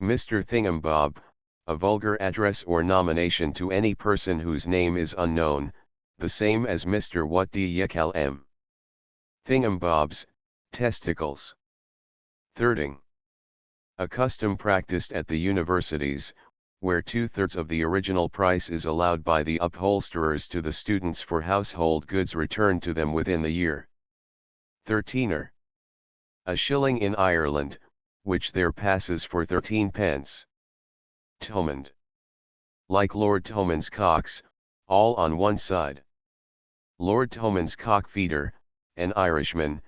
Mr. Thingambob, a vulgar address or nomination to any person whose name is unknown, the same as Mr. What do ye call 'em? Thingambobbs, testicles. Thirding. A custom practiced at the universities, where 2/3 of the original price is allowed by the upholsterers to the students for household goods returned to them within the year. Thirteener. A shilling in Ireland, which there passes for 13 pence. Thomond. Like Lord Thomond's cocks, all on one side. Lord Thomond's cock-feeder, an Irishman,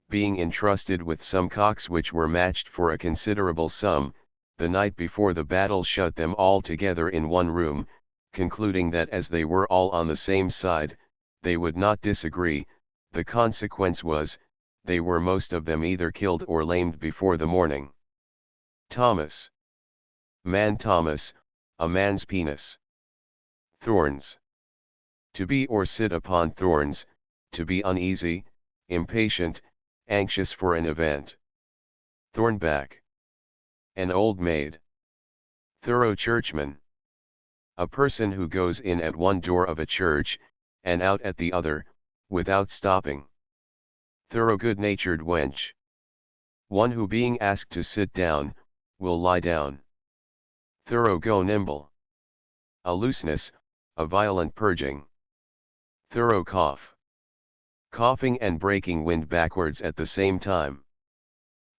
being entrusted with some cocks which were matched for a considerable sum, the night before the battle shut them all together in one room, concluding that as they were all on the same side, they would not disagree, the consequence was, they were most of them either killed or lamed before the morning. Thomas. Man Thomas, a man's penis. Thorns. To be or sit upon thorns, to be uneasy, impatient, anxious for an event. Thornback. An old maid. Thorough churchman. A person who goes in at one door of a church, and out at the other, without stopping. Thorough good-natured wench. One who being asked to sit down, will lie down. Thorough go nimble. A looseness, a violent purging. Thorough cough. Coughing and breaking wind backwards at the same time.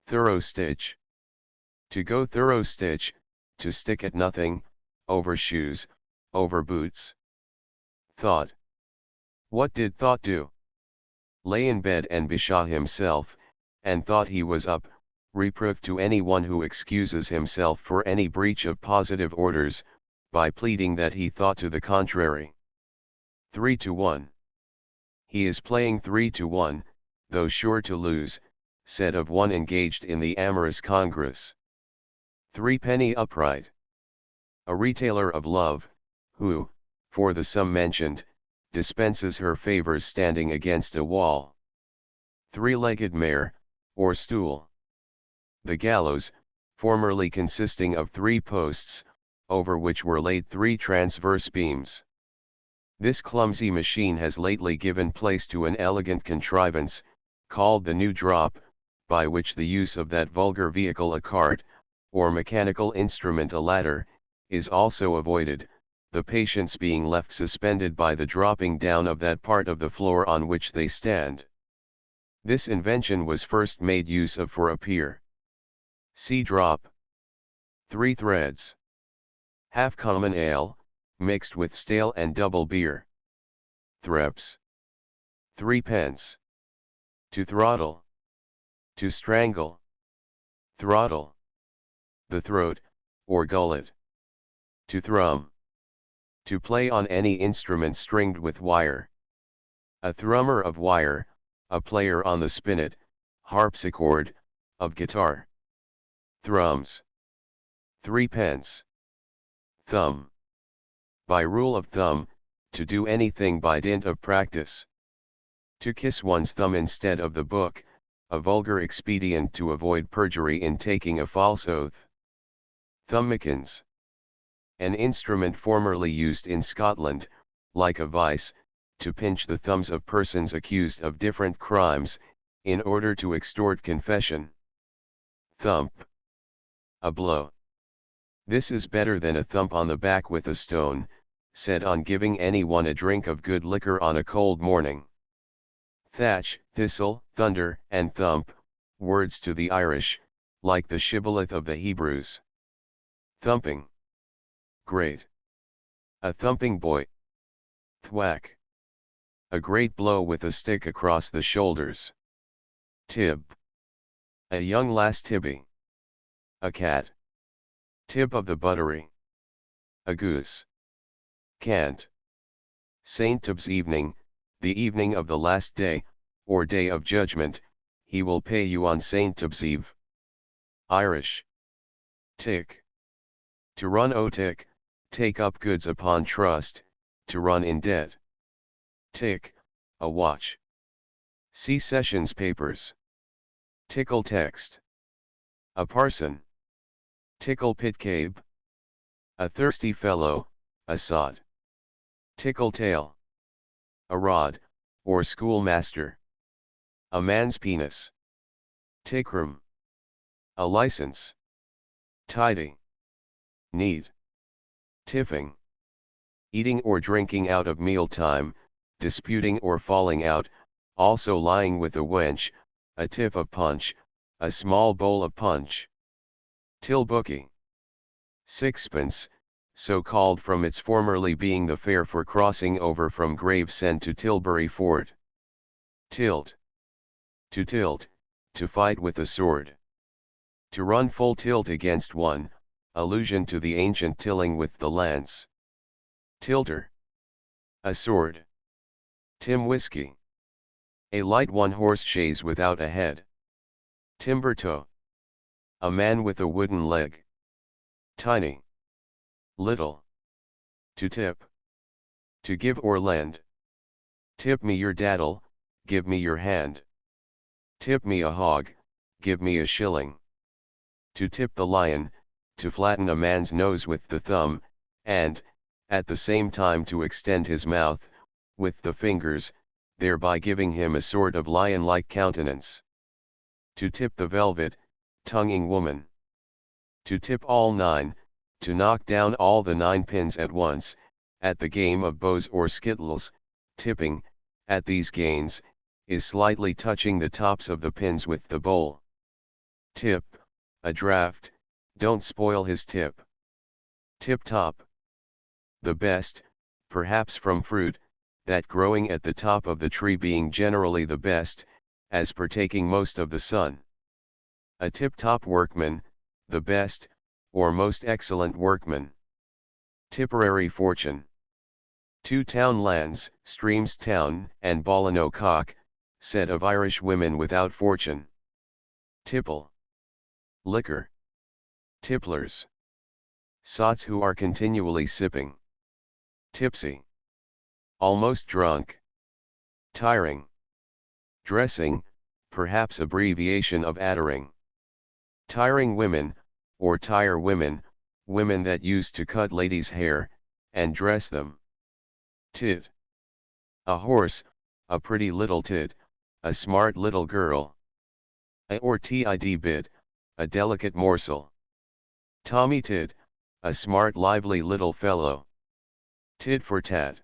Thorough stitch. To go thorough stitch, to stick at nothing, over shoes, over boots. Thought. What did Thought do? Lay in bed and beshaw himself, and thought he was up, reproof to any one who excuses himself for any breach of positive orders, by pleading that he thought to the contrary. 3-1. He is playing 3-1, though sure to lose, said of one engaged in the amorous congress. Threepenny upright. A retailer of love, who, for the sum mentioned, dispenses her favors standing against a wall. Three-legged mare, or stool. The gallows, formerly consisting of 3 posts, over which were laid 3 transverse beams. This clumsy machine has lately given place to an elegant contrivance, called the new drop, by which the use of that vulgar vehicle, a cart, or mechanical instrument, a ladder, is also avoided, the patients being left suspended by the dropping down of that part of the floor on which they stand. This invention was first made use of for a pier. See drop. 3 threads. Half common ale, mixed with stale and double beer. Threps. 3 pence. To throttle. To strangle. Throttle. The throat, or gullet. To thrum. To play on any instrument stringed with wire. A thrummer of wire, a player on the spinet, harpsichord, of guitar. Thrums. 3 pence. Thumb. By rule of thumb, to do anything by dint of practice. To kiss one's thumb instead of the book, a vulgar expedient to avoid perjury in taking a false oath. Thumbikins. An instrument formerly used in Scotland, like a vice, to pinch the thumbs of persons accused of different crimes, in order to extort confession. Thump. A blow. This is better than a thump on the back with a stone, said on giving any one a drink of good liquor on a cold morning. Thatch, thistle, thunder, and thump, words to the Irish, like the shibboleth of the Hebrews. Thumping. Great. A thumping boy. Thwack. A great blow with a stick across the shoulders. Tib. A young lass tibbing. A cat. Tip of the buttery. A goose. Cant. Saint Tib's evening, the evening of the last day, or day of judgment, he will pay you on Saint Tib's eve. Irish. Tick. To run o tick, take up goods upon trust, to run in debt. Tick, a watch. See Sessions Papers. Tickle text. A parson. Tickle pit cabe. A thirsty fellow, a sod. Tickle tail. A rod, or schoolmaster. A man's penis. Tickrum. A license. Tidy. Need. Tiffing. Eating or drinking out of mealtime, disputing or falling out, also lying with a wench, a tiff of punch, a small bowl of punch. Tilbooky. Sixpence, so called from its formerly being the fare for crossing over from Gravesend to Tilbury Fort. Tilt. To tilt, to fight with a sword. To run full tilt against one, allusion to the ancient tilling with the lance. Tilter. A sword. Tim Whiskey. A light one-horse chaise without a head. Timbertoe. A man with a wooden leg. Tiny. Little. To tip. To give or lend. Tip me your daddle, give me your hand. Tip me a hog, give me a shilling. To tip the lion, to flatten a man's nose with the thumb, and, at the same time to extend his mouth, with the fingers, thereby giving him a sort of lion-like countenance. To tip the velvet, tonguing woman. To tip all 9, to knock down all the 9 pins at once, at the game of bows or skittles, tipping, at these gains, is slightly touching the tops of the pins with the bowl. Tip, a draught, don't spoil his tip. Tip-top. The best, perhaps from fruit, that growing at the top of the tree being generally the best, as partaking most of the sun. A tip-top workman, the best, or most excellent workman. Tipperary fortune. Two townlands, Streams Town and Ballinocrock, said of Irish women without fortune. Tipple. Liquor. Tipplers. Sots who are continually sipping. Tipsy. Almost drunk. Tiring. Dressing, perhaps abbreviation of attering. Tiring women, or tire women, women that used to cut ladies' hair, and dress them. Tit. A horse, a pretty little tit, a smart little girl. A or tid bit, a delicate morsel. Tommy tit, a smart lively little fellow. Tit for tat.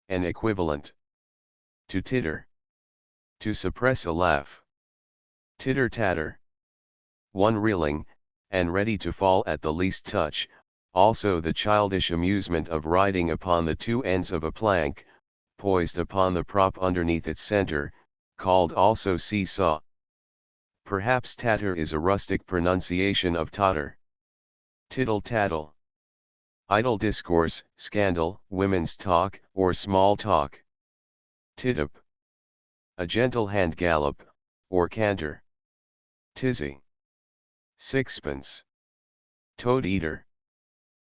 An equivalent. To titter. To suppress a laugh. Titter-tatter. One reeling, and ready to fall at the least touch, also the childish amusement of riding upon the two ends of a plank, poised upon the prop underneath its center, called also see-saw. Perhaps tatter is a rustic pronunciation of totter. Tittle-tattle. Idle discourse, scandal, women's talk, or small talk. Titup. A gentle hand gallop, or canter. Tizzy. Sixpence. Toad-eater.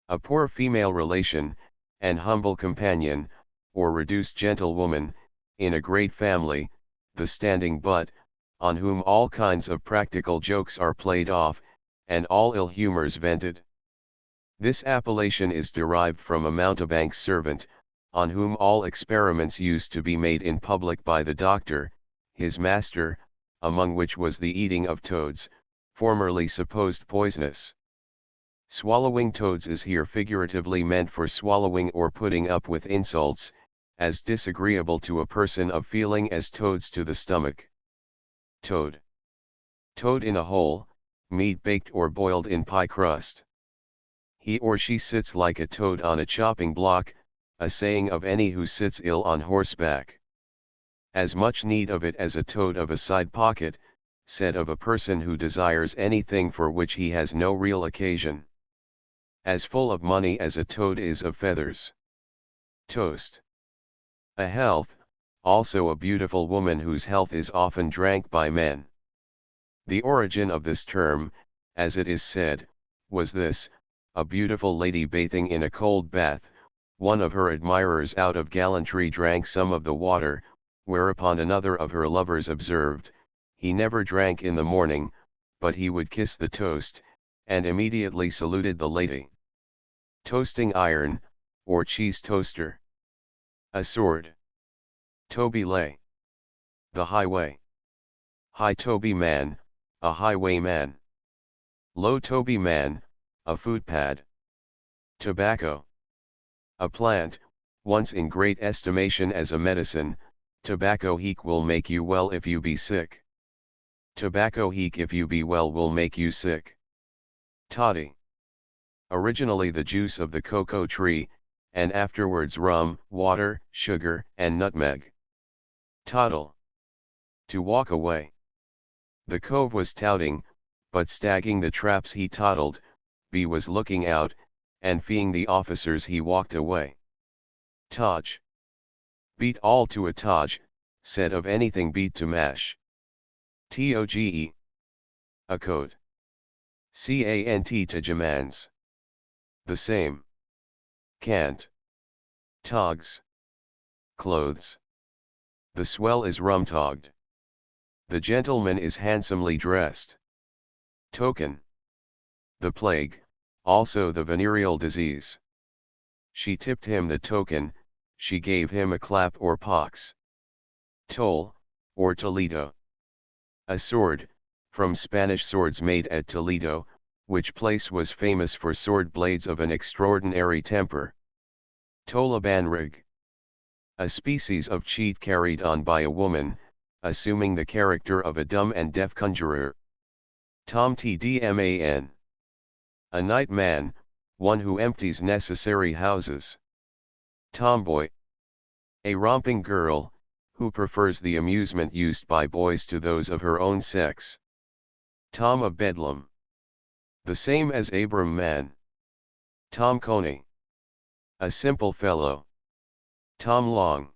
A poor female relation, an humble companion, or reduced gentlewoman, in a great family, the standing butt, on whom all kinds of practical jokes are played off, and all ill humors vented. This appellation is derived from a mountebank's servant, on whom all experiments used to be made in public by the doctor, his master, among which was the eating of toads, formerly supposed poisonous. Swallowing toads is here figuratively meant for swallowing or putting up with insults, as disagreeable to a person of feeling as toads to the stomach. Toad. Toad in a hole, meat baked or boiled in pie crust. He or she sits like a toad on a chopping block, a saying of any who sits ill on horseback. As much need of it as a toad of a side pocket, said of a person who desires anything for which he has no real occasion. As full of money as a toad is of feathers. Toast. A health, also a beautiful woman whose health is often drank by men. The origin of this term, as it is said, was this: a beautiful lady bathing in a cold bath, one of her admirers out of gallantry drank some of the water, whereupon another of her lovers observed, he never drank in the morning, but he would kiss the toast, and immediately saluted the lady. Toasting iron, or cheese toaster. A sword. Toby lay. The highway. High Toby man, a highwayman. Low Toby man, a footpad. Tobacco. A plant, once in great estimation as a medicine. Tobacco heek will make you well if you be sick. Tobacco heek if you be well will make you sick. Toddy. Originally the juice of the cocoa tree, and afterwards rum, water, sugar, and nutmeg. Toddle. To walk away. The cove was touting, but stagging the traps he toddled, B was looking out, and feeing the officers he walked away. Todge. Beat all to a todge, said of anything beat to mash. Toge. A coat. Cant to jamans. The same. Cant. Togs. Clothes. The swell is rum-togged. The gentleman is handsomely dressed. Token. The plague, also the venereal disease. She tipped him the token, she gave him a clap or pox. Toll, or Toledo. A sword, from Spanish swords made at Toledo, which place was famous for sword blades of an extraordinary temper. Tolabanrig. A species of cheat carried on by a woman, assuming the character of a dumb and deaf conjurer. Tom Tdman. A night man, one who empties necessary houses. Tomboy. A romping girl, who prefers the amusement used by boys to those of her own sex. Tom of Bedlam. The same as Abram man. Tom Coney. A simple fellow. Tom Long.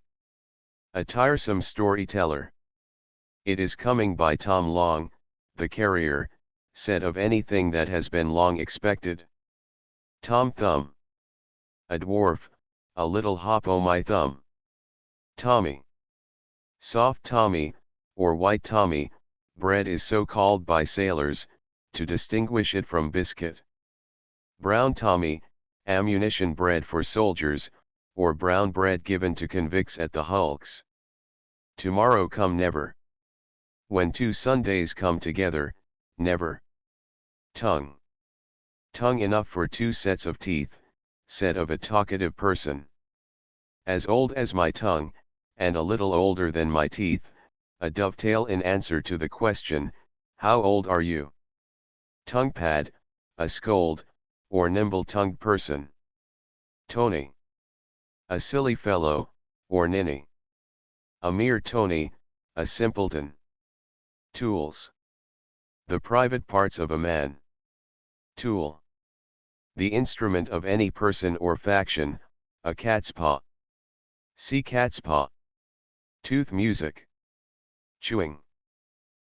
A tiresome storyteller. It is coming by Tom Long, the carrier, said of anything that has been long expected. Tom Thumb. A dwarf, a little hop o' my thumb. Tommy. Soft Tommy, or white Tommy, bread is so called by sailors, to distinguish it from biscuit. Brown Tommy, ammunition bread for soldiers, or brown bread given to convicts at the hulks. Tomorrow come never. When 2 Sundays come together, never. Tongue. Tongue enough for 2 sets of teeth, said of a talkative person. As old as my tongue, and a little older than my teeth, a dovetail in answer to the question, how old are you? Tongue pad, a scold, or nimble-tongued person. Tony. A silly fellow, or ninny. A mere Tony, a simpleton. Tools. The private parts of a man. Tool. The instrument of any person or faction, a cat's paw. See cat's paw. Tooth music. Chewing.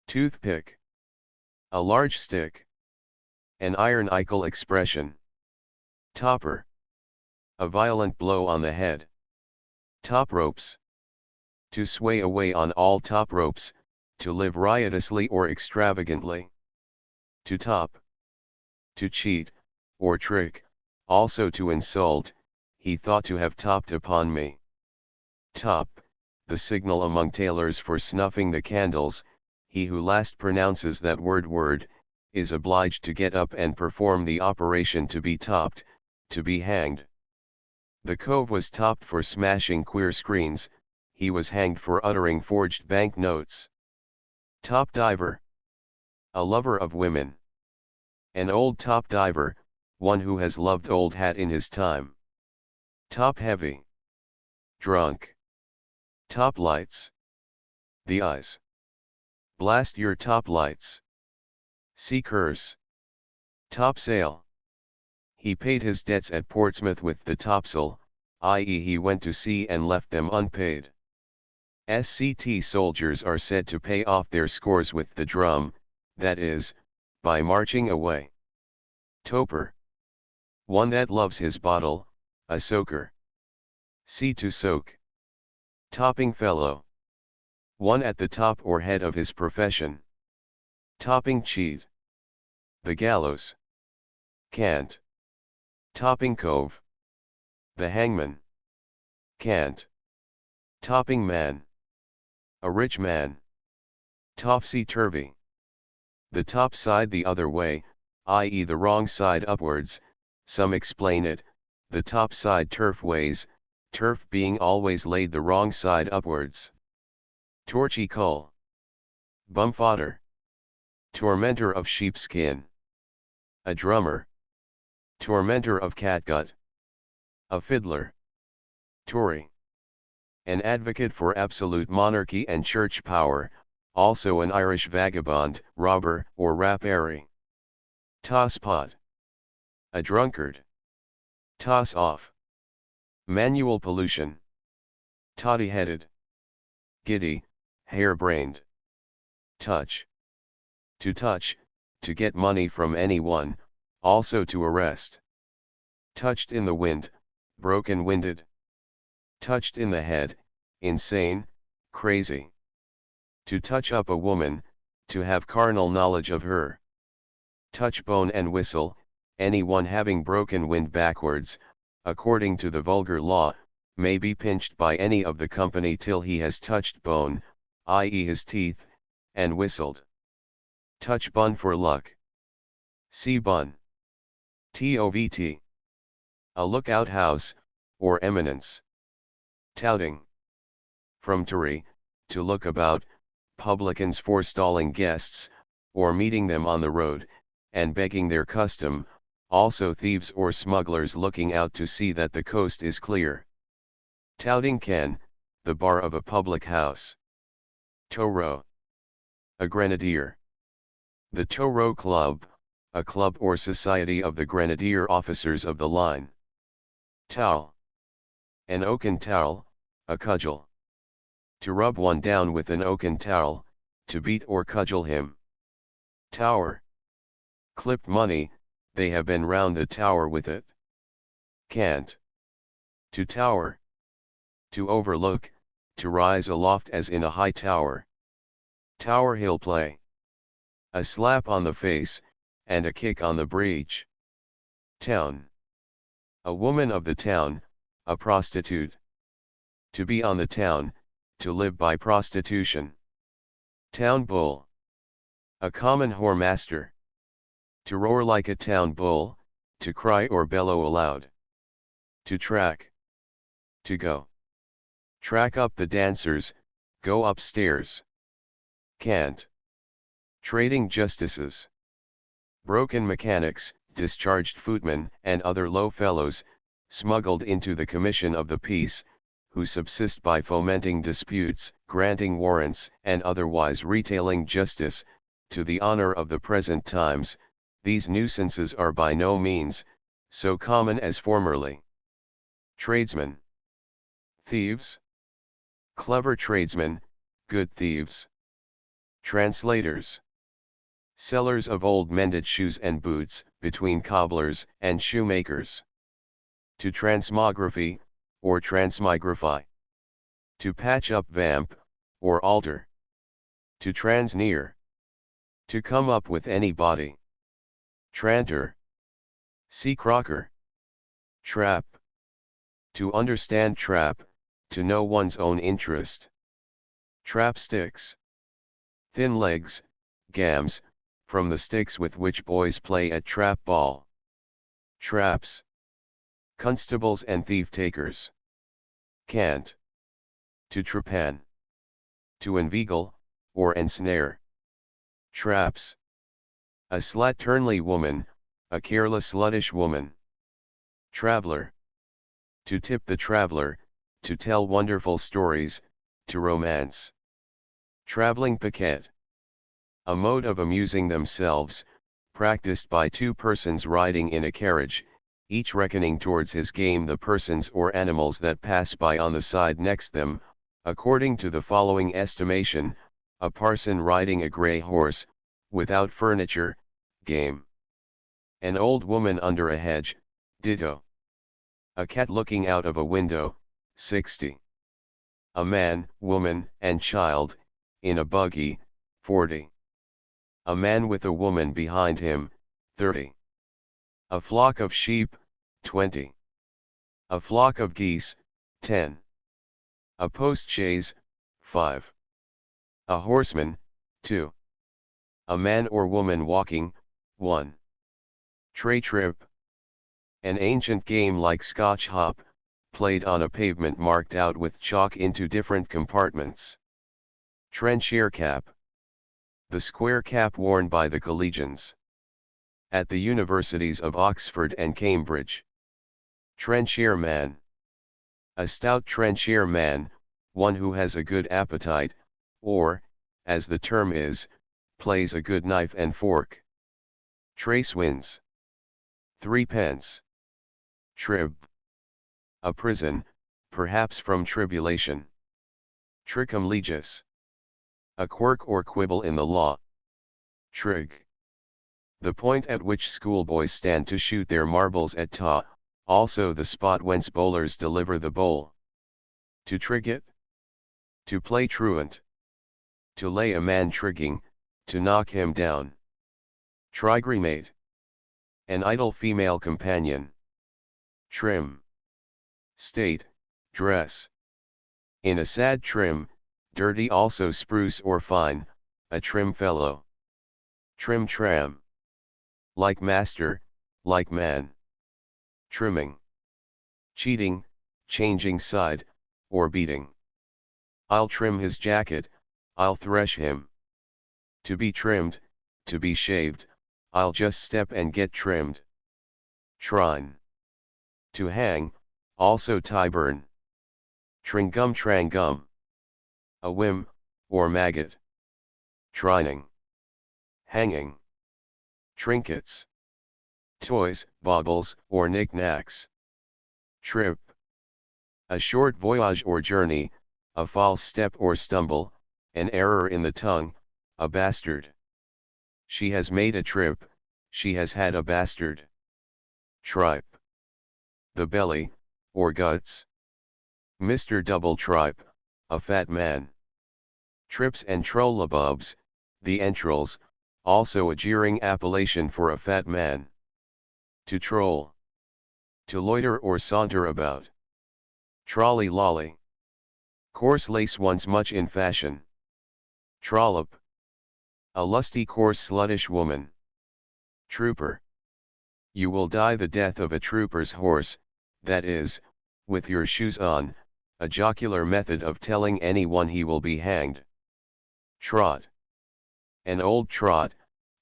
Toothpick. A large stick. An ironical expression. Topper. A violent blow on the head. Top ropes. To sway away on all top ropes, to live riotously or extravagantly. To top. To cheat, or trick, also to insult, he thought to have topped upon me. Top, the signal among tailors for snuffing the candles, he who last pronounces that word, is obliged to get up and perform the operation to be topped, to be hanged. The cove was topped for smashing queer screens, he was hanged for uttering forged bank notes. Top diver. A lover of women. An old top diver, one who has loved old hat in his time. Top heavy. Drunk. Top lights. The eyes. Blast your top lights. See curse. Topsail. He paid his debts at Portsmouth with the topsail, i.e. he went to sea and left them unpaid. SCT soldiers are said to pay off their scores with the drum, that is, by marching away. Toper. One that loves his bottle, a soaker. See to soak. Topping fellow. One at the top or head of his profession. Topping cheat. The gallows. Can't. Topping cove. The hangman. Can't. Topping man. A rich man. Topsy-turvy. The top side the other way, i.e. the wrong side upwards, some explain it, the top side turf ways, turf being always laid the wrong side upwards. Torchy cull. Bumfodder. Tormentor of sheepskin. A drummer. Tormentor of catgut. A fiddler. Tory. An advocate for absolute monarchy and church power, also an Irish vagabond, robber, or rapparee. Tosspot. A drunkard. Toss off. Manual pollution. Toddy-headed. Giddy, harebrained. Touch. To touch, to get money from anyone, also to arrest. Touched in the wind, broken-winded. Touched in the head, insane, crazy. To touch up a woman, to have carnal knowledge of her. Touch bone and whistle, anyone having broken wind backwards, according to the vulgar law, may be pinched by any of the company till he has touched bone, i.e. his teeth, and whistled. Touch bun for luck. See bun. TOVT. A lookout house, or eminence. Touting. From Tory, to look about, publicans forestalling guests, or meeting them on the road, and begging their custom, also thieves or smugglers looking out to see that the coast is clear. Touting can, the bar of a public house. Tow row. A grenadier. The Tow Row Club, a club or society of the grenadier officers of the line. Towel. An oaken towel, a cudgel. To rub one down with an oaken towel, to beat or cudgel him. Tower. Clipped money, they have been round the tower with it. Cant. To tower. To overlook, to rise aloft as in a high tower. Tower hill play. A slap on the face, and a kick on the breech. Town. A woman of the town, a prostitute. To be on the town, to live by prostitution. Town bull. A common whoremaster. To roar like a town bull, to cry or bellow aloud. To track. To go. Track up the dancers, go upstairs. Cant. Trading justices. Broken mechanics, discharged footmen and other low fellows, smuggled into the commission of the peace, who subsist by fomenting disputes, granting warrants, and otherwise retailing justice, to the honor of the present times. These nuisances are by no means so common as formerly. Tradesmen. Thieves. Clever tradesmen, good thieves. Translators. Sellers of old mended shoes and boots, between cobblers and shoemakers. To transmography, or transmigrify. To patch up vamp, or alter. To transnear. To come up with any body. Tranter. See crocker. Trap. To understand trap, to know one's own interest. Trapsticks. Thin legs, gams, from the sticks with which boys play at trap ball. Traps. Constables and thief-takers. Cant. To trepan. To inveigle, or ensnare. Traps. A slatternly woman, a careless sluttish woman. Traveler. To tip the traveler, to tell wonderful stories, to romance. Traveling piquet. A mode of amusing themselves, practiced by two persons riding in a carriage, each reckoning towards his game the persons or animals that pass by on the side next them, according to the following estimation: a parson riding a grey horse, without furniture, game. An old woman under a hedge, ditto. A cat looking out of a window, 60. A man, woman, and child, in a buggy, 40. A man with a woman behind him, 30. A flock of sheep, 20. A flock of geese, 10. A post-chaise, 5. A horseman, 2. A man or woman walking, 1. Tray trip. An ancient game like Scotch hop, played on a pavement marked out with chalk into different compartments. Trencher cap. The square cap worn by the collegians at the universities of Oxford and Cambridge. Trencher man. A stout trencher man, one who has a good appetite, or, as the term is, plays a good knife and fork. Tracewinds. 3d. Trib. A prison, perhaps from tribulation. Trichum legis. A quirk or quibble in the law. Trig. The point at which schoolboys stand to shoot their marbles at ta, also the spot whence bowlers deliver the bowl. To trig it. To play truant. To lay a man trigging, to knock him down. Trigrimate. An idle female companion. Trim. State, dress. In a sad trim, dirty also spruce or fine, a trim fellow. Trim tram. Like master, like man. Trimming. Cheating, changing side, or beating. I'll trim his jacket, I'll thresh him. To be trimmed, to be shaved, I'll just step and get trimmed. Trine. To hang, also Tyburn. Tringum trangum. A whim, or maggot. Trining. Hanging. Trinkets. Toys, baubles, or knickknacks. Trip. A short voyage or journey, a false step or stumble, an error in the tongue, a bastard. She has made a trip, she has had a bastard. Tripe. The belly, or guts. Mr. Double Tripe, a fat man. Trips and trollabubs, the entrails, also a jeering appellation for a fat man. To troll. To loiter or saunter about. Trolley lolly. Coarse lace once much in fashion. Trollop. A lusty coarse sluttish woman. Trooper. You will die the death of a trooper's horse, that is, with your shoes on, a jocular method of telling anyone he will be hanged. Trot. An old trot,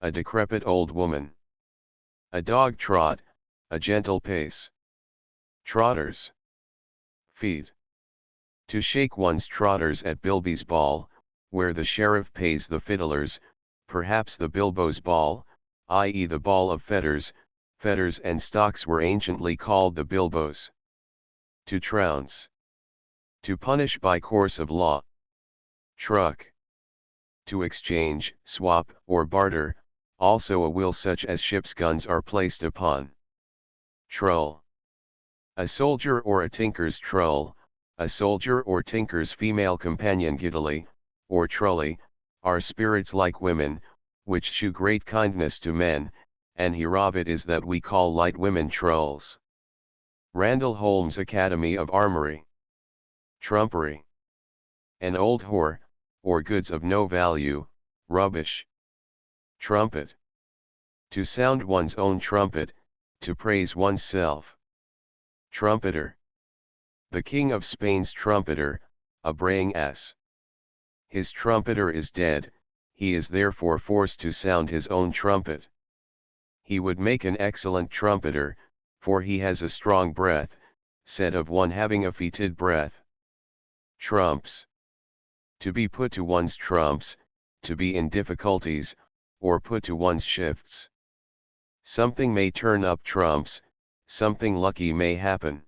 a decrepit old woman. A dog trot, a gentle pace. Trotters. Feet. To shake one's trotters at Bilby's ball, where the sheriff pays the fiddlers, perhaps the bilbo's ball, i.e. the ball of fetters. Fetters and stocks were anciently called the bilbos. To trounce. To punish by course of law. Truck. To exchange, swap, or barter, also a will such as ships' guns are placed upon. Trull. A soldier or a tinker's trull, a soldier or tinker's female companion giddily, or trully, are spirits like women, which shew great kindness to men, and hereof it is that we call light women trulls. Randall Holmes Academy of Armory. Trumpery. An old whore, or goods of no value, rubbish. Trumpet. To sound one's own trumpet, to praise oneself. Trumpeter. The King of Spain's trumpeter, a braying ass. His trumpeter is dead, he is therefore forced to sound his own trumpet. He would make an excellent trumpeter, for he has a strong breath, said of one having a fetid breath. Trumps. To be put to one's trumps, to be in difficulties, or put to one's shifts. Something may turn up trumps, something lucky may happen.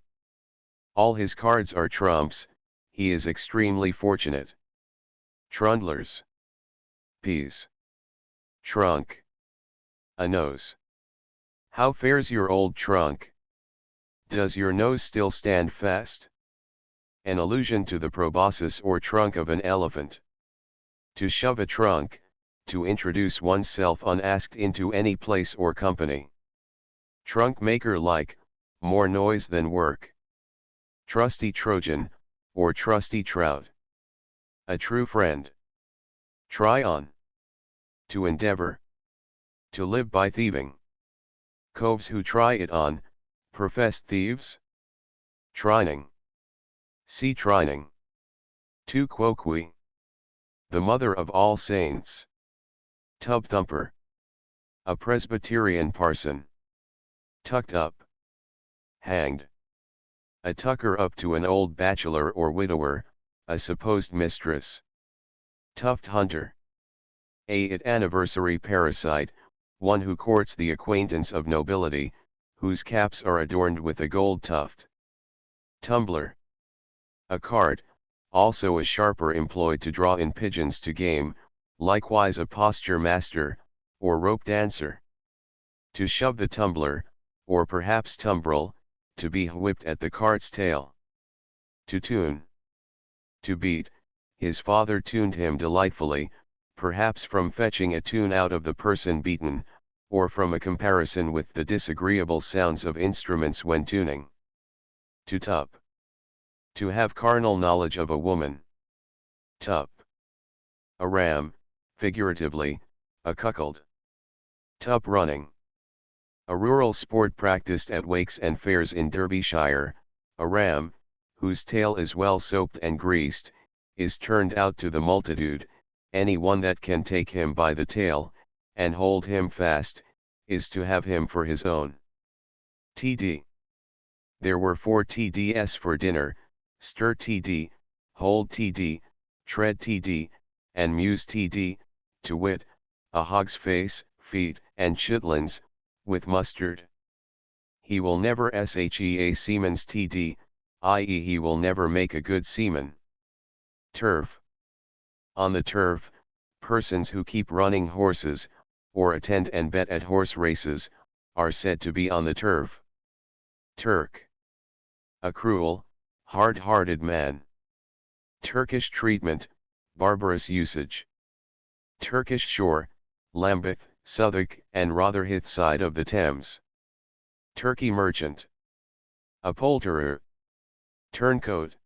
All his cards are trumps, he is extremely fortunate. Trundlers. Peas. Trunk. A nose. How fares your old trunk? Does your nose still stand fast? An allusion to the proboscis or trunk of an elephant. To shove a trunk, to introduce oneself unasked into any place or company. Trunk maker like, more noise than work. Trusty Trojan, or trusty trout. A true friend. Try on. To endeavor. To live by thieving. Coves who try it on, professed thieves. Trining. See trining. Tu quoque. The mother of all saints. Tub thumper. A Presbyterian parson. Tucked up. Hanged. A tucker up to an old bachelor or widower, a supposed mistress. Tuft hunter. A anniversary parasite, one who courts the acquaintance of nobility, whose caps are adorned with a gold tuft. Tumbler. A cart, also a sharper employed to draw in pigeons to game, likewise a posture master, or rope dancer. To shove the tumbler, or perhaps tumbrel, to be whipped at the cart's tail. To tune. To beat, his father tuned him delightfully, perhaps from fetching a tune out of the person beaten, or from a comparison with the disagreeable sounds of instruments when tuning. To tup. To have carnal knowledge of a woman. Tup. A ram, figuratively, a cuckold. Tup running. A rural sport practiced at wakes and fairs in Derbyshire, a ram, whose tail is well soaped and greased, is turned out to the multitude, any one that can take him by the tail, and hold him fast, is to have him for his own. TD. There were 4 TDs for dinner, stir TD, hold TD, tread TD, and muse TD, to wit, a hog's face, feet, and chitlins, with mustard. He will never shea seaman's TD, i.e. he will never make a good seaman. Turf. On the turf, persons who keep running horses, or attend and bet at horse races, are said to be on the turf. Turk. A cruel, hard-hearted man. Turkish treatment, barbarous usage. Turkish shore, Lambeth, Southwark and Rotherhithe side of the Thames. Turkey merchant. A poulterer. Turncoat.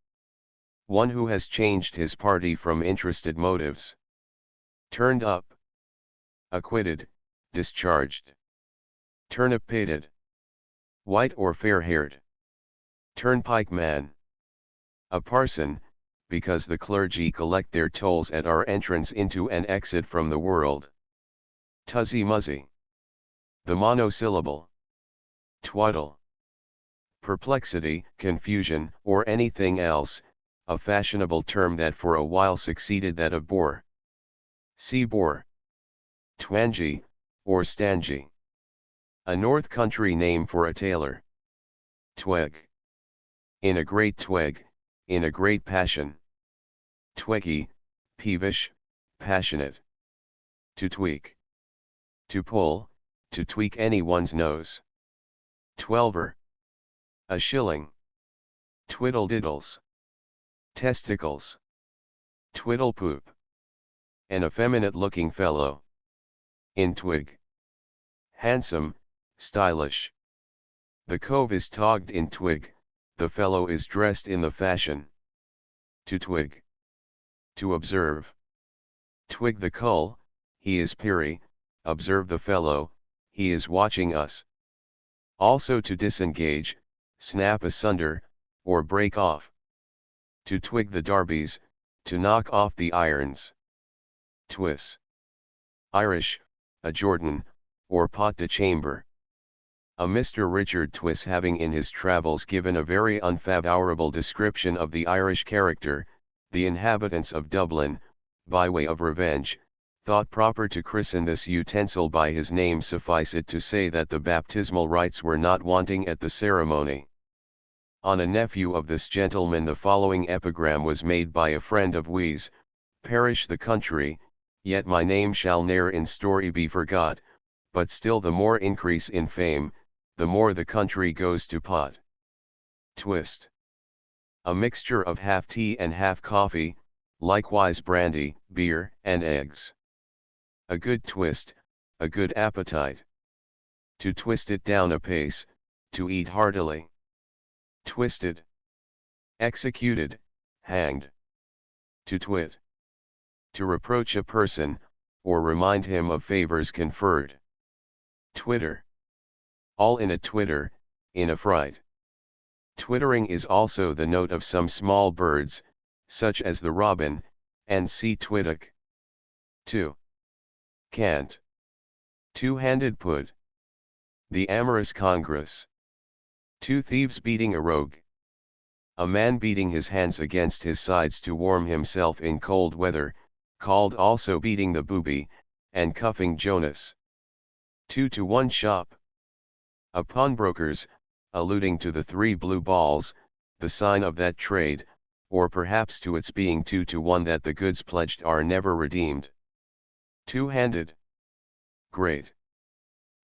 One who has changed his party from interested motives. Turned up. Acquitted, discharged. Turnip-pated. White or fair-haired. Turnpike man. A parson, because the clergy collect their tolls at our entrance into and exit from the world. Tuzzy-muzzy. The monosyllable. Twaddle. Perplexity, confusion, or anything else, a fashionable term that for a while succeeded that of bore. See bore. Twangy, or stangy. A North Country name for a tailor. Tweg. In a great tweg, in a great passion. Tweggy, peevish, passionate. To tweak. To pull, to tweak anyone's nose. Twelver. A shilling. Twiddle-diddles. Testicles. Twiddle-poop. An effeminate-looking fellow. In twig. Handsome, stylish. The cove is togged in twig, the fellow is dressed in the fashion. To twig. To observe. Twig the cull, he is peary, observe the fellow, he is watching us. Also to disengage, snap asunder, or break off. To twig the darbies, to knock off the irons. Twiss. Irish, a Jordan, or pot de chamber. A Mr. Richard Twiss having in his travels given a very unfavorable description of the Irish character, the inhabitants of Dublin, by way of revenge, thought proper to christen this utensil by his name. Suffice it to say that the baptismal rites were not wanting at the ceremony. On a nephew of this gentleman the following epigram was made by a friend of Wees: perish the country, yet my name shall ne'er in story be forgot, but still the more increase in fame, the more the country goes to pot. Twist. A mixture of half tea and half coffee, likewise brandy, beer, and eggs. A good twist, a good appetite. To twist it down apace, to eat heartily. Twisted. Executed, hanged. To twit. To reproach a person, or remind him of favors conferred. Twitter. All in a twitter, in a fright. Twittering is also the note of some small birds, such as the robin, and sea twittock. 2. Cant. Two-handed put. The amorous congress. Two thieves beating a rogue. A man beating his hands against his sides to warm himself in cold weather, called also beating the booby, and cuffing Jonas. 2 to 1 shop. A pawnbroker's, alluding to the 3 blue balls, the sign of that trade, or perhaps to its being 2 to 1 that the goods pledged are never redeemed. Two-handed. Great.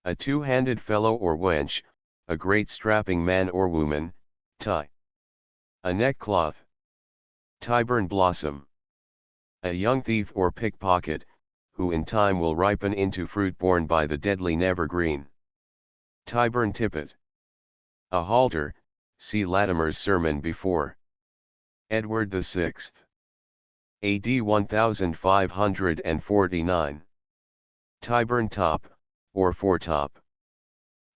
A two-handed fellow or wench, a great strapping man or woman, tie. A neckcloth. Tyburn blossom. A young thief or pickpocket, who in time will ripen into fruit borne by the deadly nevergreen. Tyburn tippet. A halter, see Latimer's sermon before. Edward VI. AD 1549. Tyburn top, or foretop.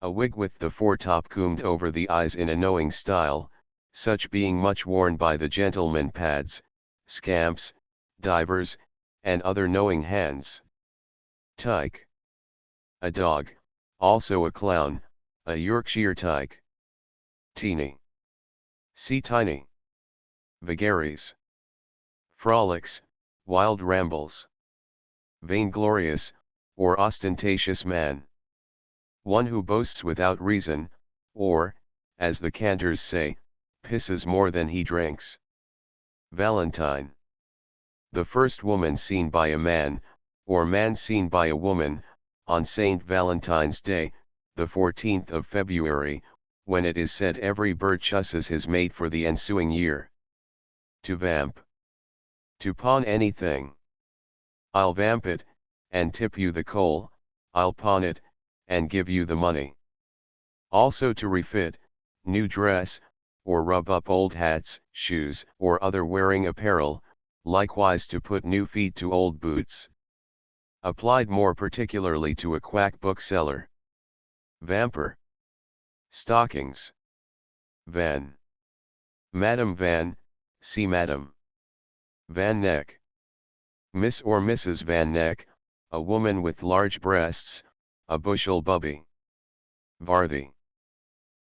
A wig with the foretop combed over the eyes in a knowing style, such being much worn by the gentlemen pads, scamps, divers, and other knowing hands. Tyke. A dog, also a clown, a Yorkshire tyke. Teeny. See tiny. Vagaries. Frolics, wild rambles. Vainglorious, or ostentatious man. One who boasts without reason, or, as the cantors say, pisses more than he drinks. Valentine. The first woman seen by a man, or man seen by a woman, on Saint Valentine's Day, the 14th of February, when it is said every bird chusses his mate for the ensuing year. To vamp. To pawn anything. I'll vamp it, and tip you the coal, I'll pawn it, and give you the money. Also to refit, new dress, or rub up old hats, shoes, or other wearing apparel, likewise to put new feet to old boots. Applied more particularly to a quack bookseller. Vamper. Stockings. Van. Madam Van, see Madam. Van Neck. Miss or Mrs. Van Neck, a woman with large breasts, a bushel bubby. Varthy.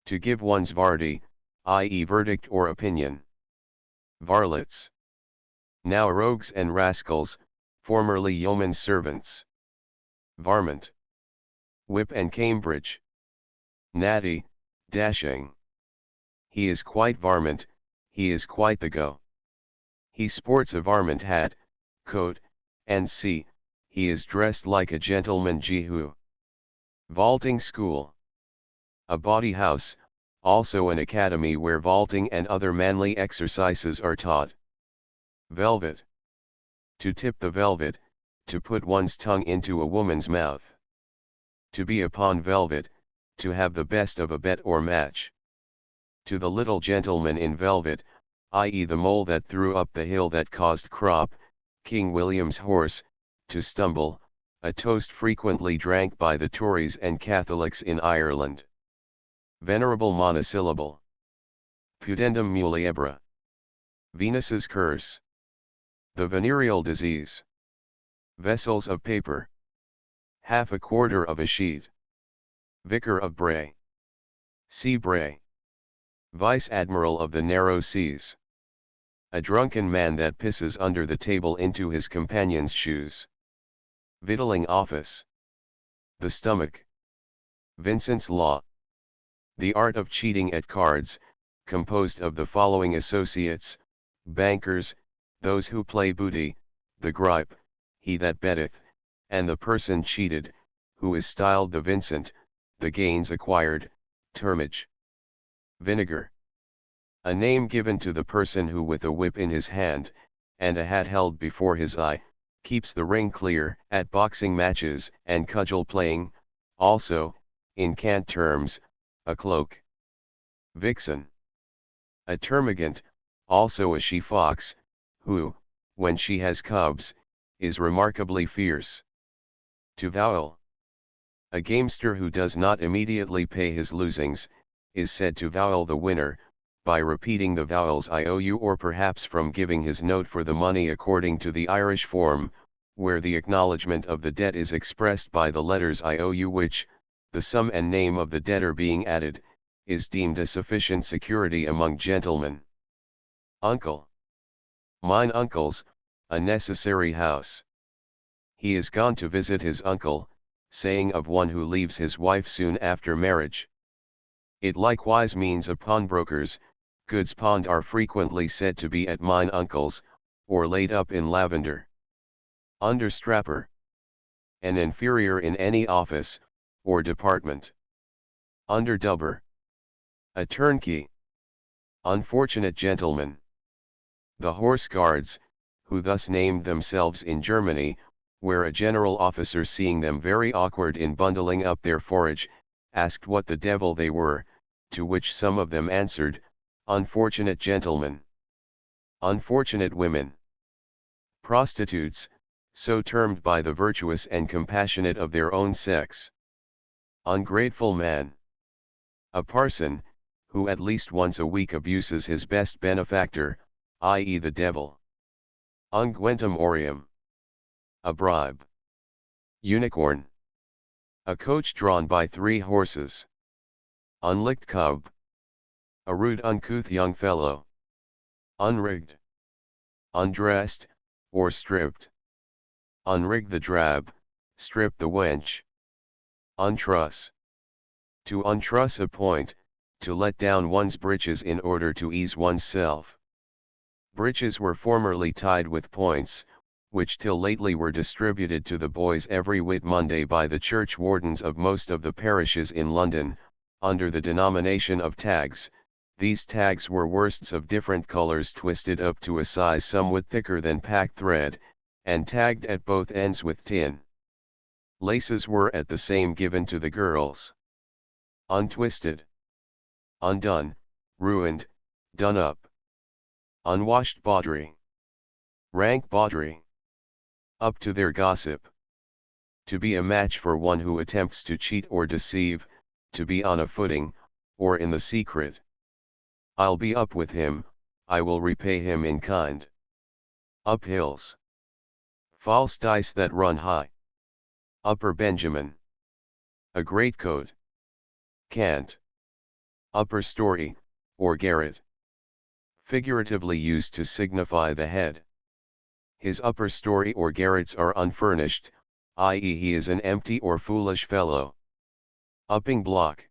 To give one's vardy, i.e. verdict or opinion. Varlets. Now rogues and rascals, formerly yeomen's servants. Varmint. Whip and Cambridge. Natty, dashing. He is quite varmint, he is quite the go. He sports a varmint hat, coat, and see, he is dressed like a gentleman Jehu. Vaulting school. A bawdy house, also an academy where vaulting and other manly exercises are taught. Velvet. To tip the velvet, to put one's tongue into a woman's mouth. To be upon velvet, to have the best of a bet or match. To the little gentleman in velvet, i.e. the mole that threw up the hill that caused Crop, King William's horse, to stumble, a toast frequently drank by the Tories and Catholics in Ireland. Venerable monosyllable. Pudendum muliebra. Venus's curse. The venereal disease. Vessels of paper. Half a quarter of a sheet. Vicar of Bray. Sea Bray. Vice Admiral of the narrow seas. A drunken man that pisses under the table into his companion's shoes. Victualling office. The stomach. Vincent's Law. The art of cheating at cards, composed of the following associates: bankers, those who play booty, the gripe, he that betteth, and the person cheated, who is styled the Vincent, the gains acquired, termage. Vinegar. A name given to the person who with a whip in his hand, and a hat held before his eye, keeps the ring clear at boxing matches and cudgel playing, also, in cant terms, a cloak. Vixen. A termagant, also a she-fox, who, when she has cubs, is remarkably fierce. To vowel. A gamester who does not immediately pay his losings, is said to vowel the winner, by repeating the vowels IOU, or perhaps from giving his note for the money according to the Irish form, where the acknowledgement of the debt is expressed by the letters IOU, which, the sum and name of the debtor being added, is deemed a sufficient security among gentlemen. Uncle. Mine uncle's, a necessary house. He is gone to visit his uncle, saying of one who leaves his wife soon after marriage. It likewise means a pawnbroker's, goods pawned are frequently said to be at mine uncle's, or laid up in lavender. Understrapper. An inferior in any office, or department. Underdubber. A turnkey. Unfortunate gentleman. The Horse Guards, who thus named themselves in Germany, where a general officer, seeing them very awkward in bundling up their forage, asked what the devil they were, to which some of them answered, unfortunate gentlemen. Unfortunate women. Prostitutes, so termed by the virtuous and compassionate of their own sex. Ungrateful man. A parson, who at least once a week abuses his best benefactor, i.e. the devil. Unguentum aureum. A bribe. Unicorn. A coach drawn by 3 horses. Unlicked cub. A rude uncouth young fellow. Unrigged. Undressed, or stripped. Unrig the drab, strip the wench. Untruss. To untruss a point, to let down one's breeches in order to ease oneself. Breeches were formerly tied with points, which till lately were distributed to the boys every Whit Monday by the church wardens of most of the parishes in London, under the denomination of tags. These tags were worsteds of different colors twisted up to a size somewhat thicker than pack thread, and tagged at both ends with tin. Laces were at the same given to the girls. Untwisted, undone, ruined, done up. Unwashed bawdry. Rank bawdry. Up to their gossip. To be a match for one who attempts to cheat or deceive, to be on a footing, or in the secret. I'll be up with him, I will repay him in kind. Up hills. False dice that run high. Upper Benjamin. A greatcoat. Cant. Upper story, or garret. Figuratively used to signify the head. His upper story or garrets are unfurnished, i.e. he is an empty or foolish fellow. Upping block.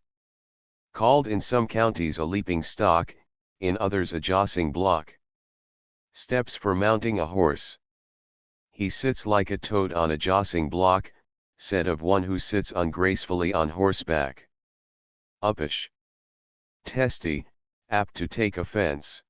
Called in some counties a leaping stock, in others a jossing block. Steps for mounting a horse. He sits like a toad on a jossing block, said of one who sits ungracefully on horseback. Uppish. Testy, apt to take offense.